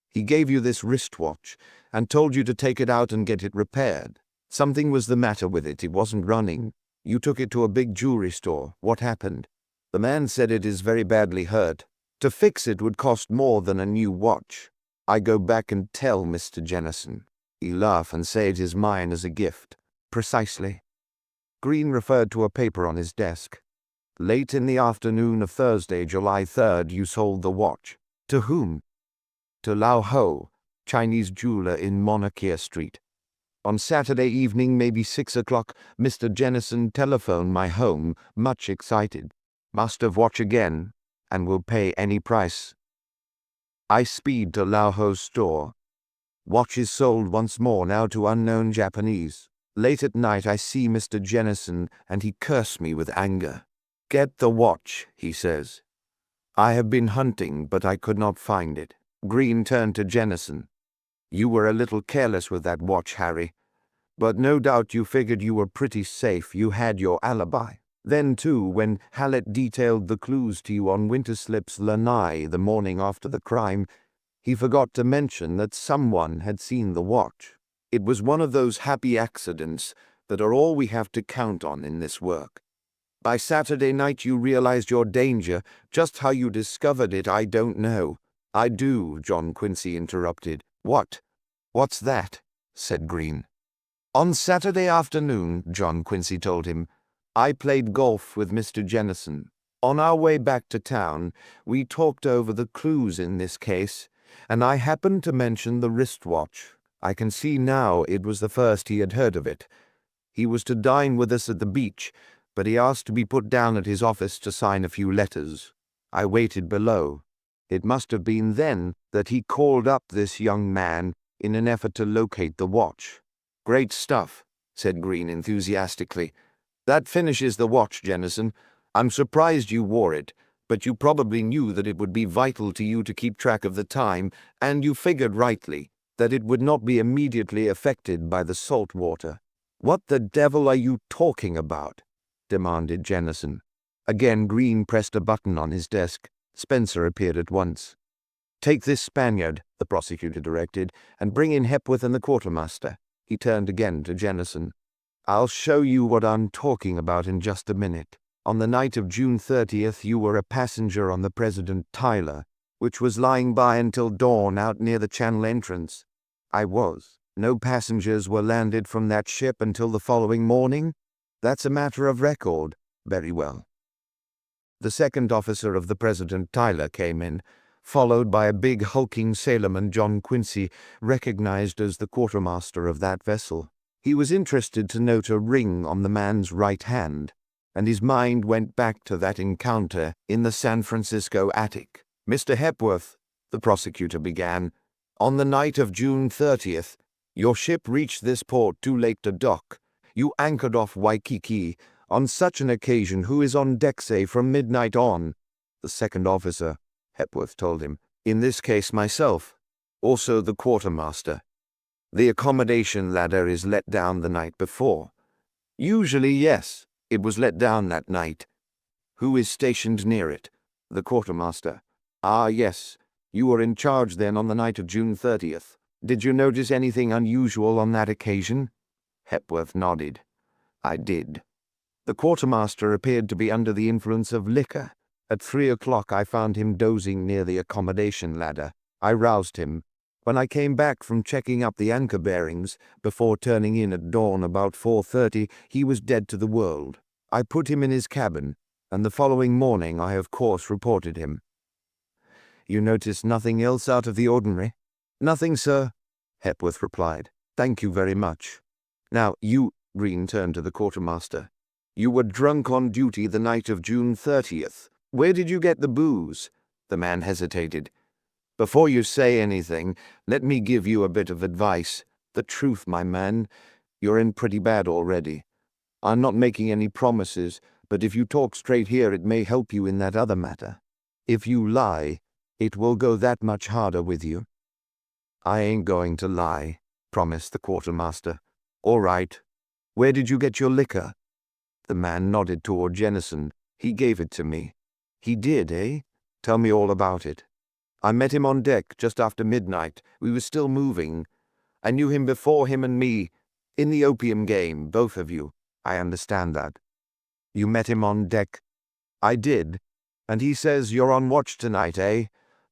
He gave you this wristwatch and told you to take it out and get it repaired. Something was the matter with it. It wasn't running. You took it to a big jewelry store. What happened? The man said it is very badly hurt. To fix it would cost more than a new watch. I go back and tell Mr. Jennison. He laughed and say it is mine as a gift. Precisely. Green referred to a paper on his desk. Late in the afternoon of Thursday, July 3rd, you sold the watch. To whom? To Lao Ho, Chinese jeweler in Monarchia Street. On Saturday evening, maybe 6 o'clock, Mr. Jennison telephoned my home, much excited. Must have watch again, and will pay any price. I speed to Lao Ho's store. Watch is sold once more, now to unknown Japanese. Late at night I see Mr. Jennison, and he cursed me with anger. Get the watch, he says. I have been hunting, but I could not find it. Green turned to Jennison. You were a little careless with that watch, Harry. But no doubt you figured you were pretty safe. You had your alibi. Then, too, when Hallett detailed the clues to you on Winterslip's lanai the morning after the crime, he forgot to mention that someone had seen the watch. It was one of those happy accidents that are all we have to count on in this work. By Saturday night you realized your danger. Just how you discovered it, I don't know. I do, John Quincy interrupted. What? What's that? Said Green. On Saturday afternoon, John Quincy told him, I played golf with Mr. Jennison. On our way back to town, we talked over the clues in this case, and I happened to mention the wristwatch. I can see now it was the first he had heard of it. He was to dine with us at the beach, but he asked to be put down at his office to sign a few letters. I waited below. It must have been then that he called up this young man in an effort to locate the watch. Great stuff, said Green enthusiastically. That finishes the watch, Jennison. I'm surprised you wore it, but you probably knew that it would be vital to you to keep track of the time, and you figured rightly that it would not be immediately affected by the salt water. What the devil are you talking about? Demanded Jennison. Again Green pressed a button on his desk. Spencer appeared at once. Take this Spaniard, the prosecutor directed, and bring in Hepworth and the quartermaster. He turned again to Jennison. I'll show you what I'm talking about in just a minute. On the night of June 30th, you were a passenger on the President Tyler, which was lying by until dawn out near the channel entrance. I was. No passengers were landed from that ship until the following morning. That's a matter of record. Very well. The second officer of the President Tyler came in, followed by a big hulking sailorman John Quincy, recognized as the quartermaster of that vessel. He was interested to note a ring on the man's right hand, and his mind went back to that encounter in the San Francisco attic. Mr. Hepworth, the prosecutor began, on the night of June 30th, your ship reached this port too late to dock. You anchored off Waikiki. On such an occasion, who is on deck, say, from midnight on? The second officer, Hepworth told him. In this case, myself. Also the quartermaster. The accommodation ladder is let down the night before. Usually, yes, it was let down that night. Who is stationed near it? The quartermaster. Ah, yes. You were in charge then on the night of June 30th. Did you notice anything unusual on that occasion? Hepworth nodded. I did. The quartermaster appeared to be under the influence of liquor. At 3 o'clock I found him dozing near the accommodation ladder. I roused him. When I came back from checking up the anchor bearings, before turning in at dawn about 4:30, he was dead to the world. I put him in his cabin, and the following morning I of course reported him. You noticed nothing else out of the ordinary? Nothing, sir, Hepworth replied. Thank you very much. Now, you, Green turned to the quartermaster. You were drunk on duty the night of June 30th. Where did you get the booze? The man hesitated. Before you say anything, let me give you a bit of advice. The truth, my man. You're in pretty bad already. I'm not making any promises, but if you talk straight here, it may help you in that other matter. If you lie, it will go that much harder with you. I ain't going to lie, promised the quartermaster. All right. Where did you get your liquor? The man nodded toward Jennison. He gave it to me. He did, eh? Tell me all about it. I met him on deck just after midnight. We were still moving. I knew him before him and me. In the opium game, both of you. I understand that. You met him on deck? I did. And he says you're on watch tonight, eh?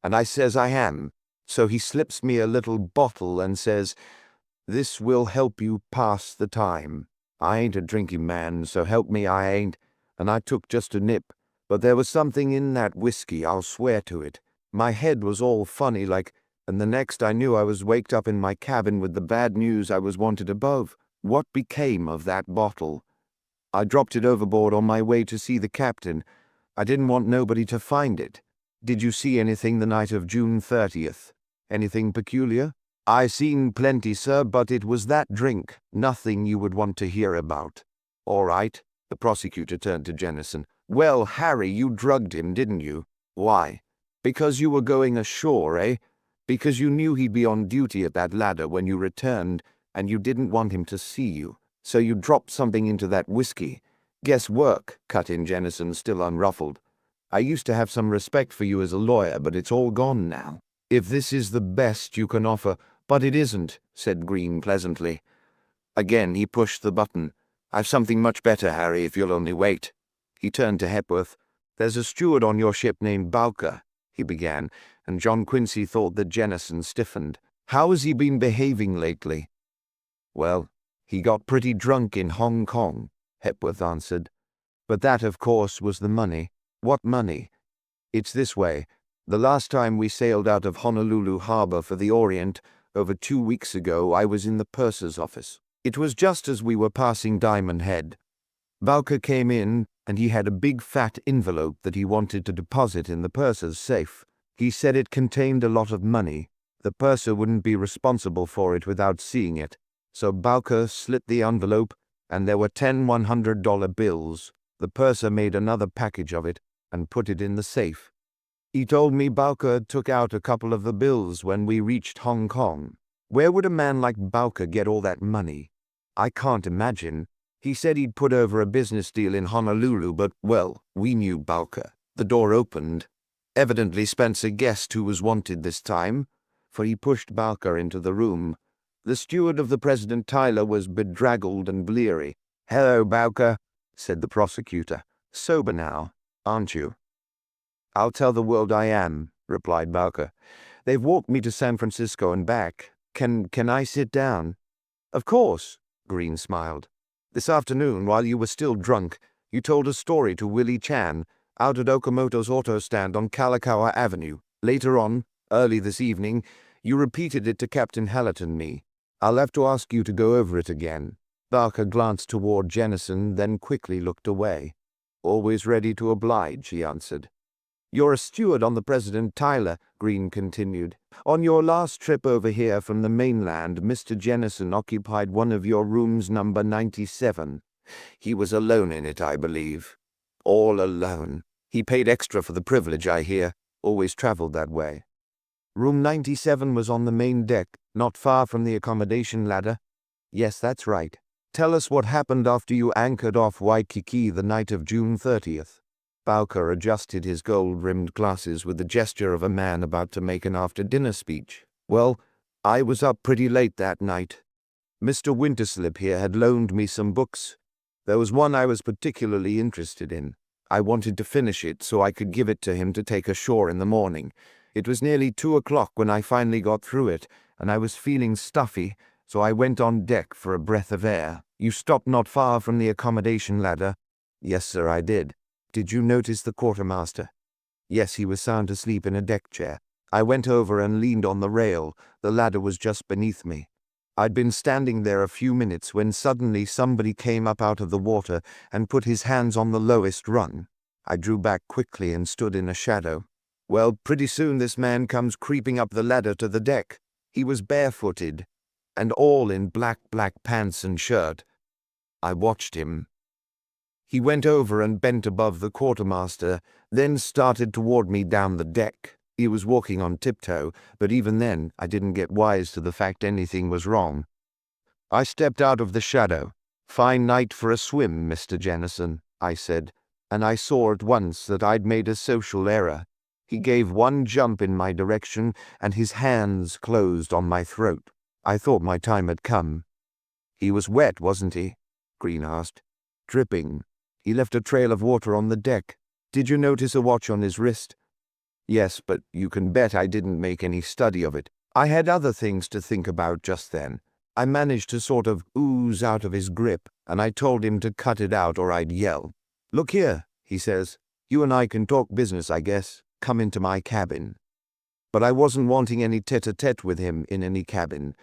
And I says I am. So he slips me a little bottle and says, this will help you pass the time. I ain't a drinking man, so help me I ain't, and I took just a nip, but there was something in that whiskey, I'll swear to it. My head was all funny like, and the next I knew I was waked up in my cabin with the bad news I was wanted above. What became of that bottle? I dropped it overboard on my way to see the captain. I didn't want nobody to find it. Did you see anything the night of June 30th? Anything peculiar? I seen plenty, sir, but it was that drink. Nothing you would want to hear about. All right. The prosecutor turned to Jennison. Well, Harry, you drugged him, didn't you? Why? Because you were going ashore, eh? Because you knew he'd be on duty at that ladder when you returned. and you didn't want him to see you, so you dropped something into that whiskey. Guesswork, cut in Jennison, still unruffled. I used to have some respect for you as a lawyer, but it's all gone now. If this is the best you can offer— But it isn't, said Green pleasantly. Again he pushed the button. I've something much better, Harry, if you'll only wait. He turned to Hepworth. There's a steward on your ship named Bowker, he began, and John Quincy thought that Jennison stiffened. How has he been behaving lately? Well, he got pretty drunk in Hong Kong, Hepworth answered. But that, of course, was the money. What money? It's this way. The last time we sailed out of Honolulu Harbor for the Orient, over 2 weeks ago, I was in the purser's office. It was just as we were passing Diamond Head. Bowker came in, and he had a big fat envelope that he wanted to deposit in the purser's safe. He said it contained a lot of money. The purser wouldn't be responsible for it without seeing it. So Bowker slit the envelope, and there were 10 $100 bills. The purser made another package of it and put it in the safe. He told me Bowker took out a couple of the bills when we reached Hong Kong. Where would a man like Bowker get all that money? I can't imagine. He said he'd put over a business deal in Honolulu, but, well, we knew Bowker. The door opened. Evidently Spencer guessed who was wanted this time, for he pushed Bowker into the room. The steward of the President Tyler was bedraggled and bleary. "Hello, Bowker," said the prosecutor. "Sober now, aren't you?" "I'll tell the world I am," replied Bowker. "They've walked me to San Francisco and back. Can I sit down?" "Of course," Green smiled. "This afternoon, while you were still drunk, you told a story to Willie Chan out at Okamoto's auto stand on Kalakaua Avenue. Later on, early this evening, you repeated it to Captain Hallett and me. I'll have to ask you to go over it again." Bowker glanced toward Jennison, then quickly looked away. "Always ready to oblige," he answered. "You're a steward on the President Tyler," Green continued. "On your last trip over here from the mainland, Mr. Jennison occupied one of your rooms, number 97. He was alone in it, I believe. All alone. He paid extra for the privilege, I hear. Always traveled that way." "Room 97 was on the main deck, not far from the accommodation ladder?" "Yes, that's right. Tell us what happened after you anchored off Waikiki the night of June 30th. Bowker adjusted his gold-rimmed glasses with the gesture of a man about to make an after-dinner speech. "Well, I was up pretty late that night. Mr. Winterslip here had loaned me some books. There was one I was particularly interested in. I wanted to finish it so I could give it to him to take ashore in the morning. It was nearly 2 o'clock when I finally got through it, and I was feeling stuffy, so I went on deck for a breath of air. You stopped not far from the accommodation ladder?" "Yes, sir, I did." "Did you notice the quartermaster?" "Yes, he was sound asleep in a deck chair. I went over and leaned on the rail. The ladder was just beneath me. I'd been standing there a few minutes when suddenly somebody came up out of the water and put his hands on the lowest rung. I drew back quickly and stood in a shadow. Well, pretty soon this man comes creeping up the ladder to the deck. He was barefooted, and all in black pants and shirt. I watched him. He went over and bent above the quartermaster, then started toward me down the deck. He was walking on tiptoe, but even then I didn't get wise to the fact anything was wrong. I stepped out of the shadow. "Fine night for a swim, Mr. Jennison," I said, and I saw at once that I'd made a social error. He gave one jump in my direction, and his hands closed on my throat. I thought my time had come. "He was wet, wasn't he?" Green asked. "Dripping. He left a trail of water on the deck. Did you notice a watch on his wrist?" "Yes, but you can bet I didn't make any study of it. I had other things to think about just then. I managed to sort of ooze out of his grip, and I told him to cut it out or I'd yell. 'Look here,' he says, 'you and I can talk business, I guess. Come into my cabin.' But I wasn't wanting any tete-a-tete with him in any cabin.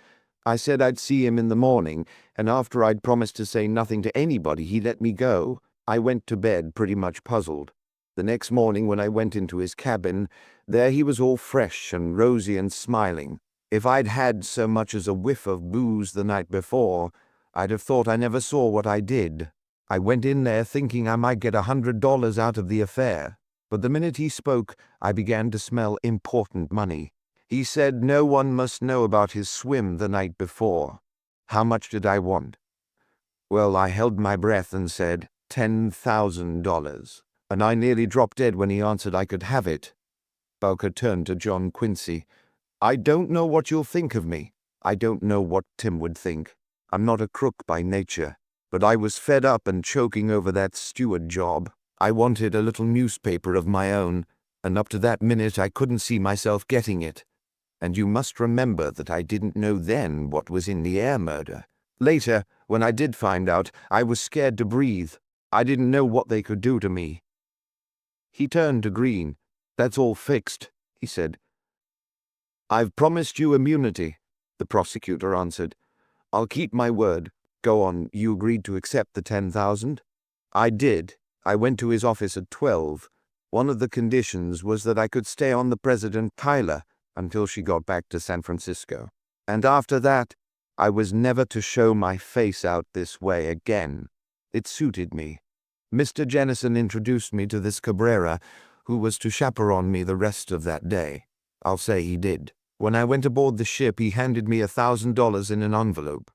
I said I'd see him in the morning, and after I'd promised to say nothing to anybody, he let me go. I went to bed pretty much puzzled. The next morning when I went into his cabin, there he was all fresh and rosy and smiling. If I'd had so much as a whiff of booze the night before, I'd have thought I never saw what I did. I went in there thinking I might get $100 out of the affair. But the minute he spoke, I began to smell important money. He said no one must know about his swim the night before. How much did I want? Well, I held my breath and said, $10,000. And I nearly dropped dead when he answered I could have it. Bowker turned to John Quincy. I don't know what you'll think of me. I don't know what Tim would think. I'm not a crook by nature. But I was fed up and choking over that steward job. I wanted a little newspaper of my own, and up to that minute I couldn't see myself getting it. And you must remember that I didn't know then what was in the air murder. Later, when I did find out, I was scared to breathe. I didn't know what they could do to me. He turned to Green. That's all fixed, he said. I've promised you immunity, the prosecutor answered. I'll keep my word. Go on, you agreed to accept the 10,000? I did. I went to his office at 12. One of the conditions was that I could stay on the President Tyler until she got back to San Francisco. And after that, I was never to show my face out this way again. It suited me. Mr. Jennison introduced me to this Cabrera, who was to chaperone me the rest of that day. I'll say he did. When I went aboard the ship, he handed me $1,000 in an envelope.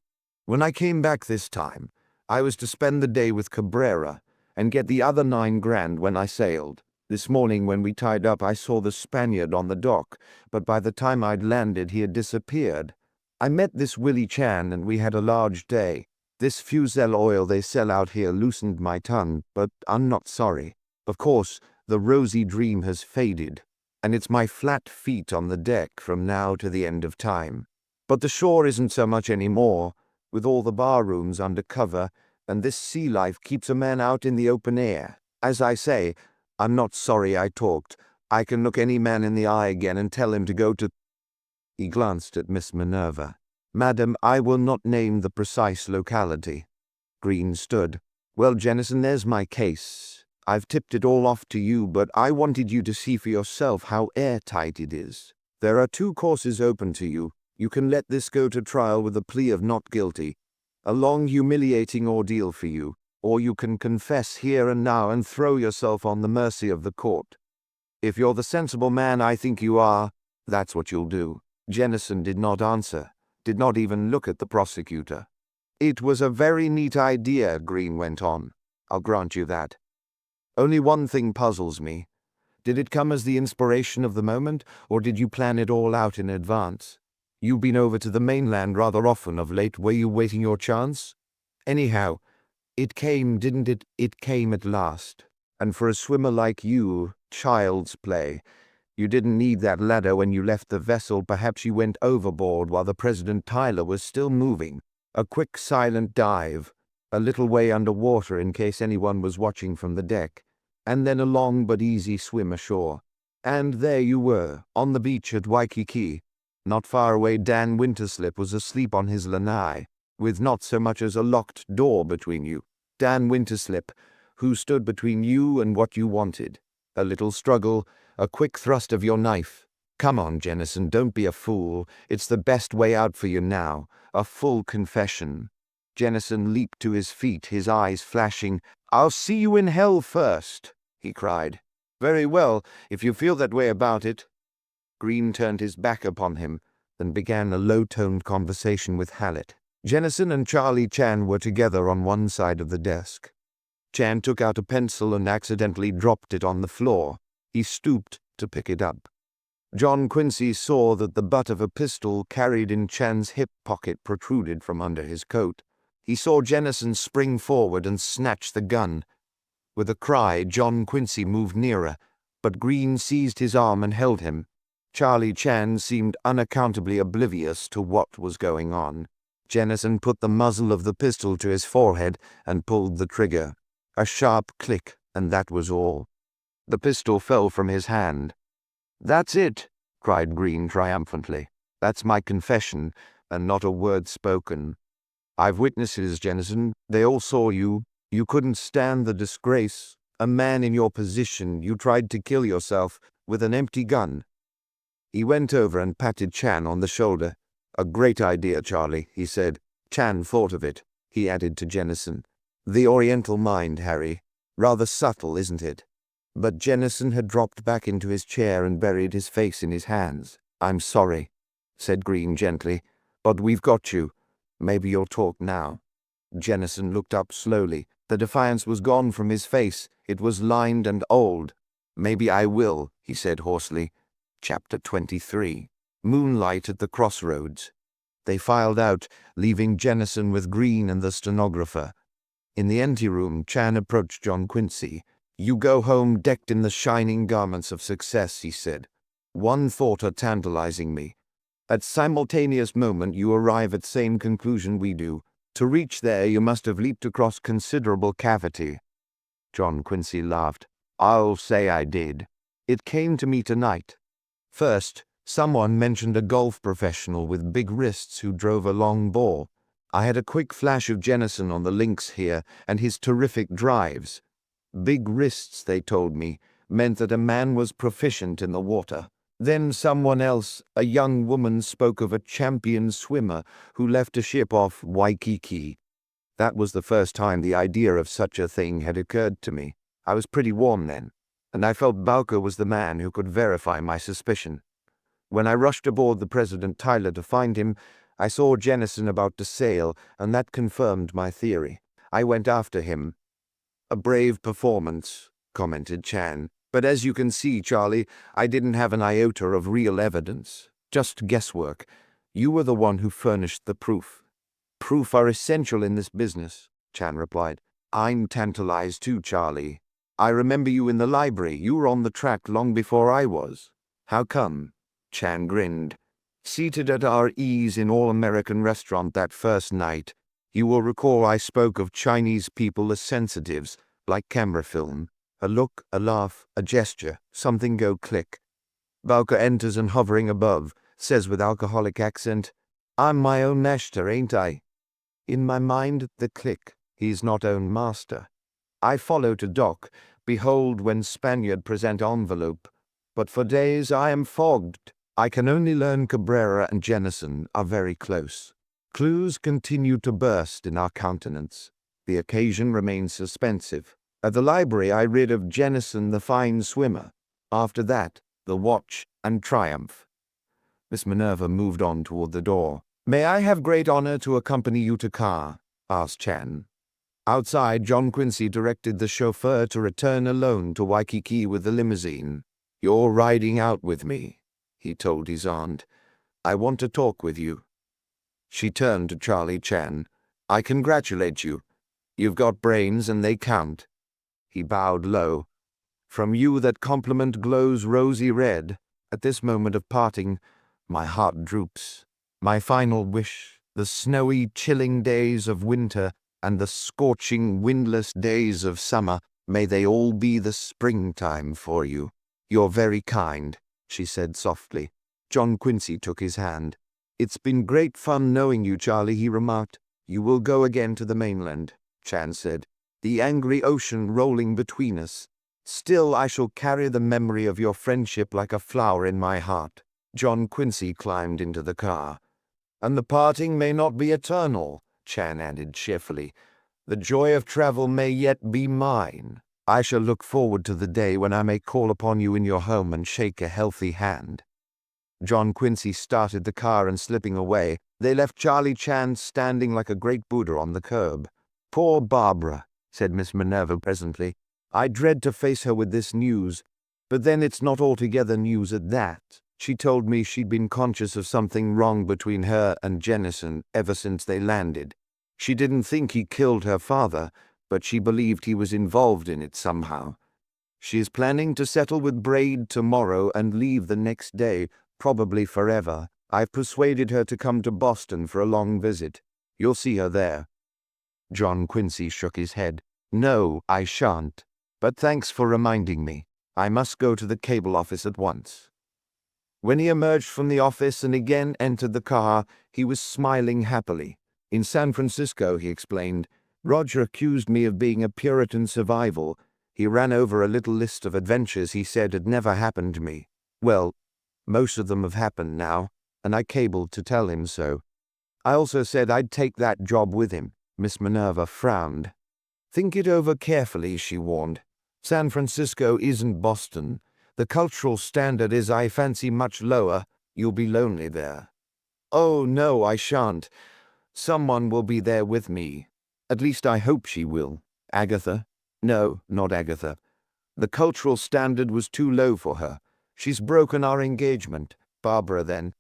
When I came back this time, I was to spend the day with Cabrera and get the other $9 grand when I sailed. This morning when we tied up, I saw the Spaniard on the dock, but by the time I'd landed, he had disappeared. I met this Willie Chan, and we had a large day. This Fusel oil they sell out here loosened my tongue, but I'm not sorry. Of course, the rosy dream has faded, and it's my flat feet on the deck from now to the end of time. But the shore isn't so much anymore, with all the bar rooms under cover, and this sea life keeps a man out in the open air. As I say, I'm not sorry I talked. I can look any man in the eye again and tell him to go to... He glanced at Miss Minerva. Madam, I will not name the precise locality. Green stood. Well, Jennison, there's my case. I've tipped it all off to you, but I wanted you to see for yourself how airtight it is. There are 2 courses open to you. You can let this go to trial with a plea of not guilty, a long, humiliating ordeal for you, or you can confess here and now and throw yourself on the mercy of the court. If you're the sensible man I think you are, that's what you'll do. Jennison did not answer, did not even look at the prosecutor. It was a very neat idea, Green went on. I'll grant you that. Only one thing puzzles me. Did it come as the inspiration of the moment, or did you plan it all out in advance? You've been over to the mainland rather often of late. Were you waiting your chance? Anyhow, it came, didn't it? It came at last. And for a swimmer like you, child's play. You didn't need that ladder when you left the vessel. Perhaps you went overboard while the President Tyler was still moving. A quick, silent dive, a little way underwater in case anyone was watching from the deck, and then a long but easy swim ashore. And there you were, on the beach at Waikiki. Not far away, Dan Winterslip was asleep on his lanai, with not so much as a locked door between you. Dan Winterslip, who stood between you and what you wanted. A little struggle, a quick thrust of your knife. Come on, Jennison, don't be a fool. It's the best way out for you now. A full confession. Jennison leaped to his feet, his eyes flashing. I'll see you in hell first, he cried. Very well, if you feel that way about it. Green turned his back upon him, then began a low-toned conversation with Hallett. Jennison and Charlie Chan were together on one side of the desk. Chan took out a pencil and accidentally dropped it on the floor. He stooped to pick it up. John Quincy saw that the butt of a pistol carried in Chan's hip pocket protruded from under his coat. He saw Jennison spring forward and snatch the gun. With a cry, John Quincy moved nearer, but Green seized his arm and held him. Charlie Chan seemed unaccountably oblivious to what was going on. Jennison put the muzzle of the pistol to his forehead and pulled the trigger. A sharp click, and that was all. The pistol fell from his hand. That's it, cried Green triumphantly. That's my confession, and not a word spoken. I've witnesses, Jennison. They all saw you. You couldn't stand the disgrace. A man in your position, you tried to kill yourself with an empty gun. He went over and patted Chan on the shoulder. A great idea, Charlie, he said. Chan thought of it, he added to Jennison. The Oriental mind, Harry. Rather subtle, isn't it? But Jennison had dropped back into his chair and buried his face in his hands. I'm sorry, said Green gently, but we've got you. Maybe you'll talk now." Jennison looked up slowly. The defiance was gone from his face. It was lined and old. "Maybe I will," he said hoarsely. Chapter 23. Moonlight at the Crossroads. They filed out, leaving Jennison with Green and the stenographer. In the anteroom, Chan approached John Quincy. "You go home decked in the shining garments of success," he said. "One thought are tantalizing me. At simultaneous moment you arrive at same conclusion we do. To reach there you must have leaped across considerable cavity." John Quincy laughed. "I'll say I did. It came to me tonight. First, someone mentioned a golf professional with big wrists who drove a long ball. I had a quick flash of Jennison on the links here and his terrific drives. Big wrists, they told me, meant that a man was proficient in the water. Then someone else, a young woman, spoke of a champion swimmer who left a ship off Waikiki. That was the first time the idea of such a thing had occurred to me. I was pretty warm then, and I felt Bowker was the man who could verify my suspicion. When I rushed aboard the President Tyler to find him, I saw Jennison about to sail, and that confirmed my theory. I went after him." "A brave performance," commented Chan. "But as you can see, Charlie, I didn't have an iota of real evidence. Just guesswork. You were the one who furnished the proof." "Proof are essential in this business," Chan replied. "I'm tantalized too, Charlie. I remember you in the library. You were on the track long before I was." "How come?" Chan grinned. "Seated at our ease in All-American restaurant that first night, you will recall I spoke of Chinese people as sensitives, like camera film. A look, a laugh, a gesture, something go click. Bowker enters and hovering above, says with alcoholic accent, 'I'm my own master, ain't I?' In my mind, the click. He's not own master. I follow to dock. Behold when Spaniard present envelope. But for days I am fogged. I can only learn Cabrera and Jennison are very close. Clues continue to burst in our countenance. The occasion remains suspensive. At the library I read of Jennison the fine swimmer. After that, the watch and triumph." Miss Minerva moved on toward the door. "May I have great honor to accompany you to car?" asked Chan. Outside, John Quincy directed the chauffeur to return alone to Waikiki with the limousine. "You're riding out with me," he told his aunt. "I want to talk with you." She turned to Charlie Chan. "I congratulate you. You've got brains and they count." He bowed low. "From you that compliment glows rosy red. At this moment of parting, my heart droops. My final wish, the snowy, chilling days of winter and the scorching, windless days of summer, may they all be the springtime for you." "You're very kind," she said softly. John Quincy took his hand. "It's been great fun knowing you, Charlie," he remarked. "You will go again to the mainland," Chan said. "The angry ocean rolling between us. Still I shall carry the memory of your friendship like a flower in my heart." John Quincy climbed into the car. "And the parting may not be eternal," Chan added cheerfully. "The joy of travel may yet be mine. I shall look forward to the day when I may call upon you in your home and shake a healthy hand." John Quincy started the car and slipping away, they left Charlie Chan standing like a great Buddha on the curb. "Poor Barbara," said Miss Minerva presently. "I dread to face her with this news, but then it's not altogether news at that. She told me she'd been conscious of something wrong between her and Jennison ever since they landed. She didn't think he killed her father, but she believed he was involved in it somehow. She is planning to settle with Braid tomorrow and leave the next day, probably forever. I've persuaded her to come to Boston for a long visit. You'll see her there." John Quincy shook his head. "No, I shan't. But thanks for reminding me. I must go to the cable office at once." When he emerged from the office and again entered the car, he was smiling happily. "In San Francisco," he explained, "Roger accused me of being a Puritan survival. He ran over a little list of adventures he said had never happened to me. Well, most of them have happened now, and I cabled to tell him so. I also said I'd take that job with him." Miss Minerva frowned. "Think it over carefully," she warned. "San Francisco isn't Boston. The cultural standard is, I fancy, much lower. You'll be lonely there." "Oh, no, I shan't. Someone will be there with me. At least I hope she will. Agatha? No, not Agatha. The cultural standard was too low for her. She's broken our engagement. Barbara, then.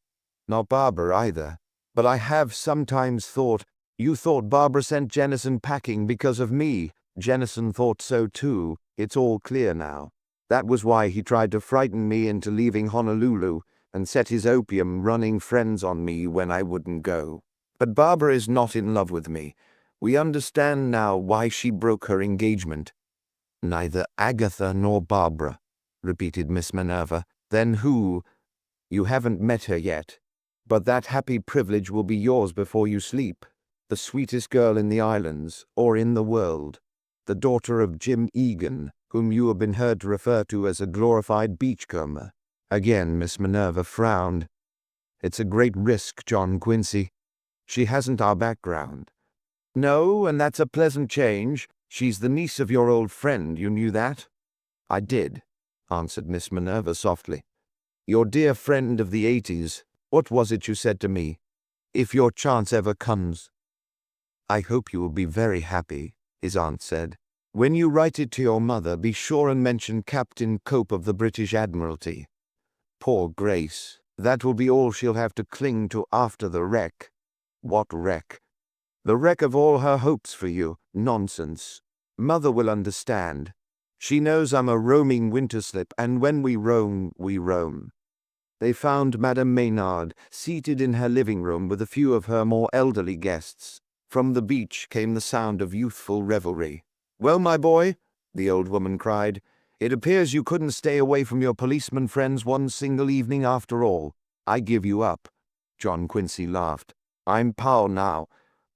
Not Barbara either. But I have sometimes thought, you thought Barbara sent Jennison packing because of me. Jennison thought so too. It's all clear now. That was why he tried to frighten me into leaving Honolulu and set his opium-running friends on me when I wouldn't go. But Barbara is not in love with me. We understand now why she broke her engagement. Neither Agatha nor Barbara, repeated Miss Minerva. Then who? You haven't met her yet, but that happy privilege will be yours before you sleep. The sweetest girl in the islands, or in the world. The daughter of Jim Egan, whom you have been heard to refer to as a glorified beachcomber. Again Miss Minerva frowned. It's a great risk, John Quincy. She hasn't our background. No, and that's a pleasant change. She's the niece of your old friend, you knew that? I did, answered Miss Minerva softly. Your dear friend of the 80s. What was it you said to me? If your chance ever comes. I hope you will be very happy, his aunt said. When you write it to your mother, be sure and mention Captain Cope of the British Admiralty. Poor Grace, that will be all she'll have to cling to after the wreck. What wreck? The wreck of all her hopes for you. Nonsense. Mother will understand. She knows I'm a roaming Winterslip, and when we roam, we roam. They found Madame Maynard seated in her living room with a few of her more elderly guests. From the beach came the sound of youthful revelry. Well, my boy, the old woman cried, it appears you couldn't stay away from your policeman friends one single evening after all. I give you up. John Quincy laughed. I'm pal now.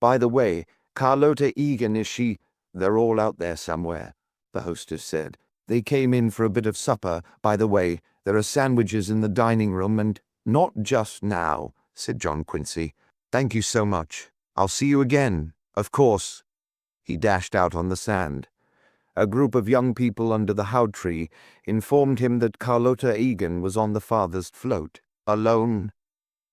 By the way, Carlota Egan, is she? They're all out there somewhere, the hostess said. They came in for a bit of supper. By the way, there are sandwiches in the dining room and— Not just now, said John Quincy. Thank you so much. I'll see you again, of course. He dashed out on the sand. A group of young people under the how tree informed him that Carlota Egan was on the farthest float. Alone?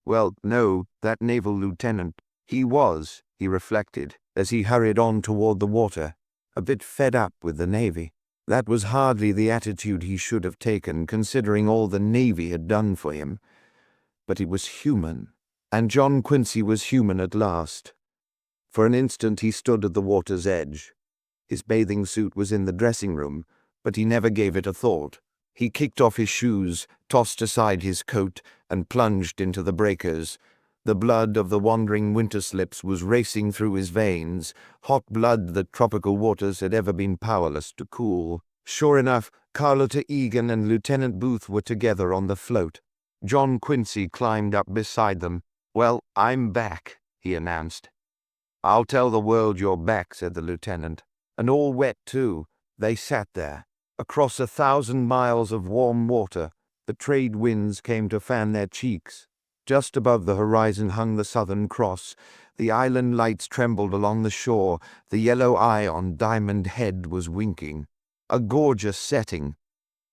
Well, no, that naval lieutenant. He was, he reflected, as he hurried on toward the water, a bit fed up with the Navy. That was hardly the attitude he should have taken, considering all the Navy had done for him. But he was human, and John Quincy was human at last. For an instant he stood at the water's edge. His bathing suit was in the dressing room, but he never gave it a thought. He kicked off his shoes, tossed aside his coat, and plunged into the breakers. The blood of the wandering Winterslips was racing through his veins, hot blood that tropical waters had ever been powerless to cool. Sure enough, Carlota Egan and Lieutenant Booth were together on the float. John Quincy climbed up beside them. Well, I'm back, he announced. I'll tell the world you're back, said the lieutenant. And all wet, too. They sat there. Across 1,000 miles of warm water, the trade winds came to fan their cheeks. Just above the horizon hung the Southern Cross. The island lights trembled along the shore. The yellow eye on Diamond Head was winking. A gorgeous setting.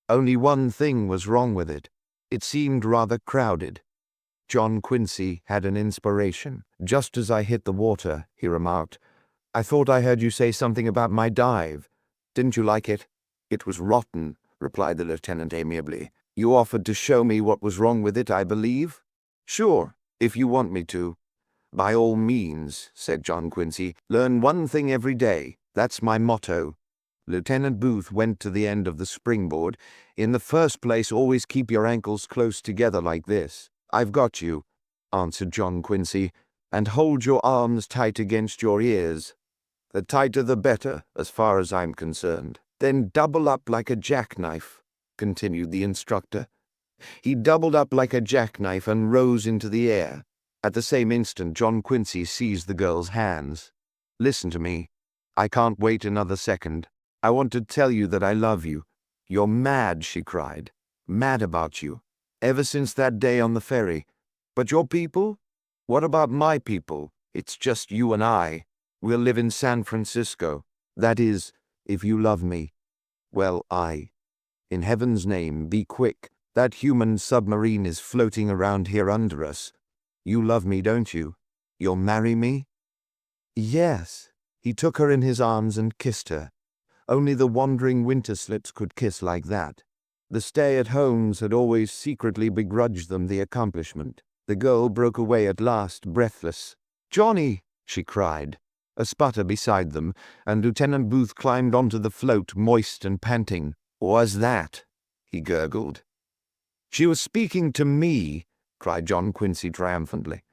Only one thing was wrong with it. It seemed rather crowded. John Quincy had an inspiration. Just as I hit the water, he remarked, I thought I heard you say something about my dive. Didn't you like it? It was rotten, replied the lieutenant amiably. You offered to show me what was wrong with it, I believe? Sure, if you want me to. By all means, said John Quincy. Learn one thing every day. That's my motto. Lieutenant Booth went to the end of the springboard. In the first place, always keep your ankles close together like this. I've got you, answered John Quincy, and hold your arms tight against your ears. The tighter the better, as far as I'm concerned. Then double up like a jackknife, continued the instructor. He doubled up like a jackknife and rose into the air. At the same instant, John Quincy seized the girl's hands. Listen to me. I can't wait another second. I want to tell you that I love you. You're mad, she cried. Mad about you. Ever since that day on the ferry. But your people? What about my people? It's just you and I. We'll live in San Francisco. That is, if you love me. Well, in heaven's name, be quick. That human submarine is floating around here under us. You love me, don't you? You'll marry me? Yes. He took her in his arms and kissed her. Only the wandering Winterslips could kiss like that. The stay-at-homes had always secretly begrudged them the accomplishment. The girl broke away at last, breathless. "Johnny!" she cried. A sputter beside them, and Lieutenant Booth climbed onto the float, moist and panting. "Was that?" he gurgled. "She was speaking to me," cried John Quincy triumphantly.